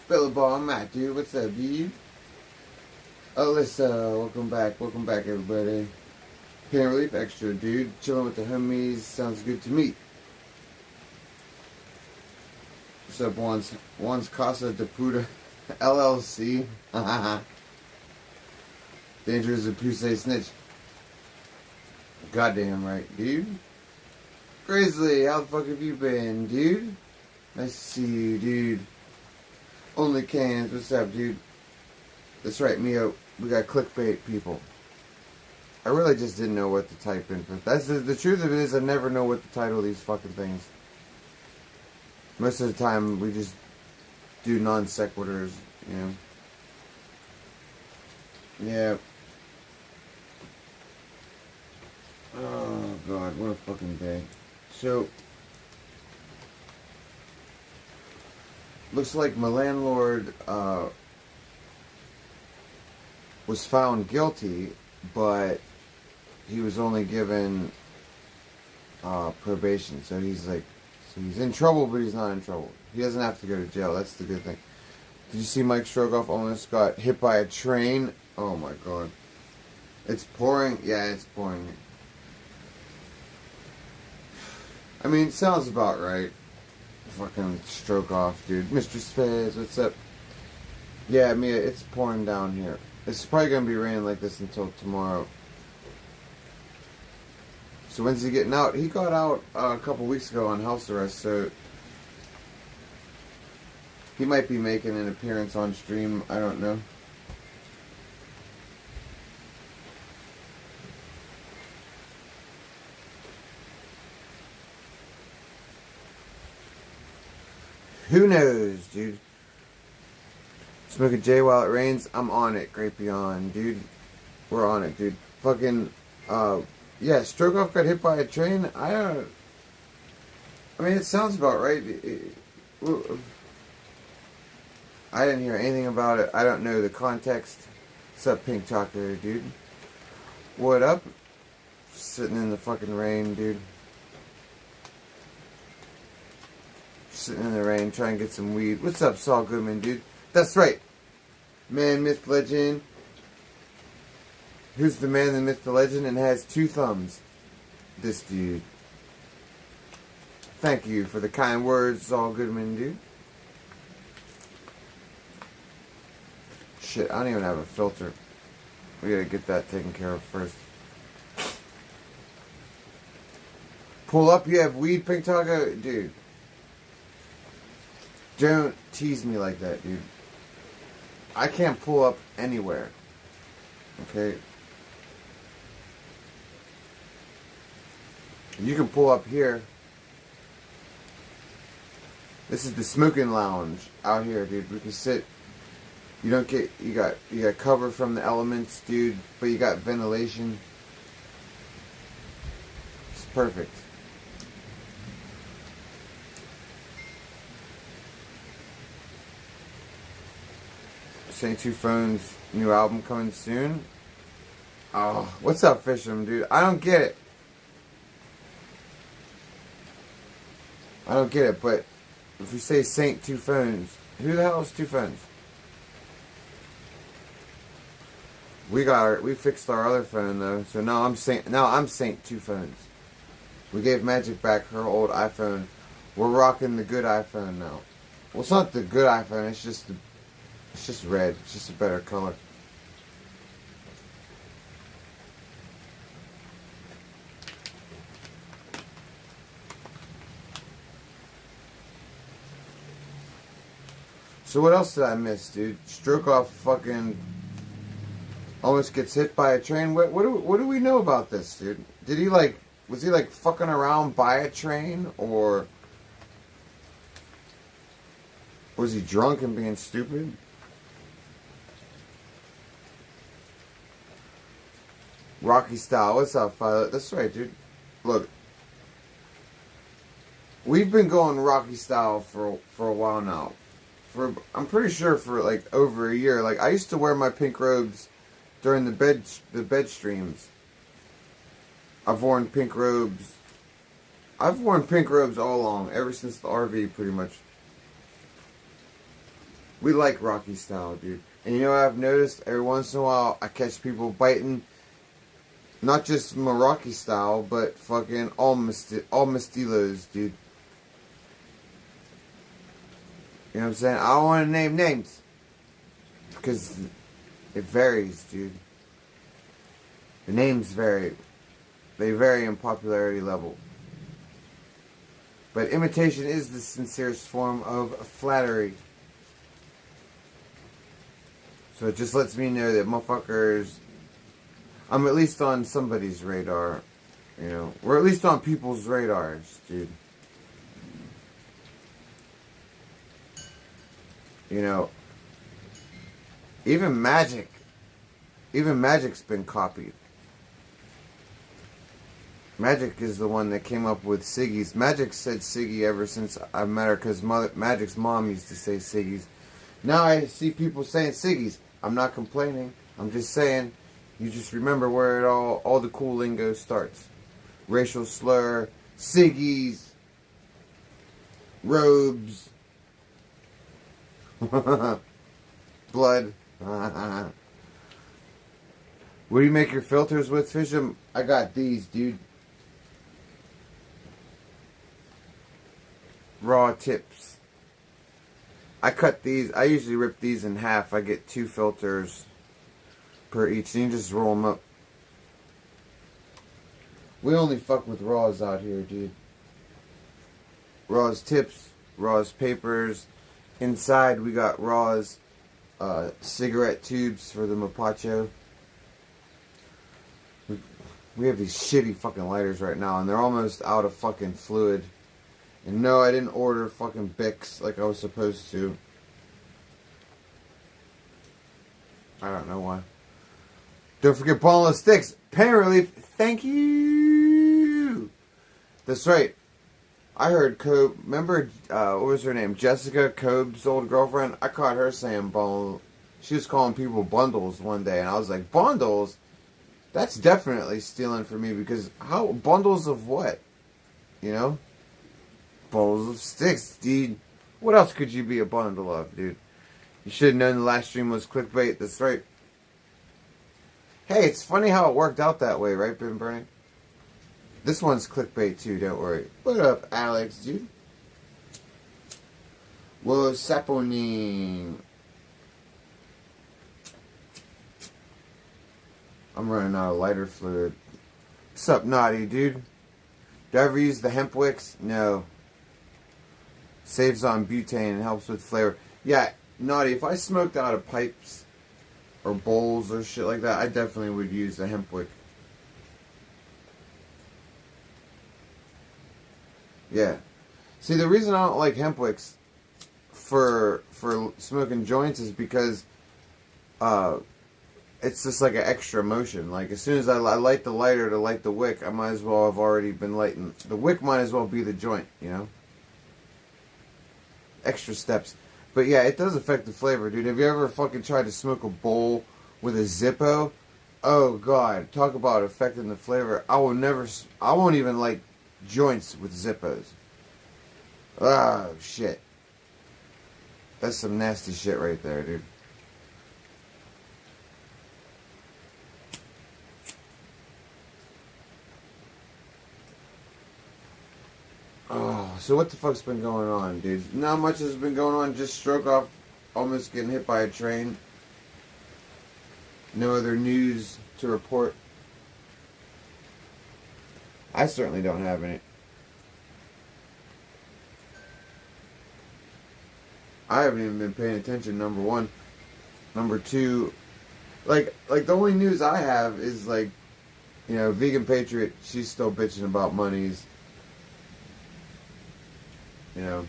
Billabong, Matt, dude. What's up, dude? Alyssa, welcome back, everybody. Pain Relief Extra, dude. Chilling with the homies. Sounds good to me. What's up, Juan's Casa de Puta LLC? Dangerous and Pussy Snitch. Goddamn right, dude. Grizzly, how the fuck have you been, dude? Nice to see you, dude. Only Cans, what's up, dude? That's right, Mio. We got clickbait people. I really just didn't know what to type in for. That's the truth of it is I never know what to title these fucking things. Most of the time we just do non sequiturs, you know. Yeah. Oh god, what a fucking day. So looks like my landlord was found guilty, but he was only given probation. So he's in trouble, but he's not in trouble. He doesn't have to go to jail. That's the good thing. Did you see Mike Strogoff almost got hit by a train? Oh my god. It's pouring. Yeah, it's pouring. I mean, it sounds about right. Fucking Strogoff, dude. Mistress Fez, what's up? Yeah, Mia, it's pouring down here. It's probably going to be raining like this until tomorrow. So when's he getting out? He got out a couple weeks ago on house arrest, so he might be making an appearance on stream. I don't know. Who knows, dude? Smoke a J while it rains. I'm on it, Grapion, dude. We're on it, dude. Fucking, yeah, Strogoff got hit by a train. I mean, it sounds about right. I didn't hear anything about it. I don't know the context. What's up, Pink Chocolate, dude? What up? Sitting in the fucking rain, dude. Sitting in the rain, trying to get some weed. What's up, Saul Goodman, dude? That's right. Man, myth, legend. Who's the man, the myth, the legend, and has two thumbs? This dude. Thank you for the kind words, Saul Goodman, dude. Shit, I don't even have a filter. We gotta get that taken care of first. Pull up, you have weed, Pink Taco? Dude. Don't tease me like that, dude. I can't pull up anywhere. Okay? You can pull up here. This is the smoking lounge out here, dude. We can sit. You don't get you got cover from the elements, dude, but you got ventilation. It's perfect. Saint Two Phones new album coming soon. Oh, what's up, Fisham, dude? I don't get it. I don't get it, but if we say Saint Two Phones, who the hell is Two Phones? We fixed our other phone though, so now I'm Saint Two Phones. We gave Magic back her old iPhone. We're rocking the good iPhone now. Well, it's not the good iPhone. It's just red. It's just a better color. So what else did I miss, dude? Strogoff fucking almost gets hit by a train. What do we know about this, dude? Did he was he fucking around by a train, or was he drunk and being stupid? Rocky Style, what's up, Violet? That's right, dude. Look, we've been going Rocky Style for a while now. I'm pretty sure for over a year. I used to wear my pink robes during the bed streams. I've worn pink robes. I've worn pink robes all along, ever since the RV, pretty much. We like Rocky style, dude. And you know what I've noticed? Every once in a while, I catch people biting, not just Meraki style, but fucking all Mistilos, dude. You know what I'm saying? I don't want to name names. Because it varies, dude. The names vary. They vary in popularity level. But imitation is the sincerest form of flattery. So it just lets me know that motherfuckers, I'm at least on somebody's radar. You know, we're at least on people's radars, dude. You know, even Magic's been copied. Magic is the one that came up with Siggy's. Magic said Siggy ever since I met her, because Magic's mom used to say Siggy's. Now I see people saying Siggy's. I'm not complaining. I'm just saying, you just remember where it all the cool lingo starts. Racial slur, Siggy's, robes, blood. What do you make your filters with, Fish'em? I got these, dude. Raw tips. I cut these. I usually rip these in half. I get 2 filters per each. And you just roll them up. We only fuck with raws out here, dude. Raws tips, raws papers. Inside we got raws cigarette tubes for the Mapacho. We have these shitty fucking lighters right now, and they're almost out of fucking fluid. And no, I didn't order fucking Bics like I was supposed to. I don't know why. Don't forget boneless sticks. Pain relief. Thank you. That's right. I heard Cobe. Remember, what was her name? Jessica, Cobe's old girlfriend. I caught her saying bundle. She was calling people bundles one day, and I was like, bundles? That's definitely stealing from me, because how bundles of what? You know? Bundles of sticks, dude. What else could you be a bundle of, dude? You should have known the last stream was clickbait. That's right. Hey, it's funny how it worked out that way, right, Ben Bernie? This one's clickbait too, don't worry. What up, Alex, dude? Whoa, saponin. I'm running out of lighter fluid. What's up, Naughty, dude? Do I ever use the hemp wicks? No. Saves on butane and helps with flavor. Yeah, Naughty, if I smoked out of pipes or bowls or shit like that, I definitely would use the hemp wick. Yeah. See, the reason I don't like hemp wicks for smoking joints is because it's just like an extra motion. Like, as soon as I light the lighter to light the wick, I might as well have already been lighting. The wick might as well be the joint, you know? Extra steps. But yeah, it does affect the flavor, dude. Have you ever fucking tried to smoke a bowl with a Zippo? Oh, God. Talk about affecting the flavor. I won't even like joints with Zippos. Oh, shit. That's some nasty shit right there, dude. Oh, so what the fuck's been going on, dude? Not much has been going on. Just stroke off, almost getting hit by a train. No other news to report. I certainly don't have any. I haven't even been paying attention, number one. Number two, like the only news I have is like, you know, Vegan Patriot, she's still bitching about monies. You know,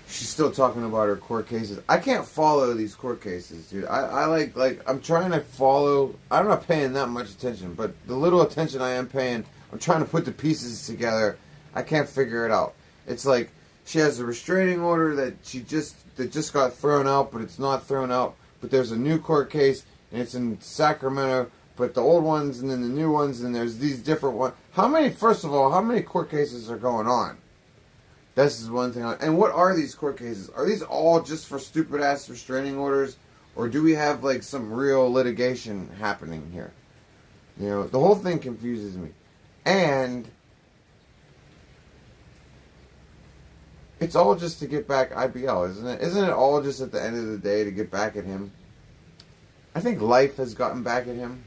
she's still talking about her court cases. I can't follow these court cases, dude. I like I'm trying to follow. I'm not paying that much attention, but the little attention I am paying, I'm trying to put the pieces together. I can't figure it out. It's like she has a restraining order that just got thrown out, but it's not thrown out. But there's a new court case, and it's in Sacramento. But the old ones and then the new ones, and there's these different ones. First of all, how many court cases are going on? This is one thing. And what are these court cases? Are these all just for stupid ass restraining orders, or do we have like some real litigation happening here? You know, the whole thing confuses me, and it's all just to get back IBL, isn't it? Isn't it all just at the end of the day to get back at him? I think life has gotten back at him.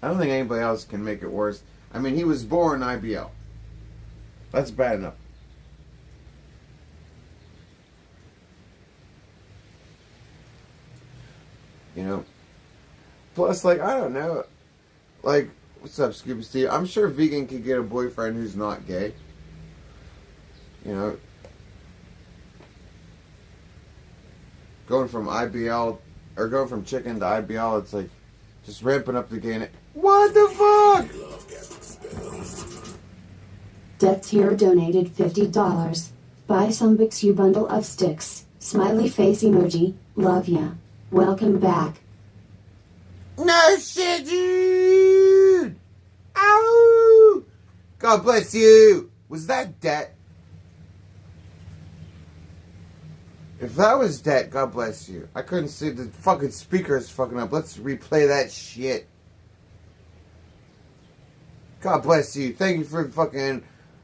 I don't think anybody else can make it worse. I mean, he was born IBL. That's bad enough. You know? Plus, like, I don't know. Like, what's up, Scuba Steve? I'm sure Vegan could get a boyfriend who's not gay. You know? Going from IBL, or going from chicken to IBL, it's like, just ramping up the game. What the fuck? Death's Hero donated $50. Buy some Bixu bundle of sticks. Smiley face emoji. Love ya. Welcome back. No shit, dude! Ow! God bless you! Was that debt? If that was debt, God bless you. I couldn't see the fucking speakers fucking up. Let's replay that shit. God bless you. Thank you for fucking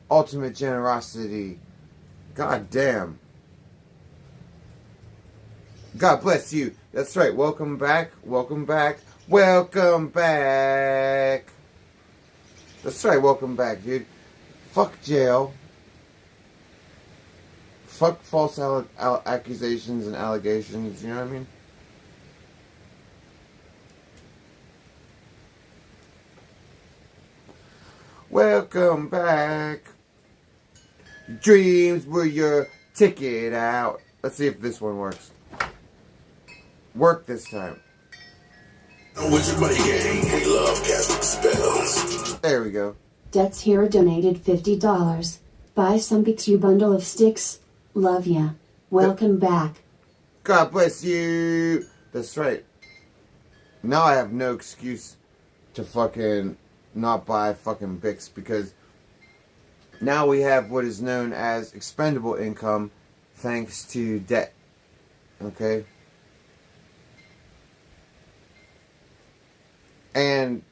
ultimate generosity. God damn. God bless you. That's right. Welcome back. Welcome back. Welcome back. That's right. Welcome back, dude. Fuck jail. Fuck false accusations and allegations. You know what I mean? Welcome back. Dreams were your ticket out. Let's see if this one works. Work this time. There we go. Death's Hero donated $50. Buy some Bixu bundle of sticks. Love ya. Welcome back. God bless you. That's right. Now I have no excuse to fucking not buy fucking Bix, because now we have what is known as expendable income thanks to debt. Okay? And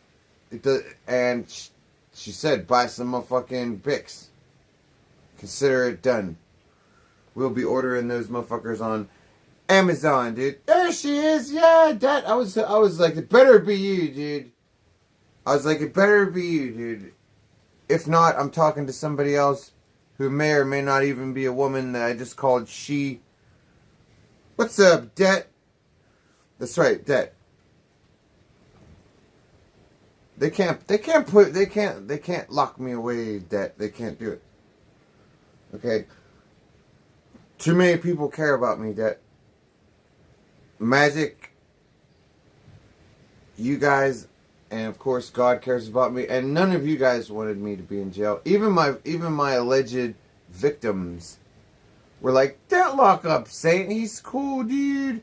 she said, buy some motherfucking Bix. Consider it done. We'll be ordering those motherfuckers on Amazon, dude. There she is. Yeah, that I was like, it better be you, dude. I was like, it better be you, dude. If not, I'm talking to somebody else who may or may not even be a woman that I just called she. What's up, Det? That's right, Det. They can't lock me away, Det. They can't do it. Okay. Too many people care about me, Det. Magic, you guys, and of course God cares about me, and none of you guys wanted me to be in jail. Even my alleged victims were like, don't lock up Saint, he's cool, dude.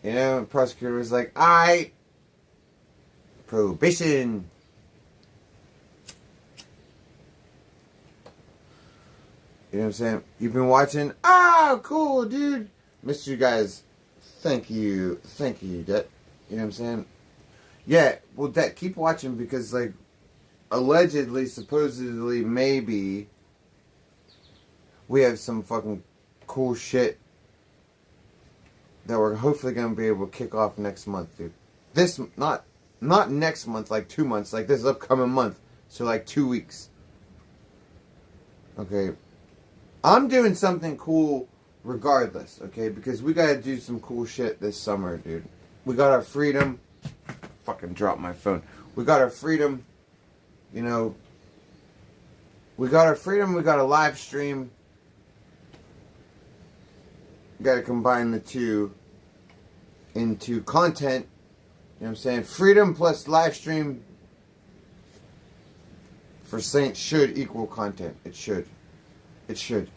You know, the prosecutor was like, aight, prohibition. You know what I'm saying? You've been watching? Oh, cool, dude. Missed you guys. Thank you. Thank you, Det. You know what I'm saying? Yeah, well, Det, keep watching, because, like, allegedly, supposedly, maybe, we have some fucking cool shit that we're hopefully going to be able to kick off next month, dude. This, not next month, like 2 months, like this upcoming month. So, like 2 weeks. Okay. I'm doing something cool regardless, okay? Because we gotta do some cool shit this summer, dude. We got our freedom. Fucking dropped my phone. We got our freedom. You know. We got our freedom. We got a live stream. We gotta combine the two into content. You know what I'm saying? Freedom plus live stream for Saint should equal content. It should. It should.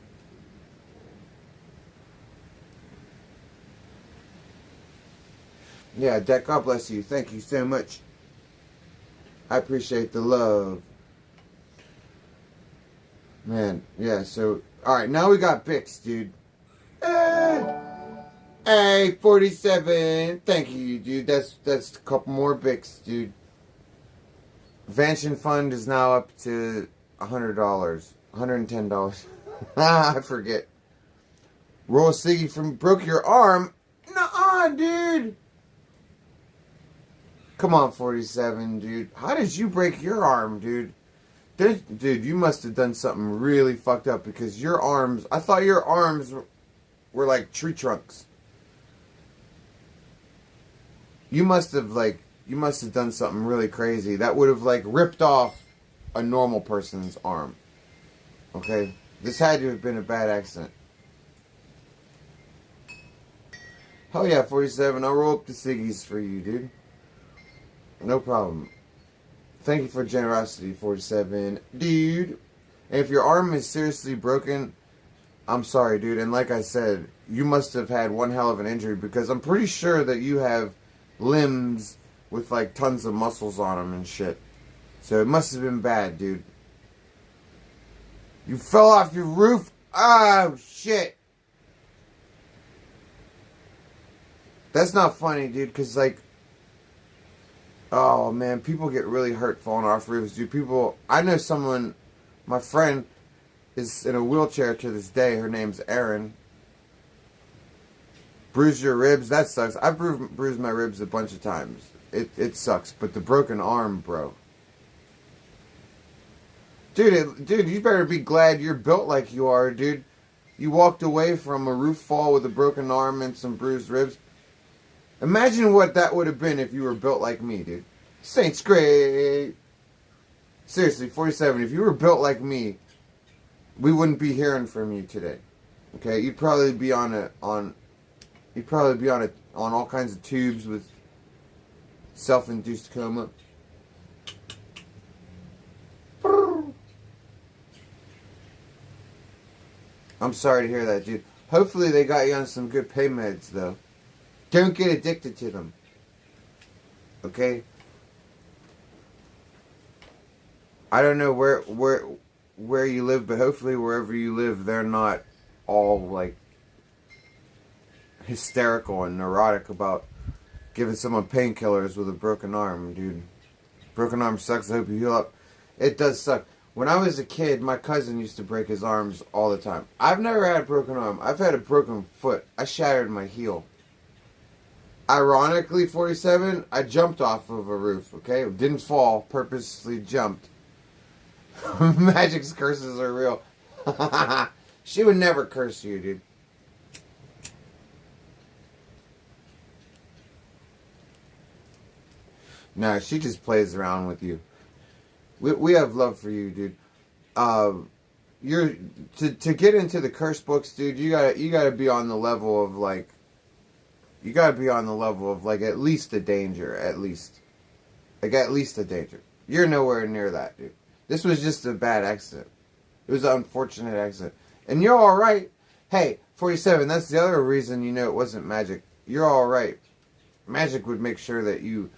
Yeah, Deck, God bless you. Thank you so much. I appreciate the love. Man, yeah, so... Alright, now we got Bix, dude. Hey, 47. Thank you, dude. That's a couple more Bix, dude. Vansion Fund is now up to $100. $110. I forget. Roll Siggy from broke your arm? Nuh-uh, dude. Come on, 47, dude. How did you break your arm, dude? Dude, you must have done something really fucked up because your arms... I thought your arms were like tree trunks. You must have done something really crazy. That would have, like, ripped off a normal person's arm. Okay? This had to have been a bad accident. Hell yeah, 47. I'll roll up the Siggies for you, dude. No problem. Thank you for generosity, 47. Dude. And if your arm is seriously broken, I'm sorry, dude. And like I said, you must have had one hell of an injury because I'm pretty sure that you have limbs with like tons of muscles on them and shit. So it must have been bad, dude. You fell off your roof? Oh, shit. That's not funny, dude, because like... Oh, man, people get really hurt falling off roofs, dude. I know someone, my friend, is in a wheelchair to this day. Her name's Erin. Bruise your ribs, that sucks. I've bruised my ribs a bunch of times. It sucks, but the broken arm, bro. Dude, you better be glad you're built like you are, dude. You walked away from a roof fall with a broken arm and some bruised ribs. Imagine what that would have been if you were built like me, dude. Saints great. Seriously, 47, if you were built like me, we wouldn't be hearing from you today. Okay? You'd probably be on all kinds of tubes with self-induced coma. I'm sorry to hear that, dude. Hopefully they got you on some good pain meds, though. Don't get addicted to them. Okay? I don't know where you live, but hopefully wherever you live, they're not all, like, hysterical and neurotic about giving someone painkillers with a broken arm, dude. Broken arm sucks. I hope you heal up. It does suck. When I was a kid, my cousin used to break his arms all the time. I've never had a broken arm. I've had a broken foot. I shattered my heel. Ironically, 47, I jumped off of a roof, okay? Didn't fall, purposely jumped. Magic's curses are real. She would never curse you, dude. No, she just plays around with you. We have love for you, dude. You're to get into the curse books, dude. You gotta be on the level of like. You gotta be on the level of like at least a danger, at least a danger. You're nowhere near that, dude. This was just a bad accident. It was an unfortunate accident, and you're all right. Hey, 47. That's the other reason you know it wasn't magic. You're all right. Magic would make sure that you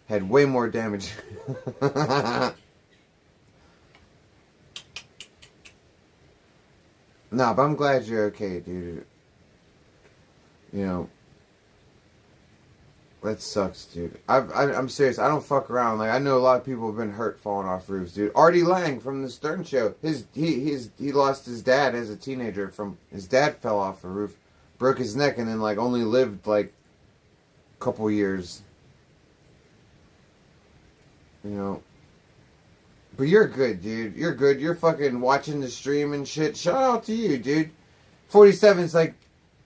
had way more damage. Nah, but I'm glad you're okay, dude. You know, that sucks, dude. I'm serious. I don't fuck around. Like, I know a lot of people have been hurt falling off roofs, dude. Artie Lang from the Stern Show. He lost his dad as a teenager. His dad fell off a roof, broke his neck, and then like only lived like a couple years. You know. But you're good, dude. You're good. You're fucking watching the stream and shit. Shout out to you, dude. 47's like,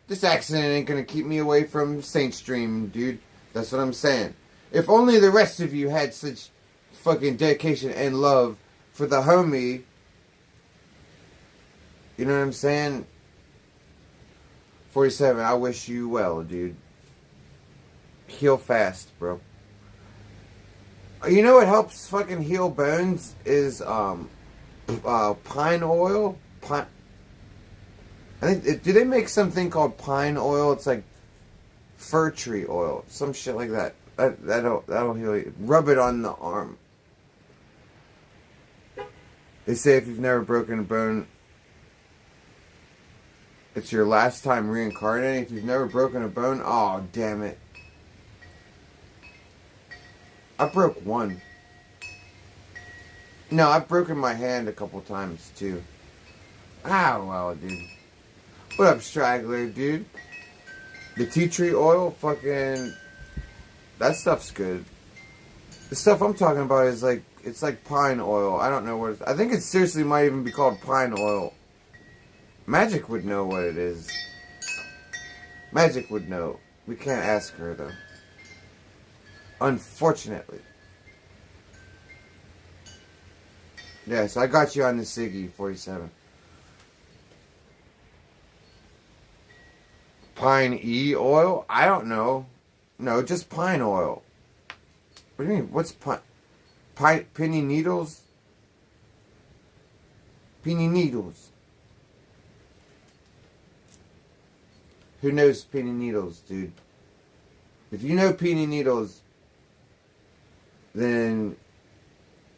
this accident ain't gonna keep me away from Saint Stream, dude. That's what I'm saying. If only the rest of you had such fucking dedication and love for the homie. You know what I'm saying? 47, I wish you well, dude. Heal fast, bro. You know what helps fucking heal bones is pine oil. I think do they make something called pine oil? It's like fir tree oil, some shit like that. That'll heal you. Rub it on the arm. They say if you've never broken a bone, it's your last time reincarnating. If you've never broken a bone, oh, damn it. I broke one. No, I've broken my hand a couple times, too. Ah, well, dude. What up, straggler, dude? The tea tree oil, fucking... That stuff's good. The stuff I'm talking about is like... It's like pine oil. I don't know what it's... I think it seriously might even be called pine oil. Magic would know what it is. Magic would know. We can't ask her, though. Unfortunately. Yeah, so I got you on the Siggy 47. Pine E oil? I don't know. No, just pine oil. What do you mean? What's pine? Penny needles? Penny needles. Who knows penny needles, dude? If you know penny needles, then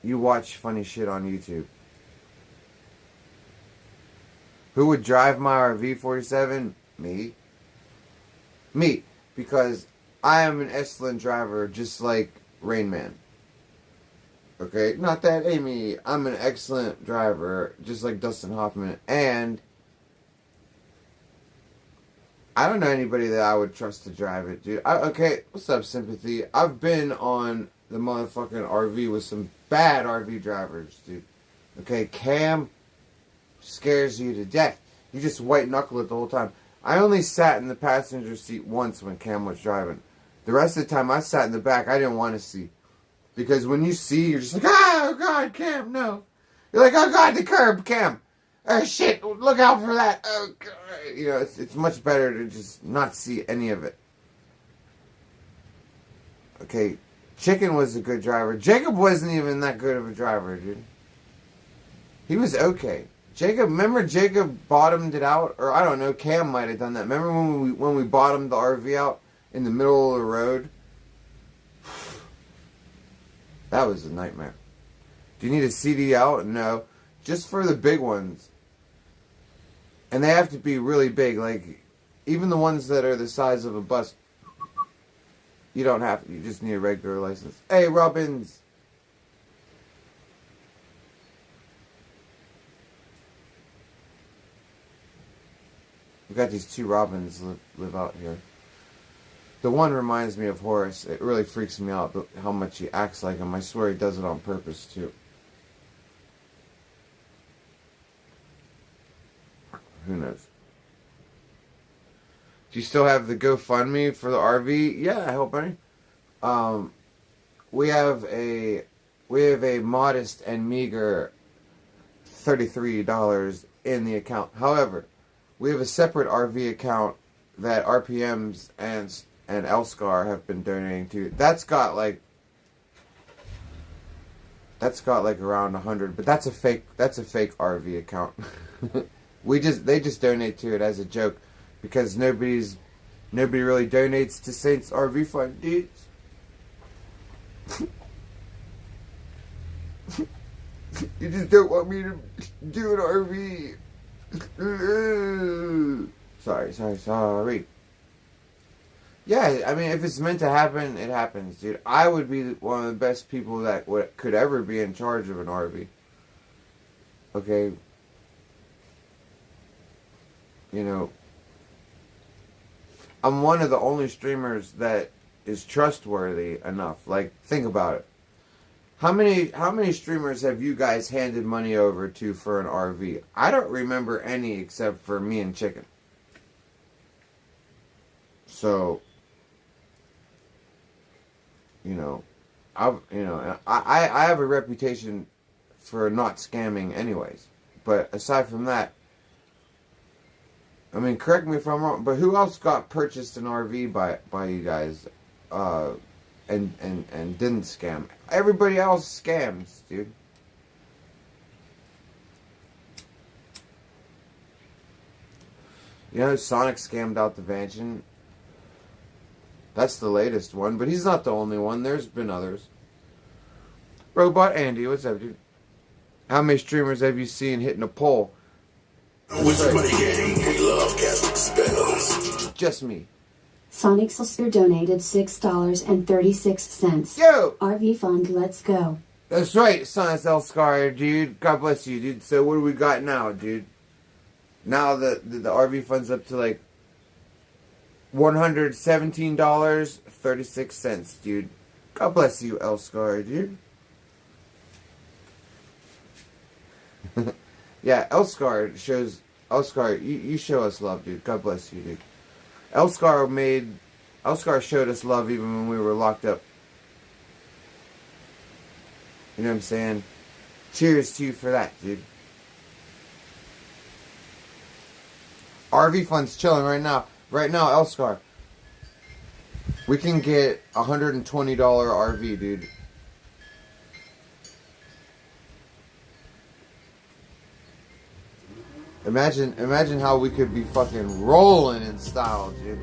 you watch funny shit on YouTube. Who would drive my RV 47? Me. Me. Because I am an excellent driver, just like Rain Man. Okay? Not that, Amy. I'm an excellent driver, just like Dustin Hoffman. And I don't know anybody that I would trust to drive it, dude. Okay, what's up, Sympathy? I've been on the motherfucking RV with some bad RV drivers, dude. Okay, Cam scares you to death. You just white knuckle it the whole time. I only sat in the passenger seat once when Cam was driving. The rest of the time I sat in the back, I didn't want to see. Because when you see, you're just like, oh God, Cam, no. You're like, oh God, the curb, Cam. Oh shit, look out for that. Oh God. You know, it's much better to just not see any of it. Okay, Chicken was a good driver. Jacob wasn't even that good of a driver, dude. He was okay. Remember Jacob bottomed it out? Or I don't know, Cam might have done that. Remember when we bottomed the RV out in the middle of the road? That was a nightmare. Do you need a CD out? No. Just for the big ones. And they have to be really big. Like, even the ones that are the size of a bus, you don't have to. You just need a regular license. Hey, Robbins. We got these two Robins live out here. The one reminds me of Horace. It really freaks me out how much he acts like him. I swear he does it on purpose, too. Who knows? Do you still have the GoFundMe for the RV? Yeah, I hope any. We have a modest and meager $33 in the account. However, we have a separate RV account that RPMs and Elscar have been donating to. That's got like around 100, but that's a fake RV account. They just donate to it as a joke because nobody really donates to Saints RV Fund, dudes. You just don't want me to do an RV. Sorry. Yeah, I mean, if it's meant to happen, it happens, dude. I would be one of the best people that could ever be in charge of an RV. Okay? You know, I'm one of the only streamers that is trustworthy enough. Like, think about it. How many streamers have you guys handed money over to for an RV? I don't remember any except for me and Chicken. So, you know, I have a reputation for not scamming anyways. But aside from that, I mean, correct me if I'm wrong, but who else got purchased an RV by you guys, and didn't scam? Everybody else scams, dude. You know, Sonic scammed out the mansion. That's the latest one, but he's not the only one. There's been others. Robot Andy, what's up, dude? How many streamers have you seen hitting a pole? Somebody getting we love casting spells. Just me. Sonic Silster donated $6.36. Yo! RV Fund, let's go. That's right, Sonic Elskar, dude. God bless you, dude. So what do we got now, dude? Now the RV fund's up to like $117.36, dude. God bless you, Elskar, dude. Yeah, Elskar shows... Elskar, you show us love, dude. God bless you, dude. Elskar showed us love even when we were locked up. You know what I'm saying? Cheers to you for that, dude. RV Fund's chilling right now. Right now, Elskar. We can get $120 RV, dude. Imagine how we could be fucking rolling in style, dude.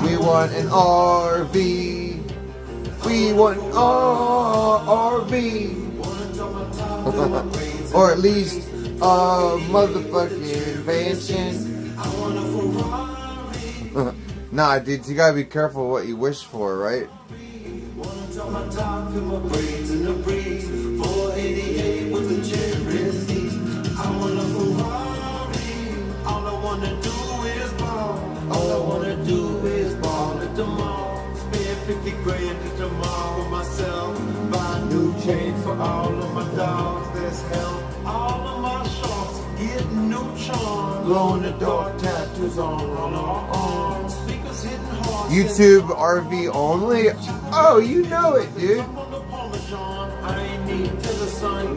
We want an RV. We want an RV. Or at least a motherfucking mansion. Nah, dude, you gotta be careful what you wish for, right? All I wanna do is ball at the mall. Spend 50 grand at the mall with myself. Buy new chains for all of my dogs. There's hell. All of my shorts get new charms. Glow in the dark tattoos on our arms. Speakers hitting hard. YouTube RV only? Oh, you know it, dude.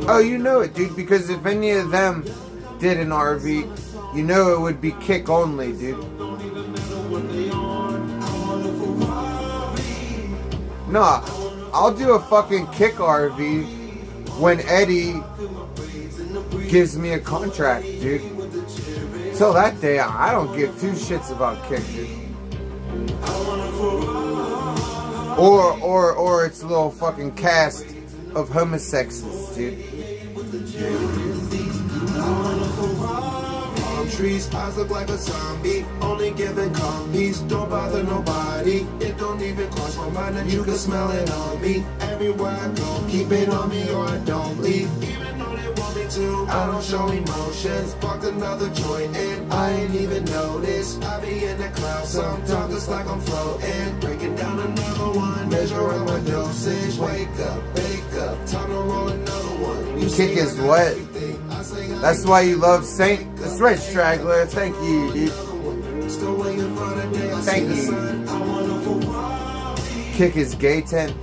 Oh, you know it, dude. Because if any of them did an RV, you know it would be kick only, dude. Nah, I'll do a fucking kick RV when Eddie gives me a contract, dude. Till that day, I don't give two shits about kick, dude. Or it's a little fucking cast of homosexuals, dude. Trees, eyes look like a zombie. Only giving compies. Don't bother nobody. It don't even cross my mind that you can smell it on me. Everywhere I go, keep it on me or I don't leave. Even though they want me to, I don't show emotions. Sparked another joint and I ain't even noticed. I be in the clouds sometimes, it's like I'm floating. Breaking down another one, measuring my dosage. Wake up, bake up, time to roll another one. You Kick is what? That's why you love Saint. That's right, Straggler. Thank you, dude. Thank you. Kick is gay tent.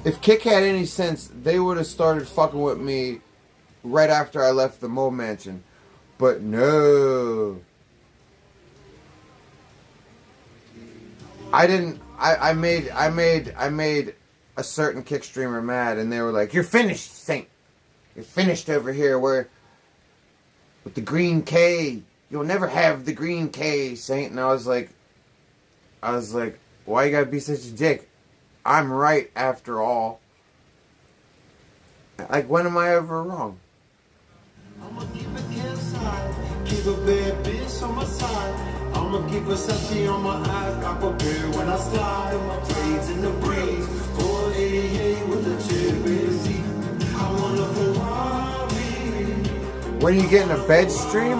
If Kick had any sense, they would have started fucking with me right after I left the Mole Mansion. But no. I made a certain Kick streamer mad, and they were like, "You're finished, Saint. You're finished over here where with the green K. You'll never have the green K, Saint." And I was like, why you gotta be such a dick? I'm right after all. Like, when am I ever wrong? I'ma keep a campsite, keep a bad bitch on my side. I'ma keep a sexy on my eyes, got prepared when I slide. My braids in the breeze, 488 with the cherry seat. I want a Ferrari. When you get in a bed stream?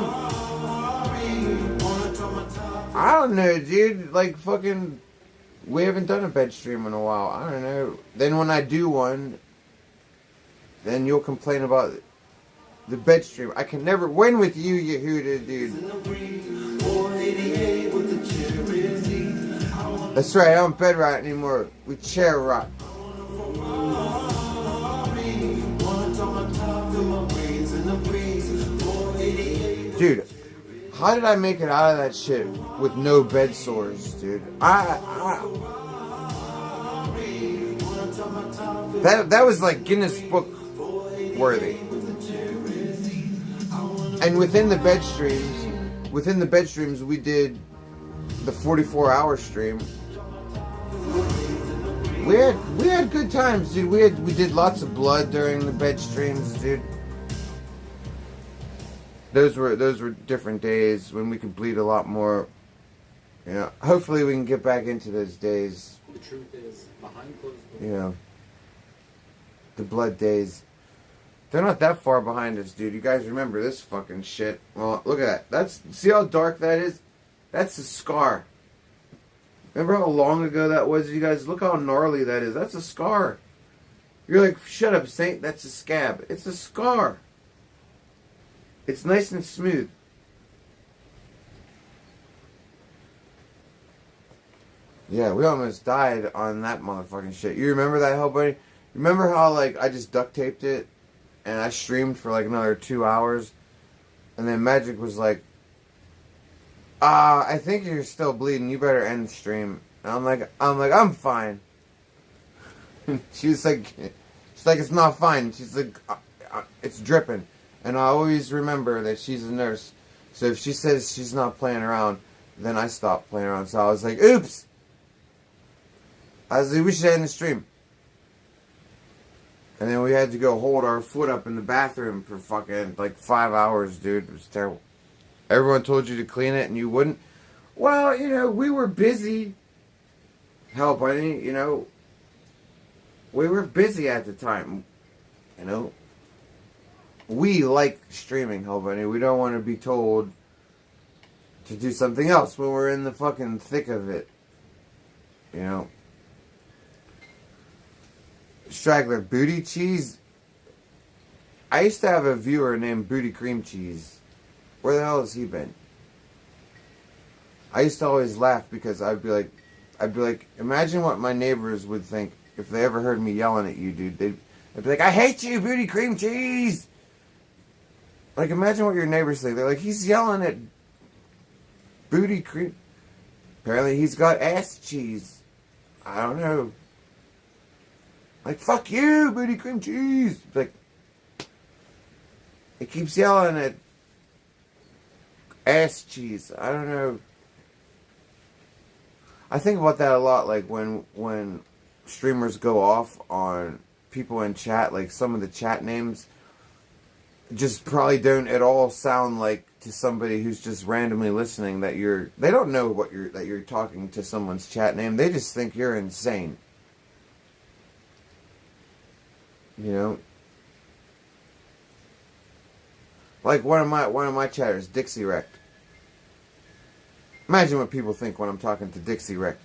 I don't know, dude. Like, fucking, we haven't done a bed stream in a while. I don't know. Then when I do one, then you'll complain about the bed stream. I can never win with you, Yehuda, dude. That's right, I don't bed rot anymore. We chair rot. Dude, how did I make it out of that shit with no bed sores, dude? That was like Guinness Book worthy. And within the bed streams, we did the 44-hour stream. We had good times, dude. We did lots of blood during the bed streams, dude. Those were different days when we could bleed a lot more. You know, hopefully we can get back into those days. The truth is, behind closed doors. You know, the blood days. They're not that far behind us, dude. You guys remember this fucking shit. Well, look at that. See how dark that is? That's a scar. Remember how long ago that was, you guys? Look how gnarly that is. That's a scar. You're like, shut up, Saint. That's a scab. It's a scar. It's nice and smooth. Yeah, we almost died on that motherfucking shit. You remember that, hell, buddy? Remember how, like, I just duct taped it and I streamed for like another 2 hours, and then Magic was like, I think you're still bleeding. You better end the stream. And I'm like, I'm fine. She's like, it's not fine. She's like, it's dripping. And I always remember that she's a nurse. So if she says she's not playing around, then I stop playing around. So I was like, oops. I was like, we should end the stream. And then we had to go hold our foot up in the bathroom for fucking like 5 hours, dude. It was terrible. Everyone told you to clean it and you wouldn't. Well, you know, we were busy. Hell, buddy, you know. We were busy at the time. You know. We like streaming, hell, buddy. We don't want to be told to do something else when we're in the fucking thick of it. You know. Straggler, Booty Cheese. I used to have a viewer named Booty Cream Cheese. Where the hell has he been? I used to always laugh because I'd be like, imagine what my neighbors would think if they ever heard me yelling at you, dude. They'd be like, I hate you, Booty Cream Cheese. Like, imagine what your neighbors think. They're like, he's yelling at Booty Cream. Apparently he's got ass cheese. I don't know. Like, fuck you, Booty Cream Cheese. Like, it keeps yelling at ass cheese. I don't know. I think about that a lot, like when streamers go off on people in chat, like some of the chat names just probably don't at all sound like to somebody who's just randomly listening that they don't know that you're talking to someone's chat name. They just think you're insane. You know? Like one of my chatters, Dixie Wrecked. Imagine what people think when I'm talking to Dixie Wrecked.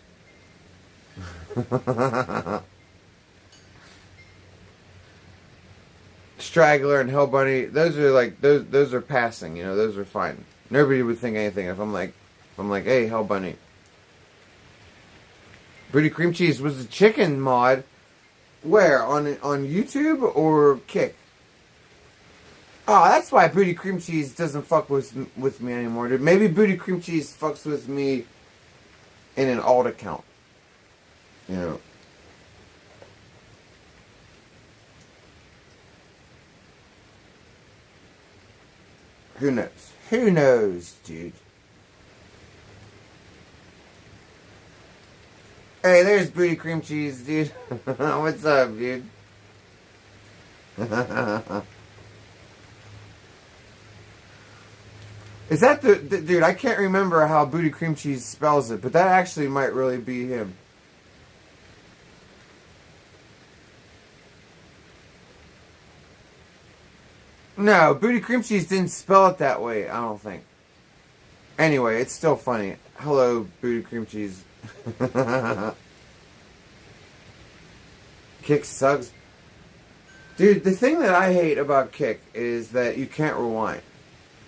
Straggler and Hell Bunny, those are like those are passing, you know, those are fine. Nobody would think anything if I'm like, hey, Hell Bunny. Booty Cream Cheese was the chicken mod. Where? On YouTube or Kick? Oh, that's why Booty Cream Cheese doesn't fuck with me anymore, dude. Maybe Booty Cream Cheese fucks with me in an alt account. You know. Who knows? Who knows, dude? Hey, there's Booty Cream Cheese, dude. What's up, dude? Is that the dude? I can't remember how Booty Cream Cheese spells it, but that actually might really be him. No, Booty Cream Cheese didn't spell it that way, I don't think. Anyway, it's still funny. Hello, Booty Cream Cheese. Kick sucks. Dude, the thing that I hate about Kick is that you can't rewind.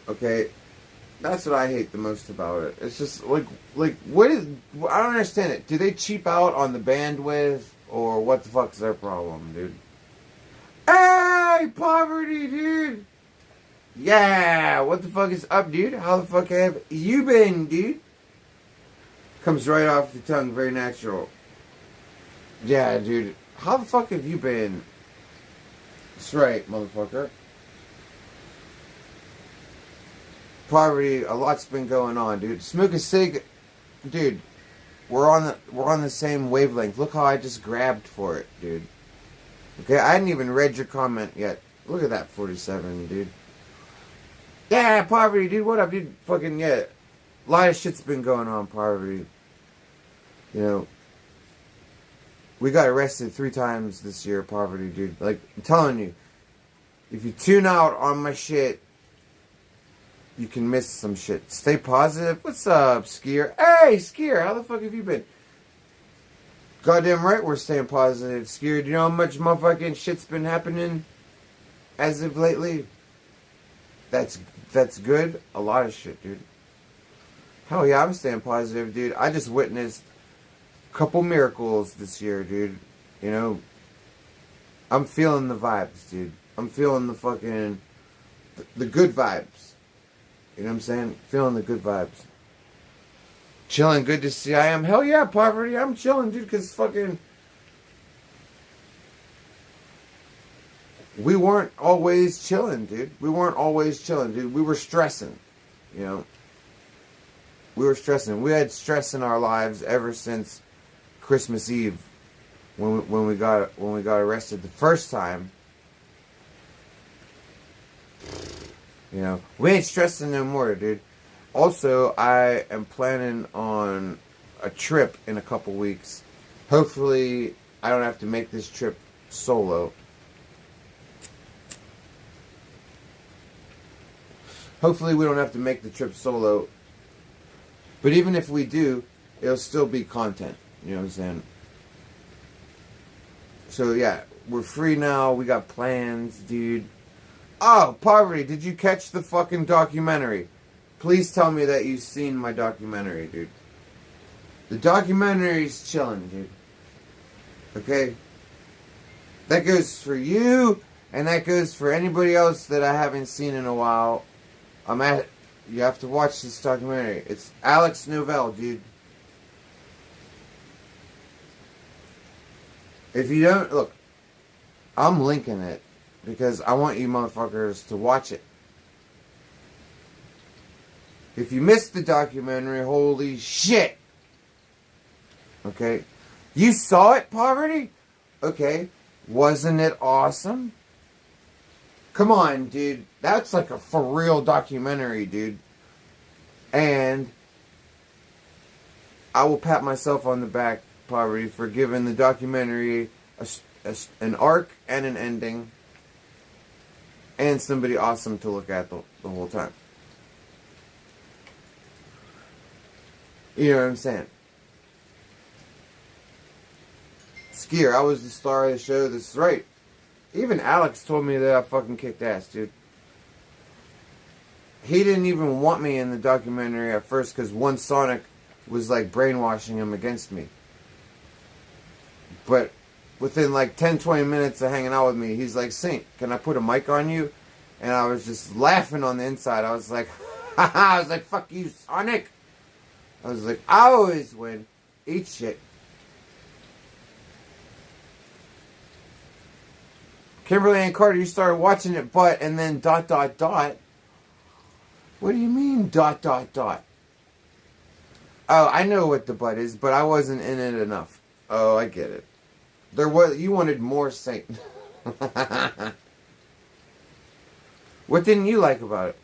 Okay? That's what I hate the most about it. It's just like what is, I don't understand it. Do they cheap out on the bandwidth or what the fuck's their problem, dude? Hey, Poverty, dude! Yeah, what the fuck is up, dude? How the fuck have you been, dude? Comes right off the tongue, very natural. Yeah, dude. How the fuck have you been? That's right, motherfucker. Poverty, a lot's been going on, dude. Smoke a cig, dude. We're on the same wavelength. Look how I just grabbed for it, dude. Okay, I hadn't even read your comment yet. Look at that 47, dude. Yeah, Poverty, dude. What up, dude? Fucking yeah. A lot of shit's been going on, Poverty. You know, we got arrested 3 times this year, Poverty, dude. Like, I'm telling you, if you tune out on my shit, you can miss some shit. Stay positive. What's up, Skier? Hey, Skier, how the fuck have you been? Goddamn right we're staying positive, Skier. Do you know how much motherfucking shit's been happening as of lately? That's good. A lot of shit, dude. Hell yeah, I'm staying positive, dude. I just witnessed a couple miracles this year, dude. You know, I'm feeling the vibes, dude. I'm feeling the fucking, the good vibes. You know what I'm saying? Feeling the good vibes. Chilling, good to see I am. Hell yeah, Poverty. I'm chilling, dude, because fucking... We weren't always chilling, dude. We weren't always chilling, dude. We were stressing, you know. We were stressing. We had stress in our lives ever since Christmas Eve when we got arrested the first time. You know, we ain't stressing no more, dude. Also, I am planning on a trip in a couple weeks. Hopefully, I don't have to make this trip solo. Hopefully, we don't have to make the trip solo. But even if we do, it'll still be content. You know what I'm saying? So, yeah, we're free now. We got plans, dude. Oh, Poverty, did you catch the fucking documentary? Please tell me that you've seen my documentary, dude. The documentary's chilling, dude. Okay? That goes for you, and that goes for anybody else that I haven't seen in a while. You have to watch this documentary. It's Alex Novell, dude. If you don't, look, I'm linking it. Because I want you motherfuckers to watch it. If you missed the documentary, holy shit. Okay? You saw it, Poverty? Okay. Wasn't it awesome? Come on, dude. That's like a for real documentary, dude. And I will pat myself on the back, Poverty, for giving the documentary an arc and an ending. And somebody awesome to look at the whole time. You know what I'm saying? Skier, I was the star of the show. This is right. Even Alex told me that I fucking kicked ass, dude. He didn't even want me in the documentary at first because One Sonic was like brainwashing him against me. But within like 10-20 minutes of hanging out with me, he's like, Saint, can I put a mic on you? And I was just laughing on the inside. I was like, haha. I was like, fuck you, Sonic. I was like, I always win. Eat shit. Kimberly and Carter, you started watching it, but, and then ... What do you mean ... Oh, I know what the but is, but I wasn't in it enough. Oh, I get it. You wanted more Saint. What didn't you like about it?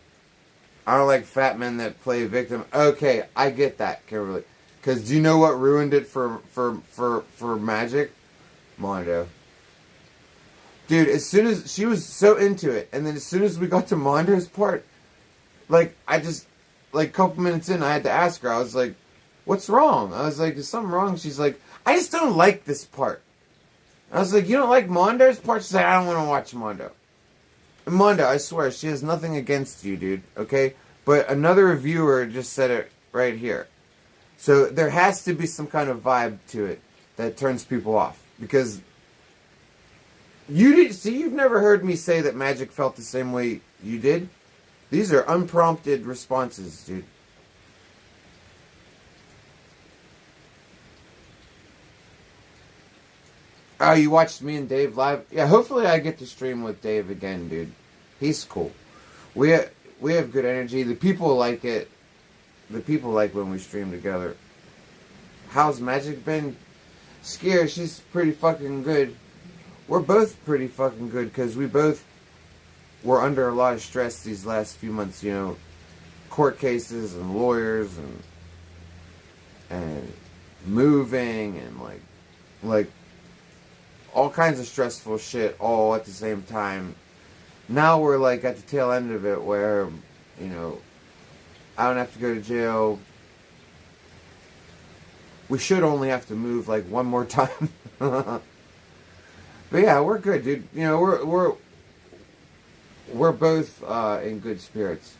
I don't like fat men that play victim. Okay, I get that, Kimberly. Because do you know what ruined it for Magic? Mondo. Dude, as soon as she was so into it, and then as soon as we got to Mondo's part, like, I just, like, a couple minutes in, I had to ask her. I was like, what's wrong? I was like, is something wrong? She's like, I just don't like this part. I was like, you don't like Mondo's part? She's like, I don't want to watch Mondo. And Mondo, I swear, she has nothing against you, dude, okay? But another reviewer just said it right here. So there has to be some kind of vibe to it that turns people off. Because you've never heard me say that Magic felt the same way you did. These are unprompted responses, dude. Oh, you watched me and Dave live? Yeah, hopefully I get to stream with Dave again, dude. He's cool. We have good energy. The people like it. The people like when we stream together. How's Magic been? Scared, she's pretty fucking good. We're both pretty fucking good because we both were under a lot of stress these last few months, you know. Court cases and lawyers and moving and like all kinds of stressful shit all at the same time. Now we're like at the tail end of it where, you know, I don't have to go to jail. We should only have to move like one more time. But yeah, we're good, dude. You know, we're both in good spirits.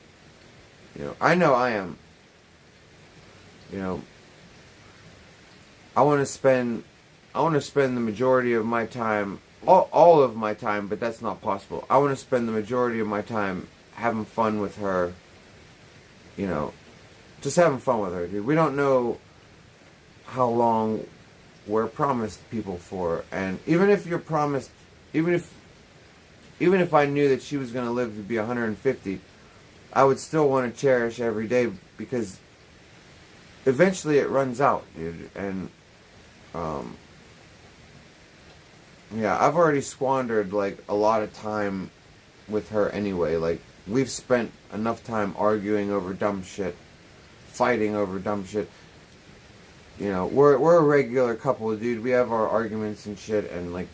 You know I am. You know, I want to spend the majority of my time, all of my time, but that's not possible. I want to spend the majority of my time having fun with her. You know, just having fun with her, dude. We don't know how long we're promised people for, and even if you're promised, even if I knew that she was going to live to be 150, I would still want to cherish every day because eventually it runs out, dude. And yeah, I've already squandered like a lot of time with her anyway. Like, we've spent enough time arguing over dumb shit, fighting over dumb shit. You know, we're a regular couple, dude. We have our arguments and shit, and like,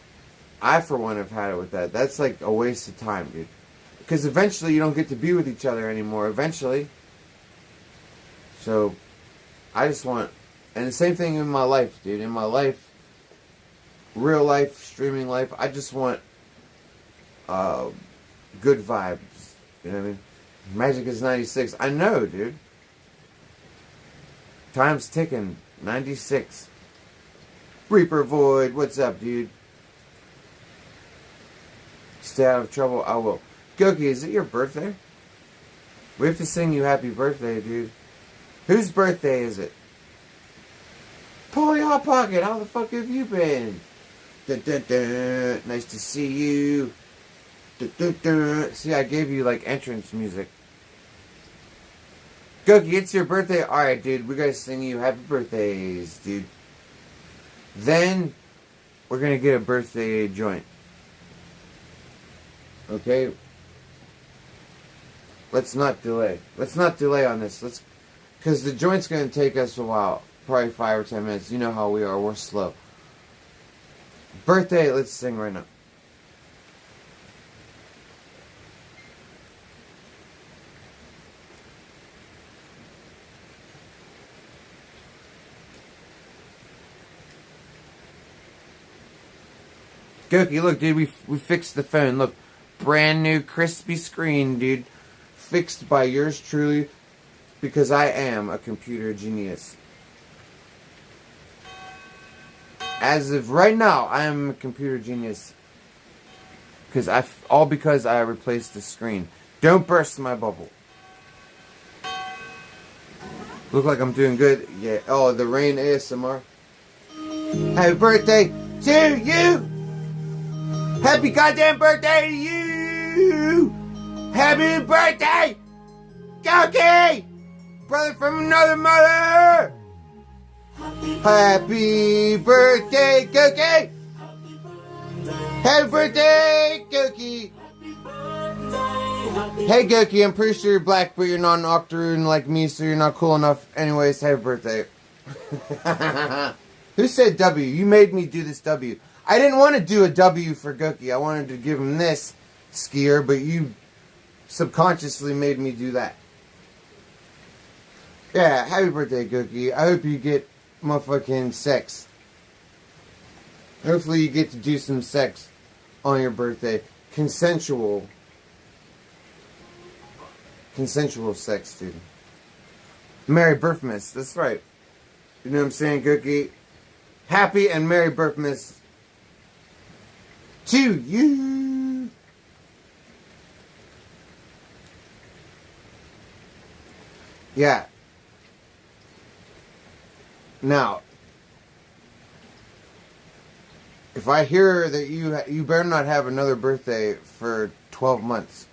I for one have had it with that. That's like a waste of time, dude. Because eventually you don't get to be with each other anymore. Eventually. So, I just want, and the same thing in my life, dude. In my life, real life, streaming life, I just want good vibes. You know what I mean? Magic is 96. I know, dude. Time's ticking. 96. Reaper Void, what's up, dude? Stay out of trouble, I will. Goki, is it your birthday? We have to sing you happy birthday, dude. Whose birthday is it? Polly Hot Pocket, how the fuck have you been? Dun, dun, dun. Nice to see you. Dun, dun, dun. See, I gave you like entrance music. Goki, it's your birthday? Alright, dude, we gotta sing you happy birthdays, dude. Then, we're gonna get a birthday joint. Okay? Let's not delay. Let's not delay on this. Because the joint's gonna take us a while. Probably 5 or 10 minutes. You know how we are. We're slow. Birthday, let's sing right now. Goki, look, dude, we fixed the phone. Look, brand new crispy screen, dude. Fixed by yours truly, because I am a computer genius. As of right now, I am a computer genius. Because I replaced the screen. Don't burst my bubble. Look like I'm doing good. Yeah. Oh, the rain ASMR. Happy birthday to you! Happy goddamn birthday to you! Happy birthday, Goki! Brother from another mother! Happy birthday, Goki! Happy birthday, Goki! Hey, Goki, I'm pretty sure you're black, but you're not an octoroon like me, so you're not cool enough. Anyways, happy birthday. Who said W? You made me do this W. I didn't want to do a W for Goki. I wanted to give him this skier, but you subconsciously made me do that. Yeah, happy birthday, Goki. I hope you get motherfucking sex. Hopefully you get to do some sex on your birthday. Consensual sex, dude. Merry Birthmas. That's right. You know what I'm saying, Goki? Happy and Merry Birthmas to you. Yeah. Now, if I hear that you better not have another birthday for 12 months,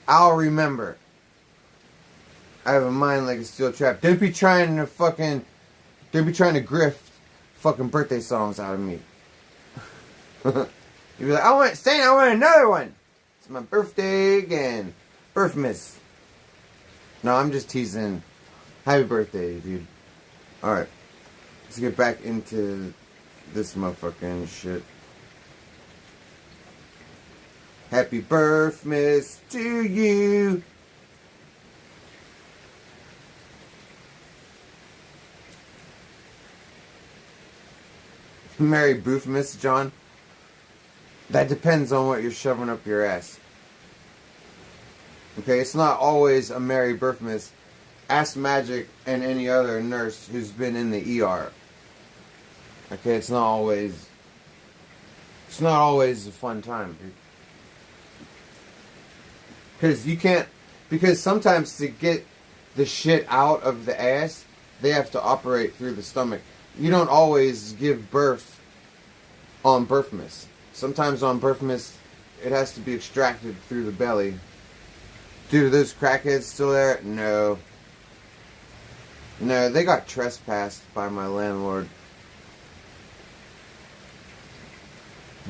I'll remember. I have a mind like a steel trap. Don't be trying to grift fucking birthday songs out of me. You'd be like, I want another one. It's my birthday again. Birthmas. No, I'm just teasing. Happy birthday, dude. Alright. Let's get back into this motherfucking shit. Happy birthmas to you. Merry Boofmas, John. That depends on what you're shoving up your ass. Okay, it's not always a Merry Birthmas. Ask Magic and any other nurse who's been in the ER. Okay, it's not always a fun time, dude. Because sometimes to get the shit out of the ass, they have to operate through the stomach. You don't always give birth on Birthmas. Sometimes on Birthmas, it has to be extracted through the belly. Dude, are those crackheads still there? No. No, they got trespassed by my landlord.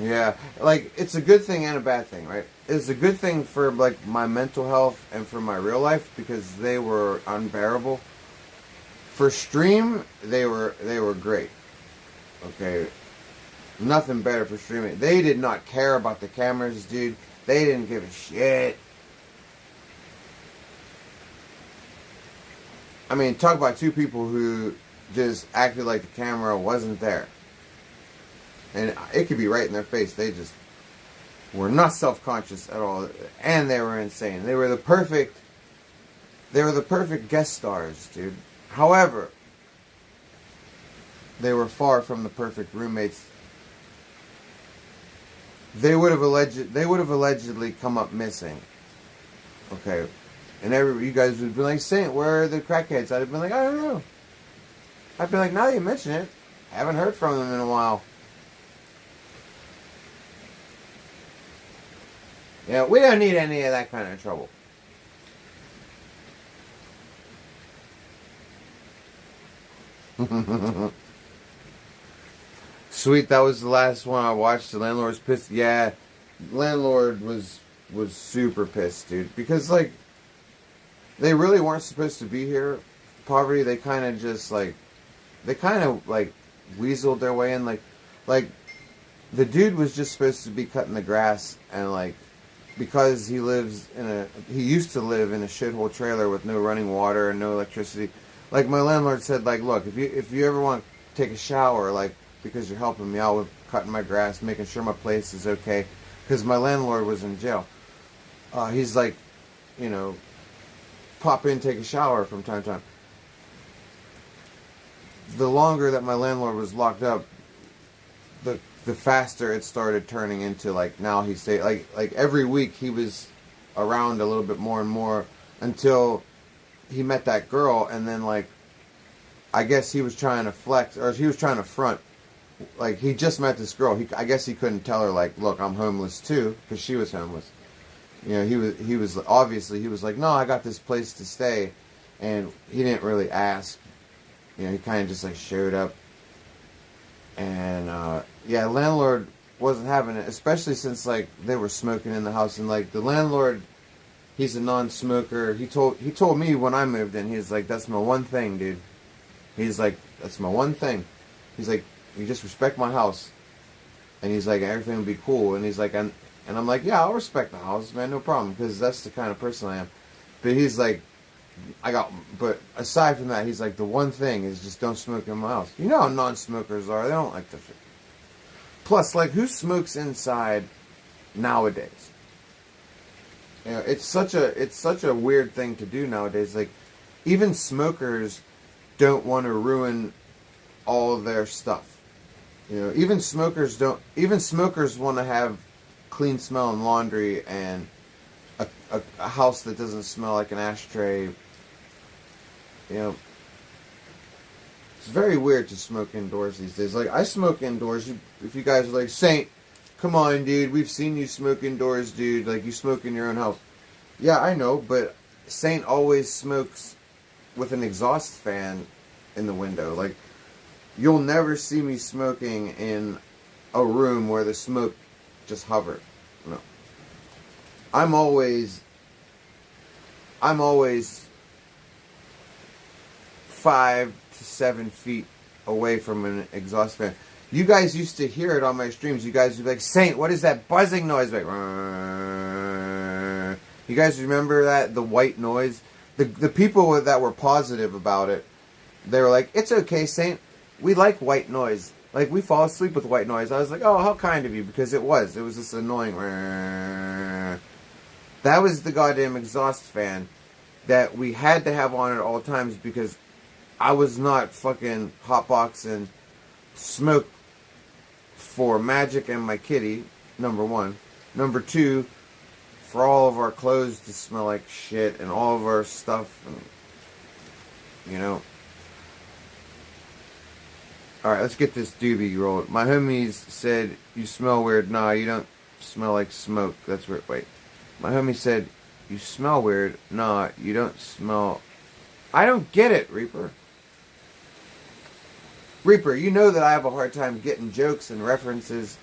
Yeah, like, it's a good thing and a bad thing, right? It's a good thing for, like, my mental health and for my real life because they were unbearable. For stream, they were great. Okay, nothing better for streaming. They did not care about the cameras, dude. They didn't give a shit. I mean, talk about two people who just acted like the camera wasn't there. And it could be right in their face. They just were not self-conscious at all. And they were insane. They were the perfect guest stars, dude. However, they were far from the perfect roommates. They would have allegedly come up missing. Okay. And you guys would be like, Saint, where are the crackheads? I'd have been like, I don't know. I'd be like, now that you mention it, haven't heard from them in a while. Yeah, we don't need any of that kind of trouble. Sweet, that was the last one I watched. The landlord was pissed. Yeah, landlord was super pissed, dude. Because, like, they really weren't supposed to be here. Poverty, they kind of weaseled their way in. Like, the dude was just supposed to be cutting the grass, and, like, because he used to live in a shithole trailer with no running water and no electricity. Like, my landlord said, like, look, if you ever want to take a shower, like, because you're helping me out with cutting my grass, making sure my place is okay, because my landlord was in jail. He's like, you know, pop in, take a shower from time to time. The longer that my landlord was locked up, the faster it started turning into, like, now he stayed, like every week he was around a little bit more and more until he met that girl, and then, like, I guess he was trying to flex, or he was trying to front. Like, he just met this girl. I guess he couldn't tell her, like, look, I'm homeless too, because she was homeless. You know, he was obviously, he was like, no, I got this place to stay, and he didn't really ask. You know, he kind of just, like, showed up. And, yeah, landlord wasn't having it, especially since, like, they were smoking in the house, and, like, the landlord, he's a non-smoker. He told me when I moved in, he's like, that's my one thing, dude. He's like, that's my one thing. He's like, you just respect my house. And he's like, everything will be cool. And he's like, and I'm like, yeah, I'll respect the house, man, no problem, because that's the kind of person I am. But he's like, but aside from that, he's like, the one thing is just don't smoke in my house. You know how non-smokers are. They don't like that shit. Plus, like, who smokes inside nowadays? You know, it's such a weird thing to do nowadays. Like, even smokers don't want to ruin all their stuff. You know, even smokers want to have clean smelling laundry and a house that doesn't smell like an ashtray. You know, It's very weird to smoke indoors these days. Like, I smoke indoors. If you guys are like, Saint, come on, dude. We've seen you smoke indoors, dude. Like, you smoke in your own house. Yeah, I know, but Saint always smokes with an exhaust fan in the window. Like, you'll never see me smoking in a room where the smoke just hovers. No. I'm always 5 to 7 feet away from an exhaust fan. You guys used to hear it on my streams. You guys would be like, Saint, what is that buzzing noise? Like, you guys remember that? The white noise? The people that were positive about it, they were like, it's okay, Saint. We like white noise. Like, we fall asleep with white noise. I was like, oh, how kind of you. Because it was this annoying. That was the goddamn exhaust fan that we had to have on at all times because I was not fucking hotboxing smoke for Magic and my kitty, number one. Number two, for all of our clothes to smell like shit and all of our stuff, and, you know. Alright, let's get this doobie rolled. My homies said, you smell weird. Nah, you don't smell like smoke. That's weird. Wait. My homie said, you smell weird. Nah, you don't smell... I don't get it, Reaper. Reaper, you know that I have a hard time getting jokes and references.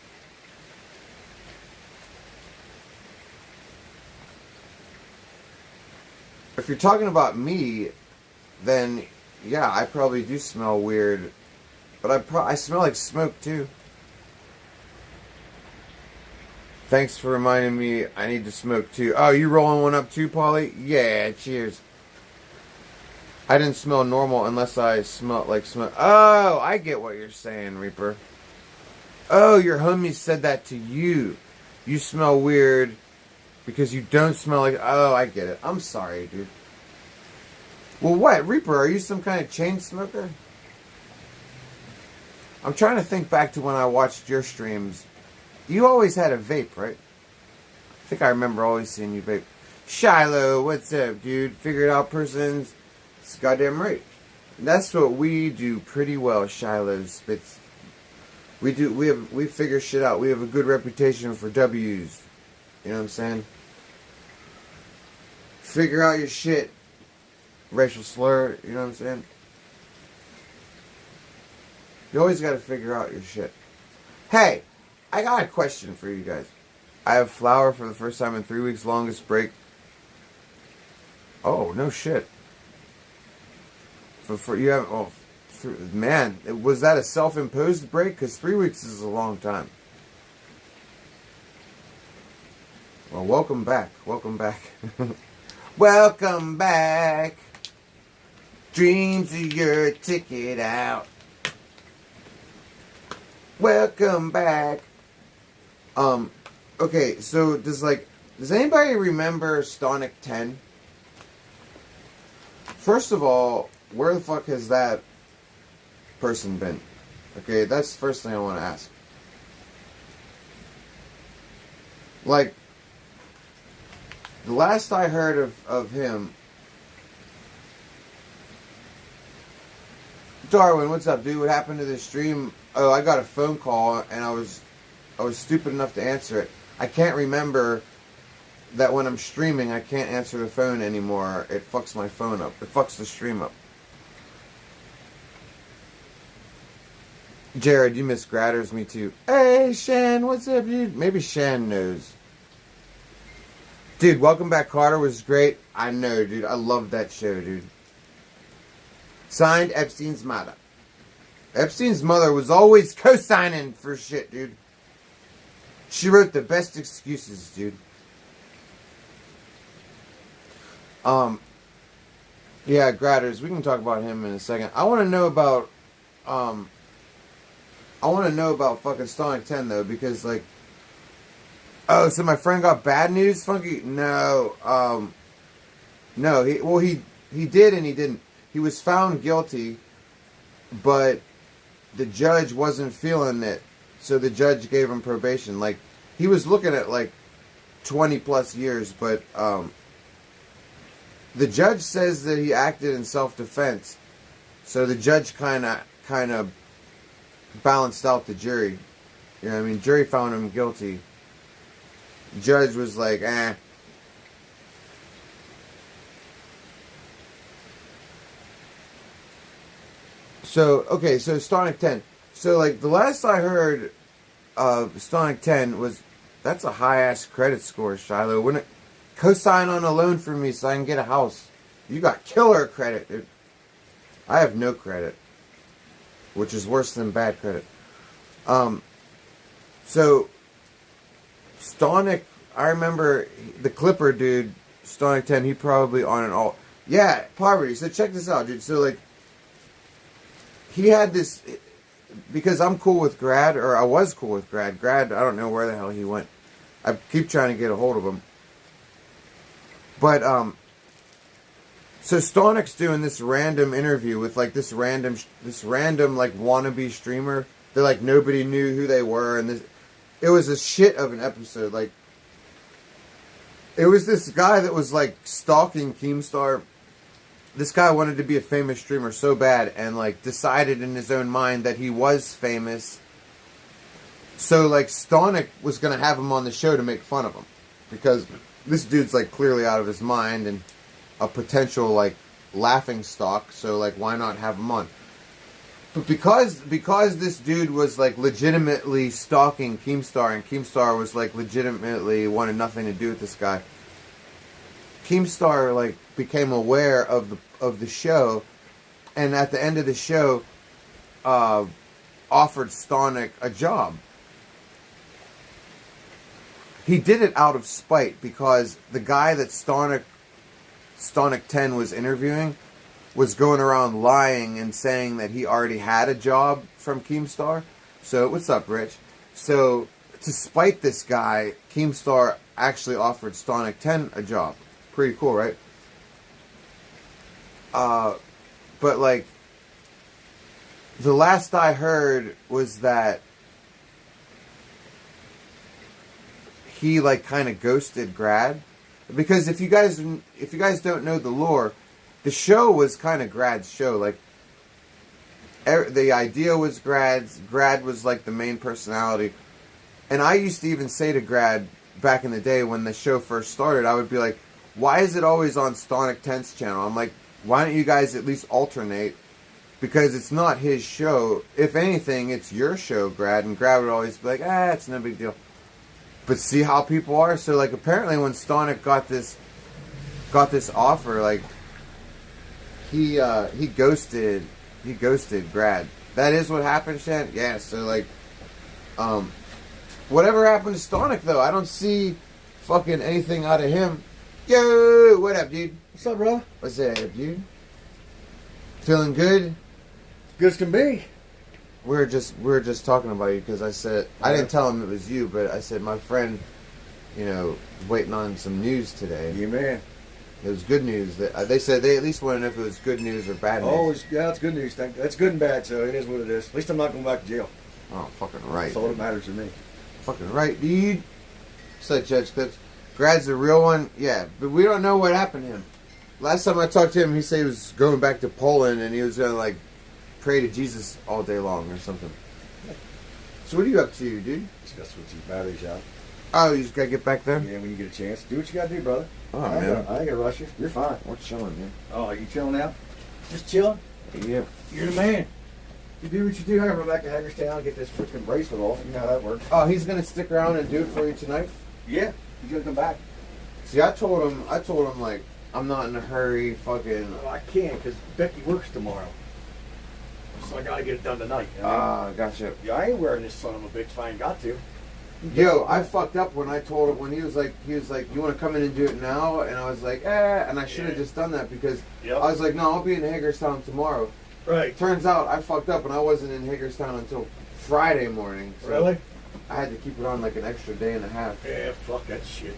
If you're talking about me, then yeah, I probably do smell weird. But I smell like smoke too. Thanks for reminding me I need to smoke too. Oh, you rolling one up too, Polly? Yeah, cheers. I didn't smell normal unless I smelled like smoke. Oh, I get what you're saying, Reaper. Oh, your homie said that to you. You smell weird because you don't smell like... Oh, I get it. I'm sorry, dude. Well, what? Reaper, are you some kind of chain smoker? I'm trying to think back to when I watched your streams. You always had a vape, right? I think I remember always seeing you vape. Shiloh, what's up, dude? Figured out persons. It's goddamn right. That's what we do pretty well, Shiloh Spitz. We figure shit out. We have a good reputation for W's. You know what I'm saying? Figure out your shit. Racial slur, you know what I'm saying? You always got to figure out your shit. Hey, I got a question for you guys. I have flour for the first time in 3 weeks, longest break. Oh, no shit. For you have, oh, man, was that a self-imposed break? Because 3 weeks is a long time. Well, welcome back. Welcome back. Welcome back. Dreams are your ticket out. Welcome back. Okay, so does anybody remember Stonic 10? First of all, where the fuck has that person been? Okay, that's the first thing I want to ask. Like, the last I heard of him... Darwin, what's up, dude? What happened to this stream? Oh, I got a phone call, and I was stupid enough to answer it. I can't remember that when I'm streaming, I can't answer the phone anymore. It fucks my phone up. It fucks the stream up. Jared, you miss Gratters, me too. Hey, Shan, what's up, dude? Maybe Shan knows. Dude, Welcome Back, Carter was great. I know, dude. I love that show, dude. Signed, Epstein's mother. Epstein's mother was always co-signing for shit, dude. She wrote the best excuses, dude. Yeah, Gratters, we can talk about him in a second. I want to know about, fucking Stonic 10, though, because, like, oh, so my friend got bad news, Funky? No, no, he did and he didn't. He was found guilty, but the judge wasn't feeling it, so the judge gave him probation. Like, he was looking at, like, 20 plus years, but, the judge says that he acted in self-defense, So the judge kind of balanced out the jury. You know what I mean? Jury found him guilty. Judge was like, eh. So, okay, so Stonic 10. So, like, the last I heard of Stonic 10 was, that's a high-ass credit score, Shiloh. Wouldn't it co-sign on a loan for me so I can get a house? You got killer credit, dude. I have no credit, which is worse than bad credit. So, Stonic, I remember the Clipper dude, Stonic 10, he probably on an alt. Yeah, poverty. So check this out, dude. So, like, he had this, because I'm cool with Grad, or I was cool with Grad. Grad, I don't know where the hell he went. I keep trying to get a hold of him. But, so Stonic's doing this random interview with, like, this random, like, wannabe streamer that, like, nobody knew who they were, and this, it was a shit of an episode. Like, it was this guy that was, like, stalking Keemstar. This guy wanted to be a famous streamer so bad, and, like, decided in his own mind that he was famous. So, like, Stonic was going to have him on the show to make fun of him, because this dude's, like, clearly out of his mind and a potential, like, laughing stock. So, like, why not have him on? But because this dude was, like, legitimately stalking Keemstar, and Keemstar was, like, legitimately wanted nothing to do with this guy, Keemstar, like, became aware of the show, and at the end of the show, offered Stonic a job. He did it out of spite, because the guy that Stonic 10 was interviewing was going around lying and saying that he already had a job from Keemstar. So, what's up, Rich? So, to spite this guy, Keemstar actually offered Stonic 10 a job. Pretty cool, right? But, like, the last I heard was that he, like, kind of ghosted Grad. Because if you guys don't know the lore, the show was kind of Grad's show. Like, the idea was Grad's. Grad was, like, the main personality. And I used to even say to Grad back in the day when the show first started, I would be like, why is it always on Stonic 10's channel? I'm like, why don't you guys at least alternate? Because it's not his show. If anything, it's your show, Grad. And Grad would always be like, it's no big deal. But see how people are? So, like, apparently when Stonic got this offer, like, he ghosted Grad. That is what happened, Shan? Yeah, so, like, whatever happened to Stonic, though? I don't see fucking anything out of him. Yo, what up, dude? What's up, bro? What's up, dude? Feeling good? Good as can be. We were just talking about you, because I said, I didn't tell him it was you, but I said, my friend, you know, waiting on some news today. Yeah, man. It was good news. They said they at least wanted to know if it was good news or bad news. Oh, yeah, it's good news. That's good and bad, so it is what it is. At least I'm not going back to jail. Oh, fucking right. That's all that matters to me. Fucking right, dude. Said Judge Clips. Grad's the real one? Yeah, but we don't know what happened to him. Last time I talked to him, he said he was going back to Poland, and he was going to, like, pray to Jesus all day long or something. So what are you up to, dude? Just got to switch these batteries out. Oh, you just got to get back there? Yeah, when you get a chance. Do what you got to do, brother. Oh, I man. ain't gonna rush you. You're fine. We're chilling, man. Oh, are you chilling now? Just chilling? Yeah. You're the man. You do what you do. I gotta run back to Hagerstown and get this freaking bracelet off. You know how that works. Oh, he's going to stick around and do it for you tonight? Yeah. He's gonna come back. See, I told him, like, I'm not in a hurry, fucking... Well, I can't, because Becky works tomorrow. So I gotta get it done tonight. You know what I mean? Gotcha. Yeah, I ain't wearing this son of a bitch if I ain't got to. Yo, I fucked up when I told him, when he was like, you want to come in and do it now? And I was like, and I should have just done that, because I was like, no, I'll be in Hagerstown tomorrow. Right. Turns out I fucked up and I wasn't in Hagerstown until Friday morning. So Really? I had to keep it on like an extra day and a half. Yeah, fuck that shit.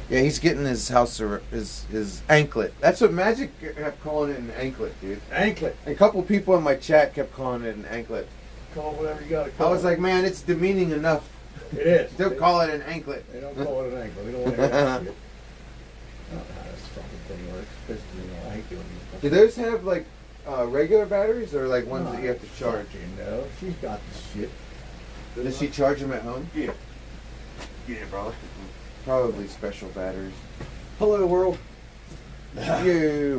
Yeah, he's getting his house, his anklet. That's what Magic kept calling it, an anklet, dude. Anklet. And a couple people in my chat kept calling it an anklet. Call it whatever you gotta call I was like, man, it's demeaning enough. it is. Don't call it an anklet. They don't call it an anklet. We don't want to hear that shit. I don't know how this fucking thing works. I hate doing these. Do those have like regular batteries or like ones that you have to charge? You know, she's got the shit. Does she charge them at home? Yeah. Yeah, brother. Probably special batteries. Hello, world. You.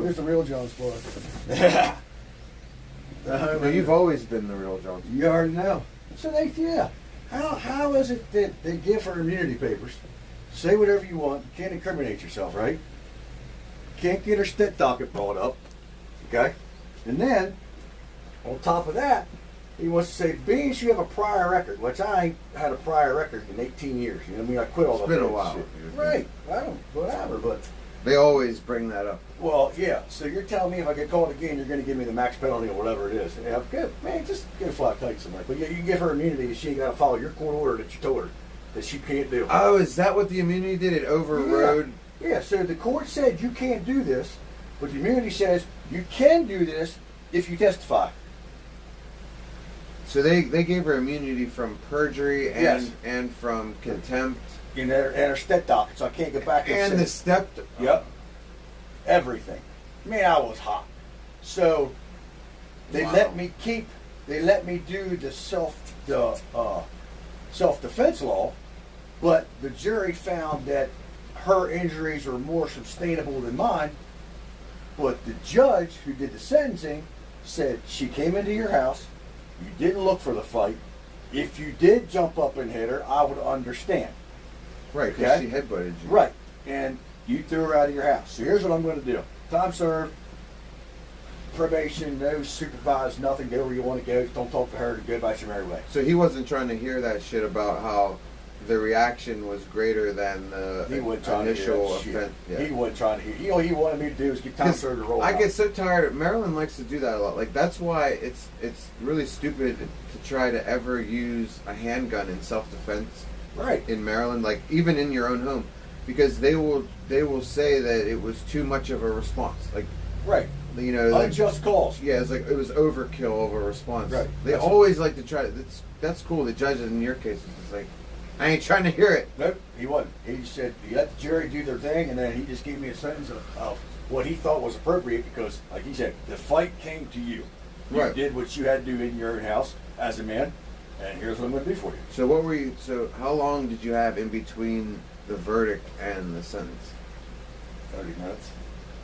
Here's the real John Sport. Well, you've always been the real John. You already know. So how is it that they give her immunity papers? Say whatever you want. You can't incriminate yourself, right? Can't get her stit docket brought up. Okay? And then, on top of that, he wants to say, being you have a prior record, which I ain't had a prior record in 18 years. You know what I mean? I quit all that. It's been a bad while. shit. Right. I don't, whatever, but. They always bring that up. Well, yeah. So you're telling me if I get caught again, you're going to give me the max penalty or whatever it is. Yeah, good. Man, just get a flat kite somewhere. But yeah, you can give her immunity. She ain't got to follow your court order that you told her that she can't do. Oh, is that what the immunity did? It overrode? Yeah, so the court said you can't do this, but the immunity says you can do this if you testify. So they gave her immunity from perjury and Yes. and from contempt. And her stet docket, so I can't get back And say, the step. Yep. Everything. Man, I was hot. So they Wow. let me do the self-defense law, but the jury found that her injuries were more sustainable than mine. But the judge who did the sentencing said she came into your house, you didn't look for the fight. If you did jump up and hit her, I would understand. Right, because Okay. she headbutted you. Right. And you threw her out of your house. So here's what I'm going to do. Time served, probation, no supervised, nothing. Go where you want to go. Don't talk to her. Go about your merry way. So he wasn't trying to hear that shit about how the reaction was greater than the He wasn't trying to hear initial that shit. offense. Yeah. He wasn't trying to hear. All he wanted me to do is get time 'Cause served to roll I out. get so tired. Maryland likes to do that a lot. Like that's why it's really stupid to try to ever use a handgun in self-defense Right. in Maryland. Like even in your own home, because they will say that it was too much of a response. Like Right. you know, like, Unjust calls. yeah, it's like it was overkill of a response. Right. They That's always like to try. That's cool. The judges in your case is like, I ain't trying to hear it. Nope, he wasn't. He said, you let the jury do their thing, and then he just gave me a sentence of what he thought was appropriate because, like he said, the fight came to you. You Right. did what you had to do in your own house as a man, and here's what I'm going to do for you. So what were you? So how long did you have in between the verdict and the sentence? 30 minutes.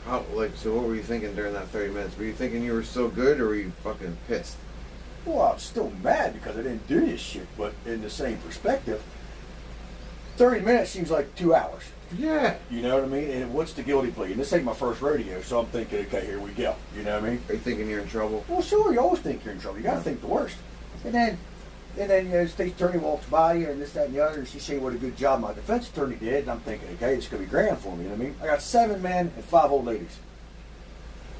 How so? What were you thinking during that 30 minutes? Were you thinking you were still good, or were you fucking pissed? Well, I'm still mad because I didn't do this shit, but in the same perspective, 30 minutes seems like 2 hours. Yeah. You know what I mean? And what's the guilty plea? And this ain't my first rodeo, so I'm thinking, okay, here we go. You know what I mean? Are you thinking you're in trouble? Well, sure, you always think you're in trouble. You got to think the worst. And then you know, the state attorney walks by you and this, that, and the other, and she say what a good job my defense attorney did. And I'm thinking, okay, it's going to be grand for me. You know what I mean? I got 7 men and 5 old ladies.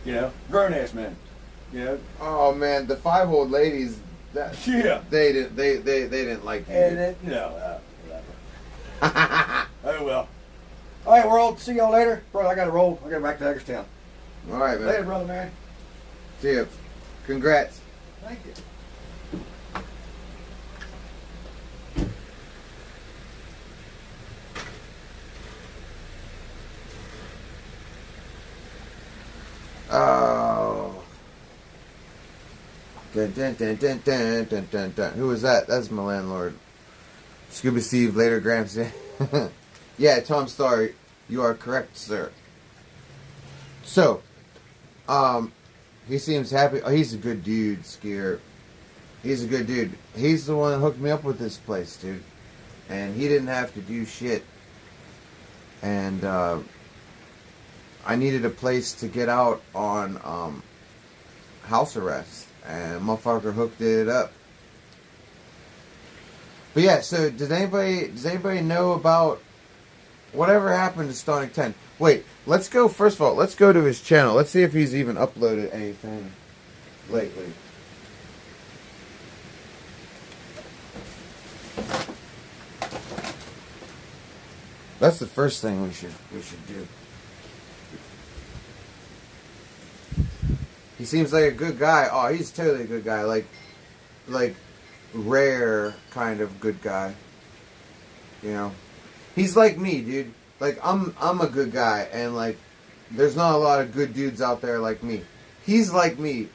You know, grown-ass men. You know? Oh man, the 5 old ladies. That Yeah. They didn't like you. And then, whatever. Oh, well. All right, world. See y'all later. Bro, I got to roll. I got to back to Hagerstown. All right, man. Later, brother, man. See ya. Congrats. Thank you. Oh. Dun, dun, dun, dun, dun, dun, dun, dun. Who was that? That's my landlord. Scuba Steve, later Gramps. Yeah, Tom Starr, you are correct, sir. So, he seems happy. Oh, he's a good dude, Skier. He's a good dude. He's the one that hooked me up with this place, dude. And he didn't have to do shit. And, I needed a place to get out on, house arrest. And motherfucker hooked it up. But yeah, so does anybody know about whatever happened to Stonic 10? Wait, let's go, first of all, let's go to his channel. Let's see if he's even uploaded anything lately. That's the first thing we should do. He seems like a good guy. Oh, he's totally a good guy. Like rare kind of good guy. You know, he's like me, dude. Like I'm a good guy, and like there's not a lot of good dudes out there like me. he's like me,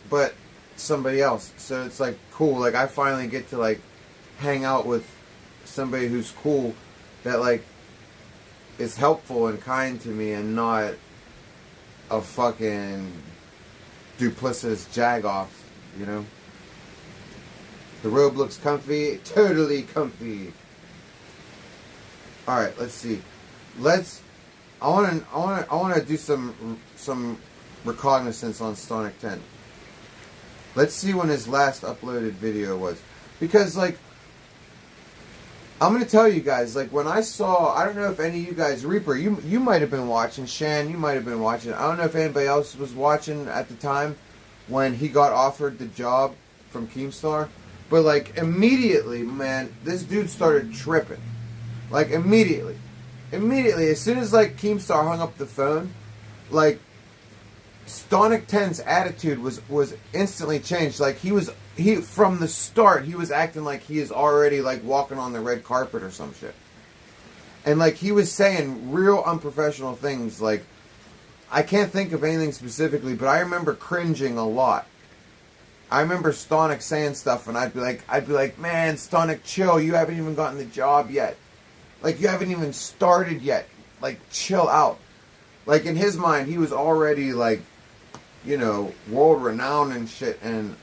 but somebody else. So it's like cool. Like I finally get to like hang out with somebody who's cool, that like is helpful and kind to me, and not a fucking duplicitous jagoff, you know? The robe looks comfy, totally comfy. All right, let's see. I want to do some recognizance on Stonic 10. Let's see when his last uploaded video was, because like I'm gonna tell you guys, like when I saw, I don't know if any of you guys, Reaper, you might have been watching, Shan, you might have been watching. I don't know if anybody else was watching at the time when he got offered the job from Keemstar, but like immediately, man, this dude started tripping. Like immediately, as soon as like Keemstar hung up the phone, like Stonic 10's attitude was instantly changed. Like he from the start, he was acting like he is already like walking on the red carpet or some shit. And like he was saying real unprofessional things. Like I can't think of anything specifically, but I remember cringing a lot. I remember Stonic saying stuff, and I'd be like, man, Stonic, chill. You haven't even gotten the job yet. Like you haven't even started yet. Like chill out. Like in his mind, he was already like, you know, world renowned and shit, and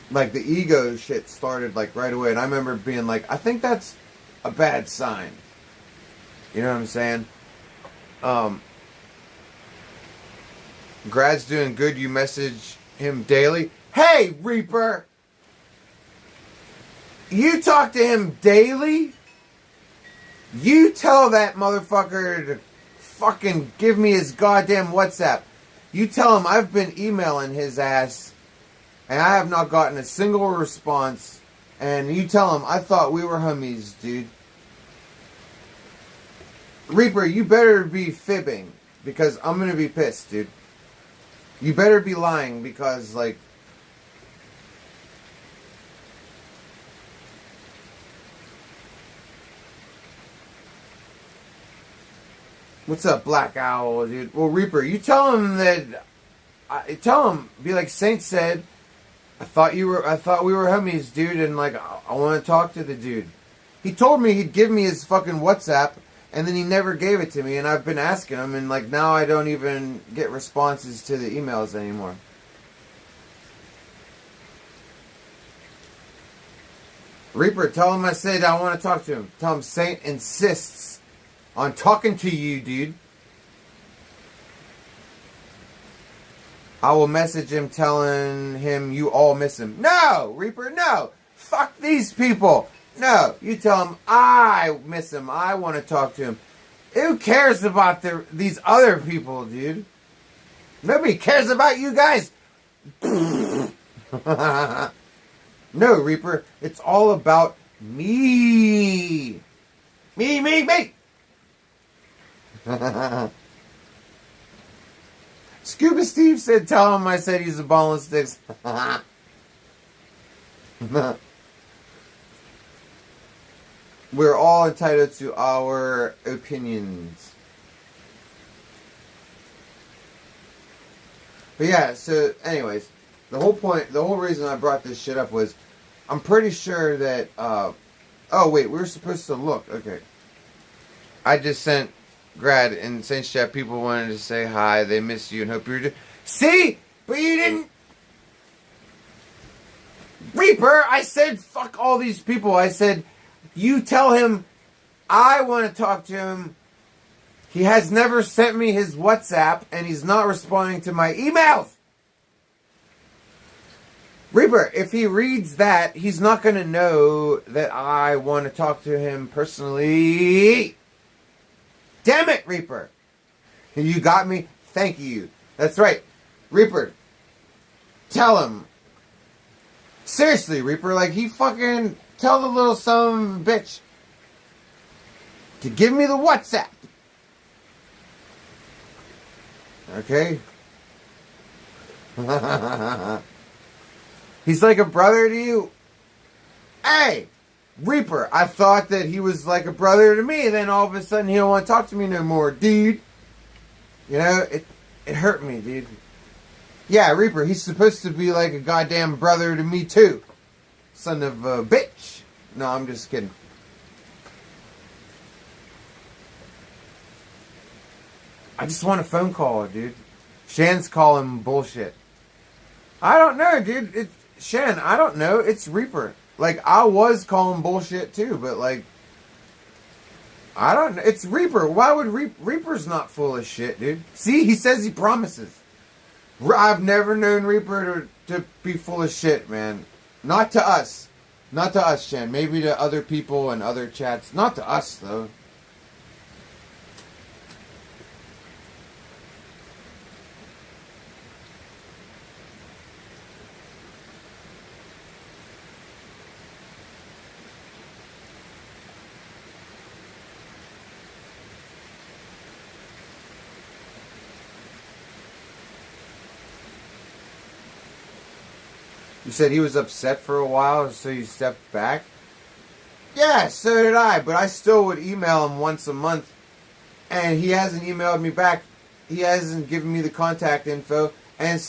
like the ego shit started like right away. And I remember being like, I think that's a bad sign. You know what I'm saying? Grad's doing good. You message him daily. Hey, Reaper! You talk to him daily? You tell that motherfucker to fucking give me his goddamn WhatsApp. You tell him I've been emailing his ass and I have not gotten a single response. And you tell him I thought we were homies, dude. Reaper, you better be fibbing, because I'm gonna be pissed, dude. You better be lying, because like what's up, Black Owl, dude? Well, Reaper, you tell him that. Tell him, be like Saint said. I thought we were homies, dude, and like I want to talk to the dude. He told me he'd give me his fucking WhatsApp, and then he never gave it to me, and I've been asking him, and like now I don't even get responses to the emails anymore. Reaper, tell him I said I want to talk to him. Tell him Saint insists on talking to you, dude. I will message him telling him you all miss him. No, Reaper, no. Fuck these people. No, you tell him I miss him. I want to talk to him. Who cares about these other people, dude? Nobody cares about you guys. No, Reaper, it's all about me. Me. Scuba Steve said, tell him I said he's a ball and sticks. We're all entitled to our opinions. But yeah, so anyways, the whole reason I brought this shit up was, I'm pretty sure that, oh wait, we were supposed to look, okay. I just sent Grad and Saint Chat, people wanted to say hi, they miss you and hope you're see? But you didn't. Reaper, I said fuck all these people. I said, you tell him I want to talk to him. He has never sent me his WhatsApp and he's not responding to my emails. Reaper, if he reads that, he's not going to know that I want to talk to him personally. Damn it, Reaper. You got me? Thank you. That's right. Reaper, tell him. Seriously, Reaper, like he fucking tell the little son of a bitch to give me the WhatsApp. Okay? He's like a brother to you. Hey! Reaper, I thought that he was like a brother to me, and then all of a sudden he don't want to talk to me no more, dude. You know, it hurt me, dude. Yeah, Reaper. He's supposed to be like a goddamn brother to me too. Son of a bitch. No, I'm just kidding. I just want a phone call, dude. Shan's calling bullshit. I don't know, dude. Shan, I don't know. It's Reaper. Like, I was calling bullshit too, but like, I don't know. It's Reaper. Why would Reaper's not full of shit, dude? See, he says he promises. I've never known Reaper to be full of shit, man. Not to us. Not to us, Shan. Maybe to other people and other chats. Not to us, though. You said he was upset for a while, so you stepped back? Yeah, so did I, but I still would email him once a month, and he hasn't emailed me back. He hasn't given me the contact info, and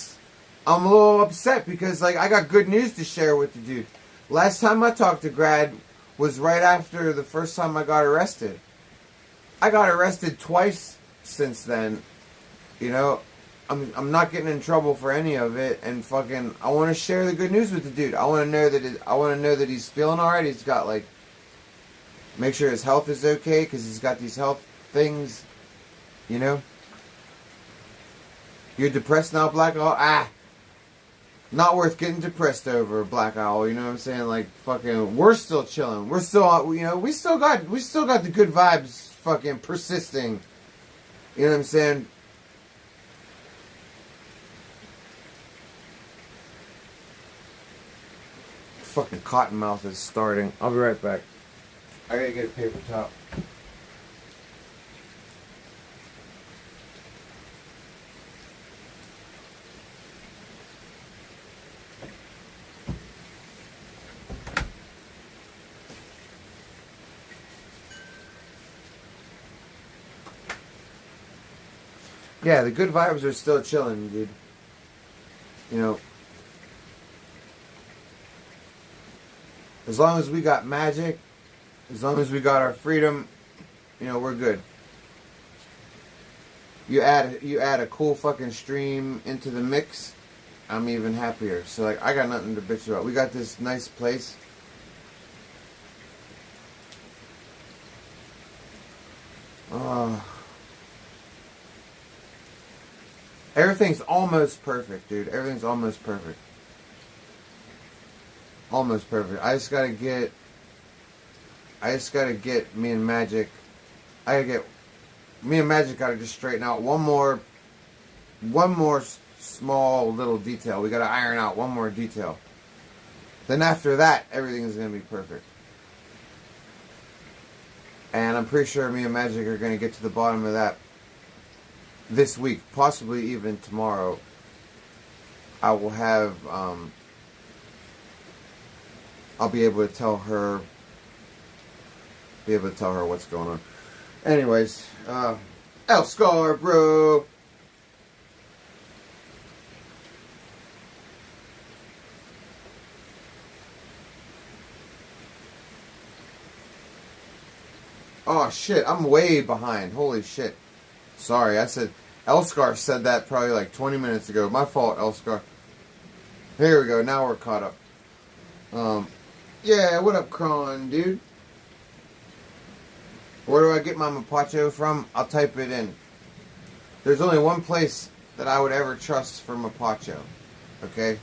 I'm a little upset because, like, I got good news to share with the dude. Last time I talked to Grad was right after the first time I got arrested. I got arrested twice since then, you know. I'm not getting in trouble for any of it, and fucking, I want to share the good news with the dude. I want to know that he's feeling alright. He's got, like, make sure his health is okay, because he's got these health things, you know. You're depressed now, Black Owl? Ah, not worth getting depressed over, Black Owl. You know what I'm saying? Like, fucking, we're still chilling. We're still, you know, we still got the good vibes, fucking persisting. You know what I'm saying? Fucking Cottonmouth is starting. I'll be right back. I gotta get a paper towel. Yeah, the good vibes are still chilling, dude. You know, as long as we got magic, as long as we got our freedom, you know, we're good. You add a cool fucking stream into the mix, I'm even happier. So, like, I got nothing to bitch about. We got this nice place. Everything's almost perfect, dude. Everything's almost perfect. Almost perfect. I just gotta get me and Magic. Me and Magic gotta just straighten out one more small little detail. We gotta iron out one more detail. Then after that, everything is gonna be perfect. And I'm pretty sure me and Magic are gonna get to the bottom of that this week, possibly even tomorrow. I will have I'll be able to tell her what's going on. Anyways, L-Scar, bro. Oh shit, I'm way behind. Holy shit. Sorry, L-Scar said that probably like 20 minutes ago. My fault, L-Scar. Here we go, now we're caught up. Yeah, what up, Kron, dude? Where do I get my Mapacho from? I'll type it in. There's only one place that I would ever trust for Mapacho. Okay?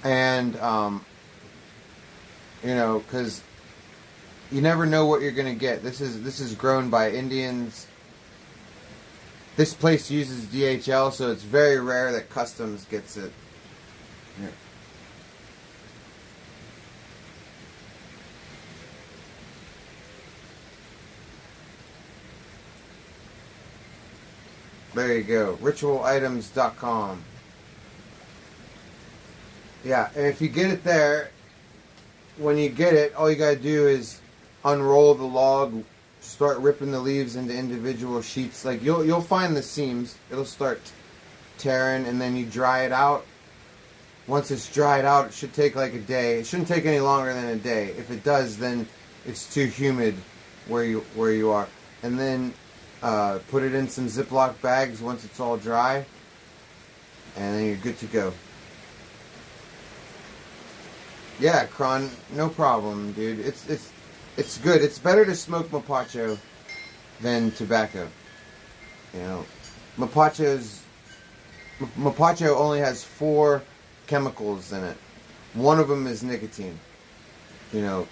And, you know, because you never know what you're going to get. This is grown by Indians. This place uses DHL, so it's very rare that Customs gets it. Here. There you go. Ritualitems.com. Yeah, and if you get it there, when you get it, all you gotta do is unroll the log start ripping the leaves into individual sheets. Like you'll find the seams. It'll start tearing, and then you dry it out. Once it's dried out, it should take like a day. It shouldn't take any longer than a day. If it does, then it's too humid where you are. And then put it in some Ziploc bags once it's all dry, and then you're good to go. Yeah, Kron, no problem, dude. It's good. It's better to smoke mapacho than tobacco. You know, mapacho only has 4 chemicals in it. One of them is nicotine. You know,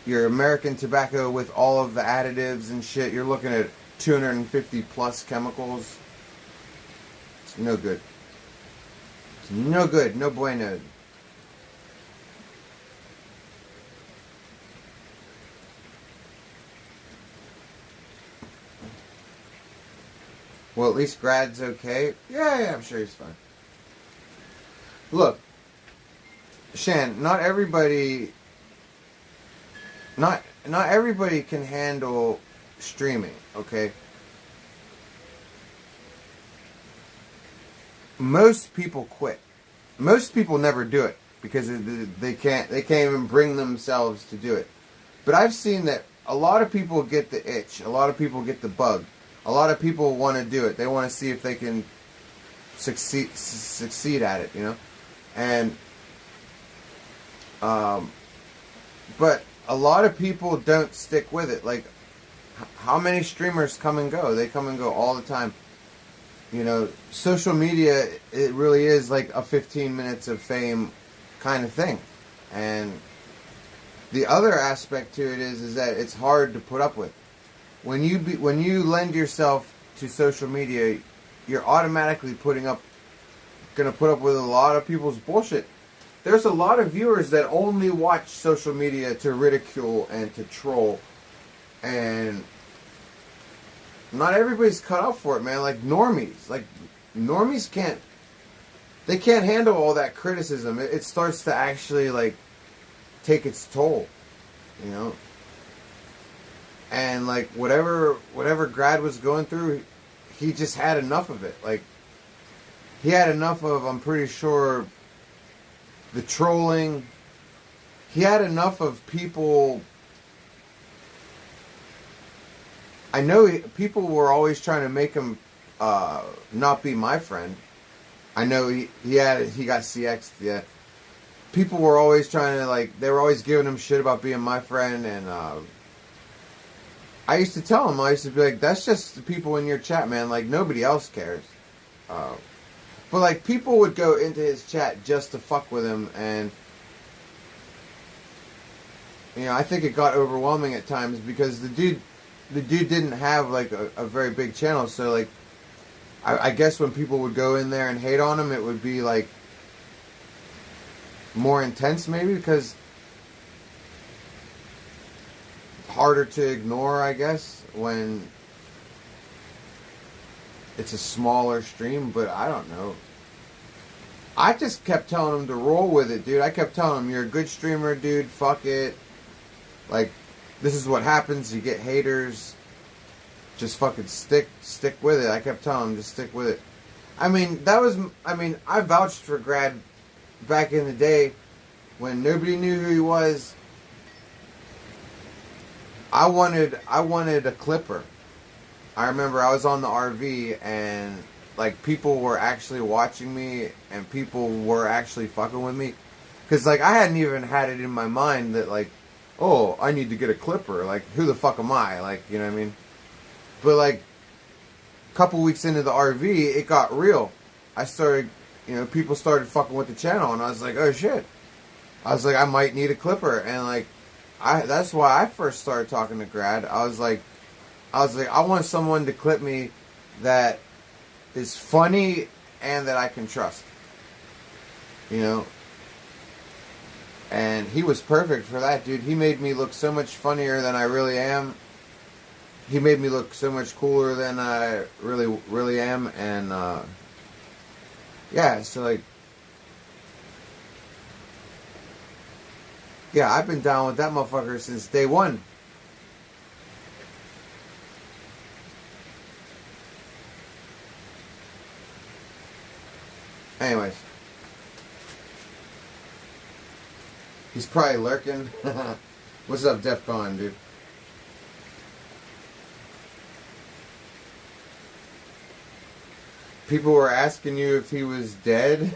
your American tobacco with all of the additives and shit, you're looking at 250 plus chemicals. It's no good. It's no good. No bueno. Well, at least Grad's okay. Yeah, I'm sure he's fine. Look, Shan, not everybody can handle streaming, okay? Most people quit. Most people never do it because they can't even bring themselves to do it. But I've seen that a lot of people get the itch. A lot of people get the bug. A lot of people want to do it. They want to see if they can succeed at it, you know? And but a lot of people don't stick with it. Like, how many streamers come and go? They come and go all the time. You know, social media, it really is like a 15 minutes of fame kind of thing. And the other aspect to it is that it's hard to put up with. When you lend yourself to social media, you're automatically gonna put up with a lot of people's bullshit. There's a lot of viewers that only watch social media to ridicule and to troll, and not everybody's cut out for it, man. Like normies can't handle all that criticism. It starts to actually like take its toll, you know. And like whatever Grad was going through, he just had enough of it. Like he had enough of, I'm pretty sure, the trolling. He had enough of people. I know people were always trying to make him not be my friend. I know he got CX'd, yeah. People were always trying to, like, they were always giving him shit about being my friend, and I used to tell him, I used to be like, that's just the people in your chat, man. Like, nobody else cares. But, like, people would go into his chat just to fuck with him, and, you know, I think it got overwhelming at times because the dude didn't have, like, a very big channel, so, like, I guess when people would go in there and hate on him, it would be, like, more intense, maybe, because harder to ignore, I guess, when it's a smaller stream, but I don't know. I just kept telling him to roll with it, dude. I kept telling him, you're a good streamer, dude, fuck it. Like, this is what happens, you get haters. Just fucking stick with it. I kept telling him, just stick with it. I mean, I vouched for Grad back in the day when nobody knew who he was. I wanted a clipper. I remember I was on the RV and like people were actually watching me and people were actually fucking with me. Cause like I hadn't even had it in my mind that like, oh, I need to get a clipper. Like who the fuck am I? Like, you know what I mean? But like a couple weeks into the RV, it got real. I started, you know, people started fucking with the channel and I was like, oh shit. I was like, I might need a clipper. And like, that's why I first started talking to Grad. I was like, I want someone to clip me that is funny and that I can trust. You know? And he was perfect for that, dude. He made me look so much funnier than I really am. He made me look so much cooler than I really am. And, yeah, so like, yeah, I've been down with that motherfucker since day one. Anyways. He's probably lurking. What's up, DEFCON, dude? People were asking you if he was dead.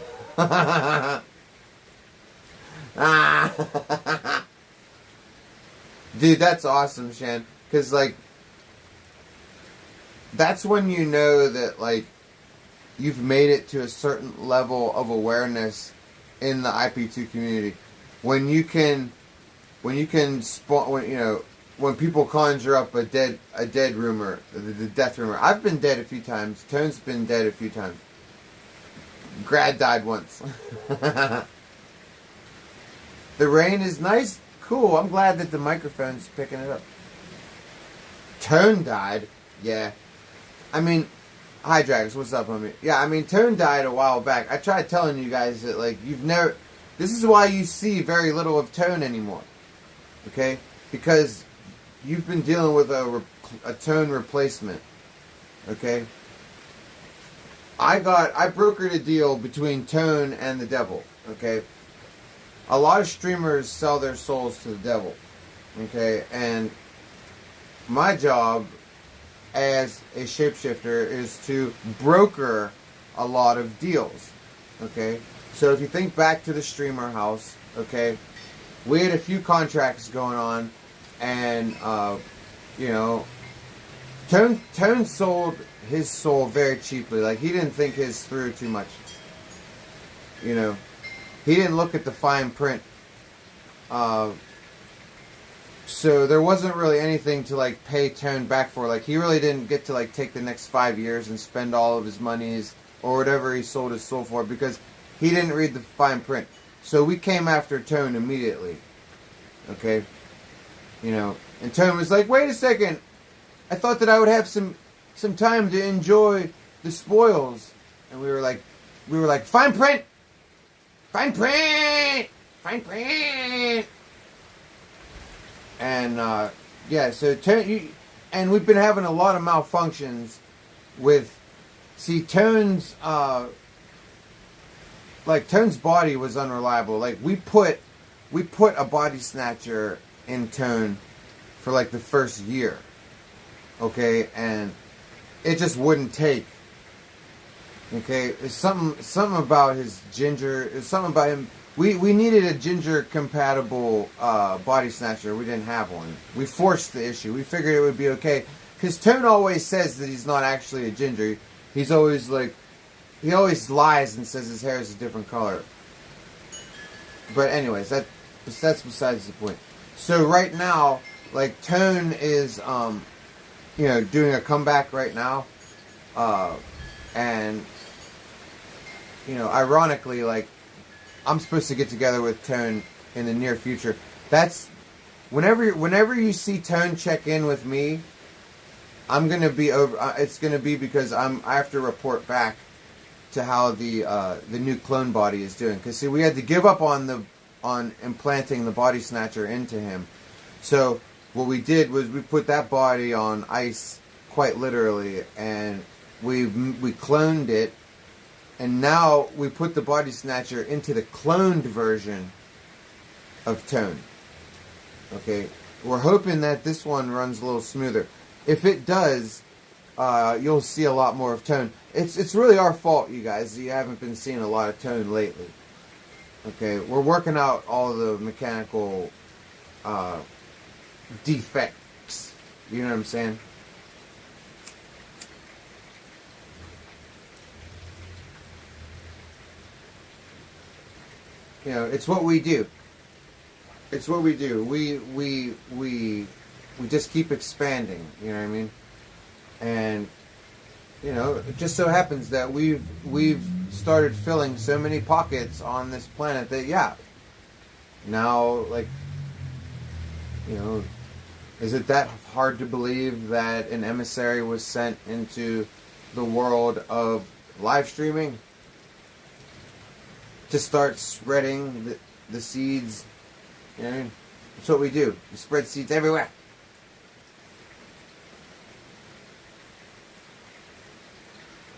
Dude, that's awesome, Shan. Because, like, that's when you know that, like, you've made it to a certain level of awareness in the IP2 community. When you can spawn, when people conjure up a dead rumor, the death rumor. I've been dead a few times. Tone's been dead a few times. Grad died once. The rain is nice. Cool. I'm glad that the microphone's picking it up. Tone died. Yeah. I mean, hi Dragons, what's up, homie? Yeah, I mean, Tone died a while back. I tried telling you guys that, like, this is why you see very little of Tone anymore. Okay? Because you've been dealing with a Tone replacement. Okay? I brokered a deal between Tone and the devil. Okay? A lot of streamers sell their souls to the devil. Okay? And my job as a shapeshifter is to broker a lot of deals. Okay? So if you think back to the streamer house, okay, we had a few contracts going on, and Tone sold his soul very cheaply. Like, he didn't think his through too much. You know, he didn't look at the fine print. So there wasn't really anything to, like, pay Tone back for. Like, he really didn't get to, like, take the next 5 years and spend all of his monies or whatever he sold his soul for, because he didn't read the fine print. So we came after Tone immediately. Okay? You know, and Tone was like, wait a second. I thought that I would have some time to enjoy the spoils. And we were like, fine print! Fine print! Fine print! And, yeah, so Tone, and we've been having a lot of malfunctions with, see, Tone's, Tone's body was unreliable. Like, we put a body snatcher in Tone for, like, the first year. Okay, and it just wouldn't take. Okay, it's something about his ginger. It's something about him. We needed a ginger compatible body snatcher. We didn't have one. We forced the issue. We figured it would be okay, because Tone always says that he's not actually a ginger. He's always like, he always lies and says his hair is a different color. But anyways, that's besides the point. So right now, like, Tone is doing a comeback right now, and ironically, like, I'm supposed to get together with Tone in the near future. That's whenever you see Tone check in with me, I'm gonna be over. It's gonna be because I have to report back to how the new clone body is doing. Because see, we had to give up on implanting the body snatcher into him. So what we did was we put that body on ice, quite literally, and we cloned it. And now we put the body snatcher into the cloned version of Tone. Okay, we're hoping that this one runs a little smoother. If it does, you'll see a lot more of Tone. It's really our fault, you guys. You haven't been seeing a lot of Tone lately. Okay, we're working out all the mechanical defects. You know what I'm saying? It's what we do. It's what we do. We just keep expanding. You know what I mean? And it just so happens that we've started filling so many pockets on this planet that now, like, is it that hard to believe that an emissary was sent into the world of live streaming to start spreading the seeds? That's what we do. We spread seeds everywhere.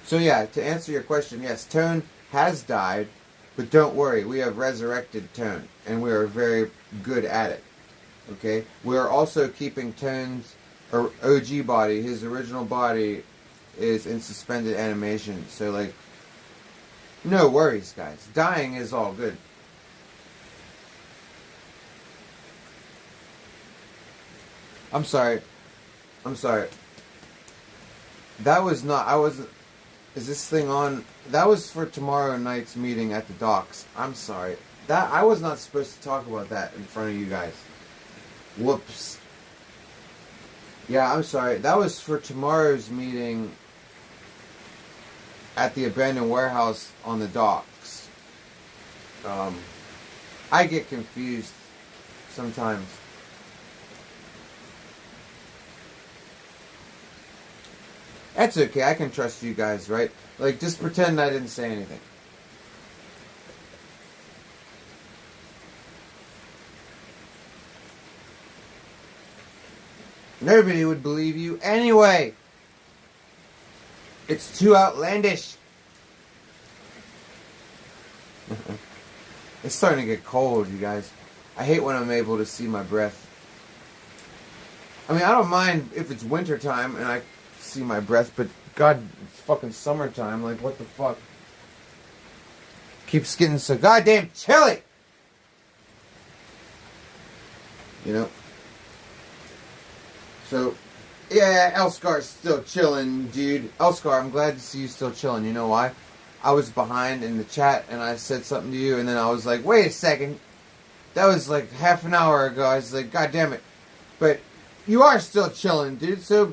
So yeah, to answer your question, yes, Tone has died, but don't worry, we have resurrected Tone, and we are very good at it. Okay? We are also keeping Tone's OG body, his original body, is in suspended animation. So, like, no worries, guys. Dying is all good. I'm sorry. That was not, I wasn't, is this thing on? That was for tomorrow night's meeting at the docks. I'm sorry. I was not supposed to talk about that in front of you guys. Whoops. Yeah, I'm sorry. That was for tomorrow's meeting at the abandoned warehouse on the docks. I get confused sometimes. That's okay. I can trust you guys, right? Like, just pretend I didn't say anything. Nobody would believe you anyway. It's too outlandish. It's starting to get cold, you guys. I hate when I'm able to see my breath. I mean, I don't mind if it's winter time and I see my breath, but God, it's fucking summertime. Like, what the fuck? Keeps getting so goddamn chilly. You know? So, yeah, Elscar's still chilling, dude. Elscar, I'm glad to see you still chilling. You know why? I was behind in the chat and I said something to you and then I was like, wait a second. That was like half an hour ago. I was like, God damn it. But you are still chilling, dude. So,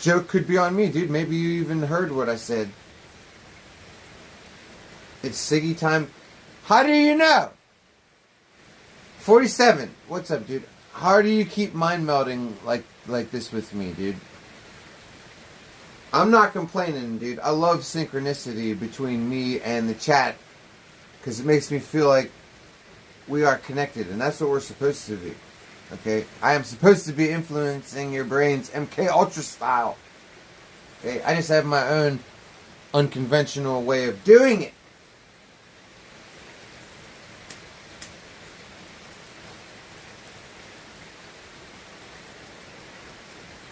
joke could be on me, dude. Maybe you even heard what I said. It's Siggy time. How do you know? 47. What's up, dude? How do you keep mind melding like this with me, dude? I'm not complaining, dude. I love synchronicity between me and the chat because it makes me feel like we are connected, and that's what we're supposed to be. Okay? I am supposed to be influencing your brains MK Ultra style. Okay? I just have my own unconventional way of doing it.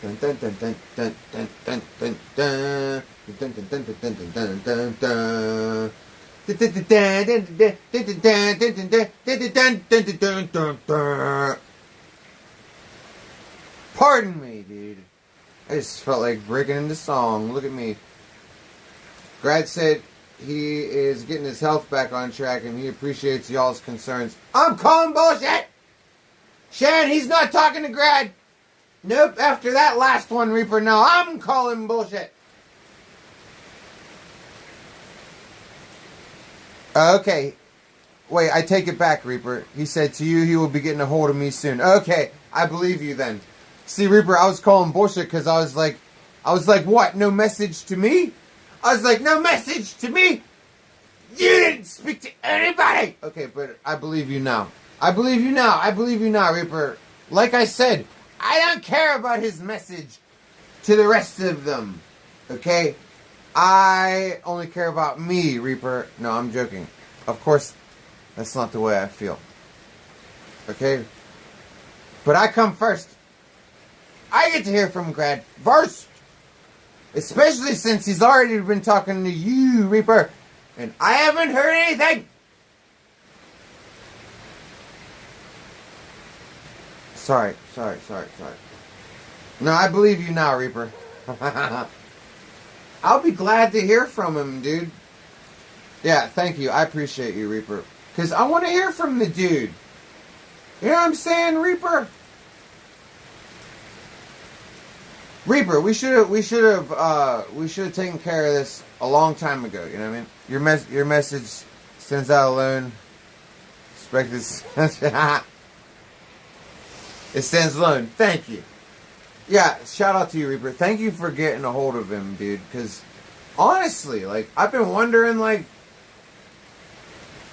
Dun dun dun dun dun dun dun dun dun dun dun dun dun dun dun dun dun. Pardon me, dude. I just felt like breaking into song. Look at me. Grad said he is getting his health back on track and he appreciates y'all's concerns. I'm calling bullshit! Shan, he's not talking to Grad. Nope, after that last one, Reaper, no, I'm calling bullshit. Okay. Wait, I take it back, Reaper. He said to you he will be getting a hold of me soon. Okay, I believe you then. See, Reaper, I was calling bullshit because I was like, what? No message to me? I was like, no message to me? You didn't speak to anybody! Okay, but I believe you now. I believe you now, Reaper. Like I said, I don't care about his message to the rest of them. Okay? I only care about me, Reaper. No, I'm joking. Of course, that's not the way I feel. Okay? But I come first. I get to hear from Grad first. Especially since he's already been talking to you, Reaper. And I haven't heard anything. Sorry. No, I believe you now, Reaper. I'll be glad to hear from him, dude. Yeah, thank you. I appreciate you, Reaper. Because I want to hear from the dude. You know what I'm saying, Reaper? Reaper, we should have taken care of this a long time ago. You know what I mean? Your message stands out alone. Expect this. It stands alone. Thank you. Yeah, shout out to you, Reaper. Thank you for getting a hold of him, dude. Because, honestly, like, I've been wondering, like,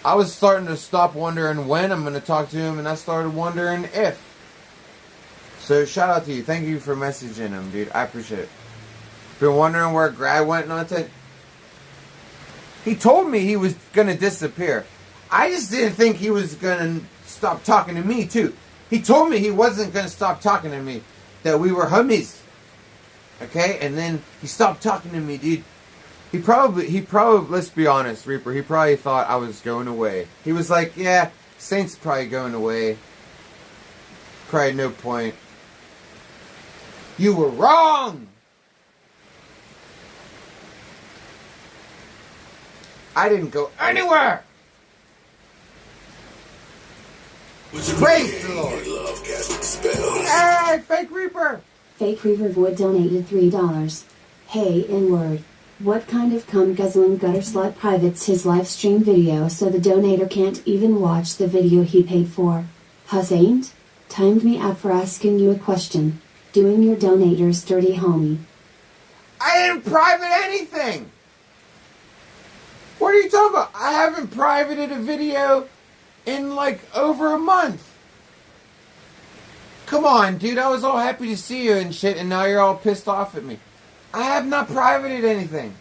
I was starting to stop wondering when I'm going to talk to him, and I started wondering if. So, shout out to you. Thank you for messaging him, dude. I appreciate it. Been wondering where Grad went and all that. He told me he was gonna disappear. I just didn't think he was gonna stop talking to me too. He told me he wasn't gonna stop talking to me, that we were homies. Okay, and then he stopped talking to me, dude. He probably, let's be honest, Reaper, he probably thought I was going away. He was like, yeah, Saint's probably going away. Probably no point. You were wrong! I didn't go anywhere! Praise the Lord! Hey, Fake Reaper! Fake Reaver Void donated $3. Hey, N-word. What kind of cum guzzling gutter slut privates his live stream video so the donator can't even watch the video he paid for? Hus ain't? Timed me out for asking you a question. Doing your donator's dirty, homie. I didn't private anything! What are you talking about? I haven't privated a video in like over a month. Come on, dude. I was all happy to see you and shit, and now you're all pissed off at me. I have not privated anything.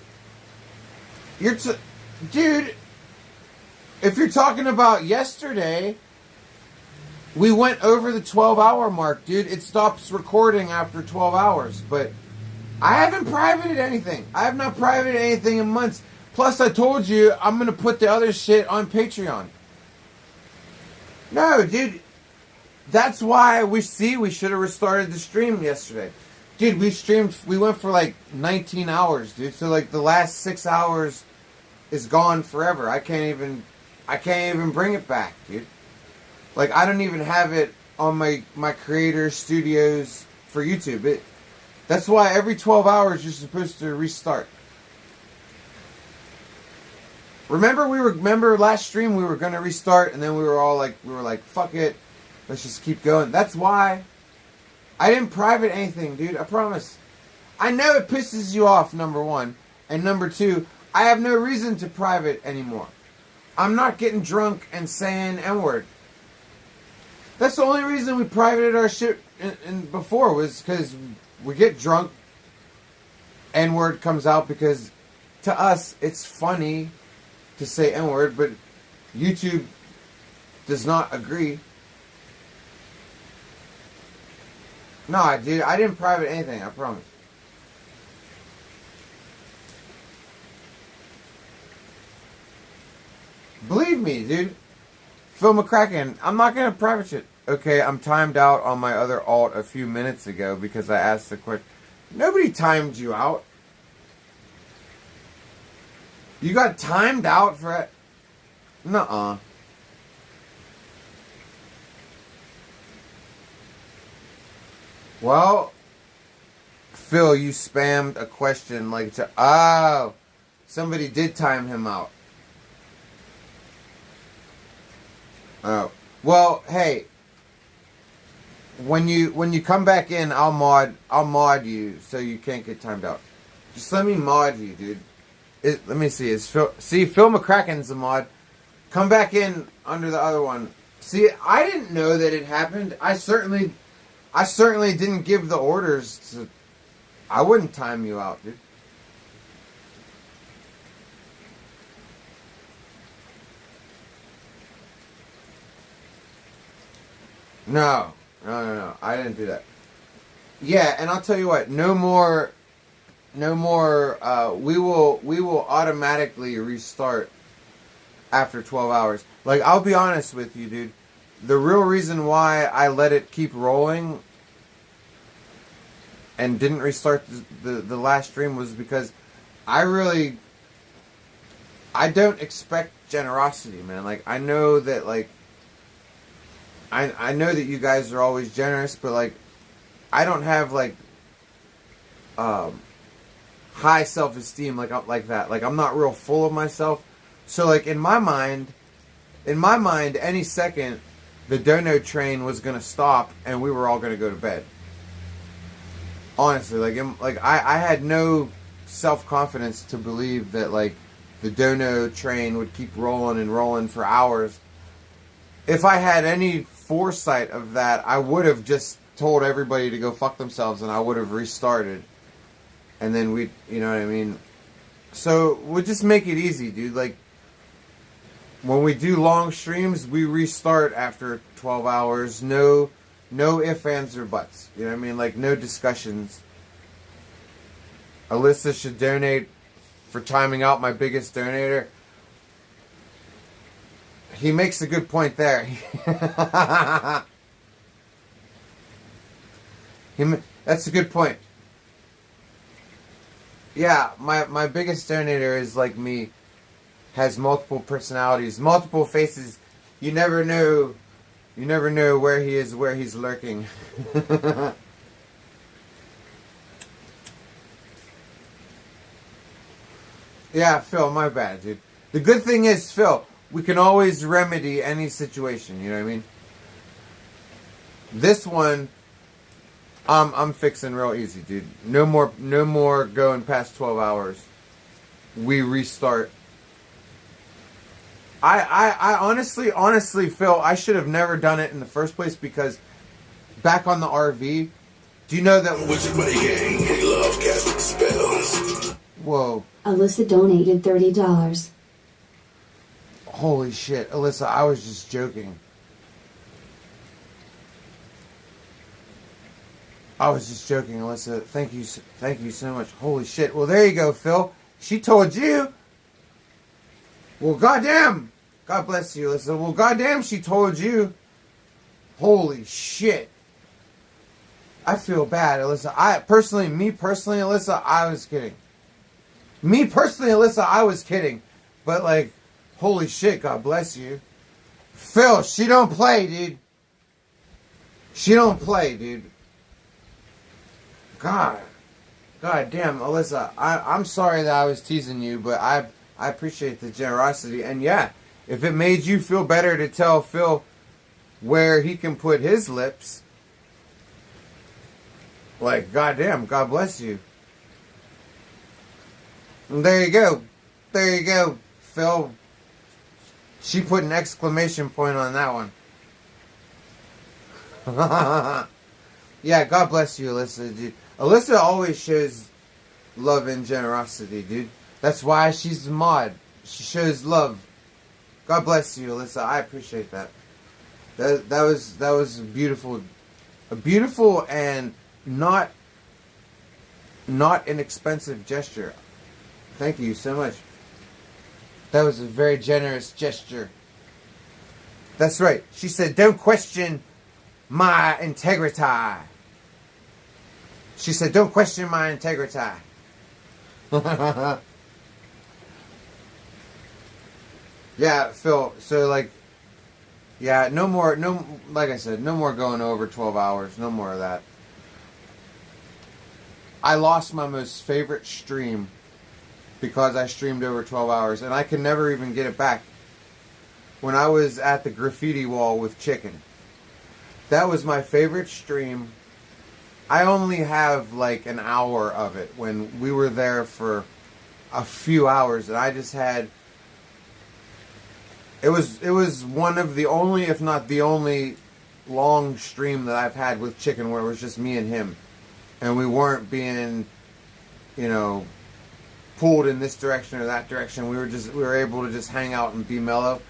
Dude, if you're talking about yesterday, we went over the 12-hour mark, dude. It stops recording after 12 hours, but I haven't privated anything. I have not privated anything in months. Plus, I told you I'm going to put the other shit on Patreon. No, dude. That's why we should have restarted the stream yesterday. Dude, we went for like 19 hours, dude. So like the last 6 hours is gone forever. I can't even bring it back, dude. Like I don't even have it on my creator studios for YouTube. That's why every 12 hours you're supposed to restart. Remember last stream we were gonna restart and then we were like, fuck it, let's just keep going. That's why I didn't private anything, dude. I promise. I know it pisses you off, number one, and number two, I have no reason to private anymore. I'm not getting drunk and saying N-word. That's the only reason we privated our shit before was because we get drunk, N-word comes out because to us it's funny to say N-word, but YouTube does not agree. No, dude, I didn't private anything, I promise. Believe me, dude. Phil McCracken, I'm not gonna private shit. Okay, I'm timed out on my other alt a few minutes ago because I asked the question. Nobody timed you out. You got timed out for it? Nuh-uh. Well, Phil, you spammed a question like oh, somebody did time him out. Oh. Well, hey. When you come back in, I'll mod you so you can't get timed out. Just let me mod you, dude. Let me see. Phil McCracken's a mod. Come back in under the other one. See, I didn't know that it happened. I certainly didn't give the orders to. I wouldn't time you out, dude. No. I didn't do that. Yeah, and I'll tell you what. No more. We will automatically restart after 12 hours. Like, I'll be honest with you, dude. The real reason why I let it keep rolling and didn't restart the last stream was because I don't expect generosity, man. Like, I know that, like, I know that you guys are always generous, but, like, I don't have, like, high self-esteem like that. Like, I'm not real full of myself. So, like, in my mind, any second, the dono train was going to stop and we were all going to go to bed. Honestly, I had no self-confidence to believe that, like, the dono train would keep rolling and rolling for hours. If I had any foresight of that, I would have just told everybody to go fuck themselves and I would have restarted. And then you know what I mean? So we'll just make it easy, dude. Like, when we do long streams, we restart after 12 hours. No ifs, ands, or buts. You know what I mean? Like, no discussions. Alyssa should donate for timing out, my biggest donator. He makes a good point there. That's a good point. Yeah, my biggest donator is like me. Has multiple personalities, multiple faces. You never know where he is, where he's lurking. Yeah, Phil, my bad, dude. The good thing is, Phil, we can always remedy any situation, you know what I mean? This one, I'm fixing real easy, dude. No more going past 12 hours. We restart. I honestly, Phil, I should have never done it in the first place because back on the RV, do you know that... Wizard Money Gang, they love casting spells. Whoa. Alyssa donated $30. Holy shit, Alyssa, I was just joking. I was just joking, Alyssa. Thank you so much. Holy shit. Well, there you go, Phil. She told you. Well, goddamn. God bless you, Alyssa. Well, goddamn, she told you. Holy shit. I feel bad, Alyssa. Me personally, Alyssa, I was kidding. But, like, holy shit, God bless you. Phil, she don't play, dude. God damn, Alyssa, I'm sorry that I was teasing you, but I appreciate the generosity. And yeah, if it made you feel better to tell Phil where he can put his lips, like, goddamn, God bless you. And there you go, Phil. She put an exclamation point on that one. Yeah, God bless you, Alyssa, dude. Alyssa always shows love and generosity, dude. That's why she's the mod. She shows love. God bless you, Alyssa. I appreciate that. That was beautiful, a beautiful and not an expensive gesture. Thank you so much. That was a very generous gesture. That's right. She said, "Don't question my integrity." She said, "Don't question my integrity." Yeah, Phil. So, like, yeah, like I said, no more going over 12 hours. No more of that. I lost my most favorite stream because I streamed over 12 hours, and I can never even get it back. When I was at the graffiti wall with Chicken, that was my favorite stream. I only have like an hour of it when we were there for a few hours, and I just had... It was one of the only, if not the only, long stream that I've had with Chicken where it was just me and him. And we weren't being, pulled in this direction or that direction. We were able to just hang out and be mellow.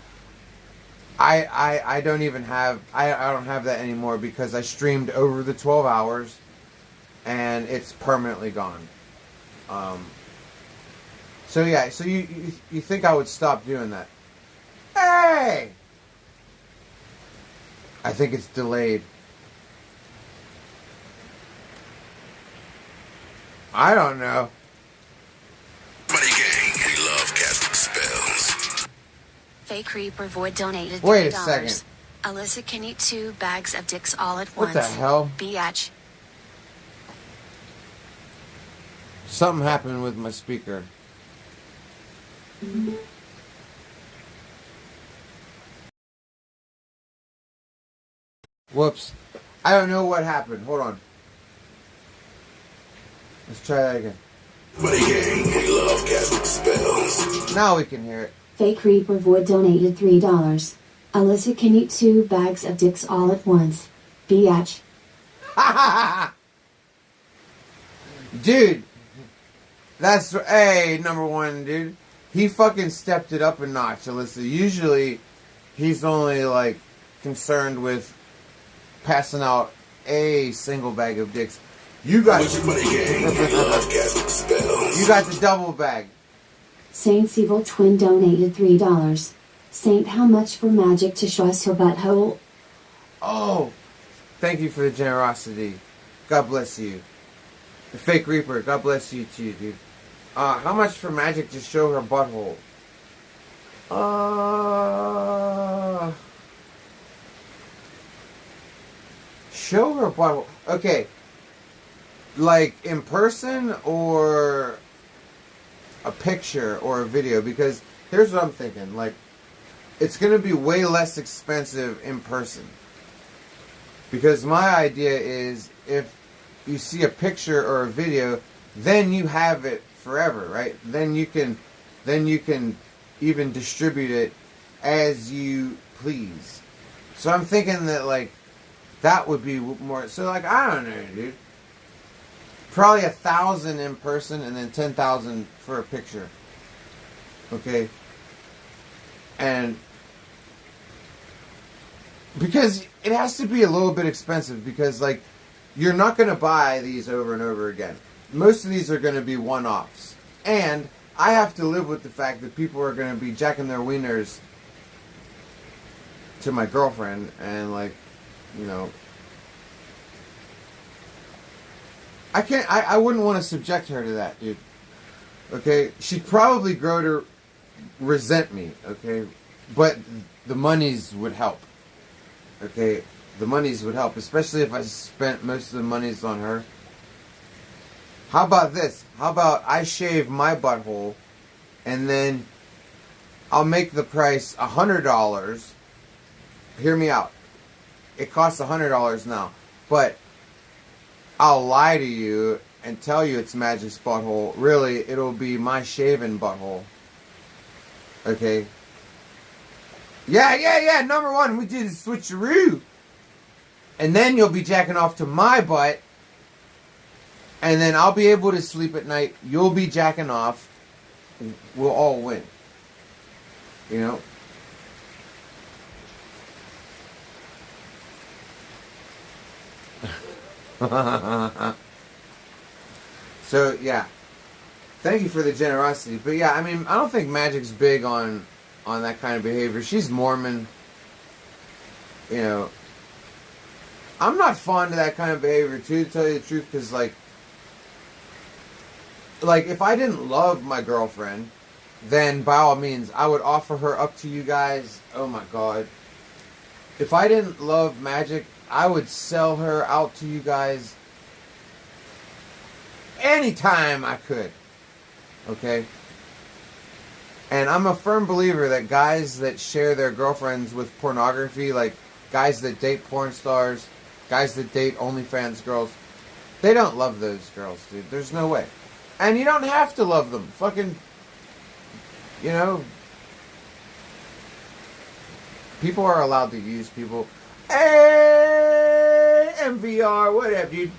I don't even have, I don't have that anymore because I streamed over the 12 hours and it's permanently gone. So yeah, so you think I would stop doing that? Hey! I think it's delayed. I don't know. Money Gang, they love casting spells. Fake Reaper Void donated $3. Wait a second. Alyssa can eat 2 bags of dicks all at What once. the hell? Biatch. Something happened with my speaker. Whoops. I don't know what happened. Hold on. Let's try that again. Money Gang, they love casting spells. Now we can hear it. Fake Reaper Void donated $3. Alyssa can eat 2 bags of dicks all at once. Biatch. Dude. That's, hey, number one, dude. He fucking stepped it up a notch, Alyssa. Usually, he's only, like, concerned with passing out a single bag of dicks. You got you got the double bag. Saint's Evil Twin donated $3. Saint, how much for magic to show us her butthole? Oh, thank you for the generosity. God bless you. The Fake Reaper, God bless you too, dude. How much for magic to show her butthole? Show her butthole. Okay. Like in person or a picture or a video? Because here's what I'm thinking. Like, it's going to be way less expensive in person. Because my idea is if you see a picture or a video, then you have it forever, right? Then you can even distribute it as you please. So I'm thinking that, like, that would be more. So, like, I don't know, dude. Probably 1,000 in person and then 10,000 for a picture. Okay? And because it has to be a little bit expensive because, like, you're not going to buy these over and over again. Most of these are going to be one-offs. And I have to live with the fact that people are going to be jacking their wieners to my girlfriend and, like, you know, I wouldn't want to subject her to that, dude. Okay? She'd probably grow to resent me, okay? But the monies would help. Okay? The monies would help, especially if I spent most of the monies on her. How about this? How about I shave my butthole and then I'll make the price $100. Hear me out. It costs $100 now. But I'll lie to you and tell you it's Magic's butthole. Really, it'll be my shaven butthole. Okay? Yeah. Number one, we did a switcheroo. And then you'll be jacking off to my butt. And then I'll be able to sleep at night. You'll be jacking off. We'll all win. You know? So, yeah. Thank you for the generosity. But, yeah, I mean, I don't think Magic's big on that kind of behavior. She's Mormon. You know. I'm not fond of that kind of behavior, too, to tell you the truth, because, like, if I didn't love my girlfriend, then by all means, I would offer her up to you guys. Oh my God. If I didn't love Magic, I would sell her out to you guys anytime I could. Okay? And I'm a firm believer that guys that share their girlfriends with pornography, like guys that date porn stars, guys that date OnlyFans girls, they don't love those girls, dude. There's no way. And you don't have to love them. Fucking, you know, people are allowed to use people. Hey, MVR, what up, dude?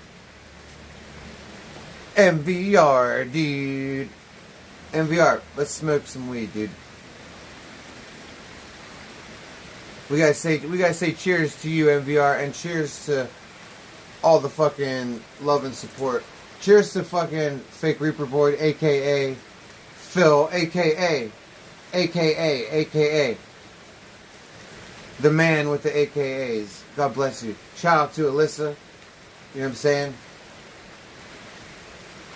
MVR, dude. MVR, let's smoke some weed, dude. We gotta say cheers to you, MVR, and cheers to all the fucking love and support. Cheers to fucking Fake Reaper Void, a.k.a. Phil, a.k.a. the man with the AKAs. God bless you. Shout out to Alyssa. You know what I'm saying?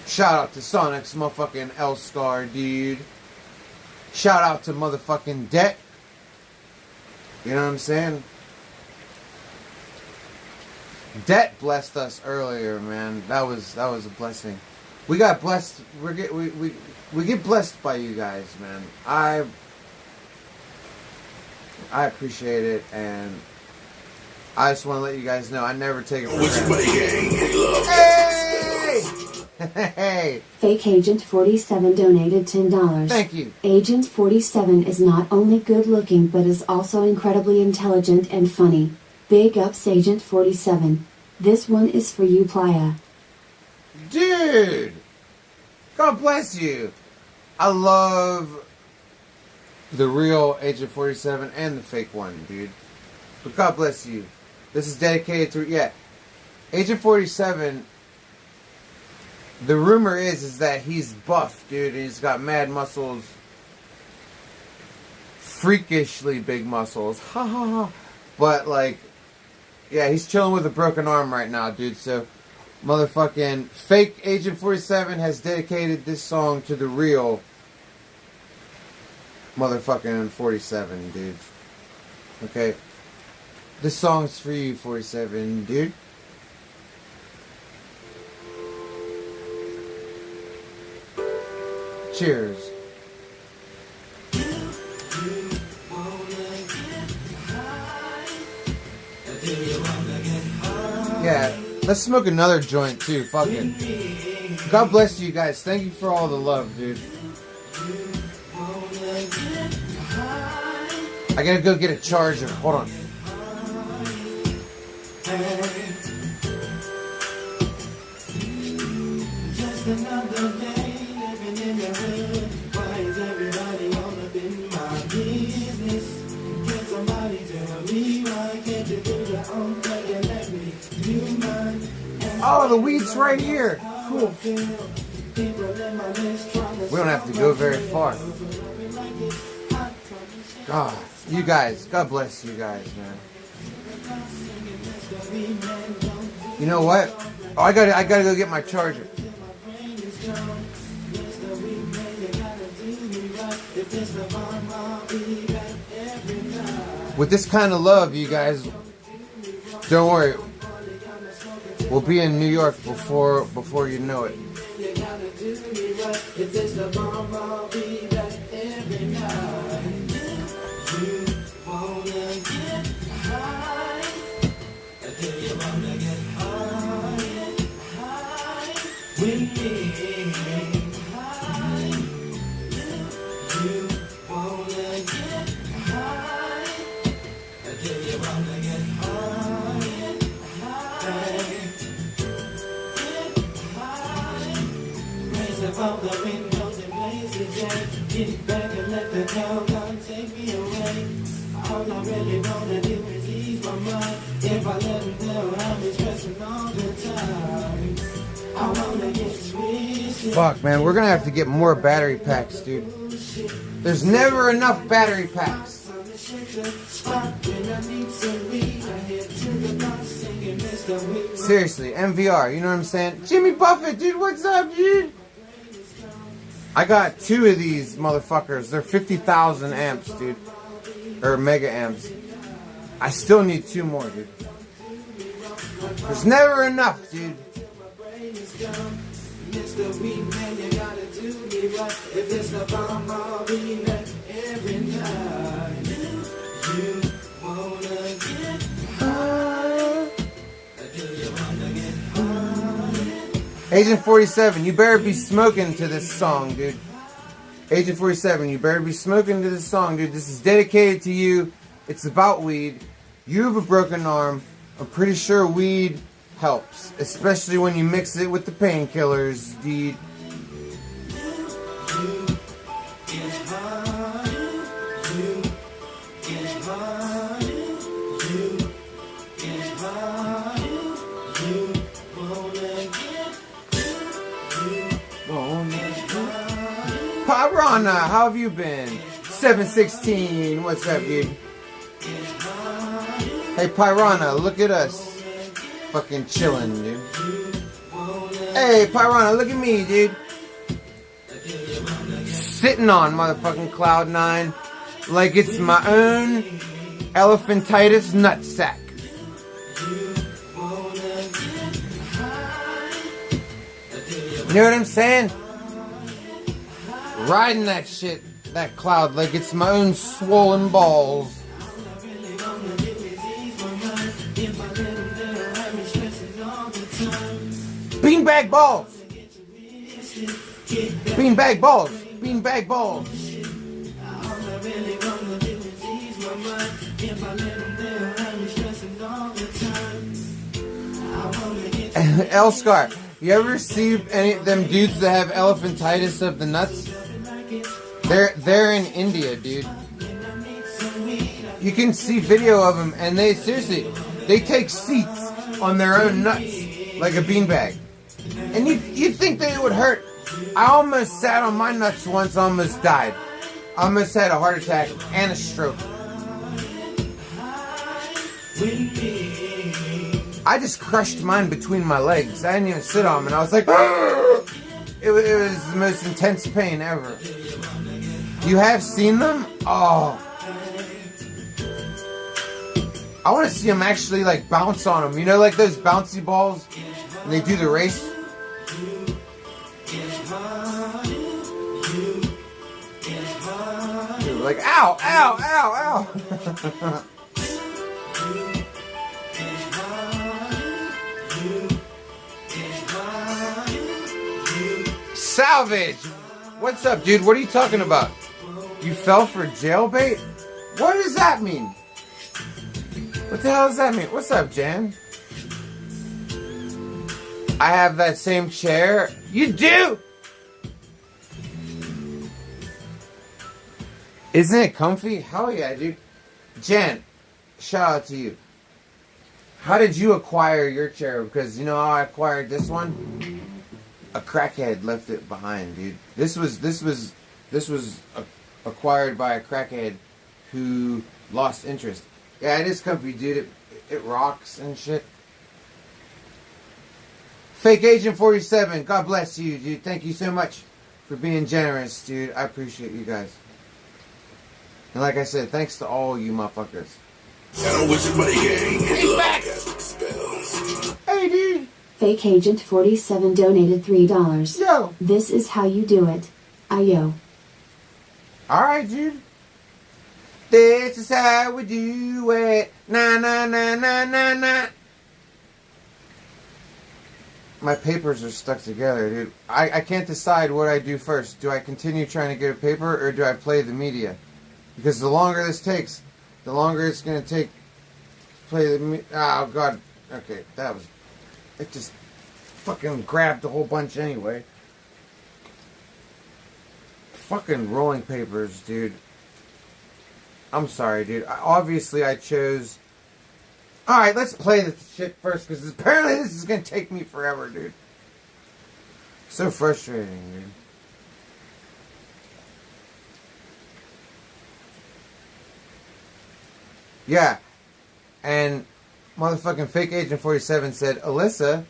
Shout out to Sonic's motherfucking L-Scar, dude. Shout out to motherfucking Det. You know what I'm saying? Det blessed us earlier, man. That was a blessing. We got blessed. We get blessed by you guys, man. I appreciate it, and I just want to let you guys know I never take it for granted. Hey! Fake Agent 47 donated $10. Thank you. Agent 47 is not only good looking but is also incredibly intelligent and funny. Big ups, Agent 47. This one is for you, Playa. Dude! God bless you. I love the real Agent 47 and the fake one, dude. But God bless you. This is dedicated to, yeah. Agent 47, the rumor is that he's buff, dude, and he's got mad muscles. Freakishly big muscles. Ha ha ha. But, like, yeah, he's chilling with a broken arm right now, dude. So, motherfucking fake Agent 47 has dedicated this song to the real motherfucking 47, dude. Okay? This song's for you, 47, dude. Cheers. Yeah, let's smoke another joint too. Fuck it. God bless you guys. Thank you for all the love, dude. I gotta go get a charger. Hold on. Just another day living in the hood. Why is everybody all up in my business? Can somebody tell me why can't you do your own thing and let me do mine? Oh, the weed's right here. Cool. We don't have to go very far. God, you guys. God bless you guys, man. You know what? Oh, I gotta go get my charger. With this kind of love, you guys, don't worry. We'll be in New York before you know it. Above the windows and blazes, yeah. Get back and let the come take me away. All I really wanna do is ease my mind. If I let him know I'll be stressing all the time. I wanna get twisted. Fuck, man, we're gonna have to get more battery packs, dude. There's never enough battery packs. Seriously, MVR, you know what I'm saying? Jimmy Buffett, dude, what's up, dude? I got 2 of these motherfuckers. They're 50,000 amps, dude. Or mega amps. I still need 2 more, dude. There's never enough, dude. Agent 47, you better be smoking to this song, dude. Agent 47, you better be smoking to this song, dude. This is dedicated to you. It's about weed. You have a broken arm. I'm pretty sure weed helps, especially when you mix it with the painkillers, dude. Pirana, how have you been? 716, what's up, dude? Hey, Pirana, look at us. Fucking chilling, dude. Hey, Pirana, look at me, dude. Sitting on motherfucking Cloud 9 like it's my own elephantitis nutsack. You know what I'm saying? Riding that shit, that cloud, like it's my own swollen balls. Beanbag balls! Beanbag balls! Beanbag balls! Elscar, You ever see any of them dudes that have elephantitis of the nuts? They're in India, dude. You can see video of them, and they seriously, they take seats on their own nuts like a beanbag. And you'd think that it would hurt. I almost sat on my nuts once, almost died. I almost had a heart attack and a stroke. I just crushed mine between my legs. I didn't even sit on them, and I was like, it was the most intense pain ever. You have seen them? Oh. I want to see them actually like bounce on them. You know, like those bouncy balls, and they do the race. Dude, like, ow, ow, ow, ow. Salvage! What's up, dude? What are you talking about? You fell for jailbait? What does that mean? What the hell does that mean? What's up, Jan? I have that same chair. You do? Isn't it comfy? Hell yeah, dude. Jan, shout out to you. How did you acquire your chair? Because you know how I acquired this one? A crackhead left it behind, dude. This was acquired by a crackhead who lost interest. Yeah, it is comfy, dude. It rocks and shit. Fake Agent 47, God bless you, dude. Thank you so much for being generous, dude. I appreciate you guys. And like I said, thanks to all you motherfuckers. He's back! Hey, dude! Fake Agent 47 donated $3. Yo! This is how you do it. Ayo. Alright, dude. This is how we do it. Na na na na na na. My papers are stuck together, dude. I can't decide what I do first. Do I continue trying to get a paper, or do I play the media? Because the longer this takes, the longer it's going to take to play the oh, God. Okay, that was... It just fucking grabbed a whole bunch anyway. Fucking rolling papers, dude. I'm sorry, dude. Obviously, I chose... Alright, let's play this shit first, because apparently this is going to take me forever, dude. So frustrating, dude. Yeah. And motherfucking Fake Agent 47 said, Alyssa,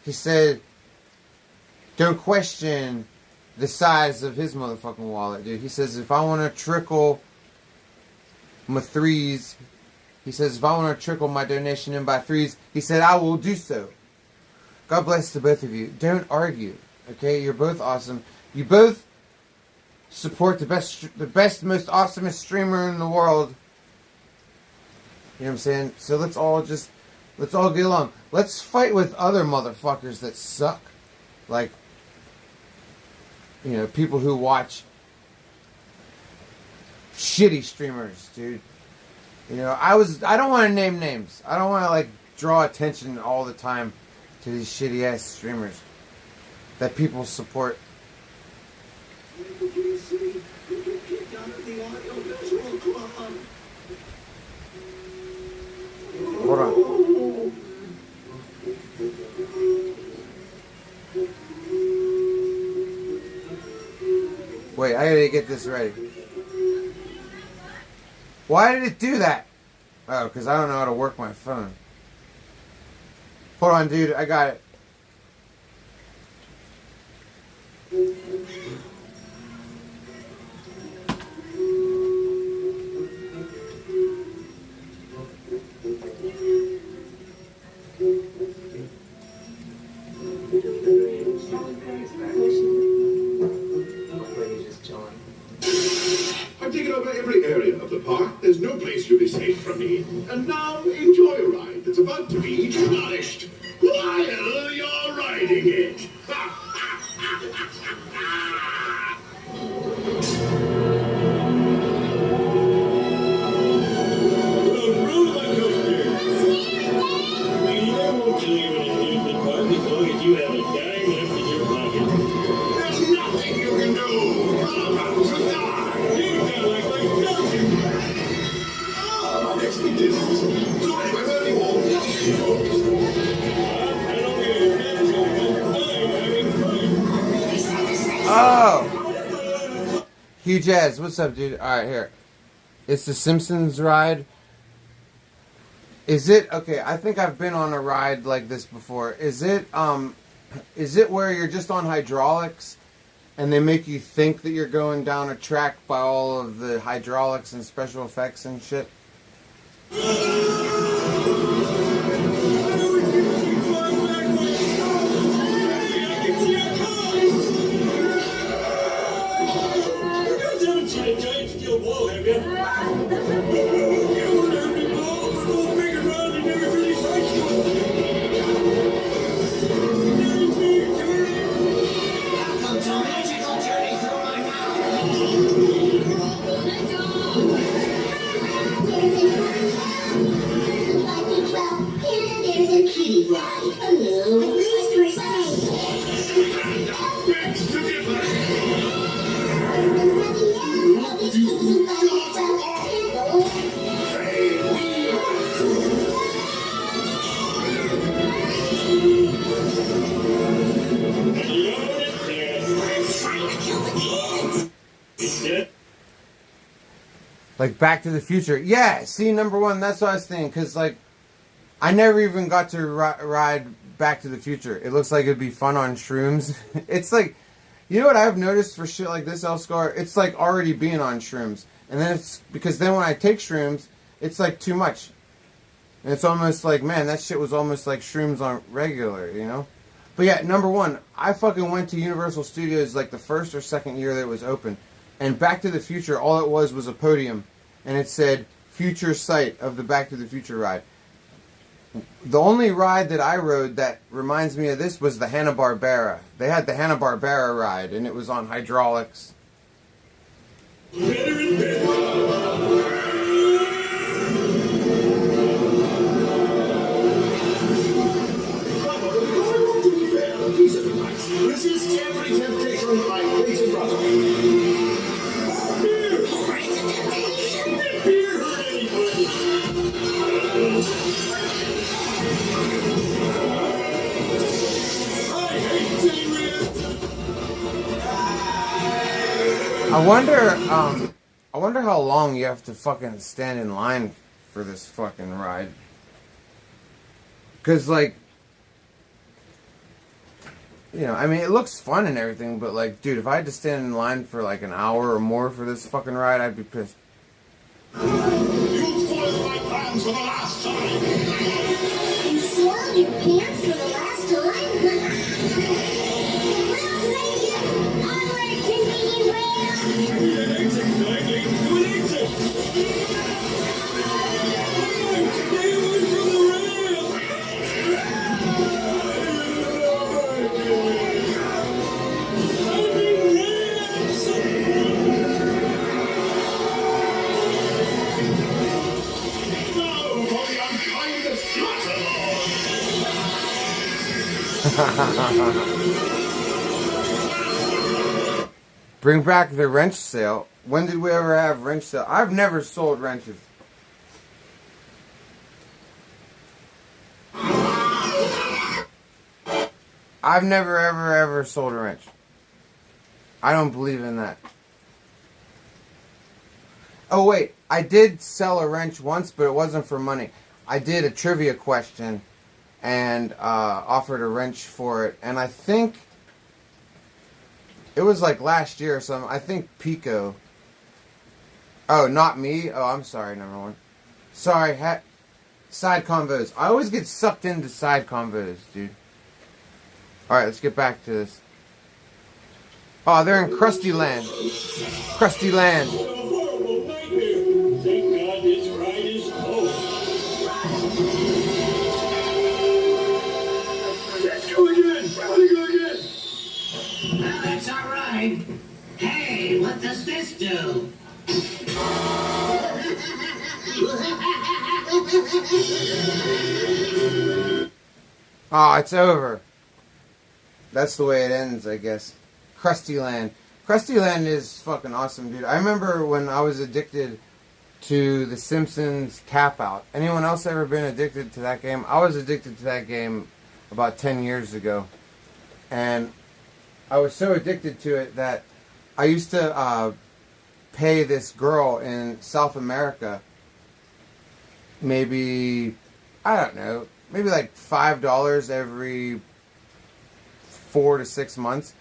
he said, don't question the size of his motherfucking wallet, dude. He says, if I want to trickle my threes, he says, if I want to trickle my donation in by threes, he said, I will do so. God bless to both of you. Don't argue, okay? You're both awesome. You both support the best, most awesomest streamer in the world. You know what I'm saying? So let's all get along. Let's fight with other motherfuckers that suck. Like, you know, people who watch shitty streamers, dude. You know, I don't want to name names. I don't want to, like, draw attention all the time to these shitty ass streamers that people support. Hold on. Wait, I gotta get this ready. Why did it do that? Oh, because I don't know how to work my phone. Hold on, dude. I got it. I've taken over every area of the park. There's no place you'll be safe from me. And now enjoy a ride that's about to be demolished while you're riding it. You have a Hugh Jazz, what's up, dude? Alright, here. It's the Simpsons ride. Is it okay? I think I've been on a ride like this before. Is it where you're just on hydraulics and they make you think that you're going down a track by all of the hydraulics and special effects and shit? Like Back to the Future. Yeah, see, number one, that's what I was thinking. Because, like, I never even got to ride Back to the Future. It looks like it'd be fun on shrooms. It's like, you know what I've noticed for shit like this, Elscar? It's like already being on shrooms. And then it's, because then when I take shrooms, it's like too much. And it's almost like, man, that shit was almost like shrooms on regular, you know? But yeah, number one, I fucking went to Universal Studios like the first or second year that it was open. And Back to the Future, all it was a podium. And it said, future site of the Back to the Future ride. The only ride that I rode that reminds me of this was the Hanna-Barbera. They had the Hanna-Barbera ride, and it was on hydraulics. This is Temporary Temptation by Clayton Brother. I wonder how long you have to fucking stand in line for this fucking ride. Cause like, you know, I mean, it looks fun and everything, but like, dude, if I had to stand in line for like an hour or more for this fucking ride, I'd be pissed. You spoiled my plans for the last time. You soiled your pants for the last time? Well, thank you. Onward, convenient rail. Exactly. Who needs it? Stay away from the rail. Now for the unkindest Bring back the wrench sale. When did we ever have wrench sale? I've never sold wrenches. I've never ever sold a wrench. I don't believe in that. Oh wait, I did sell a wrench once, but it wasn't for money. I did a trivia question and offered a wrench for it, and I think it was like last year or something. I think Pico. Oh, not me? Oh, I'm sorry, number one. Sorry, side convos. I always get sucked into side convos, dude. Alright, let's get back to this. Oh, they're in Krusty Land. Krusty Land. horrible nightmare. Thank God this ride is over. Let's go again. Let's go again. Well, that's all right. Hey, what does this do? Oh, it's over. That's the way it ends, I guess. Krusty Land. Krusty Land is fucking awesome, dude. I remember when I was addicted to The Simpsons Tap Out. Anyone else ever been addicted to that game? I was addicted to that game about 10 years ago. And I was so addicted to it that I used to pay this girl in South America maybe, I don't know, maybe like $5 every 4 to 6 months,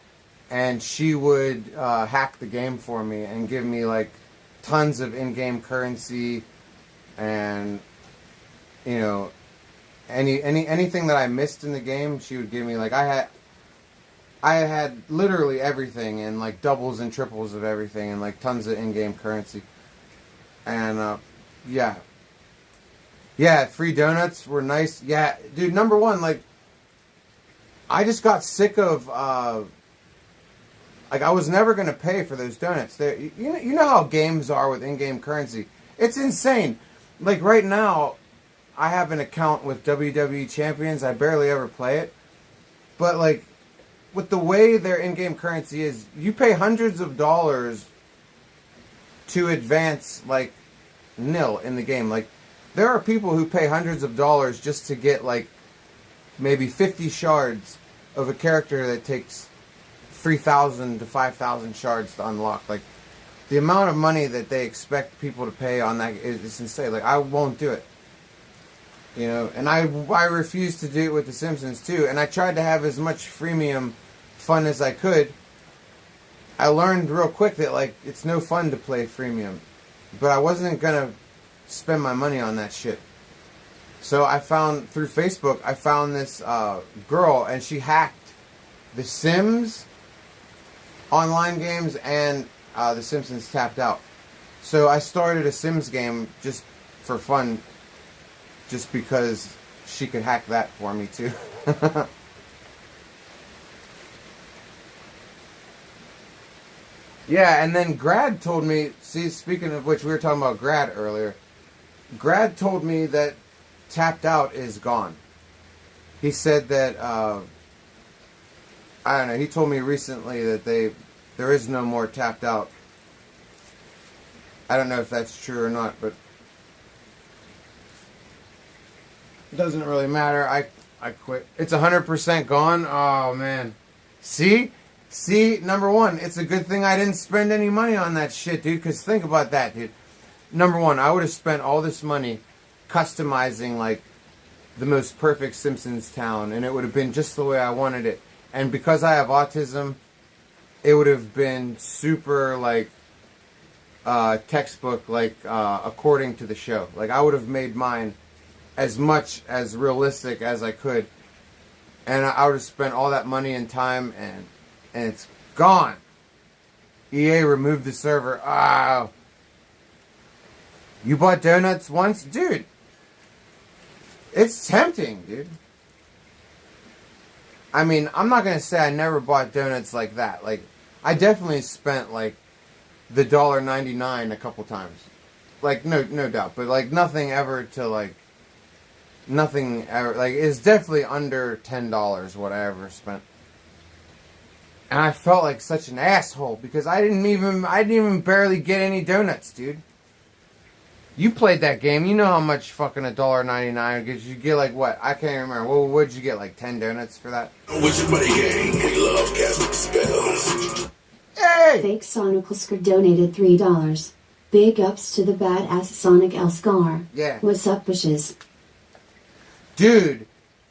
and she would hack the game for me and give me like tons of in-game currency, and you know, anything that I missed in the game, she would give me. Like I had literally everything, and like doubles and triples of everything, and like tons of in-game currency. And yeah, free donuts were nice. Yeah, dude, number one, like I just got sick of like I was never gonna pay for those donuts. You know how games are with in-game currency. It's insane. Like right now, I have an account with WWE Champions. I barely ever play it, but like with the way their in-game currency is, you pay hundreds of dollars to advance like nil in the game. Like there are people who pay hundreds of dollars just to get like maybe 50 shards of a character that takes 3,000 to 5,000 shards to unlock. Like the amount of money that they expect people to pay on that is insane. Like I won't do it. You know, and I refused to do it with The Simpsons too. And I tried to have as much freemium fun as I could. I learned real quick that like it's no fun to play freemium, but I wasn't gonna spend my money on that shit. So I found through Facebook, I found this girl, and she hacked The Sims online games and The Simpsons Tapped Out. So I started a Sims game just for fun, just because she could hack that for me too. Yeah, and then Grad told me, see, speaking of which, we were talking about Grad earlier. Grad told me that Tapped Out is gone. He said that, I don't know, he told me recently that there is no more Tapped Out. I don't know if that's true or not, but it doesn't really matter. I quit. It's 100% gone. Oh, man. See, number one, it's a good thing I didn't spend any money on that shit, dude, because think about that, dude. Number one, I would have spent all this money customizing, like, the most perfect Simpsons town, and it would have been just the way I wanted it. And because I have autism, it would have been super, like, textbook, like, according to the show. Like, I would have made mine as much as realistic as I could. And I would have spent all that money and time, and it's gone. EA removed the server. Ah. You bought donuts once? Dude. It's tempting, dude. I mean, I'm not going to say I never bought donuts like that. Like, I definitely spent, like, the $1.99 a couple times. Like, no doubt. But, like, nothing ever to, like, nothing ever, like, it's definitely under $10 what I ever spent. And I felt like such an asshole because I didn't even barely get any donuts, dude. You played that game, you know how much fucking $1.99 because you get like what? I can't remember. What did you get, like 10 donuts for that? Wizard Money Gang, we love casting spells. Hey! Fake Sonic Elskar donated $3. Big ups to the badass Sonic Elskar. Yeah. What's up, wishes? Dude,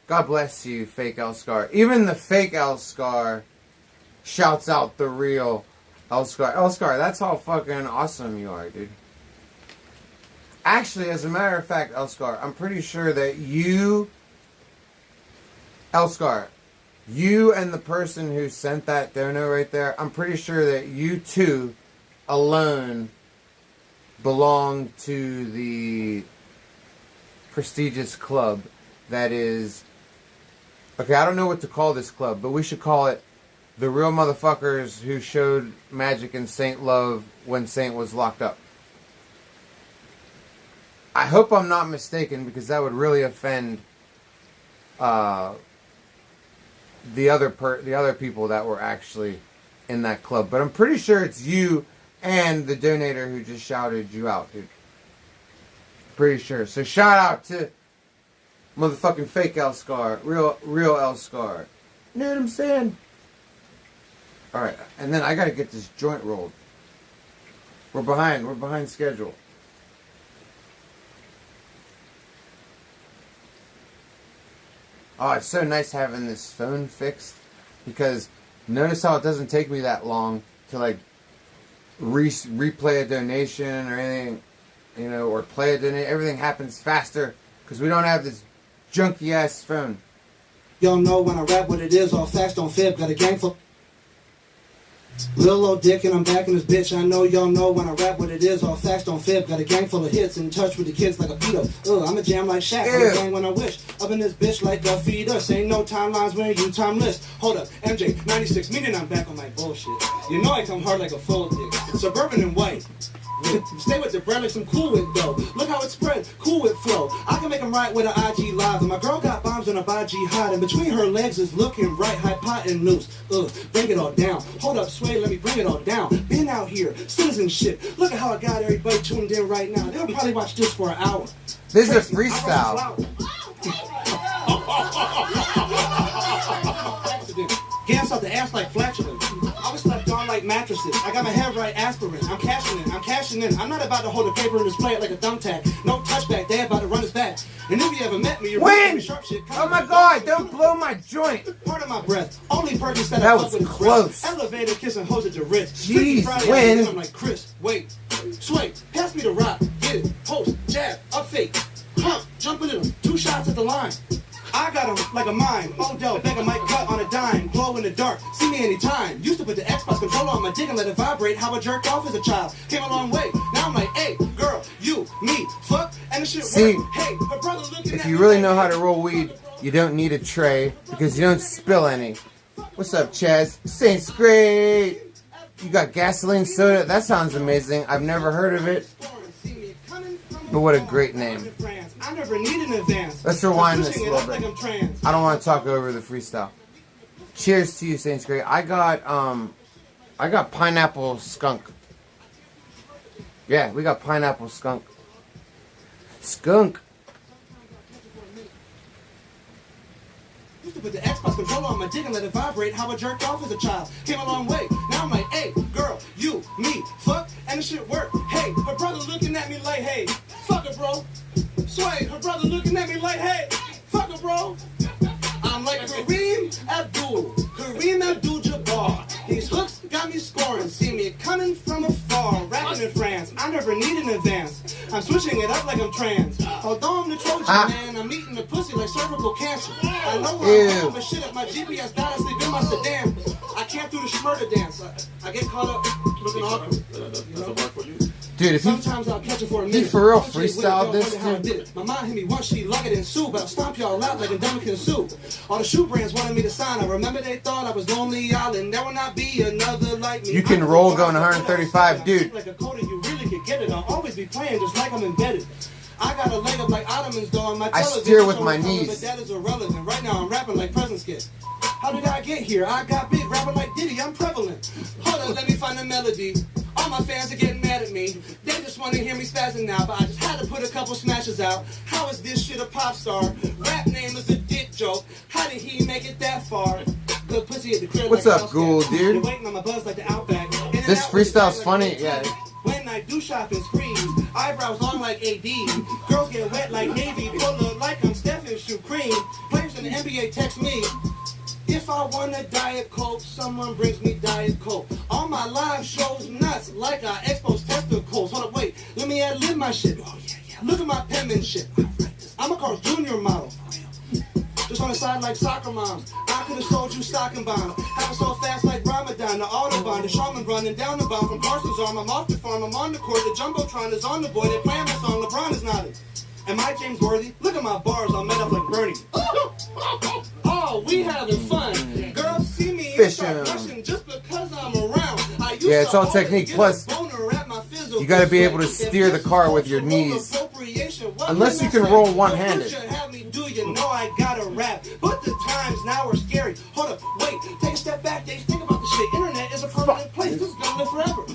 God bless you, fake Elskar. Even the fake Elskar shouts out the real Elskar. Elskar, that's how fucking awesome you are, dude. Actually, as a matter of fact, Elskar, I'm pretty sure that you, Elskar, you and the person who sent that dono right there, I'm pretty sure that you two alone belong to the prestigious club that is, okay, I don't know what to call this club, but we should call it the real motherfuckers who showed magic in Saint love when Saint was locked up. I hope I'm not mistaken because that would really offend the other people that were actually in that club. But I'm pretty sure it's you and the donator who just shouted you out, dude. Pretty sure. So shout out to motherfucking fake Elskar, real Elskar. You know what I'm saying? Alright, and then I gotta get this joint rolled. We're behind. We're behind schedule. Oh, it's so nice having this phone fixed because notice how it doesn't take me that long to like replay a donation or anything, you know, or play a donation. Everything happens faster because we don't have this junky ass phone. Y'all know when I rap what it is, all facts don't fib, got a gang full. Lil' old dick and I'm back in this bitch. I know y'all know when I rap what it is, all facts don't fib. Got a gang full of hits, in touch with the kids like a pedo. I'm a jam like Shaq, I'm a gang when I wish. Up in this bitch like a fetus. Ain't no timelines when you timeless. Hold up, MJ, 96, meaning I'm back on my bullshit. You know I come hard like a full dick. Suburban and white. Stay with the brand like some Cool Whip though. Look how it spread, Cool Whip flow. I can make them right with an IG live. And my girl got bombs on a by jihad. And between her legs is looking right, hypotenuse. Bring it all down. Hold up, sway, let me bring it all down. Been out here, citizenship. Look at how I got everybody tuned in right now. They'll probably watch this for an hour. This is a freestyle. Gas out the ass like flatulence. I was slept on like mattresses. I got my head right aspirin. I'm cashing in. I'm not about to hold a paper and display it like a thumbtack. No touchback, they about to run us back. And if you ever met me, you're Win! Oh my god, don't blow my joint. Part of my breath. Only purchase that I was fuck with close. Elevator kissing hoes at your wrist. Jeez, Friday, Win. I'm like, Chris, wait, sway, pass me the rock, get it, post, jab, up fake, hump, jumping in them, 2 shots at the line. I got him like a mime. Odell, Beckham might cut on a dime. Glow in the dark, see me anytime. Used to put the Xbox controller on my dick and let it vibrate. How I jerked off as a child. Came a long way. Now I'm like, hey, girl, you, me, fuck, and the shit See, work. Hey, her brother looking if at you me really like, know how to roll weed, you don't need a tray because you don't spill any. What's up, Chaz? Saints great. You got gasoline soda? That sounds amazing. I've never heard of it. But what a great name. I never need an advance. Let's rewind this a little bit. Like I don't want to talk over the freestyle. Cheers to you, Saints Great. I got pineapple skunk. Yeah, we got pineapple skunk. Skunk. Used to put the Xbox controller on my dick and let it vibrate. How I jerked off as a child. Came a long way. Now I'm like, hey, girl, you, me, fuck, and the shit work. Hey, her brother looking at me like, hey, fuck her, bro. Sway, her brother looking at me like, hey, fuck her, bro. I'm like Kareem Abdul-Jabbar. These hooks got me scoring. See me coming from afar. Rapping in France. I never need an advance. I'm switching it up like I'm trans. Although I'm the Trojan man, I'm eating the pussy like cervical cancer. I know where I'm but shit up. My GPS died. I sleep in my sedan. I can't do the schmurder dance. I get caught up looking awkward. You know? Dude, if sometimes I'll catch it for a minute. He for real freestyled this, dude. My mom hit me once, she like it and sue, but I'll stomp y'all out like a Dominican Sue. All the shoe brands wanted me to sign. I remember they thought I was Lonely Island. There will not be another like me. You can roll going 135, dude. Like a coder, you really could get it. I'll always be playing just like I'm embedded. I got a leg up like Ottomans though on my television. I steer with my knees. But that is irrelevant. Right now I'm rapping like Presence Kid. How did I get here? I got big, rapping like Diddy. I'm prevalent. Hold on, let me find a melody. All my fans are getting mad at me. They just want to hear me spazzing now, but I just had to put a couple smashes out. How is this shit a pop star? Rap name is a dick joke. How did he make it that far? Good pussy at the crib. What's like up, Ghoul, dude? Waiting on my buzz like the Outback. This freestyle's funny, yeah. When I do shopping sprees, eyebrows long like AD. Girls get wet like Navy. Pull like I'm Stephen Shoe Cream. Players in the NBA text me. If I want a Diet Coke, someone brings me Diet Coke. All my live shows nuts like I expose testicles. Hold up, wait, let me ad-lib my shit. Oh, yeah. Look at my penmanship. I'm a Carl's Jr. model. Just on the side like soccer moms. I could have sold you stocking bombs. Have it so fast like Ramadan. The Autobahn, the Shaman running down the bomb from Carson's arm. I'm off the farm, I'm on the court. The Jumbotron is on the board. They playing my song, LeBron is nodding. Am I James Worthy? Look at my bars, I'm made up like Bernie. Oh, we having fun. Girls see me and start rushing just because I'm around. Yeah, it's all technique. Plus, you got to be able to steer the car with your knees. Unless you can roll one-handed. You know I gotta rap, but the times now are scary. Hold up, wait, take a step back, think about the shit. Internet is a permanent place, this is gonna live forever.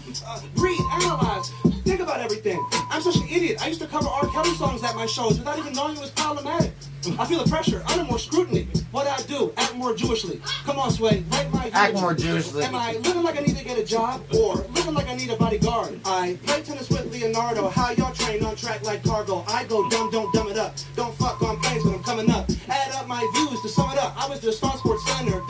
Breathe, analyze, think about everything. I'm such an idiot. I used to cover R. Kelly songs at my shows without even knowing it was problematic. I feel the pressure, under more scrutiny. What I do, act more Jewishly. Come on, Sway, rate my Act more Jewishly. Am I living like I need to get a job, or living like I need a bodyguard? I play tennis with Leonardo. How y'all train on track like cargo? I go dumb, don't dumb it up. Don't fuck on planes when I'm coming up. Add up my views to sum it up. I was just on Sports Center.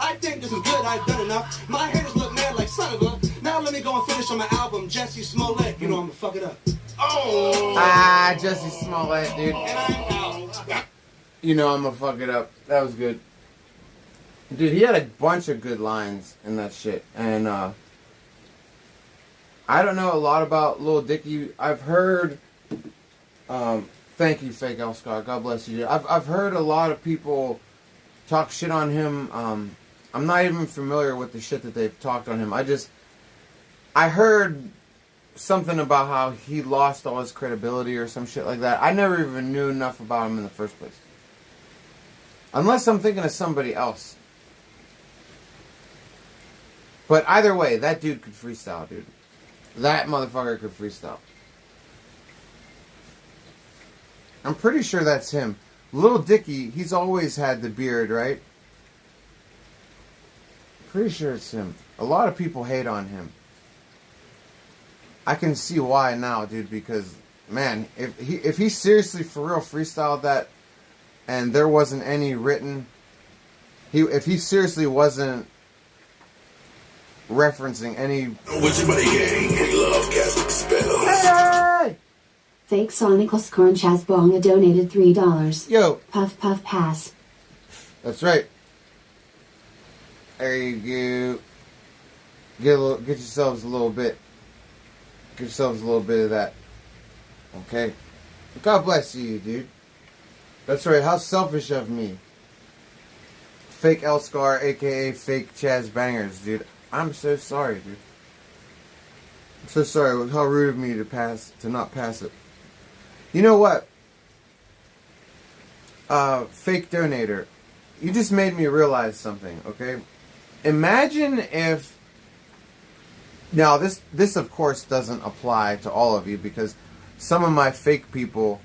I think this is good, I've done enough. My haters look mad like son of a. Now let me go and finish on my album, Jesse Smollett. You know I'm gonna fuck it up. Oh! Ah, Jesse Smollett, dude. And I'm out. You know I'm gonna fuck it up. That was good. Dude, he had a bunch of good lines in that shit. And, I don't know a lot about Lil Dicky. I've heard, thank you, Fake Elscar. God bless you. I've heard a lot of people talk shit on him. I'm not even familiar with the shit that they've talked on him. I heard something about how he lost all his credibility or some shit like that. I never even knew enough about him in the first place. Unless I'm thinking of somebody else. But either way, that dude could freestyle, dude. That motherfucker could freestyle. I'm pretty sure that's him. Lil Dicky, he's always had the beard, right? Pretty sure it's him. A lot of people hate on him. I can see why now, dude, because, man, if he seriously for real freestyled that and there wasn't any written, if he seriously wasn't referencing any... What's my gang and love casting spells? Hey! Fake Sonicals Corn Chazbonga donated $3. Yo! Puff puff pass. That's right. There you go. Get yourselves a little bit. Get yourselves a little bit of that. Okay? God bless you, dude. That's right. How selfish of me. Fake Elscar, aka Fake Chaz Bangers, dude. I'm so sorry, dude. I'm so sorry. How rude of me to not pass it. You know what? Fake donator. You just made me realize something, okay? Imagine if... Now, this of course doesn't apply to all of you because some of my fake people,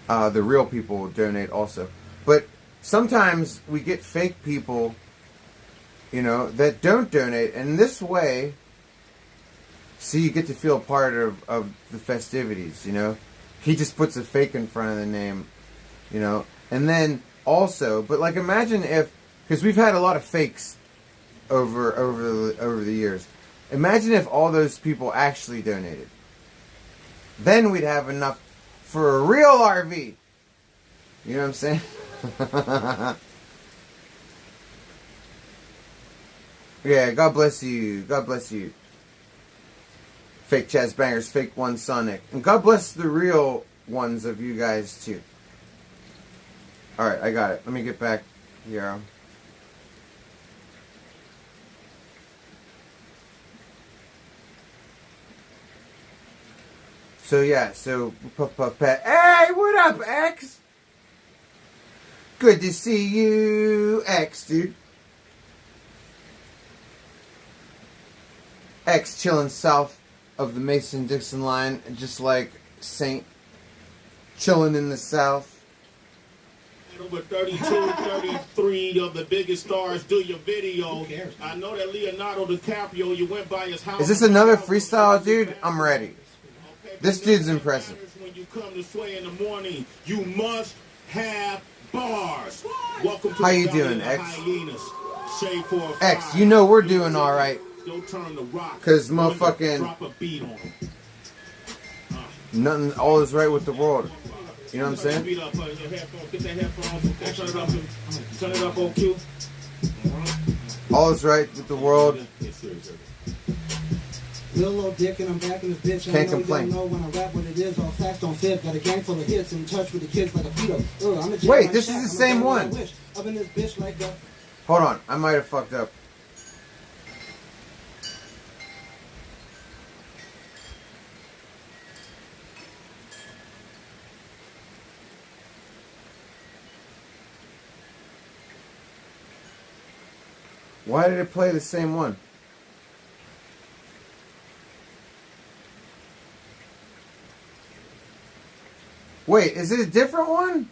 the real people, donate also. But sometimes we get fake people, you know, that don't donate. And this way, see, you get to feel part of the festivities, you know. He just puts a fake in front of the name, you know. And then also, but like imagine if, because we've had a lot of fakes over the years. Imagine if all those people actually donated. Then we'd have enough for a real RV. You know what I'm saying? Yeah, God bless you. God bless you. Fake Chaz Bangers, Fake One Sonic. And God bless the real ones of you guys too. Alright, I got it. Let me get back here. So yeah, so Puff Puff Pat. Hey, what up, X? Good to see you, X, dude. X chilling south of the Mason-Dixon line, just like Saint chilling in the south. Over 32, 33 of the biggest stars do your video. I know that Leonardo DiCaprio, you went by his house. Is this another freestyle, dude? I'm ready. This dude's impressive. When you come to Sway in the morning, you must have bars. Welcome to How you the Valley doing, of X? Hyenas. Shade 4 or X, 5. you know we're doing all right. Don't turn the rock. Cause motherfucking Drop a beat on him. nothing, all is right with the world. You know what I'm saying? Beat up, your headphones. Get that headphones. Turn it up. Turn it up on cue. All is right with the world. Little dick and I'm back in this bitch. Can't I know complain. you don't know when I rap what it is. All facts don't fit. Got a gang full of hits in touch with the kids like a pedo. I'm a Wait, this is the same one. Up in this bitch like a... Hold on, I might have fucked up. Why did it play the same one? Wait, is it a different one?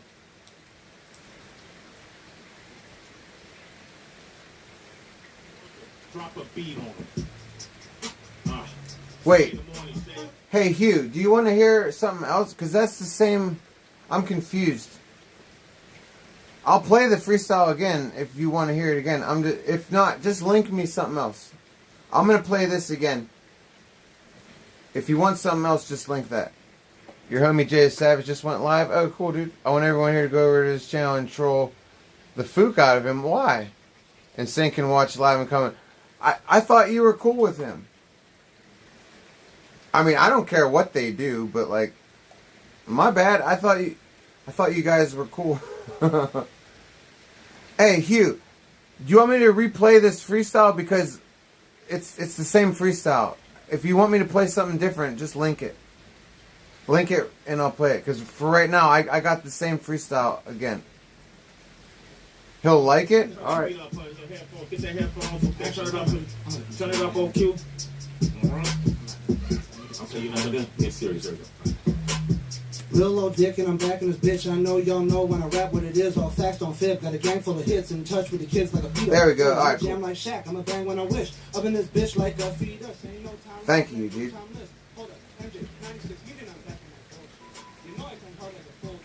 drop a beat on him. Wait. In the morning, say, Hey, Hugh, do you want to hear something else? Because that's the same... I'm confused. I'll play the freestyle again if you want to hear it again. If not, just link me something else. I'm going to play this again. If you want something else, just link that. Your homie Jay Savage just went live. Oh, cool, dude. I want everyone here to go over to his channel and troll the fook out of him. Why? And sync and watch live and comment. I thought you were cool with him. I mean, I don't care what they do, but like, my bad. I thought you guys were cool. Hey, Hugh, do you want me to replay this freestyle because it's the same freestyle? If you want me to play something different, just link it. Link it and I'll play it. Because for right now, I got the same freestyle again. He'll like it? Alright. Get that headphone. Turn it up on cue. Okay, you know what I'm doing? Get serious. There we go. Lil old dick and I'm back in this bitch. I know y'all know when I rap what it is. All facts don't fit. Got a gang full of hits. In touch with the kids like a Peter. There we go. All right. Jam like Shaq. I'm a bang when I wish. Up in this bitch like a feeder. Ain't no time. Thank you, dude. Hold up. MJ, 96. You didn't I'm back in that bullshit. You know I come hard like a fool.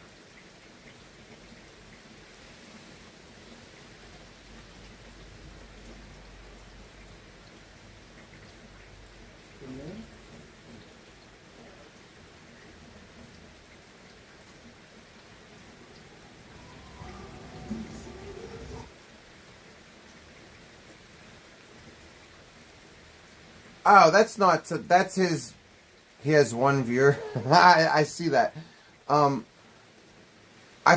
Oh, that's his, he has one viewer. I see that. I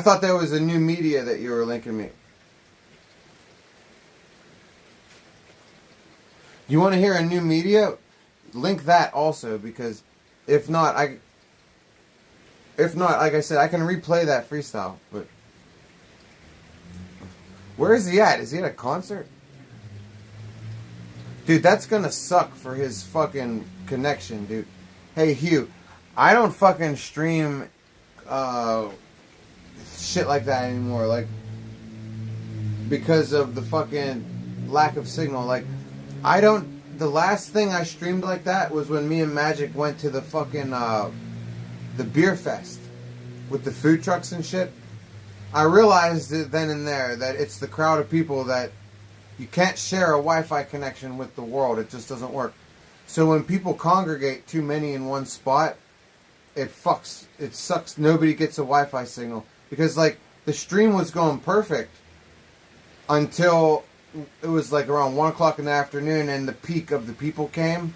thought that was a new media that you were linking me. You want to hear a new media? Link that also, because if not, like I said, I can replay that freestyle, but where is he at? Is he at a concert? Dude, that's gonna suck for his fucking connection, dude. Hey, Hugh, I don't fucking stream shit like that anymore, like, because of the fucking lack of signal. Like, the last thing I streamed like that was when me and Magic went to the fucking, the beer fest with the food trucks and shit. I realized it then and there that it's the crowd of people that you can't share a Wi-Fi connection with the world. It just doesn't work. So when people congregate too many in one spot, it fucks. It sucks. Nobody gets a Wi-Fi signal. Because, like, the stream was going perfect until it was, like, around 1 o'clock in the afternoon and the peak of the people came.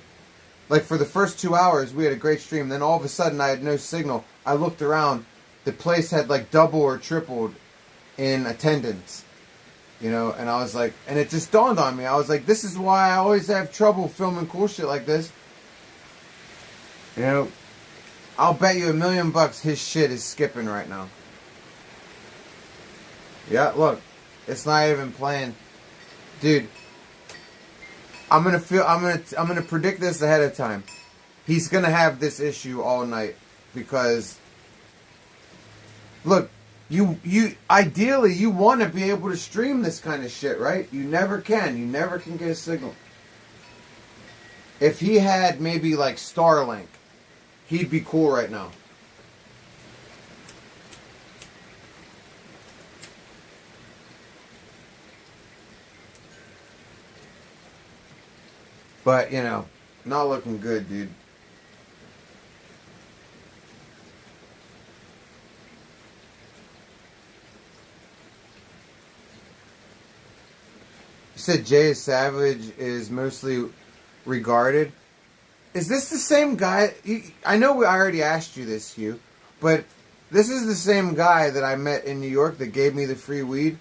Like, for the first 2 hours, we had a great stream. Then all of a sudden, I had no signal. I looked around. The place had, like, double or tripled in attendance. You know, and I was like, and it just dawned on me. I was like, this is why I always have trouble filming cool shit like this. You know, I'll bet you $1 million his shit is skipping right now. Yeah, look, it's not even playing. Dude, I'm gonna predict this ahead of time. He's gonna have this issue all night because, look, You ideally you want to be able to stream this kind of shit, right? You never can. You never can get a signal. If he had maybe like Starlink, he'd be cool right now. But, you know, not looking good, dude. Said Jay Savage is mostly regarded. Is this the same guy? I know I already asked you this, Hugh, but this is the same guy that I met in New York that gave me the free weed.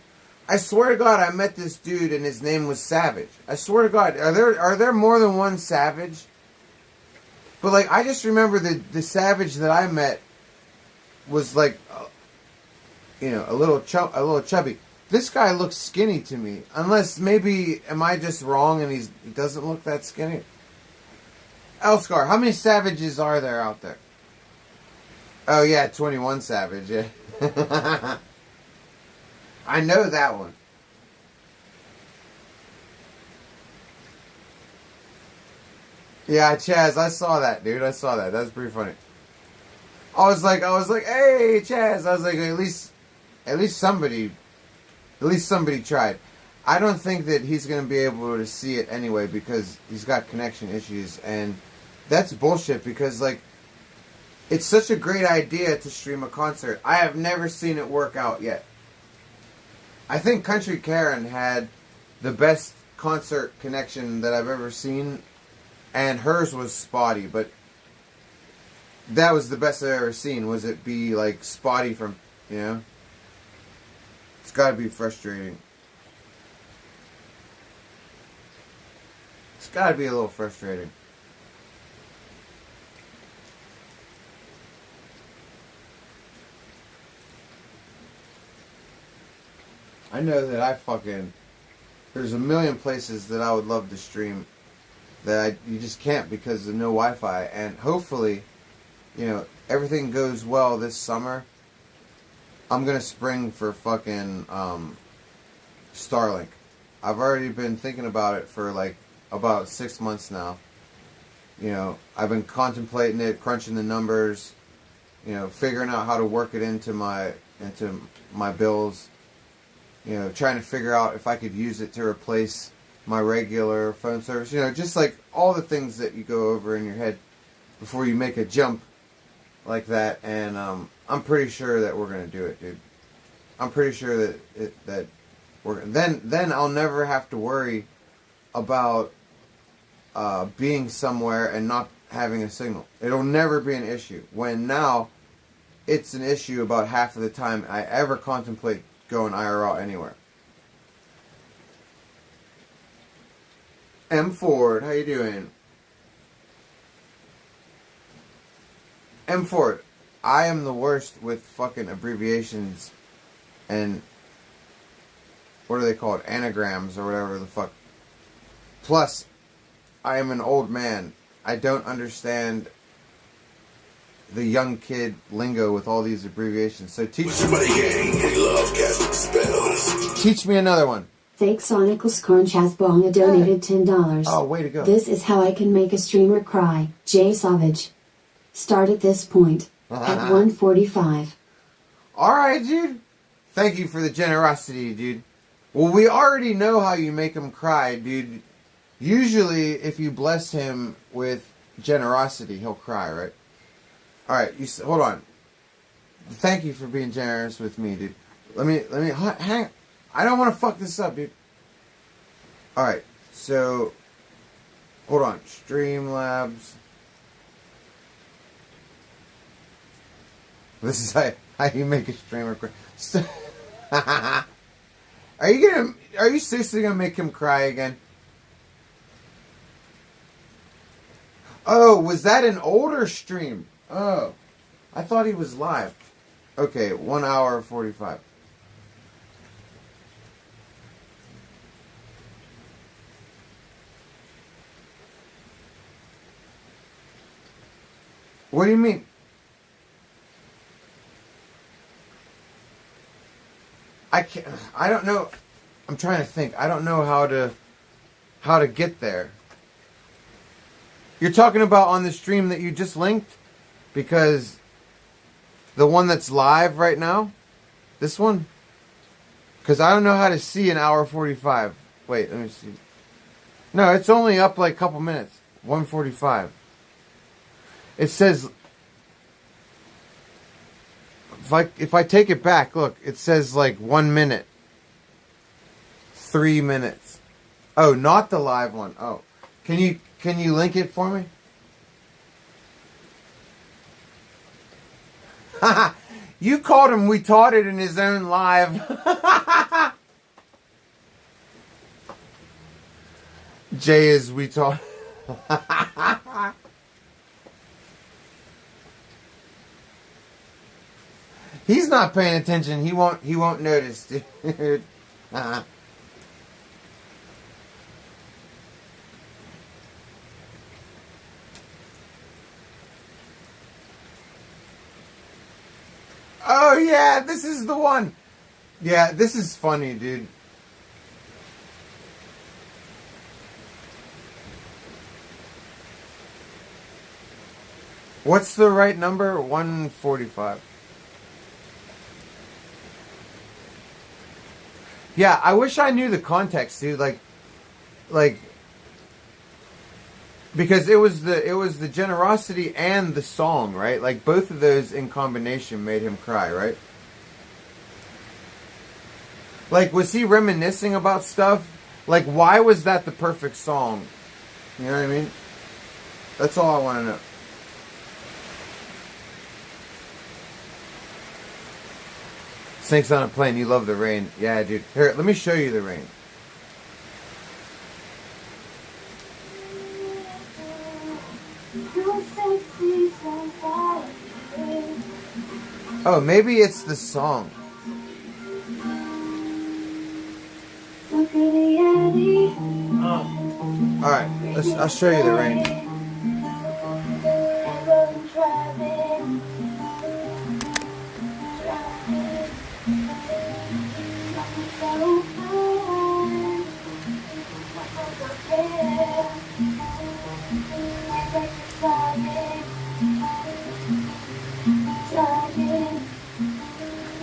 I swear to God, I met this dude and his name was Savage. I swear to God, are there more than one Savage? But like, I just remember the Savage that I met was like, you know, a little chubby. This guy looks skinny to me. Unless, maybe, am I just wrong and he doesn't look that skinny? Elskar, how many Savages are there out there? Oh yeah, 21 Savage, yeah. I know that one. Yeah, Chaz, I saw that, dude. I saw that. That's pretty funny. I was like, hey, Chaz. I was like, at least somebody tried. I don't think that he's going to be able to see it anyway because he's got connection issues, and that's bullshit because, like, it's such a great idea to stream a concert. I have never seen it work out yet. I think Country Karen had the best concert connection that I've ever seen, and hers was spotty, but that was the best I've ever seen, was it be, like, spotty from, you know? It's gotta be frustrating. It's gotta be a little frustrating. I know that there's a million places that I would love to stream that you just can't because of no Wi-Fi. And hopefully, you know, everything goes well this summer. I'm going to spring for fucking Starlink. I've already been thinking about it for like about 6 months now. You know, I've been contemplating it, crunching the numbers, you know, figuring out how to work it into my bills. You know, trying to figure out if I could use it to replace my regular phone service. You know, just like all the things that you go over in your head before you make a jump like that. And I'm pretty sure that we're gonna do it, dude. I'm pretty sure that we're then I'll never have to worry about being somewhere and not having a signal. It'll never be an issue. When now it's an issue about half of the time I ever contemplate going IRL anywhere. M Ford, how you doing? M Ford, I am the worst with fucking abbreviations and what are they called? Anagrams or whatever the fuck. Plus, I am an old man. I don't understand the young kid lingo with all these abbreviations. So teach me another one. Fake Sonical's Corn Chazbonga donated $10. Oh, way to go. This is how I can make a streamer cry. Jay Savage. Start at this point. At 1:45. Alright, dude. Thank you for the generosity, dude. Well, we already know how you make him cry, dude. Usually, if you bless him with generosity, he'll cry, right? Alright, hold on. Thank you for being generous with me, dude. Let me, hang. I don't want to fuck this up, dude. Alright, so, hold on. Streamlabs. This is how you make a streamer cry. Are you seriously gonna make him cry again? Oh, was that an older stream? Oh, I thought he was live. Okay, 1 hour 45. What do you mean? I don't know. I'm trying to think. I don't know how to get there. You're talking about on the stream that you just linked? Because the one that's live right now? This one? Because I don't know how to see an hour 45. Wait, let me see. No, it's only up like a couple minutes. 1:45. It says... If I take it back, look, it says like 1 minute. 3 minutes. Oh, not the live one. Oh. Can you link it for me? Haha. You called him retarded in his own live. Jay is retarded. He's not paying attention. He won't notice, dude. Oh yeah, this is the one. Yeah, this is funny, dude. What's the right number? 145. Yeah, I wish I knew the context, dude. Like, because it was the generosity and the song, right? Like both of those in combination made him cry, right? Like, was he reminiscing about stuff? Like, why was that the perfect song? You know what I mean? That's all I want to know. Snakes on a plane. You love the rain. Yeah, dude. Here, let me show you the rain. Oh, maybe it's the song. Alright, I'll show you the rain.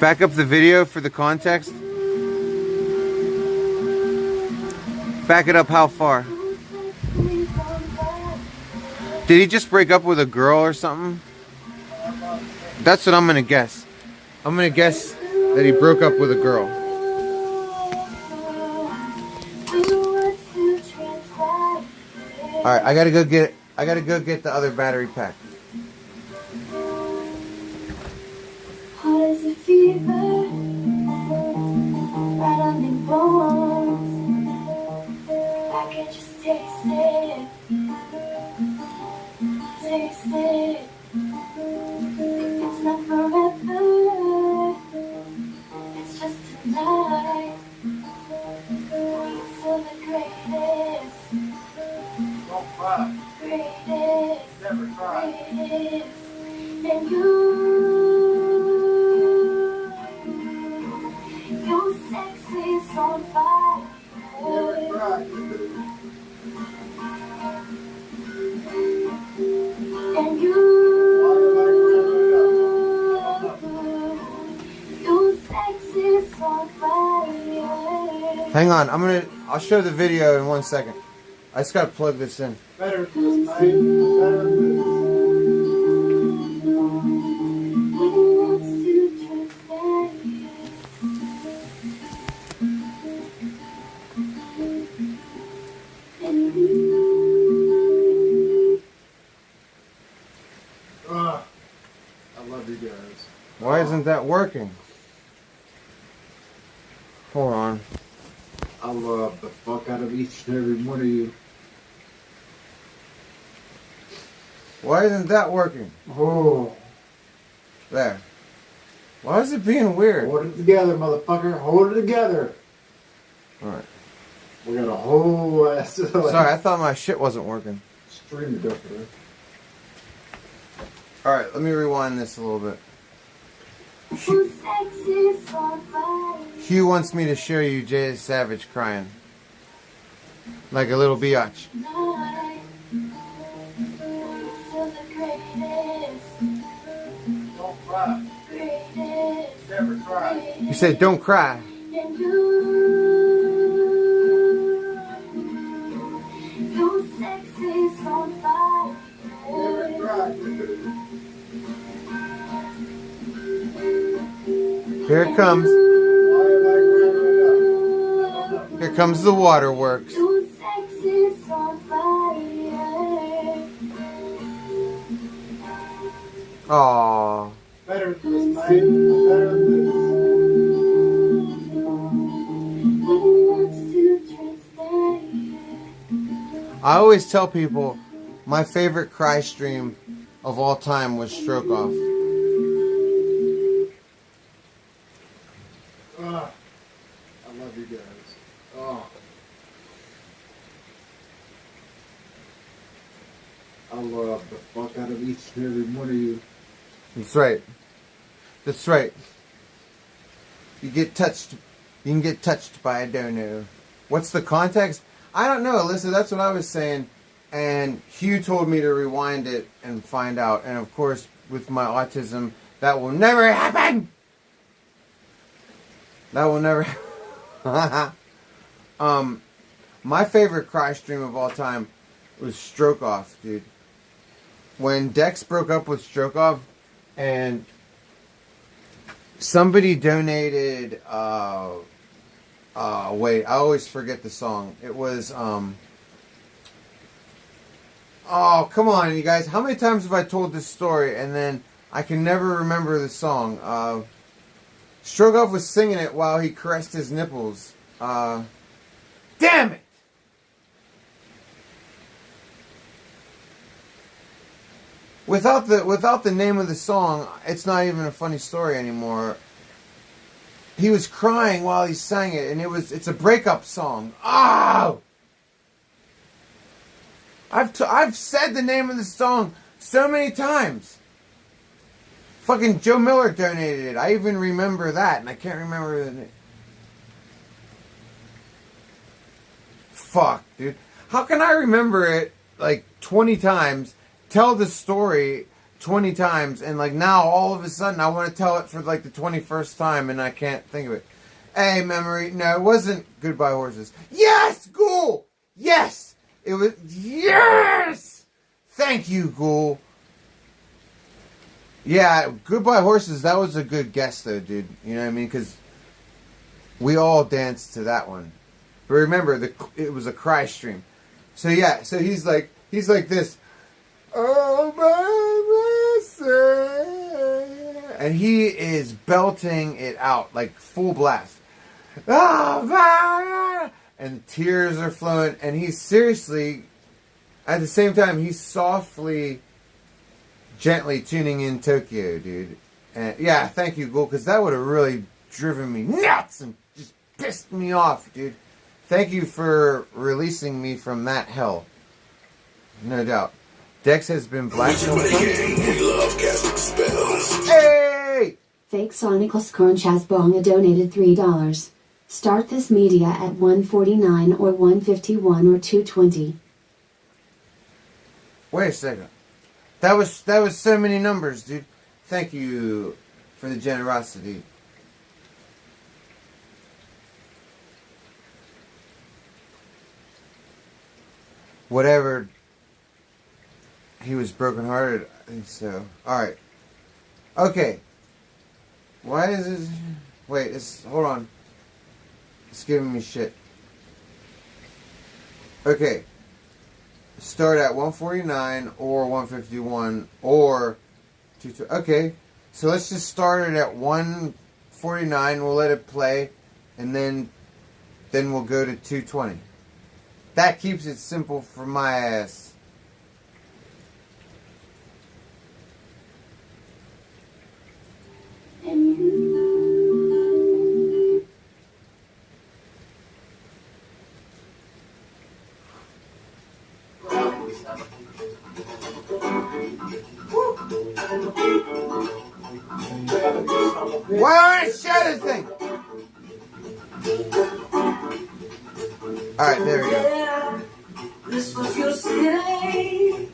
Back up the video for the context. Back it up how far? Did he just break up with a girl or something? That's what I'm gonna guess. I'm gonna guess that he broke up with a girl. Alright, I gotta go get the other battery pack. It's not forever, it's just tonight. We're still the greatest. Don't cry. Greatest. Never cry. Greatest. And your sex is on fire. Never cry. And your sex is on fire. Hang on, I'll show the video in 1 second. I just gotta plug this in. Better than this, man. Better than this. I love you guys. Why isn't that working? Hold on. I love the fuck out of each and every one of you. Why isn't that working? Oh. There. Why is it being weird? Hold it together, motherfucker. Hold it together. Alright. We got a whole ass. Sorry, I thought my shit wasn't working. Stream to go for this. Alright, let me rewind this a little bit. Hugh wants me to show you Jay Savage crying. Like a little biatch. Don't cry. Never cry. You said don't cry. Never cry. Here it comes. Why am I crying right now? Here comes the waterworks. Aww. Better than this, man. Better than this. I always tell people my favorite cry stream of all time was Stroke Off. I love you guys. Oh. I love the fuck out of each and every one of you. That's right. That's right. You get touched. You can get touched by a dono. What's the context? I don't know, Alyssa. That's what I was saying. And Hugh told me to rewind it and find out. And of course, with my autism, that will never happen. That will never happen. My favorite cry stream of all time was Stroke Off, dude. When Dex broke up with Stroke Off and somebody donated, wait, I always forget the song. It was, oh, come on, you guys. How many times have I told this story and then I can never remember the song? Stroke Off was singing it while he caressed his nipples. Damn it! Without the name of the song, it's not even a funny story anymore. He was crying while he sang it, and it's a breakup song. Oh! I've said the name of the song so many times. Fucking Joe Miller donated it. I even remember that, and I can't remember the name. Fuck, dude. How can I remember it like 20 times, tell the story 20 times, and like now all of a sudden I want to tell it for like the 21st time and I can't think of it. Hey, memory. No, it wasn't Goodbye Horses. Yes, Ghoul! Yes! It was... Yes! Thank you, Ghoul. Yeah, Goodbye Horses, that was a good guess though, dude. You know what I mean? Because we all danced to that one. But remember, it was a cry stream. So yeah, so he's like this. Oh, my myself. And he is belting it out, like full blast. Oh, my. And tears are flowing. And he's seriously, at the same time, he's softly, gently tuning in Tokyo, dude. And yeah, thank you, Ghoul, because that would have really driven me nuts and just pissed me off, dude. Thank you for releasing me from that hell. No doubt. Dex has been blacked. We love casting spells. Hey! Fake Sonicless Corn Chasbonga donated $3. Start this media at 149 or 151 or 220. Wait a second. That was so many numbers, dude. Thank you for the generosity. Whatever. He was brokenhearted. I think so. Alright. Okay. Why is this... Wait, hold on. It's giving me shit. Okay. Start at 149 or 151 or 22. Okay. So let's just start it at 149. We'll let it play. And then we'll go to 220. That keeps it simple for my ass. Why aren't I share this thing? Alright, there we go. This was your city.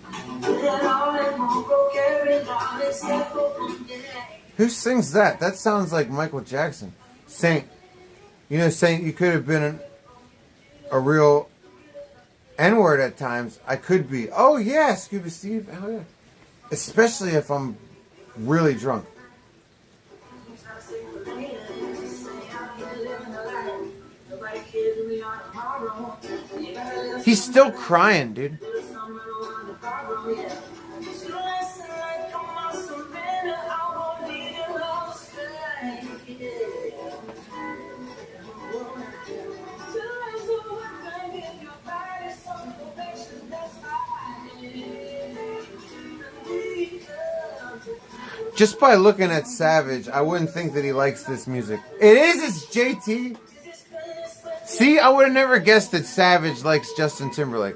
Who sings that? That sounds like Michael Jackson. Saint. You know, Saint, you could have been a real N-word at times. I could be. Oh, yeah, Scuba Steve. Hell yeah. Especially if I'm really drunk. He's still crying, dude. Just by looking at Savage, I wouldn't think that he likes this music. It is, it's JT. See, I would have never guessed that Savage likes Justin Timberlake.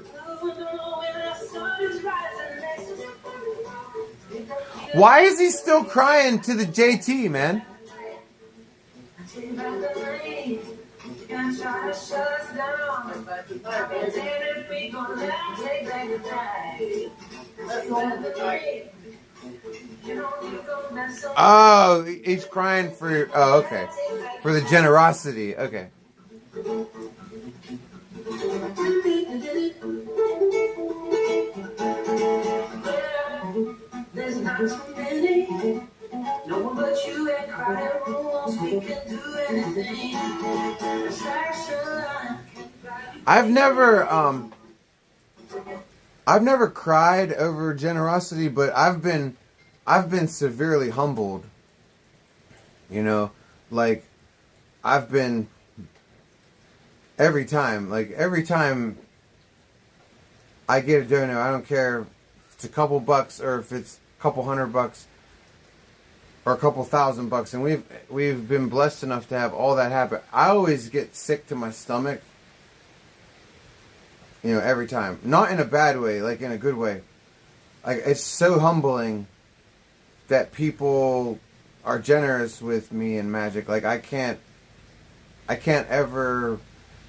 Why is he still crying to the JT, man? Oh, he's crying for. Oh, okay. For the generosity. Okay. There's not too many. No one but you and crying rules. We can do anything. I've never cried over generosity, but I've been severely humbled. You know, like I've been every time I get a donor, I don't care if it's a couple bucks or if it's a couple $100 or a couple $1,000, and we've been blessed enough to have all that happen. I always get sick to my stomach. You know, every time. Not in a bad way, like in a good way. Like, it's so humbling that people are generous with me and magic. Like, I can't ever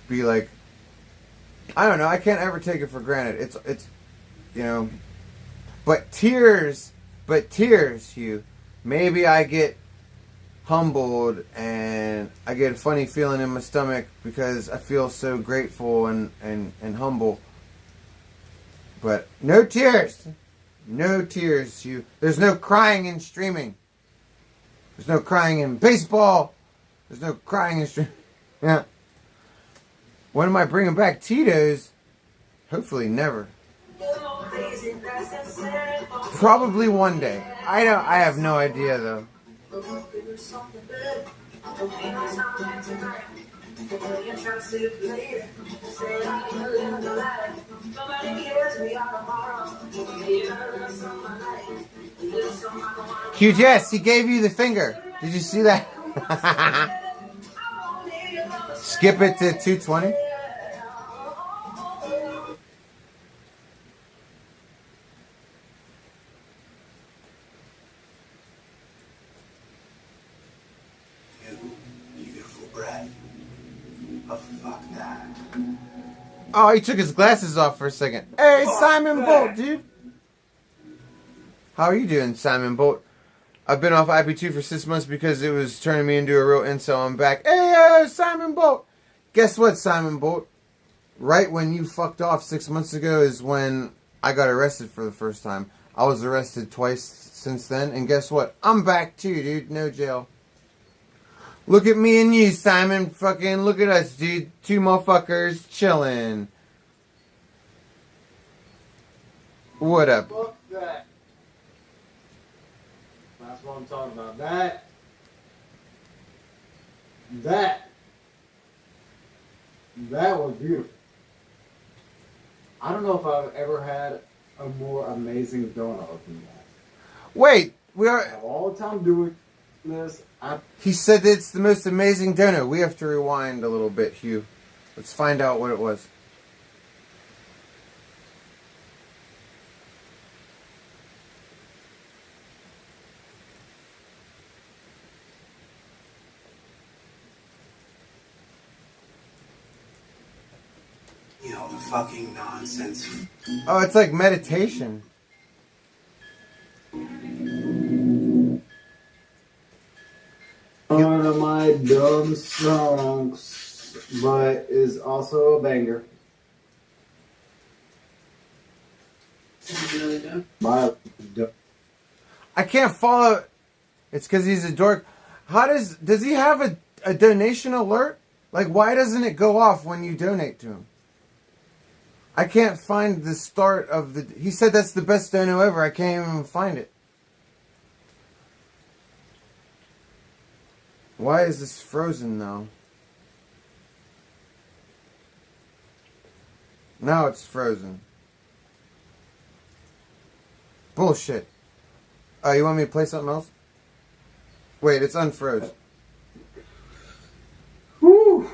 be like, I don't know, I can't ever take it for granted. It's you know, but tears, Hugh, maybe I get humbled and I get a funny feeling in my stomach because I feel so grateful and humble. But no tears, Hugh. There's no crying in streaming. There's no crying in baseball. There's no crying in streaming. Yeah. When am I bringing back Tito's? Hopefully never. Probably one day. I have no idea though. Hugh Jess, he gave you the finger. Did you see that? Skip it to 220. Oh, he took his glasses off for a second. Hey, Simon Bolt, dude. How are you doing, Simon Bolt? I've been off IP2 for 6 months because it was turning me into a real incel. I'm back. Hey, Simon Bolt. Guess what, Simon Bolt? Right when you fucked off 6 months ago is when I got arrested for the first time. I was arrested twice since then. And guess what? I'm back too, dude. No jail. Look at me and you, Simon. Fucking look at us, dude. Two motherfuckers chilling. What up? Fuck that. That's what I'm talking about. That was beautiful. I don't know if I've ever had a more amazing donut than that. Wait, we are. I have all the time doing this. He said that it's the most amazing donut. We have to rewind a little bit, Hugh. Let's find out what it was. You know, the fucking nonsense. Oh, it's like meditation. One of my dumb songs, but is also a banger. I can't follow. It's because he's a dork. How does he have a donation alert? Like, why doesn't it go off when you donate to him? I can't find the start of the. He said that's the best dono ever. I can't even find it. Why is this frozen now? Now it's frozen. Bullshit. Oh, you want me to play something else? Wait, it's unfroze. Whew,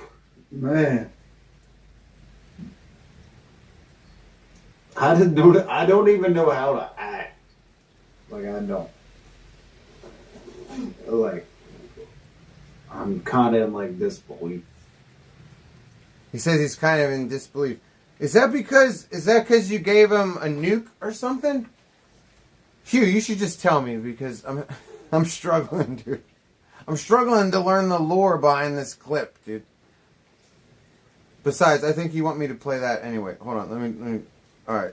man. I don't even know how to act. Like, I don't. Like, I'm kind of in like disbelief. He says he's kind of in disbelief. Is that because you gave him a nuke or something? Hugh, you should just tell me because I'm struggling, dude. I'm struggling to learn the lore behind this clip, dude. Besides, I think you want me to play that anyway. Hold on, let me. All right.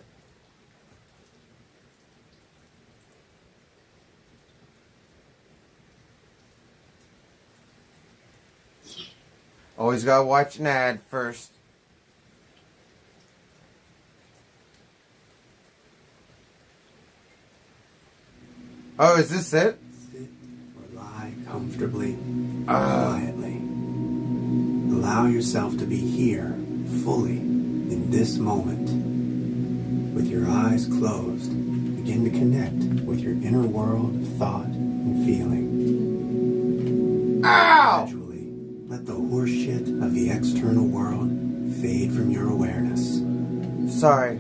Always gotta watch an ad first. Oh, is this it? Sit or lie comfortably, quietly. Allow yourself to be here, fully, in this moment. With your eyes closed, begin to connect with your inner world of thought and feeling. Ow! Gradually, let the horseshit of the external world fade from your awareness. Sorry.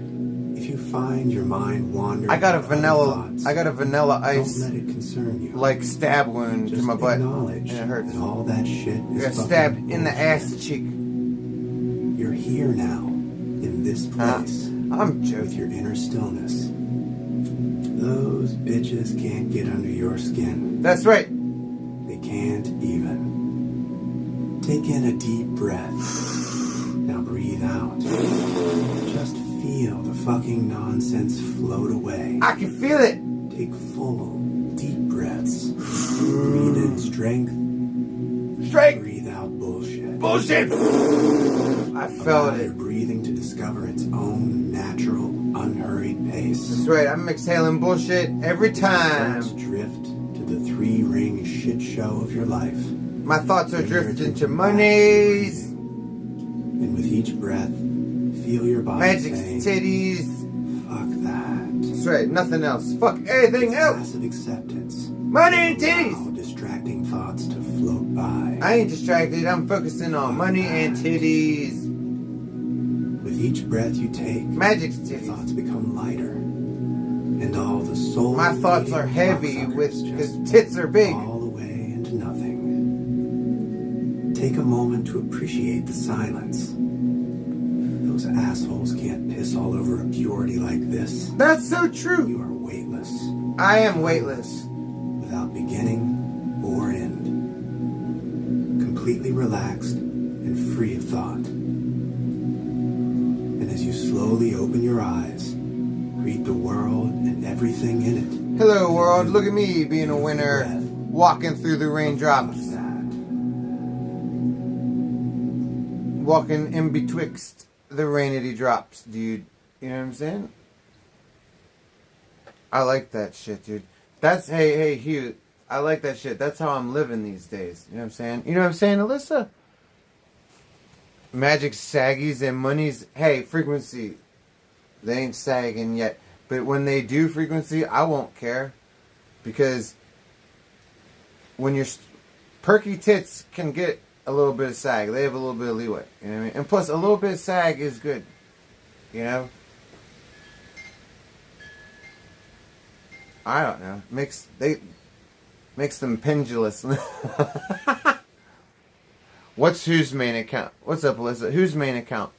If you find your mind wandering, I got a thoughts, vanilla ice, don't let it concern you. like stab wound Just to my butt, and acknowledge it hurts. that all that shit I is got fucking stabbed in the bullshit. ass cheek. You're here now, in this place, I'm with joking. your inner stillness. Those bitches can't get under your skin. That's right. They can't even. Take in a deep breath. Now breathe out. Just feel the fucking nonsense float away. I can feel it. Take full, deep breaths. Breathe in strength. Strength. Breathe out bullshit. Bullshit. I felt Allow your it. breathing to discover its own natural, unhurried pace. That's right. I'm exhaling bullshit every time. Thoughts drift to the three-ring shit show of your life. My thoughts are Bring your drifting to attention back monies, And with each breath, feel your body magic saying, titties. fuck that. That's right. Nothing else. Fuck everything It's else. passive acceptance. Money and Allow titties. distracting thoughts to float by. I ain't distracted. I'm focusing on money and titties. With each breath you take, Magic your titties. thoughts become lighter. And all the soul. My thoughts are heavy with because tits are big. All the way into nothing. Take a moment to appreciate the silence. Those assholes can't piss all over a purity like this. That's so true. You are weightless. I am weightless. Without beginning or end. Completely relaxed and free of thought. And as you slowly open your eyes, greet the world and everything in it. Hello, world. Look at me being a winner, Breath. walking through the raindrops, Fuck that. walking in betwixt the rainity drops, dude. You know what I'm saying? I like that shit, dude. That's hey Hugh. I like that shit. That's how I'm living these days. You know what I'm saying? You know what I'm saying, Alyssa? Magic saggies and monies. Hey, frequency. They ain't sagging yet. But when they do frequency, I won't care. Because when your perky tits can get a little bit of sag, they have a little bit of leeway. You know what I mean? And plus, a little bit of sag is good. You know? I don't know. Makes them pendulous. What's whose main account? What's up, Alyssa? Whose main account?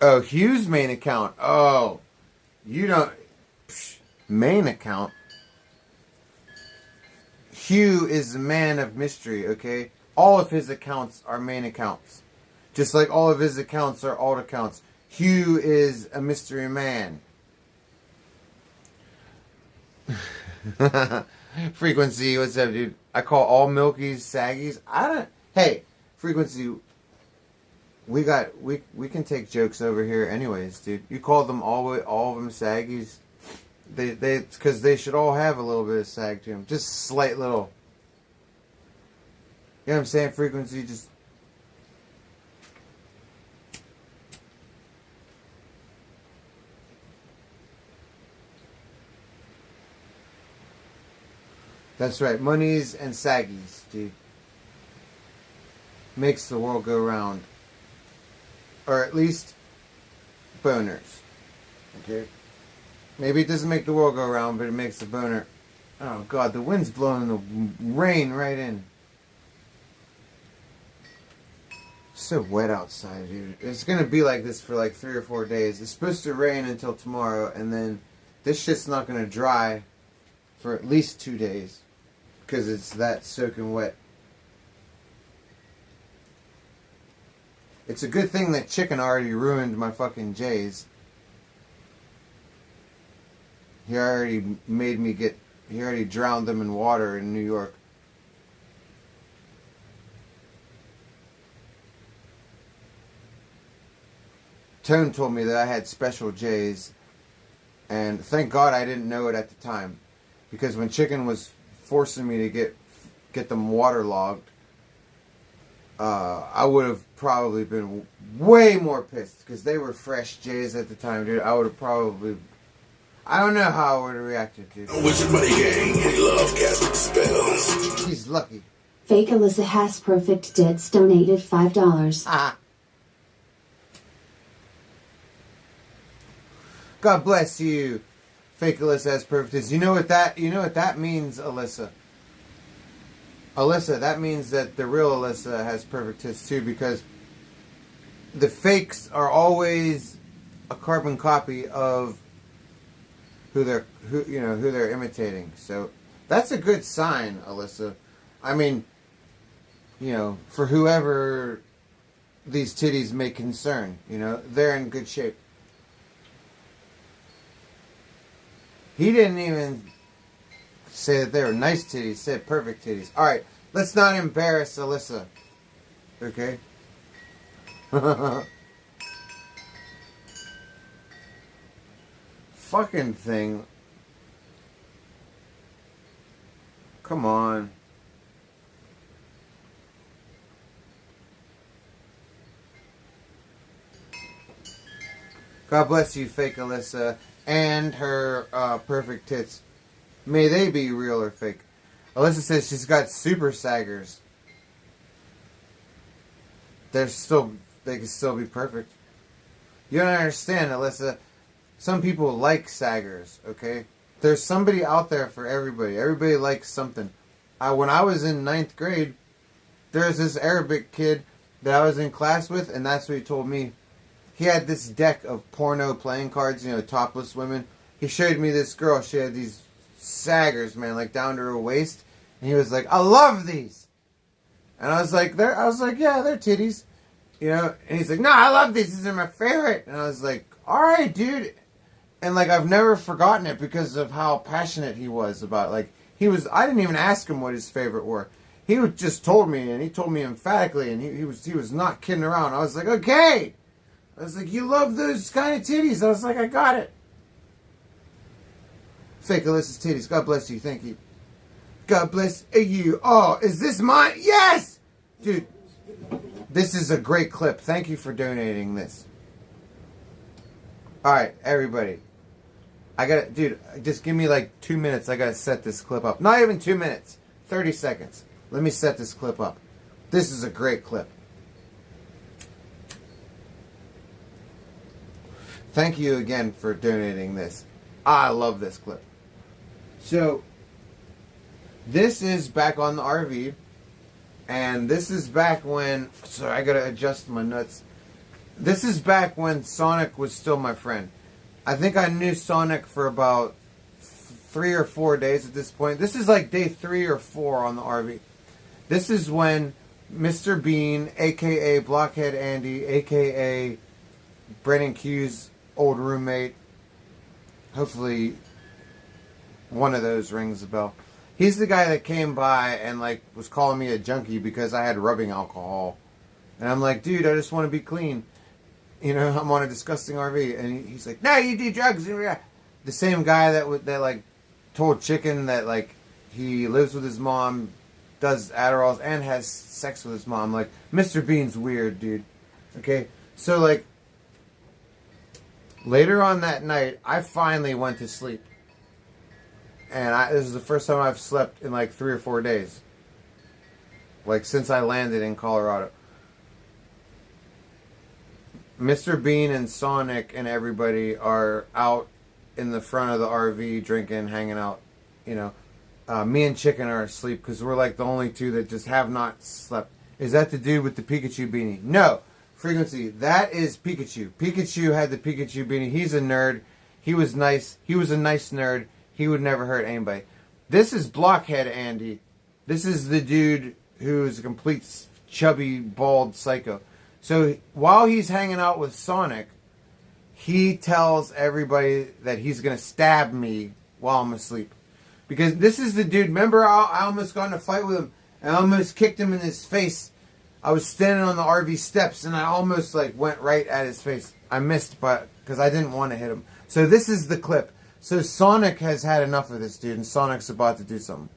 Oh, Hugh's main account. Oh, you don't. Main account. Hugh is a man of mystery, okay? All of his accounts are main accounts. Just like all of his accounts are alt accounts. Hugh is a mystery man. Frequency, what's up, dude? I call all milkies saggies. I don't. Hey, Frequency. We can take jokes over here, anyways, dude. You call them all of them saggies. Because they should all have a little bit of sag to them, just slight little. You know what I'm saying? Frequency, just. That's right, monies and saggies, dude. Makes the world go round. Or at least boners. Okay? Maybe it doesn't make the world go round, but it makes the boner. Oh god, the wind's blowing the rain right in. so wet outside, dude. It's gonna be like this for like 3 or 4 days. It's supposed to rain until tomorrow, and then this shit's not gonna dry for at least 2 days because it's that soaking wet. It's a good thing that chicken already ruined my fucking J's. He already drowned them in water in New York. Tone told me that I had special J's, and thank God I didn't know it at the time, because when Chicken was forcing me to get them waterlogged, I would have probably been way more pissed, because they were fresh J's at the time, dude. I would have probably, I don't know how I would have reacted, dude. Wizard Money Gang, we love casting spells. He's lucky. Fake Alyssa has perfect tits donated $5. Ah. God bless you, fake Alyssa has perfect tits. You know what that means, Alyssa? Alyssa, that means that the real Alyssa has perfect tits too, because the fakes are always a carbon copy of who they're imitating. So that's a good sign, Alyssa. I mean, for whoever these titties may concern, they're in good shape. He didn't even say that they were nice titties. He said perfect titties. Alright, let's not embarrass Alyssa. Okay? Fucking thing. Come on. God bless you, fake Alyssa. And her perfect tits. May they be real or fake. Alyssa says she's got super saggers. They can still be perfect. You don't understand, Alyssa. Some people like saggers, okay? There's somebody out there for everybody. Everybody likes something. When I was in 9th grade, there's this Arabic kid that I was in class with, and that's what he told me. He had this deck of porno playing cards, topless women. He showed me this girl. She had these saggers, man, like down to her waist. And he was like, I love these. And I was like, yeah, they're titties. And he's like, no, I love these. These are my favorite. And I was like, all right, dude. And I've never forgotten it because of how passionate he was about I didn't even ask him what his favorite were. He just told me, and he told me emphatically, and he was not kidding around. I was like, okay. I was like, you love those kind of titties. I was like, I got it. Fake Alyssa's titties. God bless you. Thank you. God bless you. Oh, is this mine? Yes! Dude, this is a great clip. Thank you for donating this. Alright, everybody. Dude, just give me 2 minutes. I gotta set this clip up. Not even 2 minutes. 30 seconds. Let me set this clip up. This is a great clip. Thank you again for donating this. I love this clip. So, this is back on the RV. And this is back when... Sorry, I gotta adjust my nuts. This is back when Sonic was still my friend. I think I knew Sonic for about 3 or 4 days at this point. This is day 3 or 4 on the RV. This is when Mr. Bean, a.k.a. Blockhead Andy, a.k.a. Brennan Q's old roommate. Hopefully one of those rings a bell. He's the guy that came by and was calling me a junkie because I had rubbing alcohol. And I'm like, dude, I just want to be clean. I'm on a disgusting RV. And he's like, no, you do drugs. The same guy that told Chicken that he lives with his mom, does Adderalls, and has sex with his mom. Mr. Bean's weird, dude. Okay? So later on that night, I finally went to sleep. And this is the first time I've slept in 3 or 4 days. Since I landed in Colorado. Mr. Bean and Sonic and everybody are out in the front of the RV drinking, hanging out. Me and Chicken are asleep because we're the only two that just have not slept. Is that the dude with the Pikachu beanie? No. Frequency, that is Pikachu. Pikachu had the Pikachu beanie. He's a nerd. He was nice. He was a nice nerd. He would never hurt anybody. This is Blockhead Andy. This is the dude who's a complete chubby, bald psycho. So while he's hanging out with Sonic, he tells everybody that he's going to stab me while I'm asleep. Because this is the dude, remember I almost got in a fight with him, and I almost kicked him in his face. I was standing on the RV steps, and I almost like went right at his face. I missed, but because I didn't want to hit him. So this is the clip. So Sonic has had enough of this dude, and Sonic's about to do something.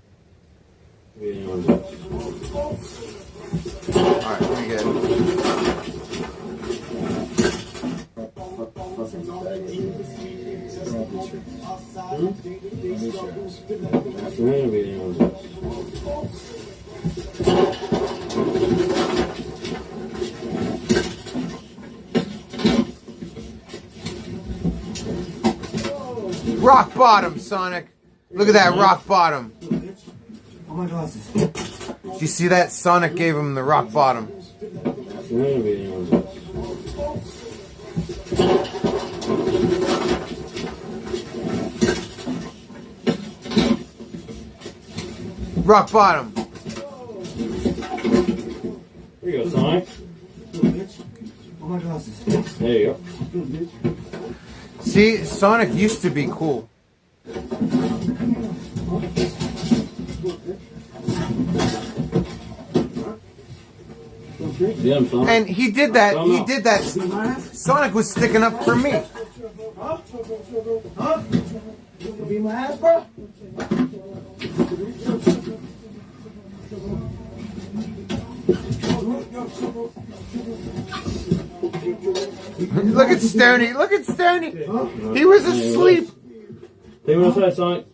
Alright, here we go. Rock bottom, Sonic. Look at that rock bottom. Oh, my glasses. Did you see that? Sonic gave him the rock bottom. Rock bottom. There you go, Sonic. Oh, my glasses. There you go. See, Sonic used to be cool. And he did that. He did that. Sonic was sticking up for me. Huh? Beat my ass, bro? Look at Stoney. Look at Stoney. He was asleep. Take him outside, Sonic.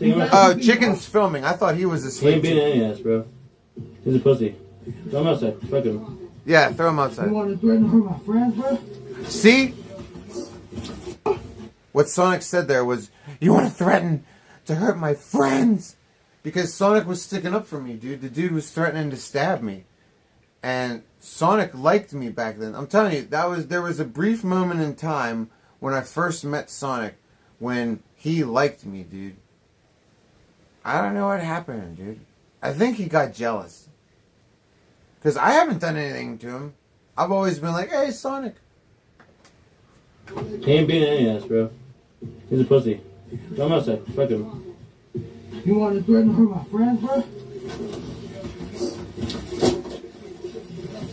Oh, Chicken's filming. I thought he was He asleep. ain't being any ass, bro. He's a pussy. Throw him outside. Fuck him. Yeah, throw him outside. You want to threaten to hurt my friends, bro? See? What Sonic said there was, you want to threaten to hurt my friends? Because Sonic was sticking up for me, dude. The dude was threatening to stab me. And Sonic liked me back then. I'm telling you, there was a brief moment in time when I first met Sonic when he liked me, dude. I don't know what happened, dude. I think he got jealous. Because I haven't done anything to him. I've always been like, hey, Sonic. He ain't being any ass, bro. He's a pussy. Throw him outside. Fuck him. You want to threaten to hurt my friends, bro?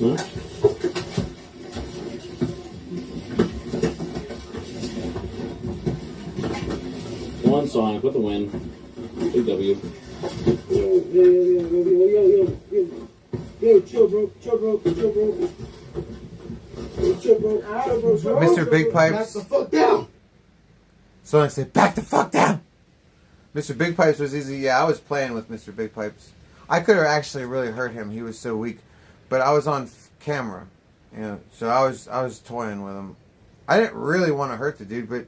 Huh? Come on, Sonic, with the win. Big W. Yo, chill, bro. Chill, bro. Chill, bro. Chill, bro. Mr. Big Pipes. Back the fuck down. Sonic said, back the fuck down. Mr. Big Pipes was easy. Yeah, I was playing with Mr. Big Pipes. I could have actually really hurt him. He was so weak. But I was on camera. You know, so I was toying with him. I didn't really want to hurt the dude, but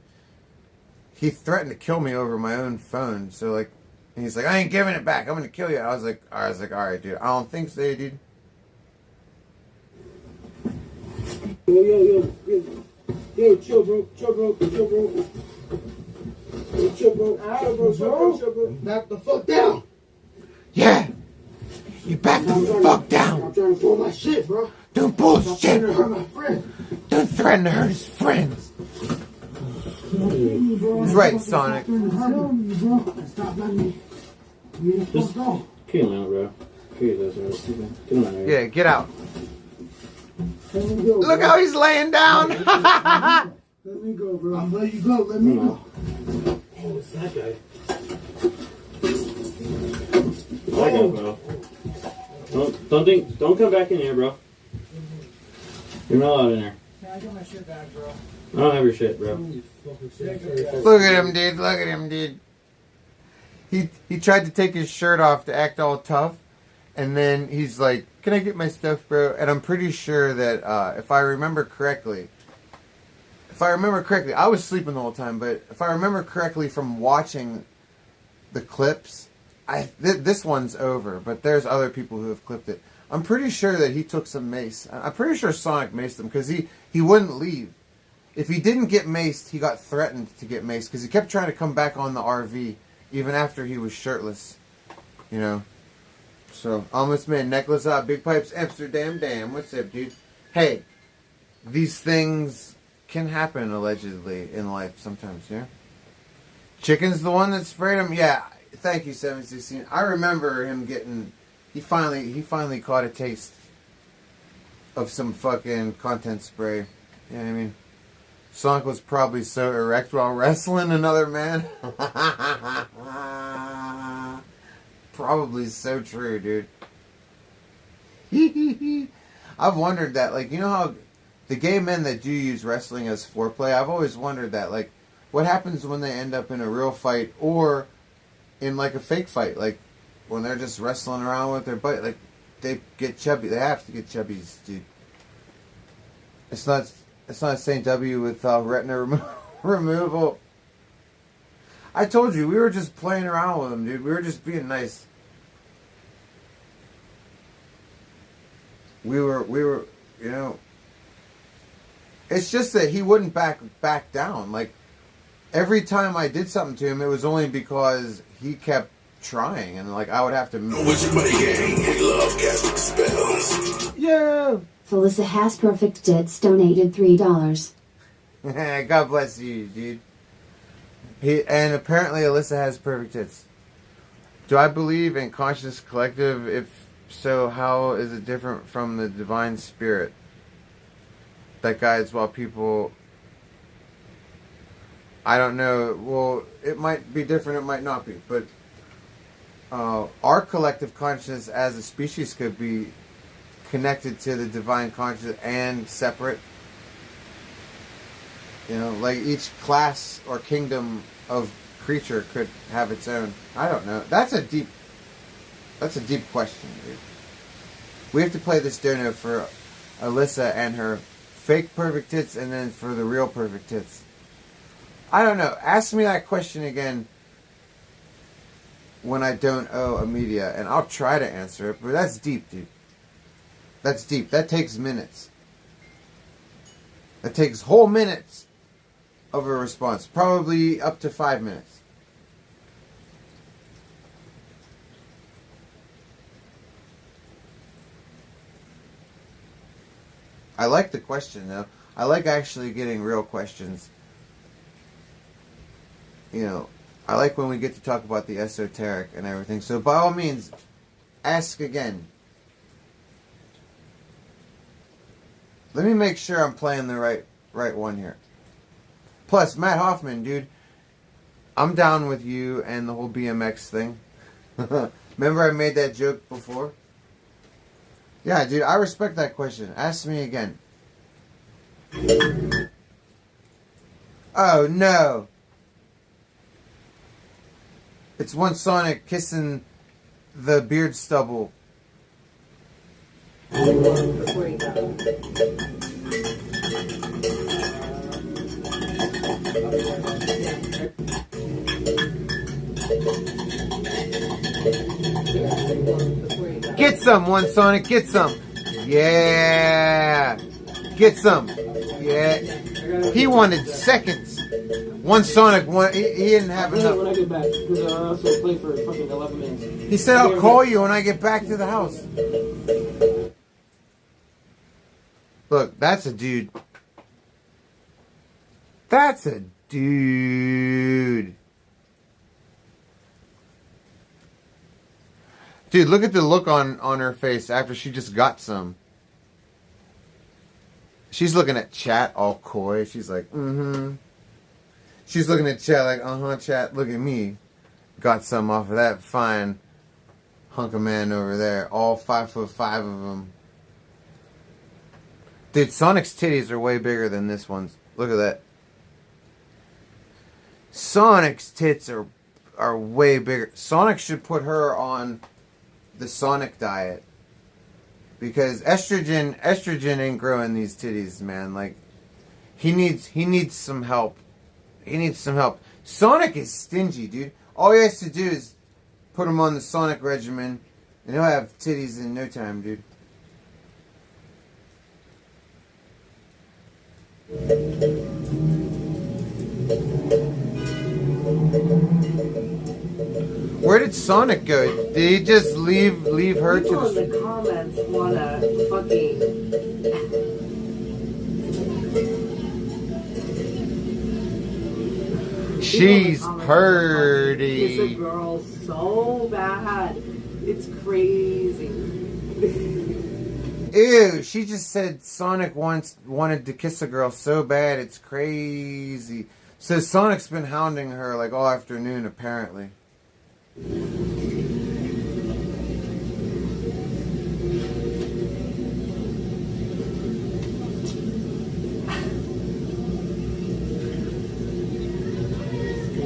he threatened to kill me over my own phone. So like, and he's like, I ain't giving it back. I'm gonna kill you. I was like, all right, dude. I don't think so, dude. Yo, chill, bro. Chill, bro. Chill, bro. Chill, bro. Back the fuck down. Yeah. You back the fuck down. I'm trying to throw my shit, bro. Don't bullshit. Trying to hurt my friend. Don't threaten to hurt his friends. He's right, Sonic. Stop letting me the fuck go. Kill him out, bro. Get him out of here. Yeah, get out. Look how he's laying down. Let me go, bro. I'll let you go. Let me go. Oh, it's that guy. That guy, bro. Don't come back in here, bro. You're not allowed in here. I got my shit back, bro. I don't have your shit, bro. Look at him, dude. Look at him, dude. He tried to take his shirt off to act all tough, and then he's like, "Can I get my stuff, bro?" And I'm pretty sure that if I remember correctly, I was sleeping the whole time, but if I remember correctly from watching the clips, this one's over, but there's other people who have clipped it. I'm pretty sure that he took some mace. I'm pretty sure Sonic maced him because he wouldn't leave. If he didn't get maced, he got threatened to get maced because he kept trying to come back on the RV even after he was shirtless. You know. So, almost made necklace out, Big Pipes, Amsterdam, damn. What's up, dude? Hey, these things can happen allegedly in life sometimes, yeah? Chicken's the one that sprayed him? Yeah, thank you, 716. I remember him getting... He finally caught a taste of some fucking content spray. You know what I mean? Sonic was probably so erect while wrestling another man. Probably so true, dude. I've wondered that, like, you know how the gay men that do use wrestling as foreplay, I've always wondered that, like, what happens when they end up in a real fight or in, like, a fake fight? Like, when they're just wrestling around with their butt, like, they get chubby. They have to get chubbies, dude. It's not St. W with retina removal. I told you, we were just playing around with him, dude. We were just being nice. We were, you know. It's just that he wouldn't back down. Like, every time I did something to him, it was only because he kept trying, and like I would have to. Yeah. Felissa has perfect tits donated $3. God bless you, dude. And apparently Alyssa has perfect tits. Do I believe in conscious collective? If so, how is it different from the divine spirit that guides while people... I don't know. Well, it might be different, it might not be. But our collective consciousness as a species could be connected to the divine consciousness and separate. You know, like each class or kingdom of creature could have its own. I don't know. That's a deep question, dude. We have to play this dono for Alyssa and her fake perfect tits, and then for the real perfect tits. I don't know. Ask me that question again when I don't owe a media, and I'll try to answer it. But that's deep, dude. That's deep. That takes minutes. That takes whole minutes of a response. Probably up to 5 minutes. I like the question, though. I like actually getting real questions. You know, I like when we get to talk about the esoteric and everything. So by all means, ask again. Let me make sure I'm playing the right one here. Plus, Matt Hoffman, dude, I'm down with you and the whole BMX thing. Remember I made that joke before? Yeah, dude, I respect that question. Ask me again. Oh, no. It's one Sonic kissing the beard stubble. Get some, one Sonic, get some. Yeah. Get some. Yeah. He wanted seconds. One Sonic, he didn't have enough. When I get back, because I also play for fucking 11 minutes. He said, I'll call you when I get back to the house. Look, that's a dude. That's a dude. Dude, look at the look on her face after she just got some. She's looking at chat all coy. She's like, mm-hmm. She's looking at chat like, uh-huh, chat, look at me. Got some off of that fine hunk of man over there. All 5'5" of them. Dude, Sonic's titties are way bigger than this one's. Look at that. Sonic's tits are way bigger. Sonic should put her on the Sonic diet. Because estrogen ain't growing these titties, man. Like, he needs some help. He needs some help. Sonic is stingy, dude. All he has to do is put him on the Sonic regimen, and he'll have titties in no time, dude. Where did Sonic go? Did he just leave her People to in the comments wanna fucking. She's Kiss a purty. girl so bad. It's crazy. Ew, she just said Sonic once wanted to kiss a girl so bad it's crazy. So Sonic's been hounding her like all afternoon apparently.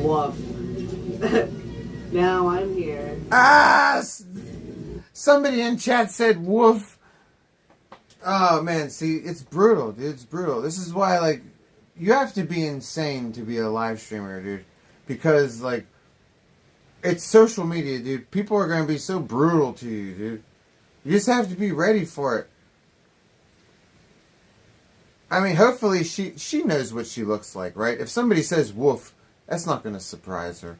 Woof. Now I'm here. Ah! Somebody in chat said woof. Oh man, see, it's brutal, dude. It's brutal. This is why, like, you have to be insane to be a live streamer, dude. Because, like, it's social media, dude. People are going to be so brutal to you, dude. You just have to be ready for it. I mean, hopefully she knows what she looks like, right? If somebody says woof, that's not going to surprise her.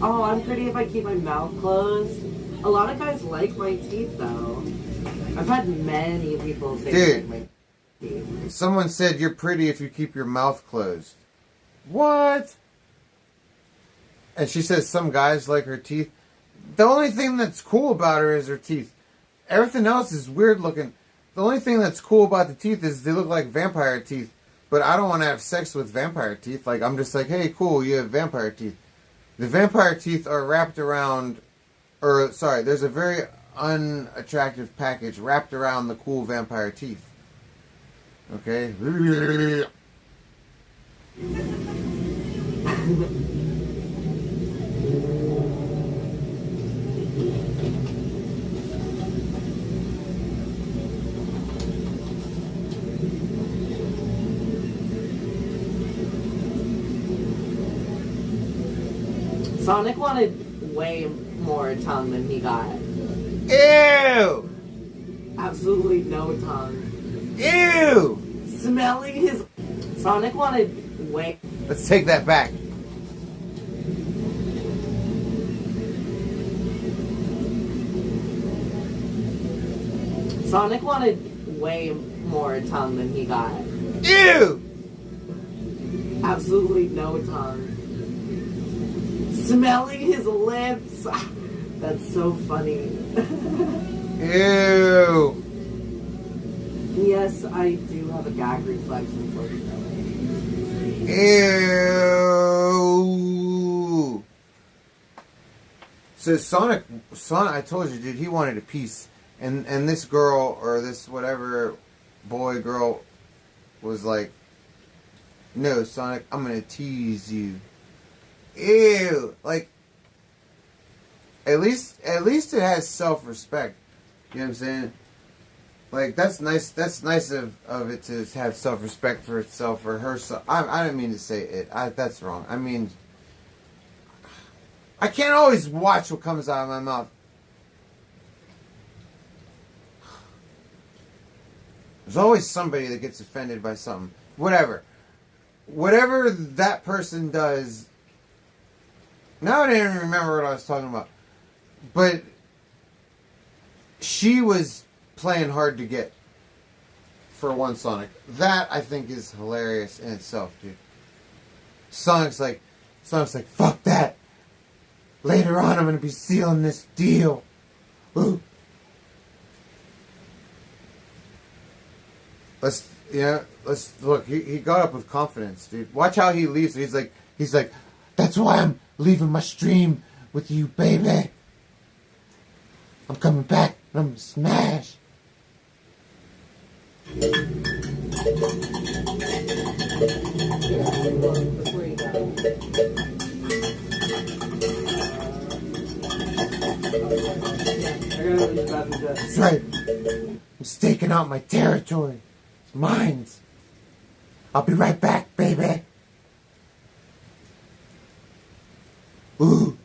Oh, I'm pretty if I keep my mouth closed. A lot of guys like my teeth, though. I've had many people say they like my teeth. Someone said you're pretty if you keep your mouth closed. What? And she says some guys like her teeth. The only thing that's cool about her is her teeth. Everything else is weird looking. The only thing that's cool about the teeth is they look like vampire teeth. But I don't want to have sex with vampire teeth. Like, I'm just like, hey, cool, you have vampire teeth. The vampire teeth are wrapped around, or sorry, there's a very unattractive package wrapped around the cool vampire teeth. Okay? Sonic wanted way more tongue than he got. Ew! Absolutely no tongue. Ew! Smelling his... Sonic wanted way... Let's take that back. Sonic wanted way more tongue than he got. Ew! Absolutely no tongue. Smelling his lips. That's so funny. Ew! Yes, I do have a gag reflex, unfortunately. Ew! So Sonic, I told you, dude, he wanted a piece. And this girl, or this whatever boy, girl, was like, no, Sonic, I'm gonna tease you. Ew! Like, at least it has self-respect. You know what I'm saying? Like, that's nice of it to have self-respect for itself, or herself. I didn't mean to say it. That's wrong. I mean, I can't always watch what comes out of my mouth. There's always somebody that gets offended by something. Whatever that person does. Now I didn't even remember what I was talking about. But she was playing hard to get for one Sonic. That, I think, is hilarious in itself, dude. Sonic's like, fuck that. Later on, I'm going to be sealing this deal. Ooh. Let's look. He got up with confidence, dude. Watch how he leaves. He's like, that's why I'm leaving my stream with you, baby. I'm coming back and I'm gonna smash. That's right. I'm staking out my territory. It's mine. I'll be right back, baby. Ooh.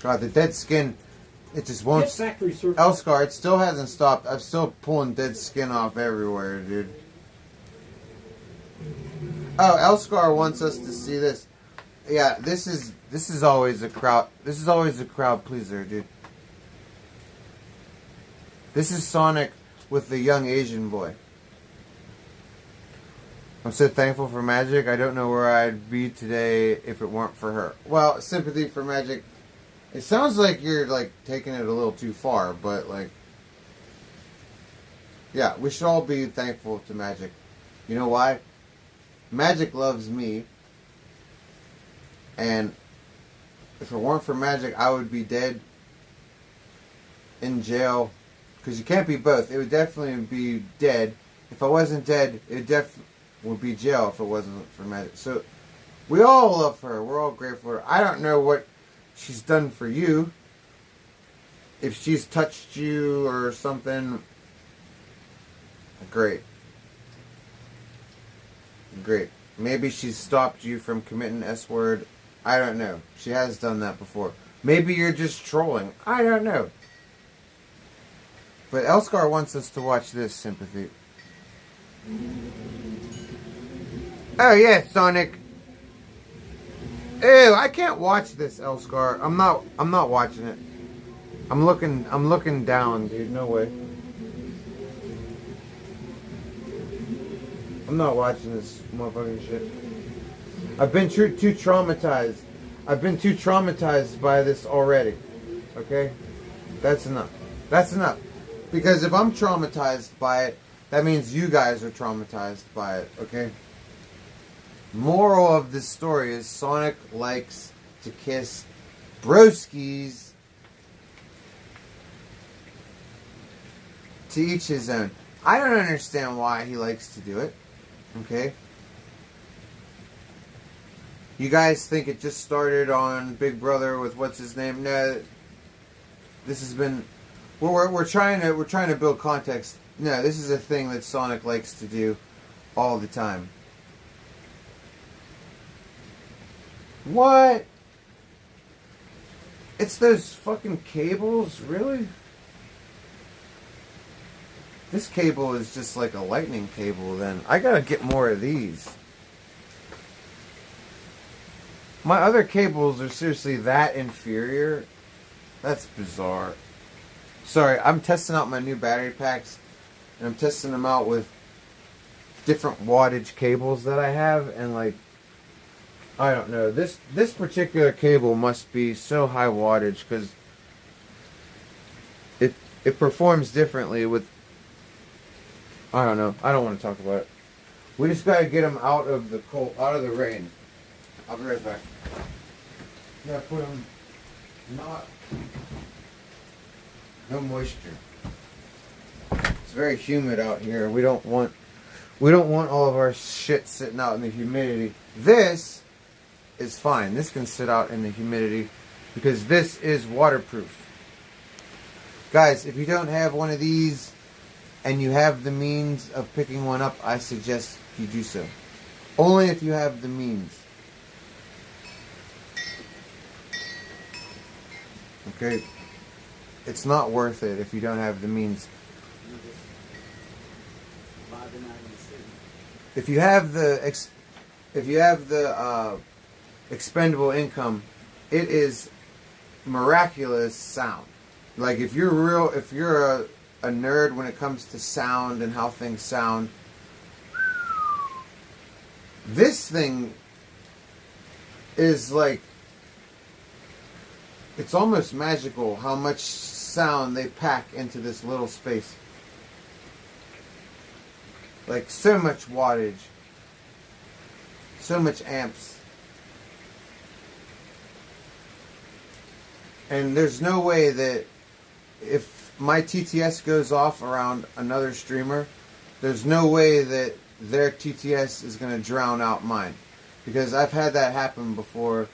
God, the dead skin, it just won't. Get factory circle. Elscar, it still hasn't stopped. I'm still pulling dead skin off everywhere, dude. Oh, Elscar wants us to see this. Yeah, this is always a crowd. This is always a crowd pleaser, dude. This is Sonic with the young Asian boy. I'm so thankful for Magic. I don't know where I'd be today if it weren't for her. Well, sympathy for Magic. It sounds like you're like taking it a little too far, but like, yeah, we should all be thankful to Magic. You know why? Magic loves me, and if it weren't for Magic, I would be dead, in jail, because you can't be both. It would definitely be dead. If I wasn't dead, it definitely would be jail if it wasn't for Magic. So, we all love her. We're all grateful for her. I don't know what she's done for you. If she's touched you or something, great. Great. Maybe she's stopped you from committing S-word. I don't know. She has done that before. Maybe you're just trolling. I don't know. But Elscar wants us to watch this, Sympathy. Oh yeah, Sonic. Ew, I can't watch this, Elscar. I'm not watching it. I'm looking down, dude. No way. I'm not watching this motherfucking shit. I've been too traumatized. I've been too traumatized by this already. Okay? That's enough. That's enough. Because if I'm traumatized by it, that means you guys are traumatized by it. Okay? Moral of this story is Sonic likes to kiss broskies. To each his own. I don't understand why he likes to do it. Okay? You guys think it just started on Big Brother with what's his name? No. This has been we're trying to build context. No, this is a thing that Sonic likes to do all the time. What? It's those fucking cables, really? This cable is just like a lightning cable then. I gotta get more of these. My other cables are seriously that inferior? That's bizarre. Sorry, I'm testing out my new battery packs. And I'm testing them out with different wattage cables that I have. And like, I don't know. This particular cable must be so high wattage because it performs differently with... I don't know. I don't want to talk about it. We just gotta get them out of the cold, out of the rain. I'll be right back. Gotta put them no moisture. It's very humid out here. We don't want all of our shit sitting out in the humidity. This is fine. This can sit out in the humidity because this is waterproof. Guys, if you don't have one of these and you have the means of picking one up, I suggest you do so. Only if you have the means. Okay? It's not worth it if you don't have the means. If you have the expendable income, it is miraculous sound. Like if you're a nerd when it comes to sound and how things sound, this thing is like, it's almost magical how much sound they pack into this little space. Like so much wattage, so much amps. And there's no way that if my TTS goes off around another streamer, there's no way that their TTS is going to drown out mine. Because I've had that happen before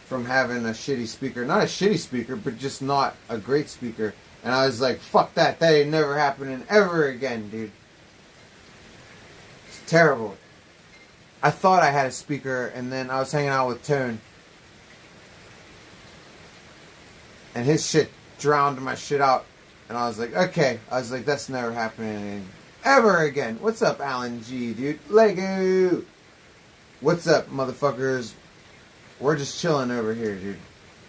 from having a shitty speaker. Not a shitty speaker, but just not a great speaker. And I was like, fuck that. That ain't never happening ever again, dude. It's terrible. I thought I had a speaker, and then I was hanging out with Tone. and his shit drowned my shit out. And I was like, okay. I was like, that's never happening ever again. What's up, Alan G, dude? Lego! What's up, motherfuckers? We're just chilling over here, dude.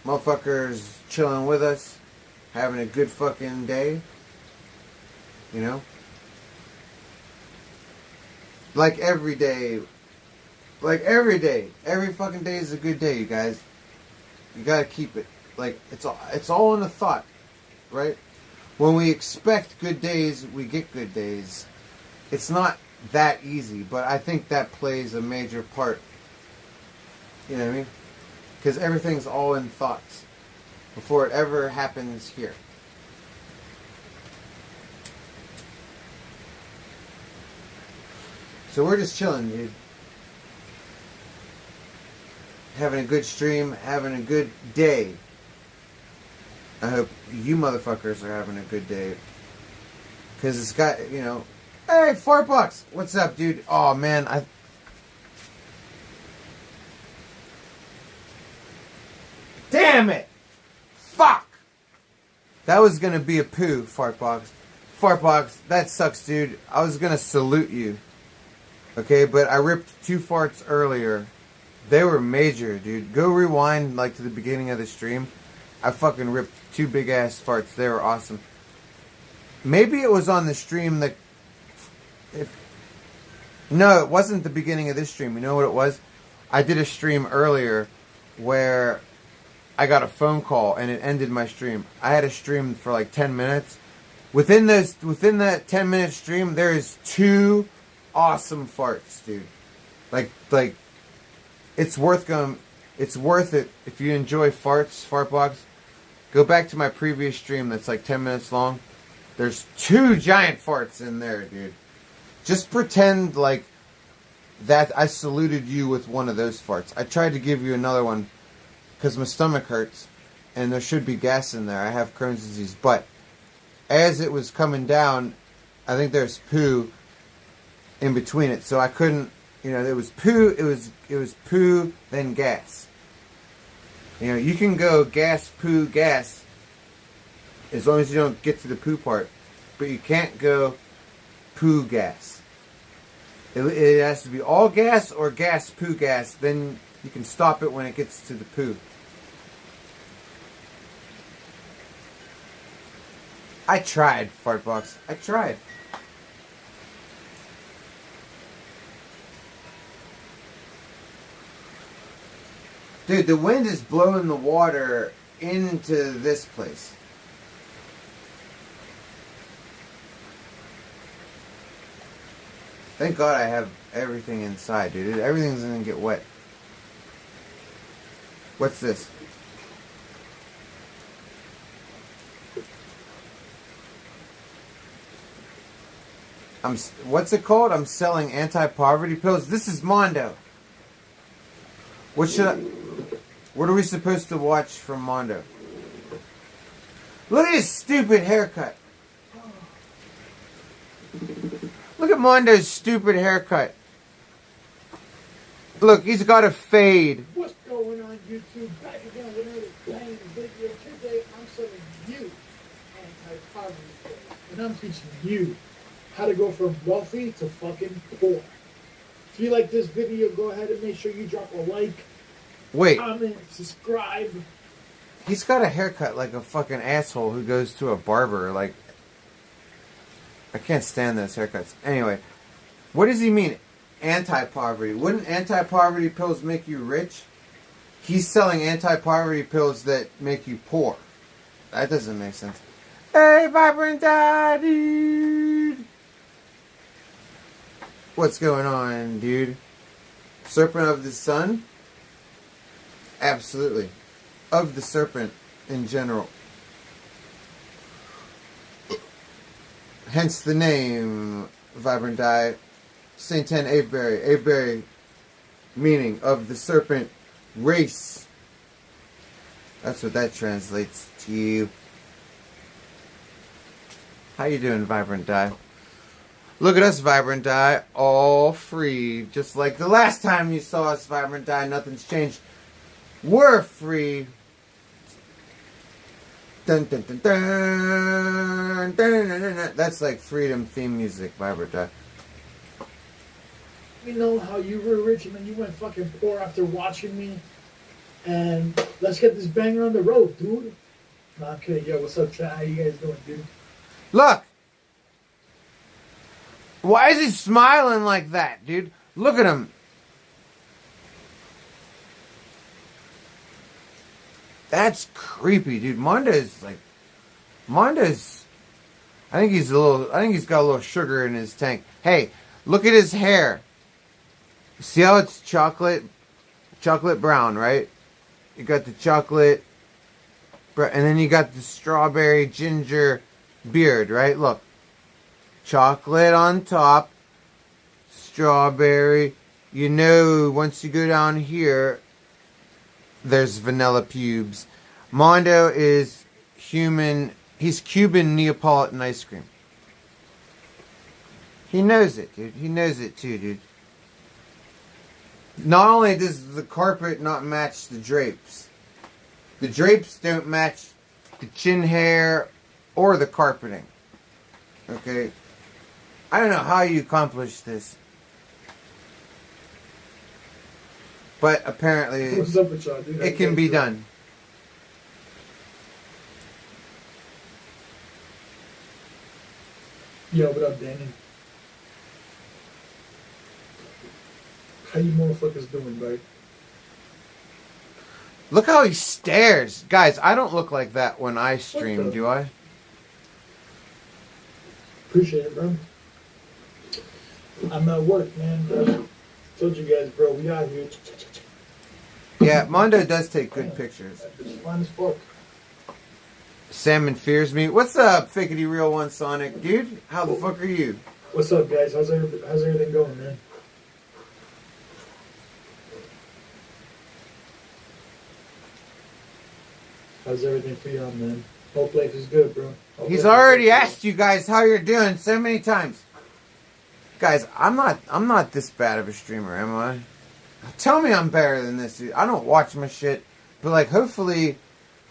Motherfuckers chilling with us, having a good fucking day. You know? Like every day. Like every day. Every fucking day is a good day, you guys. You gotta keep it. Like, it's all in the thought, right? When we expect good days, we get good days. It's not that easy, but I think that plays a major part. You know what I mean? Because everything's all in thoughts before it ever happens here. So we're just chilling, dude. Having a good stream, having a good day. I hope you motherfuckers are having a good day. Because it's got, you know... Hey, Fartbox! What's up, dude? Oh, man, Damn it! Fuck! That was gonna be a poo, Fartbox. Fartbox, that sucks, dude. I was gonna salute you. Okay, but I ripped 2 farts earlier. They were major, dude. Go rewind, like, to the beginning of the stream. I fucking ripped 2 big-ass farts. They were awesome. Maybe it was on the stream that... No, it wasn't the beginning of this stream. You know what it was? I did a stream earlier where I got a phone call and it ended my stream. I had a stream for like 10 minutes. Within that 10-minute stream, there is 2 awesome farts, dude. Like, it's worth going. It's worth it if you enjoy farts, Fartbox. Go back to my previous stream that's like 10 minutes long. There's 2 giant farts in there, dude. Just pretend like that I saluted you with one of those farts. I tried to give you another one because my stomach hurts and there should be gas in there. I have Crohn's disease, but as it was coming down, I think there's poo in between it, so I couldn't. You know, it was poo. It was poo, then gas. You know, you can go gas, poo, gas, as long as you don't get to the poo part, but you can't go poo, gas. It has to be all gas or gas, poo, gas. Then you can stop it when it gets to the poo. I tried, Fartbox. I tried. Dude, the wind is blowing the water into this place. Thank God I have everything inside, dude. Everything's gonna get wet. What's this? What's it called? I'm selling anti-poverty pills. This is Mondo. What are we supposed to watch from Mondo? Look at his stupid haircut. Look at Mondo's stupid haircut. Look, he's got a fade. What's going on, YouTube? Back again with another bang video. Today I'm selling you anti-poverty pills. And I'm teaching you how to go from wealthy to fucking poor. If you like this video, go ahead and make sure you drop a like, comment, subscribe. He's got a haircut like a fucking asshole who goes to a barber. Like, I can't stand those haircuts. Anyway, what does he mean? Anti-poverty. Wouldn't anti-poverty pills make you rich? He's selling anti-poverty pills that make you poor. That doesn't make sense. Hey, Vibrant Daddy! What's going on, dude? Serpent of the Sun? Absolutely. Of the serpent in general. Hence the name, Vibrant Die. Saint 10 Avebury. Avebury meaning of the serpent race. That's what that translates to you. How you doing, Vibrant Die? Look at us, Vibrant Die, all free. Just like the last time you saw us, Vibrant Die, nothing's changed. We're free. Dun, dun, dun, dun, dun, dun, dun, dun. That's like Freedom theme music by Berta. You know how you were rich and then you went fucking poor after watching me. And let's get this banger on the road, dude. Nah, I'm kidding. Yo, what's up, chat? How you guys doing, dude? Look! Why is he smiling like that, dude? Look at him. That's creepy, dude. Mondo's I think he's got a little sugar in his tank. Hey, look at his hair. See how it's chocolate brown, right? You got the chocolate, and then you got the strawberry ginger beard, right? Look. Chocolate on top, strawberry. You know, once you go down here, there's vanilla pubes. Mondo is he's Cuban Neapolitan ice cream. He knows it, dude. He knows it too, dude. Not only does the carpet not match the drapes don't match the chin hair or the carpeting. Okay? I don't know how you accomplish this. But apparently What's up with y'all, dude? it can be done. Yo, what up, Danny? How you motherfuckers doing, bro? Look how he stares. Guys, I don't look like that when I stream, do I? Appreciate it, bro. I'm at work, man. Told you guys, bro, we out here. Yeah, Mondo does take good pictures. It's fun as fuck. Salmon fears me. What's up, Fickety Real One Sonic? Dude, how the fuck are you? What's up, guys? How's everything going, man? How's everything for y'all, man? Hope life is good, bro. He's already asked you guys how you're doing so many times. Guys, I'm not this bad of a streamer, am I? Tell me I'm better than this, dude. I don't watch my shit, but like hopefully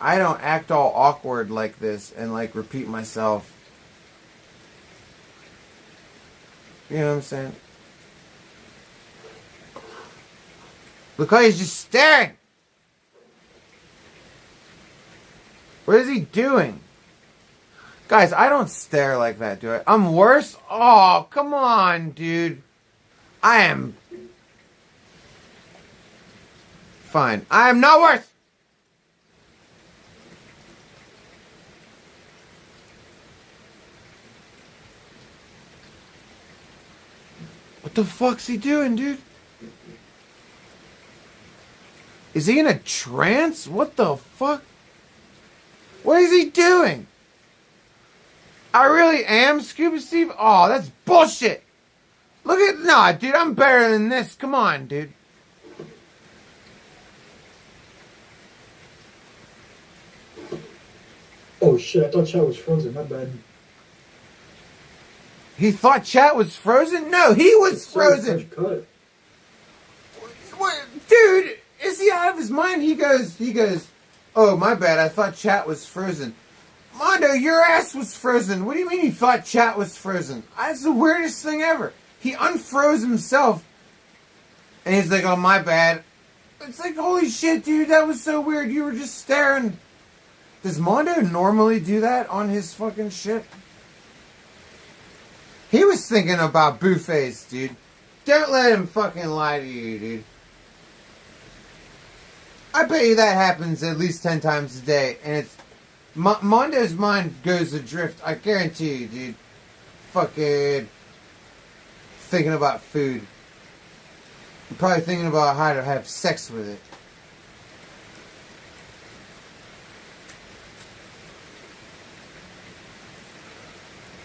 I don't act all awkward like this and like repeat myself. You know what I'm saying? Look how he's just staring. What is he doing? Guys, I don't stare like that, do I? I'm worse? Oh, come on, dude. I am fine. I am not worse. What the fuck's he doing, dude? Is he in a trance? What the fuck? What is he doing? I really am Scuba Steve? Oh, that's bullshit. Look at... Nah, dude, I'm better than this. Come on, dude. Oh, shit. I thought chat was frozen. My bad. He thought chat was frozen? No, he was frozen. What? Dude, is he out of his mind? He goes, oh, my bad. I thought chat was frozen. Mondo, your ass was frozen. What do you mean you thought chat was frozen? That's the weirdest thing ever. He unfroze himself. And he's like, oh, my bad. It's like, holy shit, dude. That was so weird. You were just staring. Does Mondo normally do that on his fucking shit? He was thinking about buffets, dude. Don't let him fucking lie to you, dude. I bet you that happens at least 10 times a day. And it's... Mondo's mind goes adrift. I guarantee you, dude. Fucking... thinking about food. You're probably thinking about how to have sex with it.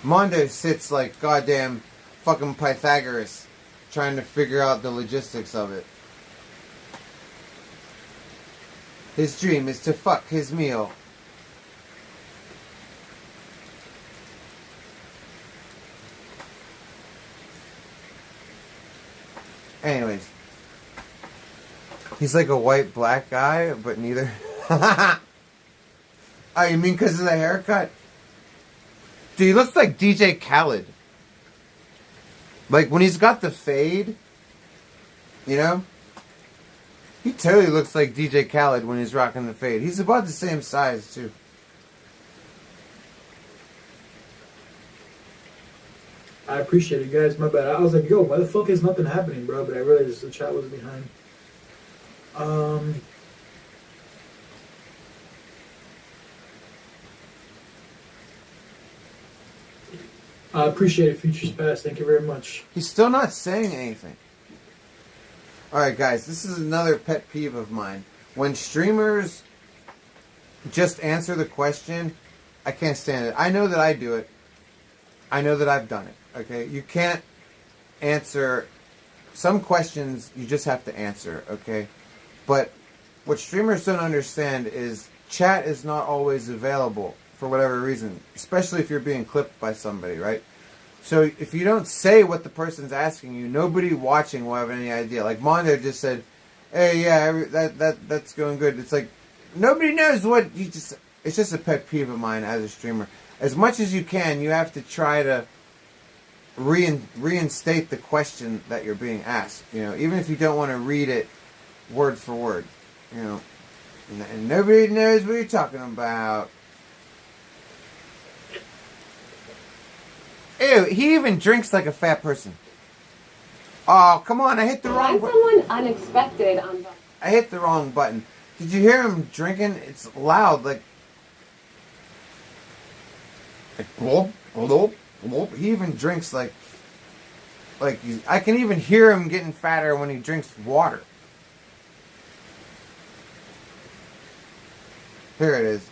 Mondo sits like goddamn fucking Pythagoras trying to figure out the logistics of it. His dream is to fuck his meal. Anyways. He's like a white black guy, but neither. Oh, you mean because of the haircut? Dude, he looks like DJ Khaled. Like, when he's got the fade, you know? He totally looks like DJ Khaled when he's rocking the fade. He's about the same size, too. I appreciate it, guys. My bad. I was like, yo, why the fuck is nothing happening, bro? But I realized the chat was behind. I appreciate it, Futures Past. Thank you very much. He's still not saying anything. Alright, guys, this is another pet peeve of mine. When streamers just answer the question, I can't stand it. I know that I do it. I know that I've done it. Okay? You can't answer some questions, you just have to answer, okay? But what streamers don't understand is chat is not always available for whatever reason, especially if you're being clipped by somebody, right? So if you don't say what the person's asking you, nobody watching will have any idea. Like Mondo just said, "Hey, yeah, that's going good." It's like nobody knows what you just. It's just a pet peeve of mine as a streamer. As much as you can, you have to try to reinstate the question that you're being asked. You know, even if you don't want to read it word for word. You know, and nobody knows what you're talking about. Ew, he even drinks like a fat person. Oh, come on, I hit the wrong button. Someone unexpected on the... I hit the wrong button. Did you hear him drinking? It's loud, like blop, blop, blop. He even drinks like I can even hear him getting fatter when he drinks water. Here it is.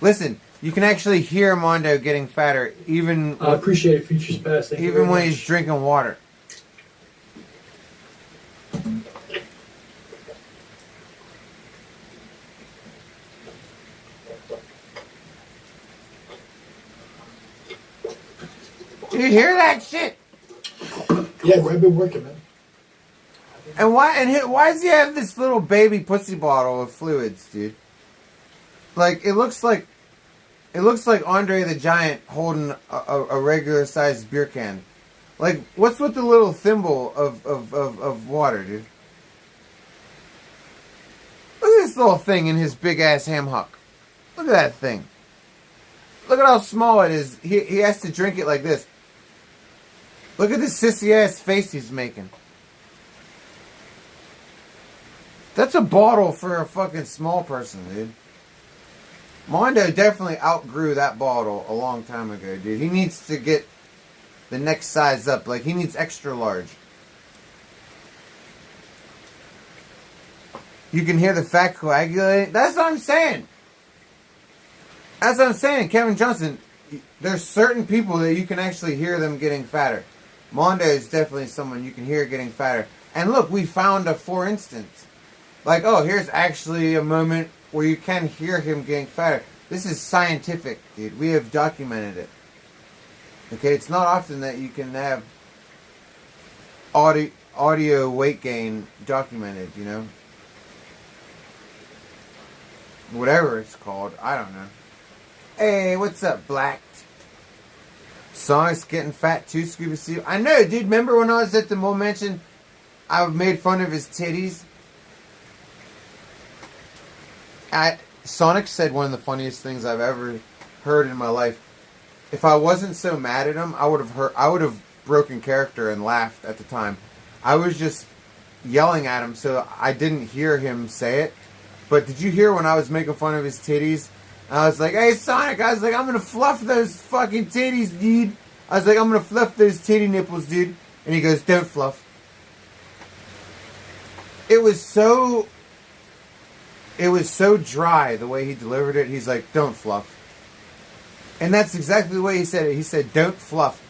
Listen, you can actually hear Mondo getting fatter, even. I appreciate it, Futures Past. Even when he's drinking water. Do you hear that shit? Yeah, I've been working, man. And why does he have this little baby pussy bottle of fluids, dude? Like it looks like Andre the Giant holding a regular sized beer can. Like, what's with the little thimble of water, dude? Look at this little thing in his big ass ham hock. Look at that thing. Look at how small it is. He has to drink it like this. Look at this sissy ass face he's making. That's a bottle for a fucking small person, dude. Mondo definitely outgrew that bottle a long time ago, dude. He needs to get the next size up. Like, he needs extra large. You can hear the fat coagulating. That's what I'm saying. That's what I'm saying, Kevin Johnson. There's certain people that you can actually hear them getting fatter. Mondo is definitely someone you can hear getting fatter. And look, we found a for instance. Like, oh, here's actually a moment where you can hear him getting fatter. This is scientific, dude. We have documented it. Okay, it's not often that you can have audio weight gain documented, you know? Whatever it's called. I don't know. Hey, what's up, Black? Sonic's getting fat too, Scuba Steve. I know, dude. Remember when I was at the Mole Mansion? I made fun of his titties. Sonic said one of the funniest things I've ever heard in my life. If I wasn't so mad at him, I would have broken character and laughed at the time. I was just yelling at him, so I didn't hear him say it. But did you hear when I was making fun of his titties? I was like, hey, Sonic, I was like, I'm going to fluff those fucking titties, dude. I was like, I'm going to fluff those titty nipples, dude. And he goes, don't fluff. It was so dry the way he delivered it. He's like, don't fluff. And that's exactly the way he said it. He said, don't fluff.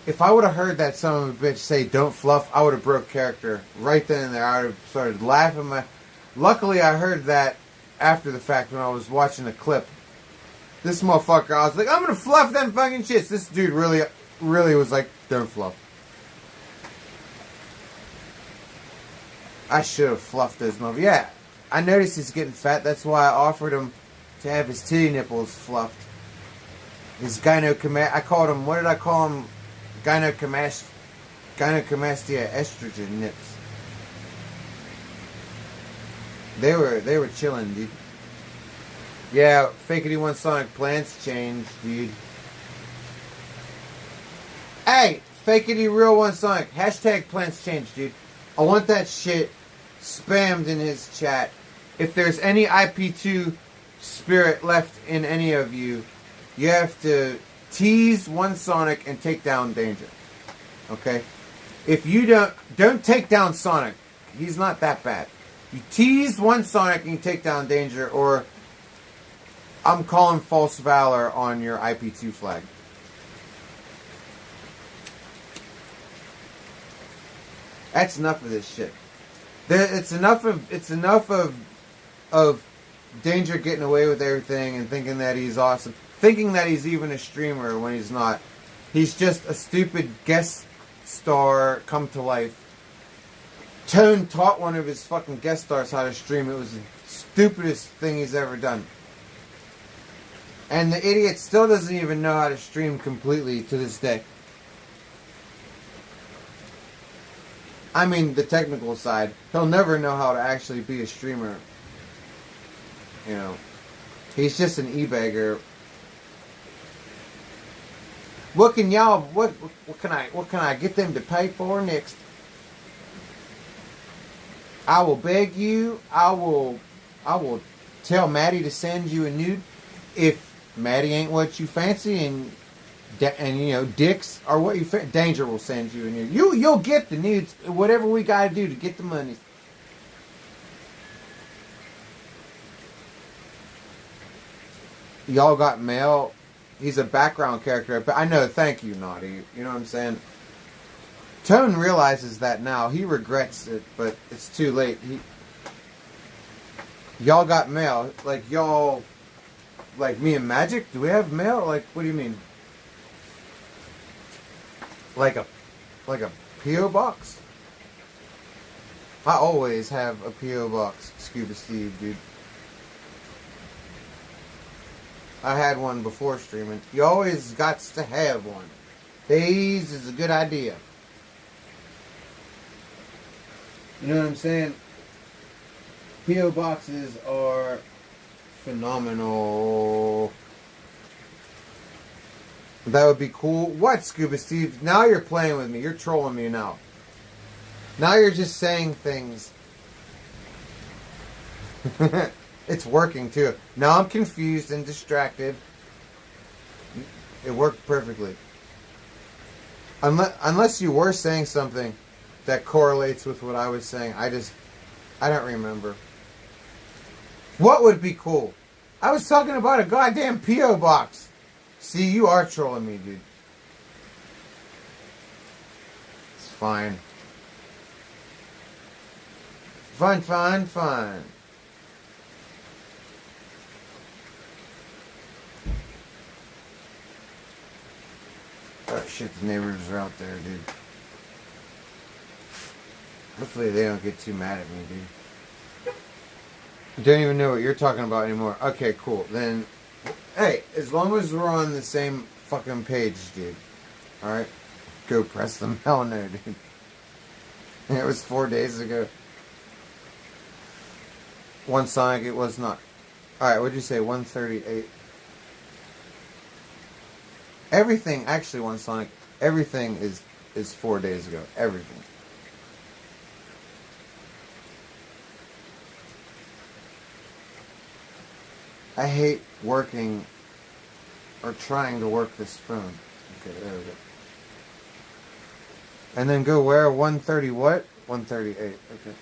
If I would have heard that son of a bitch say, don't fluff, I would have broke character right then and there. I would have started laughing. Luckily, I heard that after the fact when I was watching a clip. This motherfucker, I was like, I'm going to fluff them fucking shits. This dude really was like, don't fluff. I should have fluffed those motherfuckers. Yeah, I noticed he's getting fat. That's why I offered him to have his titty nipples fluffed. His gynecomastia. I called him, what did I call him? Gynecomastia estrogen nips. They were chilling, dude. Yeah, Fakety One Sonic plans changed, dude. Hey, Fakety Real One Sonic, hashtag plans changed, dude. I want that shit spammed in his chat. If there's any IP2 spirit left in any of you, you have to tease One Sonic and take down Danger. Okay? If you don't take down Sonic. He's not that bad. You tease One Sonic and you take down Danger, or I'm calling false valor on your IP2 flag. That's enough of this shit. It's enough of Danger getting away with everything and thinking that he's awesome. Thinking that he's even a streamer when he's not. He's just a stupid guest star come to life. Tone taught one of his fucking guest stars how to stream. It was the stupidest thing he's ever done. And the idiot still doesn't even know how to stream completely to this day. I mean, the technical side. He'll never know how to actually be a streamer. You know. He's just an e-bagger. What can I get them to pay for next? I will beg you. I will tell Maddie to send you a nude. If Maddie ain't what you fancy, and you know dicks are what you fancy, Danger will send you a nude. You'll get the nudes. Whatever we gotta do to get the money. Y'all got mail. He's a background character, but I know. Thank you, Naughty. You know what I'm saying? Tone realizes that now. He regrets it, but it's too late. Y'all got mail. Like, y'all... Like, me and Magic? Do we have mail? Like, what do you mean? Like a P.O. box? I always have a P.O. box, Scuba Steve, dude. I had one before streaming. You always got to have one. These is a good idea. You know what I'm saying? P.O. boxes are phenomenal. That would be cool. What, Scuba Steve? Now you're playing with me. You're trolling me now. Now you're just saying things. It's working too. Now I'm confused and distracted. It worked perfectly. Unless you were saying something that correlates with what I was saying. I don't remember. What would be cool? I was talking about a goddamn P.O. box. See, you are trolling me, dude. It's fine. Fine, fine, fine. Oh shit, the neighbors are out there, dude. Hopefully they don't get too mad at me, dude. I don't even know what you're talking about anymore. Okay, cool. Then, hey, as long as we're on the same fucking page, dude. Alright? Go press them. Hell no, dude. It was 4 days ago. One Sonic, it was not. Alright, what'd you say? 138. Everything, actually, One Sonic, everything is 4 days ago. Everything. I hate working or trying to work this phone. Okay, there we go. And then go where? 130 what? 138. Okay.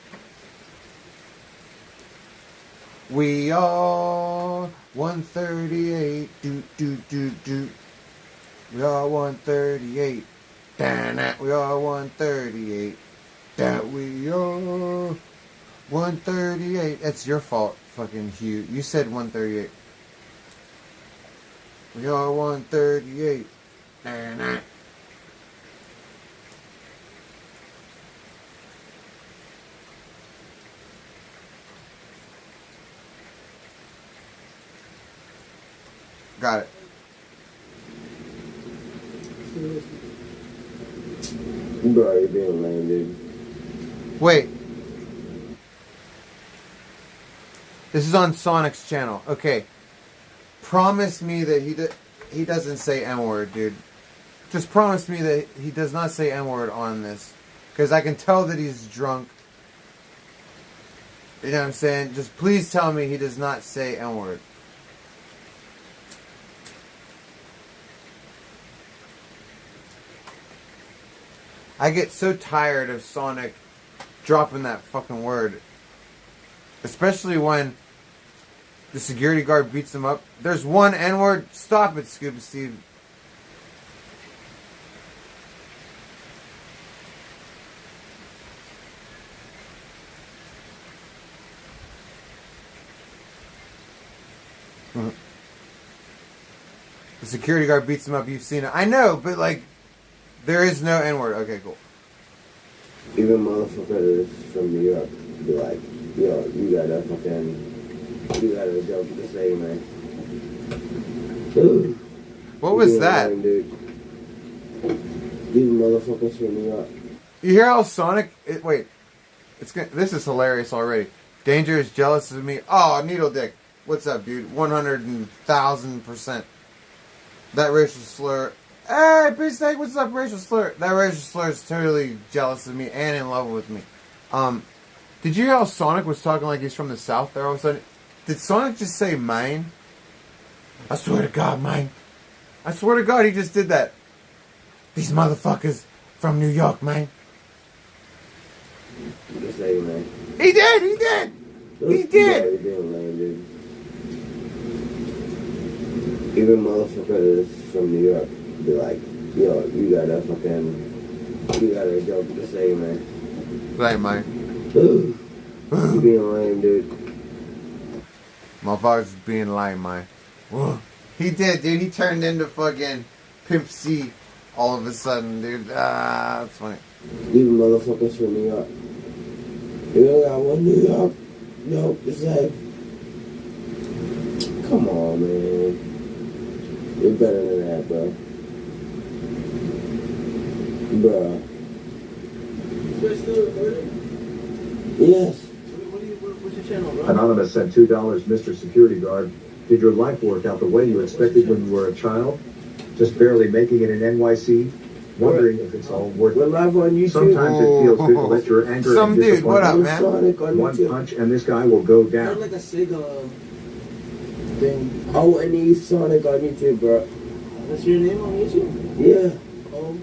We are 138. Do do do do. We are 138. We are 138. That we are 138. That's your fault, fucking Hugh. You said 138. We are 138. Got it. Bro, you're being lame, dude. Wait. This is on Sonic's channel. Okay. Promise me that he doesn't say N-word, dude. Just promise me that he does not say N-word on this. Because I can tell that he's drunk. You know what I'm saying? Just please tell me he does not say N-word. I get so tired of Sonic dropping that fucking word. Especially when the security guard beats him up. There's one N-word. Stop it, Scuba Steve. The security guard beats him up. You've seen it. I know, but like, there is no N-word. Okay, cool. Even motherfuckers from New York be like, yo, you got a joke to say, man. Ooh. What was that? Lame, dude. Even motherfuckers from New York. You hear how Sonic? This is hilarious already. Danger is jealous of me. Oh, Needle Dick. What's up, dude? 100,000%. That racial slur. Hey, Big Snake, what's up, racial slur? That racial slur is totally jealous of me and in love with me. Did you hear how Sonic was talking like he's from the South there all of a sudden? Did Sonic just say mine? I swear to God, mine. I swear to God, he just did that. These motherfuckers from New York, man. Just say, man. He did! He did! He did! Even motherfuckers from New York be like, yo, you got a joke to say, man. Like mine. You being lame, dude. Motherfuckers being lame, man. He did, dude. He turned into fucking Pimp C all of a sudden, dude. That's funny. Even motherfuckers from New York. You got one New York joke to say. Come on, man. You're better than that, bro. Bruh. You're still recording? Yes. What's your channel, bro? Anonymous sent $2, Mr. Security Guard. Did your life work out the way you expected when you were a child? Just barely making it in NYC? Wondering if it's all worth it. Live on YouTube. Sometimes it feels good to let your anger Some and dude, what up, man? One punch and this guy will go I down. heard like a Sega thing. Oh, and he's Sonic on YouTube, bro. That's your name on YouTube? Yeah. Oh,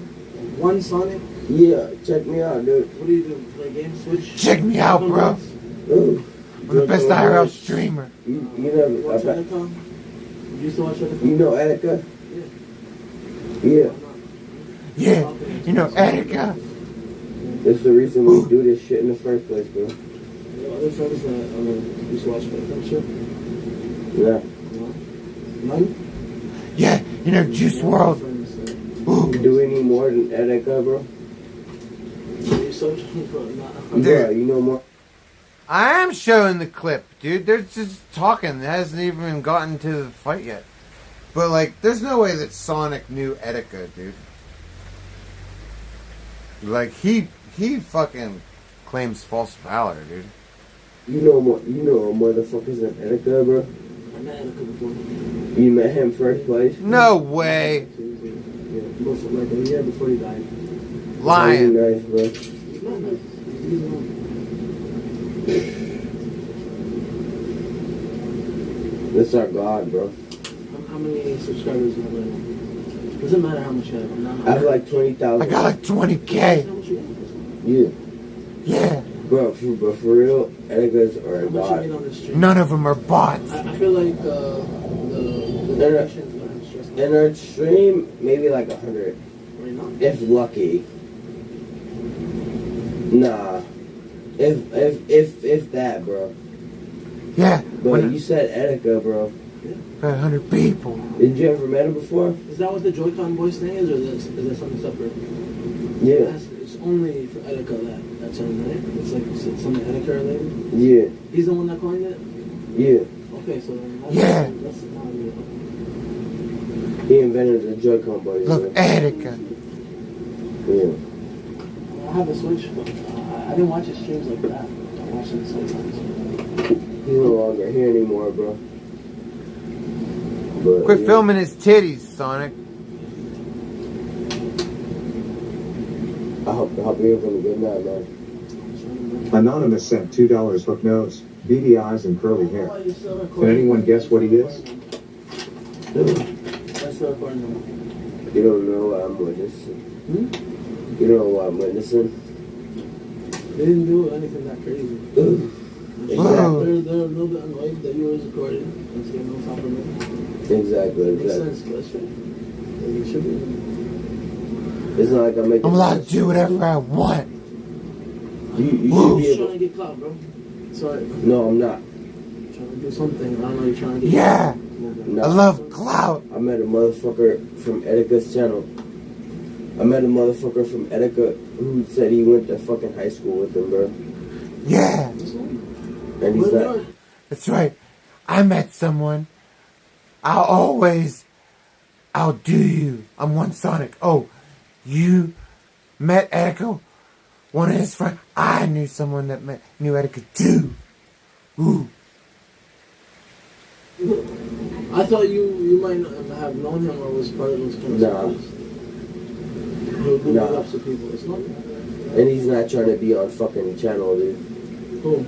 One Sonic? Yeah, check me out, dude. What do you do? Play games? Switch? Check me out, bro. Ooh. I'm the best IRL streamer. You know, Watch Etika? You used to watch Etika? You know Etika? Yeah. Yeah, you know, Etika. That's the reason we do this shit in the first place, bro. Your other friends that used to watch Etika shit? Yeah. None? Yeah, you know, Juice WRLD. Do we need more than Etika, bro? You're so Bro, you know more. I am showing the clip, dude. They're just talking. It hasn't even gotten to the fight yet. But, like, there's no way that Sonic knew Etika, dude. Like, he fucking claims false valor, dude. You know motherfuckers than Etika, bro? I met Etika before. You met him first place? No way. Yeah, like a year before he died. Lying. Nice, bro. He's not nice. He's not. That's our God, bro. How many subscribers do you have right now? Doesn't matter how much you have. I have like 20,000. I got like 20K. Yeah. Yeah. Bro, for real, Etika's are a god. None of them are bots. I feel like the donations are stressful. In our stream, maybe like 100. Right now? If lucky. Nah. If that, bro. Yeah. But you said Etika, bro. About 100 people. Did you ever met him before? Is that what the Joy-Con voice thing is, or is that something separate? Yeah. It's only for Etika that term, right? It's like something Etika related? Yeah. He's the one that coined it? Yeah. Okay, so then that's Yeah. not real. He invented the Joy-Con buddy. Love Attica. Yeah. I have a Switch, but I didn't watch his streams like that. I watched it sometimes. He's no longer here anymore, bro. But, Quit filming his titties, Sonic. I hope you're having a good night, man. Anonymous sent $2 hook nose, beady eyes, and curly hair. Can anyone guess what he is? You don't know what I'm witnessing. You don't know what I'm witnessing. They didn't do anything that crazy. Exactly. They're a little bit annoyed that you were recording. That's getting on top of me. Exactly. Makes sense, but it's fair. It should be. It's not like I'm making. I'm allowed to do whatever I want. You should be You're able. trying to get clout, bro. Sorry. No, I'm not. Trying to do something. I don't know. You're trying to get Yeah. No. I love clout. I met a motherfucker from Etica's channel. I met a motherfucker from Etica who said he went to fucking high school with him, bro. Yeah. And he's not. That's right. I met someone. I'll outdo you. I'm one Sonic. Oh, you met Etika? One of his friends. I knew someone that knew Etika too. Ooh. I thought you might not have known him or was part of those kind of stories. He'll do Nah. ups to people. It's not. And he's not trying to be on fucking channel, dude. Who?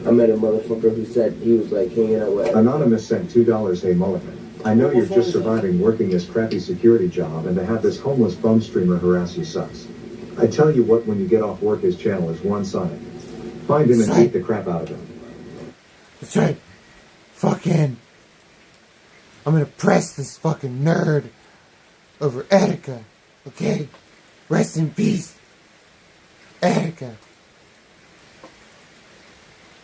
I met a motherfucker who said he was like hanging out with. Anonymous sent $2. Hey Mulligan. I know you're just surviving working this crappy security job, and to have this homeless bum streamer harass you sucks. I tell you what, when you get off work, his channel is one Sonic. Find him and beat the crap out of him. That's right. Fucking. I'm gonna press this fucking nerd over Etika. Okay? Rest in peace. Etika.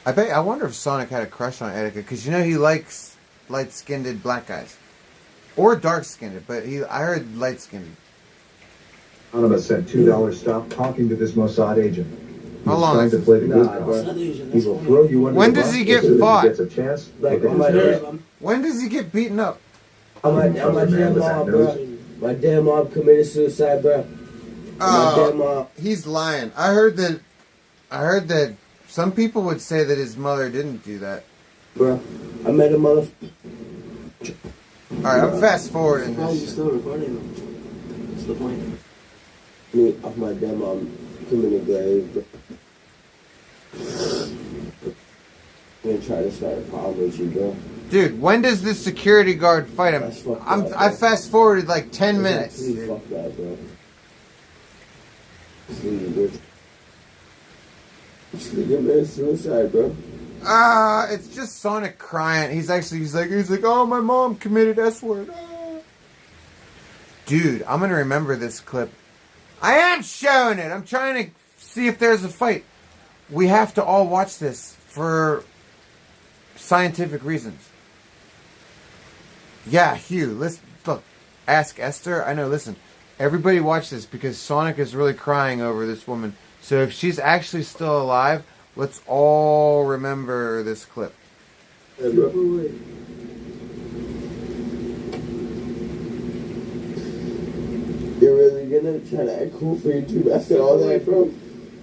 I wonder if Sonic had a crush on Etika, because you know he likes light-skinned black guys. Or dark-skinned, but I heard light-skinned. Anonymous sent $2. Stop talking to this Mossad agent. He's How long trying is to this? play the good Nah, cop. bro. He will throw you under When the does bus he as get soon as fought? He gets a chance. Like, Look at my his dad, face. When does he get beaten up? my damn mom, bro. My damn mom committed suicide, bro. My damn mom. He's lying. I heard that some people would say that his mother didn't do that. Bro, I met a motherfucker. Alright, I'm fast forwarding How are you this. still recording them? What's the point? Me off my damn mom committed grave, bro. I'm gonna try to start a problem with you, bro. Dude, when does this security guard fight him? That's fucked up, I bro. fast forwarded like 10 minutes. Please fuck that, bro. Sleep, bro. Sleep committed suicide, bro. It's just Sonic crying. He's like, oh, my mom committed S-word. Dude, I'm gonna remember this clip. I am showing it. I'm trying to see if there's a fight. We have to all watch this for scientific reasons. Yeah, Hugh, listen, look, ask Esther. I know, listen, everybody watch this because Sonic is really crying over this woman. So if she's actually still alive, let's all remember this clip. Hey, bro. You're really gonna try to act cool for YouTube after all that, bro?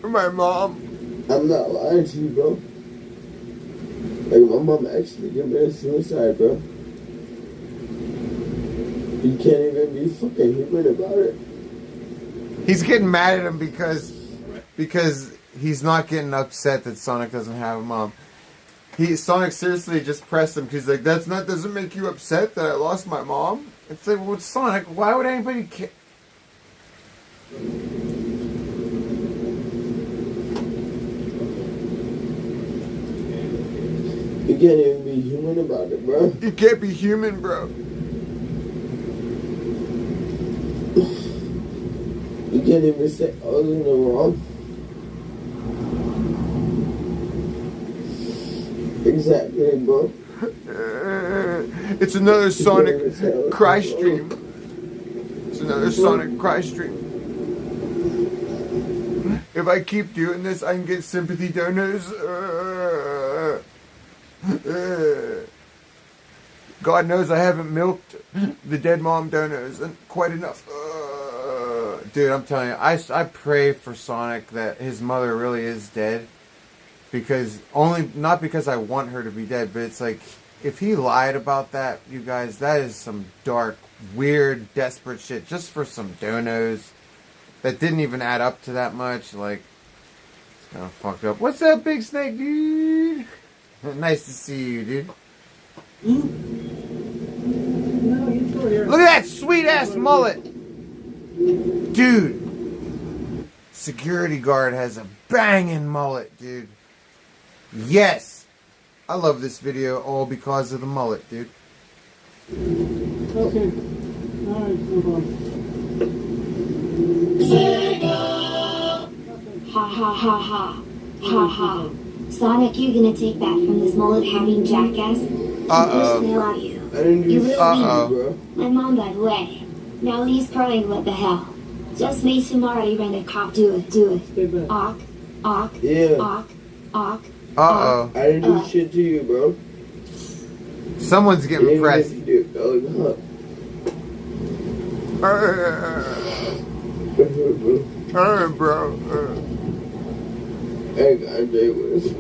My mom. I'm not lying to you, bro. Like, my mom actually committed suicide, bro. You can't even be fucking human about it. He's getting mad at him because he's not getting upset that Sonic doesn't have a mom. Sonic seriously just pressed him because he's like, doesn't make you upset that I lost my mom? It's like, well, Sonic, why would anybody care? You can't even be human about it, bro. You can't be human, bro. You can't even say, oh, you're in the wrong. Exactly, bro. It's another Sonic cry stream. It's another Sonic cry stream. If I keep doing this, I can get sympathy donors. God knows I haven't milked the dead mom donos quite enough. Dude, I'm telling you, I pray for Sonic that his mother really is dead. Because not because I want her to be dead, but it's like, if he lied about that, you guys, that is some dark, weird, desperate shit. Just for some donos that didn't even add up to that much. Like, it's kind of fucked up. What's up, Big Snake, dude? Nice to see you, dude. Look at that sweet ass mullet. Dude. Security guard has a banging mullet, dude. Yes. I love this video all because of the mullet, dude. Okay. Alright, no problem. Ha ha ha ha. Ha ha. Sonic, you gonna take that from this mullet having jackass? Uh-oh. Snail out you. I didn't do You shit, little bro. My mom got away. Now he's crying, what the hell? Just me tomorrow, ran a cop, do it. Awk, awk, Yeah. awk, awk. Uh-oh. I didn't do shit to you, bro. Someone's getting pressed. Bro. Hey, God, Jay, what is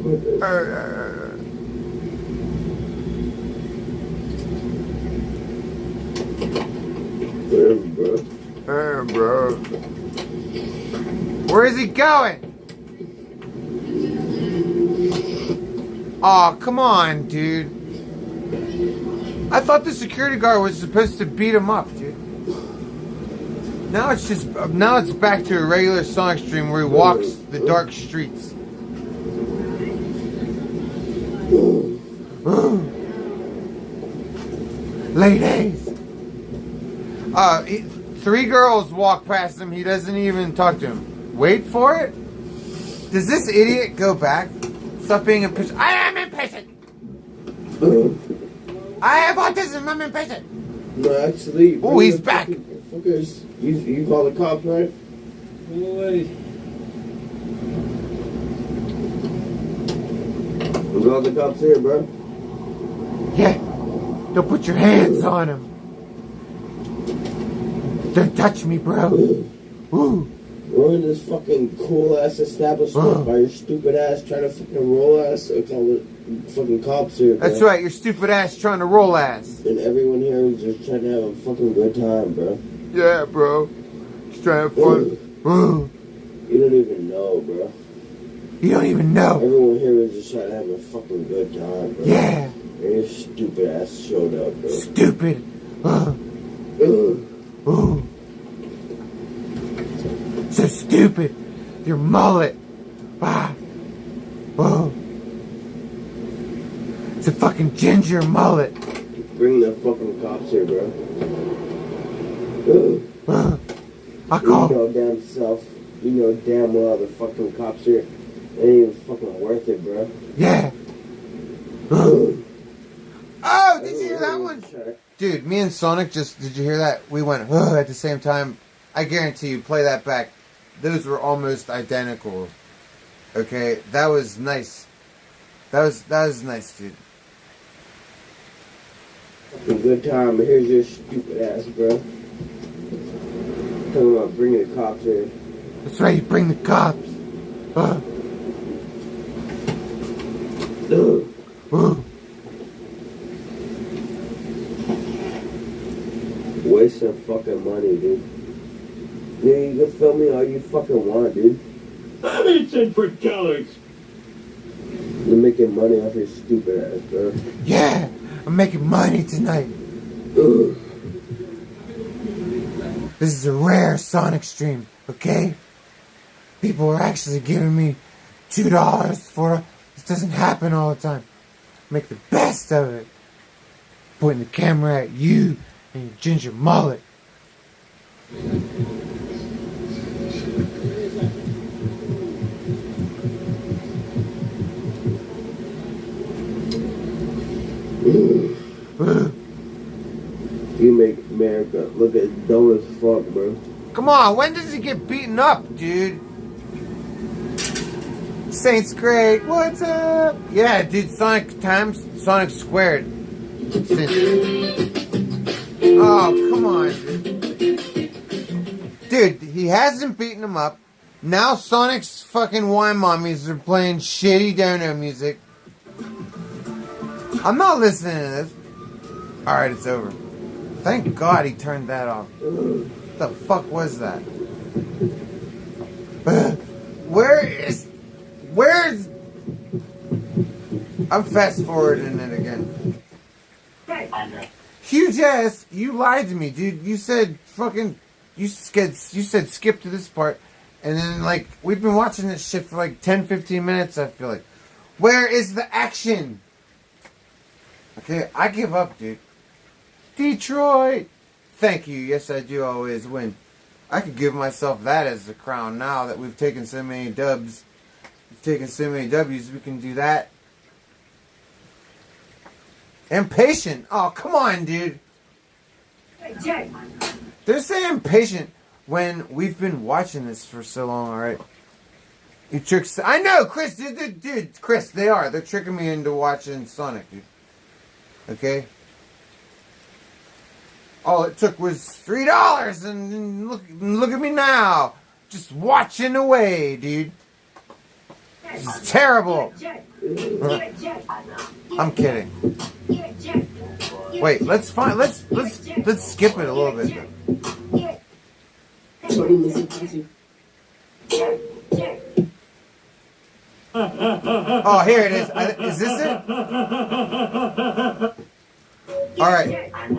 Bro. Where is he going? Aw, come on, dude. I thought the security guard was supposed to beat him up, dude. Now it's back to a regular Sonic stream where he walks the dark streets. Ladies. 3 girls walk past him. He doesn't even talk to him. Wait for it. Does this idiot go back? Stop being impatient. I am impatient. I have autism. I'm impatient. No, actually. Oh, he's back. Fuckers. You call the cops, right? Wait. We got the cops here, bro. Yeah. Don't put your hands on him. Don't touch me, bro. Ooh. We're in this fucking cool ass establishment by your stupid ass trying to fucking roll ass. It's all the fucking cops here, bro. That's right, your stupid ass trying to roll ass. And everyone here is just trying to have a fucking good time, bro. Yeah, bro. Just trying to have fun. You don't even know, bro. You don't even know. Everyone here is just trying to have a fucking good time, bro. Yeah. And your stupid ass showed up, bro. Stupid. Ooh. So stupid. Your mullet. Ah. Whoa. It's a fucking ginger mullet. Bring the fucking cops here, bro. I call. You know damn self. You know damn well the fucking cops here ain't even fucking worth it, bro. Yeah. Oh, did you hear that one? Dude, me and Sonic did you hear that? We went at the same time. I guarantee you, play that back. Those were almost identical. Okay, that was nice. That was nice, dude. A good time, but here's your stupid ass, bro. Talking about bringing the cops here. That's right, you bring the cops. Waste some fucking money, dude. Yeah, you can film me all you fucking want, dude. I'm itching for calories. You're making money off your stupid ass, bro. Yeah, I'm making money tonight. This is a rare Sonic stream, okay? People are actually giving me $2 for it. This doesn't happen all the time. Make the best of it. Pointing the camera at you and your ginger mullet. You make America look at dumb as fuck, bro. Come on, when does he get beaten up, dude? Saints great, what's up? Yeah, dude, Sonic times Sonic squared. Oh, come on, dude. Dude, he hasn't beaten him up. Now Sonic's fucking wine mommies are playing shitty dono music. I'm not listening to this. Alright, it's over. Thank God he turned that off. What the fuck was that? Where's... I'm fast forwarding it again. Huge ass, you lied to me, dude. You said fucking... You said skip to this part. And then, like, we've been watching this shit for like 10-15 minutes, I feel like. Where is the action? Okay, I give up, dude. Detroit! Thank you. Yes, I do always win. I could give myself that as the crown now that we've taken so many dubs. We've taken so many W's, we can do that. Impatient. Oh, come on, dude. They're saying impatient when we've been watching this for so long, alright? You tricks. I know, Chris, dude, Chris, they are. They're tricking me into watching Sonic, dude. Okay? All it took was $3, and look at me now. Just watching away, dude. This is terrible. I'm kidding. Wait, let's skip it a little bit. Oh, here it is. Is this it? Alright.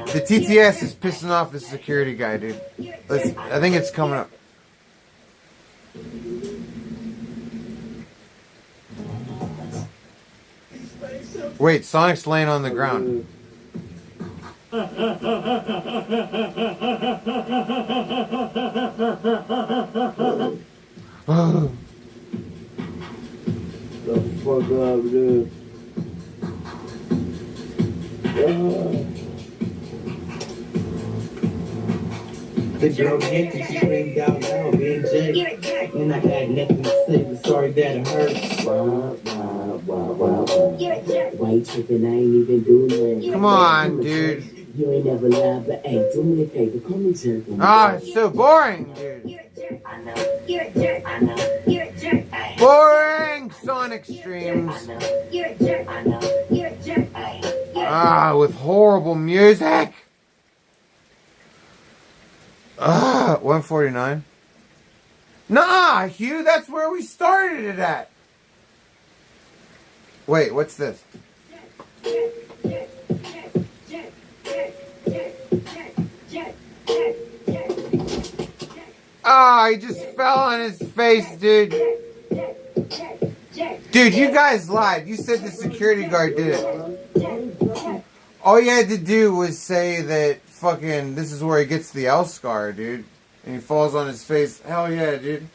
The TTS is pissing off the security guy, dude. I think it's coming up. Wait, Sonic's laying on the ground. The fuck up, dude. The girl next to me screamed out loud, being Jay. And I had nothing to say, but sorry that it hurts. Why you tripping? I ain't even doing that. Come on, dude. You ain't never lied, but hey, do me a favor, call me jerk. Ah, it's so boring, dude. Boring Sonic streams. Ah, with horrible music. Ah, 149. Nah, Hugh, that's where we started it at. Wait, what's this? Ah, he just fell on his face, dude. Dude, you guys lied. You said the security guard did it. All you had to do was say that fucking this is where he gets the L scar, dude. And he falls on his face. Hell yeah, dude.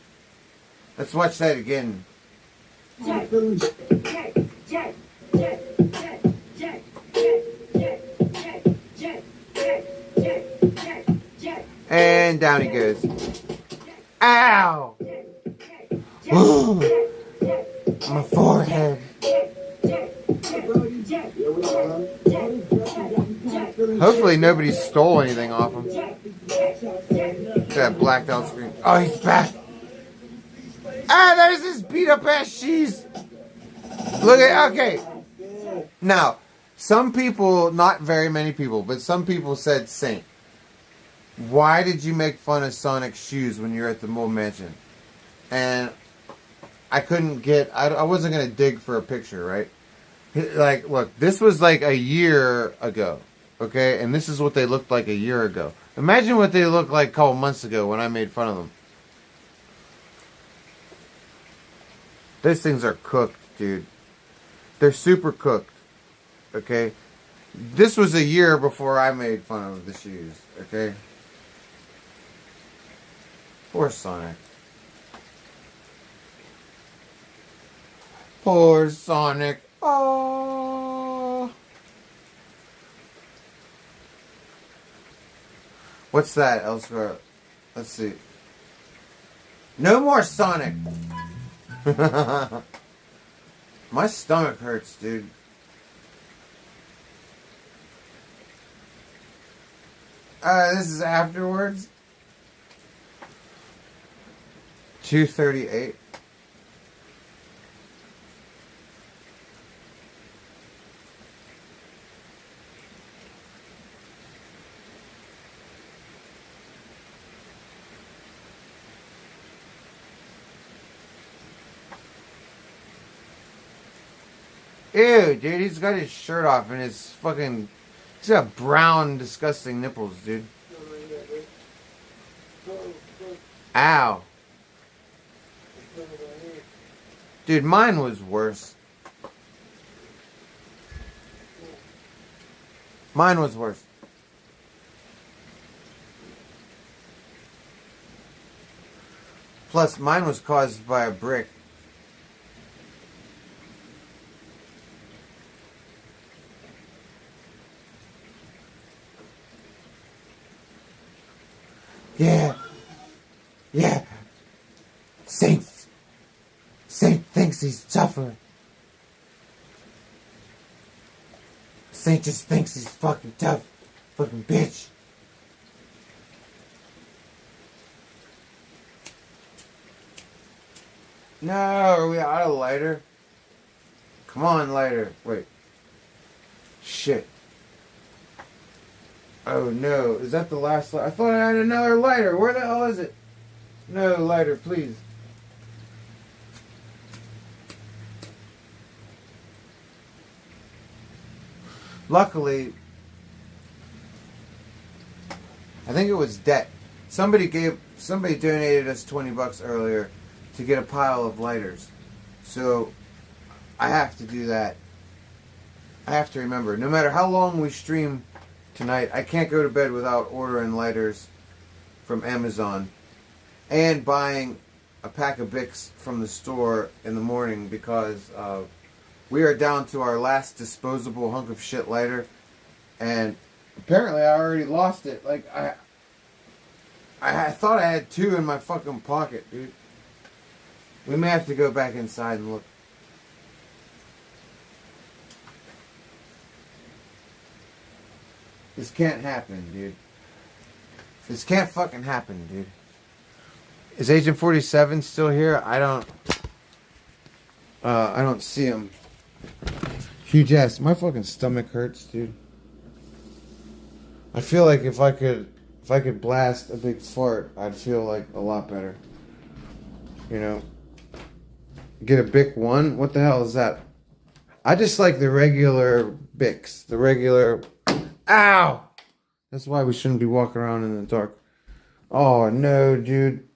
Let's watch that again. And down he goes. Ow! My forehead. Hopefully nobody stole anything off him. That blacked out screen. Oh, he's back. Ah, there's this beat up ass cheese. Look at, okay. Now, some people, not very many people, but some people said, Saint, why did you make fun of Sonic's shoes when you were at the Mole Mansion? And I couldn't get, I wasn't going to dig for a picture, right? Like, look, this was like a year ago, okay? And this is what they looked like a year ago. Imagine what they looked like a couple months ago when I made fun of them. Those things are cooked, dude. They're super cooked, okay? This was a year before I made fun of the shoes, okay? Poor Sonic. Poor Sonic. Oh. What's that, Elsewhere? Let's see. No more Sonic. My stomach hurts, dude. This is afterwards. 2:38. Ew, dude, he's got his shirt off and his fucking... He's got brown, disgusting nipples, dude. Ow. Dude, mine was worse. Mine was worse. Plus, mine was caused by a brick. Yeah. Yeah. Saint thinks he's tougher. Saint just thinks he's fucking tough. Fucking bitch. No, are we out of lighter? Come on, lighter. Wait. Shit. Oh no, is that the last lighter? I thought I had another lighter. Where the hell is it? No, lighter, please. Luckily, I think it was debt. Somebody donated us $20 earlier to get a pile of lighters. So I have to do that. I have to remember, no matter how long we stream tonight, I can't go to bed without ordering lighters from Amazon and buying a pack of Bics from the store in the morning because we are down to our last disposable hunk of shit lighter, and apparently I already lost it. Like I thought I had 2 in my fucking pocket, dude. We may have to go back inside and look. This can't happen, dude. This can't fucking happen, dude. Is Agent 47 still here? I don't see him. Huge ass. My fucking stomach hurts, dude. I feel like if I could blast a big fart, I'd feel like a lot better. You know? Get a Bic 1? What the hell is that? I just like the regular Bics. The regular... Ow! That's why we shouldn't be walking around in the dark. Oh, no, dude.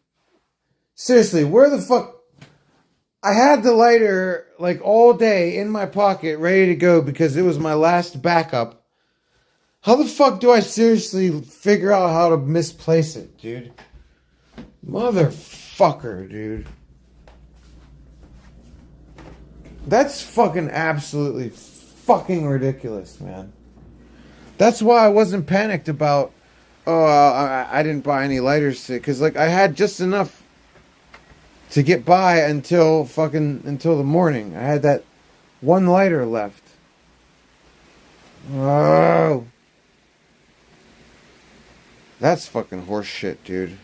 Seriously, where the fuck... I had the lighter, like, all day in my pocket, ready to go, because it was my last backup. How the fuck do I seriously figure out how to misplace it, dude? Motherfucker, dude. That's fucking absolutely fucking ridiculous, man. That's why I wasn't panicked about, I didn't buy any lighters, because, like, I had just enough to get by until the morning. I had that one lighter left. Oh. That's fucking horse shit, dude.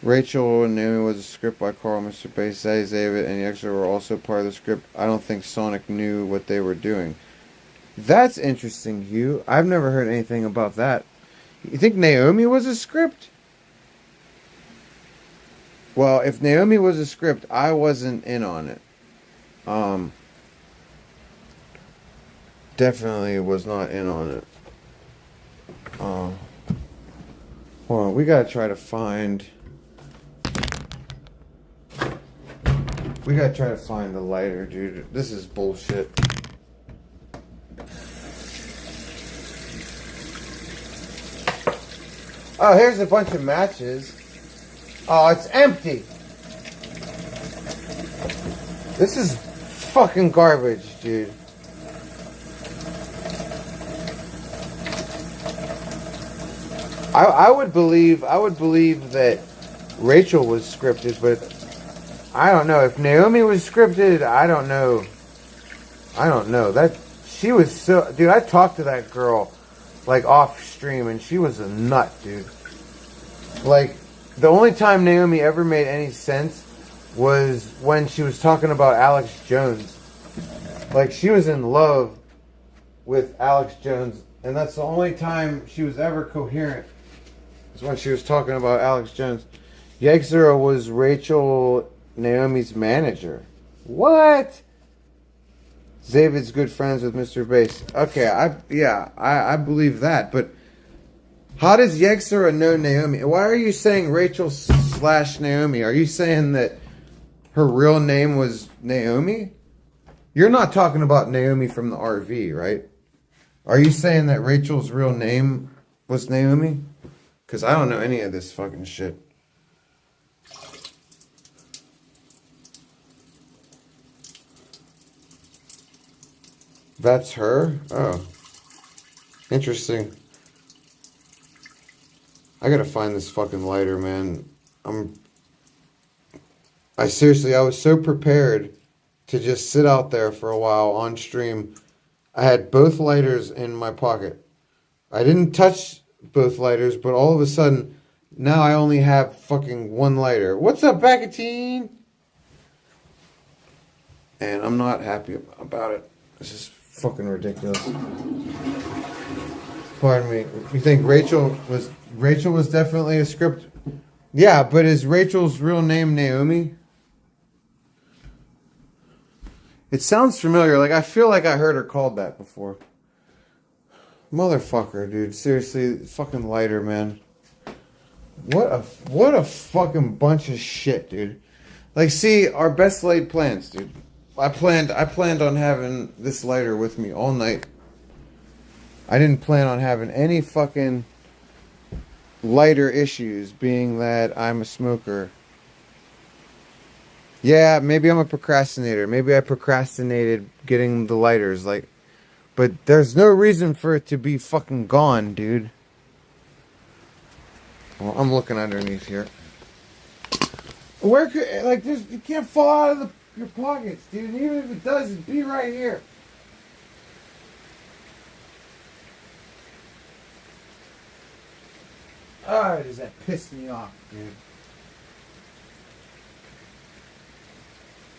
Rachel and Naomi was a script by Carl, Mr. Bass, Zaddy David, and the extra were also part of the script. I don't think Sonic knew what they were doing. That's interesting, Hugh. I've never heard anything about that. You think Naomi was a script? Well, if Naomi was a script, I wasn't in on it. Definitely was not in on it. Hold on, we gotta try to find... We gotta try to find the lighter, dude. This is bullshit. Oh, here's a bunch of matches. Oh, it's empty. This is fucking garbage, dude. I would believe that Rachel was scripted, but I don't know. If Naomi was scripted, I don't know. That she was so... Dude, I talked to that girl like off stream, and she was a nut, dude. Like, the only time Naomi ever made any sense was when she was talking about Alex Jones. Like, she was in love with Alex Jones, and that's the only time she was ever coherent, is when she was talking about Alex Jones. Yegzero was Rachel, Naomi's manager. What? David's good friends with Mr. Bass. Okay, I believe that, but how does Yegzero know Naomi? Why are you saying Rachel / Naomi? Are you saying that her real name was Naomi? You're not talking about Naomi from the RV, right? Are you saying that Rachel's real name was Naomi? Because I don't know any of this fucking shit. That's her? Oh. Interesting. I gotta find this fucking lighter, man. I seriously, I was so prepared to just sit out there for a while on stream. I had both lighters in my pocket. I didn't touch both lighters, but all of a sudden, now I only have fucking one lighter. What's up, Bacatine? And I'm not happy about it. This is fucking ridiculous. Pardon me. You think Rachel was definitely a script? Yeah, but is Rachel's real name Naomi? It sounds familiar. Like, I feel like I heard her called that before. Motherfucker, dude. Seriously, fucking lighter, man. What a fucking bunch of shit, dude. Like, see, our best laid plans, dude. I planned on having this lighter with me all night. I didn't plan on having any fucking lighter issues, being that I'm a smoker. Yeah, maybe I'm a procrastinator. Maybe I procrastinated getting the lighters, like, but there's no reason for it to be fucking gone, dude. Well, I'm looking underneath here. Where could, like, this, you can't fall out of your pockets, dude. And even if it does, it'd be right here. Oh, does that piss me off, dude?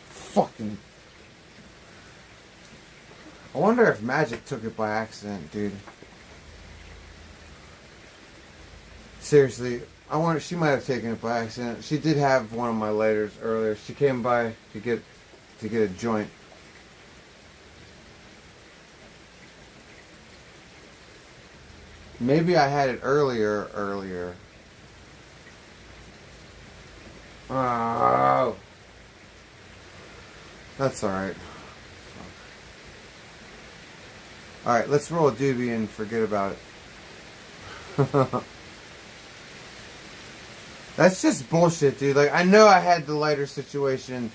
Fucking. I wonder if Magic took it by accident, dude. Seriously, she might have taken it by accident. She did have one of my lighters earlier. She came by to get a joint. Maybe I had it earlier. Oh. That's alright. Alright, let's roll a doobie and forget about it. That's just bullshit, dude. Like, I know I had the lighter situation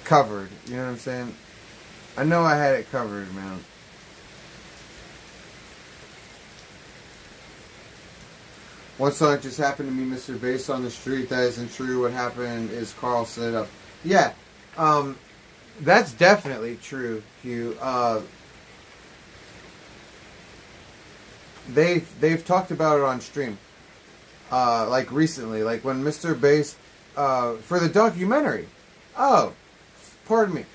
covered. You know what I'm saying? I know I had it covered, man. One song just happened to me, Mr. Bass on the street. That isn't true. What happened is Carl set it up. Yeah, that's definitely true, Hugh. They've talked about it on stream, like recently, like when Mr. Bass, for the documentary. Oh, pardon me.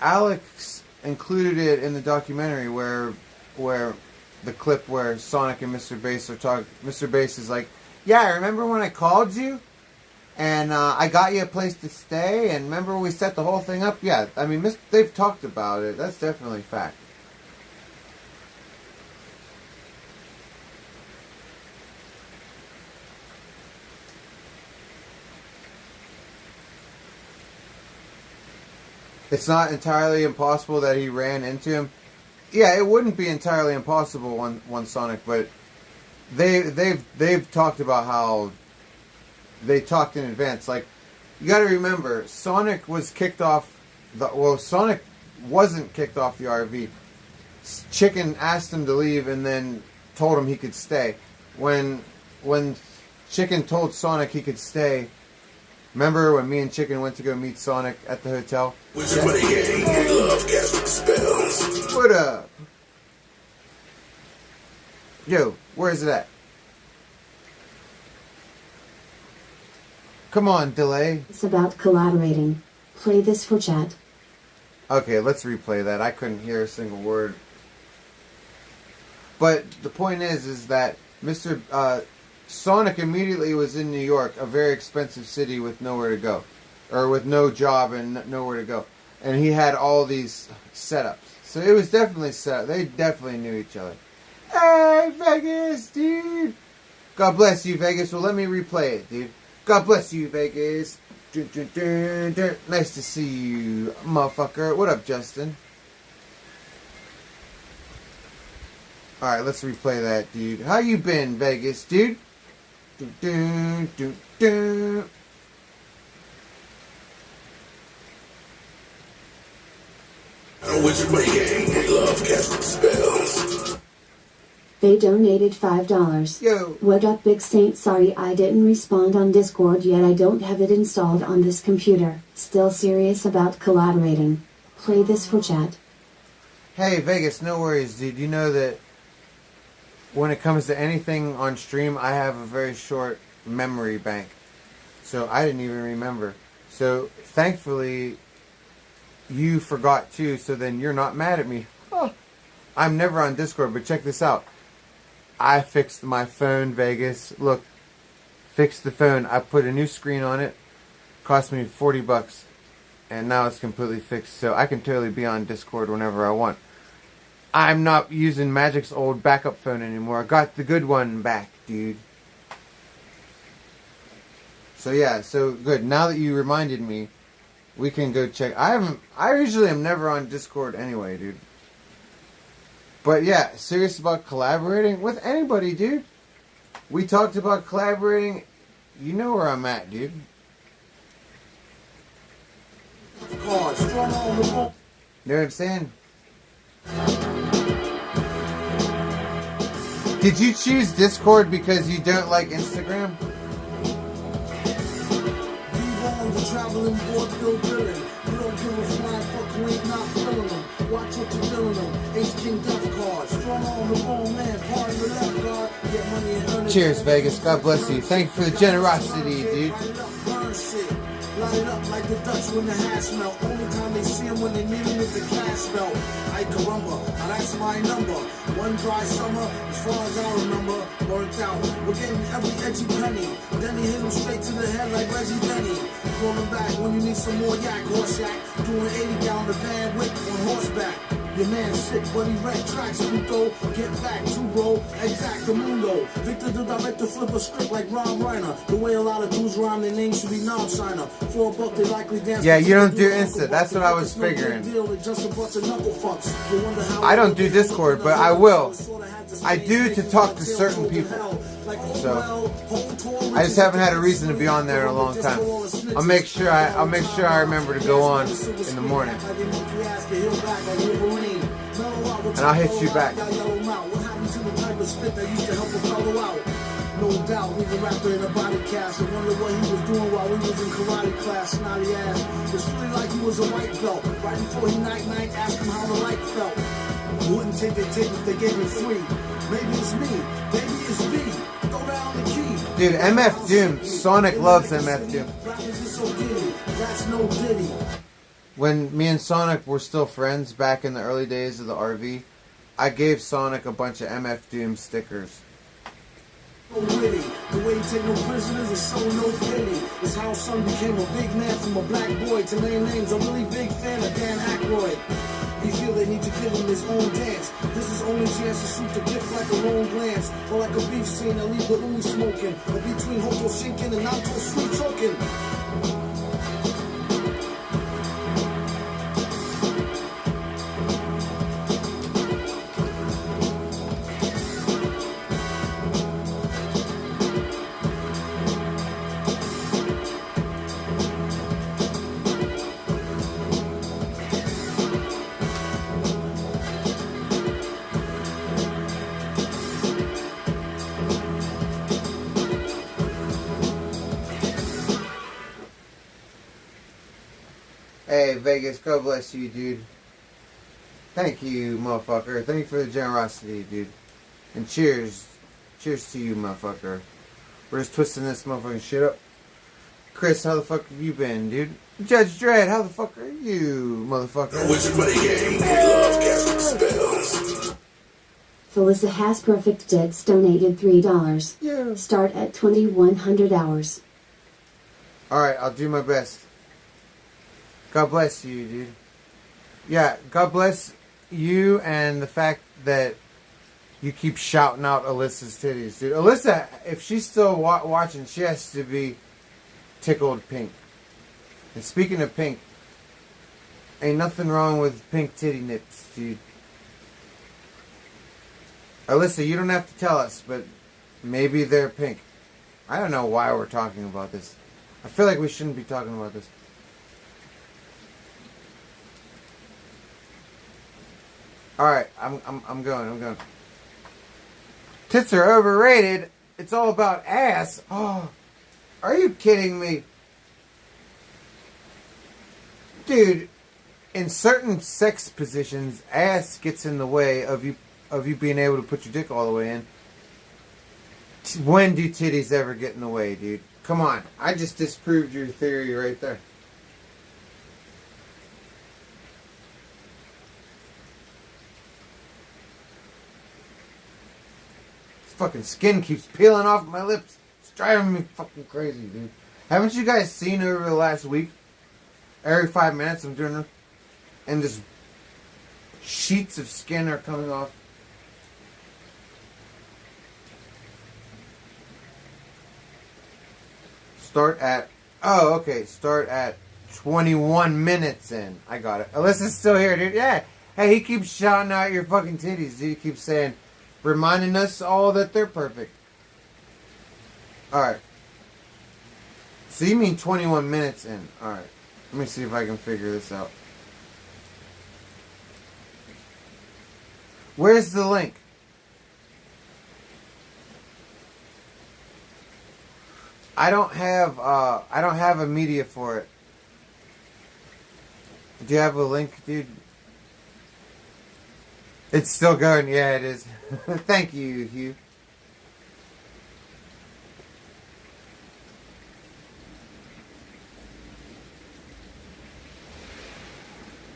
Alex included it in the documentary where the clip where Sonic and Mr. Bass are talking. Mr. Bass is like, yeah, remember when I called you? And I got you a place to stay? And remember we set the whole thing up? Yeah, I mean, they've talked about it. That's definitely fact. It's not entirely impossible that he ran into him. Yeah, it wouldn't be entirely impossible one Sonic, but they've talked about how they talked in advance. Like, you got to remember, Sonic was kicked off Sonic wasn't kicked off the RV. Chicken asked him to leave and then told him he could stay. When Chicken told Sonic he could stay, remember when me and Chicken went to go meet Sonic at the hotel? What up? Yo, where is it at? Come on, delay. It's about collaborating. Play this for chat. Okay, let's replay that. I couldn't hear a single word. But the point is that Mr. Sonic immediately was in New York, a very expensive city with nowhere to go. Or with no job and nowhere to go. And he had all these setups. So it was definitely set up. They definitely knew each other. Hey, Vegas, dude! God bless you, Vegas. Well, let me replay it, dude. God bless you, Vegas. Dun, dun, dun, dun. Nice to see you, motherfucker. What up, Justin? Alright, let's replay that, dude. How you been, Vegas, dude? Dun, dun, dun, dun. A wizard my gang, they love casting spells. They donated $5. Yo. What up, Big Saint? Sorry I didn't respond on Discord yet. I don't have it installed on this computer. Still serious about collaborating. Play this for chat. Hey, Vegas, no worries, dude. You know that when it comes to anything on stream, I have a very short memory bank. So I didn't even remember. So thankfully, you forgot too, so then you're not mad at me. Oh. I'm never on Discord, but check this out. I fixed my phone, Vegas. Look, fixed the phone. I put a new screen on it. Cost me $40. And now it's completely fixed, so I can totally be on Discord whenever I want. I'm not using Magic's old backup phone anymore. I got the good one back, dude. So yeah, so good. Now that you reminded me, we can go check. I usually am never on Discord anyway, dude. But yeah, serious about collaborating with anybody, dude. We talked about collaborating. You know where I'm at, dude. You know what I'm saying? Did you choose Discord because you don't like Instagram? Traveling vaudeville villain. You don't give a flying fuck who ain't not feeling them. Watch what you're feeling them. Ace King Death Card. Strong on the wrong man. Part of the left guard. Get money and earn it. Cheers, Vegas. God bless you. Thank you for the generosity, dude. Light it up like the Dutch when the hash melt. Only time they see him when they meet him with the cash belt. I carumba, now that's my number. One dry summer, as far as I remember, worked out. We're getting every edgy penny. Then he hit him straight to the head like Reggie Denny. Calling back when you need some more yak, horse yak. Doing 80 down the Van Wick on horseback. Your man sick, but he red tracks, puto. Get back to roll, exactamundo. Victor the director flip a script like Ron Reiner. The way a lot of dudes rhyme, their name should be non-signer. For a buck, they likely dance. Yeah, you don't do Insta. That's what I was figuring. I don't do Discord, but I will. I do to talk to certain people. So I just haven't had a reason to be on there in a long time. I'll make sure I remember to go on in the morning. And I'll hit you back. No doubt, we the rapper in a body cast. I wonder what he was doing while we was in karate class. Snotty ass. It's really like he was a white belt. Right before he night, asked him how the light felt. Wouldn't take their tape if they gave it free. Maybe it's me, maybe it's me. Throw down the key. Dude, MF Doom. Sonic loves MF Doom. That's no ditty. When me and Sonic were still friends back in the early days of the RV, I gave Sonic a bunch of MF Doom stickers. Witty. The way you take no prisoners is so no pity. It's how son became a big man from a black boy to name names. A really big fan of Dan Aykroyd. He feel they need to give him his own dance. This is only chance to shoot the gift like a lone glance. Or like a beef scene and leave the ooey smoking. Or between Hoto Shinkin and Nato sweet choking. Hey, Vegas, God bless you, dude. Thank you, motherfucker. Thank you for the generosity, dude. And cheers. Cheers to you, motherfucker. We're just twisting this motherfucking shit up. Chris, how the fuck have you been, dude? Judge Dredd, how the fuck are you, motherfucker? Wizard Buddy Gang, we love casting spells. Felissa has perfect debts donated $3. Yeah. Start at 2100 hours. Alright, I'll do my best. God bless you, dude. Yeah, God bless you and the fact that you keep shouting out Alyssa's titties, dude. Alyssa, if she's still watching, she has to be tickled pink. And speaking of pink, ain't nothing wrong with pink titty nips, dude. Alyssa, you don't have to tell us, but maybe they're pink. I don't know why we're talking about this. I feel like we shouldn't be talking about this. Alright, I'm going. Tits are overrated. It's all about ass. Oh, are you kidding me? Dude, in certain sex positions, ass gets in the way of you being able to put your dick all the way in. When do titties ever get in the way, dude? Come on. I just disproved your theory right there. This fucking skin keeps peeling off my lips. It's driving me fucking crazy, dude. Haven't you guys seen over the last week? Every 5 minutes I'm doing it, and just sheets of skin are coming off. Start at 21 minutes in. I got it. Alyssa's still here, dude. Yeah. Hey, he keeps shouting out your fucking titties, dude. He keeps saying, reminding us all that they're perfect. Alright. So you mean 21 minutes in. Alright. Let me see if I can figure this out. Where's the link? I don't have a media for it. Do you have a link, dude? It's still going. Yeah, it is. Thank you, Hugh.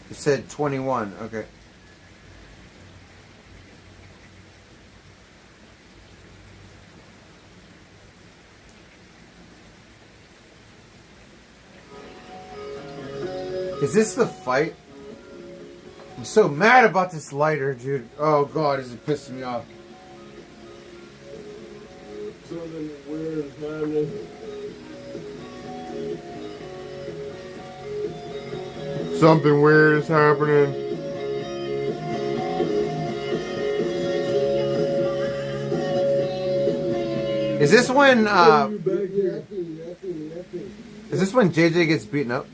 You said 21. Okay. Is this the fight? I'm so mad about this lighter, dude. Oh god, is it pissing me off. Something weird is happening. Something weird is happening. Is this when JJ gets beaten up?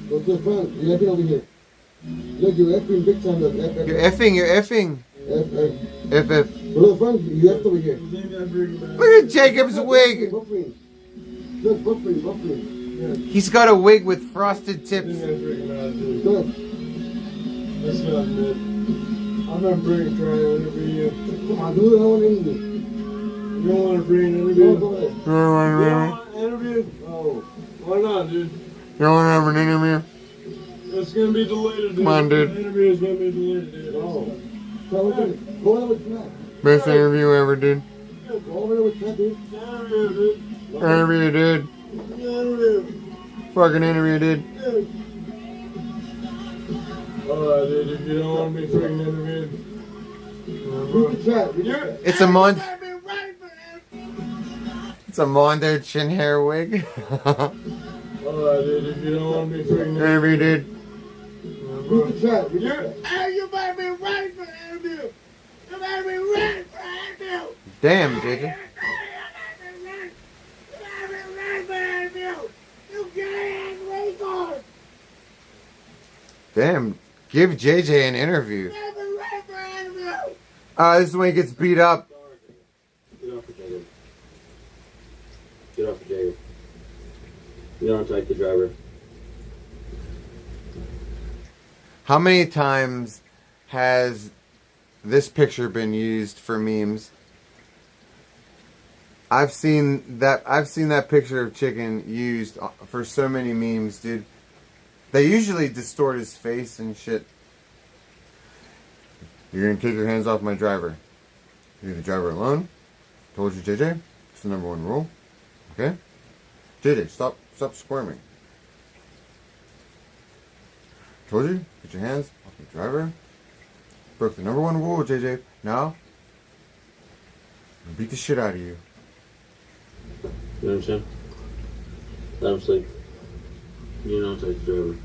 Go to the front. You're effing over here. Look, you're effing big time. Look, F. You're effing. F. Go to the front. You effed over here. Look at Jacob's wig. Buffering. Look, buffering. Yeah. He's got a wig with frosted tips. Go ahead. That's not good. I'm not bringing trying to interview you. Come on, do it. I want to interview. You don't want to bring an interview? Go ahead. You don't want an interview? Oh. Why not, dude? You don't want to have an interview? It's going to be delayed, dude. Come on, dude. The interview is going to be delayed, dude. Oh. Go over with Matt. Best interview ever, dude. Go over with Matt, dude. Interview, dude. Interview, dude. Interview. Fucking interview, dude. Alright, dude. If you don't want me freaking interviewed. It's a month. It's a Mondo chin hair wig. Alright, dude. If you don't want me freaking interview, dude. Hey, you better be ready for the interview. You better be ready for the interview. Damn, JJ. You better be ready for the interview. You get record. Damn. Give JJ an interview. You better be ready for the interview. This is when he gets beat up. Get off the Jacob. Get off the Jacob. You don't take the driver. How many times has this picture been used for memes. I've seen that picture of chicken used for so many memes, dude. They usually distort his face and shit. You're gonna take your hands off my driver. Leave the driver alone. Told you, JJ. It's the #1 rule. Okay? JJ, stop squirming. Told you, get your hands off the driver. Broke the #1 rule, JJ. Now, I'll beat the shit out of you. You understand? Let him sleep. You don't touch the driver.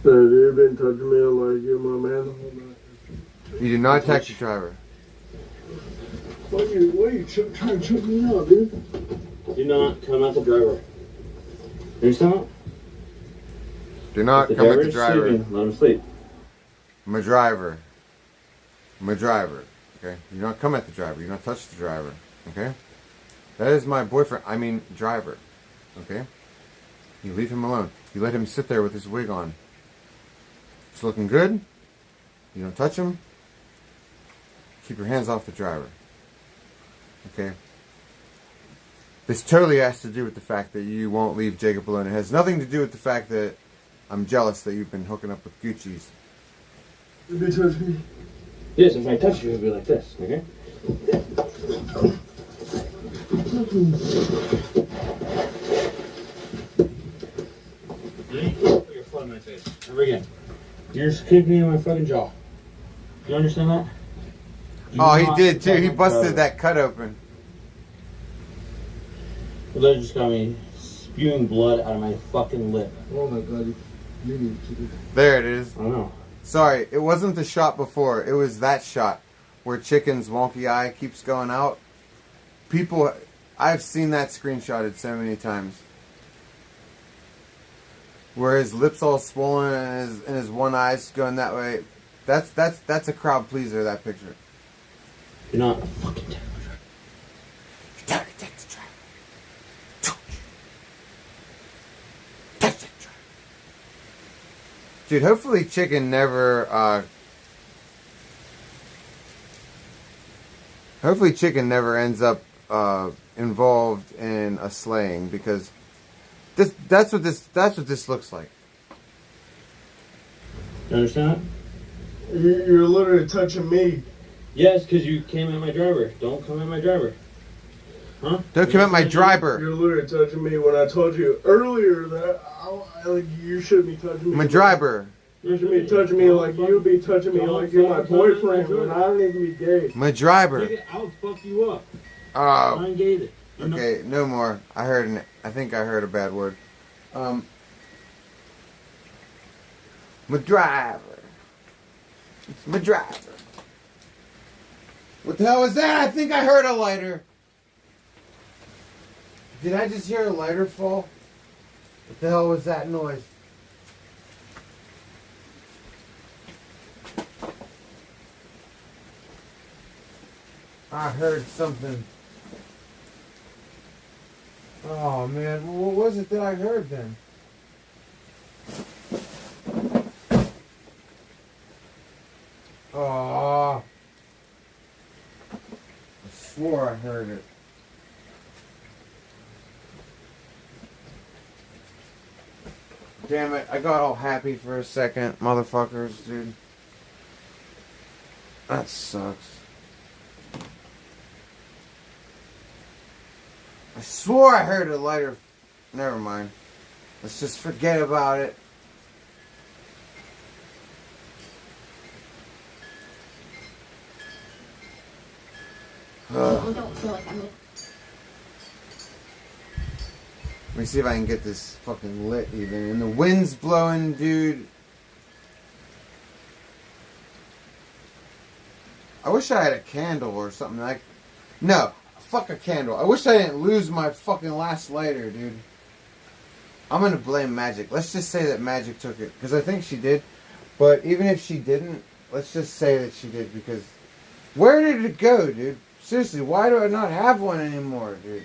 Have you been touching me like you're my man? You do not touch the driver. Why you trying to choke me out, dude? Do not come at the driver. You understand? Do not come at the driver. Sleeping, let him sleep. My driver. My driver. Okay? You don't come at the driver. You don't touch the driver. Okay? That is my boyfriend. I mean, driver. Okay? You leave him alone. You let him sit there with his wig on. It's looking good. You don't touch him. Keep your hands off the driver. Okay? This totally has to do with the fact that you won't leave Jacob alone. It has nothing to do with the fact that I'm jealous that you've been hooking up with Gucci's. You be touch me? Yes, if I touch you, it'll be like this, okay? Put your foot in my face. Never again. You're just kicking me in my fucking jaw. You understand that? Oh, he did too. He busted that cut open. Well, that just got me spewing blood out of my fucking lip. Oh my god, you need to do There it is. I know. Sorry, it wasn't the shot before. It was that shot where Chicken's wonky eye keeps going out. People, I've seen that screenshotted so many times. Where his lips all swollen and his one eye's going that way. That's a crowd pleaser, that picture. You're not a fucking terrible driver. You're telling me to take the driver. Touch that driver. Dude, hopefully Chicken never, ends up, involved in a slaying, because that's what this looks like. You understand? You're literally touching me. Yes, because you came at my driver. Don't come at my driver. Huh? Don't come at my driver. You're literally touching me when I told you earlier that you shouldn't be touching me. My driver. You should be touching me like you be touching me like you're my boyfriend when I don't even be gay. My driver. I'll fuck you up. Oh. I ain't gay it. Okay, no more. I think I heard a bad word. My driver. It's my driver. What the hell was that? I think I heard a lighter. Did I just hear a lighter fall? What the hell was that noise? I heard something. Oh man, what was it that I heard then? Oh, I swore I heard it. Damn it, I got all happy for a second, motherfuckers, dude. That sucks. I swore I heard a lighter. Never mind. Let's just forget about it. I don't feel like I'm gonna. Let me see if I can get this fucking lit even. And the wind's blowing, dude. I wish I had a candle or something like. No, fuck a candle. I wish I didn't lose my fucking last lighter, dude. I'm gonna blame Magic. Let's just say that Magic took it, because I think she did. But even if she didn't, let's just say that she did, because where did it go, dude? Seriously, why do I not have one anymore, dude?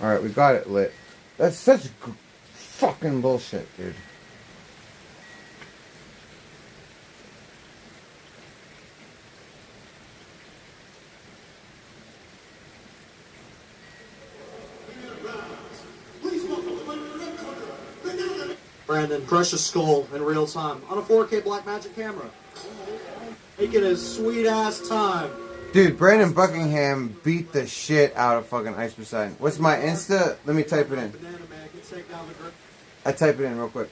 Alright, we got it lit. That's such fucking bullshit, dude. Brandon, crush a skull in real time on a 4K Blackmagic camera. Making a sweet ass time. Dude, Brandon Buckingham beat the shit out of fucking Ice Poseidon. What's my Insta? Let me type it in. I type it in real quick.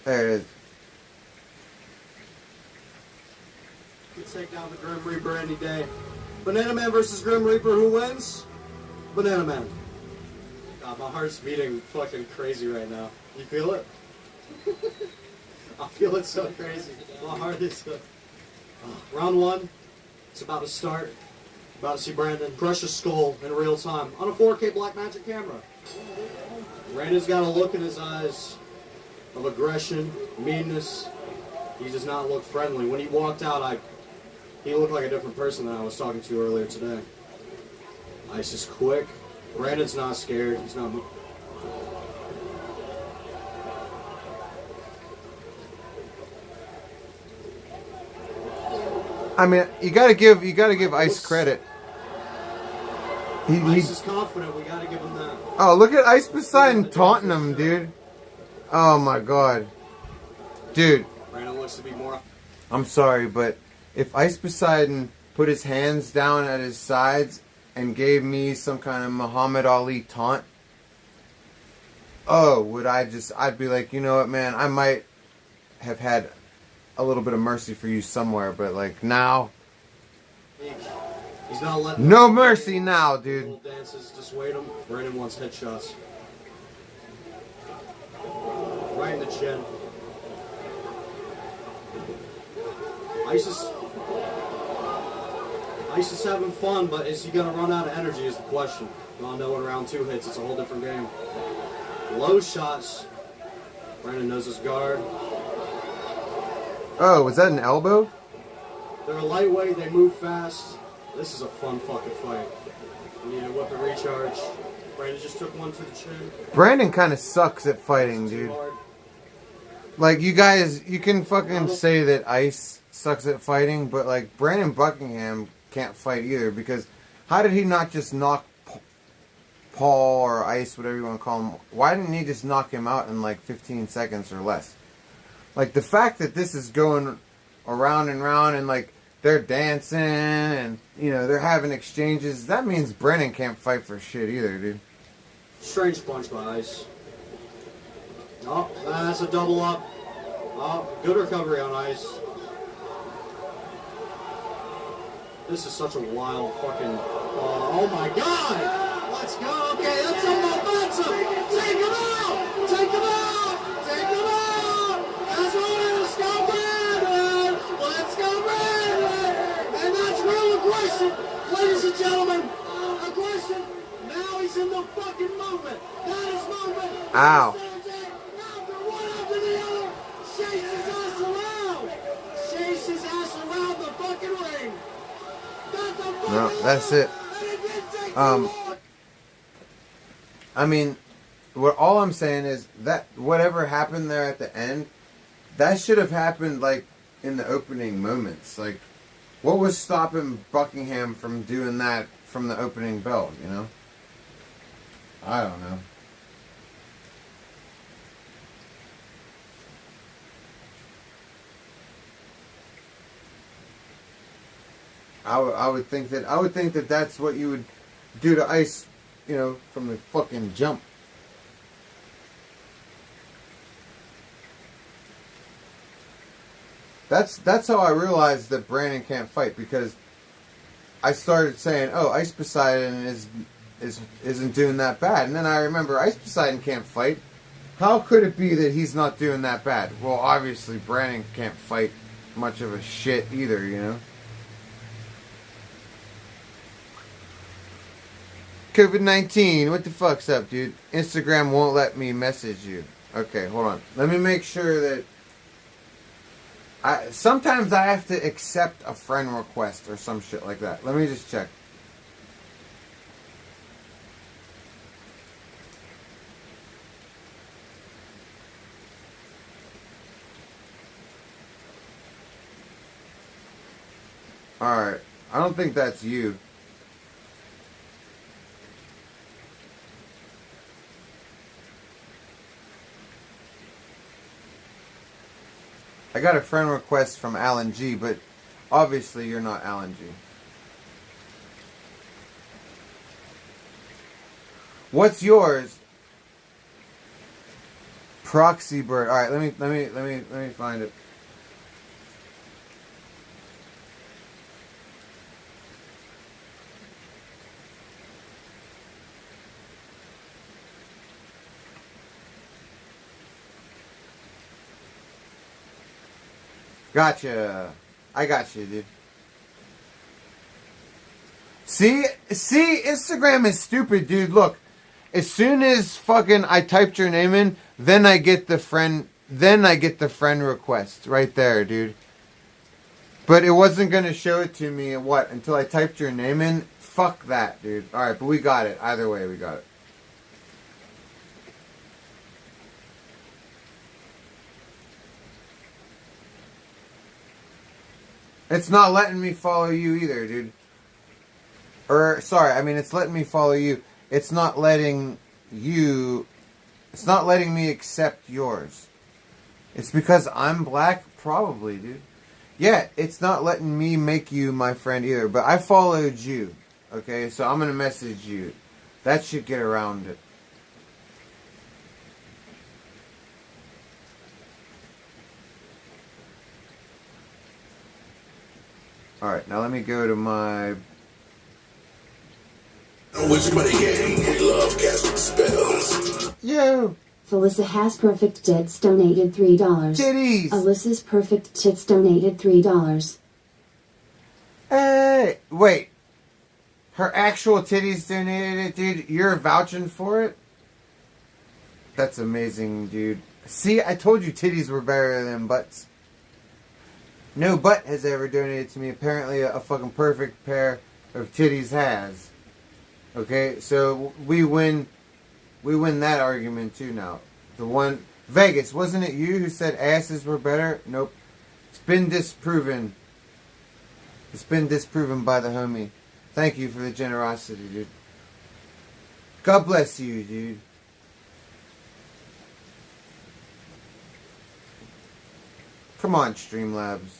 There it is. Let's take down the Grim Reaper any day. Banana Man versus Grim Reaper, who wins? Banana Man. God, my heart's beating fucking crazy right now. You feel it? I feel it so crazy. My heart is... round one. It's about to start. About to see Brandon crush a skull in real time on a 4K Blackmagic camera. Brandon's got a look in his eyes of aggression, meanness. He does not look friendly. When he walked out, he looked like a different person than I was talking to earlier today. Ice is quick. Brandon's not scared. He's not. I mean, you gotta give Ice credit. Ice is confident. We gotta give him that. Oh, look at Ice Poseidon taunting him, dude. Oh my god. Dude. Brandon looks to be more... I'm sorry, but if Ice Poseidon put his hands down at his sides and gave me some kind of Muhammad Ali taunt, oh, I'd be like, you know what, man, I might have had a little bit of mercy for you somewhere, but like now, he's not letting no mercy now, dude. Little dances dissuade him. Brandon wants headshots. Right in the chin. Ice is having fun, but is he going to run out of energy is the question. We all know when round two hits, it's a whole different game. Low shots. Brandon knows his guard. Oh, was that an elbow? They're lightweight, they move fast. This is a fun fucking fight. We need a weapon recharge. Brandon just took one to the chin. Brandon kind of sucks at fighting, dude. Like, you guys, you can fucking say that Ice sucks at fighting, but like, Brandon Buckingham can't fight either, because how did he not just knock Paul or Ice, whatever you want to call him, why didn't he just knock him out in like 15 seconds or less? Like, the fact that this is going around and round and like they're dancing and, you know, they're having exchanges, that means Brandon can't fight for shit either, dude. Strange punch by Ice. Oh, that's a double up. Oh, good recovery on Ice. This is such a wild fucking... oh my god! Let's go! Okay, that's some momentum! Take him out! Take him out! Take him out! That's what it is! Go Brandon! Let's go Brandon! And that's real aggression! Ladies and gentlemen, aggression! Now he's in the fucking movement! That is movement! Ow. One after the other! Chase his ass around! Chase his ass around the fucking ring! No, that's it. I mean, all I'm saying is that whatever happened there at the end, that should have happened like in the opening moments. Like, what was stopping Buckingham from doing that from the opening bell, you know? I don't know. I would think that that's what you would do to Ice, you know, from the fucking jump. That's how I realized that Brandon can't fight, because I started saying, "Oh, Ice Poseidon isn't doing that bad," and then I remember Ice Poseidon can't fight. How could it be that he's not doing that bad? Well, obviously Brandon can't fight much of a shit either, you know. COVID-19. What the fuck's up, dude? Instagram won't let me message you. Okay, hold on. Let me make sure that... sometimes I have to accept a friend request or some shit like that. Let me just check. Alright. I don't think that's you. I got a friend request from Alan G, but obviously you're not Alan G. What's yours? Proxy Bird. All right, let me find it. Gotcha. I got you, dude. See, Instagram is stupid, dude. Look, as soon as fucking I typed your name in, then I get the friend request right there, dude. But it wasn't gonna show it to me until I typed your name in. Fuck that, dude. All right, but we got it. Either way, we got it. It's not letting me follow you either, dude. Or, sorry, I mean, it's letting me follow you. It's not letting you... It's not letting me accept yours. It's because I'm black? Probably, dude. Yeah, it's not letting me make you my friend either. But I followed you. Okay, so I'm going to message you. That should get around it. Alright, now let me go to my... Yo! Felissa has perfect tits donated $3. Titties! Alyssa's perfect tits donated $3. Hey! Wait. Her actual titties donated it, dude? You're vouching for it? That's amazing, dude. See, I told you titties were better than butts. No butt has ever donated to me. Apparently a fucking perfect pair of titties has. Okay, so we win that argument too now. The one... Vegas, wasn't it you who said asses were better? Nope. It's been disproven. It's been disproven by the homie. Thank you for the generosity, dude. God bless you, dude. Come on, Streamlabs.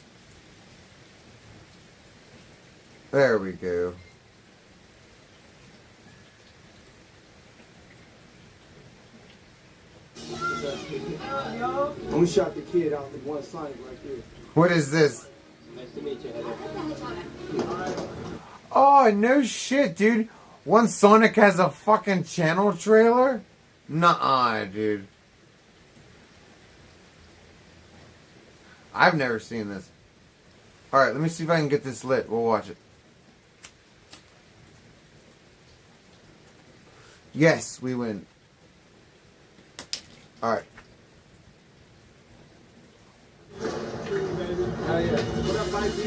There we go. I'm gonna shout the kid out with one Sonic right there. What is this? Nice to meet you, Heather. Oh, no shit, dude. One Sonic has a fucking channel trailer? Nuh-uh, dude. I've never seen this. Alright, let me see if I can get this lit. We'll watch it. Yes, we win. Alright. Hell yeah. What up, Mike? IG,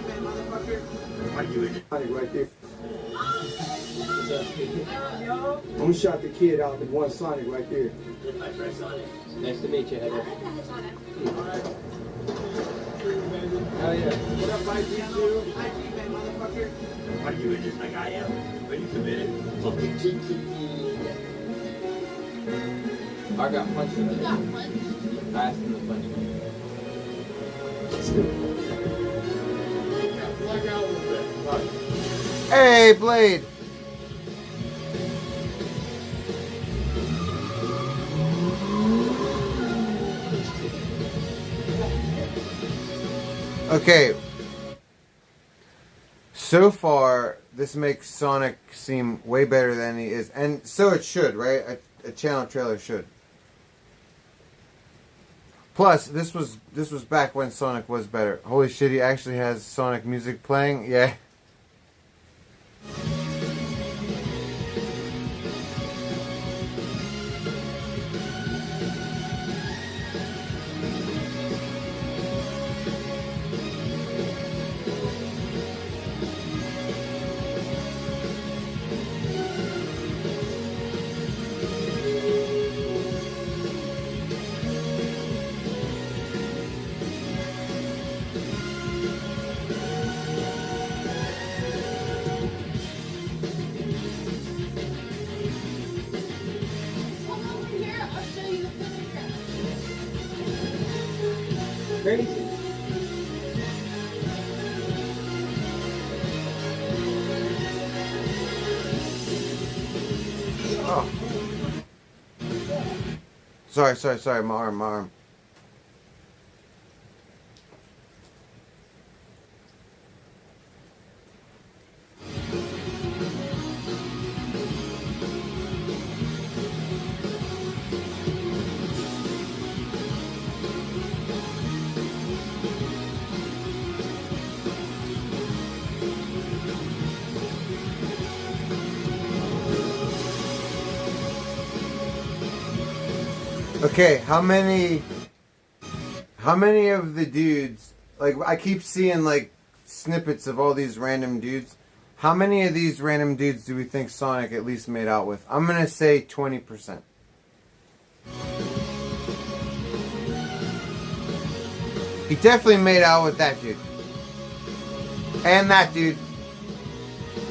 man, motherfucker. Are you in it? Right there. I'm gonna shout the kid out with one Sonic right there. That's my friend Sonic. Nice to meet you, Heather. Hell yeah. What up, Mike? IG, man, motherfucker. Are you in this like I am? Are you committed? Fucking I got punched in the head. I asked him to punch me. Hey, Blade! Okay. So far, this makes Sonic seem way better than he is. And so it should, right? A channel trailer should. Plus, this was back when Sonic was better. Holy shit, he actually has Sonic music playing? Yeah. crazy. Oh. Sorry, my arm. Okay, how many of the dudes, like, I keep seeing, like, snippets of all these random dudes. How many of these random dudes do we think Sonic at least made out with? I'm gonna say 20%. He definitely made out with that dude. And that dude.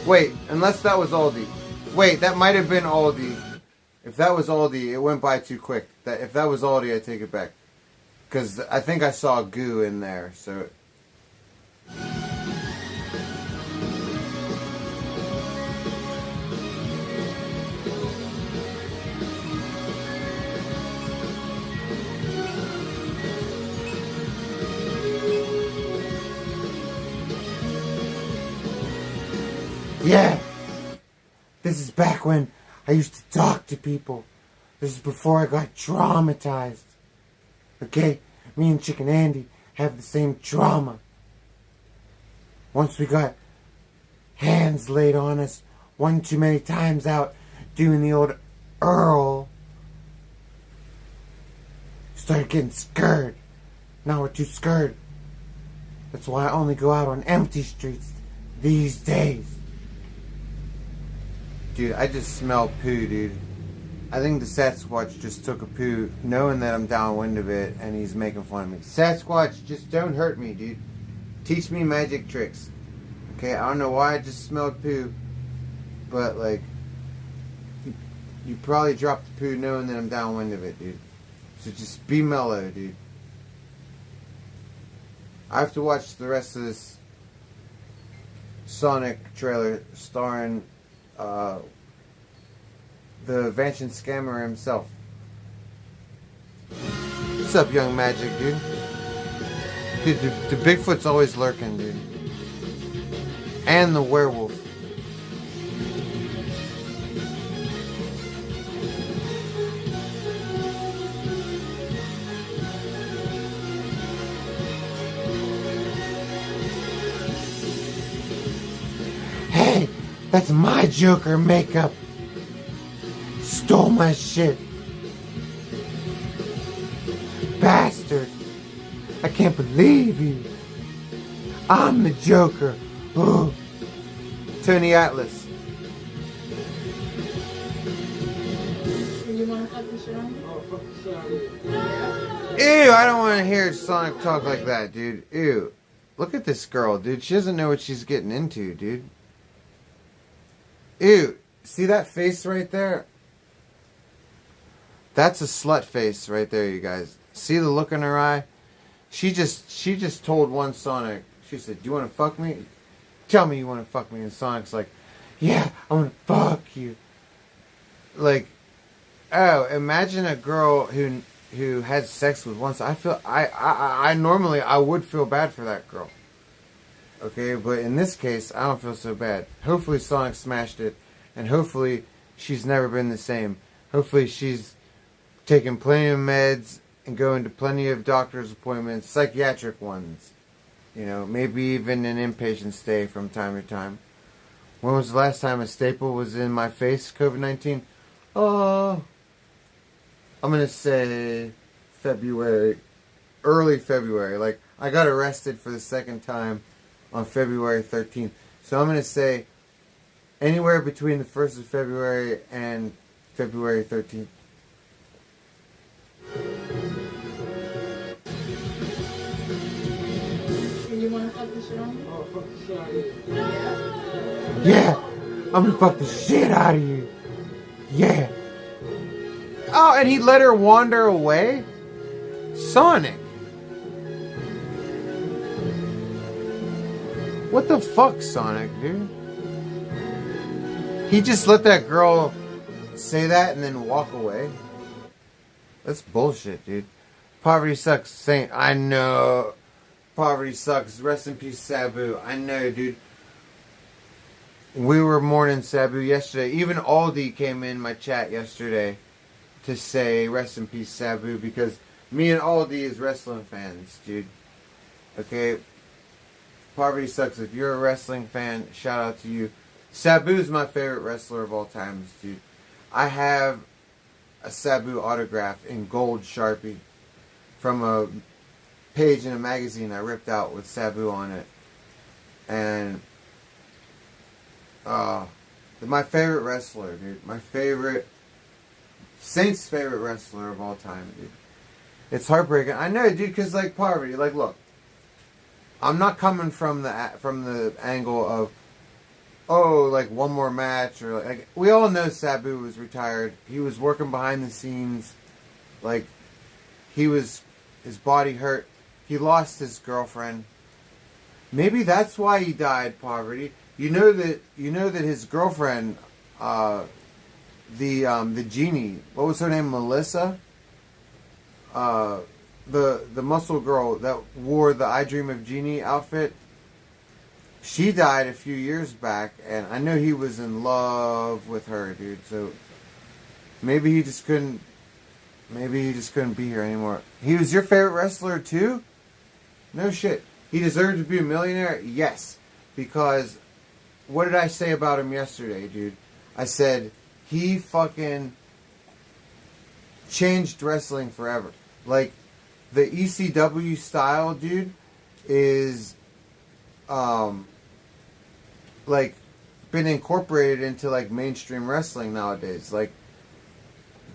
Wait, unless that was Aldi. Wait, that might have been Aldi. If that was Aldi, it went by too quick. If that was Aldi, I take it back. Because I think I saw goo in there, so... Yeah! This is back when I used to talk to people. This is before I got traumatized. Okay? Me and Chicken Andy have the same trauma. Once we got hands laid on us one too many times out doing the old Earl, started getting scared. Now we're too scared. That's why I only go out on empty streets these days. Dude, I just smell poo, dude. I think the Sasquatch just took a poo, knowing that I'm downwind of it, and he's making fun of me. Sasquatch, just don't hurt me, dude. Teach me magic tricks. Okay, I don't know why I just smelled poo, but, like, you probably dropped the poo knowing that I'm downwind of it, dude. So just be mellow, dude. I have to watch the rest of this Sonic trailer starring the Vanshin Scammer himself. What's up, young magic, dude? Dude, the Bigfoot's always lurking, dude. And the werewolf. Hey, that's my Joker makeup. Stole my shit. Bastard. I can't believe you. I'm the Joker. Ooh. Tony Atlas. You want to fuck the shit on? Oh, fuck the shit on you. Ew, I don't want to hear Sonic talk like that, dude. Ew. Look at this girl, dude. She doesn't know what she's getting into, dude. Ew. See that face right there? That's a slut face right there, you guys. See the look in her eye? She just told one Sonic. She said, "Do you want to fuck me? Tell me you want to fuck me." And Sonic's like, "Yeah, I want to fuck you." Like, oh, imagine a girl who had sex with one. I normally I would feel bad for that girl. Okay, but in this case, I don't feel so bad. Hopefully Sonic smashed it, and hopefully she's never been the same. Hopefully she's taking plenty of meds and going to plenty of doctor's appointments, psychiatric ones. You know, maybe even an inpatient stay from time to time. When was the last time a staple was in my face, COVID-19? Oh, I'm going to say February, early February. Like, I got arrested for the second time on February 13th. So I'm going to say anywhere between the 1st of February and February 13th. You want to fuck the shit on you? Oh, fuck the shit on you. Yeah, I'm going to fuck the shit out of you. Yeah. Oh, and he let her wander away? Sonic. What the fuck, Sonic, dude? He just let that girl say that and then walk away? That's bullshit, dude. Poverty sucks, Saint. I know. Poverty sucks. Rest in peace, Sabu. I know, dude. We were mourning Sabu yesterday. Even Aldi came in my chat yesterday to say rest in peace, Sabu, because me and Aldi is wrestling fans, dude. Okay? Poverty sucks. If you're a wrestling fan, shout out to you. Sabu's my favorite wrestler of all times, dude. I have a Sabu autograph in gold Sharpie from a page in a magazine I ripped out with Sabu on it. And my favorite wrestler, dude. My favorite Saint's favorite wrestler of all time, dude. It's heartbreaking. I know, dude, because like Poverty, like look, I'm not coming from the angle of, oh, like one more match, or like we all know Sabu was retired. He was working behind the scenes, like his body hurt. He lost his girlfriend. Maybe that's why he died, Poverty. You know that his girlfriend, the genie, what was her name, Melissa? The muscle girl that wore the I Dream of Jeannie outfit. She died a few years back, and I know he was in love with her, dude. So maybe he just couldn't be here anymore. He was your favorite wrestler too? No shit. He deserved to be a millionaire? Yes. Because what did I say about him yesterday, dude? I said he fucking changed wrestling forever. Like the ECW style, dude, is like been incorporated into like mainstream wrestling nowadays. Like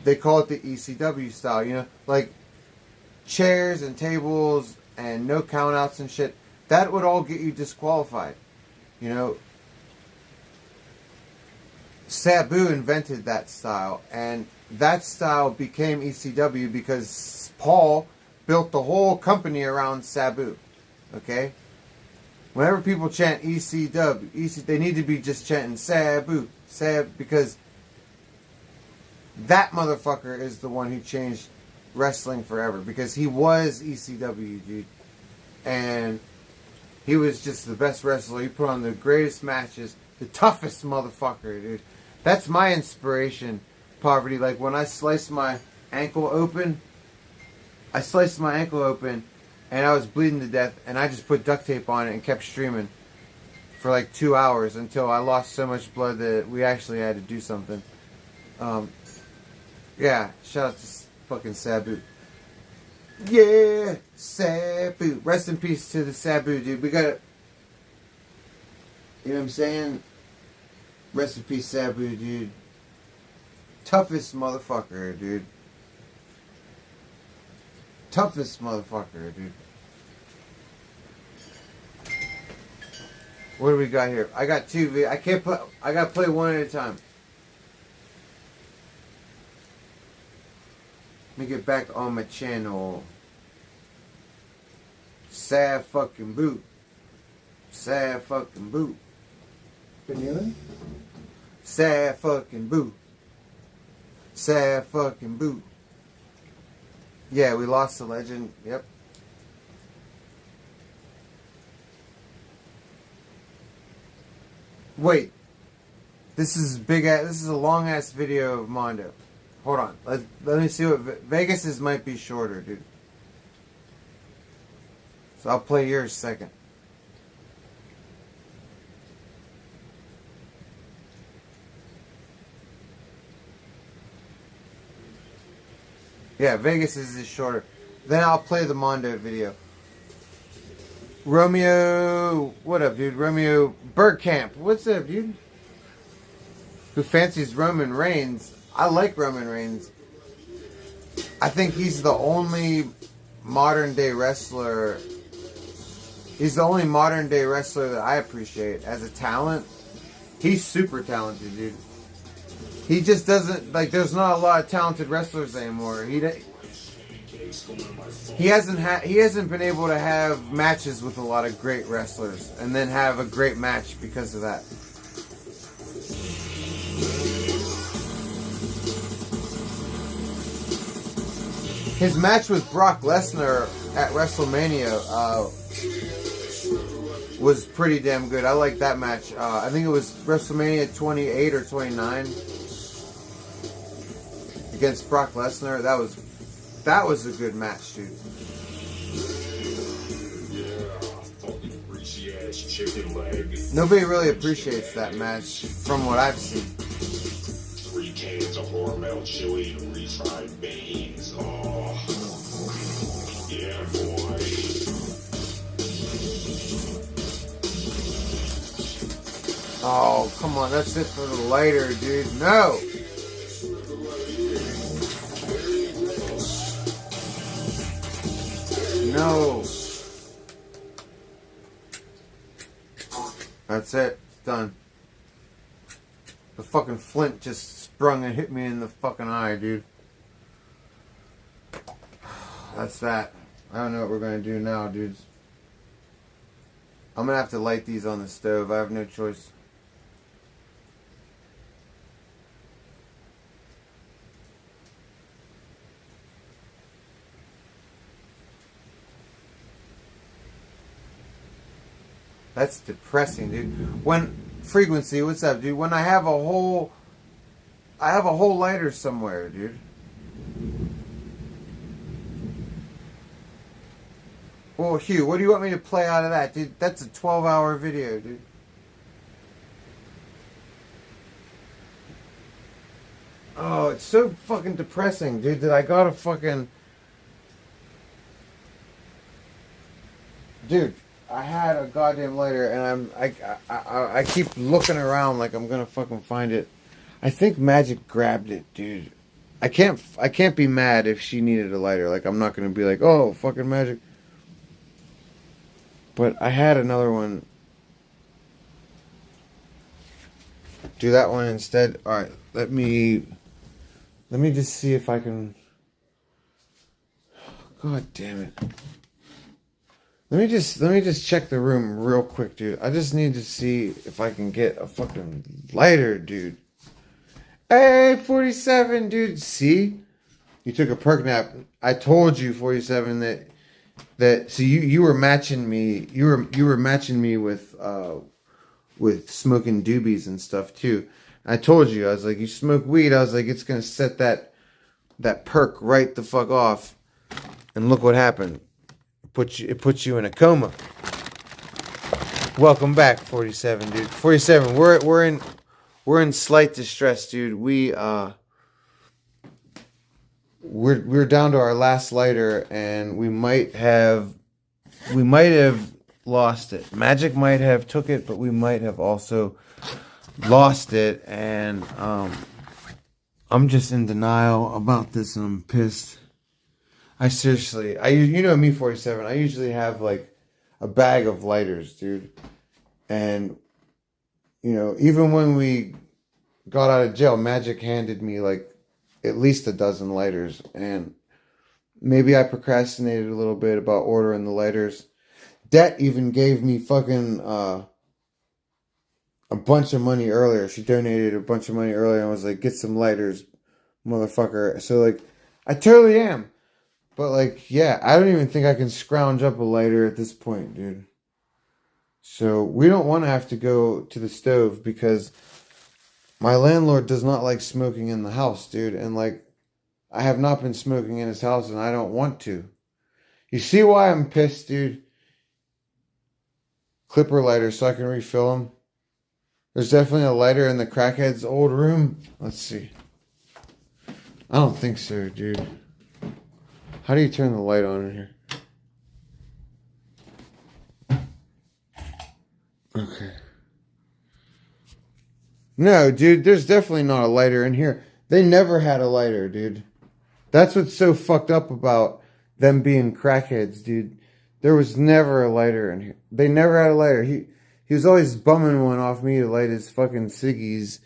they call it the ECW style, you know, like chairs and tables and no countouts and shit. That would all get you disqualified, you know. Sabu invented that style, and that style became ECW because Paul built the whole company around Sabu. Okay? Whenever people chant ECW, they need to be just chanting Sabu, because that motherfucker is the one who changed wrestling forever, because he was ECW, dude. And he was just the best wrestler. He put on the greatest matches, the toughest motherfucker, dude. That's my inspiration, Poverty. Like when I sliced my ankle open, and I was bleeding to death, and I just put duct tape on it and kept streaming for like 2 hours until I lost so much blood that we actually had to do something. Yeah, shout out to fucking Sabu. Yeah, Sabu. Rest in peace to the Sabu, dude. We gotta, you know what I'm saying? Rest in peace, Sabu, dude. Toughest motherfucker, dude. Toughest motherfucker, dude. What do we got here? I got two. I can't play. I gotta play one at a time. Let me get back on my channel. Sad fucking boot. Sad fucking boot. Vanilla? Sad fucking boot. Sad fucking boot. Yeah, we lost the legend. Yep. Wait. This is this is a long ass video of Mondo. Hold on. Let me see what Vegas's might be shorter, dude. So I'll play yours second. Yeah, Vegas's is shorter. Then I'll play the Mondo video. Romeo, what up, dude? Romeo Bergkamp, what's up, dude? Who fancies Roman Reigns? I like Roman Reigns. I think he's the only modern day wrestler. He's the only modern day wrestler that I appreciate as a talent. He's super talented, dude. He just doesn't, like, there's not a lot of talented wrestlers anymore. he hasn't been able to have matches with a lot of great wrestlers and then have a great match because of that. His match with Brock Lesnar at WrestleMania was pretty damn good. I like that match. I think it was WrestleMania 28 or 29 against Brock Lesnar. That was a good match, dude. Nobody really appreciates that match from what I've seen. 3 cans of Hormel chili and refried beans. Oh, yeah, boy. Oh, come on. That's it for the lighter, dude. No. No. That's it. It's done. The fucking flint just sprung and hit me in the fucking eye, dude. That's that. I don't know what we're going to do now, dudes. I'm going to have to light these on the stove. I have no choice. That's depressing, dude. When Frequency, what's up, dude? When I have a whole lighter somewhere, dude. Well, Hugh, what do you want me to play out of that, dude? That's a 12-hour video, dude. Oh, it's so fucking depressing, dude, that I gotta fucking... Dude, I had a goddamn lighter, and I keep looking around like I'm gonna fucking find it. I think Magic grabbed it, dude. I can't be mad if she needed a lighter. Like, I'm not gonna be like, oh, fucking Magic. But I had another one. Do that one instead. All right, let me just see if I can. God damn it. Let me just check the room real quick, dude. I just need to see if I can get a fucking lighter, dude. Hey, 47, dude. See? You took a perk nap. I told you, 47, that so you were matching me. You were matching me with smoking doobies and stuff too. I told you, I was like, you smoke weed. I was like, it's gonna set that perk right the fuck off. And look what happened. It puts you in a coma. Welcome back, 47, dude. 47. We're in slight distress, dude. We're down to our last lighter, and we might have lost it. Magic might have took it, but we might have also lost it. And I'm just in denial about this, and I'm pissed. You know me, 47. I usually have like a bag of lighters, dude. And, you know, even when we got out of jail, Magic handed me like at least a dozen lighters. And maybe I procrastinated a little bit about ordering the lighters. Det even gave me fucking a bunch of money earlier. She donated a bunch of money earlier and was like, get some lighters, motherfucker. So, like, I totally am. But, like, yeah, I don't even think I can scrounge up a lighter at this point, dude. So, we don't want to have to go to the stove because my landlord does not like smoking in the house, dude. And, like, I have not been smoking in his house and I don't want to. You see why I'm pissed, dude? Clipper lighter so I can refill them. There's definitely a lighter in the crackhead's old room. Let's see. I don't think so, dude. How do you turn the light on in here? Okay. No, dude, there's definitely not a lighter in here. They never had a lighter, dude. That's what's so fucked up about them being crackheads, dude. There was never a lighter in here. They never had a lighter. He was always bumming one off me to light his fucking ciggies.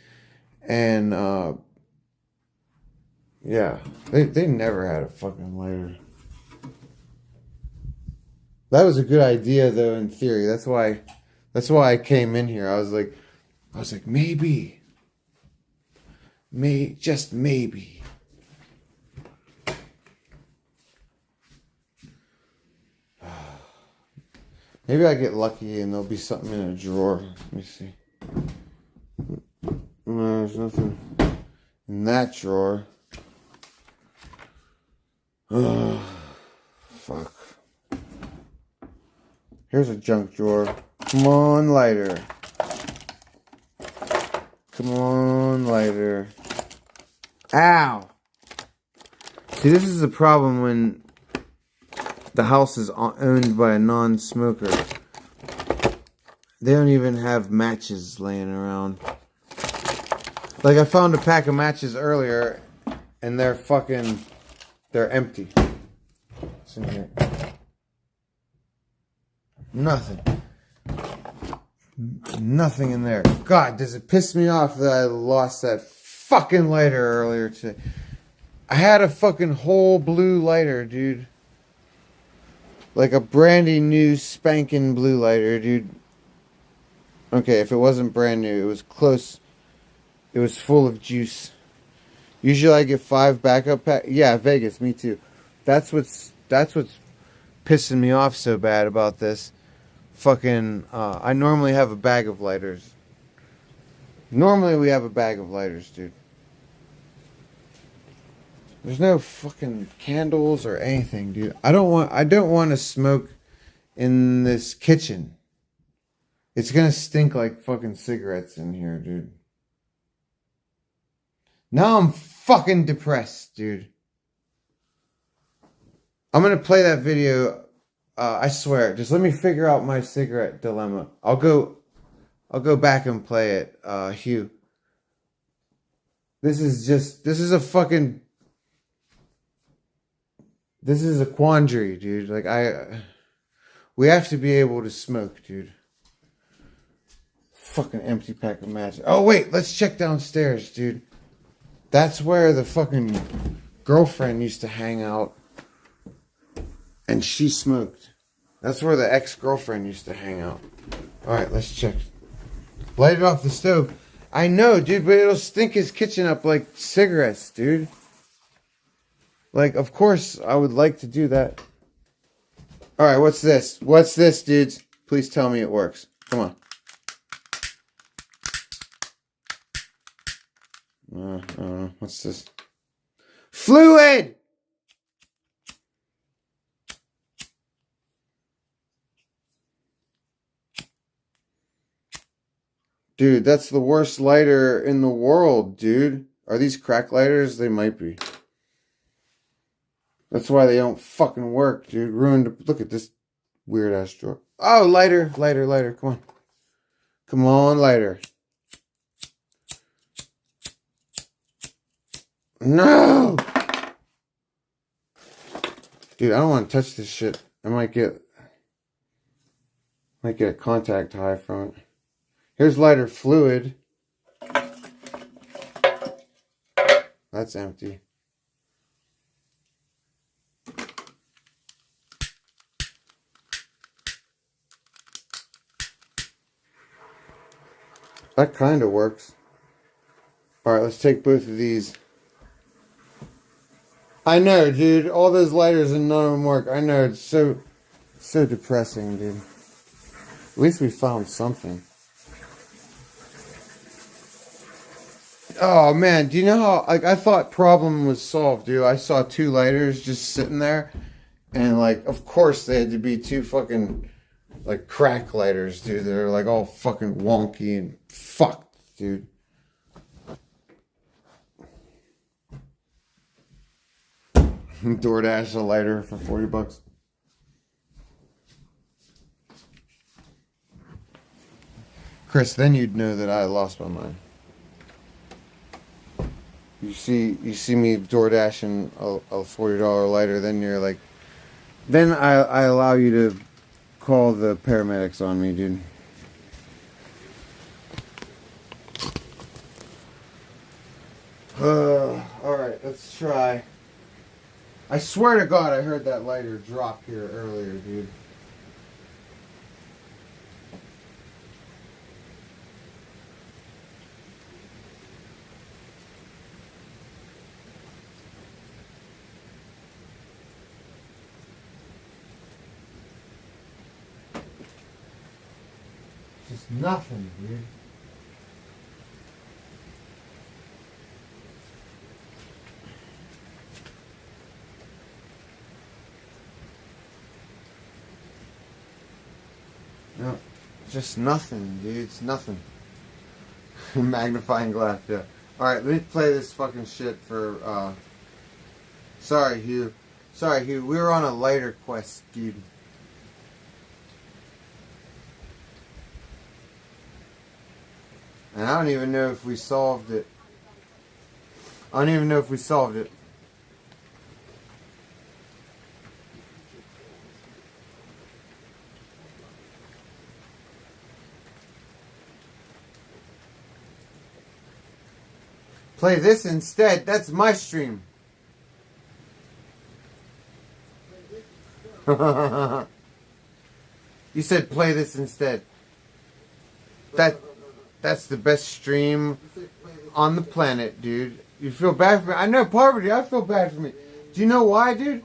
And, yeah. They never had a fucking lighter. That was a good idea, though, in theory. That's why I came in here. I was like, maybe. Just maybe. Maybe I get lucky and there'll be something in a drawer. Let me see. No, there's nothing in that drawer. Fuck. Here's a junk drawer. Come on, lighter. Come on, lighter. Ow! See, this is the problem when the house is owned by a non-smoker. They don't even have matches laying around. Like, I found a pack of matches earlier, and they're empty. What's in here? Nothing. Nothing in there. God, does it piss me off that I lost that fucking lighter earlier today. I had a fucking whole blue lighter, dude. Like a brandy new spanking blue lighter, dude. Okay, if it wasn't brand new, it was close. It was full of juice. Usually I get 5 backup packs. Yeah, Vegas, me too. That's what's pissing me off so bad about this. Fucking, I normally have a bag of lighters. Normally we have a bag of lighters, dude. There's no fucking candles or anything, dude. I don't want to smoke in this kitchen. It's gonna stink like fucking cigarettes in here, dude. Now I'm fucking depressed, dude. I'm gonna play that video. I swear. Just let me figure out my cigarette dilemma. I'll go back and play it, Hugh. This is a quandary, dude. Like, we have to be able to smoke, dude. Fucking empty pack of matches. Oh, wait, let's check downstairs, dude. That's where the fucking girlfriend used to hang out. And she smoked. That's where the ex-girlfriend used to hang out. Alright, let's check. Light it off the stove. I know, dude, but it'll stink his kitchen up like cigarettes, dude. Like, of course, I would like to do that. Alright, what's this? What's this, dudes? Please tell me it works. Come on. What's this? Fluid! Dude, that's the worst lighter in the world, dude. Are these crack lighters? They might be. That's why they don't fucking work, dude. Ruined. Look at this weird ass drawer. Oh, lighter. Come on. Come on, lighter. No! Dude, I don't want to touch this shit. I might get a contact high from it. Here's lighter fluid. That's empty. That kind of works. Alright, let's take both of these. I know, dude. All those lighters and none of them work. I know, it's so depressing, dude. At least we found something. Oh, man. Do you know how, like, I thought problem was solved, dude. I saw 2 lighters just sitting there. And, like, of course they had to be 2 fucking, like, crack lighters, dude. They're, like, all fucking wonky and fucked, dude. DoorDash a lighter for $40. Chris, then you'd know that I lost my mind. You see me DoorDashing a $40 lighter, then you're like, then I allow you to call the paramedics on me, dude. Alright, let's try. I swear to God I heard that lighter drop here earlier, dude. Just nothing, dude. No, just nothing, dude. It's nothing. Magnifying glass, yeah. Alright, let me play this fucking shit for, Sorry, Hugh. Sorry, Hugh. We were on a lighter quest, dude. And I don't even know if we solved it. I don't even know if we solved it. Play this instead. That's my stream. You said play this instead. That's the best stream on the planet, dude. You feel bad for me? I know, poverty. I feel bad for me. Do you know why, dude?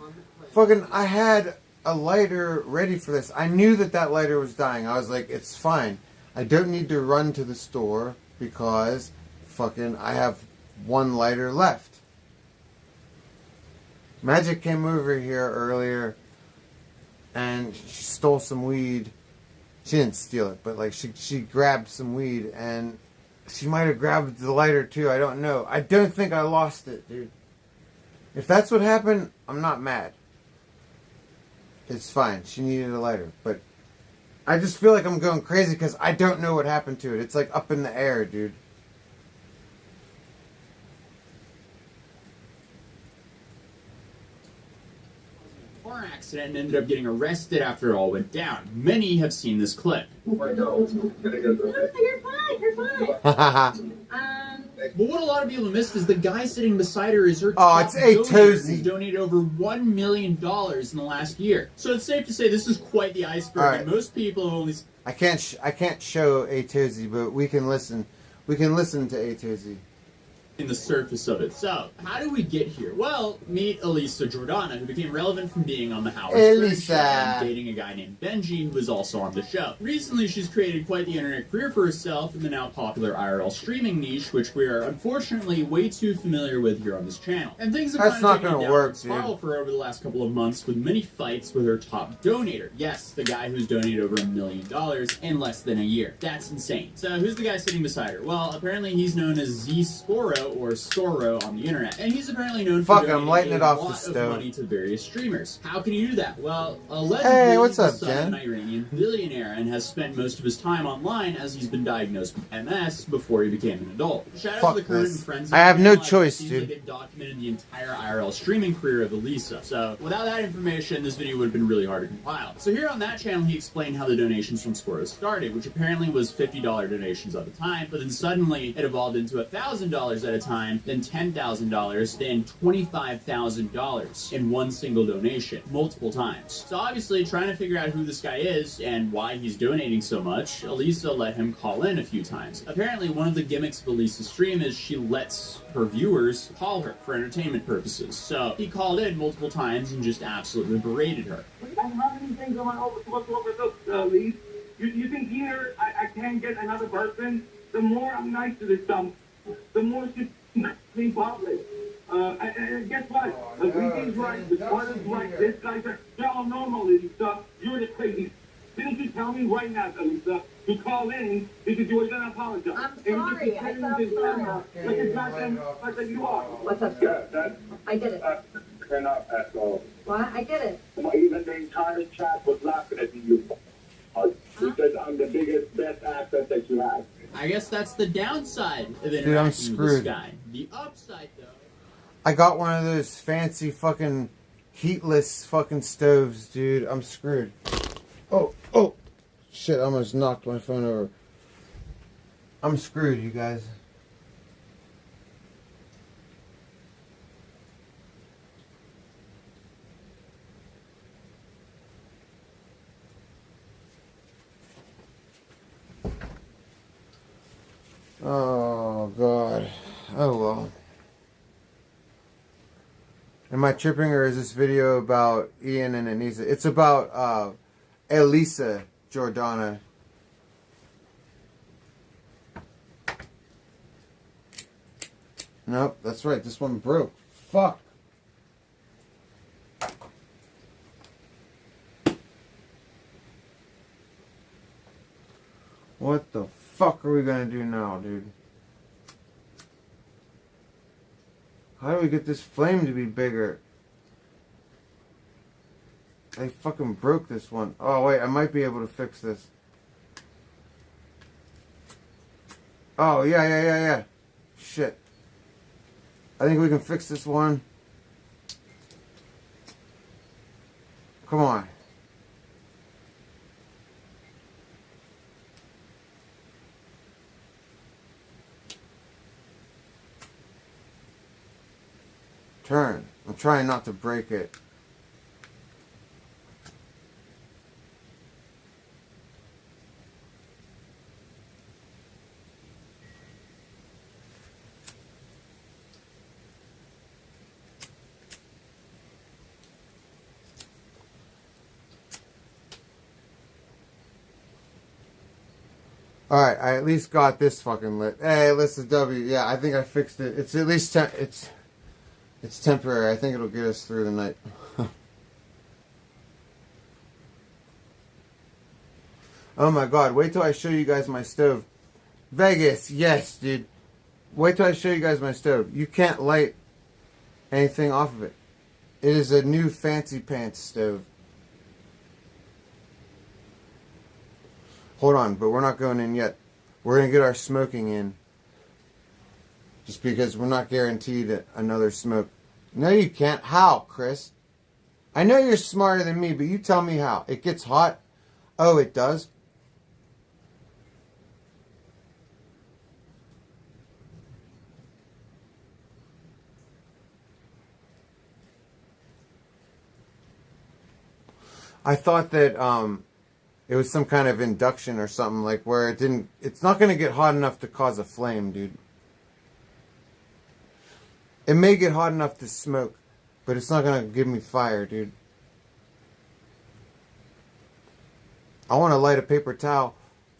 Fucking, I had a lighter ready for this. I knew that lighter was dying. I was like, it's fine. I don't need to run to the store because fucking I have one lighter left. Magic came over here earlier and she stole some weed. She didn't steal it, but like she grabbed some weed and she might have grabbed the lighter too. I don't know. I don't think I lost it, dude. If that's what happened, I'm not mad. It's fine. She needed a lighter, but I just feel like I'm going crazy because I don't know what happened to it. It's like up in the air, dude. Car accident and ended up getting arrested after it all went down. Many have seen this clip. You're fine. You're fine. But what a lot of people missed is the guy sitting beside her is her Oh, top it's a donor Tozy. who's donated over $1 million in the last year. So it's safe to say this is quite the iceberg, All right. and most people only... I can't show A Tozy, but we can listen. We can listen to A Tozy. in the surface of it. So, how do we get here? Well, meet Elisa Jordana, who became relevant from being on the Howard Stern show and dating a guy named Benji, who was also on the show. Recently, she's created quite the internet career for herself in the now popular IRL streaming niche, which we are unfortunately way too familiar with here on this channel. And things have That's kind of not taken a gonna work, downward spiral for her over the last couple of months, with many fights with her top donator. Yes, the guy who's donated over $1 million in less than a year. That's insane. So, who's the guy sitting beside her? Well, apparently he's known as Z Sporo or Storo on the internet, and he's apparently known for I'm lighting donating it a off the lot of stove. money to various streamers. How can you do that? Well, allegedly Hey, what's he's the up, son of Jen? an Iranian billionaire and has spent most of his time online as he's been diagnosed with MS before he became an adult. Shout out Fuck to the current this. and friends. I have no It choice, seems dude. like it documented the entire IRL streaming career of Elisa. So without that information, this video would have been really hard to compile. So here on that channel, he explained how the donations from Sporo started, which apparently was $50 donations at the time, but then suddenly it evolved into $1,000 at a time, then $10,000, then $25,000 in one single donation, multiple times. So obviously, trying to figure out who this guy is and why he's donating so much, Elisa let him call in a few times. Apparently, one of the gimmicks of Elisa's stream is she lets her viewers call her for entertainment purposes. So he called in multiple times and just absolutely berated her. How many things am I over Lee? You think here I can't get another person? The more I'm nice to this dumb, the more she me public. And guess what? The Greetings right, the Spartans right, this guy's right. They're all normal, Lisa. You're the crazy. Didn't you tell me right now, Lisa, to call in because you were going to apologize? I'm sorry. I felt sorry. Like it's not like that you are. What's up? I get it. They're not at all. What? I get it. Even the entire chat was laughing at you. Because I'm the biggest, best asset that you have. I guess that's the downside of Dude, I'm interacting with this screwed. guy. The upside, though... I got one of those fancy fucking heatless fucking stoves, dude. I'm screwed. Oh. Shit, I almost knocked my phone over. I'm screwed, you guys. Oh, God. Oh, well. Am I tripping, or is this video about Ian and Anissa? It's about Elisa Jordana. Nope, that's right. This one broke. Fuck. What the fuck are we gonna do now, dude? How do we get this flame to be bigger? I fucking broke this one. Oh, wait, I might be able to fix this. Oh, yeah. Shit. I think we can fix this one. Come on. Turn. I'm trying not to break it. Alright, I at least got this fucking lit. Hey, listen, W. Yeah, I think I fixed it. It's at least it's temporary. I think it'll get us through the night. Oh my god, wait till I show you guys my stove. Vegas, yes, dude. Wait till I show you guys my stove. You can't light anything off of it. It is a new fancy pants stove. Hold on, but we're not going in yet. We're going to get our smoking in. Just because we're not guaranteed another smoke. No, you can't. How, Chris? I know you're smarter than me, but you tell me how. It gets hot? Oh, it does? I thought that it was some kind of induction or something, like where it's not going to get hot enough to cause a flame, dude. It may get hot enough to smoke, but it's not going to give me fire, dude. I want to light a paper towel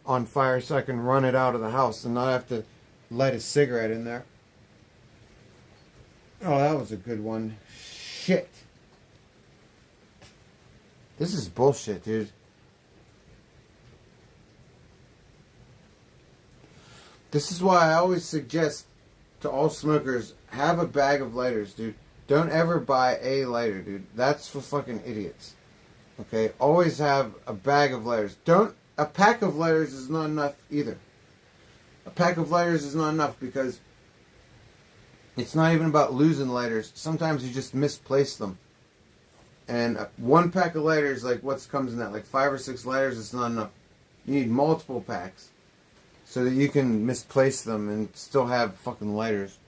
on fire so I can run it out of the house and not have to light a cigarette in there. Oh, that was a good one. Shit. This is bullshit, dude. This is why I always suggest to all smokers, have a bag of lighters, dude. Don't ever buy a lighter, dude. That's for fucking idiots. Okay? Always have a bag of lighters. A pack of lighters is not enough either. A pack of lighters is not enough because it's not even about losing lighters. Sometimes you just misplace them. And one pack of lighters, like what comes in that? Like 5 or 6 lighters, it's not enough. You need multiple packs so that you can misplace them and still have fucking lighters.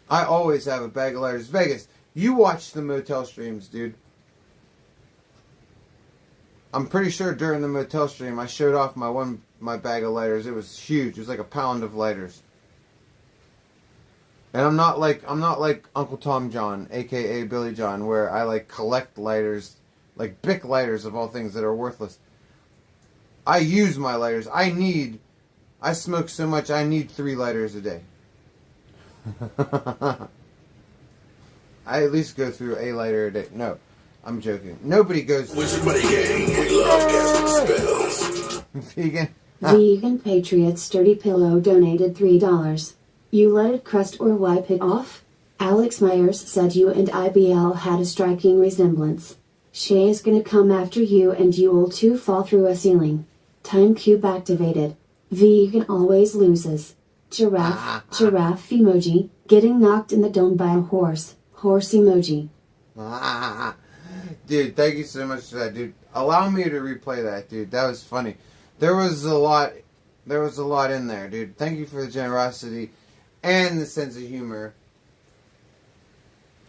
I always have a bag of lighters. Vegas, you watch the motel streams, dude. I'm pretty sure during the motel stream I showed off my bag of lighters. It was huge. It was like a pound of lighters. And I'm not like Uncle Tom John, aka Billy John, where I like collect lighters, like Bic lighters of all things that are worthless. I use my lighters. I smoke so much I need 3 lighters a day. I at least go through a lighter a day. No, I'm joking. Nobody goes through. Vegan. Vegan Patriot Sturdy Pillow donated $3. You let it crust or wipe it off? Alex Myers said you and IBL had a striking resemblance. Shay is gonna come after you and you'll two fall through a ceiling. Time cube activated. Vegan always loses. Giraffe emoji. Getting knocked in the dome by a horse. Horse emoji. Dude, thank you so much for that, dude. Allow me to replay that, dude. That was funny. There was a lot in there, dude. Thank you for the generosity and the sense of humor.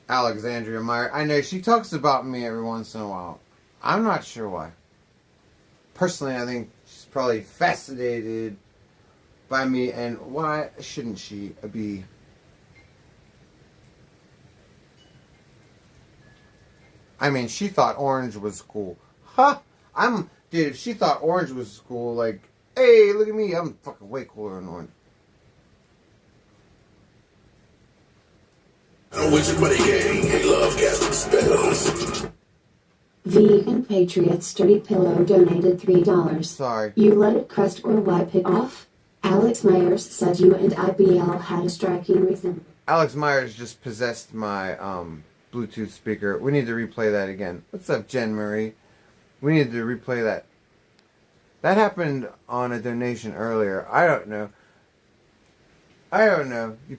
Alexandria Meyer. I know she talks about me every once in a while. I'm not sure why. Personally, I think she's probably fascinated by me, and why shouldn't she be? I mean, she thought orange was cool. Huh? Dude, if she thought orange was cool, like, hey, look at me, I'm fucking way cooler than orange. Wizard Money Gang, they love casting spells. Vegan Patriot Sturdy Pillow donated $3. Sorry. You let it crust or wipe it off? Alex Myers said you and IBL had a striking resemblance. Alex Myers just possessed my Bluetooth speaker. We need to replay that again. What's up, Jen Marie? We need to replay that. That happened on a donation earlier. I don't know. You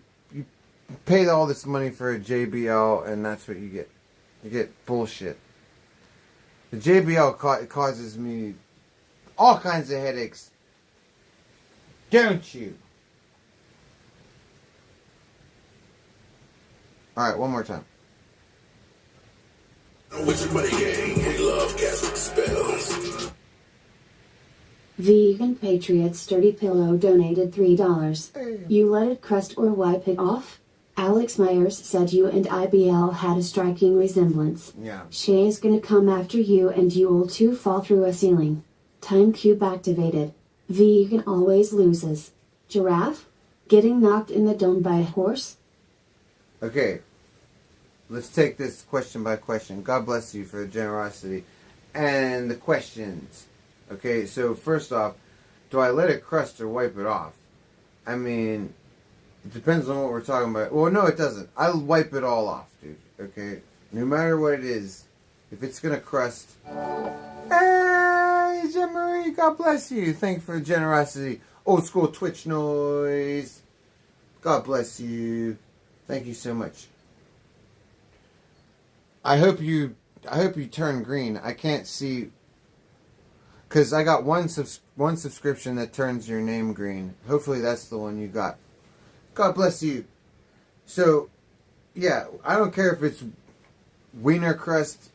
paid all this money for a JBL, and that's what you get. You get bullshit. The JBL causes me all kinds of headaches. Don't you? Alright, one more time. Wizard Money Gang, they love casting spells. Vegan Patriot Sturdy Pillow donated $3. You let it crust or wipe it off? Alex Myers said you and IBL had a striking resemblance. Yeah. Shay is gonna come after you and you'll two fall through a ceiling. Time cube activated. Vegan always loses. Giraffe? Getting knocked in the dome by a horse? Okay. Let's take this question by question. God bless you for the generosity. And the questions. Okay, so first off, do I let it crust or wipe it off? I mean, it depends on what we're talking about. Well, no, it doesn't. I'll wipe it all off, dude. Okay? No matter what it is, if it's going to crust... Hey, Jen Marie, God bless you. Thank you for the generosity. Old school Twitch noise. God bless you. Thank you so much. I hope you turn green. I can't see... Because I got one subscription that turns your name green. Hopefully that's the one you got. God bless you. So, yeah, I don't care if it's wiener crust.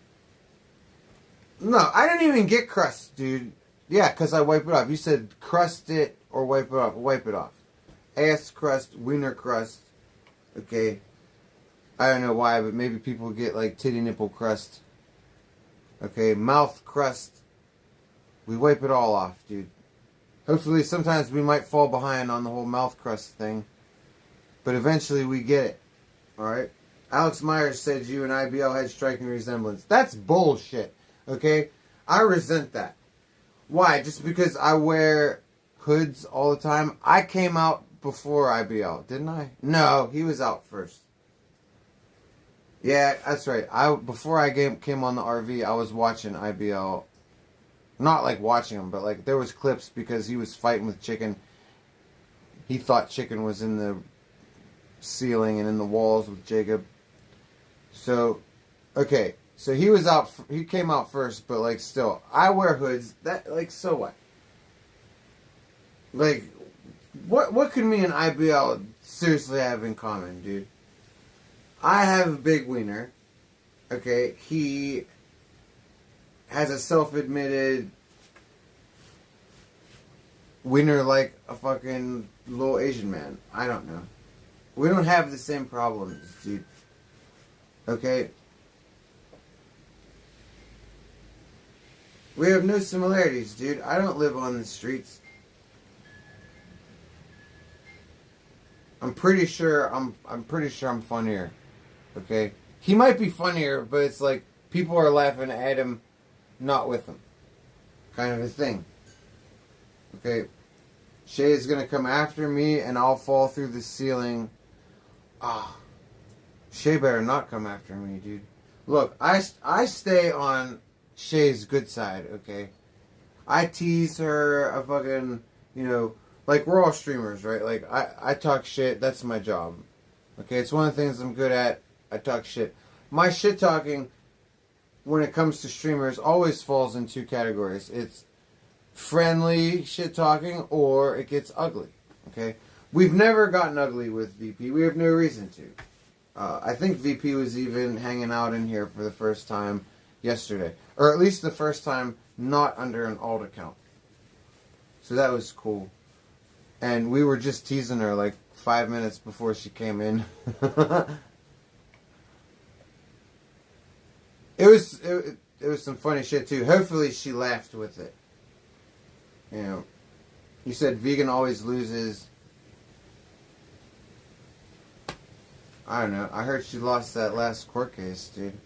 No, I didn't even get crust, dude. Yeah, because I wipe it off. You said crust it or wipe it off. Wipe it off. Ass crust, wiener crust. Okay. I don't know why, but maybe people get like titty nipple crust. Okay, mouth crust. We wipe it all off, dude. Hopefully, sometimes we might fall behind on the whole mouth crust thing. But eventually, we get it. Alright? Alex Myers said you and IBL had striking resemblance. That's bullshit. Okay? I resent that. Why? Just because I wear hoods all the time? I came out before IBL, didn't I? No, he was out first. Yeah, that's right. Before I came on the RV, I was watching IBL. Not like watching him, but like there was clips because he was fighting with Chicken. He thought Chicken was in the ceiling and in the walls with Jacob. So, okay. So he was out, he came out first, but like still, I wear hoods. That, like, so what? Like, what could me and IBL seriously have in common, dude? I have a big wiener. Okay, he has a self-admitted wiener like a fucking little Asian man. I don't know. We don't have the same problems, dude. Okay? We have no similarities, dude. I don't live on the streets. I'm pretty sure I'm funnier. Okay? He might be funnier, but it's like people are laughing at him, not with him. Kind of a thing. Okay? Shay is gonna come after me and I'll fall through the ceiling. Ah. Shay better not come after me, dude. Look, I stay on Shay's good side, okay? I tease her, I fucking, you know, like we're all streamers, right? Like I talk shit, that's my job. Okay, it's one of the things I'm good at. I talk shit. My shit talking when it comes to streamers always falls in two categories. It's friendly shit talking or it gets ugly. Okay? We've never gotten ugly with VP. We have no reason to. I think VP was even hanging out in here for the first time yesterday. Or at least the first time not under an alt account. So that was cool. And we were just teasing her like 5 minutes before she came in. It was some funny shit too. Hopefully she laughed with it. You know, you said vegan always loses. I don't know. I heard she lost that last court case, dude.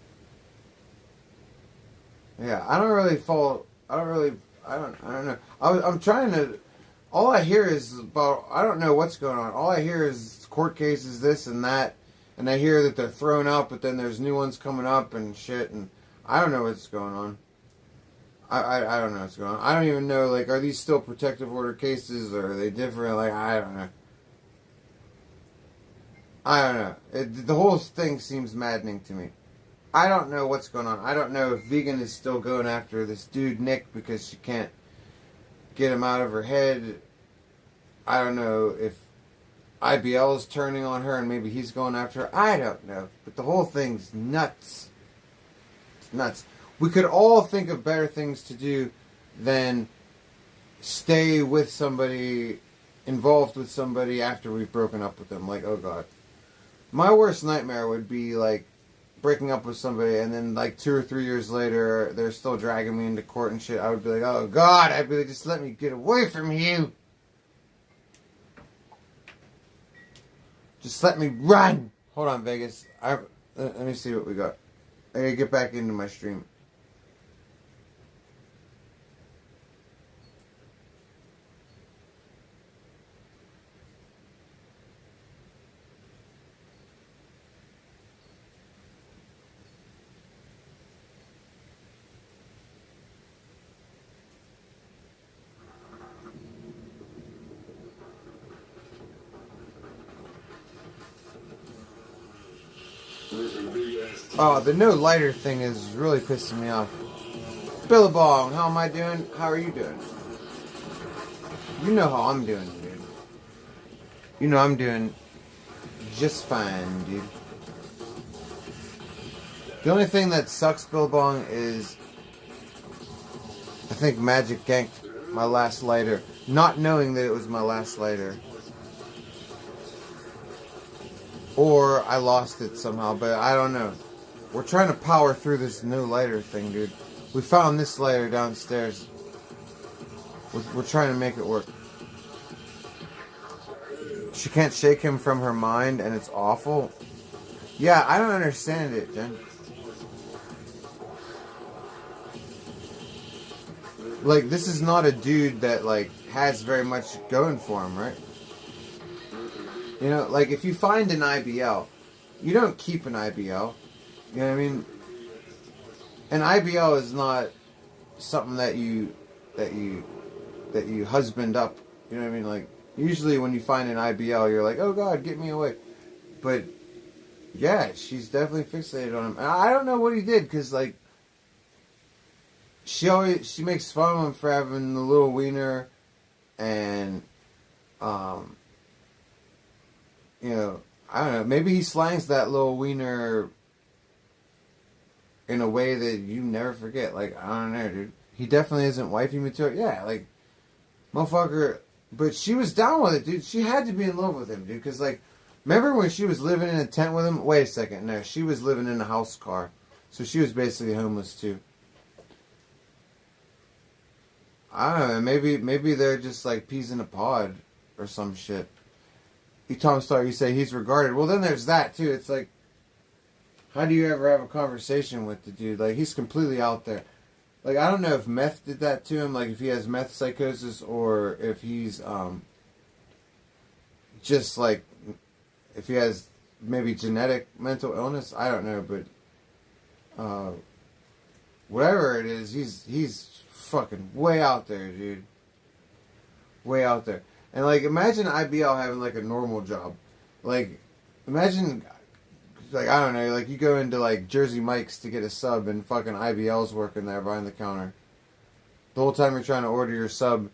Yeah, I don't really follow. I don't know. I'm trying to. All I hear is about. I don't know what's going on. All I hear is court cases, this and that, and I hear that they're thrown out, but then there's new ones coming up and shit, and I don't know what's going on. I don't know what's going on. I don't even know. Like, are these still protective order cases, or are they different? Like, I don't know. I don't know. The whole thing seems maddening to me. I don't know what's going on. I don't know if Vegan is still going after this dude, Nick, because she can't get him out of her head. I don't know if IBL is turning on her and maybe he's going after her. I don't know. But the whole thing's nuts. It's nuts. We could all think of better things to do than stay with somebody, involved with somebody after we've broken up with them. Like, oh God. My worst nightmare would be, like, breaking up with somebody and then, like, 2 or 3 years later, they're still dragging me into court and shit. I would be like, oh God, I'd be like, just let me get away from you. Just let me run. Hold on, Vegas. Let me see what we got. I gotta get back into my stream. Oh, the no lighter thing is really pissing me off. Billabong, how am I doing? How are you doing? You know how I'm doing, dude. You know I'm doing just fine, dude. The only thing that sucks, Billabong, is I think Magic ganked my last lighter, not knowing that it was my last lighter. Or I lost it somehow, but I don't know. We're trying to power through this new lighter thing, dude. We found this lighter downstairs. We're trying to make it work. She can't shake him from her mind, and it's awful. Yeah, I don't understand it, Jen. Like, this is not a dude that, like, has very much going for him, right? You know, like, if you find an IBL, you don't keep an IBL. You know what I mean? An IBL is not something that you husband up. You know what I mean? Like, usually when you find an IBL, you're like, oh God, get me away. But, yeah, she's definitely fixated on him. And I don't know what he did, because, like, she makes fun of him for having the little wiener, and, you know, I don't know, maybe he slangs that little wiener in a way that you never forget. Like, I don't know, dude. He definitely isn't wifey material. Yeah, like, motherfucker. But she was down with it, dude. She had to be in love with him, dude. Because, like, remember when she was living in a tent with him? Wait a second. No, she was living in a house car. So she was basically homeless, too. I don't know. Maybe they're just, like, peas in a pod or some shit. Tom Star, you say he's regarded. Well, then there's that, too. It's like, how do you ever have a conversation with the dude? Like, he's completely out there. Like, I don't know if meth did that to him, like, if he has meth psychosis, or if he's, just, like, if he has maybe genetic mental illness. I don't know, but, whatever it is, he's fucking way out there, dude. Way out there. And, like, imagine IBL having, like, a normal job. Like, imagine, like, I don't know, like, you go into, like, Jersey Mike's to get a sub, and fucking IBL's working there behind the counter. The whole time you're trying to order your sub,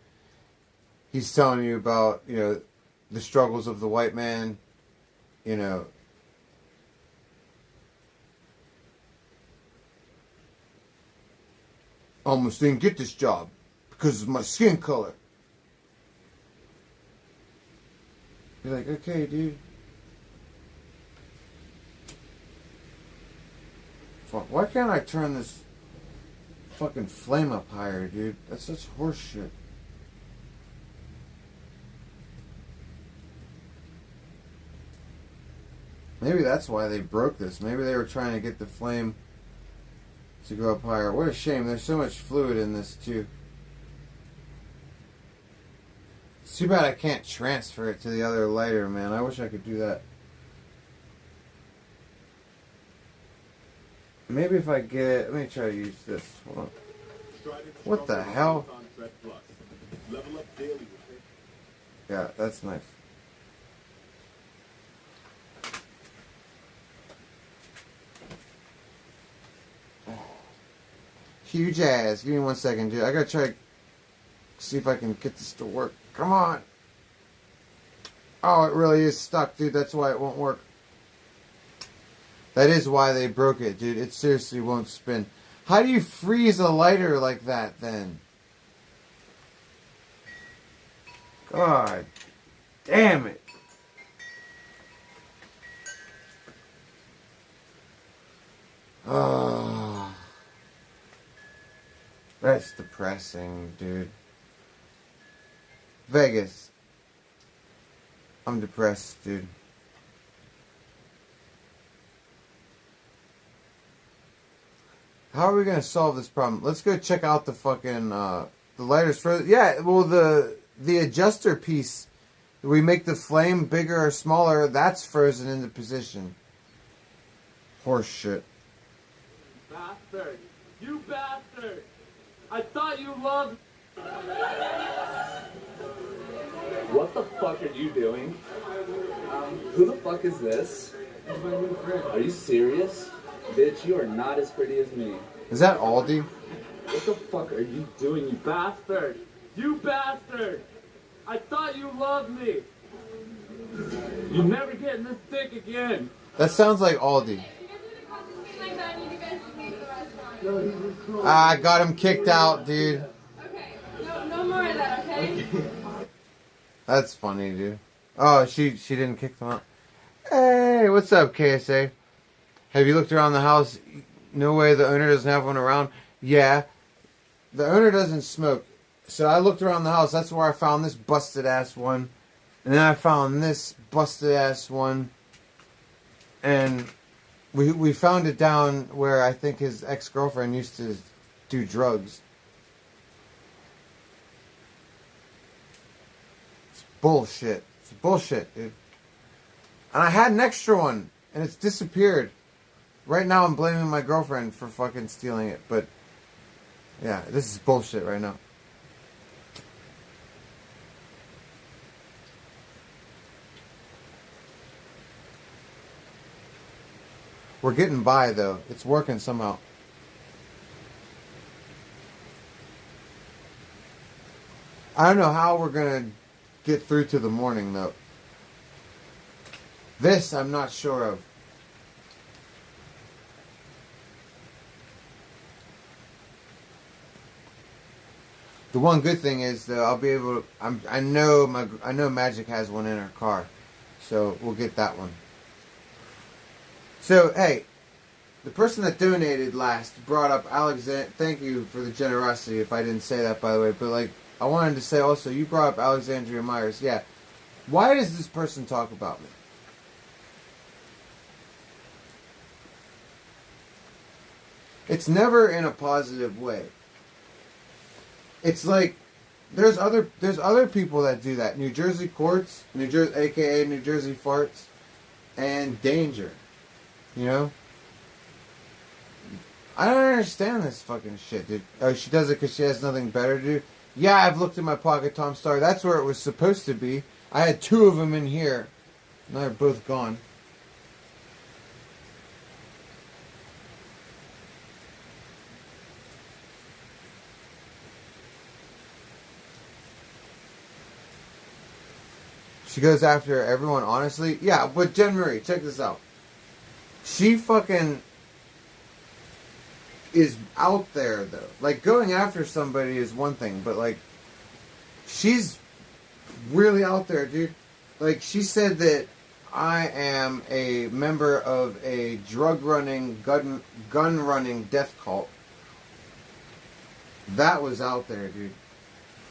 he's telling you about, you know, the struggles of the white man, you know. I almost didn't get this job because of my skin color. You're like, okay, dude. Fuck, why can't I turn this fucking flame up higher, dude? That's such horse shit. Maybe that's why they broke this. Maybe they were trying to get the flame to go up higher. What a shame. There's so much fluid in this too. It's too bad I can't transfer it to the other lighter, man. I wish I could do that. Maybe if I get... Let me try to use this. Hold on. What the hell? Yeah, that's nice. Huge ass. Give me 1 second, dude. I gotta try to see if I can get this to work. Come on. Oh, it really is stuck, dude. That's why it won't work. That is why they broke it, dude. It seriously won't spin. How do you freeze a lighter like that, then? God damn it. Oh, that's depressing, dude. Vegas. I'm depressed, dude. How are we gonna solve this problem? Let's go check out the fucking the lighters further. Yeah, well the adjuster piece, we make the flame bigger or smaller. That's frozen into position. Horse shit. Bastard! You bastard! I thought you loved. What the fuck are you doing? Who the fuck is this? That's my new friend. Are you serious? Bitch, you are not as pretty as me. Is that Aldi? What the fuck are you doing, you Bastard! You bastard! I thought you loved me! You're never getting this thick again! That sounds like Aldi. I got him kicked out, dude. Okay, no more of that, okay? That's funny, dude. Oh, she didn't kick them out. Hey, what's up, KSA? Have you looked around the house? No way the owner doesn't have one around? Yeah. The owner doesn't smoke. So I looked around the house. That's where I found this busted-ass one. And then I found this busted-ass one. And we found it down where I think his ex-girlfriend used to do drugs. It's bullshit. It's bullshit, dude. And I had an extra one. And it's disappeared. Right now I'm blaming my girlfriend for fucking stealing it. But, yeah, this is bullshit right now. We're getting by, though. It's working somehow. I don't know how we're going to get through to the morning, though. This, I'm not sure of. The one good thing is, though, I'll be able to... I know Magic has one in her car. So, we'll get that one. So, hey, the person that donated last brought up Alexander. Thank you for the generosity, if I didn't say that, by the way. But, like, I wanted to say also, you brought up Alexandria Myers. Yeah. Why does this person talk about me? It's never in a positive way. It's like, there's other people that do that. New Jersey Courts, aka New Jersey Farts, and Danger. You know? I don't understand this fucking shit, dude. Oh, she does it because she has nothing better to do? Yeah, I've looked in my pocket, Tom Star. That's where it was supposed to be. I had 2 of them in here. Now they're both gone. She goes after everyone, honestly. Yeah, but Jen Marie, check this out. She fucking is out there, though. Like, going after somebody is one thing, but, like, she's really out there, dude. Like, she said that I am a member of a drug-running, gun-running death cult. That was out there, dude.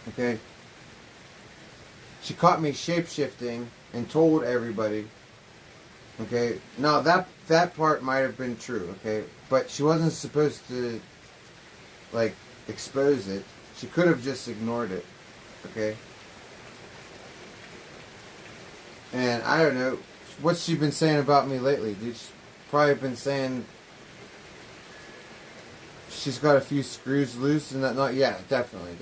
Okay? She caught me shape-shifting and told everybody. Okay, now that part might have been true. Okay, but she wasn't supposed to like expose it. She could have just ignored it. Okay. And I don't know what's she been saying about me lately, dude. She's probably been saying she's got a few screws loose and that. Not yeah, definitely.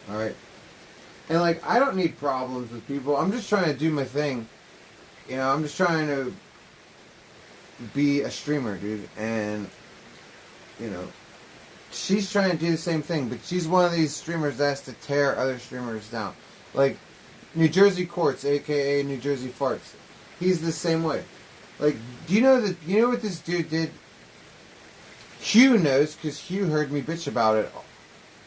All right. And like, I don't need problems with people. I'm just trying to do my thing. You know, I'm just trying to be a streamer, dude. And you know, she's trying to do the same thing, but she's one of these streamers that has to tear other streamers down. Like New Jersey Quartz, aka New Jersey Farts. He's the same way. Like, do you know what this dude did? Hugh knows, because Hugh heard me bitch about it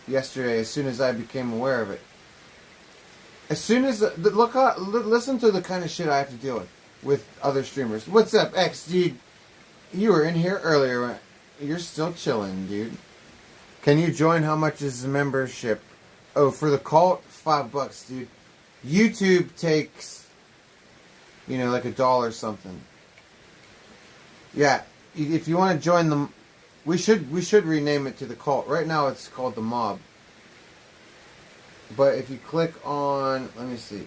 yesterday as soon as I became aware of it. As soon as listen to the kind of shit I have to deal with other streamers. What's up, X, dude? You were in here earlier. You're still chilling, dude. Can you join? How much is the membership? Oh, for the cult, $5, dude. YouTube takes, you know, like $1 something. Yeah, if you want to join them, we should rename it to the cult. Right now, it's called the mob. But if you click on, let me see.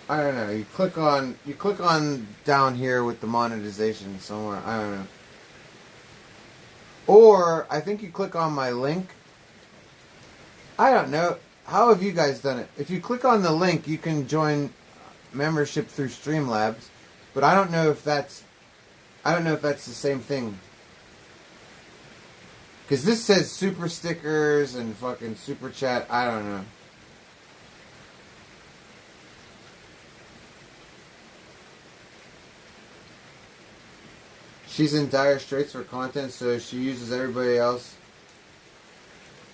I don't know. You click on down here with the monetization somewhere. I don't know. Or I think you click on my link. I don't know. How have you guys done it? If you click on the link, you can join membership through Streamlabs, but I don't know if that's the same thing. Because this says super stickers and fucking super chat. I don't know. She's in dire straits for content, so she uses everybody else.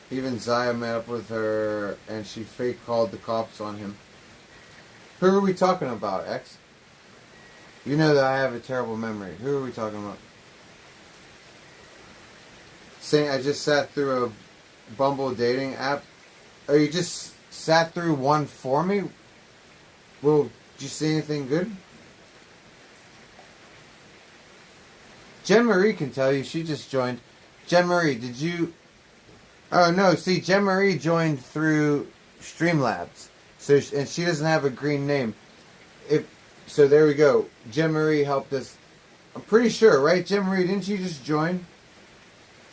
Even Zaya met up with her, and she fake called the cops on him. Who are we talking about, X? You know that I have a terrible memory. Who are we talking about? Saying I just sat through a Bumble dating app. Oh, you just sat through one for me? Well, did you see anything good? Jen Marie can tell you. She just joined. Jen Marie, did you... Oh, no. See, Jen Marie joined through Streamlabs. So, and she doesn't have a green name. So there we go. Jen Marie helped us. I'm pretty sure, right? Jen Marie, didn't you just join?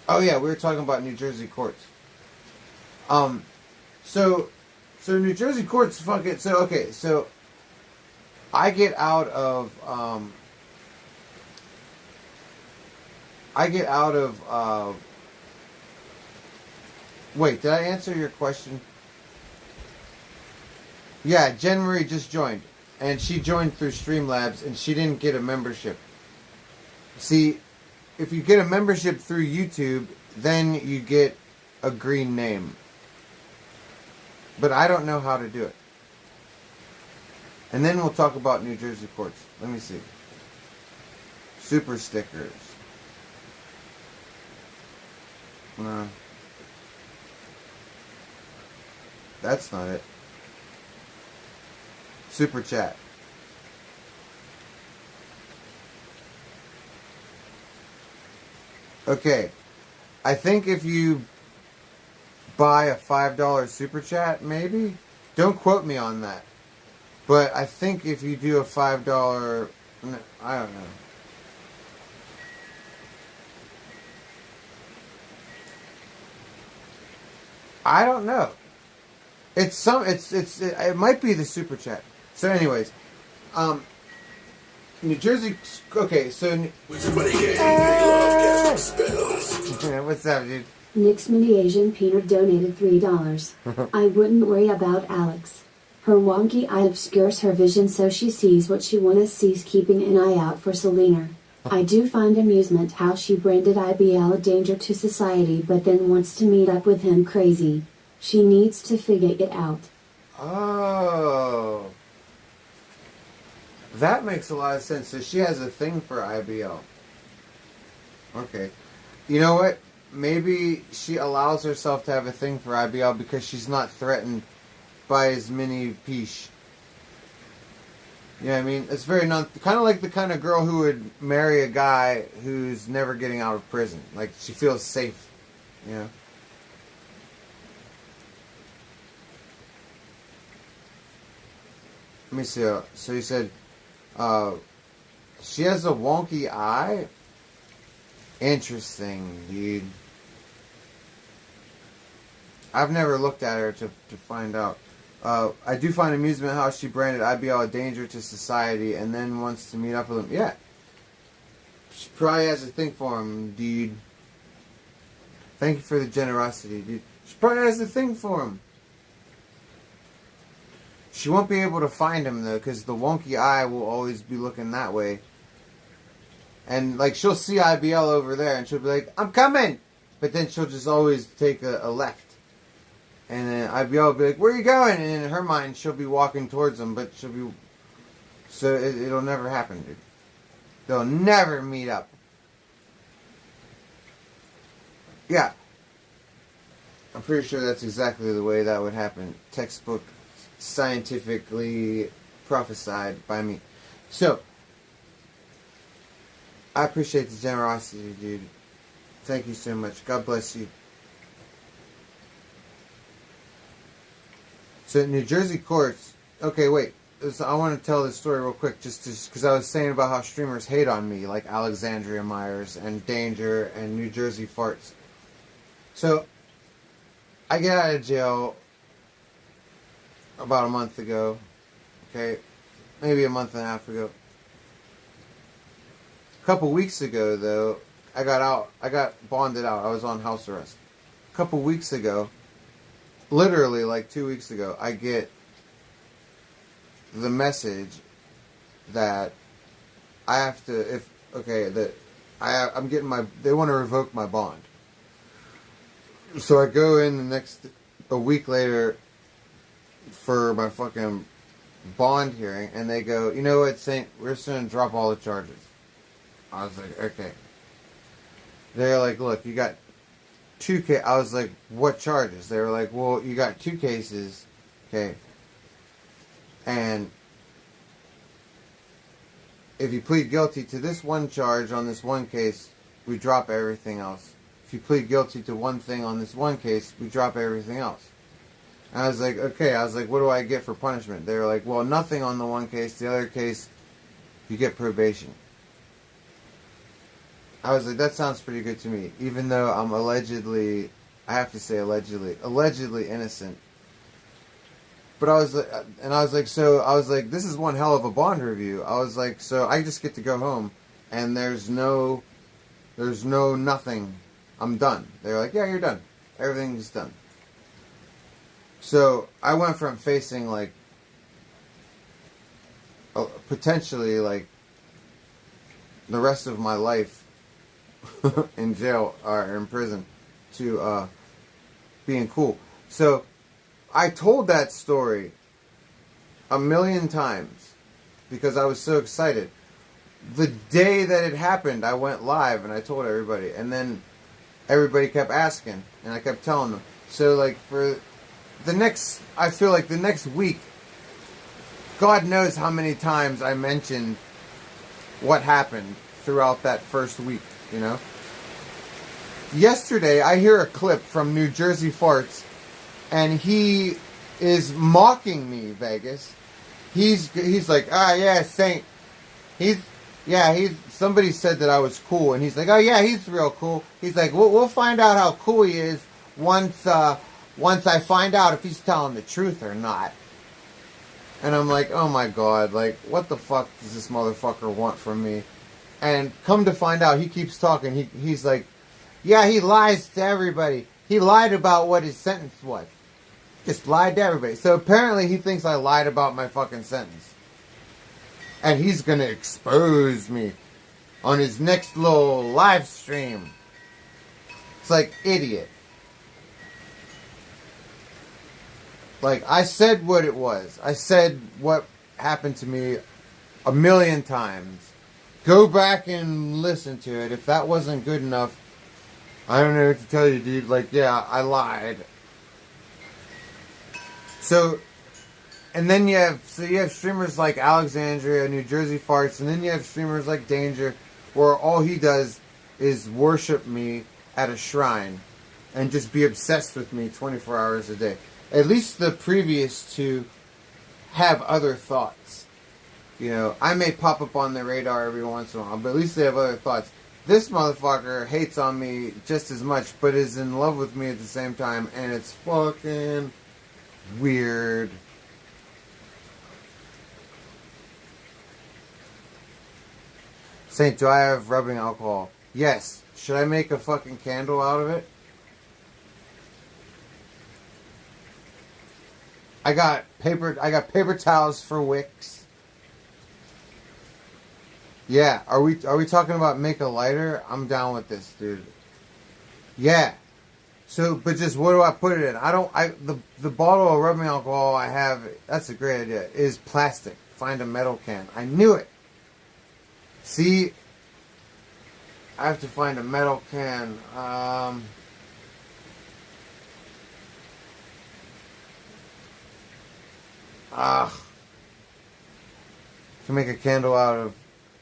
Oh, yeah. We were talking about New Jersey courts. So New Jersey courts fucking... So, okay. So, I get out of... Wait, did I answer your question? Yeah, Jen Marie just joined. And she joined through Streamlabs, and she didn't get a membership. See, if you get a membership through YouTube, then you get a green name. But I don't know how to do it. And then we'll talk about New Jersey courts. Let me see. Super stickers. No. That's not it. Super chat. Okay. I think if you buy a $5 super chat, maybe? Don't quote me on that. But I think if you do a $5... I don't know. I don't know. It might be the super chat. So anyways, New Jersey, okay, so what's up, dude? Nick's Mini Asian Peanut donated $3. I wouldn't worry about Alex. Her wonky eye obscures her vision, so she sees what she wanna see's, keeping an eye out for Selena. I do find amusement how she branded IBL a danger to society but then wants to meet up with him. Crazy. She needs to figure it out. Oh. That makes a lot of sense. So she has a thing for IBL. Okay. You know what? Maybe she allows herself to have a thing for IBL because she's not threatened by as many piche. You know what I mean? It's very kind of like the kind of girl who would marry a guy who's never getting out of prison. Like, she feels safe, you know? Let me see. So you said, she has a wonky eye? Interesting, dude. I've never looked at her to find out. I do find amusement how she branded IBL a danger to society and then wants to meet up with him. Yeah. She probably has a thing for him, dude. Thank you for the generosity, dude. She probably has a thing for him. She won't be able to find him, though, because the wonky eye will always be looking that way. And, like, she'll see IBL over there, and she'll be like, I'm coming! But then she'll just always take a left. And then IBL will be like, where are you going? And in her mind, she'll be walking towards him, but she'll be... So it'll never happen, dude. They'll never meet up. Yeah. I'm pretty sure that's exactly the way that would happen. Textbook, scientifically prophesied by me. So, I appreciate the generosity, dude. Thank you so much. God bless you. So, New Jersey courts... Okay, wait. I want to tell this story real quick, just because I was saying about how streamers hate on me, like Alexandria Myers and Danger and New Jersey Farts. So, I get out of jail about a month ago. Okay? Maybe a month and a half ago. A couple weeks ago, though, I got out. I got bonded out. I was on house arrest. A couple weeks ago, literally like 2 weeks ago, I get the message that I have to, I'm getting they want to revoke my bond. So I go in a week later for my fucking bond hearing, and they go, you know what, Saint, we're just going to drop all the charges. I was like, okay. They're like, look, you got 2 cases. I was like, what charges? They were like, well, you got 2 cases, okay. And if you plead guilty to this one charge on this one case, we drop everything else. If you plead guilty to one thing on this one case, we drop everything else. And I was like, okay. I was like, what do I get for punishment? They were like, well, nothing on the one case. The other case, you get probation. I was like, that sounds pretty good to me. Even though I'm allegedly, I have to say allegedly innocent. But I was like, this is one hell of a bond review. I was like, so I just get to go home, and there's no nothing. I'm done. They're like, yeah, you're done. Everything's done. So I went from facing like potentially like the rest of my life in jail or in prison to being cool. So I told that story 1,000,000 times because I was so excited. The day that it happened, I went live and I told everybody. And then everybody kept asking and I kept telling them. So like for I feel like the next week, God knows how many times I mentioned what happened throughout that first week, you know? Yesterday, I hear a clip from New Jersey Farts, and he is mocking me, Vegas. He's like, yeah, Saint. Somebody said that I was cool, and he's like, oh yeah, he's real cool. He's like, we'll find out how cool he is once I find out if he's telling the truth or not. And I'm like, oh my God, like, what the fuck does this motherfucker want from me? And come to find out, he keeps talking. He's like, yeah, he lies to everybody. He lied about what his sentence was. Just lied to everybody. So apparently he thinks I lied about my fucking sentence. And he's going to expose me on his next little live stream. It's like, idiot. Like, I said what it was. I said what happened to me 1,000,000 times. Go back and listen to it. If that wasn't good enough, I don't know what to tell you, dude. Like, yeah, I lied. So, and then you have streamers like Alexandria, New Jersey Farts, and then you have streamers like Danger, where all he does is worship me at a shrine and just be obsessed with me 24 hours a day. At least the previous two have other thoughts. You know, I may pop up on their radar every once in a while, but at least they have other thoughts. This motherfucker hates on me just as much, but is in love with me at the same time, and it's fucking weird. Saint, do I have rubbing alcohol? Yes. Should I make a fucking candle out of it? I got paper towels for wicks. Yeah, are we talking about make a lighter? I'm down with this, dude. Yeah. So, but just what do I put it in? The bottle of rubbing alcohol I have, that's a great idea, is plastic. Find a metal can. I knew it. See, I have to find a metal can. To make a candle out of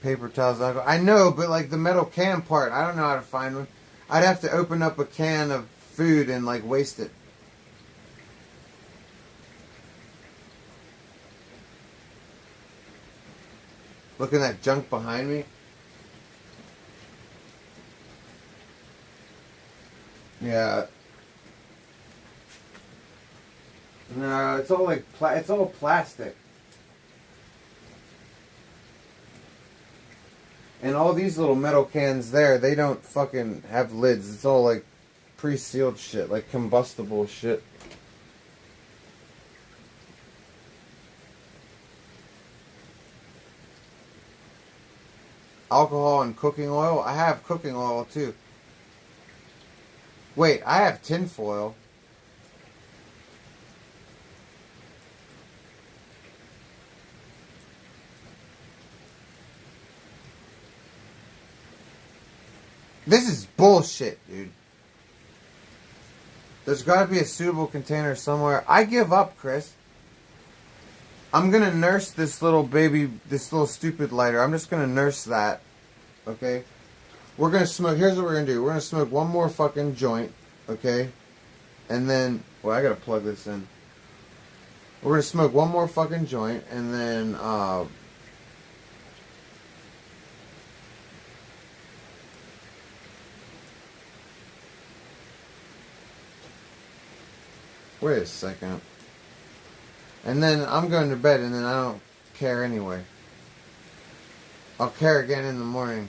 paper towels. I know, but like the metal can part, I don't know how to find one. I'd have to open up a can of food and like waste it. Look at that junk behind me. Yeah. No, it's all like it's all plastic. And all these little metal cans there, they don't fucking have lids. It's all like pre-sealed shit, like combustible shit. Alcohol and cooking oil? I have cooking oil too. Wait, I have tin foil. This is bullshit, dude. There's got to be a suitable container somewhere. I give up, Chris. I'm going to nurse this little baby, this little stupid lighter. I'm just going to nurse that. Okay? We're going to smoke. Here's what we're going to do. We're going to smoke one more fucking joint. Okay? And then, well, I got to plug this in. We're going to smoke one more fucking joint. And then, wait a second. And then I'm going to bed, and then I don't care anyway. I'll care again in the morning.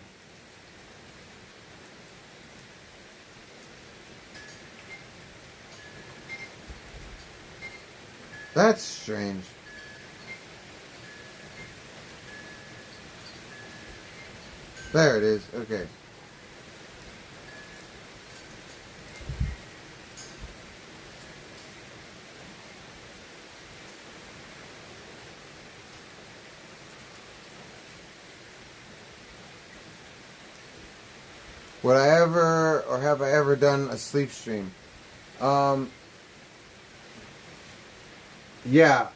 That's strange. There it is. Okay. Would I ever, or have I ever done a sleep stream? Yeah,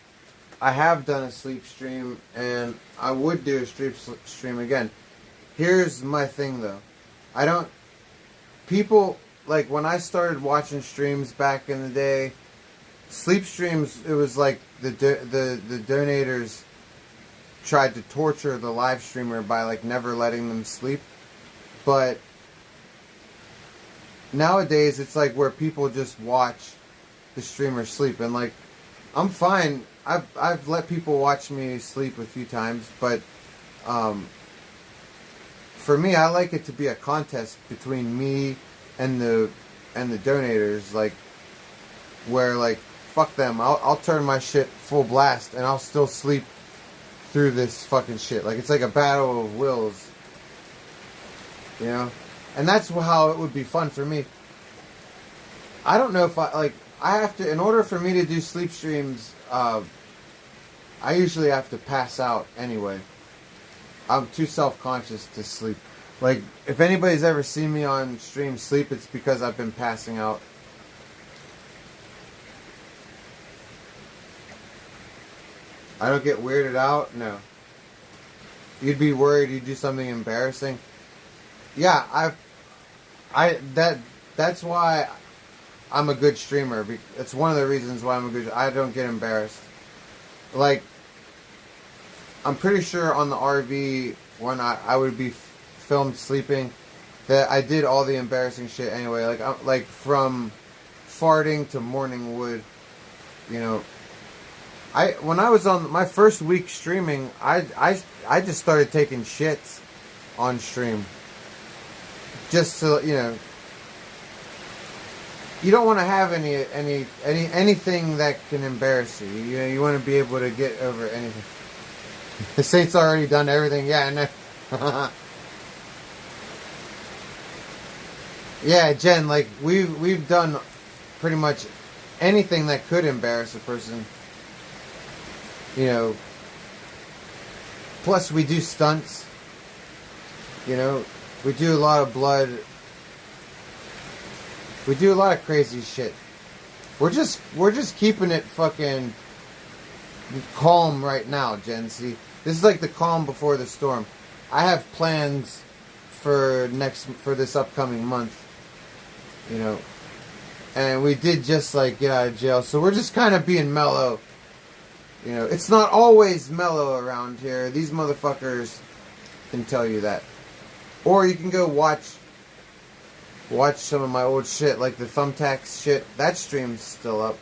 I have done a sleep stream, and I would do a sleep stream again. Here's my thing, though. People, like, when I started watching streams back in the day, sleep streams, it was like the donators tried to torture the live streamer by, like, never letting them sleep. But nowadays, it's like where people just watch the streamer sleep, and like, I'm fine. I've let people watch me sleep a few times, but for me, I like it to be a contest between me and the donators, like, where, like, fuck them. I'll turn my shit full blast and I'll still sleep through this fucking shit. Like, it's like a battle of wills, you know. And that's how it would be fun for me. I don't know if I have to, in order for me to do sleep streams, I usually have to pass out anyway. I'm too self-conscious to sleep. Like, if anybody's ever seen me on stream sleep, it's because I've been passing out. I don't get weirded out? No. You'd be worried you'd do something embarrassing? Yeah, that's why I'm a good streamer. It's one of the reasons why I'm a good... I don't get embarrassed. Like, I'm pretty sure on the RV when I would be filmed sleeping that I did all the embarrassing shit anyway. Like from farting to morning wood, you know. When I was on my first week streaming, I just started taking shits on stream. Just to, you know, you don't want to have anything that can embarrass you. You know, you want to be able to get over anything. The Saints already done everything. Yeah, no. Yeah, Jen, like we've done pretty much anything that could embarrass a person. You know, plus we do stunts. You know, we do a lot of blood. We do a lot of crazy shit. We're just keeping it fucking calm right now, Jen. See, this is like the calm before the storm. I have plans for this upcoming month. You know, and we did just like get out of jail, so we're just kind of being mellow. You know, it's not always mellow around here. These motherfuckers can tell you that. Or you can go watch some of my old shit, like the Thumbtacks shit. That stream's still up.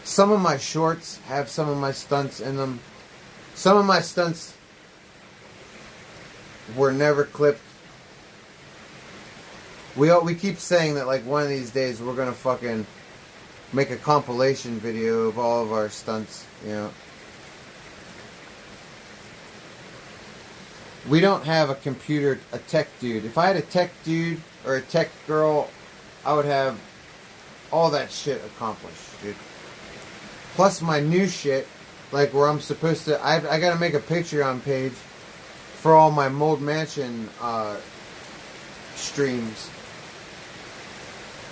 Some of my shorts have some of my stunts in them. Some of my stunts were never clipped. We keep saying that like one of these days we're gonna fucking make a compilation video of all of our stunts, you know. We don't have a tech dude. If I had a tech dude or a tech girl, I would have all that shit accomplished, dude. Plus my new shit, like where I'm supposed to, I gotta make a Patreon page for all my Mold Mansion streams.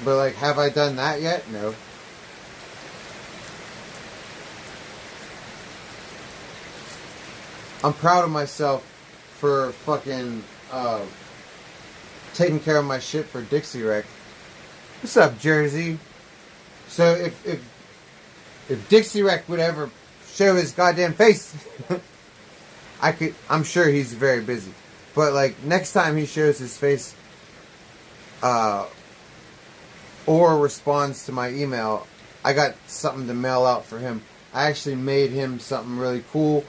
But like, have I done that yet? No. I'm proud of myself for fucking taking care of my shit for Dixie Rec. What's up, Jersey? So if Dixie Rec would ever show his goddamn face, I'm sure he's very busy. But like next time he shows his face, or responds to my email, I got something to mail out for him. I actually made him something really cool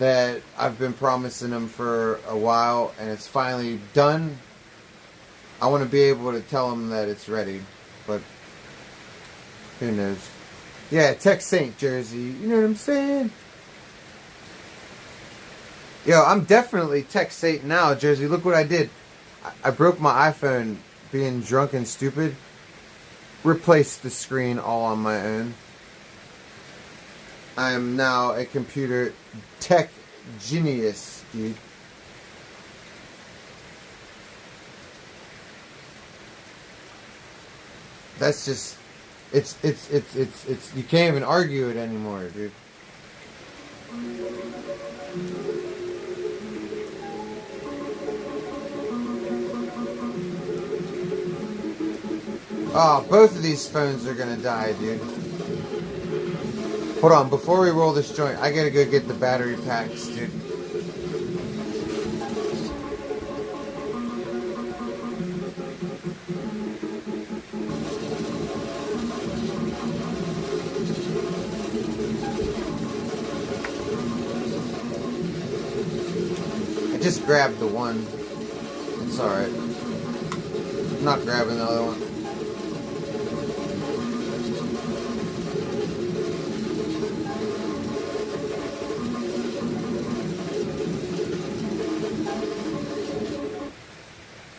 that I've been promising him for a while, and it's finally done. I want to be able to tell him that it's ready, but who knows? Yeah, Tech Saint Jersey, you know what I'm saying? Yo, I'm definitely Tech Saint now, Jersey. Look what I did. I broke my iPhone being drunk and stupid. Replaced the screen all on my own. I am now a computer tech genius, dude. That's just, it's, you can't even argue it anymore, dude. Oh, both of these phones are gonna die, dude. Hold on, before we roll this joint, I gotta go get the battery packs, dude. I just grabbed the one. It's alright. I'm not grabbing the other one.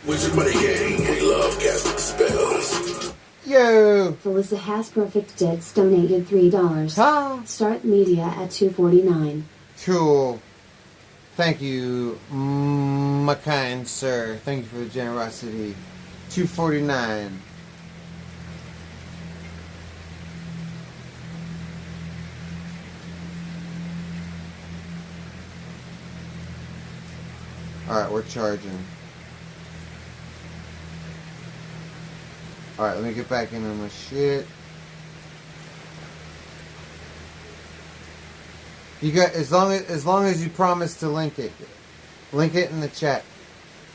Wizard Money Gang, they love casting spells. Yo! Felissa has perfect debts donated $3. Start media at $2.49. Cool. Thank you, my kind sir. Thank you for the generosity. $2.49. Alright, we're charging. Alright, let me get back into my shit. You got as long as you promise to link it in the chat,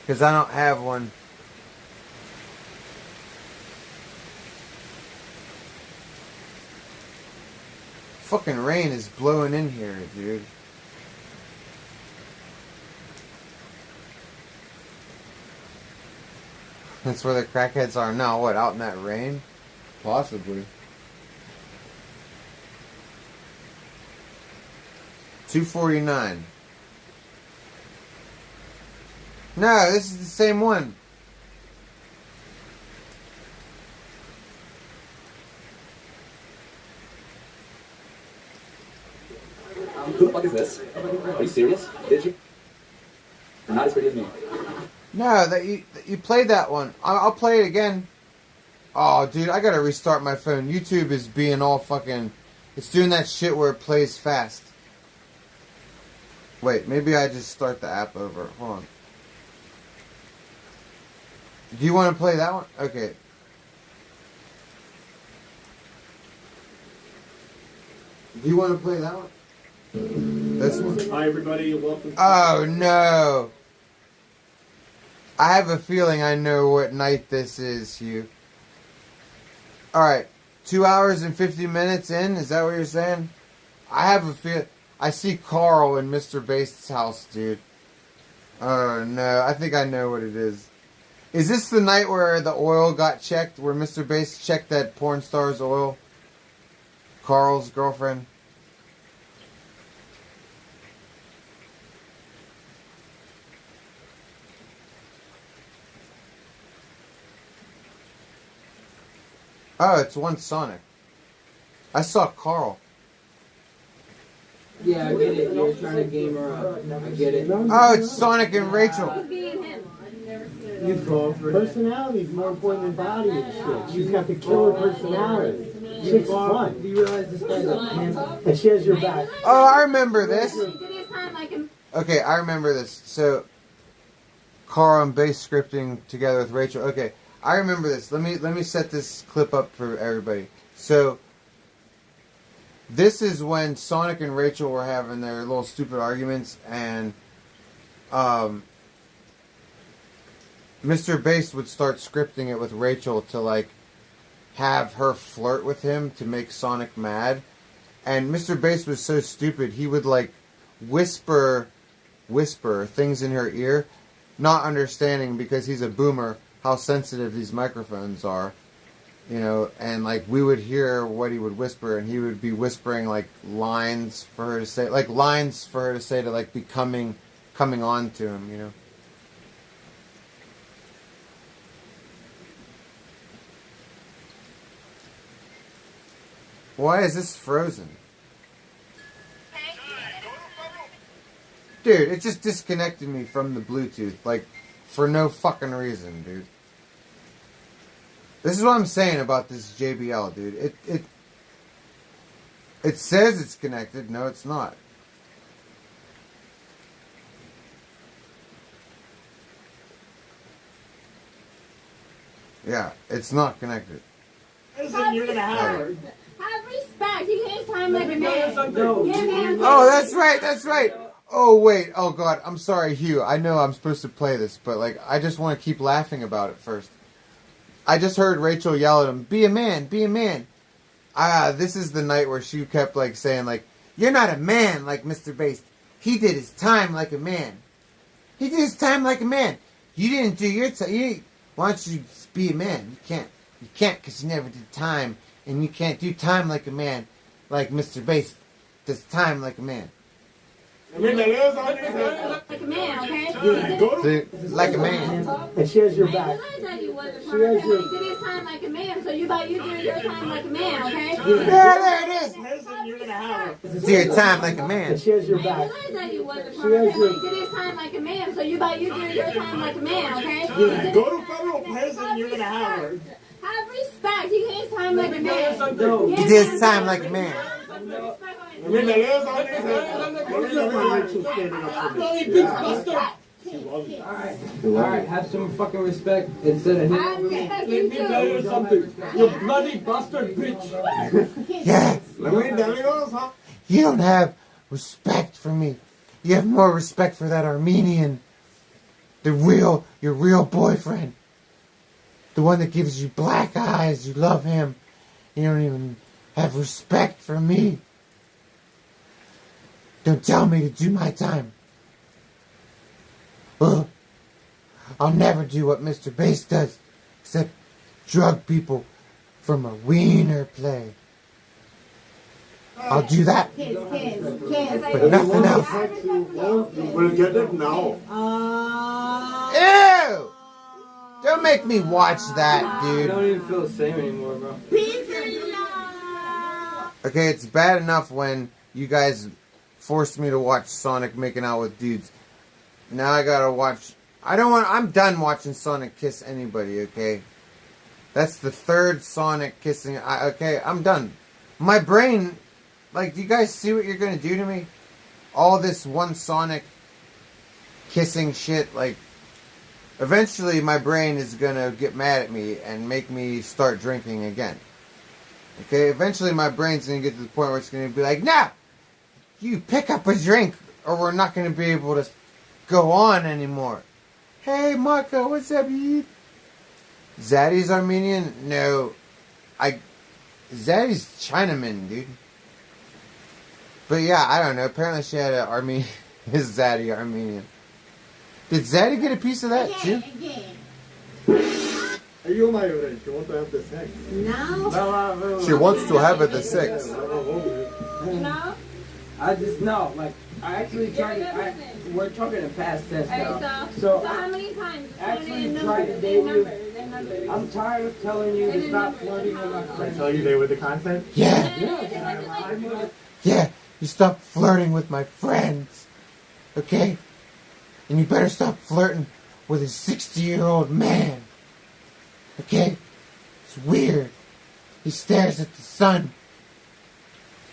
because I don't have one. Fucking rain is blowing in here, dude. That's where the crackheads are now. What, out in that rain? Possibly. $2.49. No, this is the same one. Who the fuck is this? Are you serious? Did you? You're not as pretty as me. No, that you played that one. I'll play it again. Oh, dude, I gotta restart my phone. YouTube is being all fucking... It's doing that shit where it plays fast. Wait, maybe I just start the app over. Hold on. Do you want to play that one? Okay. Do you want to play that one? This one? Hi, everybody. Welcome. Oh, no. I have a feeling I know what night this is, Hugh. Alright. 2 hours and 50 minutes in? Is that what you're saying? I have a feel... I see Carl in Mr. Based's house, dude. Oh, no. I think I know what it is. Is this the night where the oil got checked? Where Mr. Base checked that porn star's oil? Carl's girlfriend? Oh, it's one Sonic. I saw Carl. Yeah, I get it. You're trying to game her up. I get it. Oh, it's Sonic and Rachel. Personality is more important than body and shit. She's got the killer personality. She's fun. Do you realize this guy's a pimp? And she has your back. Oh, I remember this. Okay, I remember this. So, Carl and Base scripting together with Rachel. Okay, I remember this. Let me set this clip up for everybody. So, this is when Sonic and Rachel were having their little stupid arguments, and Mr. Bass would start scripting it with Rachel to, like, have her flirt with him to make Sonic mad. And Mr. Bass was so stupid, he would, like, whisper things in her ear, not understanding, because he's a boomer, how sensitive these microphones are. You know, and, like, we would hear what he would whisper, and he would be whispering, like, lines for her to say, to, like, be coming on to him, you know. Why is this frozen? Dude, it just disconnected me from the Bluetooth, like, for no fucking reason, dude. This is what I'm saying about this JBL, dude. It says it's connected. No, it's not. Yeah, it's not connected. You're gonna have her. Have respect. You can't time like a man. Oh, that's right, that's right. Oh, wait. Oh, God. I'm sorry, Hugh. I know I'm supposed to play this, but, like, I just want to keep laughing about it first. I just heard Rachel yell at him, "Be a man, be a man." This is the night where she kept, like, saying, like, "You're not a man like Mr. Bass. He did his time like a man. He did his time like a man. You didn't do your time. Why don't you be a man? You can't because you never did time. And you can't do time like a man like Mr. Bass does time like a man." Like a man, okay? See, like a man. And she has your I back. realized that you wasn't She smart. has your- He did his time like a man, so you do your time like a man, okay? Yeah, there it is. You're gonna have Do your time like a man. And she has your I back. realized that you wasn't She smart. has your- He did his time like a man, so you do your time like a man, okay? Go to federal prison, you're gonna have her. Have respect. He did his time like a man. No. He did his time like a man. Alright, have some fucking respect instead of Let me tell you something. You bloody bastard bitch. Yeah. Huh? You don't have respect for me. You have more respect for that Armenian. Your real boyfriend. The one that gives you black eyes. You love him. You don't even have respect for me. Don't tell me to do my time. I'll never do what Mr. Bass does, except drug people from a wiener play. I'll do that, but nothing else. We'll get it now. Ew! Don't make me watch that, I dude. don't even feel the same anymore, bro. Okay, it's bad enough when you guys forced me to watch Sonic making out with dudes. Now I gotta watch... I'm done watching Sonic kiss anybody, okay? That's the third Sonic kissing... okay, I'm done. My brain... Like, do you guys see what you're gonna do to me? All this one Sonic kissing shit, like... Eventually, my brain is gonna get mad at me and make me start drinking again. Okay, eventually my brain's gonna get to the point where it's gonna be like, nah! You pick up a drink, or we're not gonna be able to go on anymore. Hey, Marco, what's up, you? Zaddy's Armenian? No. Zaddy's Chinaman, dude. But yeah, I don't know. Apparently she had an his Zaddy Armenian. Did Zaddy get a piece of that, too? You my age. You want to have the sex? No. She wants to have it the sex. No? I just know, like, I actually tried we're talking in past tense now. So how many times? Actually tried to date you. I'm tired of telling you to stop flirting with my friends. Tell you they were the content? Yeah. Yeah, you stop flirting with my friends. Okay? And you better stop flirting with a 60-year-old man. Okay? It's weird. He stares at the sun.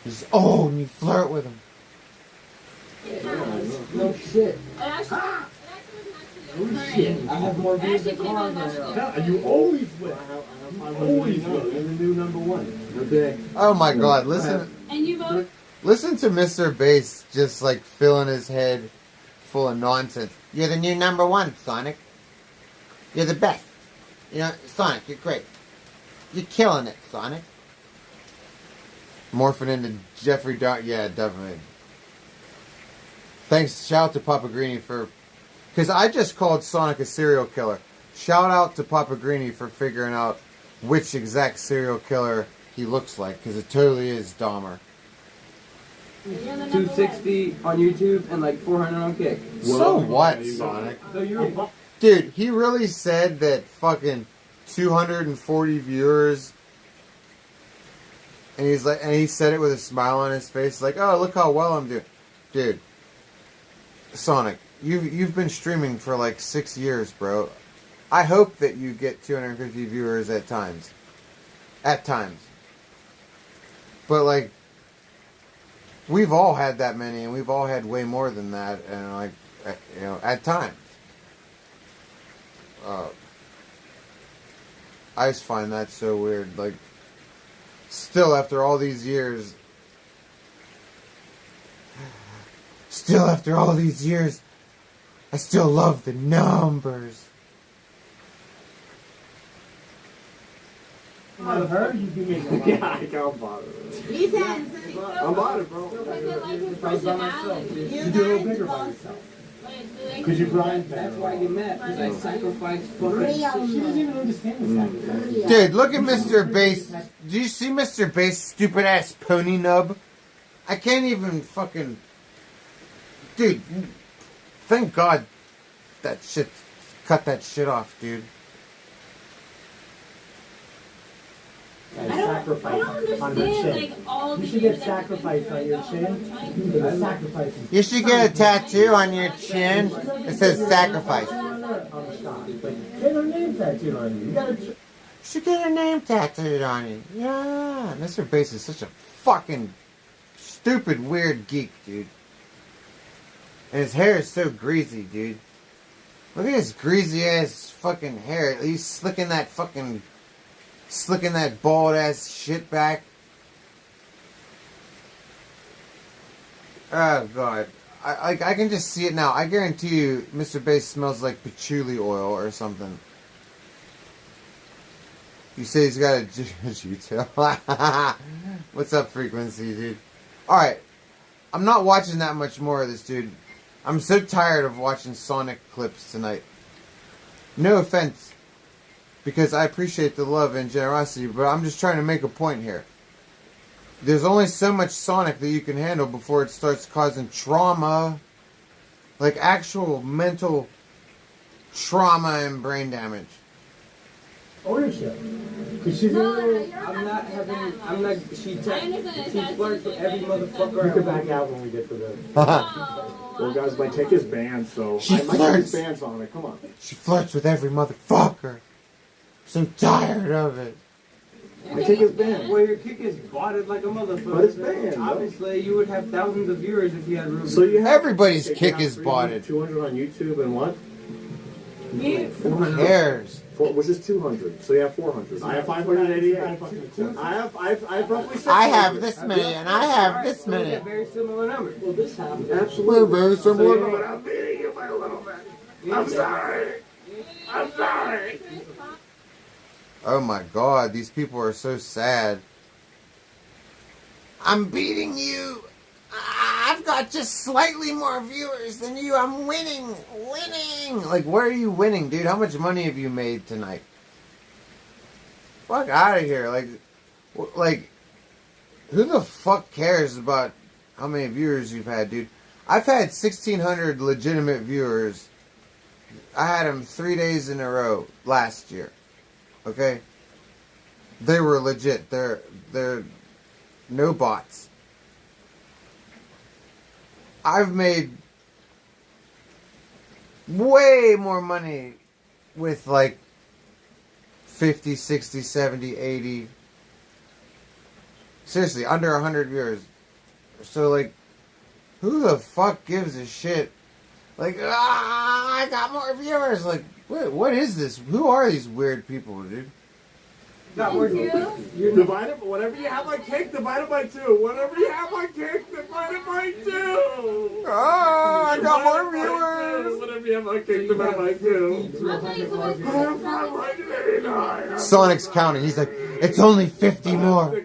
He's old and you flirt with him. No shit. Oh shit. I have more views than Carl And you always win. Always win. You're the new number one. Okay. Oh my god, listen. And you vote? Listen to Mr. Bass just like filling his head full of nonsense. You're the new number one, Sonic. You're the best. You know, Sonic, you're great. You're killing it, Sonic. Morphing into Jeffrey Dahmer. Yeah, definitely. Thanks. Shout out to Papa Greeny for... Because I just called Sonic a serial killer. Shout out to Papa Greeny for figuring out which exact serial killer he looks like. Because it totally is Dahmer. 260 on YouTube and like 400 on Kick. So what, Sonic? So you're... Dude, he really said that fucking 240 viewers... And he's like, and he said it with a smile on his face, like, "Oh, look how well I'm doing." Dude, Sonic, you've been streaming for like 6 years, bro. I hope that you get 250 viewers at times. At times. But like, we've all had that many, and we've all had way more than that, and like, you know, at times. I just find that so weird, like. Still, after all these years, I still love the numbers. I've heard you can make a yeah, I can't bother. I'm on it, bro. You do a little bigger by yourself. Because you grind better. That's why you met, because I sacrificed fucking... She doesn't even understand the sacrifice. Dude, look at Mr. Bass. Do you see Mr. Bass' stupid ass pony nub? I can't even fucking Dude, thank God that shit, cut that shit off, dude. And sacrifice on her chin. You should get sacrifice on your chin. The sacrifice. You should get a tattoo on your chin that says sacrifice. Get her name tattooed on you. You gotta. You should get her name tattooed on you. Yeah. Mr. Bass is such a fucking stupid, weird geek, dude. And his hair is so greasy, dude. Look at his greasy ass fucking hair. He's slicking that bald ass shit back. Oh God. I can just see it now. I guarantee you Mr. Bass smells like patchouli oil or something. You say he's got a G-tail. What's up, Frequency, dude? Alright. I'm not watching that much more of this, dude. I'm so tired of watching Sonic clips tonight. No offense, because I appreciate the love and generosity, but I'm just trying to make a point here. There's only so much Sonic that you can handle before it starts causing trauma. Like actual mental trauma and brain damage. Ownership. Cause she's she flirts with every motherfucker. You can back out when we get to the... Well, guys, my tick is banned, so... My tick is banned, Sonic, come on. She flirts with every motherfucker. So tired of it. My kick is banned. Well, your kick is botted like a motherfucker. But it's banned. Obviously, you would have thousands of viewers if you had room. So you have everybody's kick is botted. 200 on YouTube and what? Who cares? Which is 200. So you have 400. I have 588. I have roughly 600. I have this many, and I have this many. Very similar numbers. Well, this happens. Absolutely. Very similar So, numbers. I'm beating you by a little bit. I'm sorry. I'm sorry. Oh my God, these people are so sad. I'm beating you. I've got just slightly more viewers than you. I'm winning. Like, where are you winning, dude? How much money have you made tonight? Fuck out of here. Like, who the fuck cares about how many viewers you've had, dude? I've had 1,600 legitimate viewers. I had them 3 days in a row last year. Okay? They were legit. They're no bots. I've made way more money with like 50, 60, 70, 80. Seriously, under 100 viewers. So like, who the fuck gives a shit? Like, I got more viewers. Like, what is this? Who are these weird people, dude? You divide it, whatever you have my cake, divide it by 2. Whatever you have my cake, divide it by 2. Oh, I got more viewers. Whatever you have my cake, divide it by 2. Sonic's counting. He's like, it's only 50 more.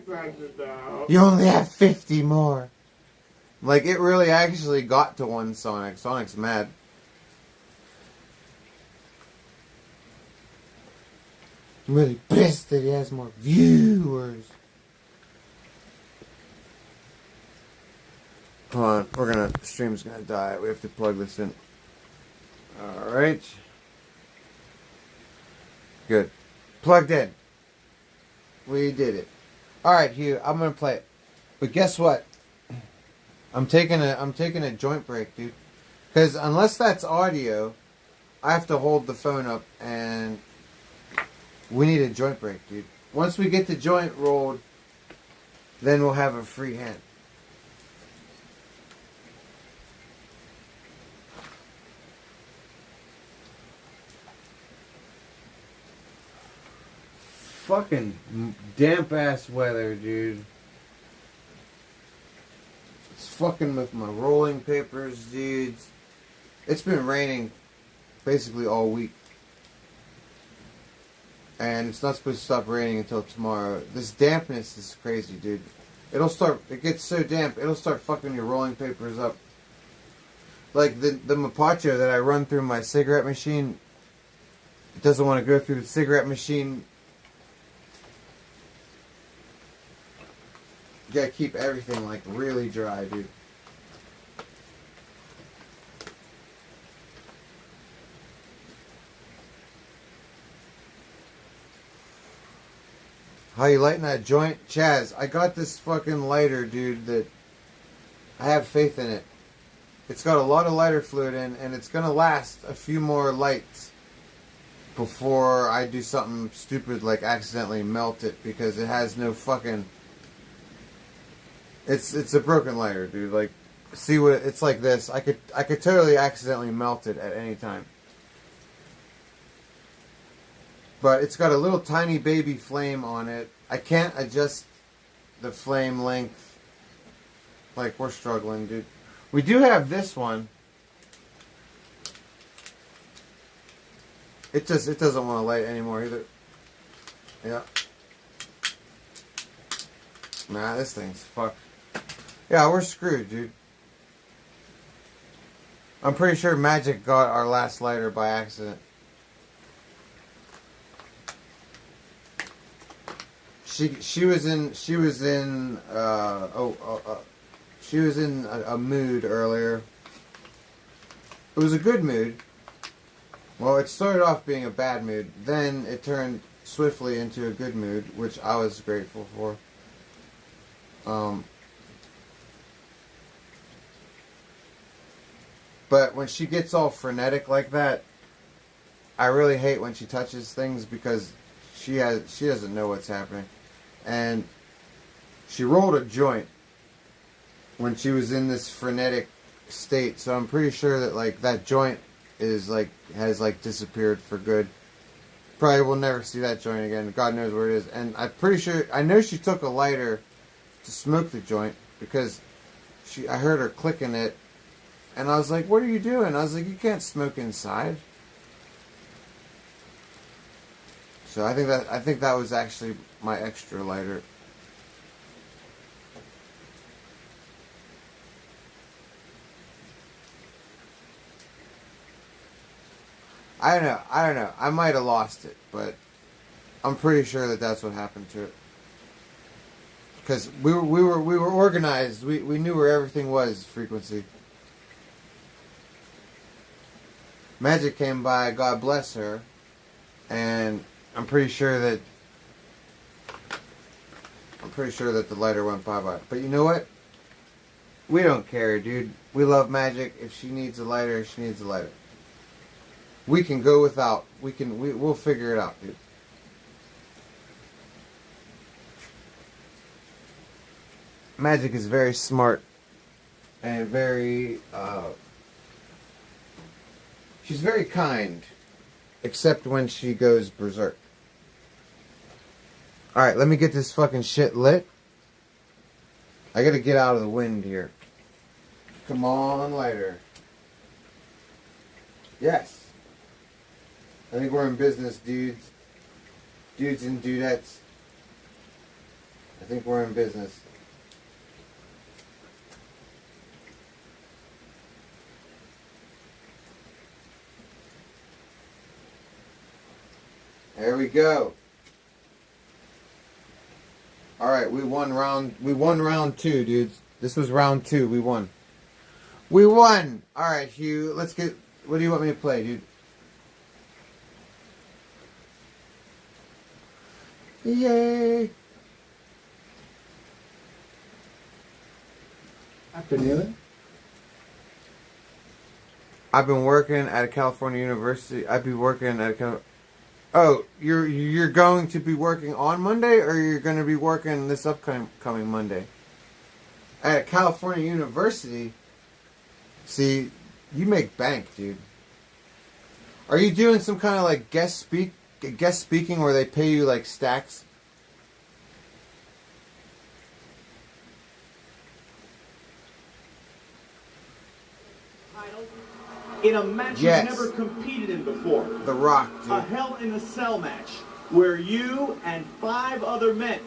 You only have 50 more. Like, it really actually got to one Sonic. Sonic's mad. I'm really pissed that he has more viewers. Hold on, stream's gonna die. We have to plug this in. Alright. Good. Plugged in. We did it. Alright, Hugh, I'm gonna play it. But guess what? I'm taking a joint break, dude. Because unless that's audio, I have to hold the phone up and we need a joint break, dude. Once we get the joint rolled, then we'll have a free hand. Fucking damp ass weather, dude. It's fucking with my rolling papers, dudes. It's been raining basically all week. And it's not supposed to stop raining until tomorrow. This dampness is crazy, dude. It gets so damp, it'll start fucking your rolling papers up. Like the Mapacho that I run through my cigarette machine, it doesn't want to go through the cigarette machine. You gotta keep everything like really dry, dude. How you lighting that joint? Chaz, I got this fucking lighter, dude, that I have faith in it. It's got a lot of lighter fluid in, and it's gonna last a few more lights before I do something stupid like accidentally melt it, because it has no fucking... It's a broken lighter, dude. Like, see what it's like this. I could totally accidentally melt it at any time. But it's got a little tiny baby flame on it. I can't adjust the flame length. Like, we're struggling, dude. We do have this one. It doesn't want to light anymore either. Yeah. Nah, this thing's fucked. Yeah, we're screwed, dude. I'm pretty sure Magic got our last lighter by accident. She was in a mood earlier. It was a good mood. Well, it started off being a bad mood, then it turned swiftly into a good mood, which I was grateful for. But when she gets all frenetic like that, I really hate when she touches things, because she doesn't know what's happening. And she rolled a joint when she was in this frenetic state, so I'm pretty sure that like that joint is like has like disappeared for good. Probably will never see that joint again. God knows where it is. And I'm pretty sure, I know she took a lighter to smoke the joint, because I heard her clicking it, and I was like, "What are you doing?" I was like, "You can't smoke inside." So I think that was actually my extra lighter. I don't know. I might have lost it, but I'm pretty sure that that's what happened to it. Because we were organized. We knew where everything was. Frequency. Magic came by. God bless her, and I'm pretty sure that the lighter went bye-bye. But you know what? We don't care, dude. We love Magic. If she needs a lighter, she needs a lighter. We can go without. We'll figure it out, dude. Magic is very smart and very she's very kind, except when she goes berserk. Alright, let me get this fucking shit lit. I gotta get out of the wind here. Come on, lighter. Yes. I think we're in business, dudes. Dudes and dudettes. I think we're in business. There we go. Alright, we won round 2, dudes. This was round 2, we won. We won! Alright, Hugh, let's get... What do you want me to play, dude? Yay! Afternoon? I've been working at a California university. Oh, you're going to be working on Monday, or you're going to be working this upcoming Monday? At a California university? See, you make bank, dude. Are you doing some kind of like guest speaking where they pay you like stacks? In a match yes. you've never competed in before. The Rock, dude. A Hell in a Cell match where you and 5 other men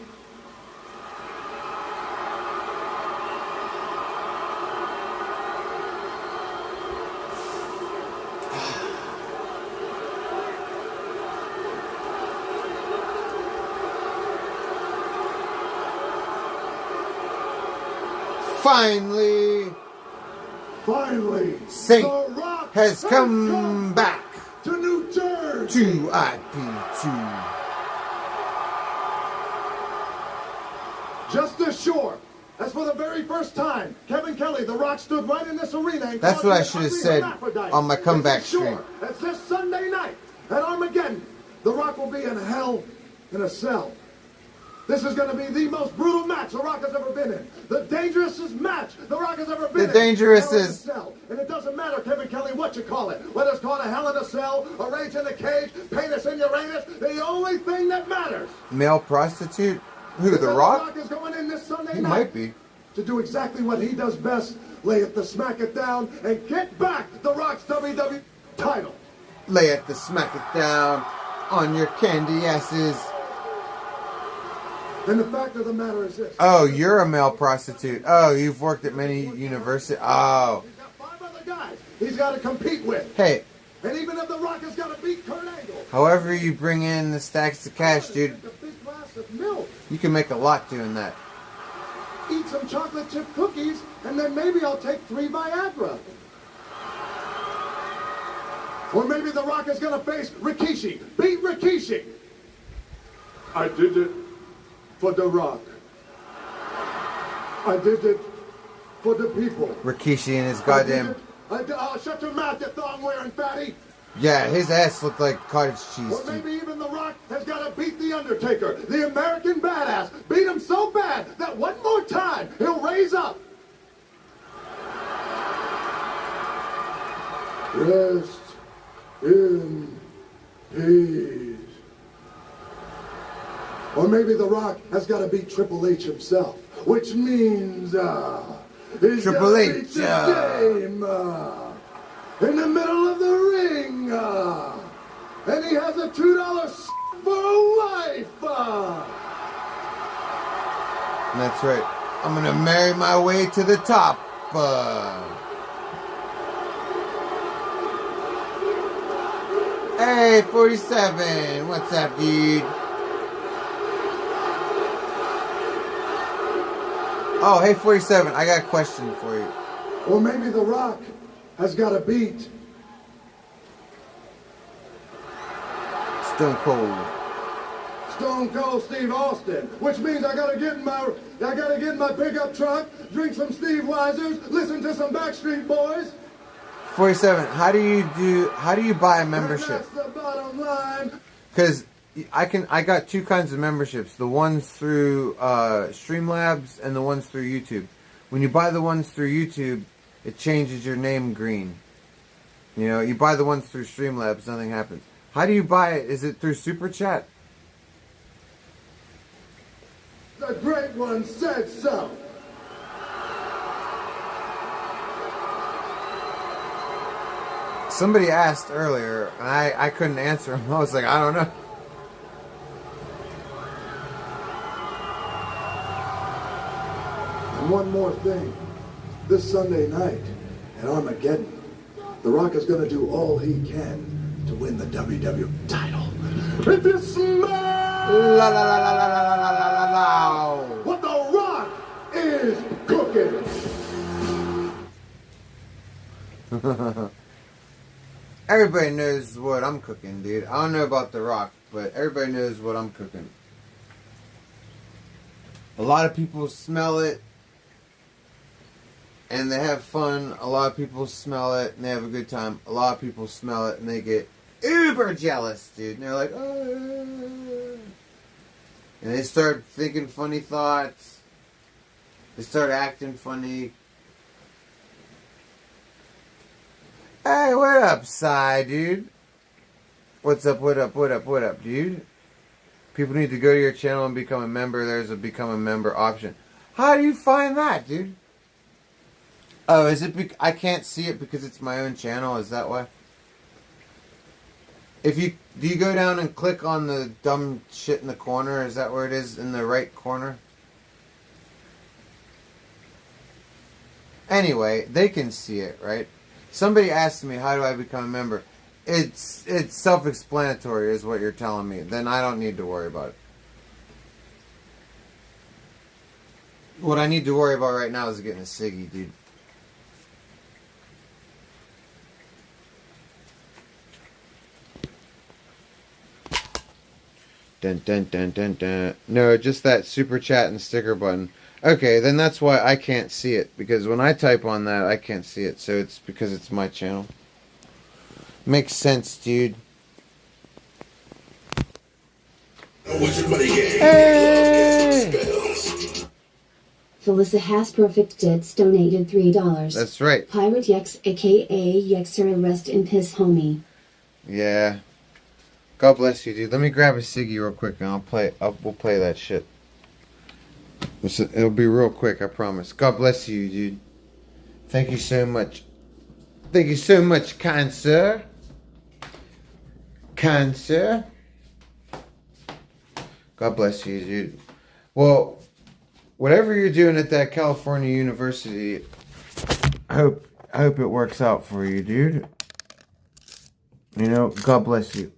Finally, Saint has come back to New Jersey to IP2. just as sure as for the very first time, Kevin Kelly, The Rock, stood right in this arena and That's called what I me should have ugly said hermaphrodite. on my comeback Just as stream. sure as this Sunday night at Armageddon, The Rock will be in hell in a cell. This is going to be the most brutal match The Rock has ever been in. The dangerousest match The Rock has ever been in. The dangerous Hell in a is... cell. And it doesn't matter, Kevin Kelly, what you call it. Whether it's called a hell in a cell, a rage in a cage, penis in Uranus, the only thing that matters. Male prostitute? Who, is The that Rock? The Rock is going in this Sunday He night might be. to do exactly what he does best. Lay it to smack it down and get back The Rock's WWE title. Lay it to smack it down on your candy asses. And the fact of the matter is this. Oh, you're a male prostitute. Oh, you've worked at many universities. Oh. He's got 5 other guys he's got to compete with. Hey, And even if The Rock has got to beat Kurt Angle. however you bring in the stacks of cash, dude, A big glass of milk. you can make a lot doing that. Eat some chocolate chip cookies, and then maybe I'll take 3 Viagra. Or maybe The Rock is going to face Rikishi. Beat Rikishi. I did it for The Rock. I did it for the people. Rikishi and his goddamn... Shut your mouth, you thong-wearing fatty. Yeah, his ass looked like cottage cheese, Or dude. maybe even The Rock has got to beat The Undertaker, the American badass. Beat him so bad that one more time he'll raise up. Rest in peace. Or maybe The Rock has got to beat Triple H himself, which means he's Triple gotta H, beat the game, in the middle of the ring, and he has a $2 for a wife. And that's right. I'm gonna marry my way to the top. Hey, 47. What's up, dude? Oh, hey, 47. I got a question for you. Or maybe The Rock has got to beat Stone Cold. Stone Cold Steve Austin, which means I gotta get in my pickup truck, drink some Steve Weisers, listen to some Backstreet Boys. 47. How do you buy a membership? And that's the bottom line. Because I got 2 kinds of memberships. The ones through Streamlabs and the ones through YouTube. When you buy the ones through YouTube, it changes your name green. You know, you buy the ones through Streamlabs, nothing happens. How do you buy it? Is it through Super Chat? The great one said so. Somebody asked earlier, and I couldn't answer him. I was like, I don't know. And one more thing. This Sunday night at Armageddon, The Rock is going to do all he can to win the WWE title. If you smell La la la la la la la la la. what The Rock is cooking. Everybody knows what I'm cooking, dude. I don't know about The Rock, but everybody knows what I'm cooking. A lot of people smell it and they have fun. A lot of people smell it and they have a good time. A lot of people smell it and they get uber jealous, dude. And they're like, oh. And they start thinking funny thoughts. They start acting funny. Hey, what up, Psy, dude? What's up, what up, what up, what up, dude? People need to go to your channel and become a member. There's a become a member option. How do you find that, dude? Oh, is it I can't see it because it's my own channel? Is that why? Do you go down and click on the dumb shit in the corner? Is that where it is, in the right corner? Anyway, they can see it, right? Somebody asked me, how do I become a member? It's self-explanatory is what you're telling me. Then I don't need to worry about it. What I need to worry about right now is getting a ciggy, dude. Dun, dun, dun, dun, dun. No, just that super chat and sticker button. Okay, then that's why I can't see it. Because when I type on that, I can't see it. So it's because it's my channel. Makes sense, dude. Hey! Felissa Has Perfect Dits donated $3. That's right. Pirate Yex, aka Yexer, rest in piss, homie. Yeah. God bless you, dude. Let me grab a ciggy real quick and we'll play that shit. It'll be real quick, I promise. God bless you, dude. Thank you so much. Thank you so much, kind sir. Kind sir. God bless you, dude. Well, whatever you're doing at that California University, I hope it works out for you, dude. You know, God bless you.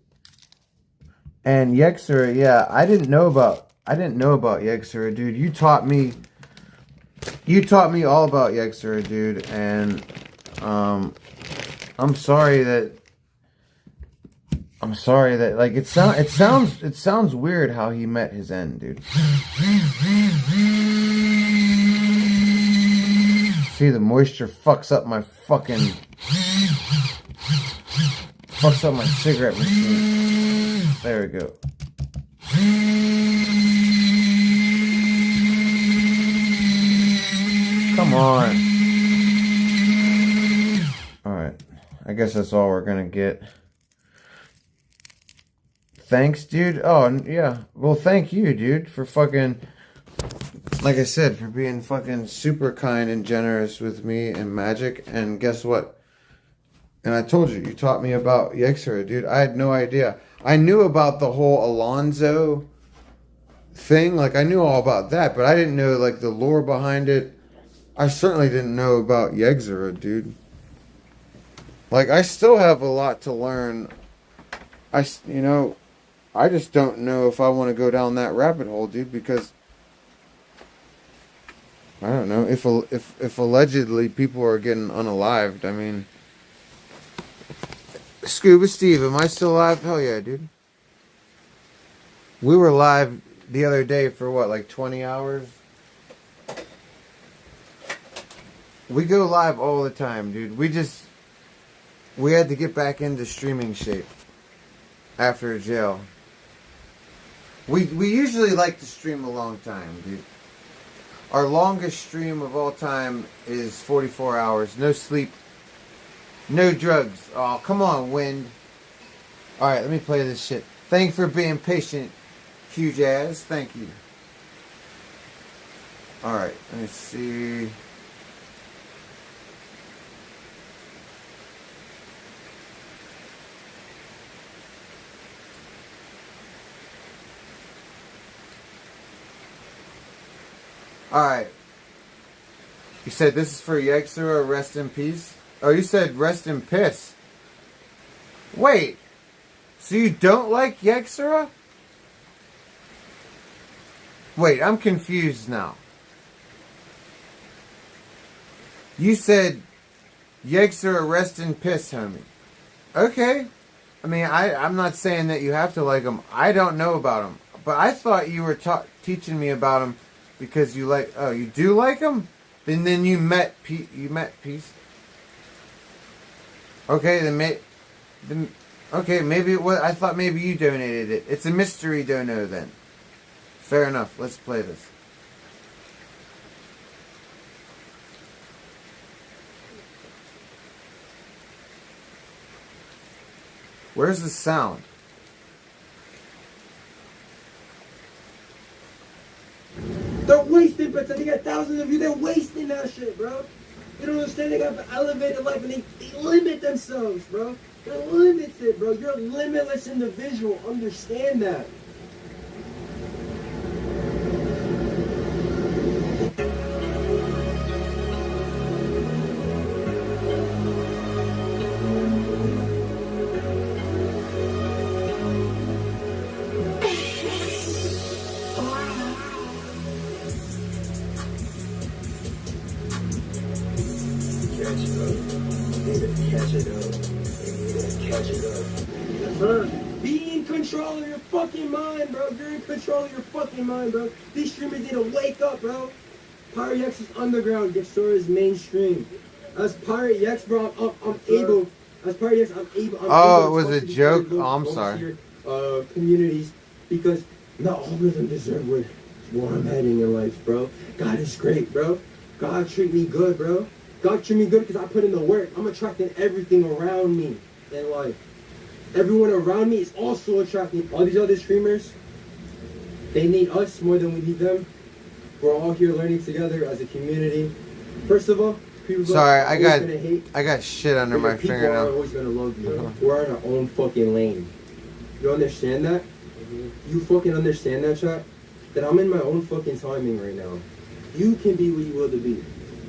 And Yexera, yeah, I didn't know about Yexera, dude. You taught me all about Yexera, dude, and I'm sorry that like it sounds weird how he met his end, dude. See, the moisture fucks up my cigarette machine. There we go. Come on. Alright. I guess that's all we're gonna get. Thanks, dude. Oh, yeah. Well, thank you, dude, for fucking... Like I said, for being fucking super kind and generous with me and Magic. And guess what? And I told you, you taught me about Yexera, dude. I had no idea. I knew about the whole Alonzo thing. Like, I knew all about that, but I didn't know, like, the lore behind it. I certainly didn't know about Yexera, dude. Like, I still have a lot to learn. I just don't know if I want to go down that rabbit hole, dude, because I don't know if allegedly people are getting unalived. I mean, Scuba Steve, am I still alive? Hell yeah, dude. We were live the other day for what, like 20 hours? We go live all the time, dude. We had to get back into streaming shape after jail. We usually like to stream a long time, dude. Our longest stream of all time is 44 hours. No sleep. No drugs. Oh, come on, Wind. Alright, let me play this shit. Thank you for being patient, Huge Ass. Thank you. Alright, let me see. Alright. You said this is for Yexera, rest in peace? Oh, you said rest in piss. Wait. So you don't like Yexera? Wait, I'm confused now. You said Yexera, rest in piss, homie. Okay. I mean, I'm not saying that you have to like him. I don't know about him. But I thought you were teaching me about him because you like... Oh, you do like him? Then you met Peace. Okay, then okay, maybe it was... I thought maybe you donated it. It's a mystery dono then. Fair enough. Let's play this. Where's the sound? They're wasting, but they got thousands of you. They're wasting that shit, bro. You don't understand. They got an elevated life, and they limit themselves, bro. They're limited, bro. You're a limitless individual. Understand that. Catch it up. Yes, sir. Be in control of your fucking mind, bro. You're in control of your fucking mind, bro. These streamers need to wake up, bro. Pirate X is underground. Gexora is mainstream. As Pirate X, bro, I'm able. As Pirate X, I'm able. Oh, it was a joke? Oh, I'm sorry. Communities, because not all of them deserve where I'm heading in life, bro. God is great, bro. God treat me good, bro. God treat me good because I put in the work. I'm attracting everything around me in life. Everyone around me is also attracting. All these other streamers, they need us more than we need them. We're all here learning together as a community. First of all, people sorry, are I got shit under my people fingernail. are always gonna love you. We're in our own fucking lane. You understand that? You fucking understand that, chat? That I'm in my own fucking timing right now. You can be what you will to be.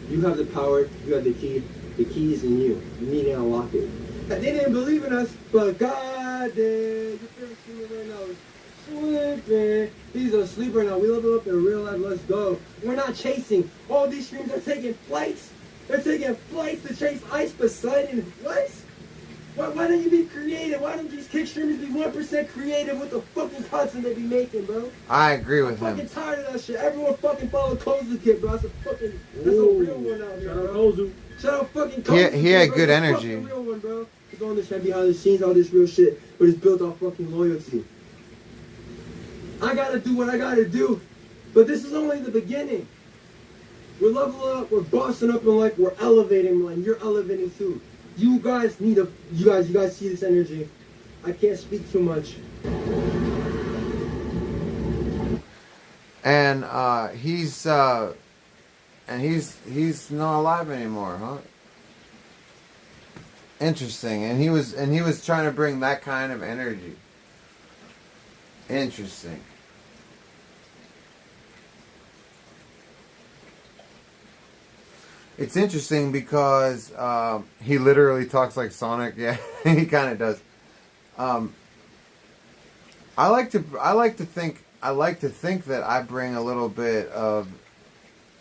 You have the power. You have the key. The key is in you. You need to unlock it. They didn't believe in us, but God did. Your favorite streamer right now is sleeping. He's asleep right now. We level up in real life. Let's go. We're not chasing. All these streamers are taking flights. They're taking flights to chase Ice Poseidon. What? Why don't you be creative? Why don't these kick streamers be 1% creative with the fucking content they be making, bro? I agree with I'm him. fucking tired of that shit. Everyone fucking follow Kozu Kid, bro. That's a real one out here, bro. Shout out fucking Kozu He had Kid, good bro. energy. That's a real one, bro. He's on this shit behind the scenes, all this real shit, but it's built off fucking loyalty. I gotta do what I gotta do, but this is only the beginning. We're leveling up, we're bossing up in life, we're elevating, man. You're elevating too. You guys need you guys see this energy. I can't speak too much. And he's not alive anymore, huh? Interesting. And he was trying to bring that kind of energy. Interesting. It's interesting because he literally talks like Sonic. Yeah, he kind of does. I like to think that I bring a little bit of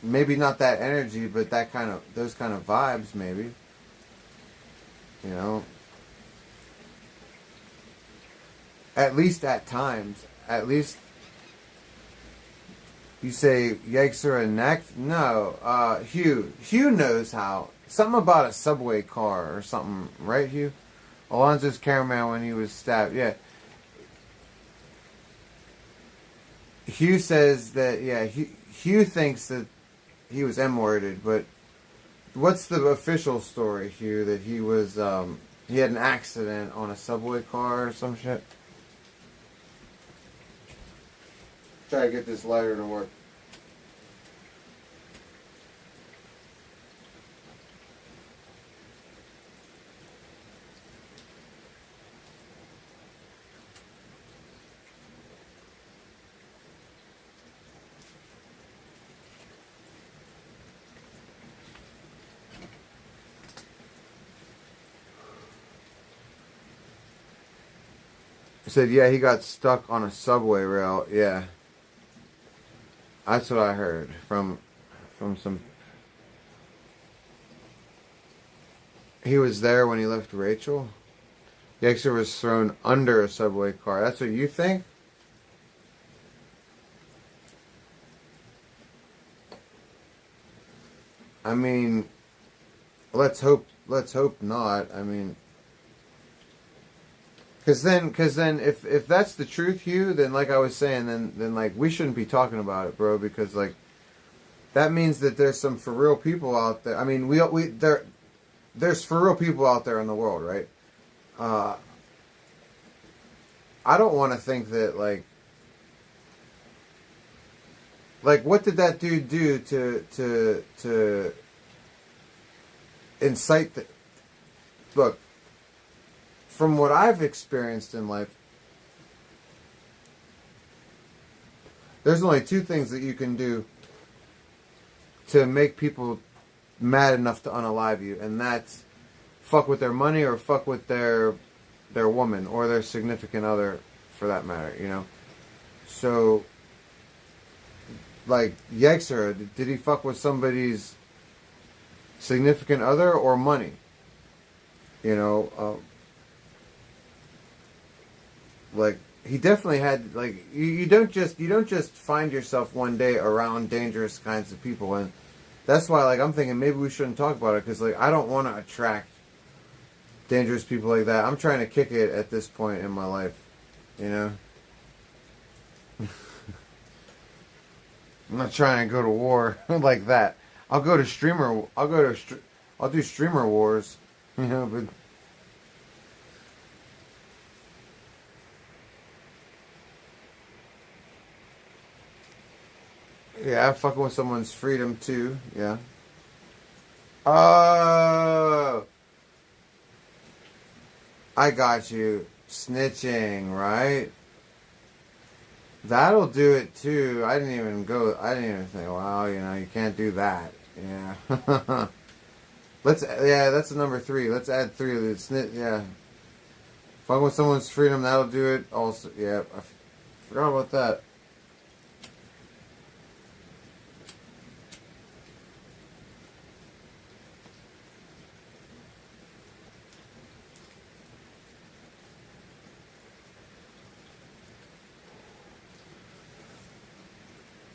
maybe not that energy, but those kind of vibes, maybe. You know, at least at times. At least. You say Yikes next? No, Hugh. Hugh knows how. Something about a subway car or something, right, Hugh? Alonzo's cameraman when he was stabbed. Yeah. Hugh says that, yeah, Hugh thinks that he was M-worded, but what's the official story, Hugh? That he was, he had an accident on a subway car or some shit? Try to get this lighter to work. He said, yeah, he got stuck on a subway rail. Yeah. That's what I heard from some. He was there when he left Rachel. Yexer was thrown under a subway car. That's what you think? I mean, let's hope not. I mean, because then if that's the truth, Hugh, then like I was saying, then like we shouldn't be talking about it, bro, because like that means that there's some for real people out there. I mean, there's for real people out there in the world, right? I don't want to think that like what did that dude do to incite the look. From what I've experienced in life, there's only two things that you can do to make people mad enough to unalive you, and that's fuck with their money or fuck with their woman or their significant other, for that matter, you know. So, like Yexer, did he fuck with somebody's significant other or money? You know. Like, he definitely had, like, you don't just find yourself one day around dangerous kinds of people, and that's why, like, I'm thinking maybe we shouldn't talk about it, because, like, I don't want to attract dangerous people like that. I'm trying to kick it at this point in my life, you know? I'm not trying to go to war like that. I'll do streamer wars, you know, but yeah, I'm fucking with someone's freedom too, yeah. Oh, I got you. Snitching, right? That'll do it too. I didn't even think, wow, you know, you can't do that. Yeah. That's the number 3. Let's add 3 of the yeah. Fucking with someone's freedom, that'll do it also. Yeah, I forgot about that.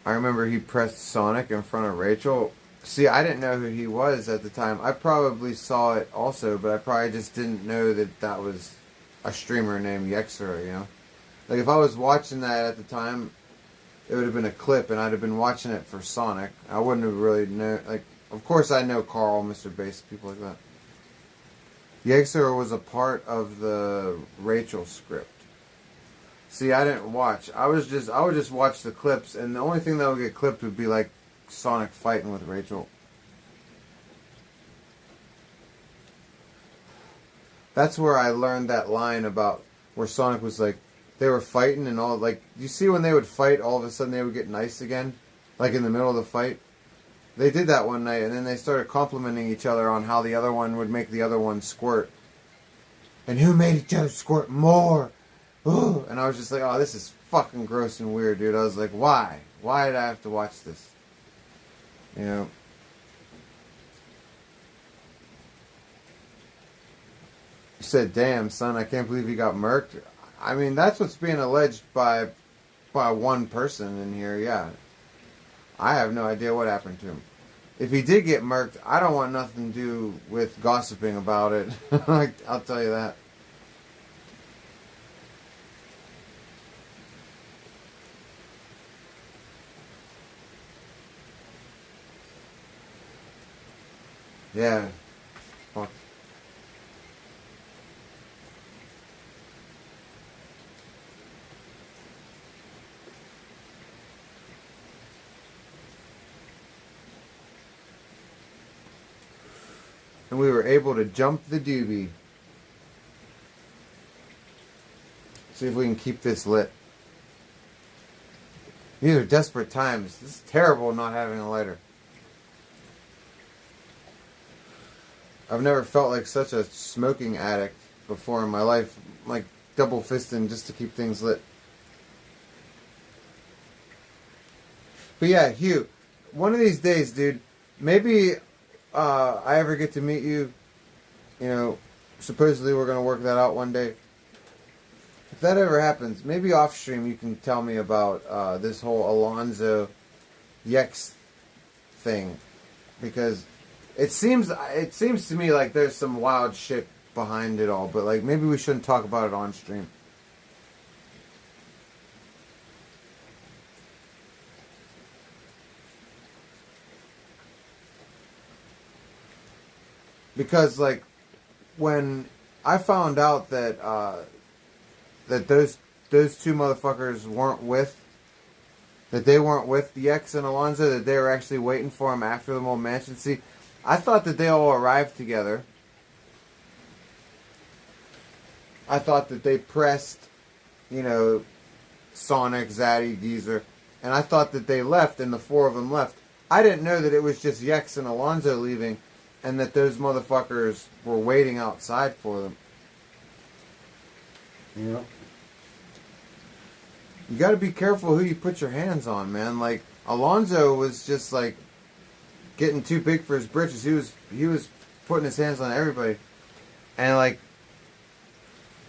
I remember he pressed Sonic in front of Rachel. See, I didn't know who he was at the time. I probably saw it also, but I probably just didn't know that that was a streamer named Yexera, you know? Like, if I was watching that at the time, it would have been a clip, and I'd have been watching it for Sonic. I wouldn't have really known, like, of course I know Carl, Mr. Bass, people like that. Yexera was a part of the Rachel script. See, I didn't watch. I would just watch the clips, and the only thing that would get clipped would be like Sonic fighting with Rachel. That's where I learned that line about where Sonic was like, they were fighting and all, like, you see when they would fight, all of a sudden they would get nice again? Like in the middle of the fight? They did that one night, and then they started complimenting each other on how the other one would make the other one squirt. And who made each other squirt more? Ooh. And I was just like, oh, this is fucking gross and weird, dude. I was like, why? Why did I have to watch this? You know? You said, damn, son, I can't believe he got murked. I mean, that's what's being alleged by one person in here, yeah. I have no idea what happened to him. If he did get murked, I don't want nothing to do with gossiping about it. I'll tell you that. Yeah. Fuck. And we were able to jump the doobie. See if we can keep this lit. These are desperate times. This is terrible not having a lighter. I've never felt like such a smoking addict before in my life. Like double fisting just to keep things lit. But yeah, Hugh, one of these days, dude, maybe I ever get to meet you. You know, supposedly we're going to work that out one day. If that ever happens, maybe off stream you can tell me about this whole Alonzo Yex thing. Because it seems to me like there's some wild shit behind it all, but like maybe we shouldn't talk about it on stream. Because like when I found out that that those two motherfuckers weren't with the X and Alonzo, that they were actually waiting for him after the Mole Mansion. See, I thought that they all arrived together. I thought that they pressed, you know, Sonic, Zaddy, Geezer, and I thought that they left and the four of them left. I didn't know that it was just Yex and Alonzo leaving and that those motherfuckers were waiting outside for them. You know? You gotta be careful who you put your hands on, man. Like, Alonzo was just like getting too big for his britches. He was putting his hands on everybody. And like,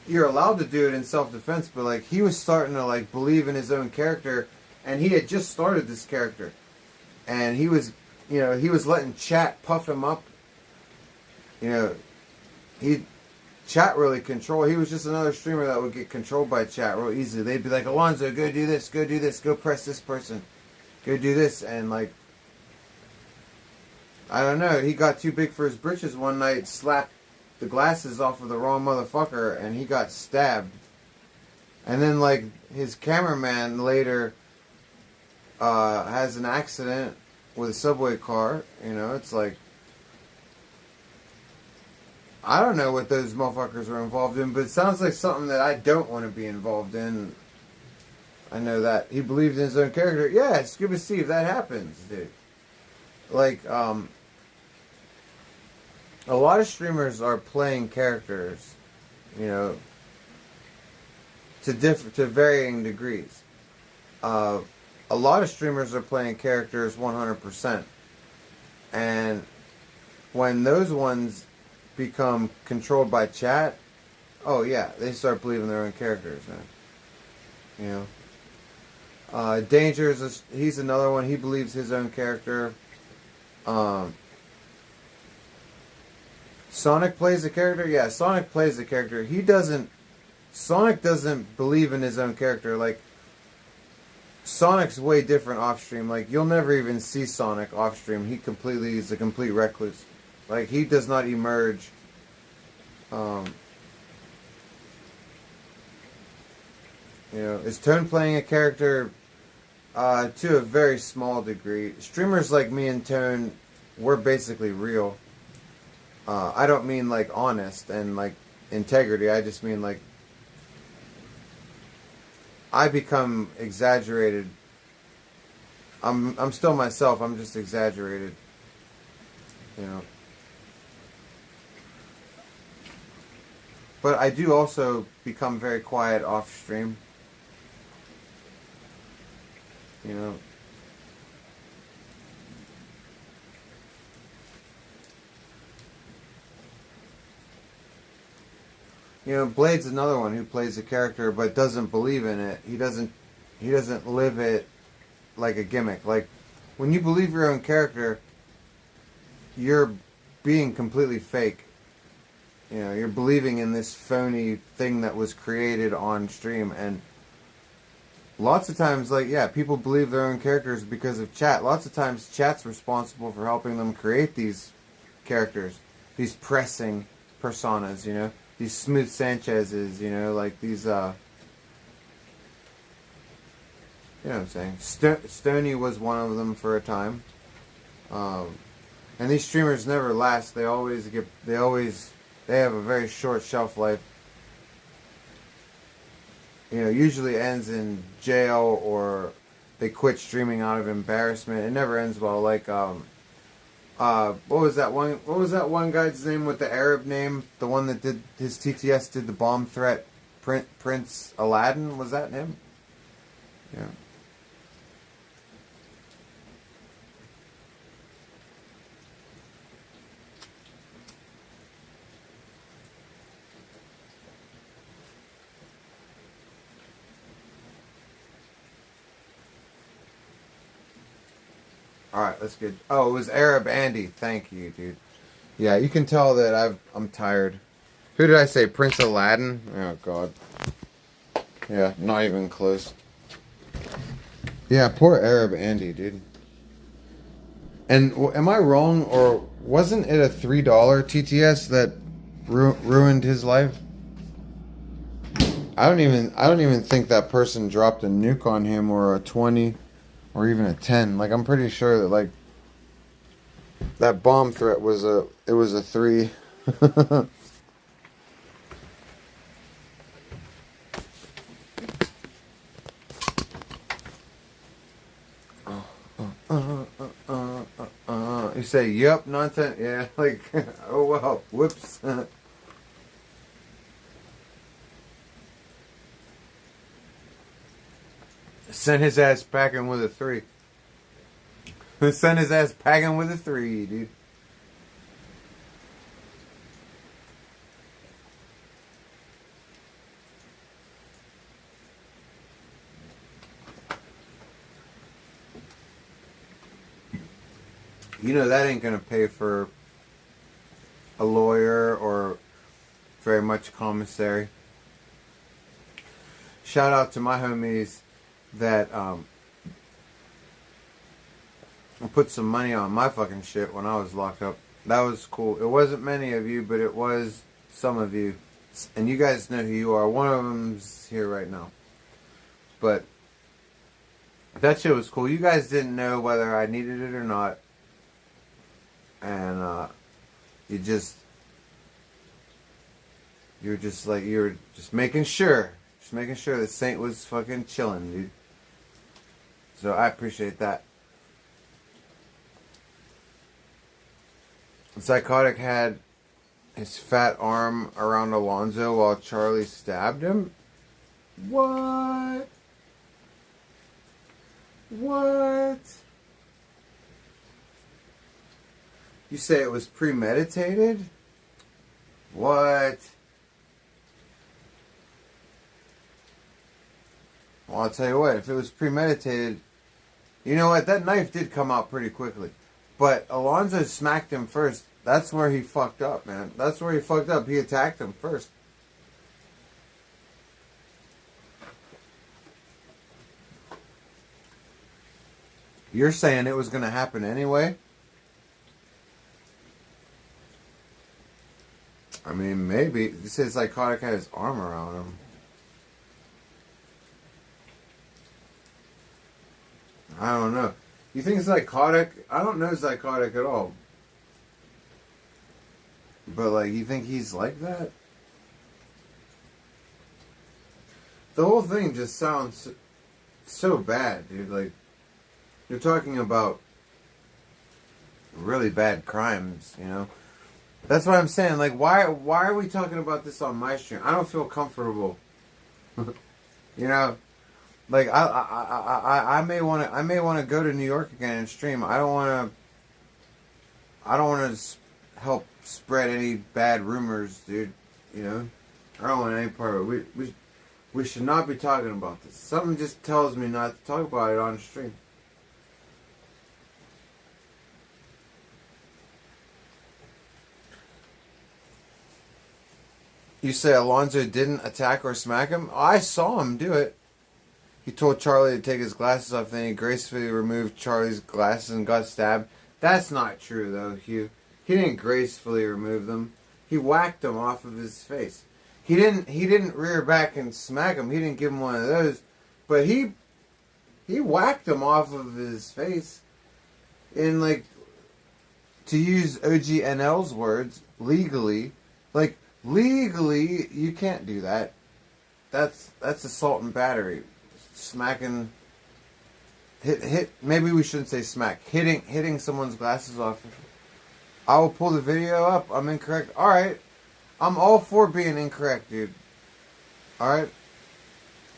you're allowed to do it in self-defense, but like he was starting to like believe in his own character, and he had just started this character, and he was, you know, he was letting chat puff him up. You know, chat really control. He was just another streamer that would get controlled by chat real easily. They'd be like, Alonzo, go do this, go press this person, go do this, and like, I don't know, he got too big for his britches one night, slapped the glasses off of the wrong motherfucker, and he got stabbed. And then like his cameraman later has an accident with a subway car. You know, it's like, I don't know what those motherfuckers were involved in, but it sounds like something that I don't want to be involved in. I know that. He believed in his own character. Yeah, Scuba Steve, that happens, dude. Like, a lot of streamers are playing characters, you know, to varying degrees. A lot of streamers are playing characters 100%. And when those ones become controlled by chat, oh yeah, they start believing their own characters, man. You know, Danger he's another one. He believes his own character. Sonic plays a character. Yeah, Sonic plays a character. Sonic doesn't believe in his own character. Like, Sonic's way different off stream. Like, you'll never even see Sonic off stream. He completely is a complete recluse. Like, he does not emerge. You know, is Tone playing a character to a very small degree? Streamers like me and Tone, we're basically real. I don't mean like honest and like integrity. I just mean like I become exaggerated. I'm still myself. I'm just exaggerated. You know. But I do also become very quiet off stream. You know. You know, Blade's another one who plays a character but doesn't believe in it. He doesn't live it like a gimmick. Like, when you believe your own character, you're being completely fake. You know, you're believing in this phony thing that was created on stream. And lots of times, like, yeah, people believe their own characters because of chat. Lots of times, chat's responsible for helping them create these characters. These pressing personas, you know. These Smooth Sanchez's, you know, like these, you know what I'm saying? Stony was one of them for a time. And these streamers never last. They have a very short shelf life. You know, usually ends in jail or they quit streaming out of embarrassment. It never ends well. Like, what was that one guy's name with the Arab name? The one that did his TTS did the bomb threat. Prince Aladdin, was that him? Yeah. Alright, that's good. Oh, it was Arab Andy. Thank you, dude. Yeah, you can tell that I'm tired. Who did I say? Prince Aladdin? Oh, God. Yeah, not even close. Yeah, poor Arab Andy, dude. And am I wrong, or wasn't it a $3 TTS that ruined his life? I don't even think that person dropped a nuke on him, or a 20. Or even a 10. Like, I'm pretty sure that, like, that bomb threat was a 3. You say, yep, non-10. Yeah, like, oh, well, whoops. Sent his ass packing with a 3. Sent his ass packing with a 3, dude. You know that ain't gonna pay for a lawyer or very much commissary. Shout out to my homies that put some money on my fucking shit when I was locked up. That was cool. It wasn't many of you, but it was some of you. And you guys know who you are. One of them's here right now. But that shit was cool. You guys didn't know whether I needed it or not. And you were just making sure. Just making sure that Saint was fucking chilling, dude. So I appreciate that. Psychotic had his fat arm around Alonzo while Charlie stabbed him? What? What? You say it was premeditated? What? Well, I'll tell you what, if it was premeditated, you know what, that knife did come out pretty quickly. But Alonzo smacked him first. That's where he fucked up, man. That's where he fucked up. He attacked him first. You're saying it was going to happen anyway? I mean, maybe. You said Psychotic had his arm around him. I don't know. You think Psychotic? I don't know Psychotic at all. But, like, you think he's like that? The whole thing just sounds so bad, dude. Like, you're talking about really bad crimes, you know? That's what I'm saying. Like, why are we talking about this on my stream? I don't feel comfortable. You know? Like, I may want to go to New York again and stream. I don't want to help spread any bad rumors, dude. You know, I don't want any part of it. We should not be talking about this. Something just tells me not to talk about it on stream. You say Alonzo didn't attack or smack him? I saw him do it. He told Charlie to take his glasses off, then he gracefully removed Charlie's glasses and got stabbed. That's not true, though, Hugh. He didn't gracefully remove them. He whacked them off of his face. He didn't rear back and smack him. He didn't give him one of those. But he whacked him off of his face. And, like, to use OGNL's words, legally, like, legally, you can't do that. That's assault and battery. Smacking, hit. Maybe we shouldn't say smack. Hitting someone's glasses off. I will pull the video up. I'm incorrect. All right, I'm all for being incorrect, dude. All right,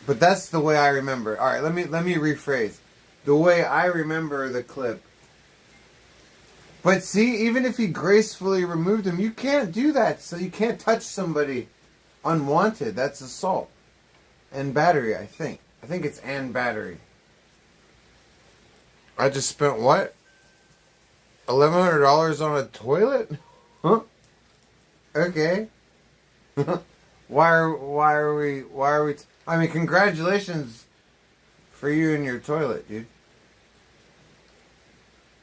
but that's the way I remember. All right, let me rephrase. The way I remember the clip. But see, even if he gracefully removed him, you can't do that. So you can't touch somebody unwanted. That's assault and battery, I think. I think it's and battery. I just spent what? $1,100 on a toilet? Huh? Okay. Why are we? I mean, congratulations for you and your toilet, dude.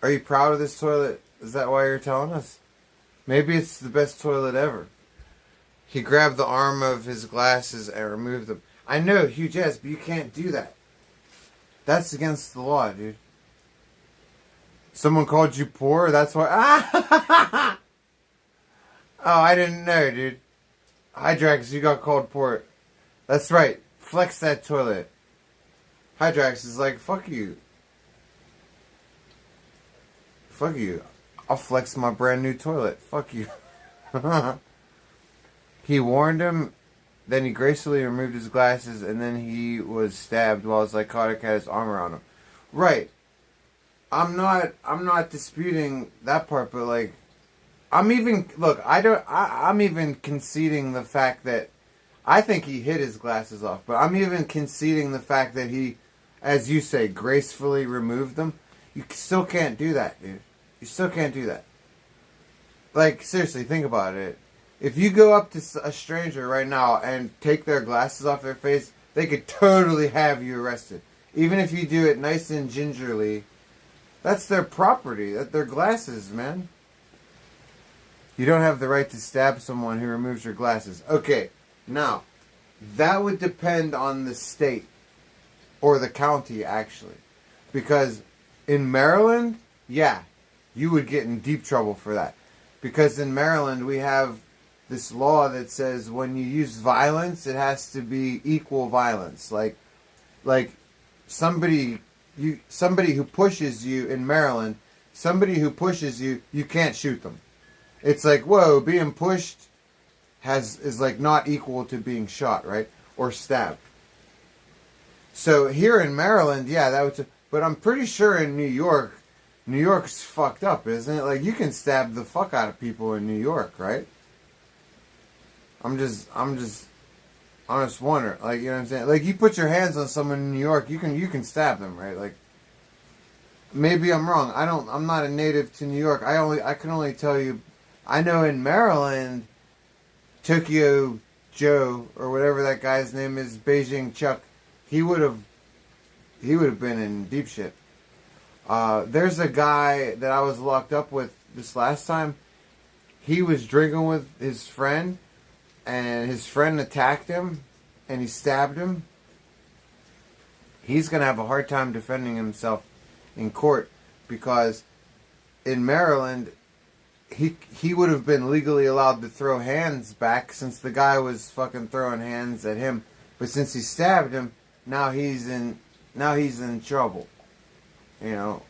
Are you proud of this toilet? Is that why you're telling us? Maybe it's the best toilet ever. He grabbed the arm of his glasses and removed them. I know, huge ass, but you can't do that. That's against the law, dude. Someone called you poor? That's why... Ah! Oh, I didn't know, dude. Hydrax, you got called poor. That's right. Flex that toilet. Hydrax is like, fuck you. Fuck you. I'll flex my brand new toilet. Fuck you. He warned him, then he gracefully removed his glasses, and then he was stabbed while Psychotic had his arm around him. Right. I'm not disputing that part, but like, I'm even conceding the fact that I think he hit his glasses off, but I'm even conceding the fact that he, as you say, gracefully removed them. You still can't do that, dude. You still can't do that. Like, seriously, think about it. If you go up to a stranger right now and take their glasses off their face, they could totally have you arrested. Even if you do it nice and gingerly, that's their property. That's their glasses, man. You don't have the right to stab someone who removes your glasses. Okay, now, that would depend on the state. Or the county, actually. Because in Maryland, yeah, you would get in deep trouble for that. Because in Maryland, we have this law that says when you use violence, it has to be equal violence. Like somebody who pushes you in Maryland, somebody who pushes you, you can't shoot them. It's like, whoa, being pushed is like not equal to being shot, right? Or stabbed. So here in Maryland, yeah, that would. But I'm pretty sure in New York's fucked up, isn't it? Like, you can stab the fuck out of people in New York, right? I'm just wondering, like, you know what I'm saying? Like, you put your hands on someone in New York, you can stab them, right? Like, maybe I'm wrong. I'm not a native to New York. I can only tell you, I know in Maryland, Tokyo Joe, or whatever that guy's name is, Beijing Chuck, he would have been in deep shit. There's a guy that I was locked up with this last time. He was drinking with his friend, and his friend attacked him, and he stabbed him. He's going to have a hard time defending himself in court, because in Maryland, he would have been legally allowed to throw hands back since the guy was fucking throwing hands at him. But since he stabbed him, now he's in trouble. You know,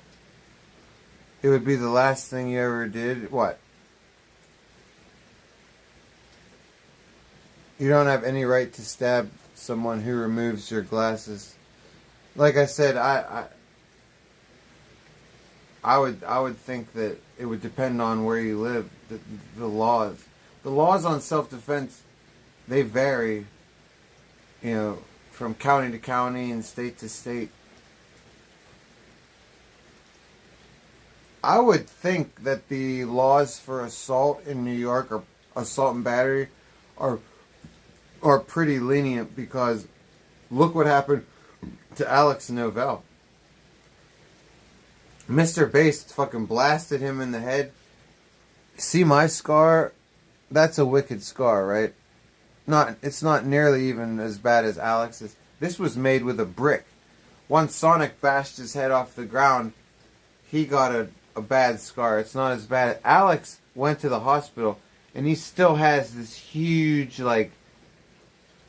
it would be the last thing you ever did. What? You don't have any right to stab someone who removes your glasses. Like I said, I would think that it would depend on where you live. The laws on self-defense, they vary, you know, from county to county and state to state. I would think that the laws for assault in New York, or assault and battery, are pretty lenient, because look what happened to Alex Novell. Mr. Bass fucking blasted him in the head. See my scar? That's a wicked scar, right? It's not nearly even as bad as Alex's. This was made with a brick. Once Sonic bashed his head off the ground, he got a bad scar. It's not as bad. Alex went to the hospital, and he still has this huge, like,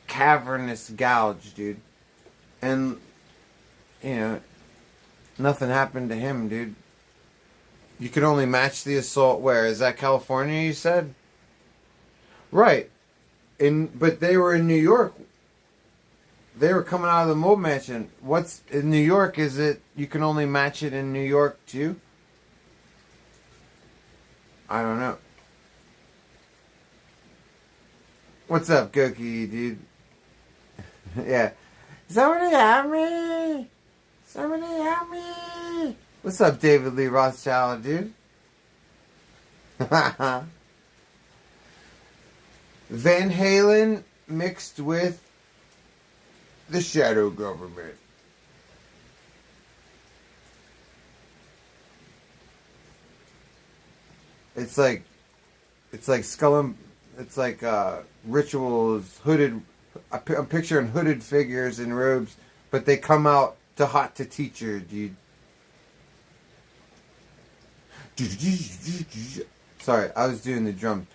cavernous gouge, dude. And, you know, nothing happened to him, dude. You could only match the assault where? Is that California, you said? Right. But they were in New York. They were coming out of the mold mansion. What's in New York? Is it you can only match it in New York too? I don't know. What's up, Goki, dude? Yeah. Somebody help me! Somebody help me! What's up, David Lee Rothschild, dude? Van Halen mixed with the shadow government. It's like rituals, hooded. I'm picturing hooded figures in robes, but they come out to hot to teacher, dude. Sorry, I was doing the drums.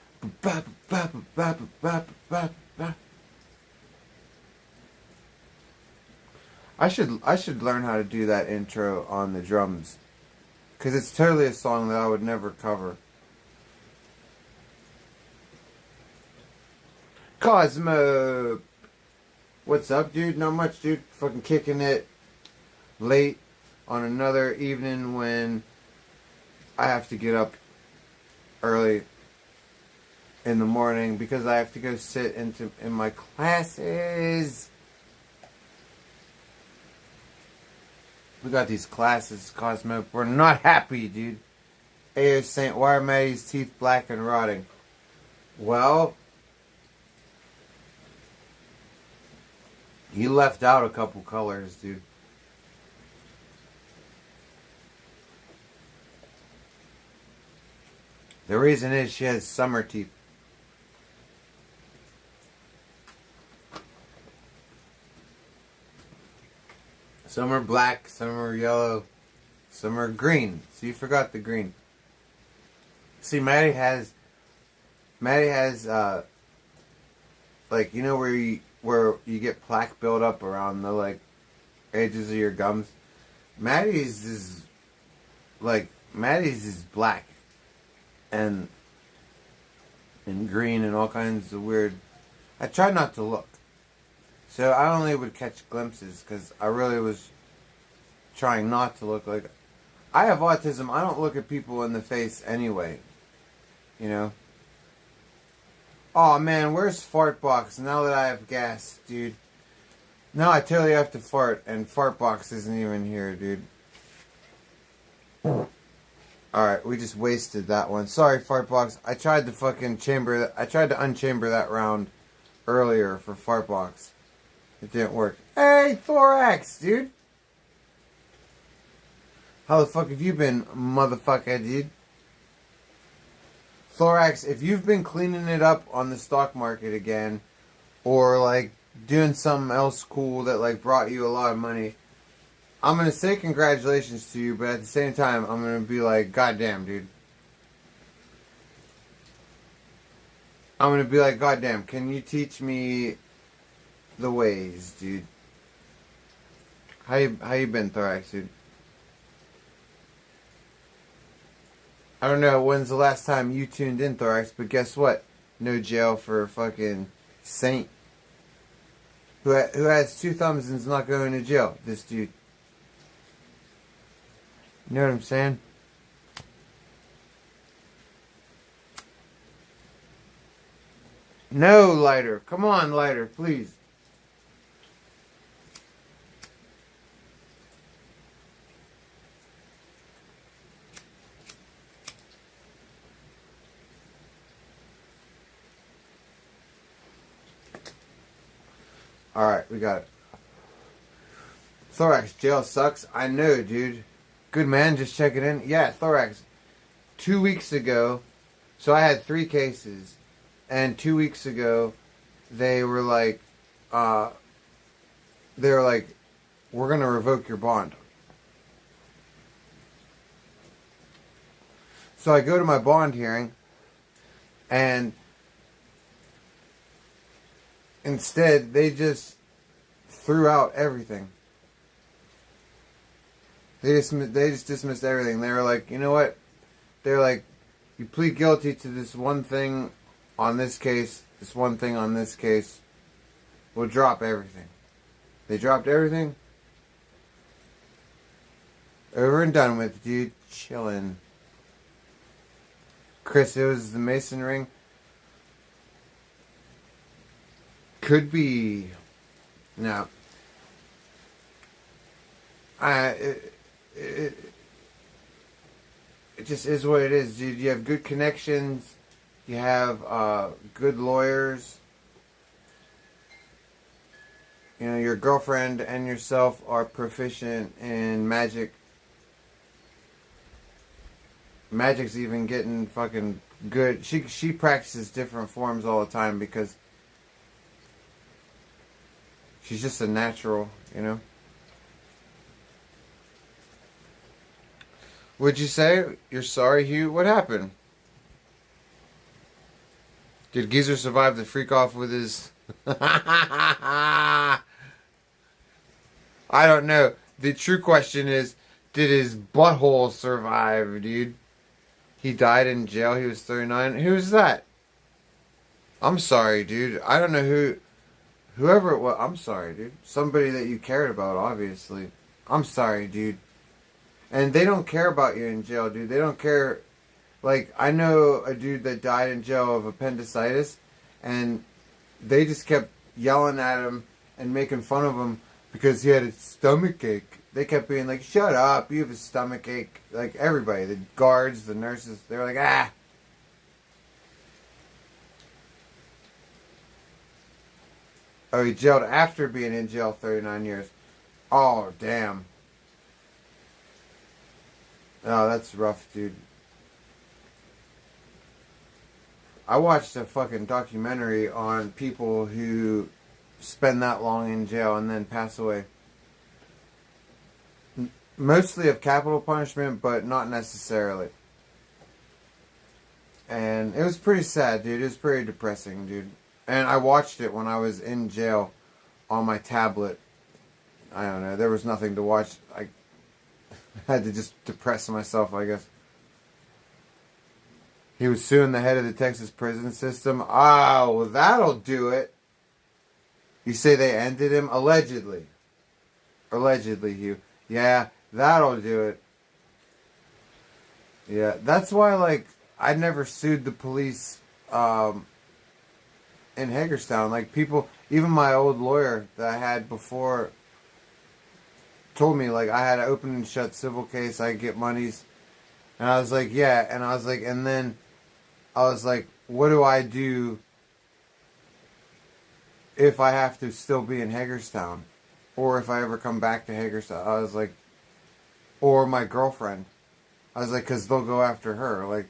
I should learn how to do that intro on the drums, because it's totally a song that I would never cover. Cosmo, what's up, dude? Not much, dude. Fucking kicking it late on another evening when I have to get up early in the morning because I have to go sit in my classes. We got these classes, Cosmo. We're not happy, dude. Ayo Saint, why are Maddie's teeth black and rotting? Well, you left out a couple colors, dude. The reason is she has summer teeth. Some are black, some are yellow, some are green. So you forgot the green. See, Maddie has like, you know where you get plaque built up around the like edges of your gums. Maddie's is black and green and all kinds of weird. I try not to look. So I only would catch glimpses because I really was trying not to look like... I have autism. I don't look at people in the face anyway. You know? Oh man, where's Fart Box now that I have gas, dude? Now I totally have to fart and Fart Box isn't even here, dude. Alright, we just wasted that one. Sorry, Fart Box. I tried to unchamber that round earlier for Fart Box. It didn't work. Hey, Thorax, dude. How the fuck have you been, motherfucker, dude? Thorax, if you've been cleaning it up on the stock market again, or like doing something else cool that like brought you a lot of money, I'm gonna say congratulations to you, but at the same time, I'm gonna be like, goddamn, dude. I'm gonna be like, goddamn, can you teach me the ways, dude? How you been, Thorax, dude? I don't know when's the last time you tuned in, Thorax, but guess what? No jail for fucking Saint. Who has 2 thumbs and is not going to jail. This dude. You know what I'm saying? No, Lighter. Come on, Lighter, please. Alright, we got it. Thorax, jail sucks. I know, dude. Good man, just checking in. Yeah, Thorax. 2 weeks ago, so I had 3 cases. And 2 weeks ago, they were like, we're going to revoke your bond. So I go to my bond hearing, and instead, they just threw out everything. They just dismissed everything. They were like, you know what? They're like, you plead guilty to this one thing on this case, this one thing on this case. We'll drop everything. They dropped everything. Over and done with, dude. Chillin'. Chris, it was the Mason ring. Could be. No. It just is what it is, dude. You have good connections. You have good lawyers. You know, your girlfriend and yourself are proficient in magic. Magic's even getting fucking good. She practices different forms all the time because she's just a natural, you know. Would you say you're sorry, Hugh? What happened? Did Geezer survive the freak off with his... I don't know. The true question is, did his butthole survive, dude? He died in jail. He was 39. Who's that? I'm sorry, dude. I don't know whoever it was. I'm sorry, dude. Somebody that you cared about, obviously. I'm sorry, dude. And they don't care about you in jail, dude. They don't care. Like, I know a dude that died in jail of appendicitis, and they just kept yelling at him and making fun of him because he had a stomach ache. they kept being like, shut up, you have a stomach ache. Like, everybody, the guards, the nurses, they were like, ah. Oh, he jailed after being in jail 39 years. Oh, damn. Oh, that's rough, dude. I watched a fucking documentary on people who spend that long in jail and then pass away. Mostly of capital punishment, but not necessarily. And it was pretty sad, dude. It was pretty depressing, dude. And I watched it when I was in jail on my tablet. I don't know. There was nothing to watch. I had to just depress myself, I guess. He was suing the head of the Texas prison system. Oh, well, that'll do it. You say they ended him? Allegedly. Allegedly, Hugh. Yeah, that'll do it. Yeah, that's why, like, I never sued the police in Hagerstown. Like, people, even my old lawyer that I had before told me, like, I had an open and shut civil case, I get monies. And I was like, yeah. And I was like, and then I was like, what do I do if I have to still be in Hagerstown? Or if I ever come back to Hagerstown? I was like, or my girlfriend. I was like, because they'll go after her. Like,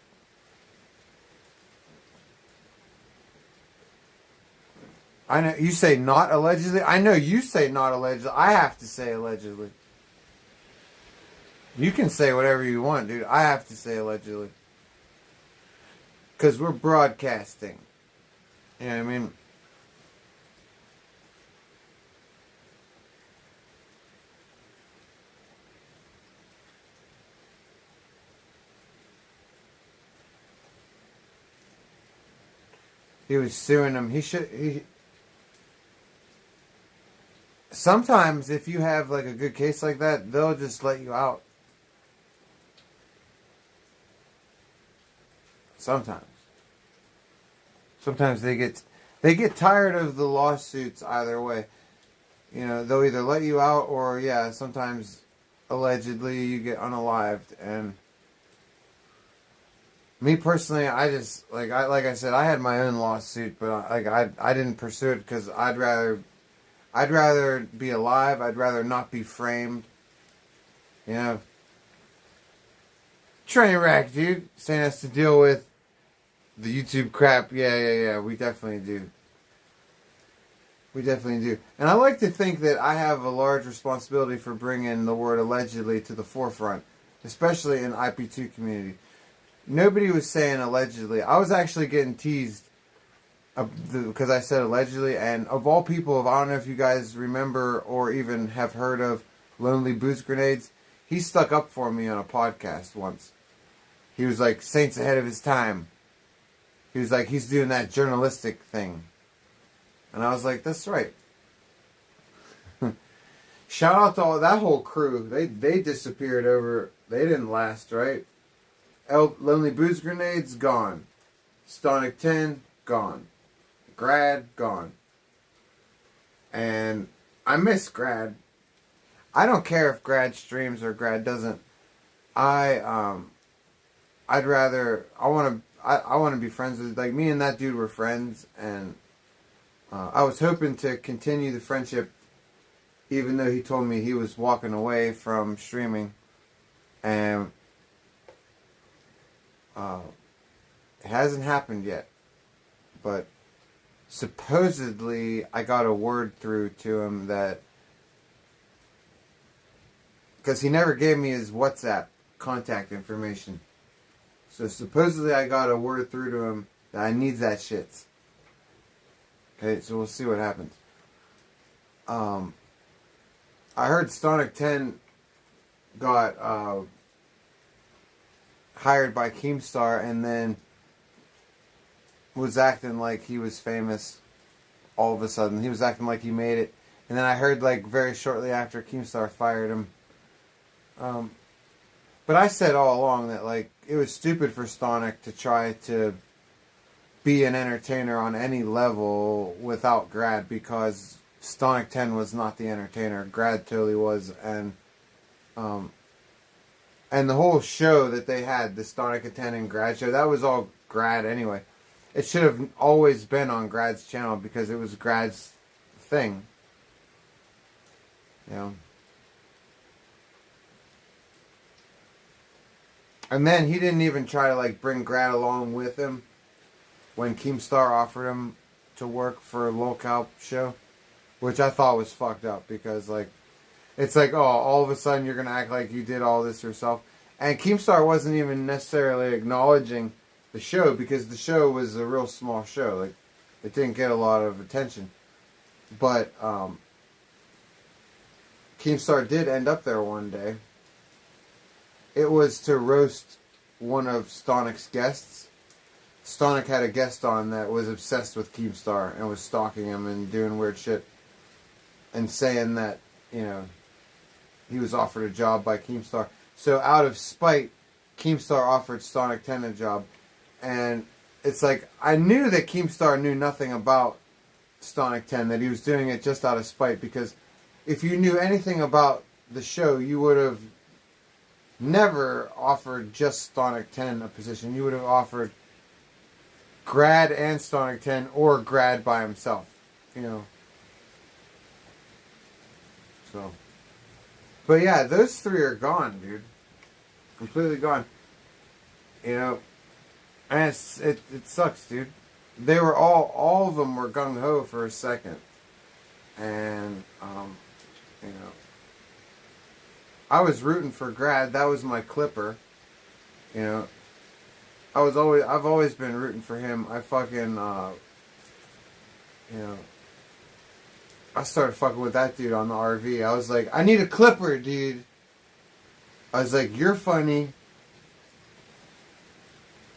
I know you say not allegedly. I know you say not allegedly. I have to say allegedly. You can say whatever you want, dude. I have to say allegedly. Because we're broadcasting. You know what I mean? He was suing him. Sometimes if you have like a good case like that, they'll just let you out. Sometimes they get tired of the lawsuits either way. You know, they'll either let you out or yeah, sometimes allegedly you get unalived. And me personally, I just like I said, I had my own lawsuit, but I didn't pursue it because I'd rather be alive. I'd rather not be framed. You know, train wreck, dude. Saying has to deal with the YouTube crap. Yeah. We definitely do. We definitely do. And I like to think that I have a large responsibility for bringing the word allegedly to the forefront, especially in IP2 community. Nobody was saying allegedly. I was actually getting teased because I said allegedly. And of all people, I don't know if you guys remember or even have heard of Lonely Booze Grenades. He stuck up for me on a podcast once. He was like, Saint's ahead of his time. He was like, he's doing that journalistic thing. And I was like, that's right. Shout out to all that whole crew. They disappeared over. They didn't last, right? Lonely Booze Grenades, gone. Stonic 10, gone. Grad, gone. And I miss Grad. I don't care if Grad streams or Grad doesn't. I want to be friends with, like, me and that dude were friends, and I was hoping to continue the friendship, even though he told me he was walking away from streaming, and it hasn't happened yet, but supposedly I got a word through to him that, because he never gave me his WhatsApp contact information. So supposedly I got a word through to him that I need that shit. Okay, so we'll see what happens. I heard Stonic 10 got hired by Keemstar and then was acting like he was famous all of a sudden. He was acting like he made it. And then I heard, like, very shortly after Keemstar fired him. But I said all along that, like, it was stupid for Stonic to try to be an entertainer on any level without Grad, because Stonic 10 was not the entertainer. Grad totally was, and And the whole show that they had, the Stonic attending grad show, that was all grad anyway. It should have always been on Grad's channel because it was Grad's thing. You know. And then he didn't even try to like bring Grad along with him when Keemstar offered him to work for a local show, which I thought was fucked up because like it's like, oh, all of a sudden you're gonna act like you did all this yourself. And Keemstar wasn't even necessarily acknowledging the show because the show was a real small show. Like it didn't get a lot of attention. But Keemstar did end up there one day. It was to roast one of Stonic's guests. Stonic had a guest on that was obsessed with Keemstar and was stalking him and doing weird shit. And saying that, you know, he was offered a job by Keemstar. So out of spite, Keemstar offered Stonic 10 a job. And it's like, I knew that Keemstar knew nothing about Stonic 10, that he was doing it just out of spite. Because if you knew anything about the show, you would have never offered just Stonic 10 a position. You would have offered Grad and Stonic 10 or Grad by himself. You know. So. But yeah, those three are gone, dude. Completely gone. You know. And it sucks, dude. They were all of them were gung-ho for a second. And, you know. I was rooting for Grad. That was my clipper. You know. I've always been rooting for him. I fucking, you know. I started fucking with that dude on the RV. I was like, I need a clipper, dude. I was like, you're funny.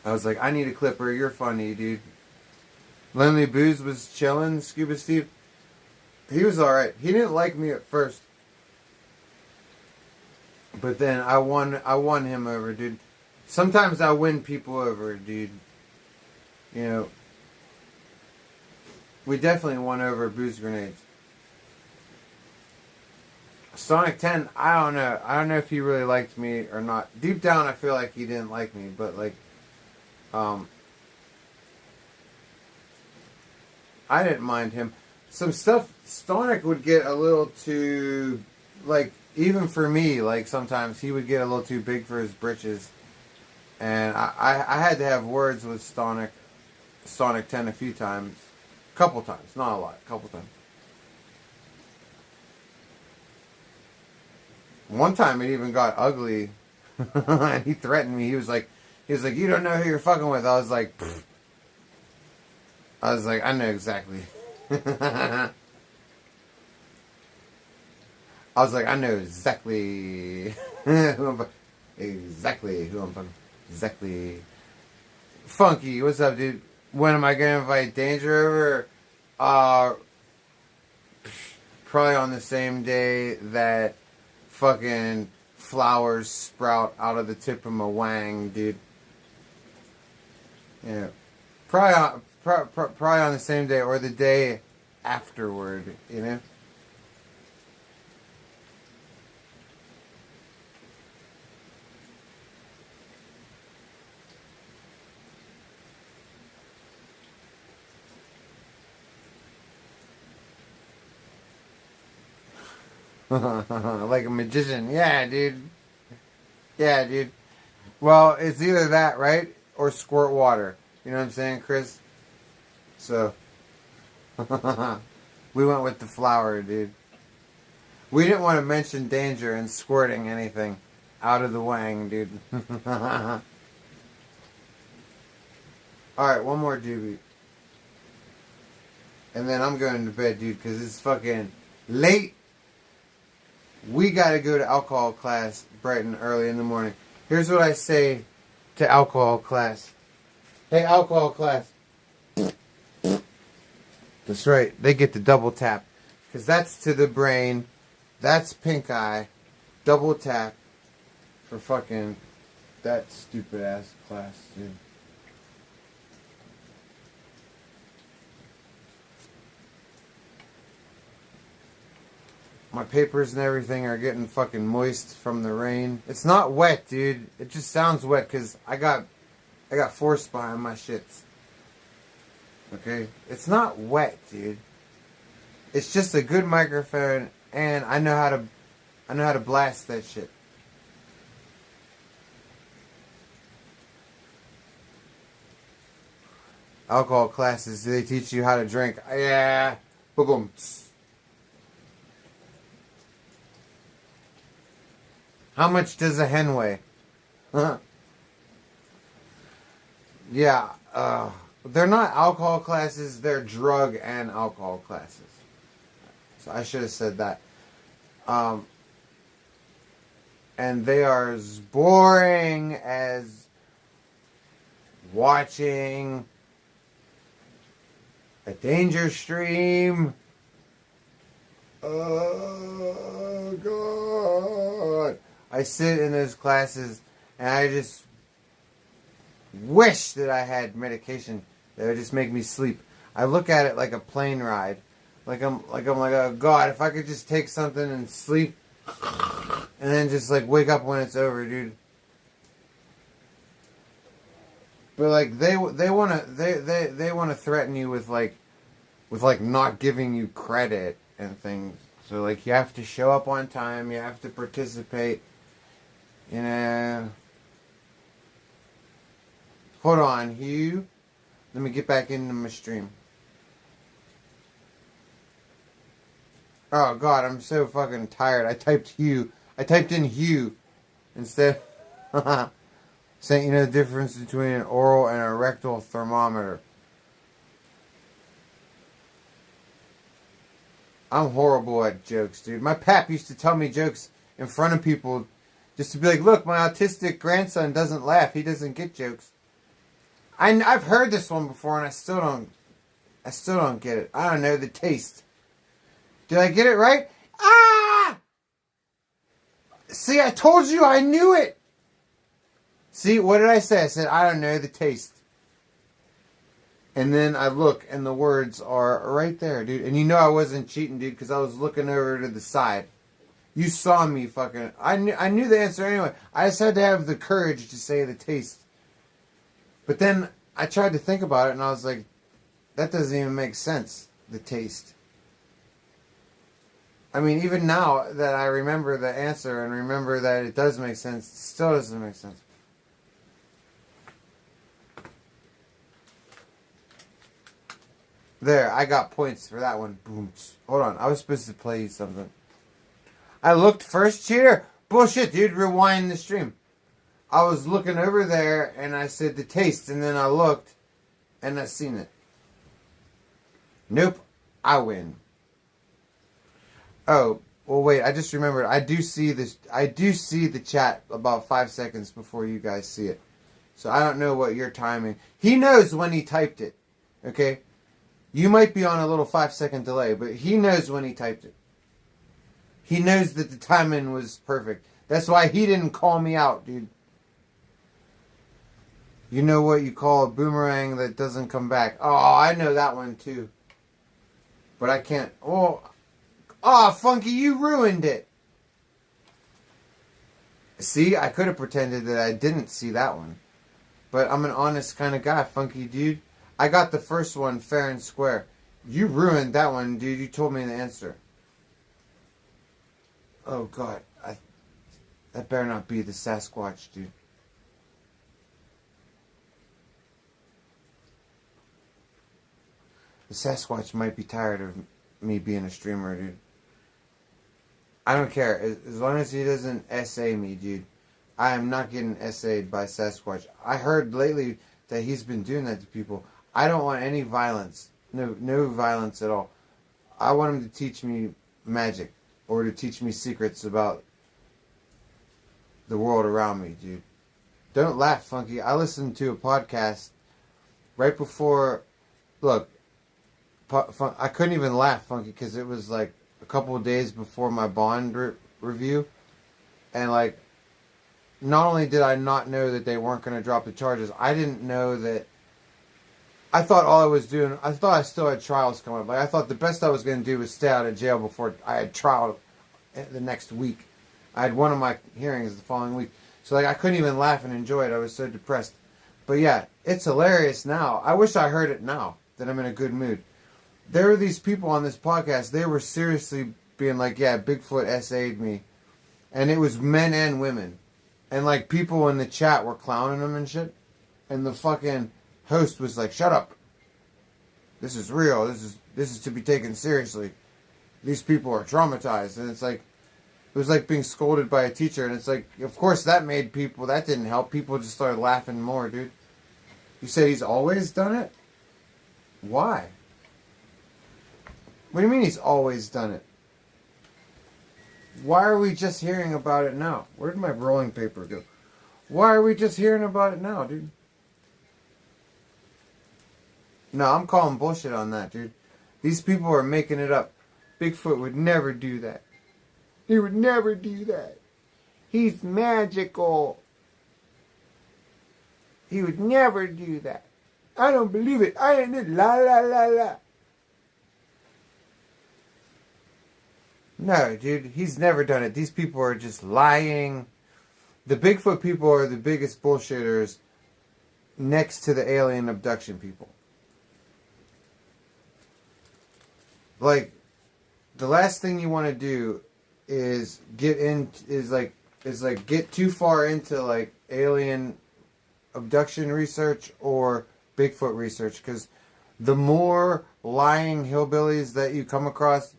I was like, I need a clipper. You're funny, dude. Lindley Booze was chilling. Scuba Steve. He was alright. He didn't like me at first. But then I won him over, dude. Sometimes I win people over, dude. You know. We definitely won over Booze Grenades. Sonic 10, I don't know. I don't know if he really liked me or not. Deep down, I feel like he didn't like me. But, like, I didn't mind him. Some stuff, Sonic would get a little too, like, even for me, like, sometimes he would get a little too big for his britches. And I had to have words with Sonic 10 a few times. A couple times. Not a lot. A couple times. One time it even got ugly. And he threatened me. He was like, you don't know who you're fucking with. I was like, pfft. I was like, I know exactly. I was like, I know exactly exactly who I'm fucking. Exactly. Funky, what's up, dude? When am I gonna invite Danger over? Probably on the same day that fucking flowers sprout out of the tip of my wang, dude. Yeah. Probably on the same day or the day afterward, you know? Like a magician. Yeah, dude. Yeah, dude. Well, it's either that, right? Or squirt water. You know what I'm saying, Chris? So, we went with the flower, dude. We didn't want to mention danger and squirting anything out of the wang, dude. Alright, one more doobie. And then I'm going to bed, dude, because it's fucking late. We got to go to alcohol class bright and early in the morning. Here's what I say to alcohol class. Hey, alcohol class. That's right. They get the double tap. Because that's to the brain. That's pink eye. Double tap for fucking that stupid ass class, dude. My papers and everything are getting fucking moist from the rain. It's not wet, dude. It just sounds wet because I got force behind my shits. Okay? It's not wet, dude. It's just a good microphone, and I know how to blast that shit. Alcohol classes, do they teach you how to drink? Yeah. Boom. How much does a hen weigh? Huh? Yeah, they're not alcohol classes, they're drug and alcohol classes. So I should have said that. And they are as boring as watching a danger stream. Oh, God. I sit in those classes and I just wish that I had medication that would just make me sleep. I look at it like a plane ride. Like I'm like, oh God, if I could just take something and sleep and then just like wake up when it's over, dude. But like they wanna threaten you with like not giving you credit and things. So like you have to show up on time, you have to participate. You know. Hold on, Hugh. Let me get back into my stream. Oh God, I'm so fucking tired. I typed Hugh. I typed in Hugh instead. Saying you know the difference between an oral and a rectal thermometer. I'm horrible at jokes, dude. My pap used to tell me jokes in front of people just to be like, look, my autistic grandson doesn't laugh. He doesn't get jokes. I've heard this one before and I still don't get it. I don't know the taste. Did I get it right? Ah! See, I told you I knew it. See, what did I say? I said, I don't know the taste. And then I look and the words are right there, dude. And you know I wasn't cheating, dude, because I was looking over to the side. You saw me fucking... I knew the answer anyway. I just had to have the courage to say the taste. But then I tried to think about it and I was like, that doesn't even make sense, the taste. I mean, even now that I remember the answer and remember that it does make sense, it still doesn't make sense. There, I got points for that one. Boom. Hold on, I was supposed to play you something. I looked first, cheater. Bullshit, dude. Rewind the stream. I was looking over there and I said the taste, and then I looked and I seen it. Nope, I win. Oh, well, wait. I just remembered. I do see this. I do see the chat about 5 seconds before you guys see it. So I don't know what your timing. He knows when he typed it. Okay, you might be on a little 5-second delay, but he knows when he typed it. He knows that the timing was perfect. That's why he didn't call me out, dude. You know what you call a boomerang that doesn't come back? Oh, I know that one too. But I can't. Oh, Funky, you ruined it. See, I could have pretended that I didn't see that one. But I'm an honest kind of guy, Funky dude. I got the first one fair and square. You ruined that one, dude. You told me the answer. Oh, God. That better not be the Sasquatch, dude. The Sasquatch might be tired of me being a streamer, dude. I don't care. As long as he doesn't SA me, dude. I am not getting SA'd by Sasquatch. I heard lately that he's been doing that to people. I don't want any violence. No violence at all. I want him to teach me magic. Or to teach me secrets about the world around me, dude. Don't laugh, Funky. I listened to a podcast right before... Look, I couldn't even laugh, Funky, because it was like a couple of days before my Bond review. And like, not only did I not know that they weren't going to drop the charges, I didn't know that... I thought all I was doing... I thought I still had trials coming up. Like, I thought the best I was going to do was stay out of jail before I had trial. the next week. I had one of my hearings the following week. So, like, I couldn't even laugh and enjoy it. I was so depressed. But, yeah, it's hilarious now. I wish I heard it now that I'm in a good mood. There were these people on this podcast. They were seriously being like, yeah, Bigfoot SA'd me. And it was men and women. And, like, people in the chat were clowning them and shit. And the fucking host was like, shut up. This is real. This is to be taken seriously. These people are traumatized. And it's like, it was like being scolded by a teacher. And it's like, of course that didn't help. People just started laughing more, dude. You said he's always done it? Why? What do you mean he's always done it? Why are we just hearing about it now? Where did my rolling paper go? Why are we just hearing about it now, dude? No, I'm calling bullshit on that, dude. These people are making it up. Bigfoot would never do that. He would never do that. He's magical. He would never do that. I don't believe it. I ain't it. La la la la. No, dude, he's never done it. These people are just lying. The Bigfoot people are the biggest bullshitters next to the alien abduction people. Like, the last thing you want to do is get too far into like alien abduction research or Bigfoot research, because the more lying hillbillies that you come across,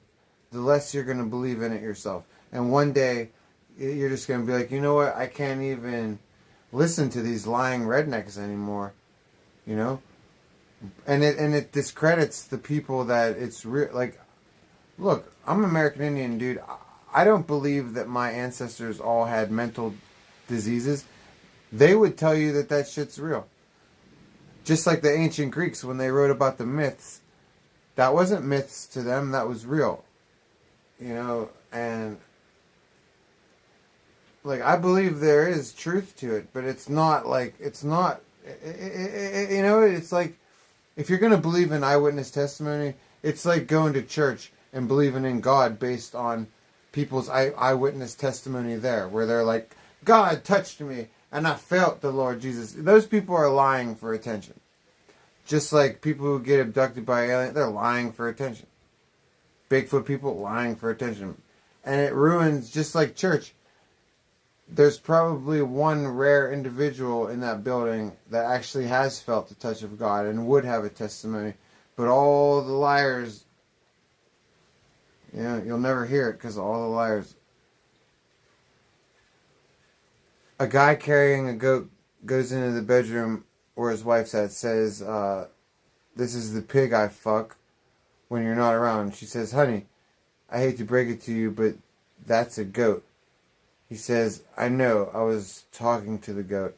the less you're going to believe in it yourself. And one day, you're just going to be like, you know what? I can't even listen to these lying rednecks anymore. You know? And it discredits the people that it's real. Like, look, I'm American Indian, dude. I don't believe that my ancestors all had mental diseases. They would tell you that that shit's real. Just like the ancient Greeks, when they wrote about the myths, that wasn't myths to them, that was real. You know, and like, I believe there is truth to it, but it's not like, it's not, you know, it's like, if you're going to believe in eyewitness testimony, it's like going to church and believing in God based on people's eyewitness testimony there, where they're like, God touched me and I felt the Lord Jesus. Those people are lying for attention. Just like people who get abducted by aliens, they're lying for attention. Bigfoot people lying for attention. And it ruins, just like church, there's probably one rare individual in that building that actually has felt the touch of God and would have a testimony. But all the liars, you know, you'll never hear it because of all the liars. A guy carrying a goat goes into the bedroom where his wife's at, says, this is the pig I fuck when you're not around. She says, honey, I hate to break it to you, but that's a goat. He says, I know, I was talking to the goat.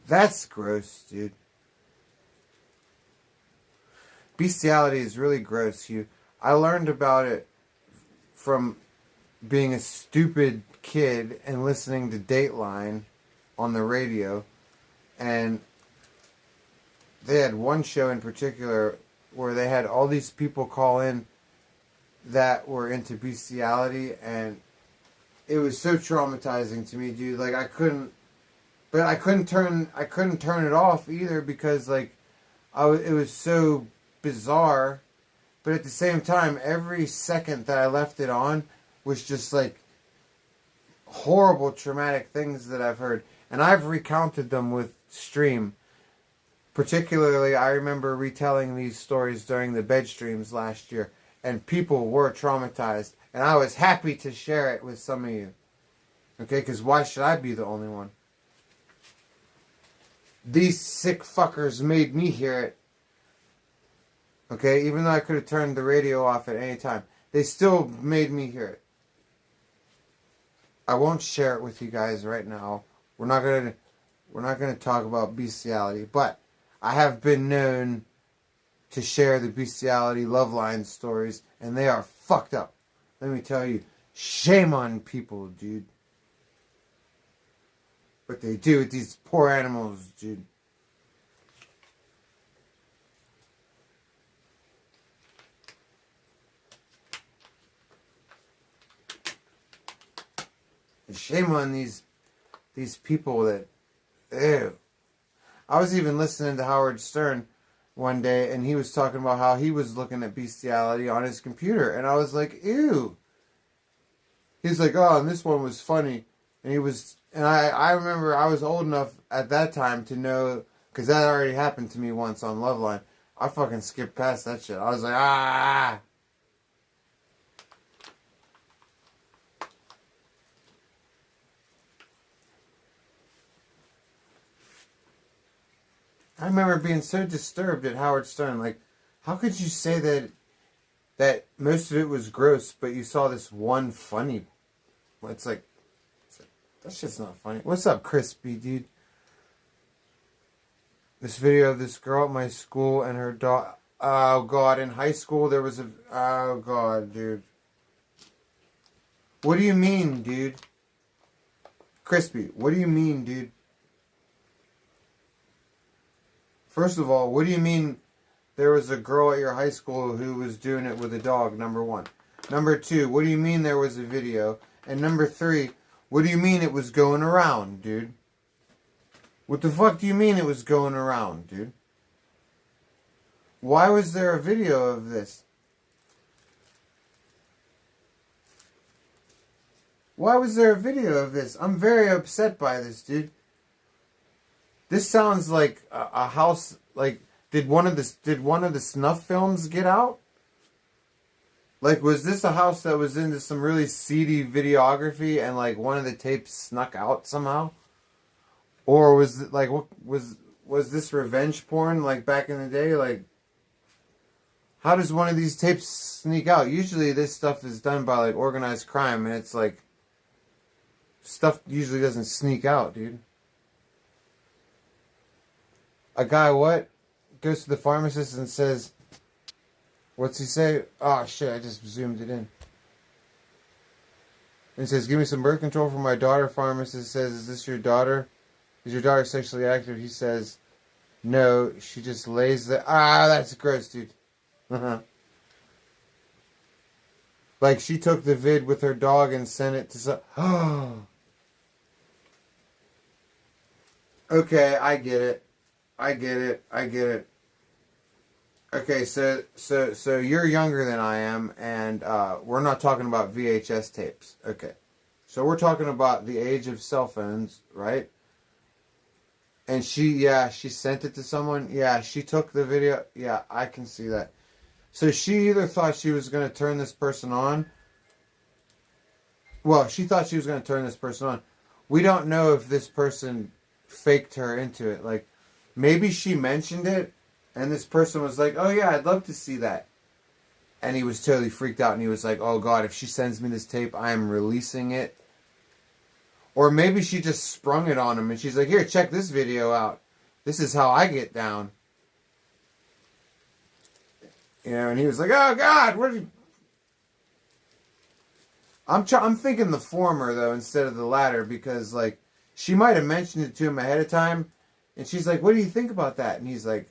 That's gross, dude. Bestiality is really gross. I learned about it from being a stupid kid and listening to Dateline on the radio. And they had one show in particular where they had all these people call in that were into bestiality, and it was so traumatizing to me, dude. Like, I couldn't turn it off either, because like it was so bizarre. But at the same time, every second that I left it on was just like horrible traumatic things that I've heard, and I've recounted them with Stream. Particularly, I remember retelling these stories during the bed streams last year, and people were traumatized, and I was happy to share it with some of you. Okay, because why should I be the only one? These sick fuckers made me hear it. Okay, even though I could have turned the radio off at any time, they still made me hear it. I won't share it with you guys right now. We're not gonna talk about bestiality, but I have been known to share the bestiality love line stories, and they are fucked up. Let me tell you, shame on people, dude. What they do with these poor animals, dude. shame on these people that, ew. I was even listening to Howard Stern one day, and he was talking about how he was looking at bestiality on his computer, and I was like, ew. He's like, oh, and this one was funny, and I remember I was old enough at that time to know, because that already happened to me once on Loveline. I fucking skipped past that shit. I was like, ah. I remember being so disturbed at Howard Stern. Like, how could you say that most of it was gross, but you saw this one funny? It's like that shit's not funny. What's up, Crispy, dude? This video of this girl at my school and her dog. Oh, God. In high school, there was a... Oh, God, dude. What do you mean, dude? Crispy, what do you mean, dude? First of all, what do you mean there was a girl at your high school who was doing it with a dog, number one? Number two, what do you mean there was a video? And number three, what do you mean it was going around, dude? What the fuck do you mean it was going around, dude? Why was there a video of this? Why was there a video of this? I'm very upset by this, dude. This sounds like a house. Like, did one of the snuff films get out? Like, was this a house that was into some really seedy videography and like one of the tapes snuck out somehow? Or was it like, what was this revenge porn like back in the day? Like, how does one of these tapes sneak out? Usually this stuff is done by like organized crime, and it's like stuff usually doesn't sneak out, dude. A guy what? Goes to the pharmacist and says, what's he say? Oh shit, I just zoomed it in. And he says, give me some birth control for my daughter. Pharmacist says, is this your daughter? Is your daughter sexually active? He says, no, she just lays there. Ah, that's gross, dude. Like she took the vid with her dog and sent it to some... Oh. Okay, I get it. I get it. Okay, so you're younger than I am, and we're not talking about VHS tapes. Okay. So we're talking about the age of cell phones, right? And she sent it to someone. Yeah, she took the video. Yeah, I can see that. So she either thought she was going to turn this person on. Well, she thought she was going to turn this person on. We don't know if this person faked her into it. Like, maybe she mentioned it, and this person was like, oh yeah, I'd love to see that. And he was totally freaked out, and he was like, oh God, if she sends me this tape, I am releasing it. Or maybe she just sprung it on him, and she's like, here, check this video out. This is how I get down. You know, and he was like, oh God, what are you... I'm thinking the former, though, instead of the latter, because, like, she might have mentioned it to him ahead of time, and she's like, what do you think about that? And he's like,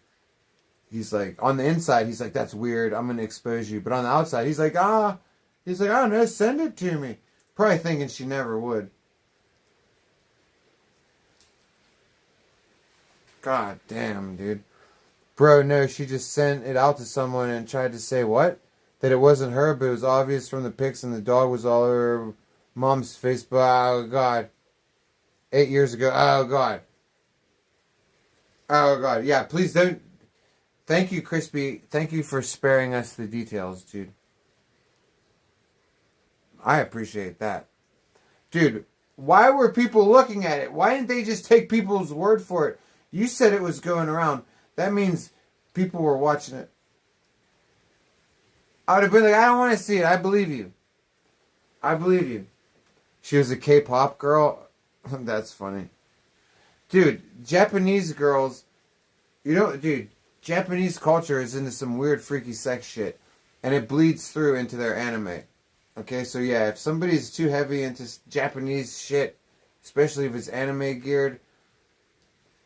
on the inside, he's like, that's weird, I'm going to expose you. But on the outside, he's like, I don't know, send it to me. Probably thinking she never would. God damn, dude. Bro, no, she just sent it out to someone and tried to say what? That it wasn't her, but it was obvious from the pics, and the dog was all over her mom's face. But, oh, God. 8 years ago. Oh, God. Oh, God. Yeah, please don't. Thank you, Crispy. Thank you for sparing us the details, dude. I appreciate that. Dude, why were people looking at it? Why didn't they just take people's word for it? You said it was going around. That means people were watching it. I would have been like, I don't want to see it. I believe you. I believe you. She was a K-pop girl. That's funny. Dude, Japanese girls, dude, Japanese culture is into some weird freaky sex shit. And it bleeds through into their anime. Okay, so yeah, if somebody's too heavy into Japanese shit, especially if it's anime geared,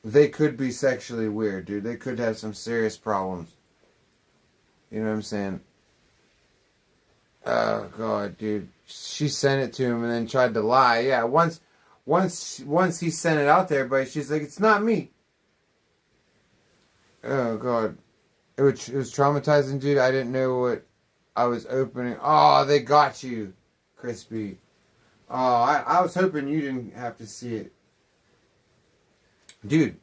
they could be sexually weird, dude. They could have some serious problems. You know what I'm saying? Oh God, dude. She sent it to him and then tried to lie. Yeah, once he sent it out there, but she's like, it's not me. Oh God, it was traumatizing, dude. I didn't know what I was opening. Oh, they got you, Crispy. Oh, I was hoping you didn't have to see it, dude.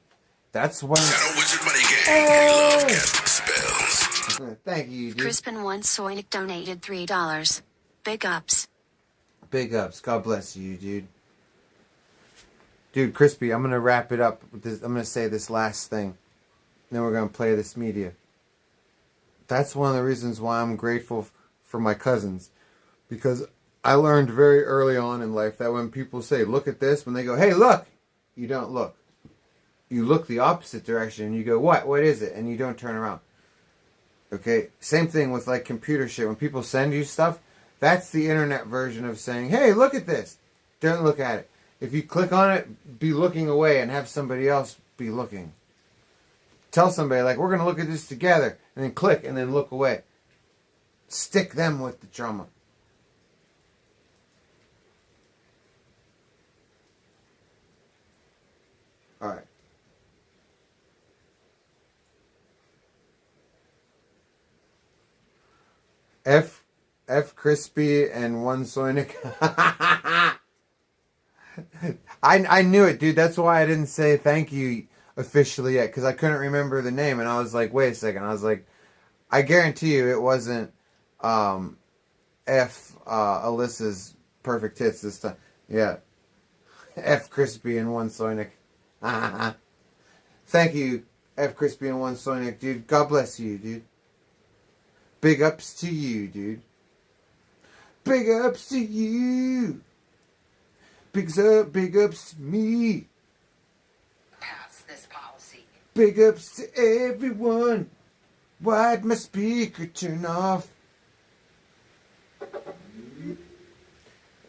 That's one. Oh! Thank you, dude. Crispin once Soinic donated $3. Big ups. Big ups. God bless you, dude. Dude, Crispy, I'm gonna wrap it up with this. I'm gonna say this last thing. Then we're gonna play this media. That's one of the reasons why I'm grateful for my cousins, because I learned very early on in life that when people say, look at this, when they go, hey, look, you don't look. You look the opposite direction and you go, what? What is it? And you don't turn around. Okay? Same thing with like computer shit. When people send you stuff, that's the internet version of saying, hey, look at this. Don't look at it. If you click on it, be looking away and have somebody else be looking. Tell somebody, like, we're going to look at this together. And then click and then look away. Stick them with the trauma. All right. F Crispy and one Soinic. I knew it, dude. That's why I didn't say thank you officially yet, because I couldn't remember the name, and I was like, wait a second. I was like, I guarantee you it wasn't Alyssa's perfect hits this time. Yeah. F Crispy and one Soinic. Thank you, F Crispy and one Soinic, dude. God bless you, dude. Big ups to you, dude. Big ups to you. Big ups to me. Pass this policy. Big ups to everyone. Why'd my speaker turn off?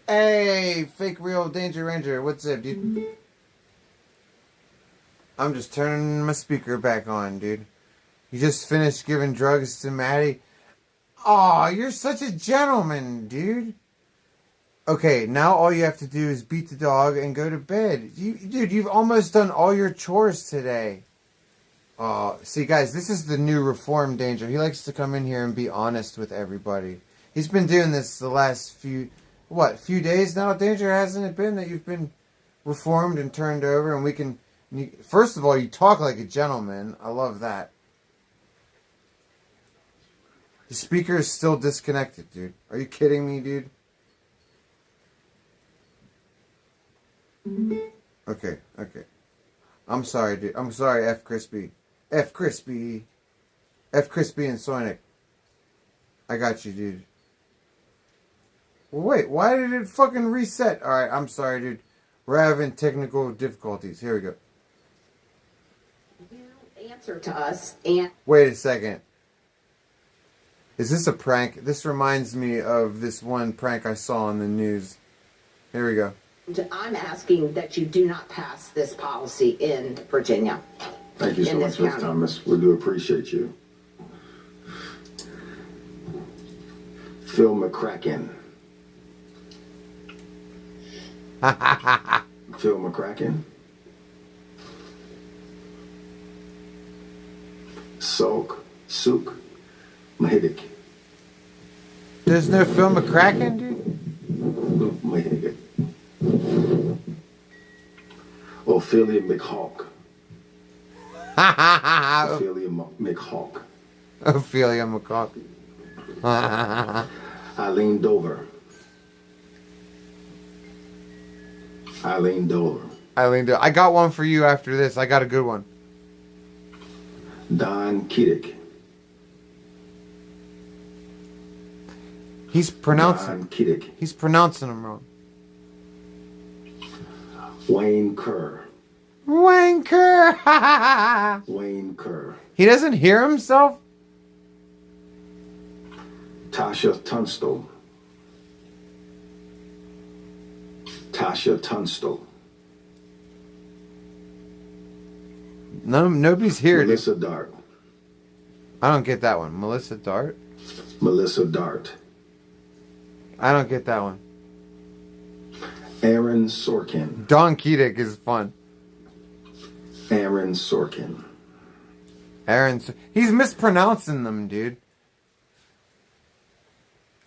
Hey, fake real Danger Ranger. What's up, dude? I'm just turning my speaker back on, dude. You just finished giving drugs to Maddie? Aw, you're such a gentleman, dude. Okay, now all you have to do is beat the dog and go to bed. Dude, you've almost done all your chores today. See, guys, this is the new reform Danger. He likes to come in here and be honest with everybody. He's been doing this the last few days now, Danger, hasn't it been, that you've been reformed and turned over? And we can... First of all, you talk like a gentleman. I love that. The speaker is still disconnected, dude. Are you kidding me, dude? Okay. I'm sorry, dude. I'm sorry, F Crispy. F Crispy and Soinic. I got you, dude. Well, wait, why did it fucking reset? Alright, I'm sorry, dude. We're having technical difficulties. Here we go. You answer to us and... Wait a second. Is this a prank? This reminds me of this one prank I saw on the news. Here we go. I'm asking that you do not pass this policy in Virginia. Thank you so much, Ms. Thomas. We do appreciate you. Phil McCracken. Phil McCracken. Sook Mahidik. There's no Phil McCracken, dude? Mahidik. Ophelia McHawk. Ophelia McHawk. Ophelia McHawk. Eileen Dover. I got one for you after this. I got a good one. Don Kiddick. He's pronouncing them wrong. Wayne Kerr. Wayne Kerr. He doesn't hear himself? Tasha Tunstall. Nobody's here. Melissa Dart. I don't get that one. Melissa Dart? Melissa Dart. I don't get that one. Aaron Sorkin. Don Keatic is fun. Aaron Sorkin. He's mispronouncing them, dude.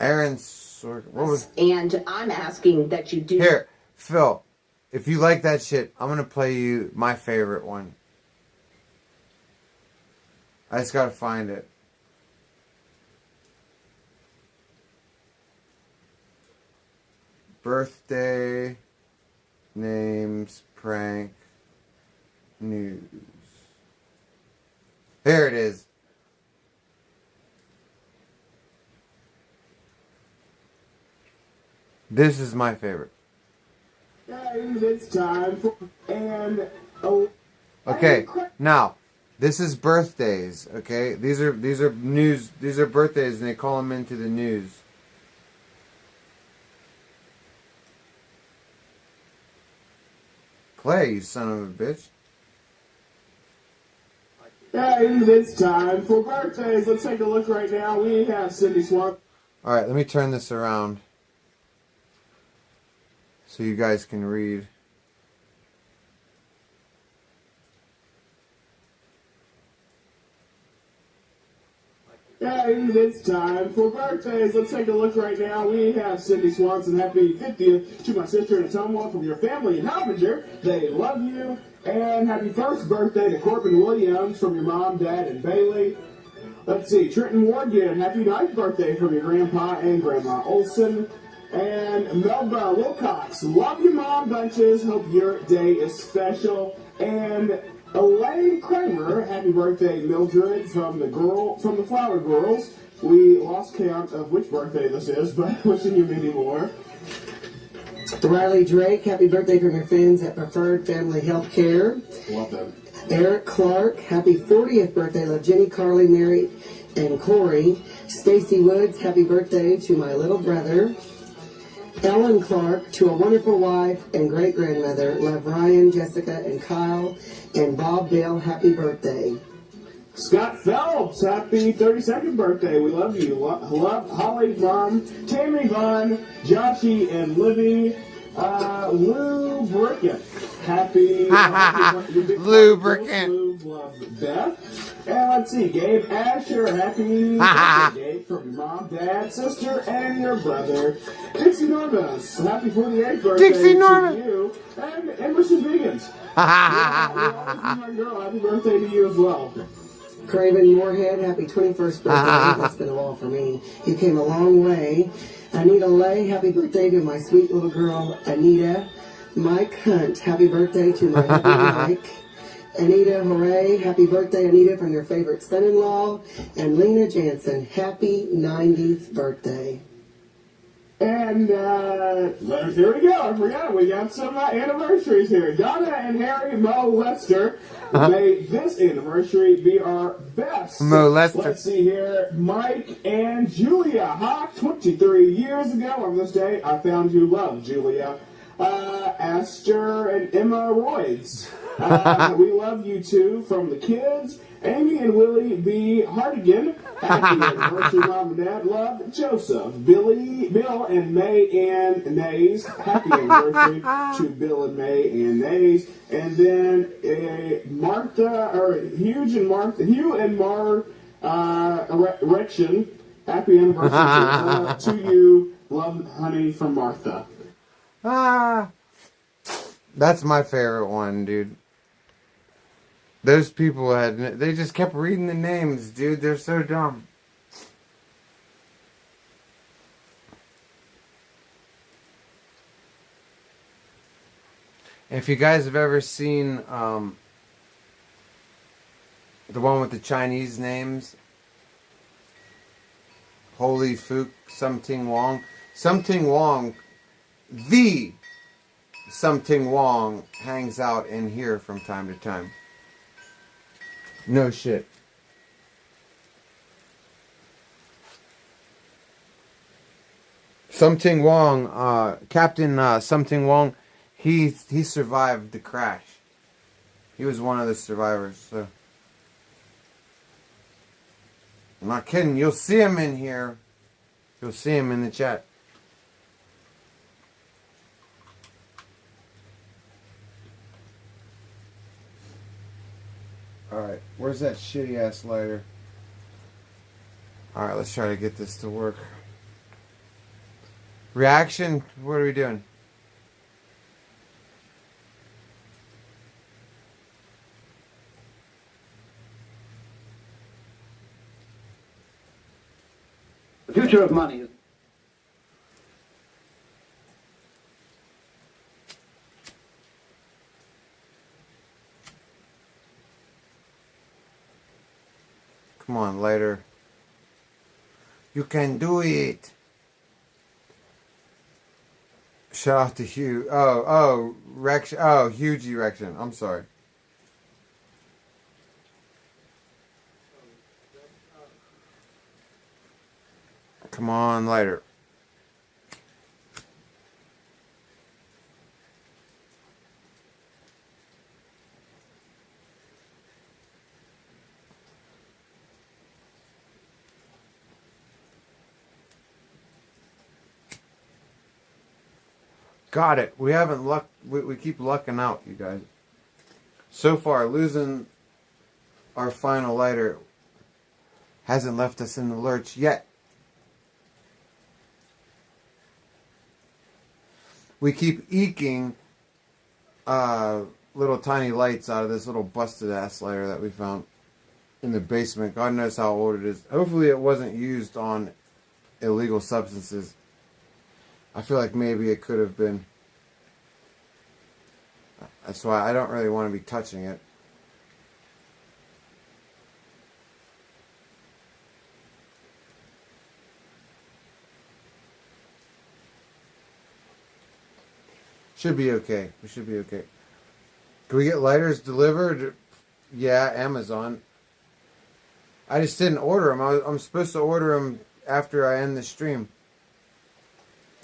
Aaron Sorkin. What was? And I'm asking that you do. Here, Phil. If you like that shit, I'm gonna play you my favorite one. I just gotta find it. Birthday, names, prank, news. Here it is. This is my favorite. And it's time for Okay, now this is birthdays. Okay, these are news. These are birthdays, and they call them into the news. Play, you son of a bitch. And it's time for birthdays. Let's take a look right now. We have Cindy Swan. All right, let me turn this around so you guys can read. And it's time for birthdays. Let's take a look right now. We have Cindy Swanson. Happy 50th to my sister and Atomwa from your family in Harbinger. They love you. And happy first birthday to Corbin Williams from your mom, dad, and Bailey. Let's see, Trenton Morgan. Happy 9th birthday from your grandpa and grandma Olson. And Melba Wilcox. Love you, Mom Bunches. Hope your day is special. And Elaine Kramer, happy birthday, Mildred, from the Flower Girls. We lost count of which birthday this is, but wishing you many more. Riley Drake, happy birthday from your friends at Preferred Family Healthcare. Love them. Eric Clark, happy 40th birthday. Love Jenny, Carly, Mary, and Corey. Stacy Woods, happy birthday to my little brother. Ellen Clark, to a wonderful wife and great-grandmother. Love Ryan, Jessica, and Kyle. And Bob Bell, happy birthday. Scott Phelps, happy 32nd birthday. We love you. Love Holly, Mom, Tammy Vaughn, Joshy, and Libby. Lou Brickett, happy Lubricant. Love Beth. And let's see, Gabe Asher, happy birthday, Gabe, from Mom, Dad, sister, and your brother. Dixie Normas, happy 48th birthday Dixie Norman. to you. And Emerson Biggins. My girl, happy birthday to you as well. Craven Moorhead, happy 21st birthday. That's been a while for me. You came a long way. Anita Lay, happy birthday to my sweet little girl, Anita. Mike Hunt, happy birthday to my hubby, Mike. Anita, hooray, happy birthday, Anita, from your favorite son-in-law. And Lena Jansen, happy 90th birthday. And here we go. I forgot. We got some anniversaries here. Donna and Harry Mo Lester. May this anniversary be our best. Mo Lester. Let's see here. Mike and Julia Hawk. 23 years ago on this day, I found you love, Julia. Aster and Emma Royds. We love you too from the kids. Amy and Willie B. Hardigan. Happy anniversary, Mom and Dad. Love, Joseph. Bill and May Ann Nays. Happy anniversary to Bill and May Ann Nays. And then Hugh and Mar Erection. Happy anniversary to you. Love, honey, from Martha. That's my favorite one, dude. Those people they just kept reading the names, dude. They're so dumb. If you guys have ever seen the one with the Chinese names, Holy Fook, Something Wong. Something Wong, the Something Wong hangs out in here from time to time. No shit. Something Wong, Captain Something Wong, he survived the crash. He was one of the survivors, so. I'm not kidding. You'll see him in here. You'll see him in the chat. Alright, where's that shitty ass lighter? Alright, let's try to get this to work. Reaction? What are we doing? The future of money is... Come on, lighter. You can do it. Shout out to Hugh. Huge erection. I'm sorry. Come on, lighter. Got it. We haven't luck. We keep lucking out, you guys. So far, losing our final lighter hasn't left us in the lurch yet. We keep eking little tiny lights out of this little busted ass lighter that we found in the basement. God knows how old it is. Hopefully it wasn't used on illegal substances. I feel like maybe it could have been. That's why I don't really want to be touching it. Should be okay. We should be okay. Can we get lighters delivered? Yeah, Amazon. I just didn't order them. I'm supposed to order them after I end the stream.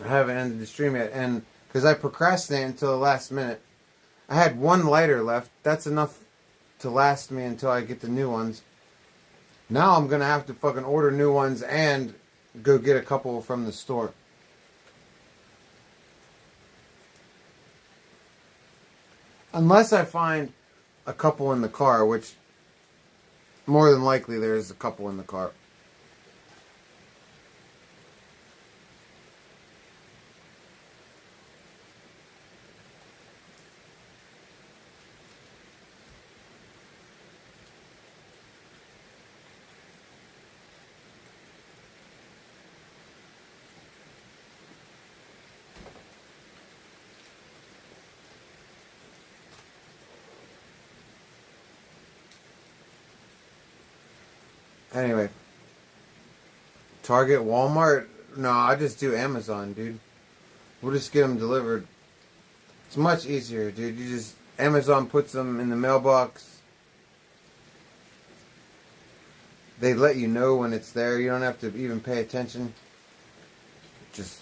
I haven't ended the stream yet, and because I procrastinate until the last minute. I had one lighter left. That's enough to last me until I get the new ones. Now I'm going to have to fucking order new ones and go get a couple from the store. Unless I find a couple in the car, which more than likely there is a couple in the car. Anyway, Target, Walmart, no, I just do Amazon, dude. We'll just get them delivered. It's much easier, dude. You just, Amazon puts them in the mailbox. They let you know when it's there. You don't have to even pay attention. Just,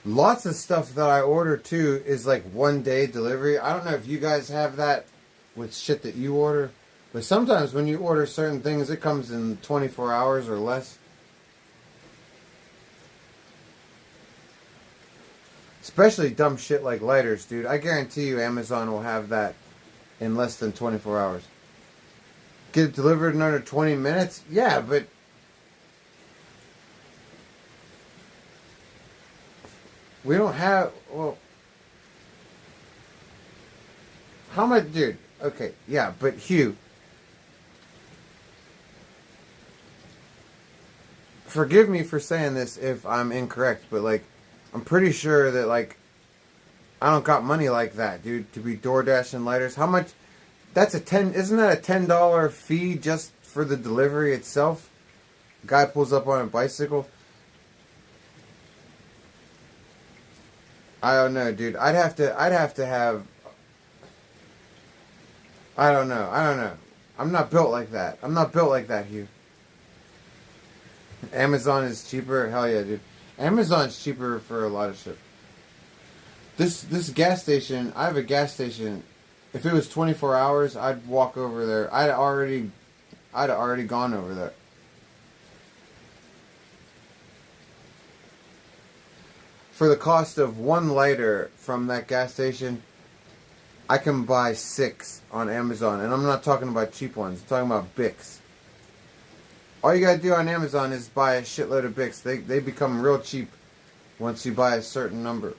lots of stuff that I order too is like 1 day delivery. I don't know if you guys have that with shit that you order. But sometimes when you order certain things, it comes in 24 hours or less. Especially dumb shit like lighters, dude. I guarantee you Amazon will have that in less than 24 hours. Get it delivered in under 20 minutes? Yeah, but... we don't have... well... how much... dude, okay, yeah, but Hugh... forgive me for saying this if I'm incorrect, but, like, I'm pretty sure that, like, I don't got money like that, dude, to be DoorDashing lighters. How much? That's isn't that a $10 fee just for the delivery itself? Guy pulls up on a bicycle. I don't know, dude. I'd have to have, I don't know. I'm not built like that. I'm not built like that, Hugh. Amazon is cheaper? Hell yeah, dude. Amazon's cheaper for a lot of shit. This gas station, I have a gas station. If it was 24 hours, I'd walk over there. I'd already gone over there. For the cost of one lighter from that gas station, I can buy 6 on Amazon. And I'm not talking about cheap ones. I'm talking about Bics. All you gotta do on Amazon is buy a shitload of Bics. They become real cheap once you buy a certain number.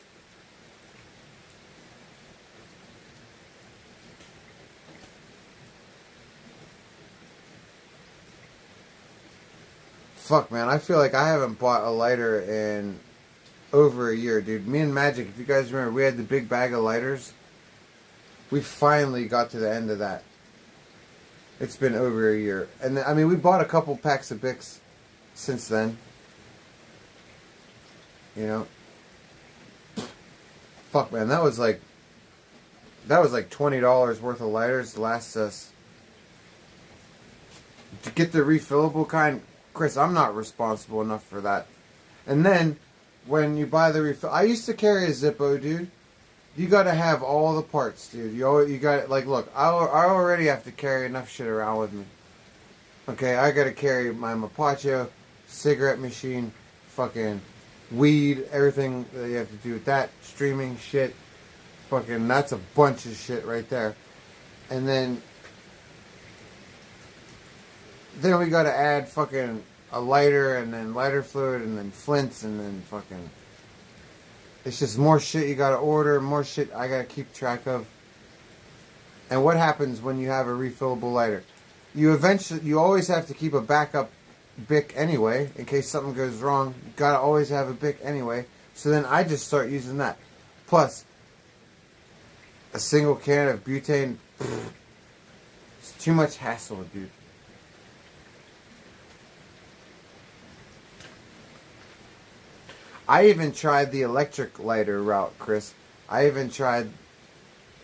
Fuck, man. I feel like I haven't bought a lighter in over a year, dude. Me and Magic, if you guys remember, we had the big bag of lighters. We finally got to the end of that. It's been over a year. And I mean, we bought a couple packs of Bics since then. You know? Fuck, man. That was like $20 worth of lighters. Lasts us. To get the refillable kind, Chris, I'm not responsible enough for that. And then, when you buy the refill... I used to carry a Zippo, dude. You gotta have all the parts, dude. You got like, look, I already have to carry enough shit around with me. Okay, I gotta carry my Mapacho, cigarette machine, fucking weed, everything that you have to do with that, streaming shit. Fucking, that's a bunch of shit right there. And then we gotta add fucking a lighter, and then lighter fluid, and then flints, and then fucking... It's just more shit you gotta order, more shit I gotta keep track of. And what happens when you have a refillable lighter? You always have to keep a backup Bic anyway, in case something goes wrong. You gotta always have a Bic anyway. So then I just start using that. Plus, a single can of butane, it's too much hassle, dude. I even tried the electric lighter route, Chris. I even tried...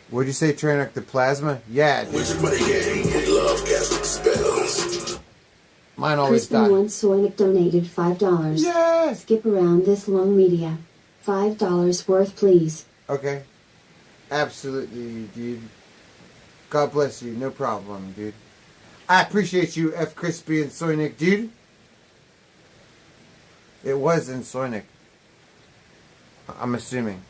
What'd you say, Trainer? The plasma? Yeah, dude. Mine always died. Crispin once Soinic donated $5. Yes! Skip around this long media. $5 worth, please. Okay. Absolutely, dude. God bless you. No problem, dude. I appreciate you, F. Crispy and Soinic, dude. It was in Soinic. I'm assuming.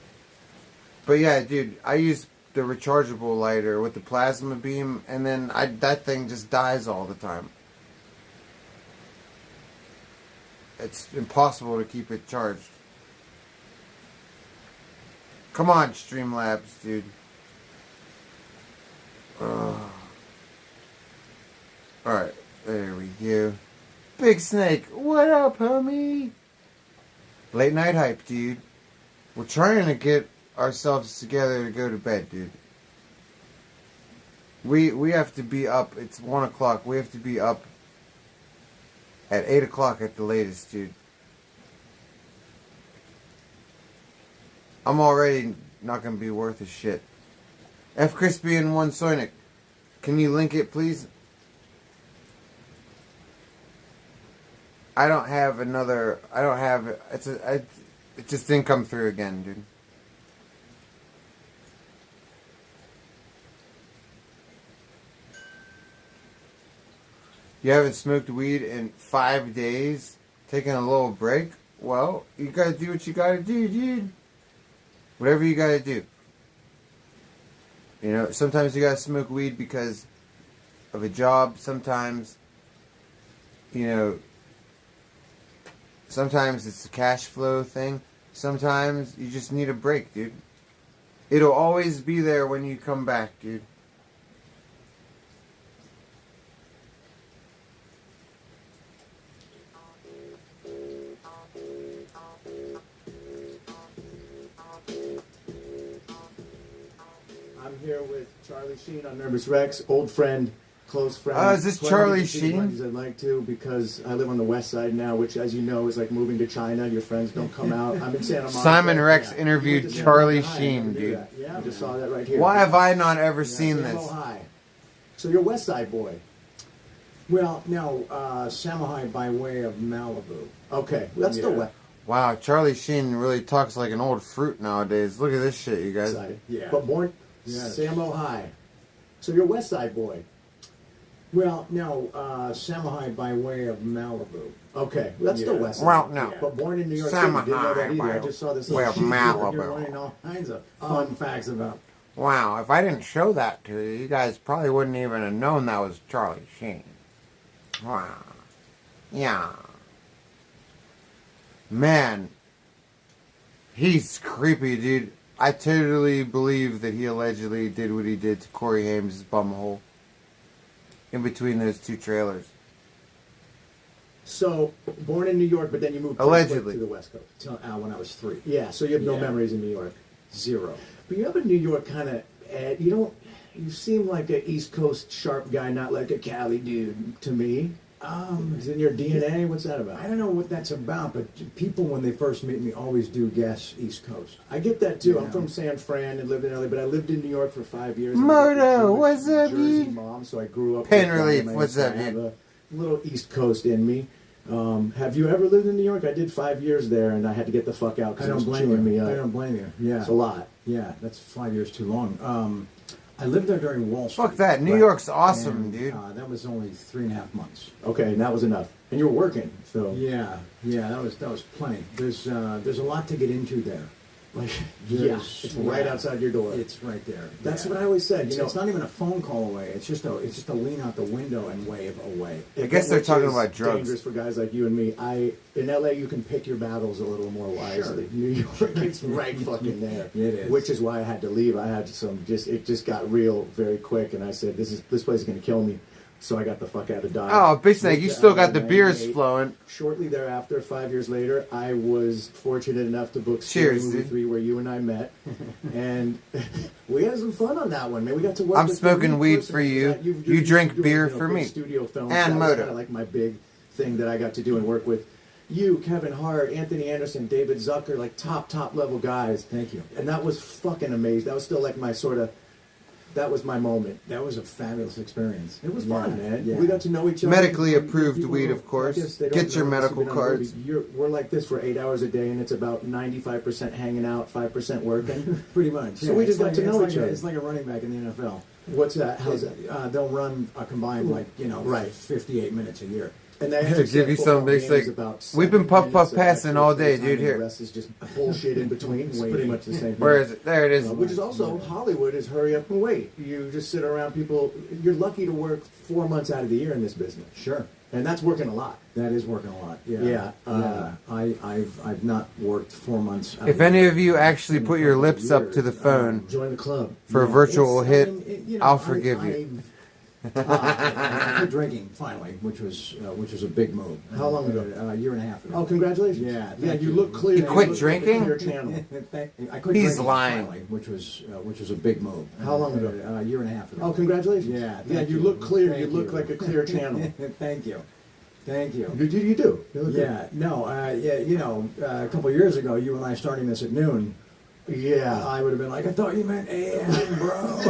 But yeah, dude, I use the rechargeable lighter with the plasma beam, and then that thing just dies all the time. It's impossible to keep it charged. Come on, Streamlabs, dude. Alright, there we go. Big Snake, what up, homie? Late night hype, dude. We're trying to get ourselves together to go to bed, dude. We have to be up. It's 1 o'clock. We have to be up at 8 o'clock at the latest, dude. I'm already not going to be worth a shit. F. Crispy and 1 Soinic. Can you link it, please? I don't have another... I don't have... It just didn't come through again, dude. You haven't smoked weed in 5 days? Taking a little break? Well, you gotta do what you gotta do, dude. Whatever you gotta do. You know, sometimes you gotta smoke weed because of a job. Sometimes, you know, sometimes it's a cash flow thing. Sometimes you just need a break, dude. It'll always be there when you come back, dude. I'm here with Charlie Sheen on Nervous Rex, old friend, close friend. Oh, is this Charlie Sheen? I'd like to, because I live on the west side now, which, as you know, is like moving to China. Your friends don't come out. I'm in Santa Monica. Simon Rex interviewed Charlie Sheen, dude. Yeah, I just saw that right here. Why have I not ever seen this? High. So you're West Side boy. Well, no, Samohai by way of Malibu. Okay, that's the west. Wow, Charlie Sheen really talks like an old fruit nowadays. Look at this shit, you guys. Yeah. But born Samo High. So you're West Side boy. Well, no, Samohai by way of Malibu. Okay, that's the West Side. Well, no. But born in New York City. Didn't know that either. I just saw this little sheet. You're learning all kinds of fun facts about Wow, if I didn't show that to you, you guys probably wouldn't even have known that was Charlie Sheen. Wow. Yeah. Man. He's creepy, dude. I totally believe that he allegedly did what he did to Corey Haim's bumhole. In between those two trailers. So, born in New York, but then you moved Allegedly. to the West Coast. Till when I was 3. Yeah, so you have no Yeah. memories in New York. 0. But you have a New York kind of, you don't, you seem like an East Coast sharp guy, not like a Cali dude to me. Is it in your DNA? What's that about? I don't know what that's about, but people, when they first meet me, always do guess East Coast. I get that too. You I'm know. from San Fran and lived in LA, but I lived in New York for 5 years. Moto, what's up, Jersey dude? mom, so I grew up. Pen with relief, Diamond, what's so up, I have dude? a little East Coast in me. Have you ever lived in New York? I did 5 years there, and I had to get the fuck out I because it don't was blame chewing you. me up. I don't blame you. Yeah, It's a lot. Yeah, that's 5 years too long. I lived there during Wall Street. Fuck that. New Right. York's awesome, And, dude. That was only 3.5 months. Okay, and that was enough. And you were working, so Yeah, that was plenty. There's a lot to get into there. like, There's- it's right yeah. outside your door. It's right there. That's Yeah. what I always said. It's, You know, it's not even a phone call away. It's just a lean out the window and wave away. I guess they're which talking is about drugs. Dangerous for guys like you and me. In LA, you can pick your battles a little more wisely. Sure. New York, it's right fucking there. It is. Which is why I had to leave. I had it just got real very quick, and I said, this place is going to kill me. So I got the fuck out of Dodge. Oh, bitch snake, Moved you to still LA got the in beers 98. flowing. Shortly thereafter, 5 years later, I was fortunate enough to book Cheers, Movie dude. 3, where you and I met, and we had some fun on that one, man. We got to work. I'm with smoking me weed personally. for you. You've You drink doing, beer you know, for big me. Studio films. And that was Moto. kind of like my big thing that I got to do and work with. You, Kevin Hart, Anthony Anderson, David Zucker, like top level guys. Thank you. And that was fucking amazing. That was still like my sort of. That was my moment. That was a fabulous experience. It was fun, man. Yeah. We got to know each other. Medically And approved people weed, who- of course. I guess they don't Get your know unless medical you've been on a cards. movie. We're like this for 8 hours a day, and it's about 95% hanging out, 5% working. Pretty much. So we just got to know each other. It's like a running back in the NFL. What's that? How's that? They'll run a combined Right. 58 minutes a year. And they To actually give said you football some basic. games about We've been 7 puff minutes of passing extra all day, time, dude. and the Here. rest is just bullshit in between. It's pretty much the same thing. Where is it? There it is. Which is also Hollywood is hurry up and wait. You just sit around people. You're lucky to work 4 months out of the year in this business. Sure. And that's working a lot. That is working a lot. Yeah. Yeah. I've not worked 4 months. out If of any the of you actually put your lips up to the phone Join the club. for a Yeah, virtual it's- hit, I mean, you know, I'll forgive you. I quit drinking finally, which was a big move. How long ago? A year and a half ago. Oh, congratulations. Yeah, Yeah, thank you look clear. He You quit look like a drinking? clear channel. I quit He's drinking lying. finally, which was a big move. How long ago? A year and a half ago. Oh, congratulations. Yeah, Yeah, thank you look clear. Thank You look like a clear channel. Thank you. Thank you. You do. You look Yeah, no, a couple of years ago, you and I starting this at noon. Yeah. I would have been like, I thought you meant AM, bro.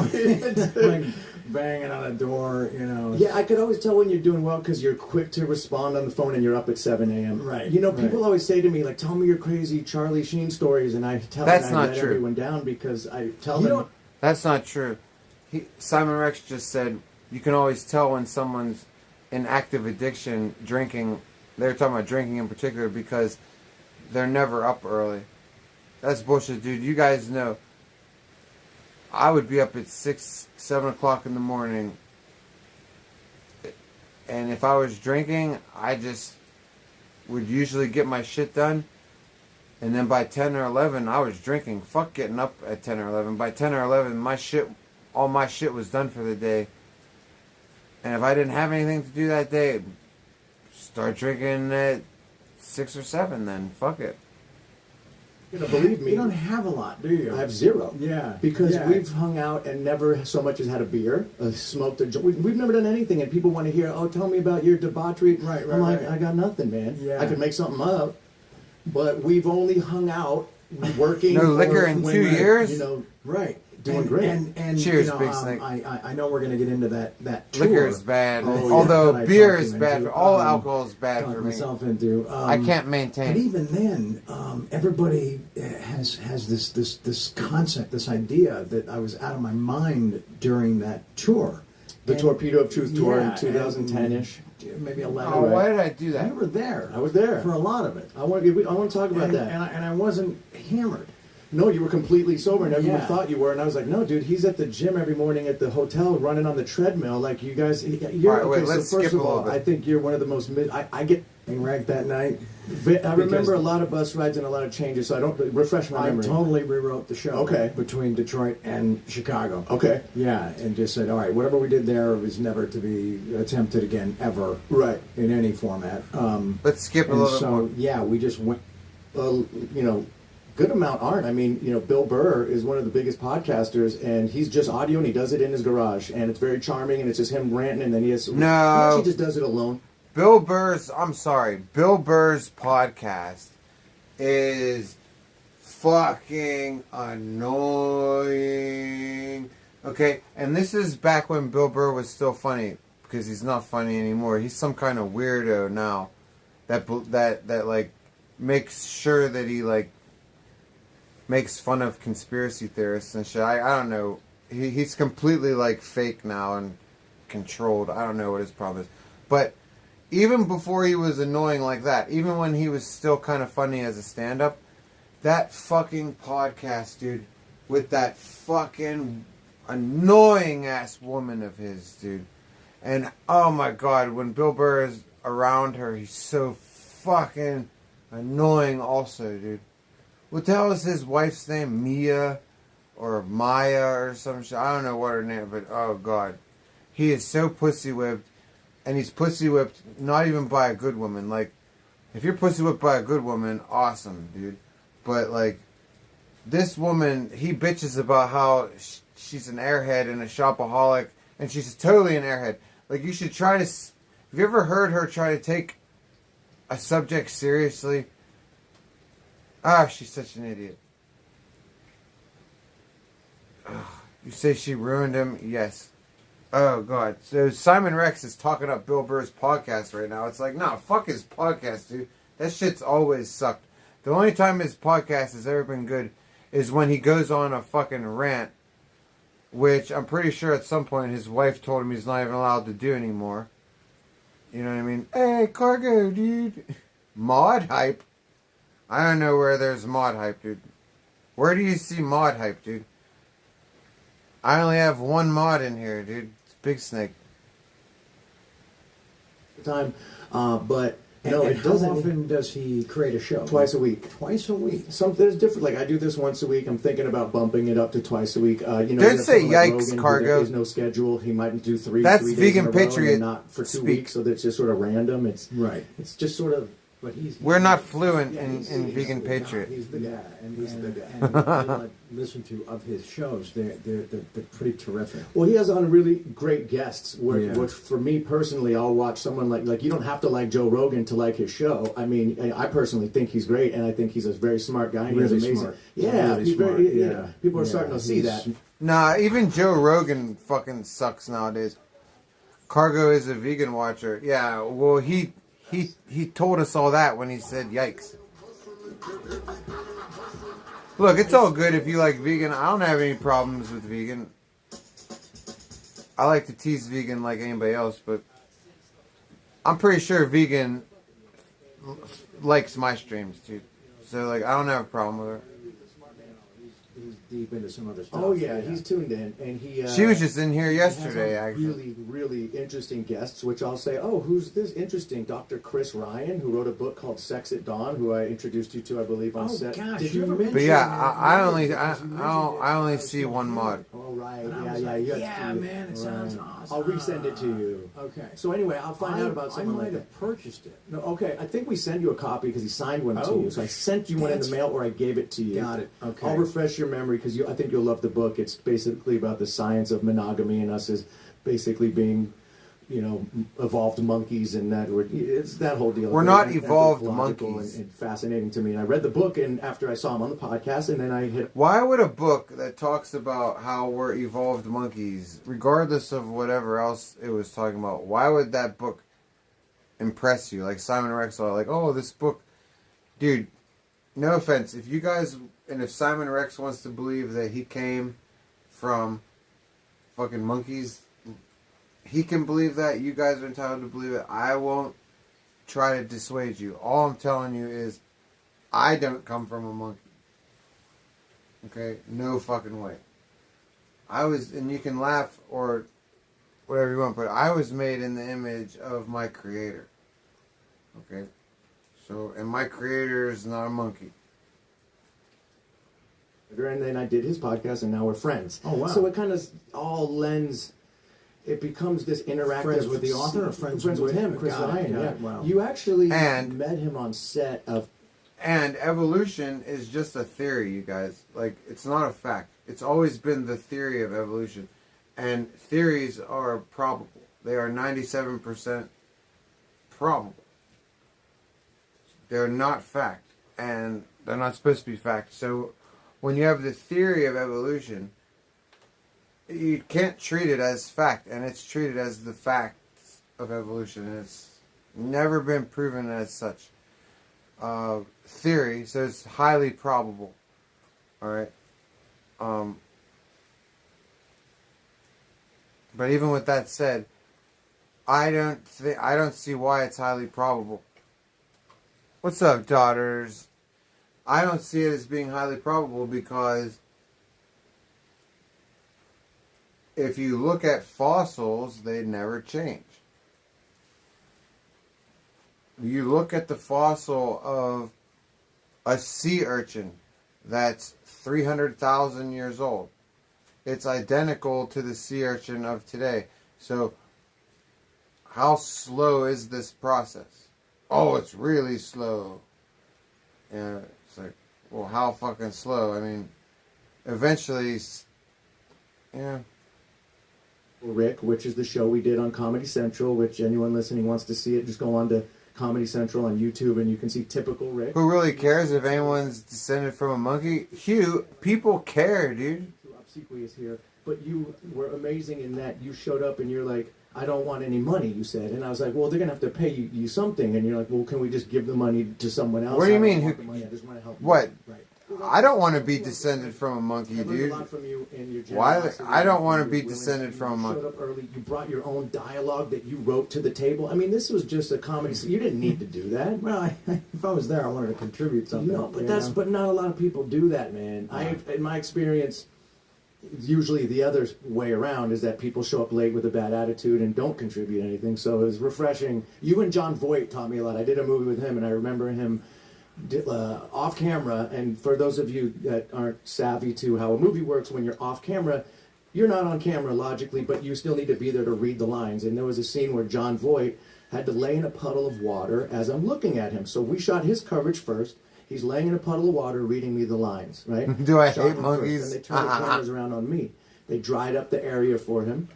Like banging on a door, you know. Yeah, I could always tell when you're doing well because you're quick to respond on the phone and you're up at 7 a.m. Right, You know, right. people always say to me, like, tell me your crazy Charlie Sheen stories, and I tell That's them I not let true. everyone down because I tell You them. don't- That's not true. Simon Rex just said you can always tell when someone's in active addiction, drinking. They're talking about drinking in particular because they're never up early. That's bullshit, dude. You guys know. I would be up at 6, 7 o'clock in the morning. And if I was drinking, I just would usually get my shit done. And then by 10 or 11, I was drinking. Fuck getting up at 10 or 11. By 10 or 11, all my shit was done for the day. And if I didn't have anything to do that day, start drinking at 6 or 7 then. Fuck it. You know, believe me. You don't have a lot, do you? I have zero. Yeah. Because yeah. we've hung out and never so much as had a beer, smoked a joint. We've never done anything, and people want to hear, oh, tell me about your debauchery. Right, I'm like, right. I got nothing, man. Yeah. I could make something up, but we've only hung out working. No liquor or in when 2 we're, years? You know, Right. doing great. And Cheers, you know, Big Snake. I know we're going to get into that tour. Liquor is bad. Oh, yeah, Although that I beer talked is you bad. into. All alcohol is bad talked for me. myself into. I can't maintain. But even then, everybody has this concept, this idea that I was out of my mind during that tour. The Torpedo of Truth tour in Yeah, 2010-ish. Maybe 11. Oh, why did I do that? You were there. I was there. For a lot of it. I want to talk about and, that. And I wasn't hammered. no, you were completely sober, and everyone Yeah. thought you were. And I was like, no, dude, he's at the gym every morning at the hotel running on the treadmill. Like, you guys, you're, All right, wait, okay, let's so first skip of a little all, bit. I think you're one of the most, I get wrecked that night. I remember a lot of bus rides and a lot of changes, so I don't refresh my I memory. totally rewrote the show. Okay. Between Detroit and Chicago. Okay. Yeah, and just said, all right, whatever we did there is never to be attempted again, ever. Right. In any format. Let's skip a and little bit so, more. yeah, we just went. Good amount aren't. I mean, Bill Burr is one of the biggest podcasters, and he's just audio, and he does it in his garage, and it's very charming, and it's just him ranting, and then he No. actually just does it alone. Bill Burr's podcast is fucking annoying. Okay, and this is back when Bill Burr was still funny, because he's not funny anymore. He's some kind of weirdo now that like makes sure that he like makes fun of conspiracy theorists and shit. I don't know. He's completely like fake now and controlled. I don't know what his problem is. But even before he was annoying like that, even when he was still kind of funny as a stand-up, that fucking podcast, dude, with that fucking annoying ass woman of his, dude. And oh my god, when Bill Burr is around her, he's so fucking annoying also, dude. What the hell is his wife's name? Mia or Maya or some shit? I don't know what her name, but oh god. He is so pussy whipped, and he's pussy whipped not even by a good woman. Like, if you're pussy whipped by a good woman, awesome, dude. But like, this woman, he bitches about how she's an airhead and a shopaholic, and she's totally an airhead. Like, you should try to... Have you ever heard her try to take a subject seriously? Ah, she's such an idiot. Ugh. You say she ruined him? Yes. Oh, God. So Simon Rex is talking up Bill Burr's podcast right now. It's like, nah, fuck his podcast, dude. That shit's always sucked. The only time his podcast has ever been good is when he goes on a fucking rant, which I'm pretty sure at some point his wife told him he's not even allowed to do anymore. You know what I mean? Hey, cargo, dude. Mod hype? I don't know where there's mod hype, dude. Where do you see mod hype, dude? I only have one mod in here, dude. It's Big Snake. Time, but And, no, and it how doesn't. often does he create a show? Twice a week. Twice a week. There's different. Like, I do this once a week. I'm thinking about bumping it up to twice a week. Don't you have say someone like yikes, Rogan, who Cargo. There is no schedule. He might do three. That's 3 days vegan in a row, and patriot then not for 2 speak. weeks. So that's just sort of random. It's right. It's just sort of. But We're not fluent in he's Vegan the Patriot. guy. He's the guy, and He's the guy. And the people I listen to of his shows, they're pretty terrific. Well, he has on really great guests, Yeah. which for me personally, I'll watch someone like you don't have to like Joe Rogan to like his show. I mean, I personally think he's great, and I think he's a very smart guy. And Really he's amazing. smart. Yeah, Really he's smart, very, yeah. People are Yeah, starting to see he's- that. Nah, even Joe Rogan fucking sucks nowadays. Cargo is a vegan watcher. Yeah, well, he told us all that when he said yikes. Look, it's all good if you like vegan. I don't have any problems with vegan. I like to tease vegan like anybody else, but I'm pretty sure vegan likes my streams, dude. So, like, I don't have a problem with her. He's deep into some other stuff. Oh yeah, he's tuned in, and he. She was just in here he has yesterday, on actually. Really, really interesting guests, which I'll say, oh, who's this interesting? Dr. Chris Ryan, who wrote a book called Sex at Dawn, who I introduced you to, I believe, on set. gosh, Did you you ever mentioned But yeah, I only see one mod. Oh right, And I yeah, was yeah, like, you have yeah, to, man, it sounds awesome. I'll resend it to you. Okay. So anyway, I'll find out about someone I might like that. have purchased it. No, okay. I think we sent you a copy because he signed one to Oh, you. So I sent you one in the that's- mail, or I gave it to you. Got it. Okay. I'll refresh your memory because I think you'll love the book. It's basically about the science of monogamy and us as basically being, evolved monkeys, and that it's that whole deal. We're Very not evolved anthropological monkeys. and fascinating to me. And I read the book, and after I saw him on the podcast, and then I hit. Why would a book that talks about how we're evolved monkeys, regardless of whatever else it was talking about, why would that book impress you? Like Simon Rex, like, oh, this book, dude. No offense, if you guys, and if Simon Rex wants to believe that he came from fucking monkeys, he can believe that. You guys are entitled to believe it. I won't try to dissuade you. All I'm telling you is, I don't come from a monkey. Okay? No fucking way. I was, and you can laugh or whatever you want, but I was made in the image of my creator. Okay? So, and my creator is not a monkey. And then I did his podcast, and now we're friends. Oh, wow. So it kind of all lends. It becomes this interactive. Friends with the author or friends with him, Chris Ryan. Yeah. Wow. You actually And- met him on set of. And evolution is just a theory, you guys. Like, it's not a fact. It's always been the theory of evolution. And theories are probable. They are 97% probable. They're not fact. And they're not supposed to be fact. So, when you have the theory of evolution, you can't treat it as fact. And it's treated as the facts of evolution. And it's never been proven as such. Theory, so it's highly probable. Alright? But even with that said, I don't see why it's highly probable. What's up, daughters? I don't see it as being highly probable because if you look at fossils, they never change. You look at the fossil of a sea urchin that's 300,000 years old. It's identical to the sea urchin of today. So, how slow is this process? Oh, it's really slow. Yeah, it's like, well, how fucking slow? I mean, eventually, yeah. Rick, which is the show we did on Comedy Central, which anyone listening wants to see it, just go on to Comedy Central on YouTube and you can see typical Rick. Who really cares if anyone's descended from a monkey? Hugh, people care, dude. Obsequious here, but you were amazing in that you showed up and you're like, I don't want any money, you said. And I was like, well, they're going to have to pay you something. And you're like, well, can we just give the money to someone else? What do you mean? I just want to help What? You. Right. I don't want to be descended from a monkey, dude. Why? I don't want to be descended from a monkey. You showed up early. You brought your own dialogue that you wrote to the table. I mean, this was just a comedy. You didn't need to do that. Well, if I was there, I wanted to contribute something. No, but not a lot of people do that, man. In my experience, usually the other way around is that people show up late with a bad attitude and don't contribute anything. So it was refreshing. You and John Voight taught me a lot. I did a movie with him, and I remember him off camera. And for those of you that aren't savvy to how a movie works, when you're off camera, you're not on camera logically, but you still need to be there to read the lines. And there was a scene where John Voight had to lay in a puddle of water as I'm looking at him. So we shot his coverage first. He's laying in a puddle of water reading me the lines, right? Do I Shot hate him monkeys? First, and they turned the cameras around on me. They dried up the area for him.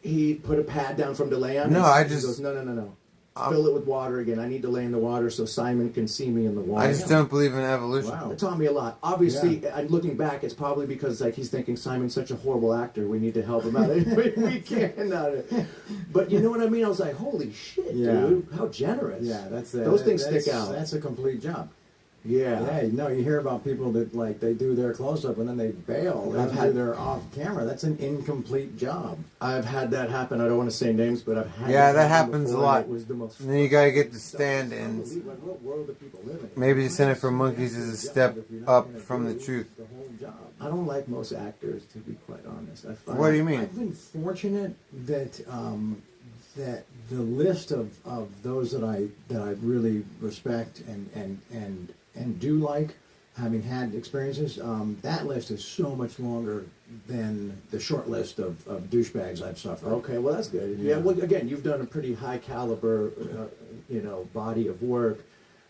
He put a pad down from to lay on. No, He goes, no. Fill it with water again. I need to lay in the water so Simon can see me in the water. I just don't believe in evolution. Wow. It taught me a lot. Obviously, and looking back, it's probably because like he's thinking Simon's such a horrible actor. We need to help him out. we can't. But you know what I mean? I was like, holy shit, dude! How generous. Yeah, those things stick out. That's a complete job. Yeah. Yeah, no, you hear about people that like they do their close up and then they bail. They do their off camera. That's an incomplete job. I've had that happen. I don't want to say names, but I've had that happens a lot. It was the most. And then you gotta get the stand-ins. What world do people live in? Maybe descended from monkeys is a step up from the truth. The whole job. I don't like most actors, to be quite honest. What do you mean? I've been fortunate that that the list of those that I really respect and do like, having had experiences, that list is so much longer than the short list of douchebags I've suffered. Okay, well that's good. Yeah, well again, you've done a pretty high caliber, body of work.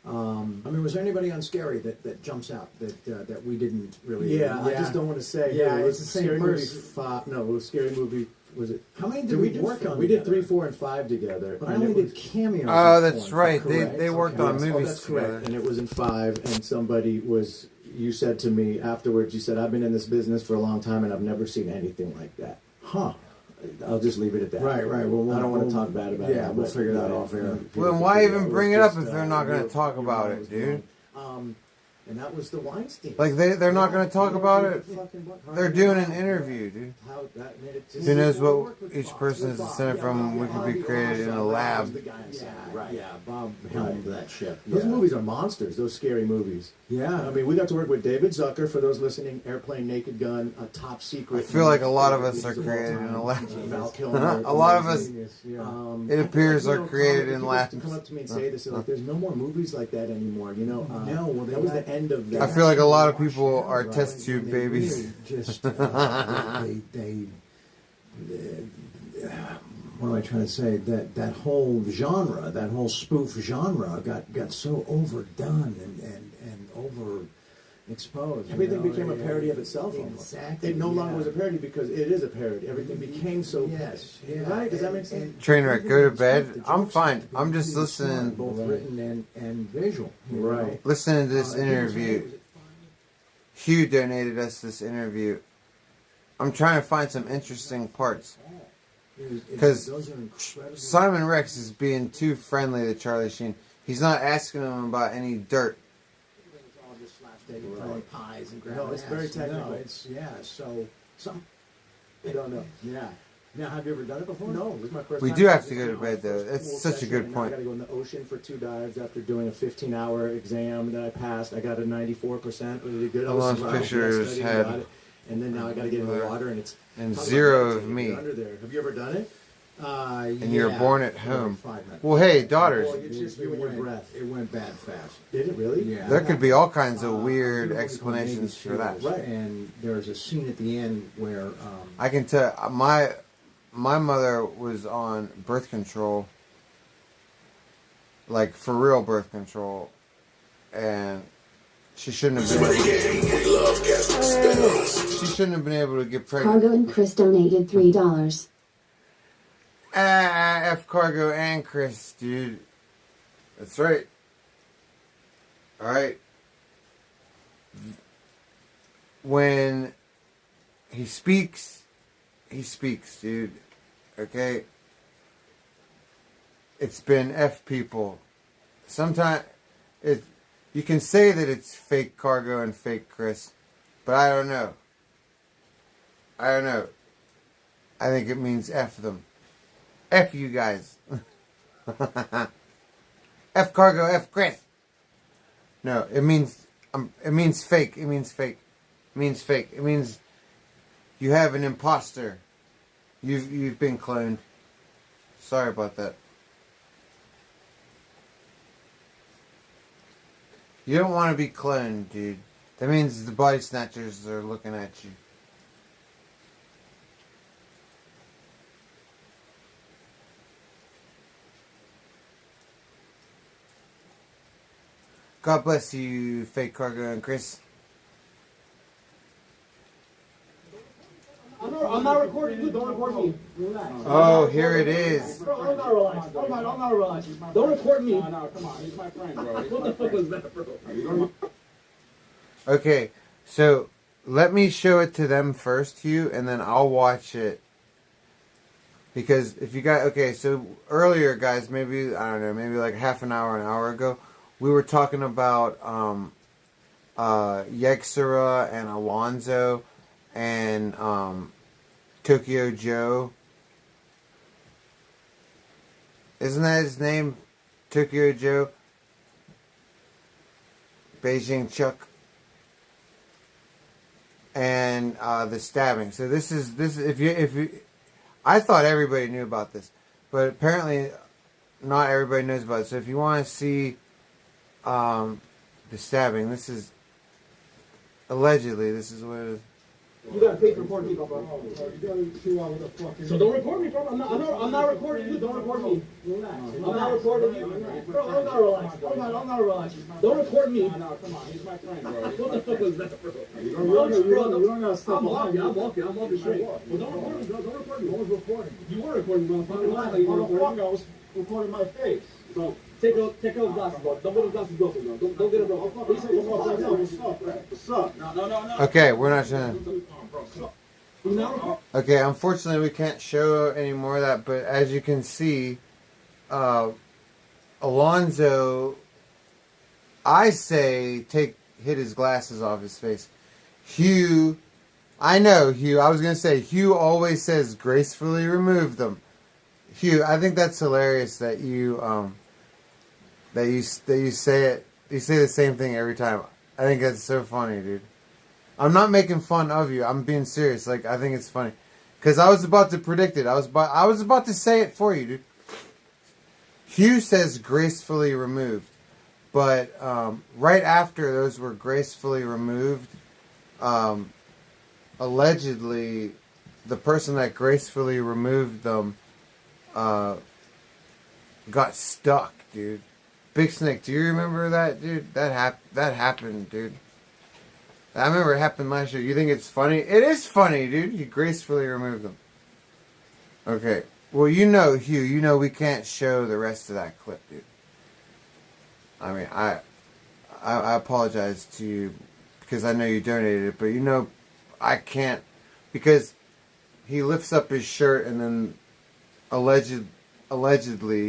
I mean, was there anybody on Scary that jumps out that we didn't really? I just don't want to say. Yeah, it was it's the same Scary Movie person. 5. No, it was Scary Movie. Was it? How many did we work on? We did 3, 4, and 5 together. But I only did cameos. Oh, that's right. Correct. They worked on movies that's together. correct. And it was in 5, and somebody was. You said to me afterwards. You said, "I've been in this business for a long time, and I've never seen anything like that." Huh. I'll just leave it at that. Right. Well, I don't want to talk bad about it. Yeah, we'll figure that off here. Well, why even bring it up if they're not going to talk about it, dude? And that was the Weinstein. Like they're not going to talk about it. Fucking They're doing an interview, dude. How that made it to Who knows what each person is descended from? We could be created in a lab. Yeah, Bob helmed that ship. Those movies are monsters. Those scary movies. Yeah. I mean, we got to work with David Zucker. For those listening, Airplane, Naked Gun, a top secret. I feel like a lot of us are created in a lab. Val Kilmer, A lot of us, it it appears, are created in labs. Come up to me and say this, like, there's no more movies like that anymore. You know, no. Well, that was the end of that. I feel like a lot of people are test tube babies. Really just they what am I trying to say? That whole genre, that whole spoof genre, got so overdone and over exposed. Everything became a parody of itself. Exactly. It no longer was a parody because it is a parody. Everything became so. Yes. Right? Does that make sense? Trainwreck, go to bed. I'm fine. I'm just listening. Both written and visual. Right. Listening to this interview. Hugh donated us this interview. I'm trying to find some interesting parts. Because Simon Rex is being too friendly to Charlie Sheen. He's not asking him about any dirt. Pies and no, it's very technical. No, it's so some. I don't know. Yeah. Now, have you ever done it before? No, this is my first We time. do have to go to bed, though. It's such a good point. I got to go in the ocean for 2 dives after doing a 15-hour exam that I passed. I got a 94%. Really good. I lost pictures had. And then now I got to get in the water, and it's and 0 of me. Under there. Have you ever done it? And you're born at home. Well, hey, daughters. Well, it's just you and your breath. It went bad fast. Did it really? Yeah. There could be all kinds of weird explanations for that. Right. And there's a scene at the end where I can tell my mother was on birth control, like for real birth control, and she shouldn't have been. She shouldn't have been able to get pregnant. Cargo and Chris donated $3. F Cargo and Chris, dude. That's right. Alright. When he speaks, dude. Okay? It's been F people. Sometimes you can say that it's fake Cargo and fake Chris, but I don't know. I think it means F them. F you guys. F Cargo, F Chris. No, it means fake. It means fake. It means fake. It means you have an imposter. You've been cloned. Sorry about that. You don't want to be cloned, dude. That means the body snatchers are looking at you. God bless you, Fake Cargo and Chris. I'm not recording you. Don't record me. Relax. Oh, here it is. Bro, I'm not relaxed. I'm not relaxed. Don't record me. No, come on. He's my friend, bro. What the fuck was that, bro? Okay, so let me show it to them first, Hugh, and then I'll watch it. Because if you guys, okay, so earlier, guys, maybe, I don't know, maybe like half an hour ago, we were talking about Yexera and Alonzo and Tokyo Joe. Isn't that his name? Tokyo Joe? Beijing Chuck. And the stabbing. So this is if you I thought everybody knew about this, but apparently not everybody knows about it. So if you want to see the stabbing, this is allegedly this is what it is. You gotta pay for recording people, bro. So don't record me, bro. I'm not recording you. Don't record me. Relax. I'm not recording you. Bro, I'm not relaxed. I'm not relaxed. Don't record me. No, come on. He's my friend, bro. What the fuck was that, bro? You don't gotta stop. I'm walking straight. Well, don't record me, bro. Don't record me. I was recording. You were recording, motherfucker. You were recording. I was recording my face. Bro, take out glasses, bro. Don't get the glasses broken, bro. Don't get it broken. What's up? No. Okay, we're not showing. Okay, unfortunately we can't show any more of that, but as you can see, Alonzo, I say hit his glasses off his face. Hugh, I know, Hugh. I was going to say, Hugh always says gracefully remove them. Hugh, I think that's hilarious that you say it. You say the same thing every time. I think that's so funny, dude. I'm not making fun of you. I'm being serious. Like, I think it's funny. Because I was about to predict it. I was about to say it for you, dude. Hugh says gracefully removed. But right after those were gracefully removed, allegedly, the person that gracefully removed them got stuck, dude. Big Snake, do you remember that, dude? That happened, dude. I remember it happened last year. You think it's funny? It is funny, dude. You gracefully removed them. Okay. Well, you know, Hugh, you know we can't show the rest of that clip, dude. I mean, I apologize to you because I know you donated it, but you know I can't because he lifts up his shirt and then allegedly,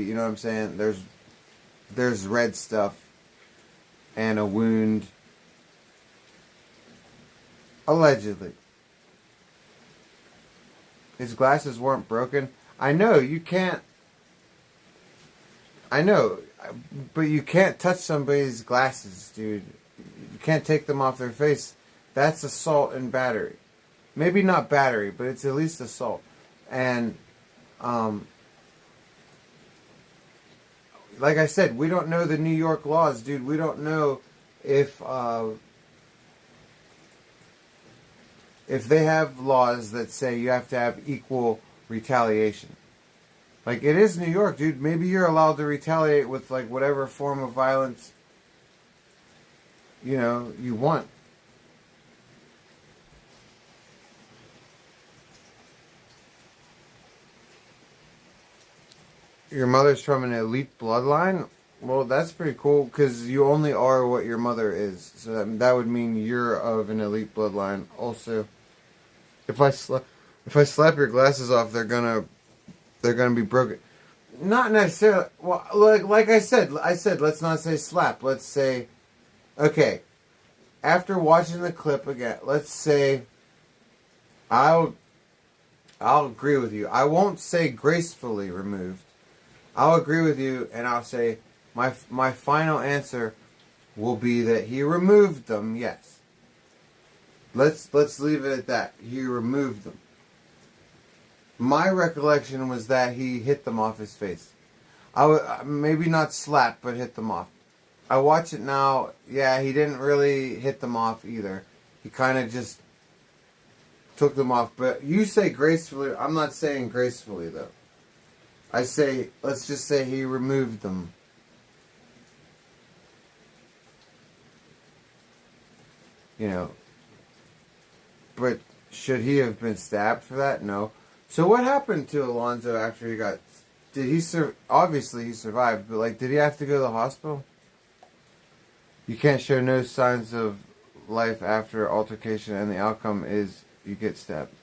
you know what I'm saying, there's red stuff and a wound. Allegedly. His glasses weren't broken. I know, you can't. I know, but you can't touch somebody's glasses, dude. You can't take them off their face. That's assault and battery. Maybe not battery, but it's at least assault. And, like I said, we don't know the New York laws, dude. We don't know if they have laws that say you have to have equal retaliation. Like, it is New York, dude. Maybe you're allowed to retaliate with, like, whatever form of violence, you know, you want. Your mother's from an elite bloodline? Well, that's pretty cool, because you only are what your mother is. So that would mean you're of an elite bloodline. Also, if I slap your glasses off, they're gonna be broken. Not necessarily. Well, like I said, let's not say slap. Let's say, okay, after watching the clip again, let's say, I'll agree with you. I won't say gracefully removed. I'll agree with you, and I'll say my final answer will be that he removed them. Yes. Let's leave it at that. He removed them. My recollection was that he hit them off his face. Maybe not slap, but hit them off. I watch it now. Yeah, he didn't really hit them off either. He kind of just took them off. But you say gracefully. I'm not saying gracefully, though. I say, let's just say he removed them. You know. But should he have been stabbed for that? No. So what happened to Alonzo after he got... Did he obviously he survived, but like, did he have to go to the hospital? You can't show no signs of life after altercation, and the outcome is you get stabbed.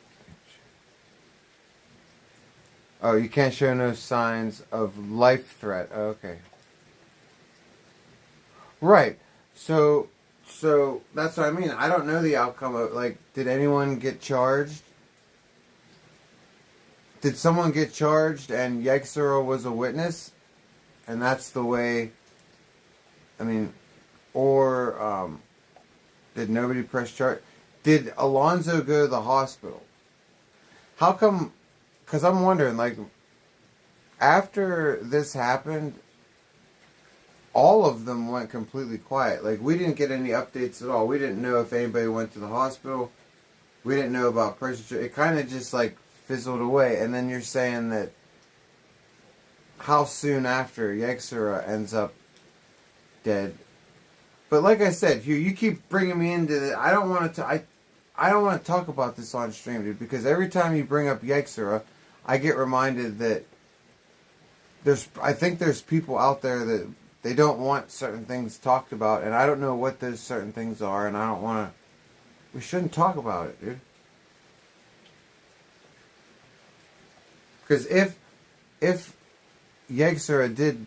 Oh, you can't show no signs of life threat. Oh, okay. Right. So that's what I mean. I don't know the outcome of, like, did anyone get charged? Did someone get charged and Yexero was a witness? And that's the way, I mean, or did nobody press charge? Did Alonzo go to the hospital? How come, because I'm wondering, like, after this happened, all of them went completely quiet. Like, we didn't get any updates at all. We didn't know if anybody went to the hospital. We didn't know about pressure. It kind of just, like, fizzled away. And then you're saying that how soon after Yexera ends up dead. But like I said, you keep bringing me into the... I don't want to talk about this on stream, dude, because every time you bring up Yexera, I get reminded that I think there's people out there that they don't want certain things talked about, and I don't know what those certain things are, and I don't want to... We shouldn't talk about it, dude. Because if Yexera did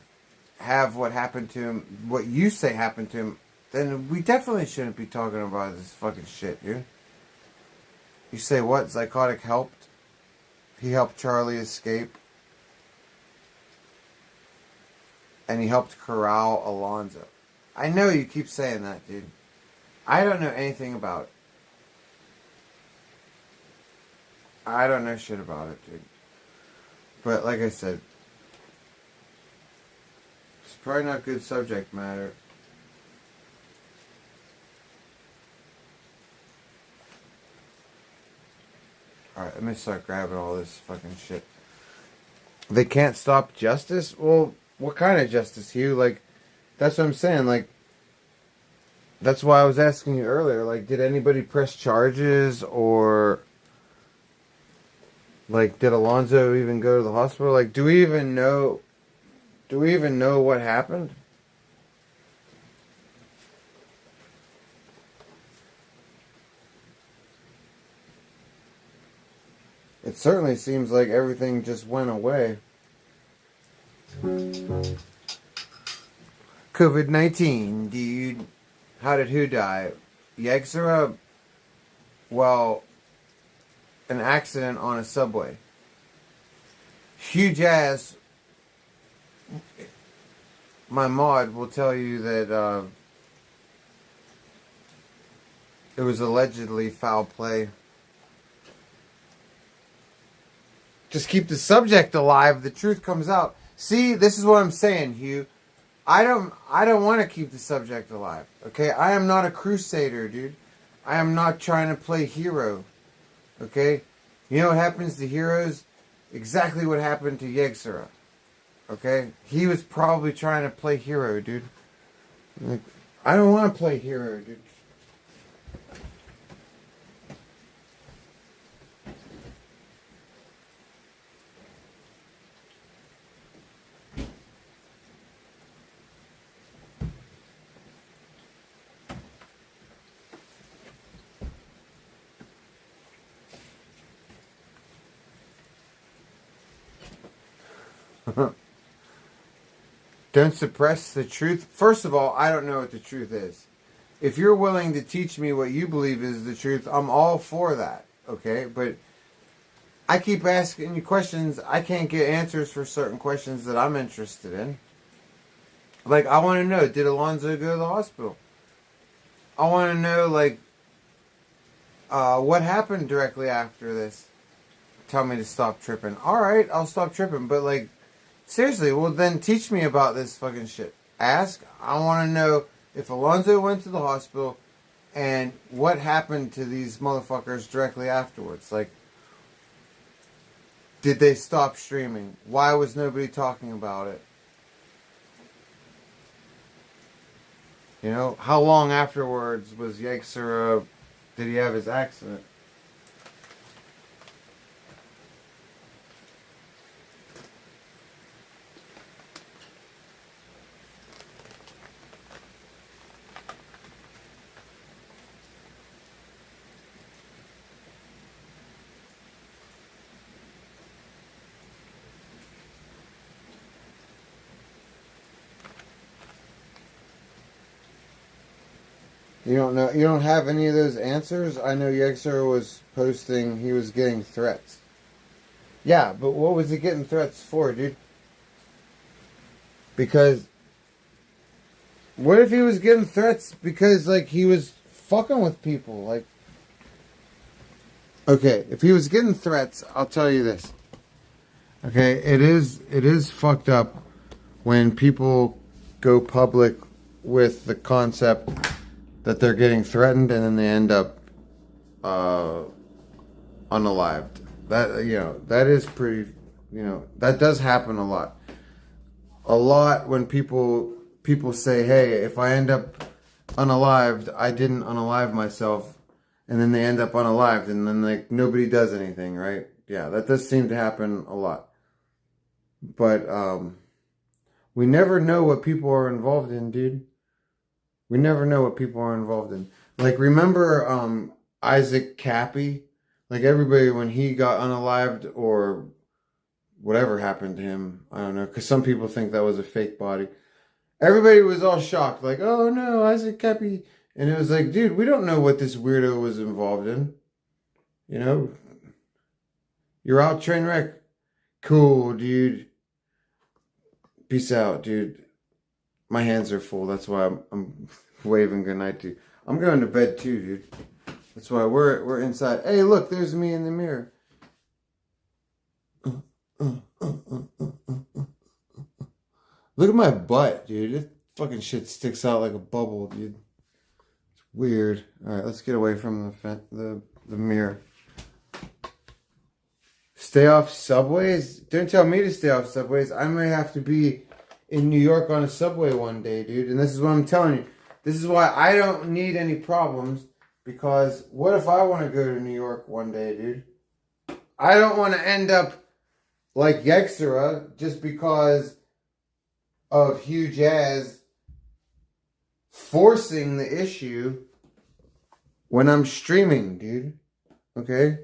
have what happened to him, what you say happened to him, then we definitely shouldn't be talking about this fucking shit, dude. You say what? Psychotic helped? He helped Charlie escape. And he helped corral Alonzo. I know you keep saying that, dude. I don't know anything about it. I don't know shit about it, dude. But like I said, it's probably not good subject matter. Alright, let me start grabbing all this fucking shit. They can't stop justice? Well, what kind of justice, Hugh? Like, that's what I'm saying. Like, that's why I was asking you earlier. Like, did anybody press charges? Or, like, did Alonzo even go to the hospital? Like, do we even know what happened? It certainly seems like everything just went away. COVID-19, dude. How did who die? Yegzera? Well, an accident on a subway. Huge ass. My mod will tell you that it was allegedly foul play. Just keep the subject alive. The truth comes out. See, this is what I'm saying, Hugh. I don't want to keep the subject alive. Okay? I am not a crusader, dude. I am not trying to play hero. Okay? You know what happens to heroes? Exactly what happened to Yegzera. Okay? He was probably trying to play hero, dude. Like, I don't want to play hero, dude. Don't suppress the truth. First of all, I don't know what the truth is. If you're willing to teach me what you believe is the truth, I'm all for that. Okay? But I keep asking you questions. I can't get answers for certain questions that I'm interested in. Like, I want to know, did Alonzo go to the hospital? I want to know, like, what happened directly after this? Tell me to stop tripping. Alright, I'll stop tripping. But, like, seriously, well then teach me about this fucking shit. Ask. I want to know if Alonzo went to the hospital and what happened to these motherfuckers directly afterwards. Like, did they stop streaming? Why was nobody talking about it? You know, how long afterwards was Yegzera, did he have his accident? You don't know? You don't have any of those answers? I know Yegzera was posting he was getting threats. Yeah, but what was he getting threats for, dude? Because what if he was getting threats because, like, he was fucking with people? Like, okay, if he was getting threats, I'll tell you this. Okay, it is fucked up when people go public with the concept that they're getting threatened and then they end up unalived. That, you know, that is pretty, you know, that does happen a lot. A lot when people say, hey, if I end up unalived, I didn't unalive myself, and then they end up unalived, and then, like, nobody does anything, right? Yeah, that does seem to happen a lot. But we never know what people are involved in, dude. We never know what people are involved in. Like, remember Isaac Cappy? Like, everybody, when he got unalived or whatever happened to him, I don't know, because some people think that was a fake body. Everybody was all shocked, like, oh no, Isaac Cappy. And it was like, dude, we don't know what this weirdo was involved in. You know? You're out, train wreck. Cool, dude. Peace out, dude. My hands are full. That's why I'm waving goodnight to you. I'm going to bed too, dude. That's why we're inside. Hey, look, there's me in the mirror. Look at my butt, dude. This fucking shit sticks out like a bubble, dude. It's weird. All right, let's get away from the mirror. Stay off subways? Don't tell me to stay off subways. I may have to be in New York on a subway one day, dude. And this is what I'm telling you. This is why I don't need any problems. Because what if I want to go to New York one day, dude? I don't want to end up like Yexera just because of Hugh Jazz forcing the issue when I'm streaming, dude. Okay?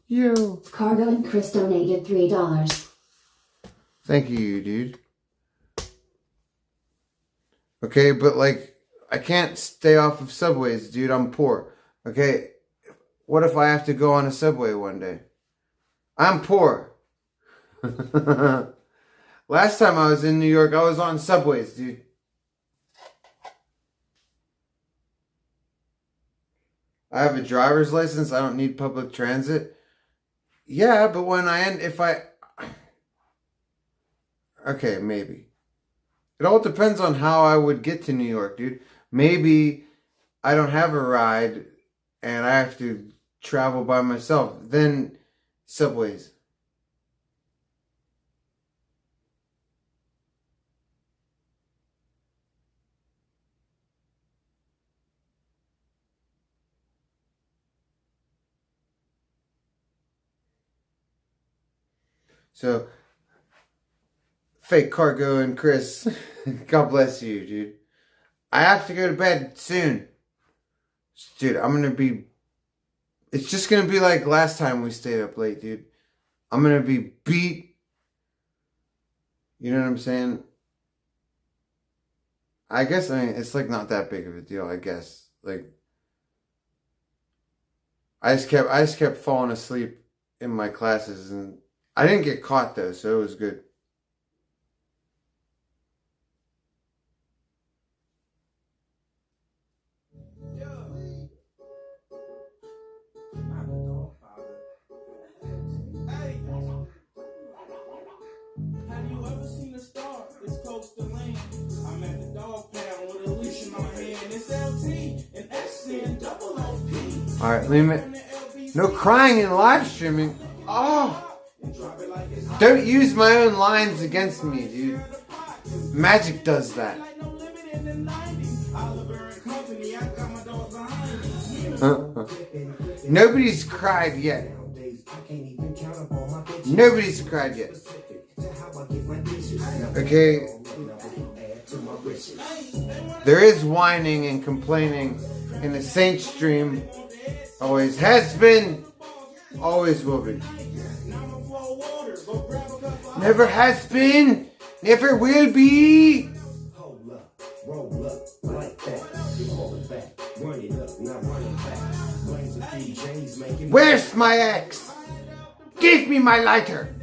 Yo. Cargo and Chris donated $3. Thank you, dude. Okay, but like, I can't stay off of subways, dude. I'm poor. Okay? What if I have to go on a subway one day? I'm poor. Last time I was in New York, I was on subways, dude. I have a driver's license. I don't need public transit. Yeah, but when okay, maybe. It all depends on how I would get to New York, dude. Maybe I don't have a ride and I have to travel by myself. Then subways. So, fake Cargo and Chris, God bless you, dude. I have to go to bed soon. Dude, it's just going to be like last time we stayed up late, dude. I'm going to be beat. You know what I'm saying? I guess, it's like not that big of a deal, I guess. Like, I just kept falling asleep in my classes, and I didn't get caught though, so it was good. Have you ever seen a star that's close to land? I'm at the dog pound with a leash in my hand. It's LT and SN double OP. Alright, no crying in live streaming. Oh! Don't use my own lines against me, dude. Magic does that. Nobody's cried yet. Nobody's cried yet. Okay? There is whining and complaining in the Saint stream. Always has been. Always will be. Never has been. Never will be. Roll up like that. You hold it back. Run it up, not running back. Blames a few J's making. Where's my ex? Give me my lighter.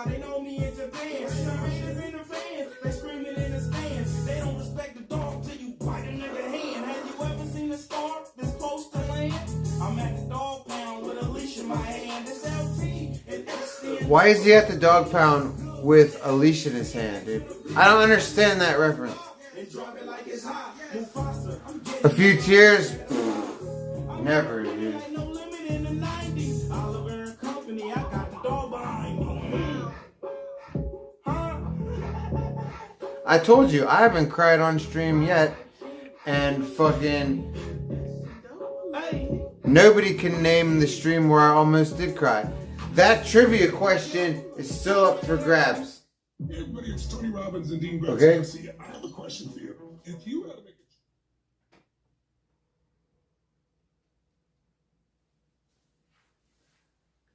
They know me in Japan. In the fans, they screaming in the stands. They don't respect the dog till you bite him in the hand. Have you ever seen a star this close to land? I'm at the dog pound with a leash in my hand. It's LT and SN. Why is he at the dog pound with a leash in his hand, dude? I don't understand that reference. A few tears? Never, dude. I told you, I haven't cried on stream yet, and fucking nobody can name the stream where I almost did cry. That trivia question is still up for grabs. Hey everybody, it's Tony Robbins and Dean Grant. Okay. I have a question for you. If you had to make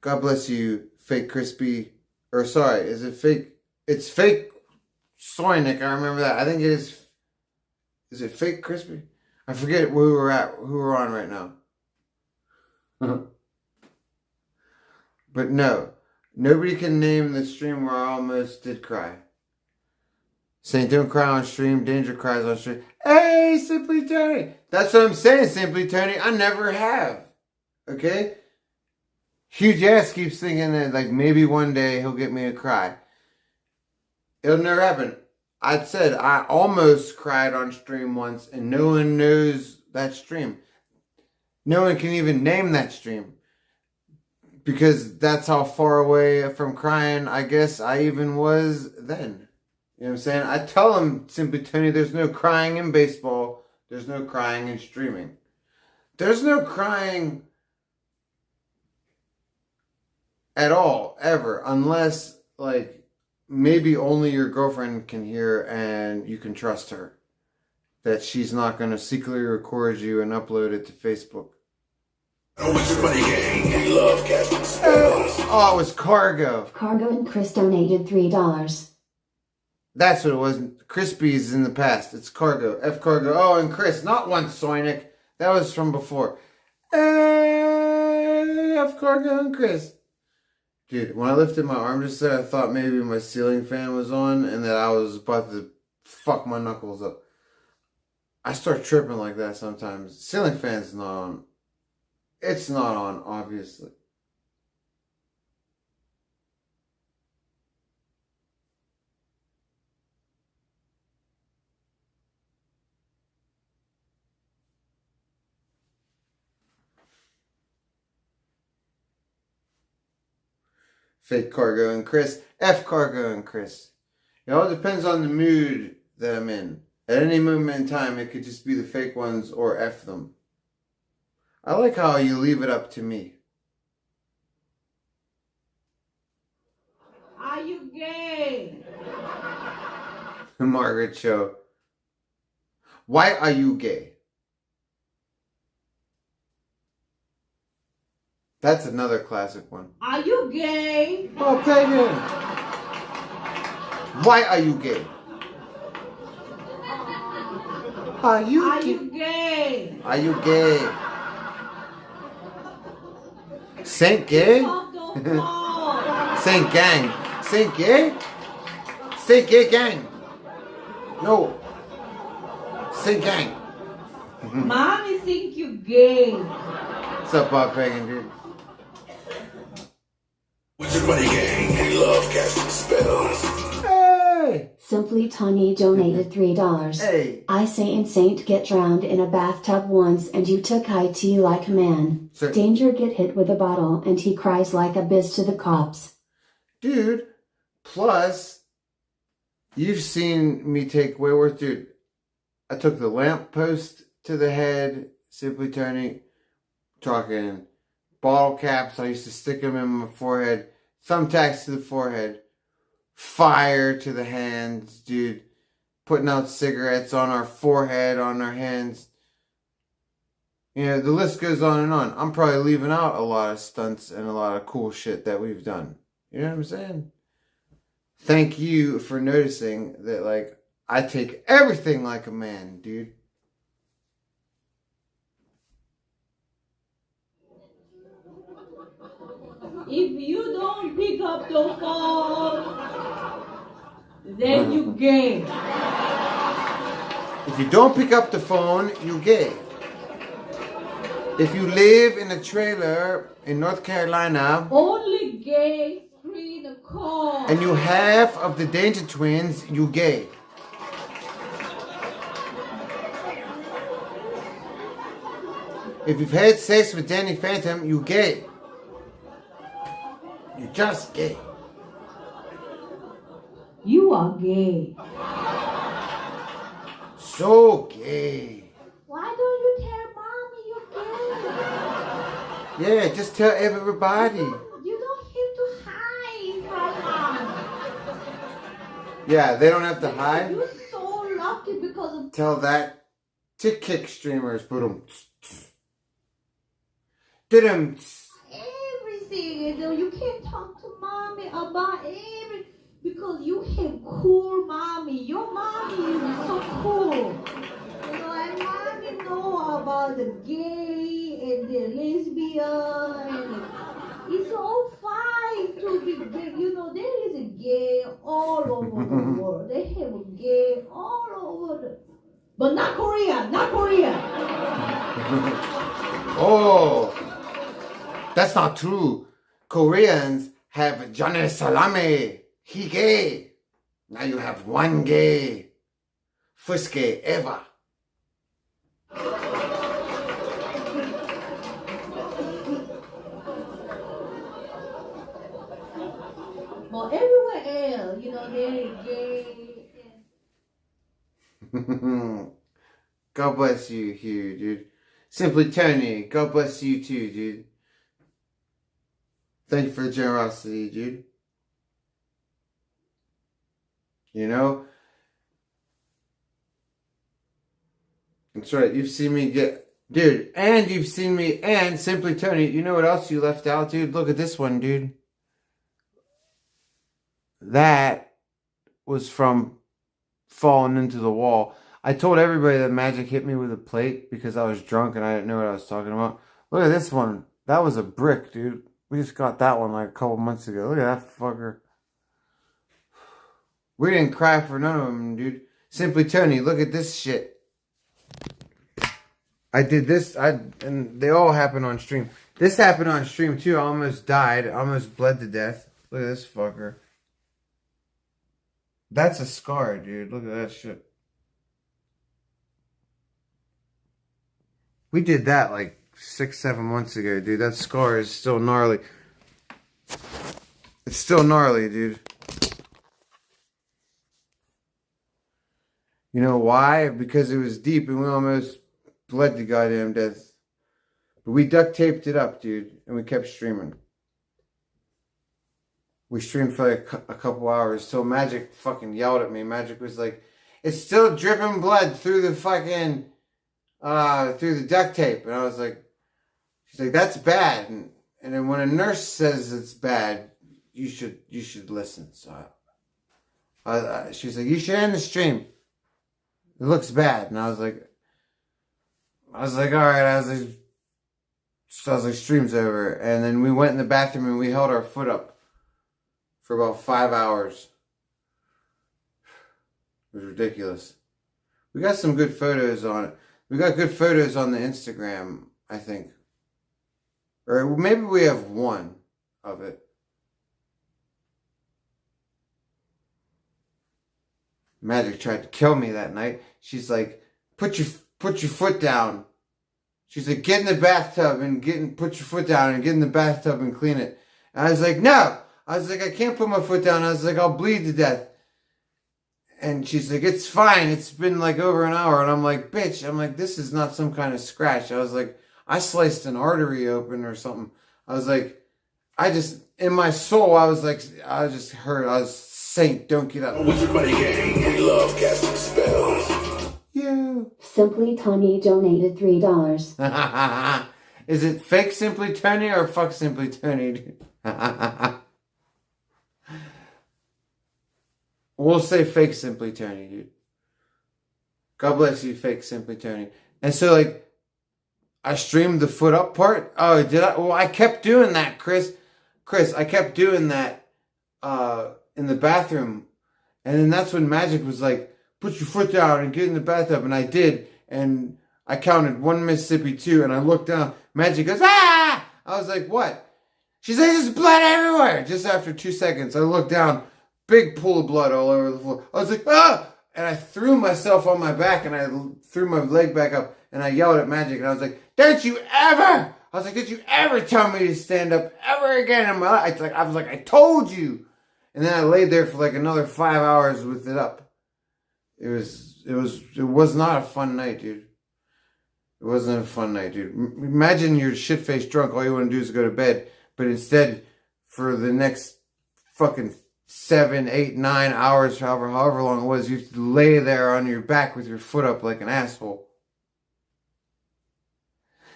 God bless you, Fake Crispy. Or sorry, is it fake? It's fake Soynick. I remember that. I think it is. Is it fake Crispy? I forget who we're at. Who we're on right now. But no, nobody can name the stream where I almost did cry. Saying don't cry on stream, Danger cries on stream. Hey, Simply Tony. That's what I'm saying, Simply Tony. I never have. Okay? Huge ass keeps thinking that like maybe one day he'll get me a cry. It'll never happen. I said I almost cried on stream once and no one knows that stream. No one can even name that stream. Because that's how far away from crying I guess I even was then. You know what I'm saying? I tell him, Simply Tony, there's no crying in baseball. There's no crying in streaming. There's no crying at all, ever. Unless, like, maybe only your girlfriend can hear and you can trust her. That she's not going to secretly record you and upload it to Facebook. Oh, it was Cargo. Cargo and Chris donated $3. That's what it was. Crispy's in the past. It's Cargo. F Cargo. Oh, and Chris. Not one Soynick. That was from before. F Cargo and Chris. Dude, when I lifted my arm just there, I thought maybe my ceiling fan was on and that I was about to fuck my knuckles up. I start tripping like that sometimes. Ceiling fan's not on. It's not on, obviously. Fake Cargo and Chris. F Cargo and Chris. It all depends on the mood that I'm in. At any moment in time, it could just be the fake ones or F them. I like how you leave it up to me. Are you gay? Margaret Cho. Why are you gay? That's another classic one. Are you gay? Oh, Pagan. Why are you gay? Are you gay? Are you gay? Saint Gay? Saint Gang. Saint Gay? Saint Gay Gang. No. Saint Gang. Mommy think you gay. What's up, Bob Pagan, dude? What's your buddy gang? We love casting spells. Hey! Simply Tony donated $3. Hey! I say in Saint get drowned in a bathtub once and you took IT like a man. Sir. Danger get hit with a bottle and he cries like a biz to the cops. Dude, plus, you've seen me take way worse. Dude, I took the lamppost to the head, Simply Tony, talking bottle caps. I used to stick them in my forehead, thumbtacks to the forehead, fire to the hands, dude, putting out cigarettes on our forehead, on our hands. You know, the list goes on and on. I'm probably leaving out a lot of stunts and a lot of cool shit that we've done. You know what I'm saying? Thank you for noticing that, like, I take everything like a man, dude. If you don't pick up the phone, then you gay. If you don't pick up the phone, you gay. If you live in a trailer in North Carolina, Only gay screen a call. and you half of the Danger Twins, you gay. If you've had sex with Danny Phantom, you gay. You're just gay. You are gay. So gay. Why don't you tell mommy you're gay? Yeah, just tell everybody. You don't have to hide from mom. Yeah, they don't have to hide. You're so lucky because of Tell that to kick streamers. Boom. Did everything. You can't talk to mommy about every, because you have cool mommy. Your mommy is so cool. You know, and mommy know about the gay and the lesbian, and it's all fine to be gay. You know, there is a gay all over the world. They have a gay all over the, but not Korea, not Korea. Oh, that's not true. Koreans have Johnny Salame. He gay. Now you have one gay. First gay ever. But everywhere else, you know, they're gay. God bless you, Hugh, dude. Simply Tony, God bless you too, dude. Thank you for the generosity, dude. You know? That's right, you've seen me get... Dude, and you've seen me, and Simply Tony, you know what else you left out, dude? Look at this one, dude. That was from falling into the wall. I told everybody that Magic hit me with a plate because I was drunk and I didn't know what I was talking about. Look at this one. That was a brick, dude. We just got that one like a couple months ago. Look at that fucker. We didn't cry for none of them, dude. Simply Tony, look at this shit. I did this, and they all happened on stream. This happened on stream too. I almost died. I almost bled to death. Look at this fucker. That's a scar, dude. Look at that shit. We did that like 6-7 months ago, dude. That scar is still gnarly. It's still gnarly, dude. You know why? Because it was deep and we almost bled to goddamn death. But we duct taped it up, dude. And we kept streaming. We streamed for like a couple hours till Magic fucking yelled at me. Magic was like, it's still dripping blood through the fucking, through the duct tape. And I was like, she's like, that's bad. And then when a nurse says it's bad, you should listen. So she's like, you should end the stream. It looks bad. And I was like, all right. I was like, stream's over. And then we went in the bathroom and we held our foot up for about 5 hours. It was ridiculous. We got some good photos on it. We got good photos on the Instagram, I think. Or maybe we have one of it. Magic tried to kill me that night. She's like, put your foot down. She's like, get in the bathtub and put your foot down and get in the bathtub and clean it. And I was like, no. I was like, I can't put my foot down. I was like, I'll bleed to death. And she's like, it's fine. It's been like over an hour. And I'm like, bitch. I'm like, this is not some kind of scratch. I was like, I sliced an artery open or something. I was like, in my soul, I was like, I just heard, I was, Saint, don't get up. Wizard Money Gang, we love casting spells. Yeah. Simply Tony donated $3. Is it fake Simply Tony or fuck Simply Tony? We'll say fake Simply Tony, dude. God bless you, fake Simply Tony. And so, like, I streamed the foot up part. Oh, did I? Well, I kept doing that, Chris. I kept doing that in the bathroom. And then that's when Magic was like, put your foot down and get in the bathtub. And I did. And I counted 1 Mississippi, 2. And I looked down. Magic goes, ah! I was like, what? She's like, there's blood everywhere. Just after 2 seconds, I looked down. Big pool of blood all over the floor. I was like, ah! And I threw myself on my back and I threw my leg back up and I yelled at Magic and I was like, don't you ever! I was like, did you ever tell me to stand up ever again in my life? I was like, I told you! And then I laid there for like another 5 hours with it up. It was not a fun night, dude. It wasn't a fun night, dude. Imagine you're shit-faced drunk, all you want to do is go to bed. But instead, for the next fucking 7, 8, 9 hours, however long it was, you used to lay there on your back with your foot up like an asshole.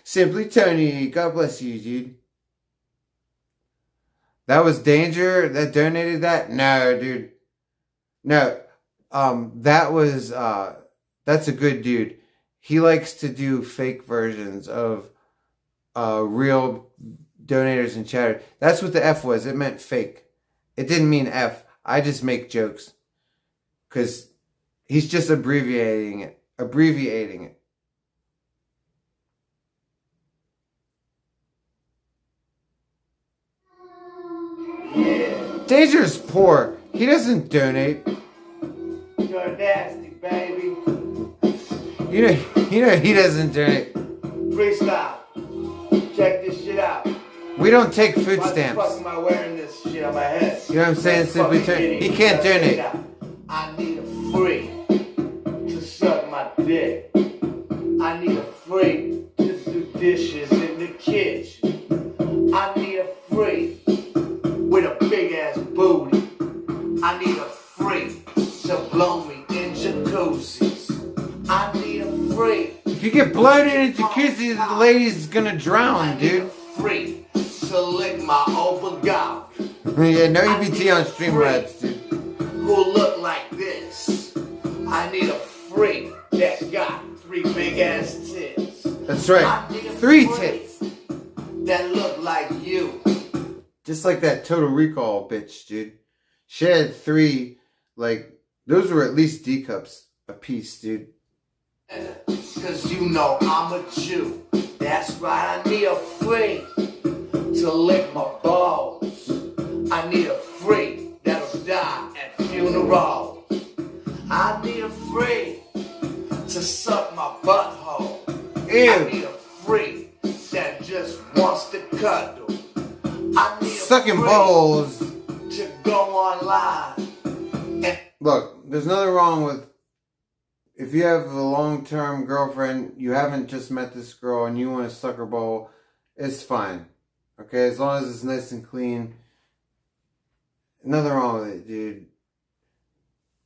Simply Tony, God bless you, dude. That was Danger that donated that? No, dude. No. That was, that's a good dude. He likes to do fake versions of real donators and chatter. That's what the F was. It meant fake. It didn't mean F. I just make jokes. Because he's just abbreviating it. Danger's poor. He doesn't donate. You're nasty, baby. You know he doesn't donate. Freestyle. Check this shit out. We don't take food Why stamps. the fuck am I wearing this shit on my head? You know what I'm saying? Simply he can't donate. I need a freak to suck my dick. I need a freak to do dishes in the kitchen. I need a freak with a big ass booty. I need a freak to blow me in jacuzzis. I need a freak. If you get blown in a jacuzzi, the lady's gonna drown, dude. Freak to lick my obergall. Yeah, no EBT on stream rats, dude. Who look like this? I need a freak that's got 3 big ass tits. That's right. 3 tits. That look like you. Just like that Total Recall bitch, dude. She had 3, like, those were at least D cups a piece, dude. Cause you know I'm a Jew. That's right, I need a freak to lick my balls. I need a freak that'll die at funerals. I need a freak to suck my butthole. Ew. I need a freak that just wants to cuddle. I need Sucking a freak balls. to go online. Look, there's nothing wrong with if you have a long-term girlfriend, you haven't just met this girl and you want to suck her ball, it's fine. Okay, as long as it's nice and clean. Nothing wrong with it, dude.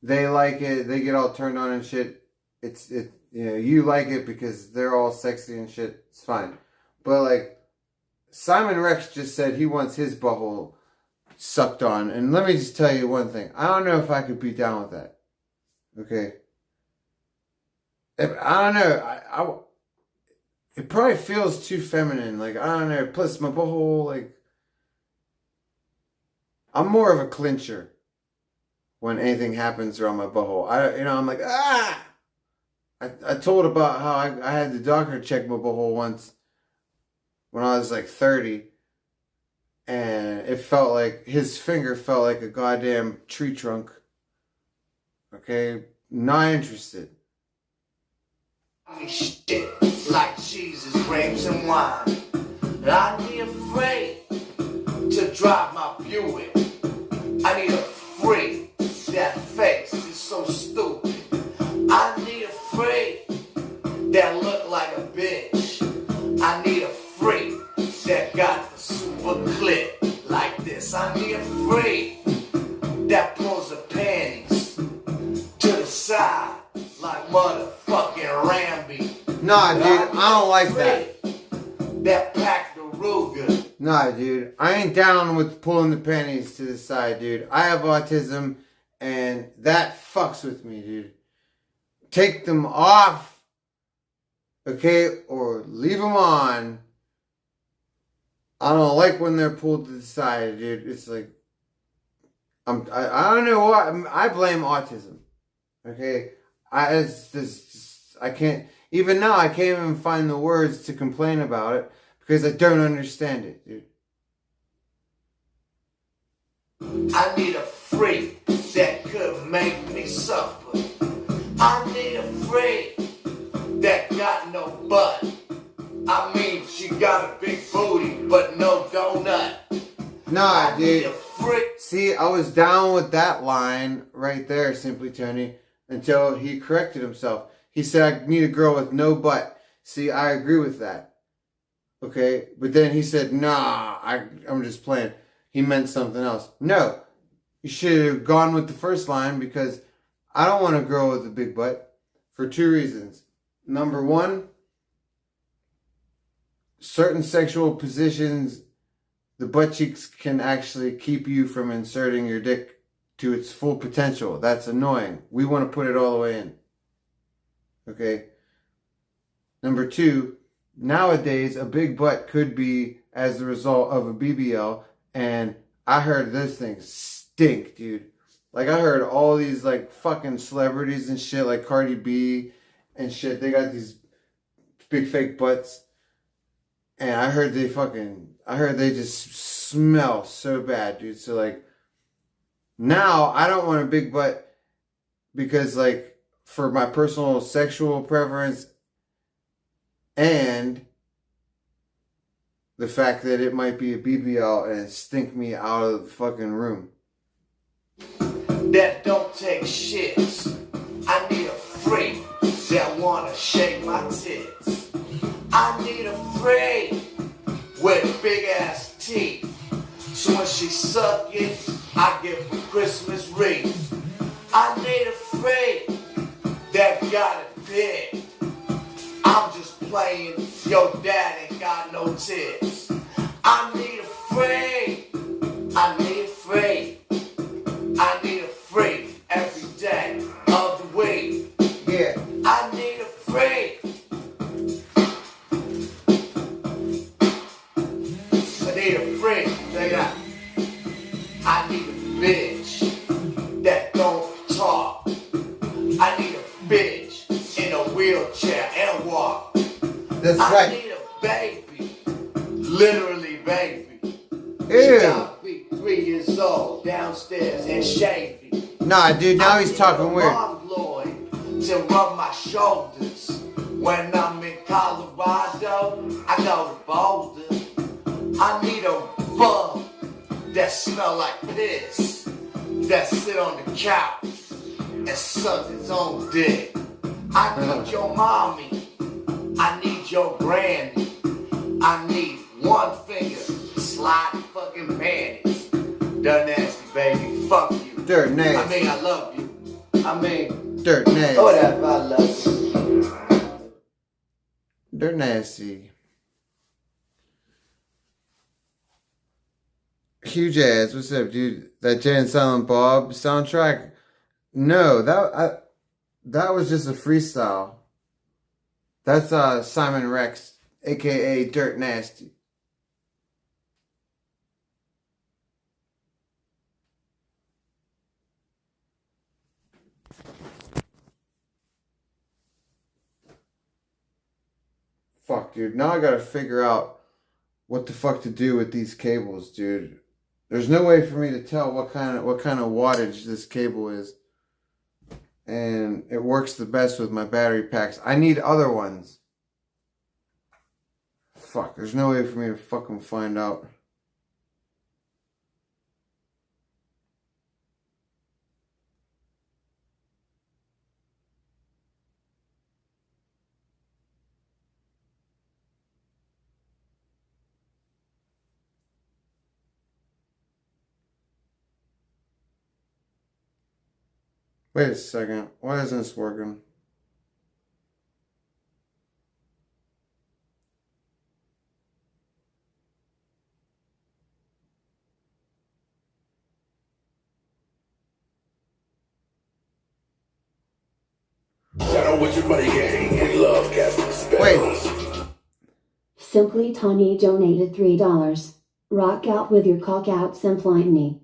They like it, they get all turned on and shit. You like it because they're all sexy and shit. It's fine. But like Simon Rex just said he wants his butthole sucked on. And let me just tell you one thing. I don't know if I could be down with that. Okay. I don't know. It probably feels too feminine. Like, I don't know. Plus, my butthole, like, I'm more of a clincher when anything happens around my butthole. I'm like, ah! I told about how I had the doctor check my butthole once when I was like 30. And it felt like, his finger felt like a goddamn tree trunk. Okay? Not interested. Shit like cheeses, grapes, and wine. I need a freak to drive my Buick. I need a freak. That face is so stupid. I need a freak that look like a bitch. I need a freak that got the super clip like this. I need a freak that pulls the panties to the side like motherfucking Ramby. Nah, dude, I don't like that. That packed the Ruger. Nah, dude, I ain't down with pulling the panties to the side, dude. I have autism, and that fucks with me, dude. Take them off, okay, or leave them on. I don't like when they're pulled to the side, dude. It's like, I don't know what, I blame autism, okay? I can't, even now I can't even find the words to complain about it because I don't understand it, dude. I need a freak that could make me suffer. I need a freak that got no butt. I mean, she got a big booty, but no donut. Nah, dude. See, I was down with that line right there, Simply Tony, until he corrected himself. He said, I need a girl with no butt. See, I agree with that. Okay? But then he said, nah, I'm just playing. He meant something else. No. You should have gone with the first line because I don't want a girl with a big butt for 2 reasons. Number one, certain sexual positions the butt cheeks can actually keep you from inserting your dick to its full potential. That's annoying. We want to put it all the way in. Okay? Number 2, nowadays a big butt could be as the result of a BBL, and I heard those things stink, dude. Like, I heard all these, like, fucking celebrities and shit, like Cardi B and shit, they got these big fake butts, and I heard they just smell so bad, dude. So, like, now I don't want a big butt because, like, for my personal sexual preference and the fact that it might be a BBL and stink me out of the fucking room. That don't take shits. I need a freak that wanna shake my tits. I need a freak with big ass teeth. So when she suck it, I give her Christmas wreath. I need a freak that got it big. I'm just playing, your dad ain't got no tits. I need a freak. I need a freak. I need a freak every day of the week. Yeah. I need a freak. I need a freak that I need a bitch that don't talk. I need a bitch in a wheelchair and walk. That's I right. need a baby, literally baby. Ew. She gotta be 3 years old, downstairs and shaving. Nah, dude, now he's talking weird. Mom Lloyd to rub my shoulders. When I'm in Colorado, I go to Boulder. I need a bum that smell like piss, that sit on the couch and suck his own dick. I need your mommy. I need your granny. I need one finger, slide fucking panties. Dirt nasty, baby. Fuck you. Dirt nasty. I mean, I love you. I mean, Dirt nasty. whatever, I love you. Dirt nasty. Huge ass. What's up, dude? That Jay and Silent Bob soundtrack? No, that was just a freestyle. That's Simon Rex, aka Dirt Nasty. Fuck, dude. Now I gotta figure out what the fuck to do with these cables, dude. There's no way for me to tell what kind of wattage this cable is. And it works the best with my battery packs. I need other ones. Fuck, there's no way for me to fucking find out. Wait a second. Why isn't this working? Shout out with your buddy gang. We love casting spells. Wait. Simply Tony donated $3. Rock out with your cock out, Simply.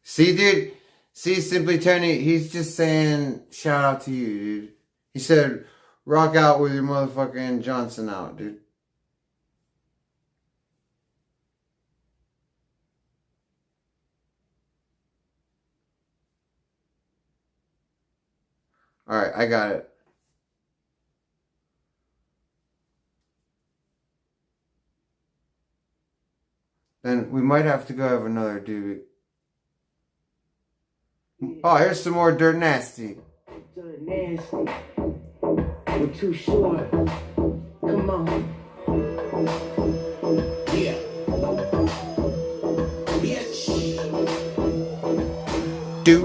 See, dude? See, Simply Tony, he's just saying shout out to you, dude. He said, rock out with your motherfucking Johnson out, dude. Alright, I got it. Then we might have to go have another dude. Oh, here's some more Dirt Nasty. Dirt Nasty. We're too short. Come on. Yeah. Do.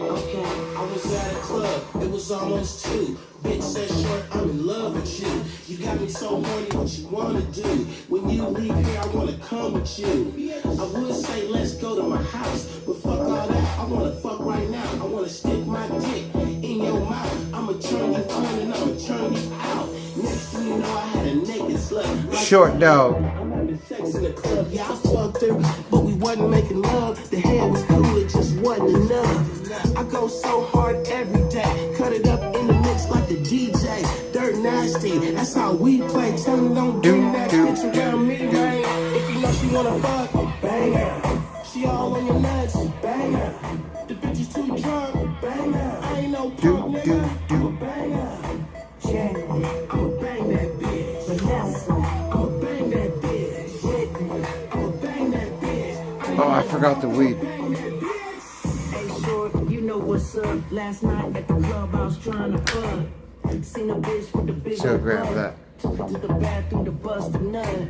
Okay. I was at a club, it was almost 2. Bitch said, short, I'm in love with you. You got me so so horny, what you wanna do? When you leave here, I wanna come with you. I would say let's go to my house, but fuck all that. I wanna fuck right now. I wanna stick my dick in your mouth. I'ma turn you on and I'ma turn you out. Next thing you know, I had a naked slut. Like Short dog. I'm having sex in the club. Yeah, I fucked her, but we wasn't making love. The head was cool, it just wasn't enough. I go so hard every day, cut it up in the mix like the DJ. Dirt nasty, that's how we play. Tell me don't bring that bitch around me, man. If you know she wanna fuck, bang her. She all on your nuts, bang her. The bitch is too drunk, bang her. I ain't no punk, nigga, I'ma bang her. Yeah, I'ma bang that bitch. Vanessa, I'ma bang that bitch. I'ma bang that bitch. Oh, I forgot the weed. You know what's up. Last night at the club, I was trying to fuck. Seen a bitch with the big So grab that. Took her to the bathroom to bust a nut.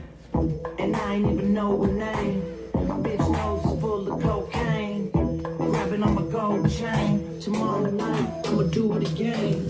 And I ain't even know her name. Bitch nose is full of cocaine. Grabbing on my gold chain. Tomorrow night, I'ma do it again.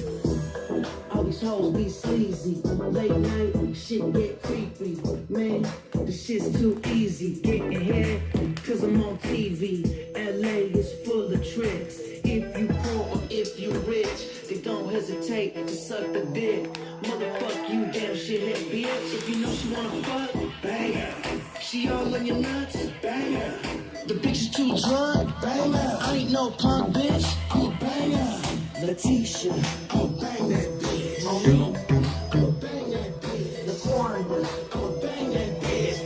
All these hoes be sleazy. Late night, shit get creepy. Man, the shit's too easy. Getting ahead, cause I'm on TV. LA is full of tricks. If you poor or if you rich, they don't hesitate to suck the dick. Motherfuck you, damn shithead bitch. If you know she wanna fuck, bang her. She all on your nuts, bang her. The bitch is too drunk, bang her. I ain't no punk bitch, I'ma bang her. Letitia, I'ma bang that bitch. I'ma bang that bitch. The foreigner, I'ma bang that bitch.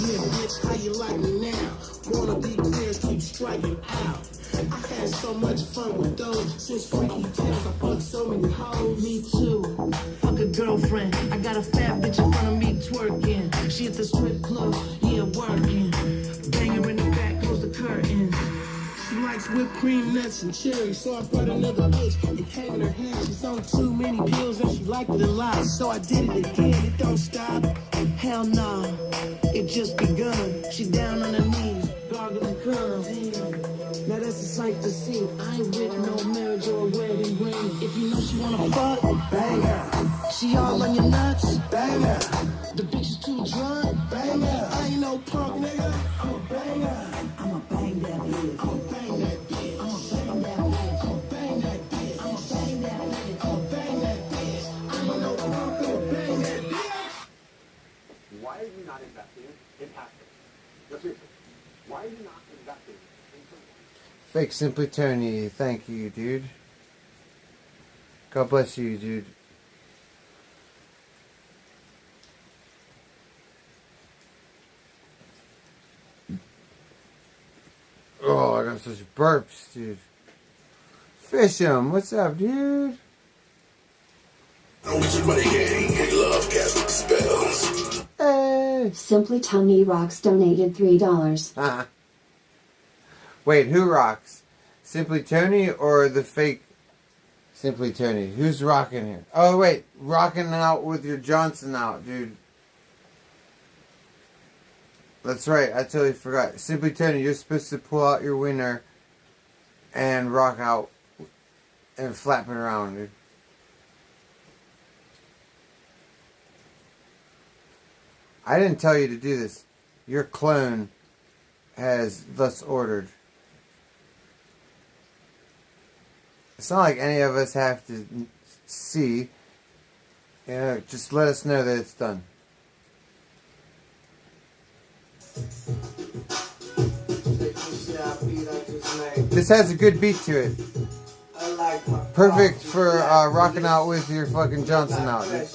Yeah, bitch, how you like me now? Wanna be clear, keep striking out. I had so much fun with those. Since Freaky Tales, I fucked so many hoes. Me too. Fuck a girlfriend. I got a fat bitch in front of me twerking. She at the strip club, yeah, working. Bang her in the back, close the curtains. She likes whipped cream, nuts, and cherries. So I brought another bitch and came in her hand. She's on too many pills and she liked it a lot. So I did it again, it don't stop. Hell no, it just begun. She down on her knees, gargling cum. Now that's a sight to see. I ain't with no marriage or a wedding ring. If you know she wanna fuck, bang her. She all on your nuts, bang her. The bitch is too drunk, bang her. I ain't no punk nigga, I'ma bang her. I'ma bang that bitch. I'ma bang that bitch. I'ma bang that bitch. I'ma bang that bitch. I'ma bang that bitch. I'ma bang that bitch. I ain't no punk, I'ma bang that bitch. Why are you not investing in passive? No, seriously. Why are you not investing in something? Fake Simply Tony, thank you, dude. God bless you, dude. Oh, I got such burps, dude. Fish'em, what's up, dude? Hey. Simply Tony Rocks donated $3. Wait, who rocks? Simply Tony or the fake Simply Tony? Who's rocking here? Oh, wait. Rocking out with your Johnson out, dude. That's right. I totally forgot. Simply Tony, you're supposed to pull out your winner and rock out and flap it around, dude. I didn't tell you to do this. Your clone has thus ordered. It's not like any of us have to see. You know, just let us know that it's done. This has a good beat to it. Perfect for rocking out with your fucking Johnson out, dude.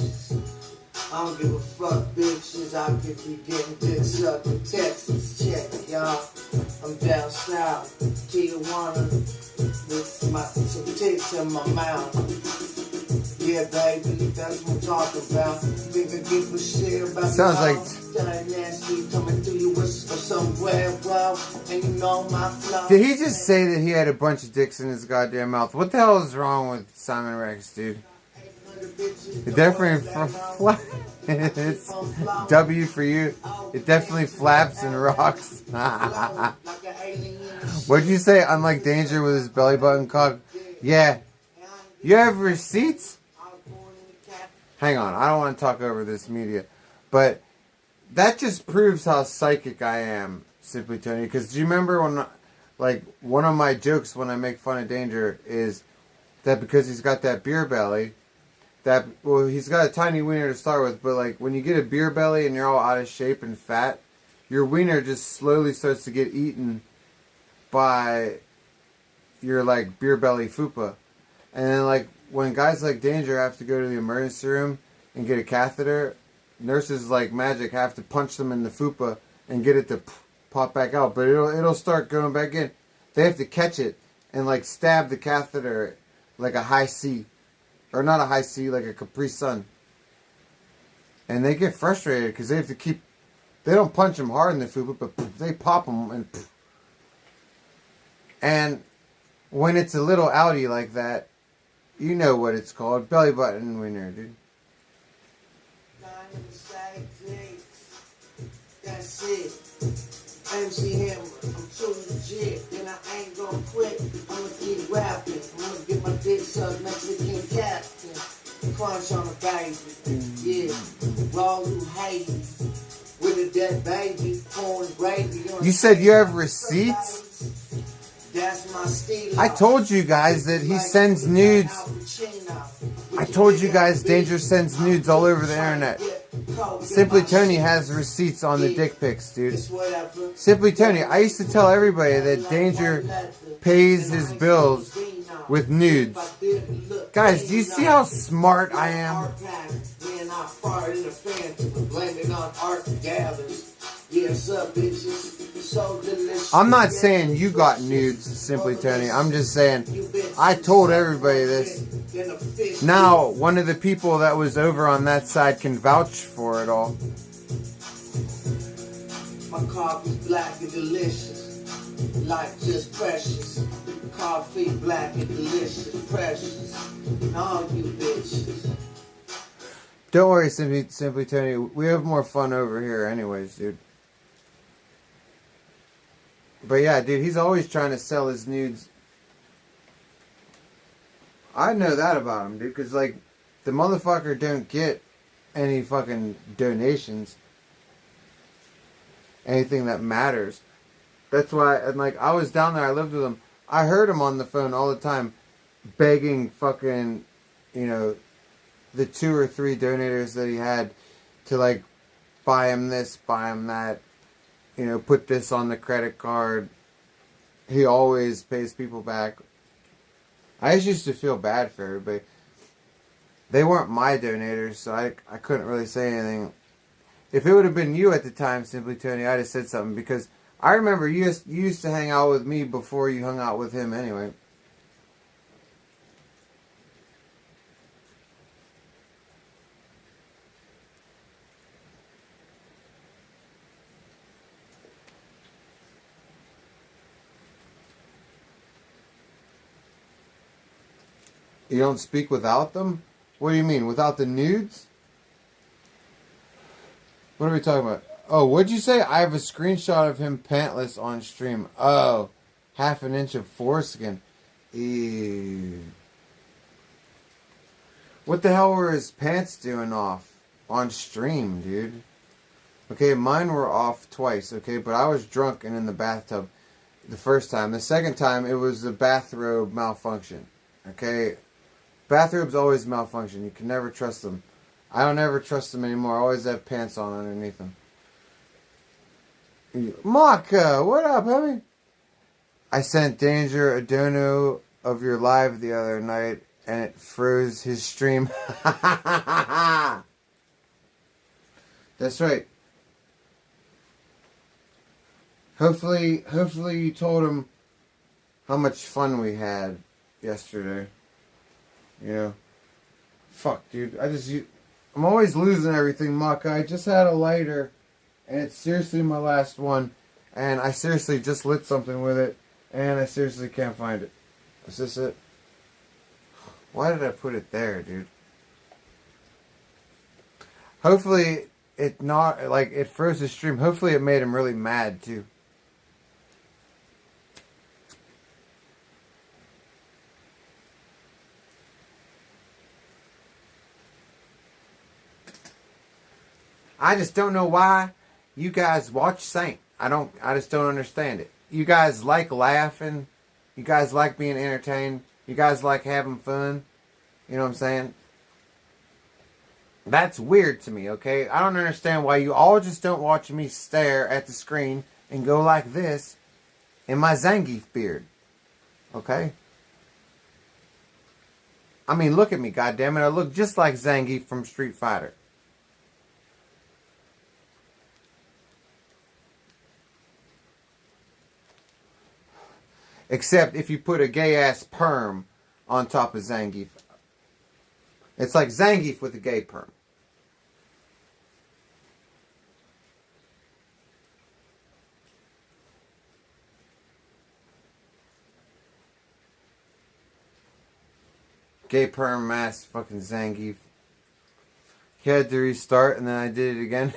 I don't give a fuck, bitches. I could be getting dick sucked in Texas. Check it, y'all. I'm down south, Tijuana, with my some tits in my mouth. Yeah, baby, that's what I'm talking about. Think I give a shit about sounds like that nasty coming through you with somewhere, well, and you know my flow. Did he just say that he had a bunch of dicks in his goddamn mouth? What the hell is wrong with Simon Rex, dude? It definitely it's W for you. It definitely flaps and rocks. What'd you say? Unlike Danger with his belly button cock. Yeah. You have receipts? hang on, I don't want to talk over this media, but that just proves how psychic I am, Simply Tony. Because do you remember when, like, one of my jokes when I make fun of Danger is that because he's got that beer belly, that, well, he's got a tiny wiener to start with, but like when you get a beer belly and you're all out of shape and fat, your wiener just slowly starts to get eaten by your like beer belly fupa. And then like when guys like Danger have to go to the emergency room and get a catheter, nurses like magic have to punch them in the fupa and get it to pop back out, but it'll start going back in. They have to catch it and like stab the catheter like a high C. Or not a high C, like a Capri Sun. And they get frustrated because they have to keep... They don't punch them hard in the fupa, but they pop them. And when it's a little outie like that, you know what it's called. Belly button wiener, dude. That's it. MC Hammer, I'm too legit, and I ain't gonna quit. I'ma keep rapping, I'ma get my dick sucked, Mexican captain. Crunch on the baby, yeah. Roll who hate me, with a dead baby, corn gravy. You said you have receipts? That's my steel. I told you guys that he sends nudes. I told you guys Danger sends nudes all over the internet. Simply Tony has receipts on the dick pics, dude. Simply Tony, I used to tell everybody that Danger pays his bills with nudes. Guys, do you see how smart I am? I'm not saying you got nudes, Simply Tony. I'm just saying I told everybody this. Now, one of the people that was over on that side can vouch for it all. My coffee's black and delicious, like just precious. Coffee black and delicious, precious. And all you bitches. Don't worry, Simply Tony. We have more fun over here anyways, dude. But yeah, dude, he's always trying to sell his nudes. I know that about him, dude, because, like, the motherfucker don't get any fucking donations. Anything that matters. That's why, and like, I was down there, I lived with him. I heard him on the phone all the time begging fucking, you know, the 2 or 3 donators that he had to, like, buy him this, buy him that. You know, put this on the credit card. He always pays people back. I just used to feel bad for everybody. They weren't my donators, so I couldn't really say anything. If it would have been you at the time, Simply Tony, I'd have said something. Because I remember you used to hang out with me before you hung out with him anyway. You don't speak without them? What do you mean? Without the nudes? What are we talking about? Oh, what'd you say? I have a screenshot of him pantless on stream. Oh, half an inch of foreskin. Ew. What the hell were his pants doing off on stream, dude? Okay, mine were off twice, okay? But I was drunk and in the bathtub the first time. The second time, it was the bathrobe malfunction, okay? Bathrobes always malfunction. You can never trust them. I don't ever trust them anymore. I always have pants on underneath them. Maka, what up, homie? I sent Danger a dono of your live the other night, and it froze his stream. That's right. Hopefully you told him how much fun we had yesterday. You know, fuck, dude. I'm always losing everything, Muck. I just had a lighter, and it's seriously my last one, and I seriously just lit something with it, and I seriously can't find it. Is this it? Why did I put it there, dude? Hopefully, it not, like, it froze the stream. Hopefully, it made him really mad, too. I just don't know why you guys watch Saint. I just don't understand it. You guys like laughing. You guys like being entertained. You guys like having fun. You know what I'm saying? That's weird to me, okay? I don't understand why you all just don't watch me stare at the screen and go like this in my Zangief beard. Okay? I mean, look at me, goddammit. I look just like Zangief from Street Fighter. Except if you put a gay-ass perm on top of Zangief. It's like Zangief with a gay perm. Gay perm mask fucking Zangief. He had to restart and then I did it again.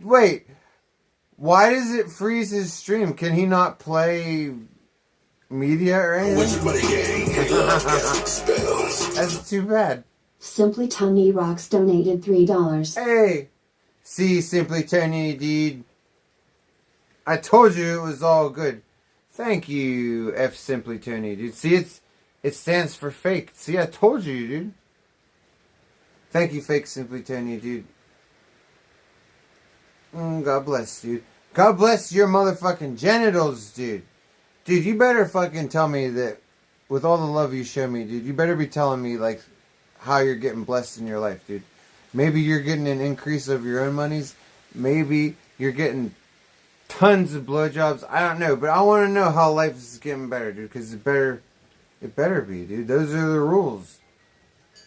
Wait. Why does it freeze his stream? Can he not play media or anything? That's too bad. Simply Tony Rocks donated $3. Hey! See, Simply Tony, dude. I told you it was all good. Thank you, F Simply Tony, dude. See, it stands for fake. See, I told you, dude. Thank you, fake Simply Tony, dude. God bless, dude. God bless your motherfucking genitals, dude. Dude, you better fucking tell me that, with all the love you show me, dude, you better be telling me, like, how you're getting blessed in your life, dude. Maybe you're getting an increase of your own monies. Maybe you're getting tons of blowjobs. I don't know, but I want to know how life is getting better, dude, because it better be, dude. Those are the rules.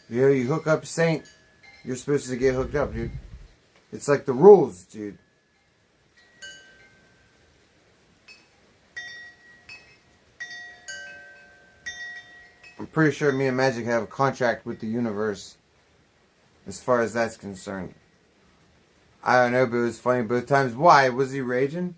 You know, you hook up Saint, you're supposed to get hooked up, dude. It's like the rules, dude. I'm pretty sure me and Magic have a contract with the universe as far as that's concerned. I don't know, but it was funny both times. Why? Was he raging?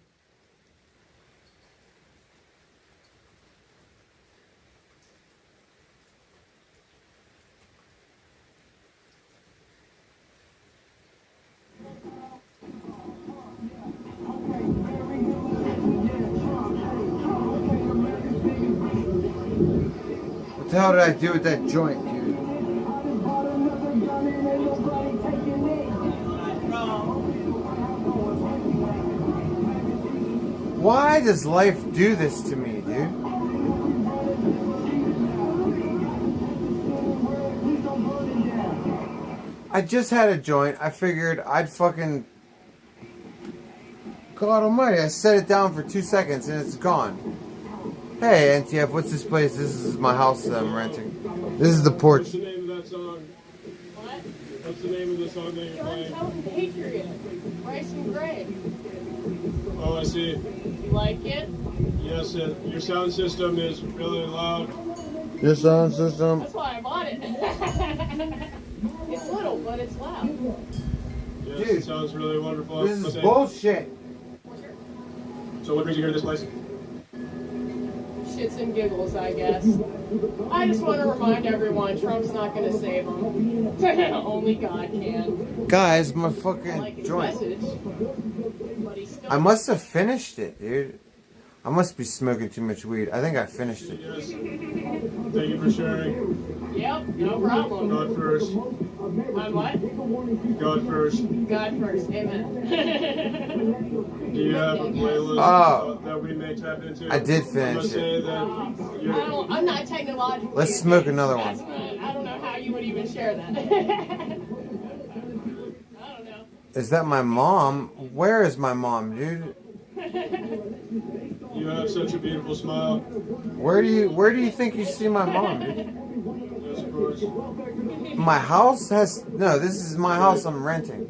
What the hell did I do with that joint, dude? Why does life do this to me, dude? I just had a joint. I figured I'd fucking... God almighty, I set it down for 2 seconds and it's gone. Hey, NTF, what's this place? This is my house that I'm renting. This is the porch. What's the name of that song? What? What's the name of the song that you're playing? Young Patriot, Rice and Gray. Oh, I see. You like it? Yes, your sound system is really loud. Your sound system? That's why I bought it. It's little, but it's loud. Yes, Dude, it sounds really wonderful. This is bullshit. So what brings you here to this place? Shits and giggles, I guess. I just want to remind everyone, Trump's not going to save them. Only God can. Guys, my fucking Like his joint. message, but he's still... I must have finished it, dude. I must be smoking too much weed. I think I finished it. Yes. Thank you for sharing. Yep, no problem. God first. On what? God first. God first, amen. Do you have a playlist that we may tap into? I did finish I must say that I'm not technologically... Let's smoke another one. I don't know how you would even share that. I don't know. Is that my mom? Where is my mom, dude? you have such a beautiful smile. Where do you think you see my mom, dude? Yes, of course. My house has... No, this is my house I'm renting.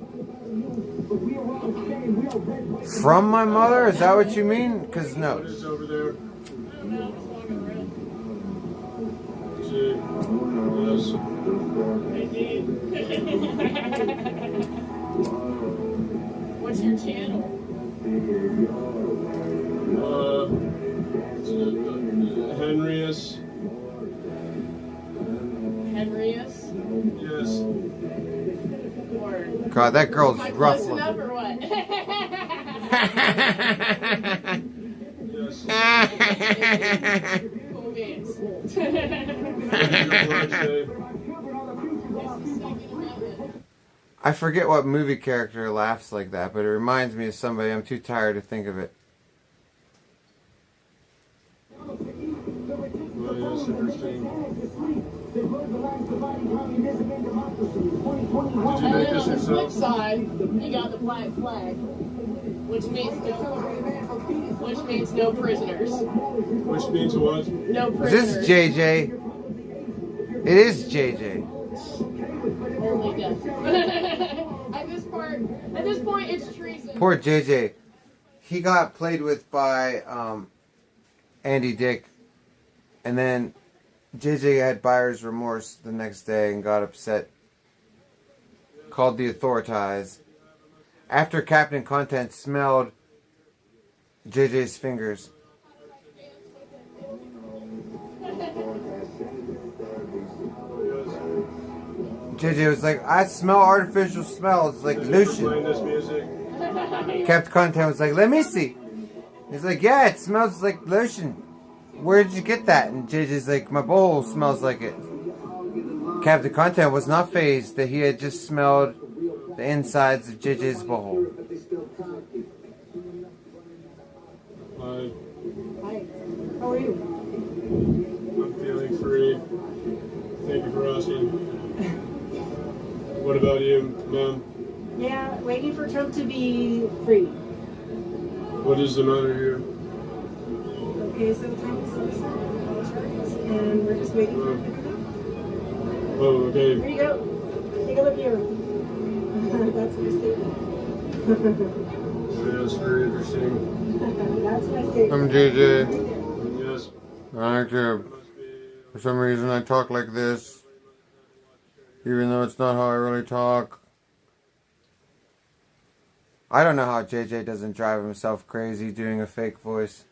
From my mother? Is that what you mean? Because no. What is over there? What's your channel? Henrius. God, that girl's Am I rough close enough or what? Cool beans. I forget what movie character laughs like that, but it reminds me of somebody. I'm too tired to think of it. On the flip side, you got the black flag, which means no prisoners. Which means what? No Is prisoners. this JJ? It is JJ. Only death. At this point, it's treason. Poor JJ. He got played with by Andy Dick, and then JJ had buyer's remorse the next day and got upset. Called the authorities. After Captain Content smelled JJ's fingers. JJ was like, I smell artificial smells like lotion. Captain Content was like, let me see. He's like, yeah, it smells like lotion. Where did you get that? And JJ's like, my bowl smells like it. Captain Content was not fazed that he had just smelled the insides of JJ's bowl. Hi. Hi. How are you? I'm feeling free. Thank you for asking. What about you, ma'am? Yeah, waiting for Trump to be free. What is the matter here? Okay, so Trump is charges, and we're just waiting for him to come out. Oh, okay. Here you go. Take a look here. That's my statement. That's very interesting. That's my statement. I'm JJ. Yes. I like to, for some reason I talk like this, even though it's not how I really talk. I don't know how JJ doesn't drive himself crazy doing a fake voice.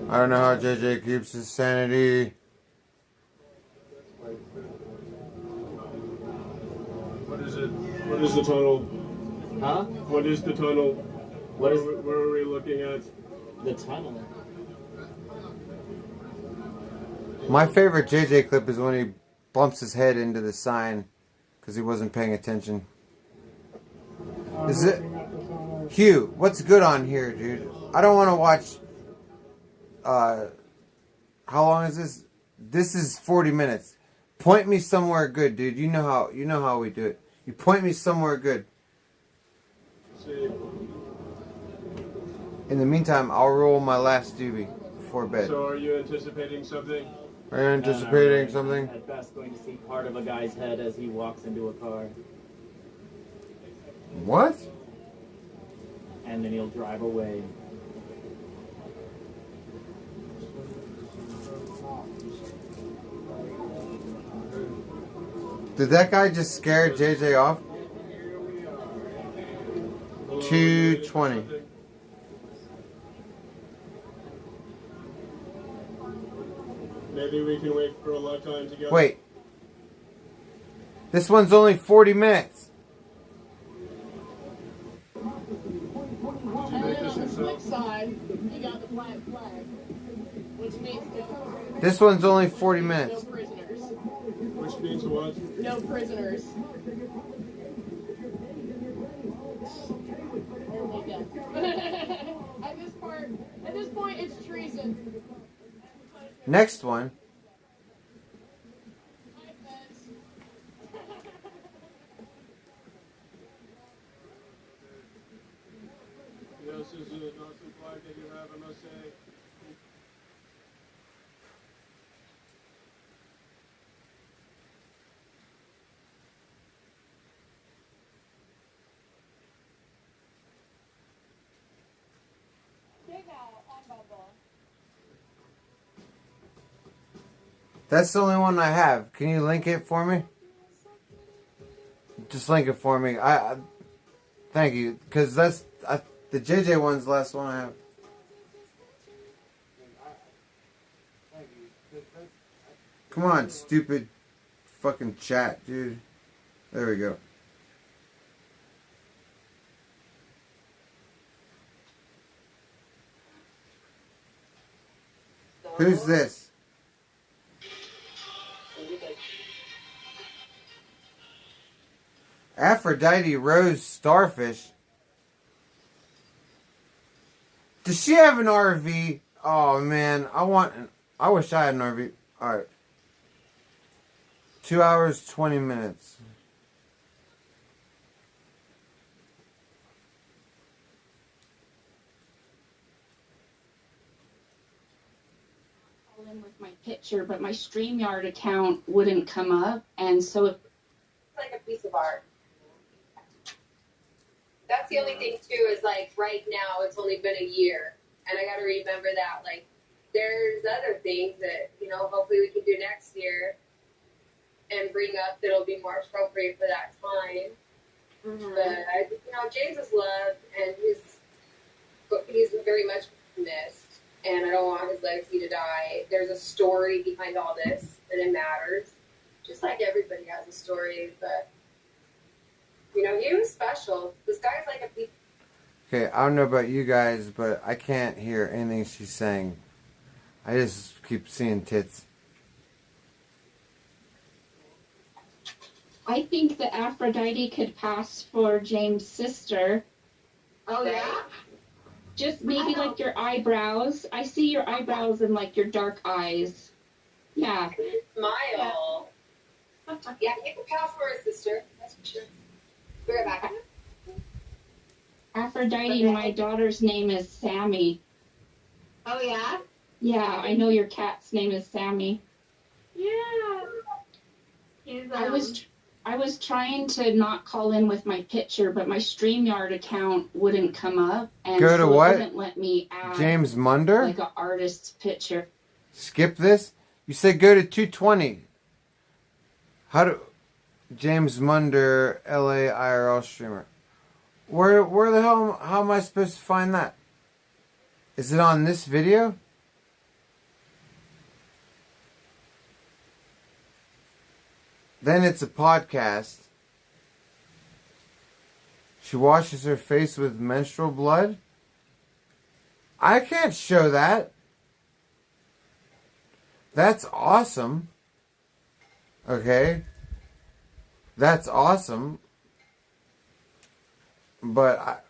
I don't know how JJ keeps his sanity. What is it? What is the tunnel? Huh? What is the tunnel? What is where are we looking at? the tunnel? My favorite JJ clip is when he bumps his head into the sign because he wasn't paying attention. Is it Hugh? What's good on here, dude? I don't want to watch. How long is this? This is 40 minutes. Point me somewhere good, dude. You know how we do it. You point me somewhere good. In the meantime, I'll roll my last doobie before bed. So are you anticipating something? Are you anticipating something? At best, going to see part of a guy's head as he walks into a car. What? And then he'll drive away. Did that guy just scare JJ off? 220. Maybe we can wait for a lifetime together. Wait. This one's only 40 minutes. And then on the flip side, you got the black flag, which means This one's only 40 minutes. no prisoners. Which means what? No prisoners. Only death. At this point, it's treason. Next one. Yes, is it not so flag that you have, I must say. That's the only one I have. Can you link it for me? Just link it for me. I thank you, because that's the JJ one's the last one I have. Come on, stupid fucking chat, dude. There we go. Who's this? Aphrodite Rose Starfish. Does she have an RV? Oh man, I wish I had an RV. Alright. 2 hours, 20 minutes. With my picture, but my StreamYard account wouldn't come up, and so it's like a piece of art. That's the only thing too, is like right now it's only been a year, and I got to remember that like there's other things that, you know, hopefully we can do next year and bring up that'll be more appropriate for that time. But I, you know, James is loved, and he's very much missed. And I don't want his legacy to die. There's a story behind all this, and it matters. Just like everybody has a story, but, you know, he was special. This guy's like a piece. Okay, I don't know about you guys, but I can't hear anything she's saying. I just keep seeing tits. I think that Aphrodite could pass for James' sister. Oh, yeah? Just maybe like your eyebrows. I see your eyebrows and like your dark eyes. Yeah. Smile. Yeah, you can pass for his sister. That's for sure. Be right back. Aphrodite, my daughter's name is Sammy. Oh, yeah? Yeah, I know your cat's name is Sammy. Yeah. He's, I was trying to not call in with my picture, but my StreamYard account wouldn't come up, and Go to so what? it wouldn't let me add James Munder? like an artist's picture. Skip this? You said go to 220. How do... James Munder, LA IRL streamer. Where the hell... How am I supposed to find that? Is it on this video? Then it's a podcast. She washes her face with menstrual blood. I can't show that. That's awesome. Okay. That's awesome. But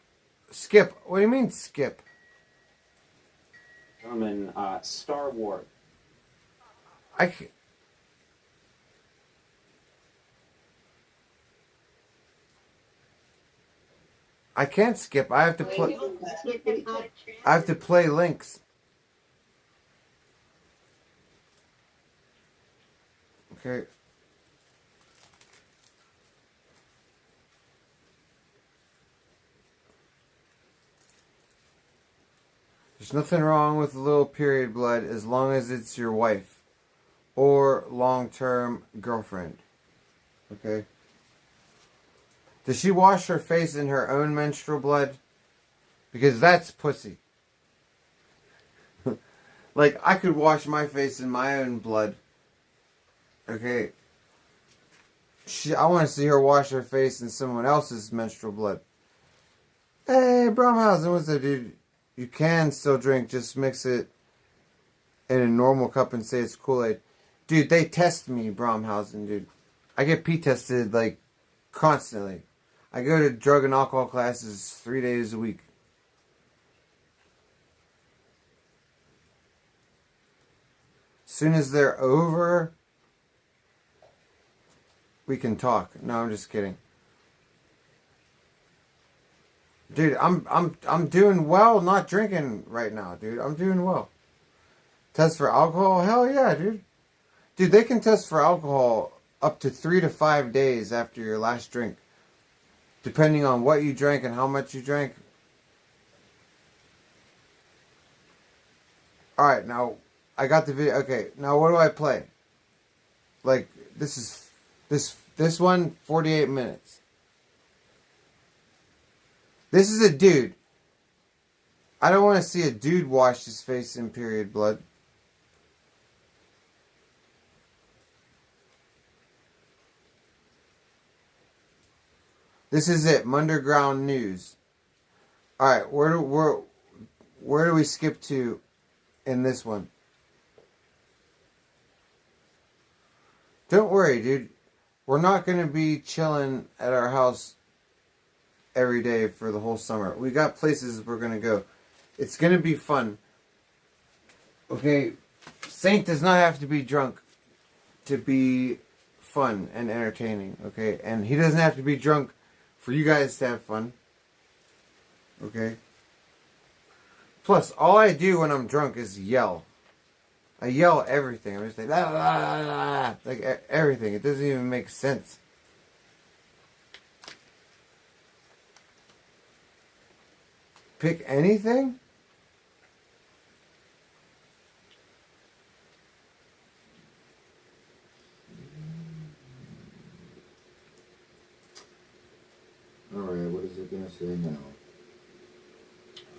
skip. What do you mean skip? I'm in Star Wars. I can't skip. I have to play. I have to play links. Okay. There's nothing wrong with a little period blood as long as it's your wife or long-term girlfriend. Okay. Does she wash her face in her own menstrual blood? Because that's pussy. Like, I could wash my face in my own blood. Okay. I want to see her wash her face in someone else's menstrual blood. Hey, Bromhausen, what's up, dude? You can still drink, just mix it in a normal cup and say it's Kool-Aid. Dude, they test me, Bromhausen, dude. I get pee-tested, like, constantly. I go to drug and alcohol classes 3 days a week. As soon as they're over, we can talk. No, I'm just kidding. Dude, I'm doing well not drinking right now, dude. I'm doing well. Test for alcohol? Hell yeah, dude. Dude, they can test for alcohol up to 3 to 5 days after your last drink. Depending on what you drank and how much you drank. Alright, now, I got the video. Okay, now what do I play? Like, this one, 48 minutes. This is a dude. I don't want to see a dude wash his face in period blood. This is it. Underground news. Alright, where do we skip to in this one? Don't worry, dude. We're not going to be chilling at our house every day for the whole summer. We got places we're going to go. It's going to be fun. Okay, Saint does not have to be drunk to be fun and entertaining, okay? And he doesn't have to be drunk for you guys to have fun, okay? Plus, all I do when I'm drunk is yell. I yell everything. I'm just like, blah, blah, blah, blah, like everything. It doesn't even make sense. Pick anything? Alright, what is it going to say now?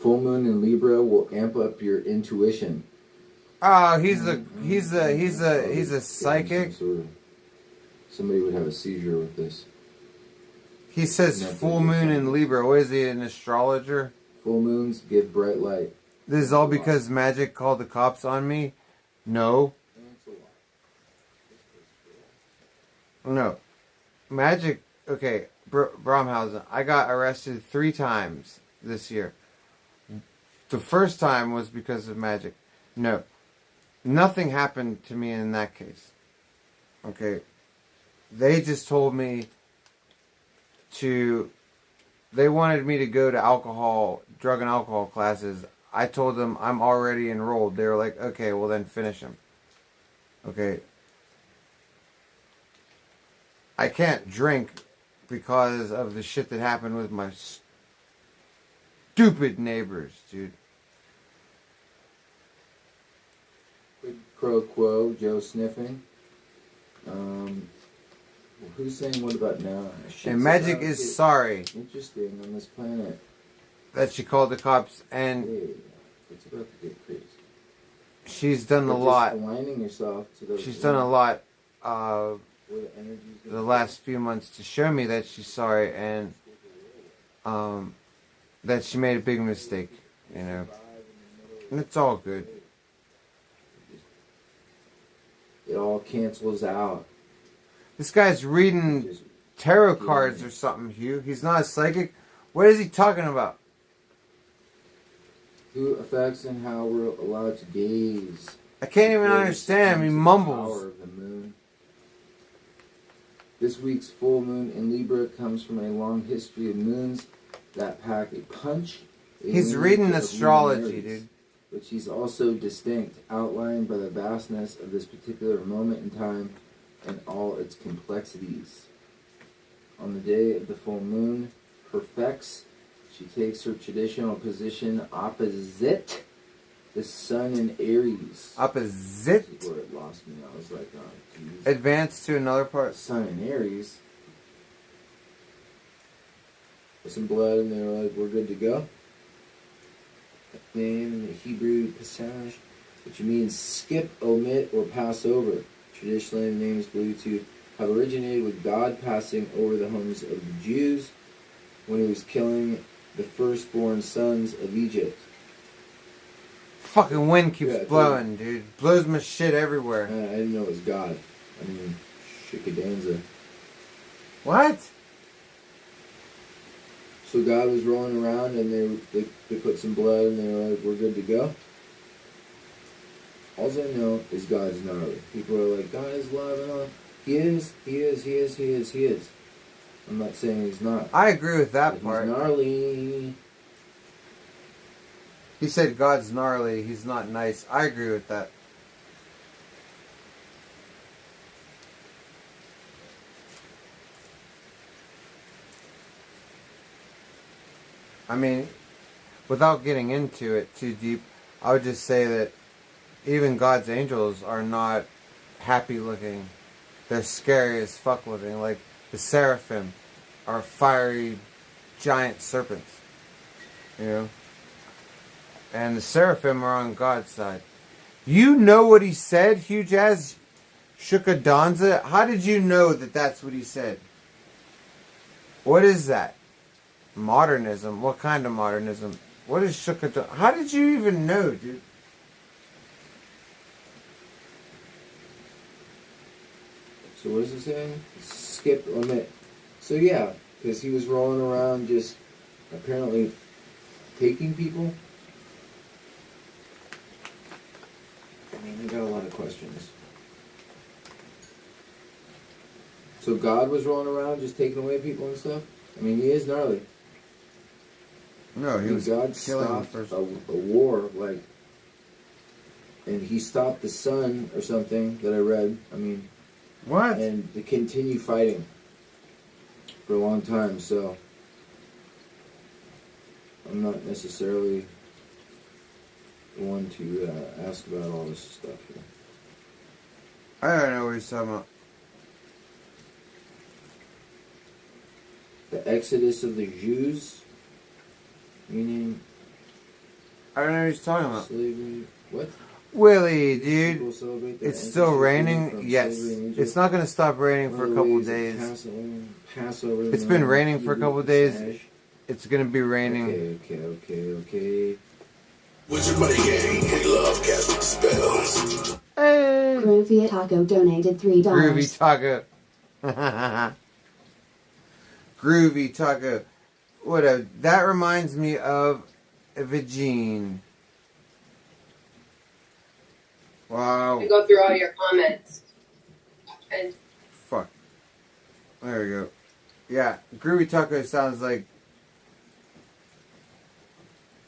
Full moon in Libra will amp up your intuition. Oh, he's a psychic. Somebody would have a seizure with this. He says full moon in Libra. What is he, an astrologer? Full moons give bright light. This is all because Magic called the cops on me? No. No. Magic, okay, Bromhausen, I got arrested 3 times this year. The first time was because of Magic. No. Nothing happened to me in that case. Okay. They just told me they wanted me to go to drug and alcohol classes. I told them I'm already enrolled. They were like, okay, well then finish them. Okay. I can't drink because of the shit that happened with my stupid neighbors, dude. Quid pro quo, Joe sniffing. Who's saying what about now? And Magic is sorry. Interesting on this planet. That she called the cops, and It's about to get crazy. she's done a You're lot. just aligning yourself to those She's done a lot where the energy's the last few months to show me that she's sorry and that she made a big mistake, you know. And it's all good. It all cancels out. This guy's reading tarot cards or something, Hugh. He's not a psychic. What is he talking about? Who affects and how we're allowed to gaze. I can't even understand him. He mumbles. Power of the moon. This week's full moon in Libra comes from a long history of moons that pack a punch. He's reading astrology, dude. Which is also distinct, outlined by the vastness of this particular moment in time and all its complexities. On the day of the full moon, perfects, she takes her traditional position opposite the sun in Aries. Opposite? This is where it lost me. I was like, oh, geez. Advance to another part. Sun in Aries. With some blood, and they were like, we're good to go. Name in the Hebrew passage, which means skip, omit, or pass over. Traditionally, the names believed to have originated with God passing over the homes of the Jews when he was killing the firstborn sons of Egypt. Fucking wind keeps blowing, dude. Blows my shit everywhere. I didn't know it was God. I mean, shikadanza. What? So God was rolling around and they put some blood and they were like, we're good to go. All I know is God's gnarly. People are like, God is love and all. He is. I'm not saying he's not. I agree with that but part. He's gnarly. He said God's gnarly, he's not nice. I agree with that. I mean, without getting into it too deep, I would just say that even God's angels are not happy looking. They're scary as fuck looking. Like the seraphim are fiery giant serpents. You know? And the seraphim are on God's side. You know what he said, Hugh Jazz? Shukadanza? How did you know that that's what he said? What is that? Modernism? What kind of modernism? What is Shukadon? How did you even know, dude? So what is it saying? Skip limit. So yeah, because he was rolling around just apparently taking people. I mean, I got a lot of questions. So God was rolling around just taking away people and stuff? I mean, he is gnarly. No, he was God killing stopped the first. a war, like, and he stopped the sun or something that I read. I mean, what? And to continue fighting for a long time. So I'm not necessarily the one to ask about all this stuff here. I don't know what he's talking about. The exodus of the Jews, meaning I don't know what he's talking about. slavery. What? Willie, People dude, celebrate their it's still ancestors raining. from Yes, slavery in Egypt. it's not going to stop raining for a One of the couple ways of days. Passover. It's been raining for a couple days. It's going to be raining. Okay. What's your money gang? They love casting spells. Hey. Groovy Taco donated $3. Groovy Taco. Groovy Taco. Whatever. That reminds me of Vagine. Wow. To go through all your comments. And Fuck. There we go. Yeah, Groovy Taco sounds like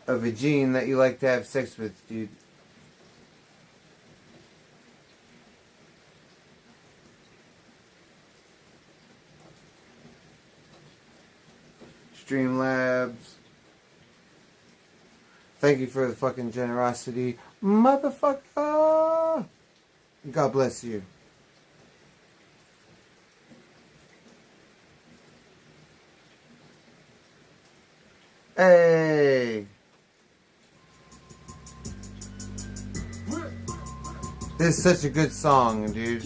a vagine that you like to have sex with, dude. Streamlabs. Thank you for the fucking generosity. Motherfucker! God bless you. Hey! This is such a good song, dude.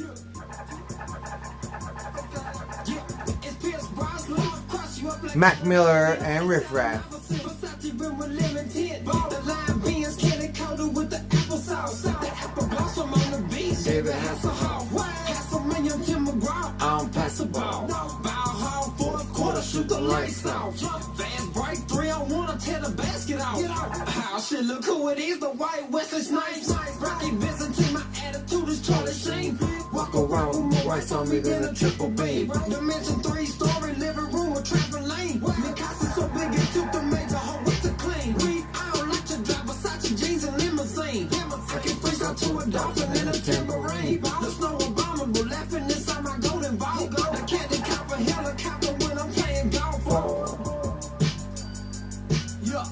Mac Miller and Riff Raff. David Hasselhoff. I don't pass the ball. Bow hard for a quarter, shoot the lights off. Fast break 3, I wanna tear the basket off. How shit look who it is, the white West is nice. Rocky Byzantine, my attitude is Charlie Sheen. Walk around with more rights on me than a triple beam. Dimension 3-story living room with trampoline. Mikasa so big it took the major hoe with the clean. I don't like to drive Versace jeans and limousine. I can freeze out to a dolphin and a tambourine. The snow abominable laughing inside my golden ball. The candy copper helicopter when I'm playing golf. Yeah.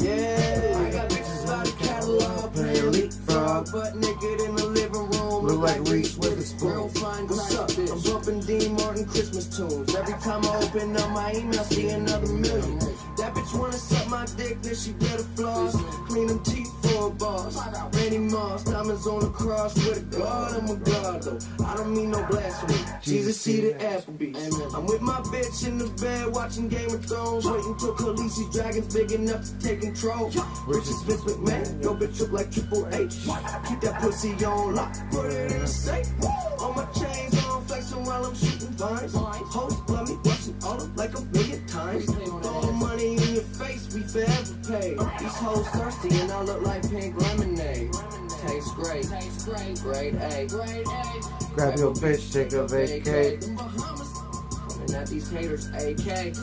Yeah, I got bitches by the catalog, playing leapfrog, butt naked in the living room, look like Reese with a spoon. What's up, bitch? I'm bumping Dean Martin Christmas tunes. Every time I open up my email, see another million. That bitch wanna suck my dick, then she better floss. Clean them teeth for a boss. Randy Moss, diamonds on the cross with a God, I'm a God though. I don't mean no blasphemy. Jesus seated Applebee's. I'm with my bitch in the bed watching Game of Thrones, waiting till Khaleesi's dragons big enough to take control. Rich as Vince McMahon, yo bitch look like Triple H. Keep that pussy on lock, put it in a safe. All my chains on, flexing while I'm shooting vines. Hoes love me, watching all up like a million times. Throw money in your face, we forever pay. These hoes thirsty and I look like pink lemonade. Tastes great, grade A. Grab your bitch, take a vacate. And at these haters, AK.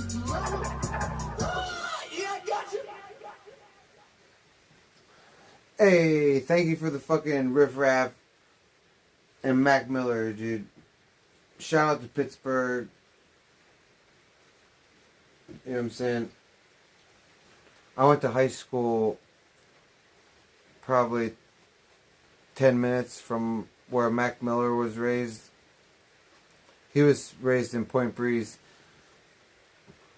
Hey, thank you for the fucking Riff Raff and Mac Miller, dude. Shout out to Pittsburgh. You know what I'm saying? I went to high school probably 10 minutes from where Mac Miller was raised. He was raised in Point Breeze.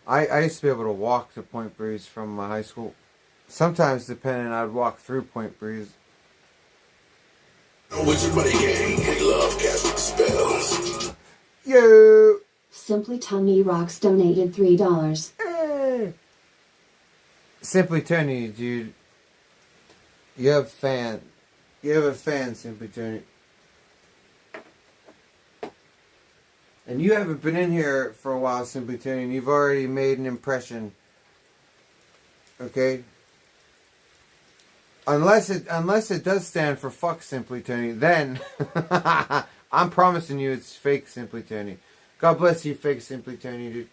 I used to be able to walk to Point Breeze from my high school. Sometimes, depending, I'd walk through Point Breeze. Wizard Money Gang, and love casting spells. Yo! Simply Tummy Rocks donated $3. Simply Tony, dude. You have a fan, Simply Tony. And you haven't been in here for a while, Simply Tony, and you've already made an impression. Okay? Unless it does stand for fuck Simply Tony, then I'm promising you it's fake Simply Tony. God bless you, fake Simply Tony, dude.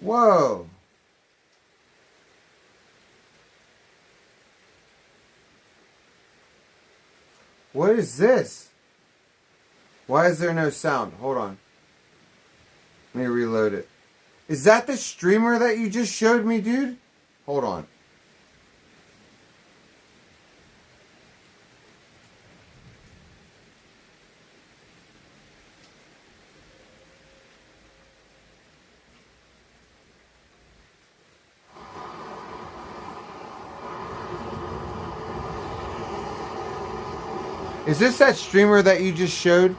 Whoa. What is this? Why is there no sound? Hold on. Let me reload it. Is that the streamer that you just showed me, dude? Hold on. Is this that streamer that you just showed?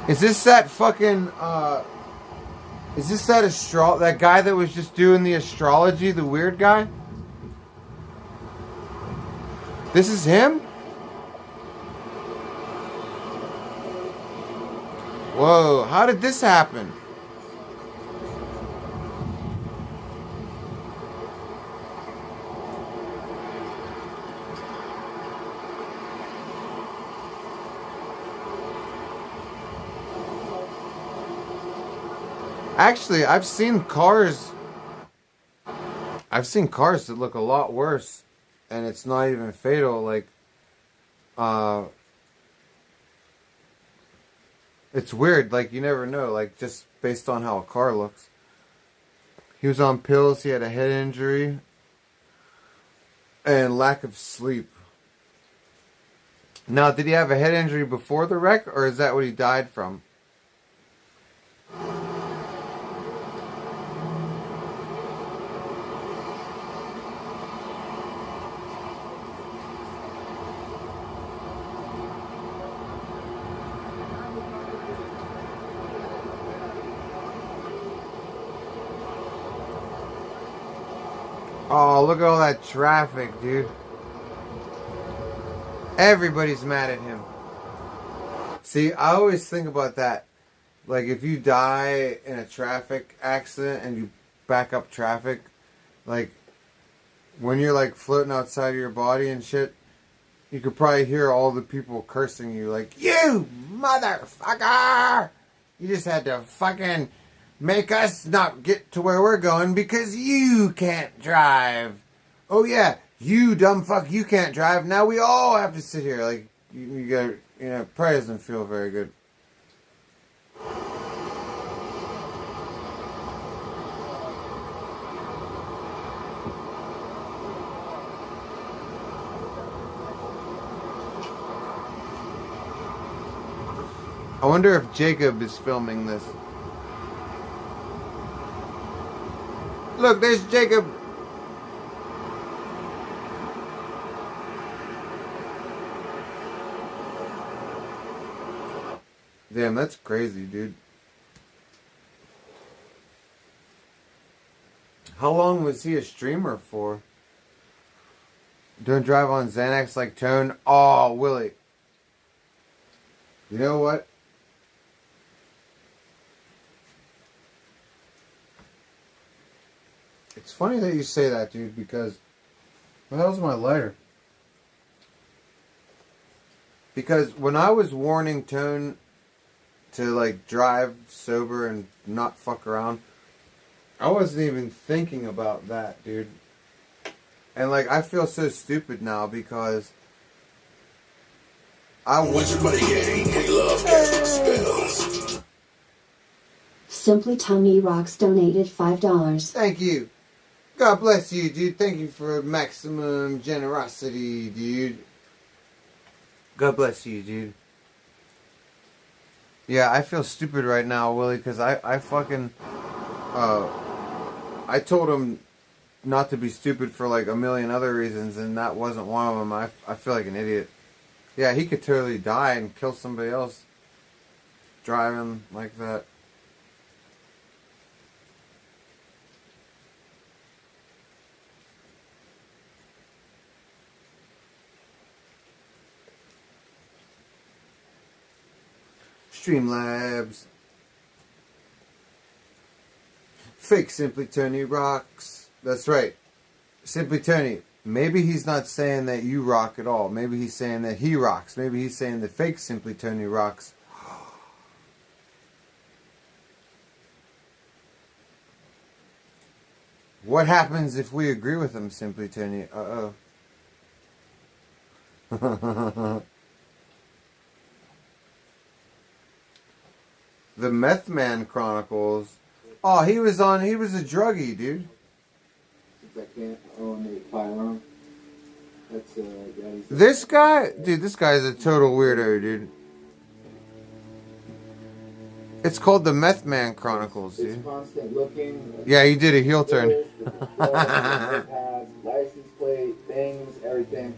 Is this that fucking, is this that guy that was just doing the astrology, the weird guy? This is him? Whoa, how did this happen? Actually, I've seen cars that look a lot worse, and it's not even fatal. Like, it's weird. Like, you never know. Like, just based on how a car looks. He was on pills. He had a head injury and lack of sleep. Now, did he have a head injury before the wreck, or is that what he died from? Oh, look at all that traffic, dude. Everybody's mad at him. See, I always think about that. Like, if you die in a traffic accident and you back up traffic, like, when you're, like, floating outside of your body and shit, you could probably hear all the people cursing you, like, you motherfucker! You just had to fucking make us not get to where we're going because you can't drive. Oh yeah, you dumb fuck, you can't drive. Now we all have to sit here. Like, you got, probably doesn't feel very good. I wonder if Jacob is filming this. Look, there's Jacob. Damn, that's crazy, dude. How long was he a streamer for? Don't drive on Xanax like Tone. Oh, Willie. You know what? It's funny that you say that, dude, because what the hell's my lighter? Because when I was warning Tone to, like, drive sober and not fuck around, I wasn't even thinking about that, dude. And like, I feel so stupid now because I want everybody getting love casting spells. Simply Tony Rocks donated $5. Thank you. God bless you, dude. Thank you for maximum generosity, dude. God bless you, dude. Yeah, I feel stupid right now, Willie, because I fucking, I told him not to be stupid for like a million other reasons, and that wasn't one of them. I feel like an idiot. Yeah, he could totally die and kill somebody else driving like that. Streamlabs. Fake Simply Tony rocks. That's right. Simply Tony. Maybe he's not saying that you rock at all. Maybe he's saying that he rocks. Maybe he's saying the fake Simply Tony rocks. What happens if we agree with him, Simply Tony? Uh-oh. The Meth Man Chronicles. Oh, he was a druggie, dude. Since I can't own a firearm, that's This guy, dude, this guy's a total weirdo, dude. It's called the Meth Man Chronicles, dude. It's constant looking. Yeah, he did a heel turn. License plate, things, everything.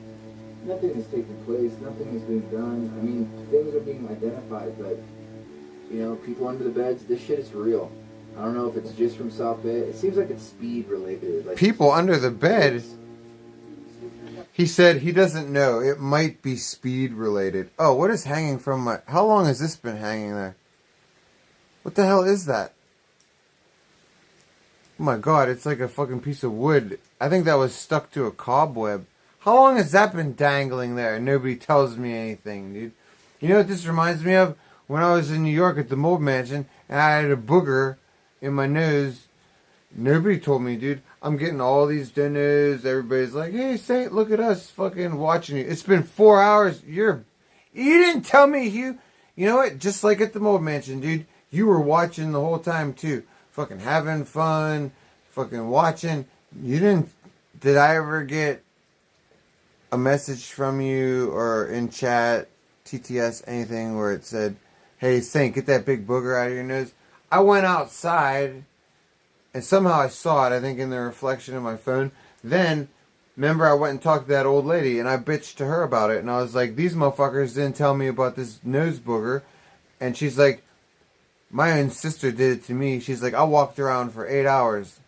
Nothing is taking place. Nothing is being done. I mean, things are being identified, but you know, people under the beds. This shit is real. I don't know if it's just from South Bay. It seems like it's speed related. Like People under the bed. He said he doesn't know. It might be speed related. Oh, what is hanging from my... How long has this been hanging there? What the hell is that? Oh my god, it's like a fucking piece of wood. I think that was stuck to a cobweb. How long has that been dangling there and nobody tells me anything, dude? You know what this reminds me of? When I was in New York at the Mold Mansion and I had a booger in my nose. Nobody told me, dude. I'm getting all these donos. Everybody's like, hey, Saint, look at us fucking watching you. It's been 4 hours. You didn't tell me, Hugh. You know what? Just like at the Mold Mansion, dude. You were watching the whole time, too. Fucking having fun. Fucking watching. You didn't... Did I ever get a message from you or in chat, TTS, anything where it said, hey, Saint, get that big booger out of your nose? I went outside, and somehow I saw it, I think, in the reflection of my phone. Then, remember, I went and talked to that old lady, and I bitched to her about it. And I was like, these motherfuckers didn't tell me about this nose booger. And she's like, my own sister did it to me. She's like, I walked around for 8 hours.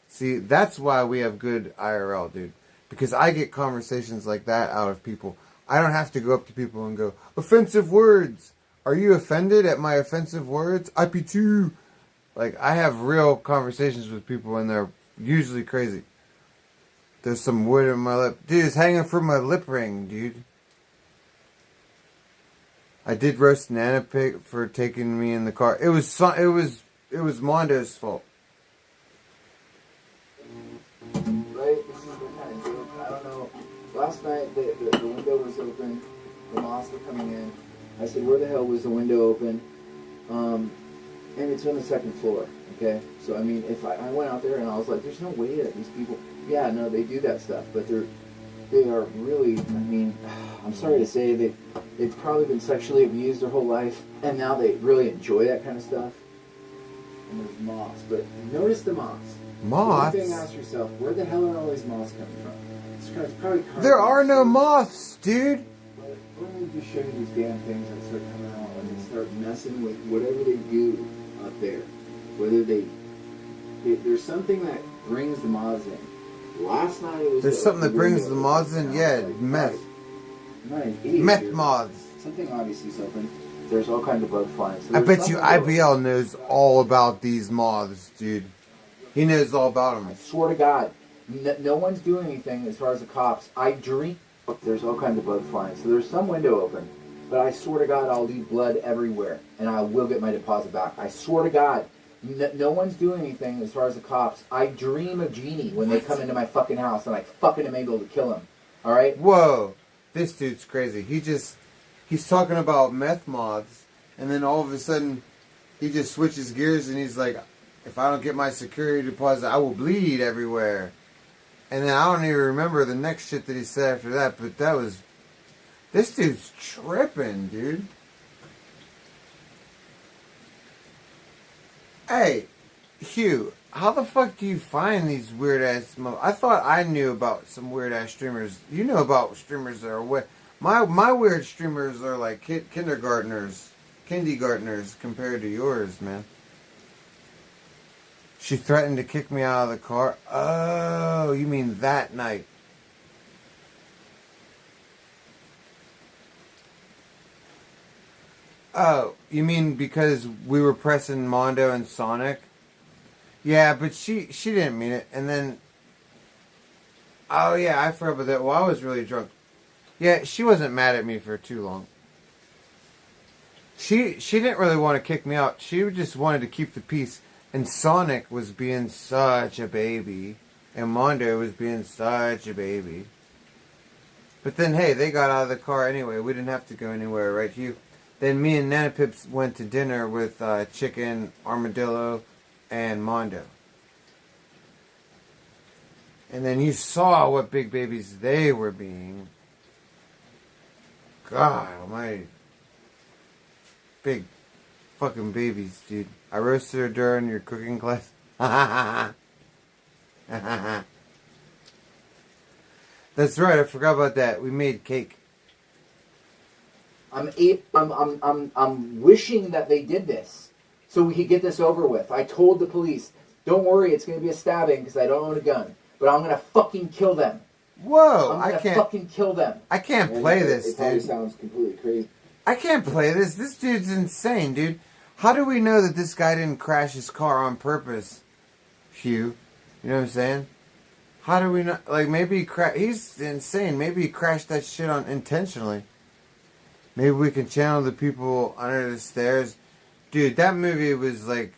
See, that's why we have good IRL, dude. Because I get conversations like that out of people. I don't have to go up to people and go, offensive words. Are you offended at my offensive words? IP2. Like, I have real conversations with people and they're usually crazy. There's some wood in my lip. Dude, it's hanging from my lip ring, dude. I did roast Nana Pig for taking me in the car. It was Mondo's fault. Right? This is the kind of joke. I don't know. Last night, the window was open. The moths were coming in. I said, where the hell was the window open? And it's on the second floor, okay? So, I mean, if I went out there and I was like, there's no way that these people... Yeah, no, they do that stuff, but they are really, I mean, I'm sorry to say, they've probably been sexually abused their whole life, and now they really enjoy that kind of stuff. And there's moths, but notice the moths. Moths? One thing, ask yourself, where the hell are all these moths coming from? It's probably there are no moths, dude. Let me just show you these damn things that start coming on when they start messing with whatever they do up there. Whether there's something that brings the moths in. Last night it was... There's something that brings the moths in? Yeah, meth. Meth moths. Something obviously is open. There's all kinds of bug flying. So I bet you IBL knows all about these moths, dude. He knows all about them. I swear to God, no one's doing anything as far as the cops. I drink. There's all kinds of bug flying. So there's some window open. But I swear to God, I'll leave blood everywhere. And I will get my deposit back. I swear to God. No one's doing anything as far as the cops. I dream of Genie when they come into my fucking house and I fucking am able to kill him. All right? Whoa, this dude's crazy. He's talking about meth moths, and then all of a sudden, he just switches gears and he's like, if I don't get my security deposit, I will bleed everywhere. And then I don't even remember the next shit that he said after that, but this dude's tripping, dude. Hey, Hugh, how the fuck do you find these weird ass? I thought I knew about some weird ass streamers. You know about streamers that are what? My weird streamers are like kindergartners compared to yours, man. She threatened to kick me out of the car. Oh, you mean that night? Oh, you mean because we were pressing Mondo and Sonic? Yeah, but she didn't mean it. And then, oh yeah, I forgot about that. Well, I was really drunk. Yeah, she wasn't mad at me for too long. She didn't really want to kick me out. She just wanted to keep the peace. And Sonic was being such a baby. And Mondo was being such a baby. But then, hey, they got out of the car anyway. We didn't have to go anywhere, right, Hugh? Then me and Nana Pips went to dinner with Chicken, Armadillo, and Mondo. And then you saw what big babies they were being. God almighty. Big fucking babies, dude. I roasted her during your cooking class. That's right, I forgot about that. We made cake. I'm wishing that they did this so we could get this over with. I told the police, don't worry, it's going to be a stabbing because I don't own a gun. But I'm going to fucking kill them. Whoa, I'm going to fucking kill them. I can't play this, It probably dude. sounds completely crazy. I can't play this. This dude's insane, dude. How do we know that this guy didn't crash his car on purpose, Hugh? You know what I'm saying? How do we know? Like, maybe he's insane. Maybe he crashed that shit on intentionally. Maybe we can channel the people under the stairs. Dude, that movie was like...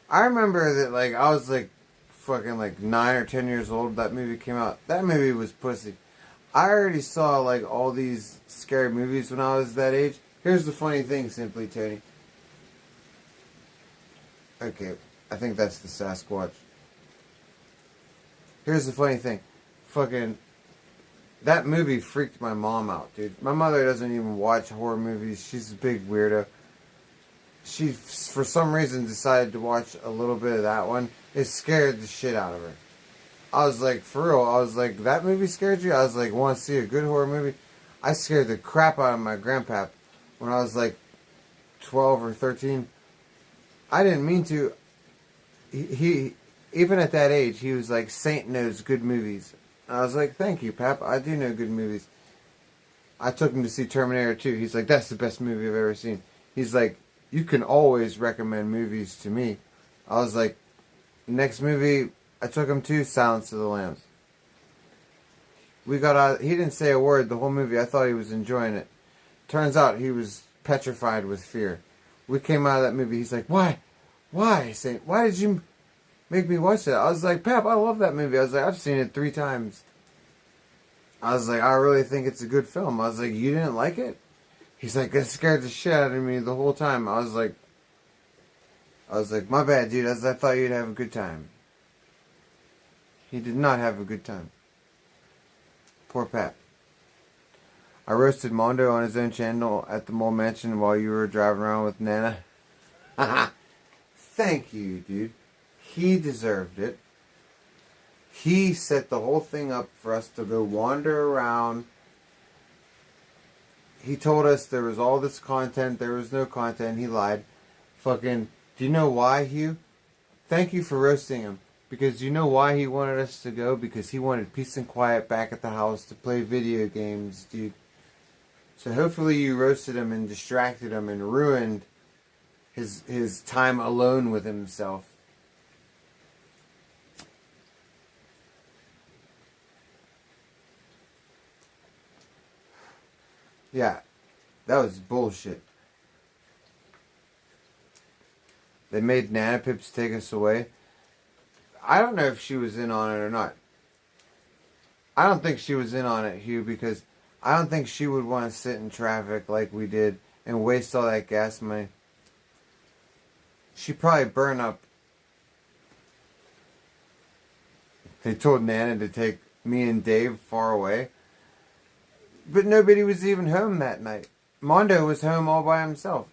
I remember that, like, I was like fucking like 9 or 10 years old. That movie came out. That movie was pussy. I already saw like all these scary movies when I was that age. Here's the funny thing, Simply Tony. Okay, I think that's the Sasquatch. Here's the funny thing. Fucking... That movie freaked my mom out, dude. My mother doesn't even watch horror movies. She's a big weirdo. She, for some reason, decided to watch a little bit of that one. It scared the shit out of her. I was like, for real, I was like, that movie scared you? I was like, want to see a good horror movie? I scared the crap out of my grandpap when I was like 12 or 13. I didn't mean to. He even at that age, he was like, Saint knows good movies. I was like, thank you, Pap. I do know good movies. I took him to see Terminator 2. He's like, that's the best movie I've ever seen. He's like, you can always recommend movies to me. I was like, next movie I took him to, Silence of the Lambs. We got out. He didn't say a word the whole movie. I thought he was enjoying it. Turns out he was petrified with fear. We came out of that movie. He's like, why? Why, Saint? Why did you make me watch that? I was like, Pap, I love that movie. I was like, I've seen it 3 times. I was like, I really think it's a good film. I was like, you didn't like it? He's like, that scared the shit out of me the whole time. I was like, my bad, dude. I thought you'd have a good time. He did not have a good time. Poor Pat. I roasted Mondo on his own channel at the Mole Mansion while you were driving around with Nana. Thank you, dude. He deserved it. He set the whole thing up for us to go wander around. He told us there was all this content. There was no content. He lied. Fucking, do you know why, Hugh? Thank you for roasting him. Because you know why he wanted us to go? Because he wanted peace and quiet back at the house to play video games, dude. So hopefully you roasted him and distracted him and ruined his time alone with himself. Yeah, that was bullshit. They made Nana Pips take us away. I don't know if she was in on it or not. I don't think she was in on it, Hugh, because I don't think she would want to sit in traffic like we did and waste all that gas money. She'd probably burn up. They told Nana to take me and Dave far away. But nobody was even home that night. Mondo was home all by himself.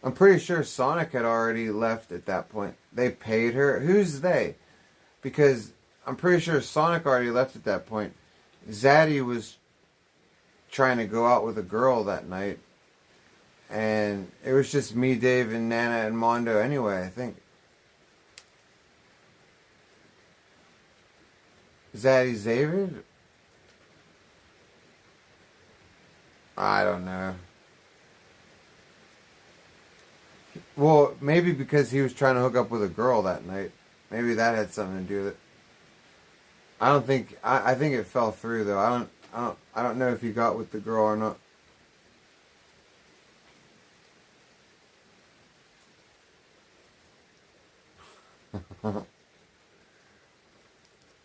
I'm pretty sure Sonic had already left at that point. They paid her. Who's they? Because I'm pretty sure Sonic already left at that point. Zaddy was trying to go out with a girl that night. And it was just me, Dave, and Nana and Mondo anyway, I think. Zaddy Xavier? I don't know. Well, maybe because he was trying to hook up with a girl that night. Maybe that had something to do with it. I don't think. I think it fell through though. I don't know if he got with the girl or not.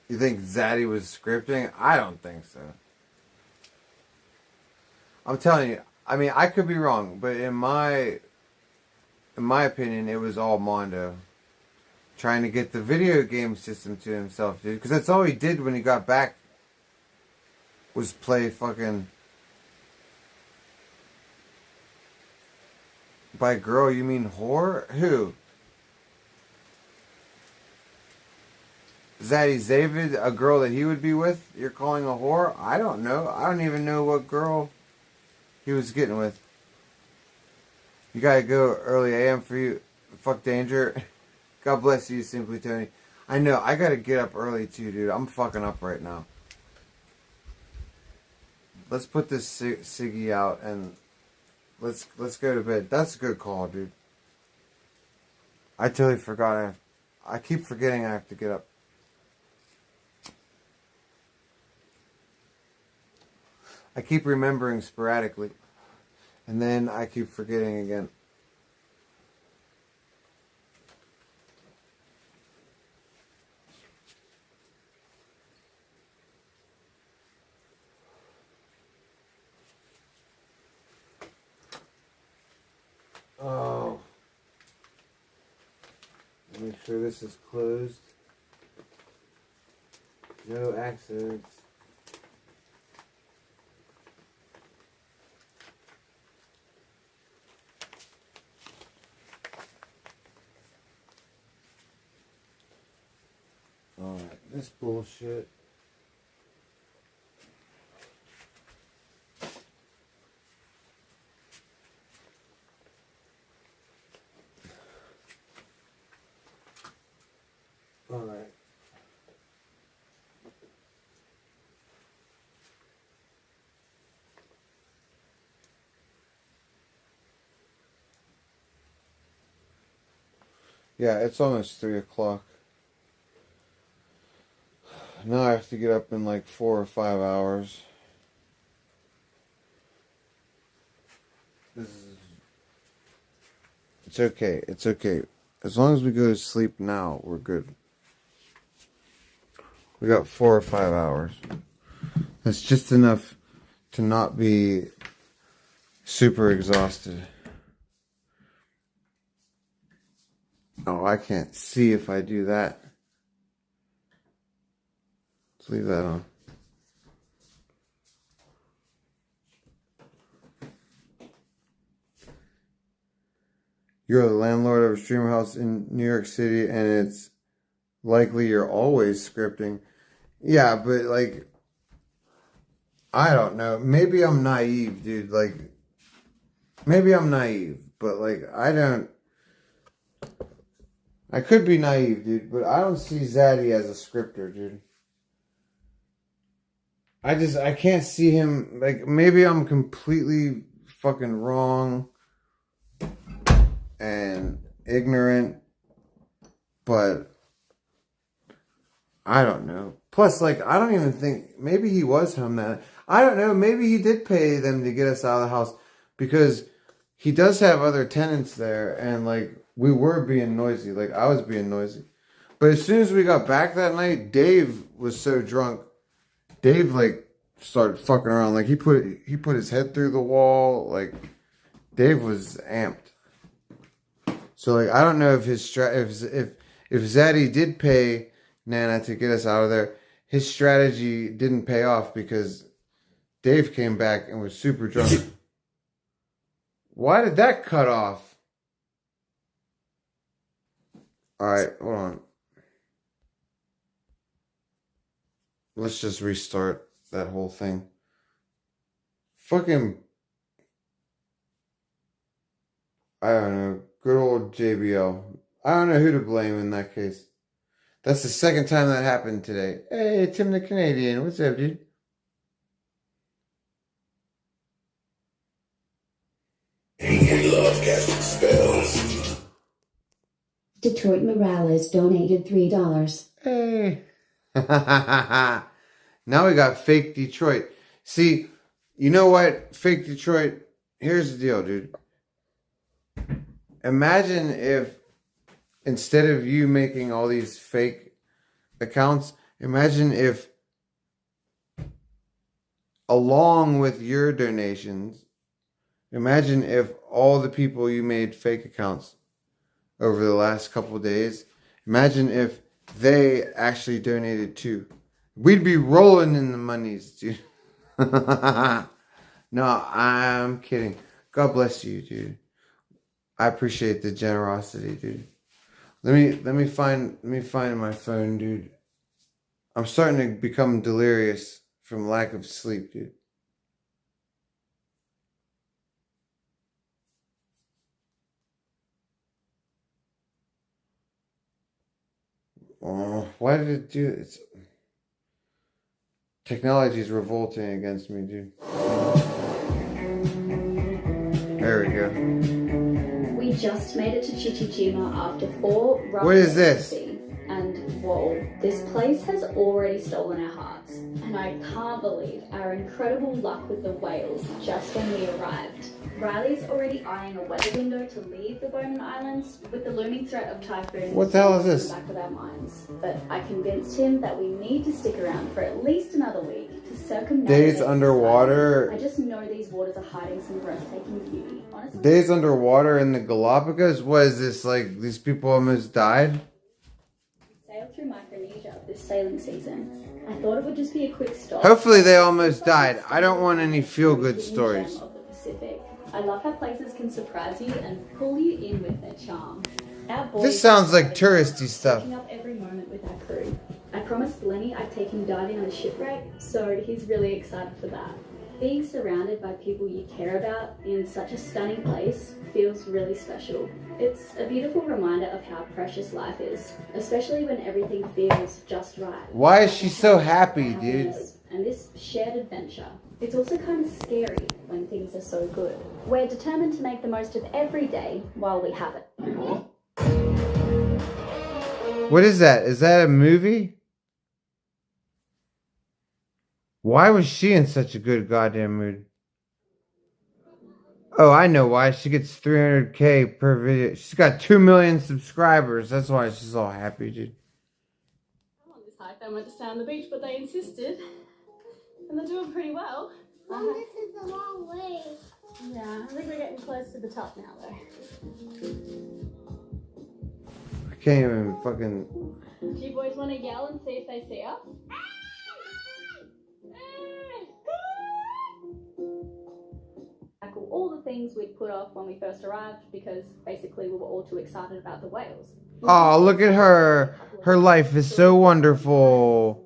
You think Zaddy was scripting? I don't think so. I'm telling you. I mean, I could be wrong, but in my opinion, it was all Mondo trying to get the video game system to himself, dude. Because that's all he did when he got back was play fucking... By girl, you mean whore? Who? Zaddy Zavid, a girl that he would be with, you're calling a whore? I don't know. I don't even know what girl he was getting with. You gotta go early AM for you. Fuck danger. God bless you, Simply Tony. I know, I gotta get up early too, dude. I'm fucking up right now. Let's put this Siggy out and let's go to bed. That's a good call, dude. I totally forgot. I keep forgetting I have to get up. I keep remembering sporadically. And then I keep forgetting again. Oh. Make sure this is closed. No accidents. Alright, this bullshit. Alright. Yeah, it's almost 3 o'clock. Now I have to get up in like 4 or 5 hours. It's okay. It's okay. As long as we go to sleep now, we're good. We got 4 or 5 hours. That's just enough to not be super exhausted. Oh, I can't see if I do that. Let's leave that on. You're the landlord of a streamer house in New York City, and it's likely you're always scripting. Yeah, but like, I don't know. Maybe I'm naive, dude. Like, maybe I'm naive, but like, I could be naive, dude, but I don't see Zaddy as a scripter, dude. I can't see him, like, maybe I'm completely fucking wrong and ignorant, but I don't know. Plus, like, I don't even think, maybe he was home that. I don't know. Maybe he did pay them to get us out of the house because he does have other tenants there, and like we were being noisy. Like I was being noisy. But as soon as we got back that night, Dave was so drunk. Dave like started fucking around. Like he put his head through the wall. Like Dave was amped. So like I don't know if his if Zaddy did pay Nana to get us out of there, his strategy didn't pay off because Dave came back and was super drunk. Why did that cut off? Alright, hold on. Let's just restart that whole thing. Fucking, I don't know, good old JBL. I don't know who to blame in that case. That's the second time that happened today. Hey, Tim the Canadian, what's up, dude? We love casting spells. Detroit Morales donated $3. Hey. Now we got fake Detroit. See, you know what? Fake Detroit, here's the deal, dude. Imagine if instead of you making all these fake accounts, imagine if along with your donations, imagine if all the people you made fake accounts over the last couple of days, imagine if they actually donated too. We'd be rolling in the monies, dude. No, I'm kidding. God bless you, dude. I appreciate the generosity, dude. Let me find my phone, dude. I'm starting to become delirious from lack of sleep, dude. Oh, why did it do it? Technology is revolting against me, dude. There we go. We just made it to Chichijima after 4 rough What is days this? at sea. And whoa, this place has already stolen our hearts. And I can't believe our incredible luck with the whales just when we arrived. Riley's already eyeing a weather window to leave the Bowman Islands with the looming threat of typhoons. What the hell is this? In the back of our minds. But I convinced him that we need to stick around for at least another week to circumnavigate. Days underwater. I just know these waters are hiding some breathtaking beauty. Honestly, Days underwater in the Galapagos? What is this, like, these people almost died? sailed through Micronesia this sailing season. I thought it would just be a quick stop. Hopefully they almost died. I don't want any feel-good stories. Of the Pacific. I love how places can surprise you and pull you in with their charm. Our boys This sounds like touristy stuff. Taking up every moment with our crew. I promised Lenny I'd take him diving on a shipwreck, so he's really excited for that. Being surrounded by people you care about in such a stunning place feels really special. It's a beautiful reminder of how precious life is, especially when everything feels just right. Why is she so happy, dude? And this shared adventure. It's also kind of scary when things are so good. We're determined to make the most of every day while we have it. What is that? Is that a movie? Why was she in such a good goddamn mood? Oh, I know why. She gets 300K per video. She's got 2 million subscribers. That's why she's all happy, dude. On this hike, they went to stay on the beach, but they insisted. And they're doing pretty well. Mom, this is the wrong way. Yeah, I think we're getting close to the top now, though. I can't even fucking... Do you boys want to yell and see if they see us? Tackle all the things we'd put off when we first arrived because basically we were all too excited about the whales. Oh, look at her. Her life is so wonderful.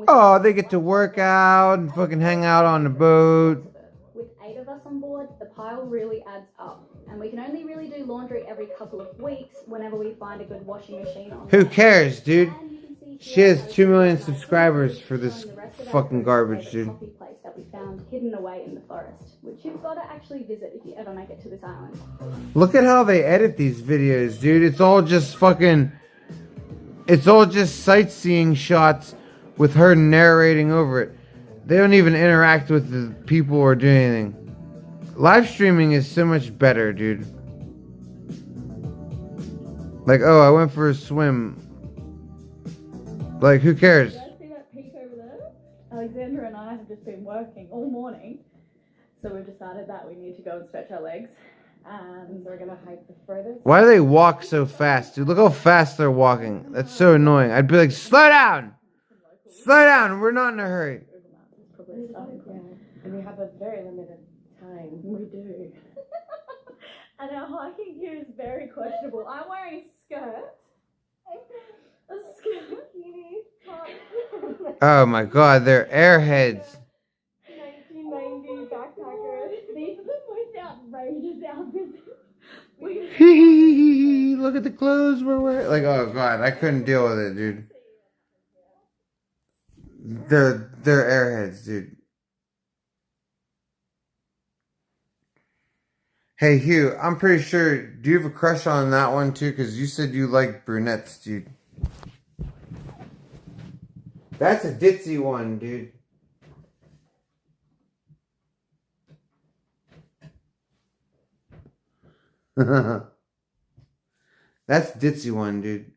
Oh, they get to work out and fucking hang out on the boat. With 8 of us on board, the pile really adds up. And we can only really do laundry every couple of weeks whenever we find a good washing machine on. Who cares, dude? She has 2 million subscribers for this fucking garbage, dude. Coffee place that we found hidden away in the forest, which you've got to actually visit if you ever make it to this island. Look at how they edit these videos, dude. It's all just fucking... It's all just sightseeing shots with her narrating over it. They don't even interact with the people or do anything. Live streaming is so much better, dude. Like, oh, I went for a swim. Like, who cares? You guys see that peak over there? Alexandra and I have just been working all morning. So we've decided that we need to go and stretch our legs. And we're going to hike the furthest. Why do they walk so fast, dude? Look how fast they're walking. That's so annoying. I'd be like, slow down! Slow down! We're not in a hurry. And we have a very limited time. We do. And our hiking gear is very questionable. I'm wearing a skirt. A skirt. Oh my god, they're airheads. 1990 backpacker. These are the most outrageous outfits. Look at the clothes we're wearing. Like, oh god, I couldn't deal with it, dude. They're airheads, dude. Hey Hugh, I'm pretty sure, do you have a crush on that one too? Because you said you like brunettes, dude. That's a ditzy one, dude. That's ditzy one, dude.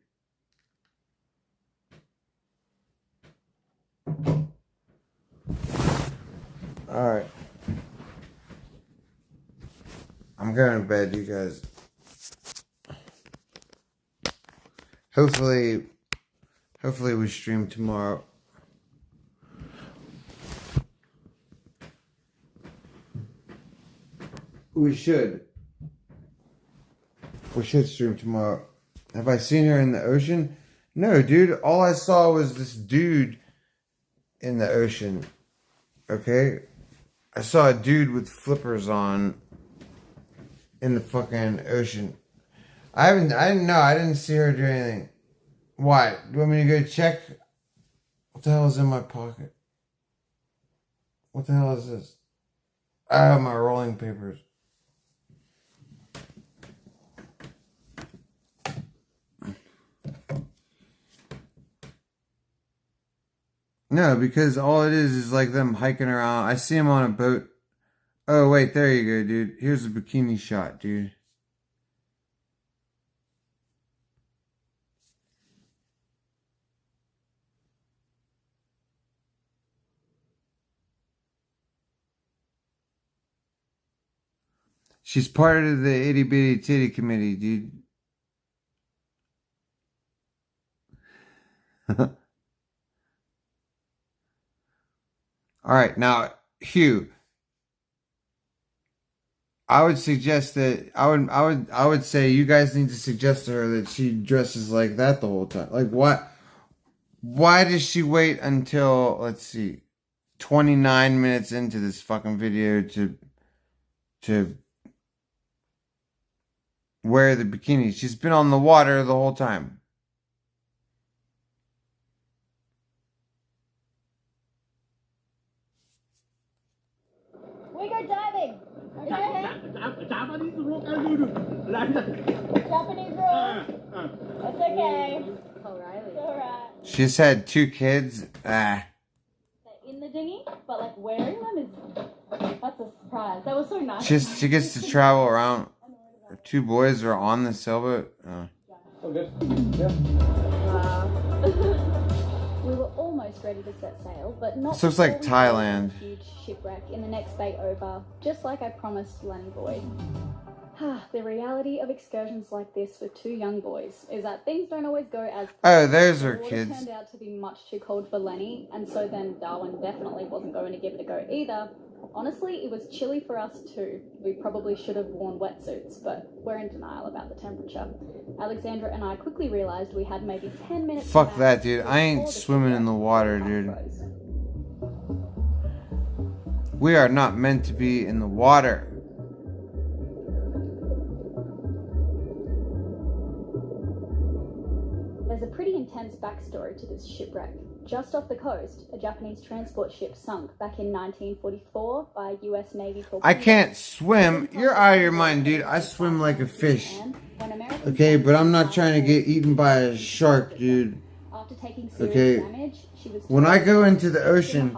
Alright. I'm going to bed, you guys. Hopefully we stream tomorrow. We should stream tomorrow. Have I seen her in the ocean? No, dude. All I saw was this dude in the ocean. Okay? I saw a dude with flippers on in the fucking ocean. I didn't see her do anything. Why? Do you want me to go check? What the hell is in my pocket? What the hell is this? I have my rolling papers. No, because all it is like them hiking around. I see them on a boat. Oh, wait, there you go, dude. Here's a bikini shot, dude. She's part of the itty bitty titty committee, dude. All right, now, Hugh. I would suggest that I would say you guys need to suggest to her that she dresses like that the whole time. Like why does she wait until, let's see, 29 minutes into this fucking video to wear the bikini? She's been on the water the whole time. We go diving. Okay? Japanese rule. It's okay. O'Reilly. It's alright. She's had 2 kids. They're in the dinghy, but like wearing them that's a surprise. That was so nice. She gets to travel around. Her 2 boys are on the sailboat. Wow. We were almost ready to set sail, but not. This looks like Thailand. Huge shipwreck in the next bay over, just like I promised Lenny Boyd. The reality of excursions like this with 2 young boys is that things don't always go as planned. Oh, there's her kids. The kids. water turned out to be much too cold for Lenny, and so then Darwin definitely wasn't going to give it a go either. Honestly, it was chilly for us too. We probably should have worn wetsuits, but we're in denial about the temperature. Alexandra and I quickly realized we had maybe 10 minutes. Fuck that, dude. I ain't swimming in the water, dude. We are not meant to be in the water. There's a pretty intense backstory to this shipwreck. Just off the coast, a Japanese transport ship sunk back in 1944 by a US Navy torpedo. I can't swim. You're out of your mind, dude. I swim like a fish. Okay, but I'm not trying to get eaten by a shark, dude. After taking serious Okay. damage, she was When I go into the ocean,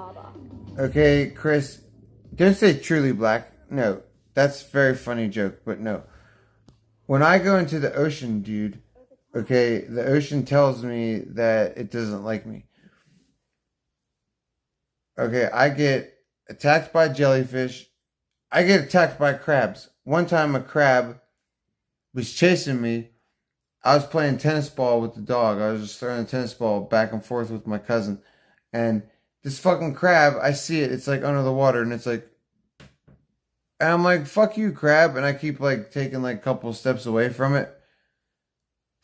Okay, Chris, don't say truly black. No, that's a very funny joke, but no. When I go into the ocean, dude, okay, the ocean tells me that it doesn't like me. Okay, I get attacked by jellyfish. I get attacked by crabs. One time a crab was chasing me. I was playing tennis ball with the dog. I was just throwing a tennis ball back and forth with my cousin. And this fucking crab, I see it. It's like under the water and it's like, and I'm like, fuck you, crab. And I keep like taking like a couple steps away from it,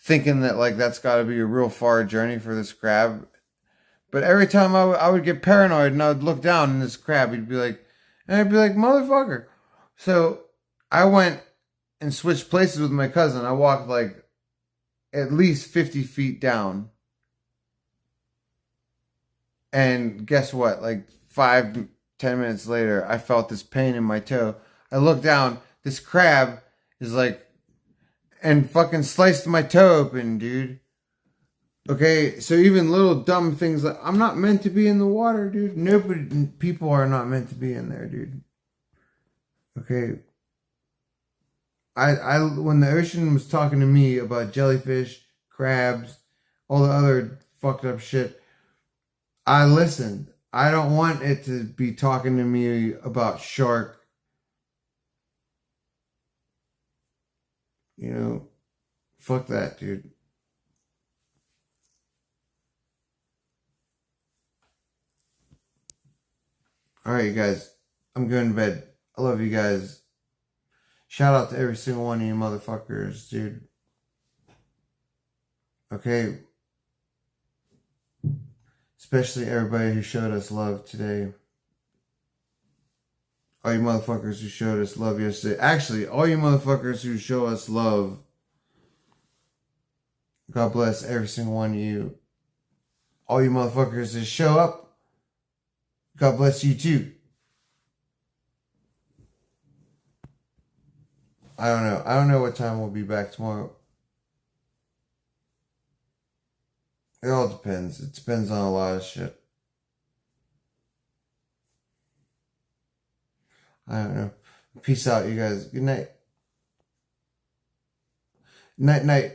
thinking that like that's got to be a real far journey for this crab. But every time I would get paranoid and I would look down and this crab, he'd be like, and I'd be like, motherfucker. So I went and switched places with my cousin. I walked like at least 50 feet down. And guess what? Like 5-10 minutes later, I felt this pain in my toe. I looked down. This crab is like, and fucking sliced my toe open, dude. Okay, so even little dumb things like, I'm not meant to be in the water, dude. People are not meant to be in there, dude. Okay. When the ocean was talking to me about jellyfish, crabs, all the other fucked up shit, I listened. I don't want it to be talking to me about shark. You know, fuck that, dude. Alright, you guys. I'm going to bed. I love you guys. Shout out to every single one of you motherfuckers, dude. Okay? Especially everybody who showed us love today. All you motherfuckers who showed us love yesterday. Actually, all you motherfuckers who show us love. God bless every single one of you. All you motherfuckers that show up. God bless you too. I don't know. I don't know what time we'll be back tomorrow. It all depends. It depends on a lot of shit. I don't know. Peace out, you guys. Good night. Night, night.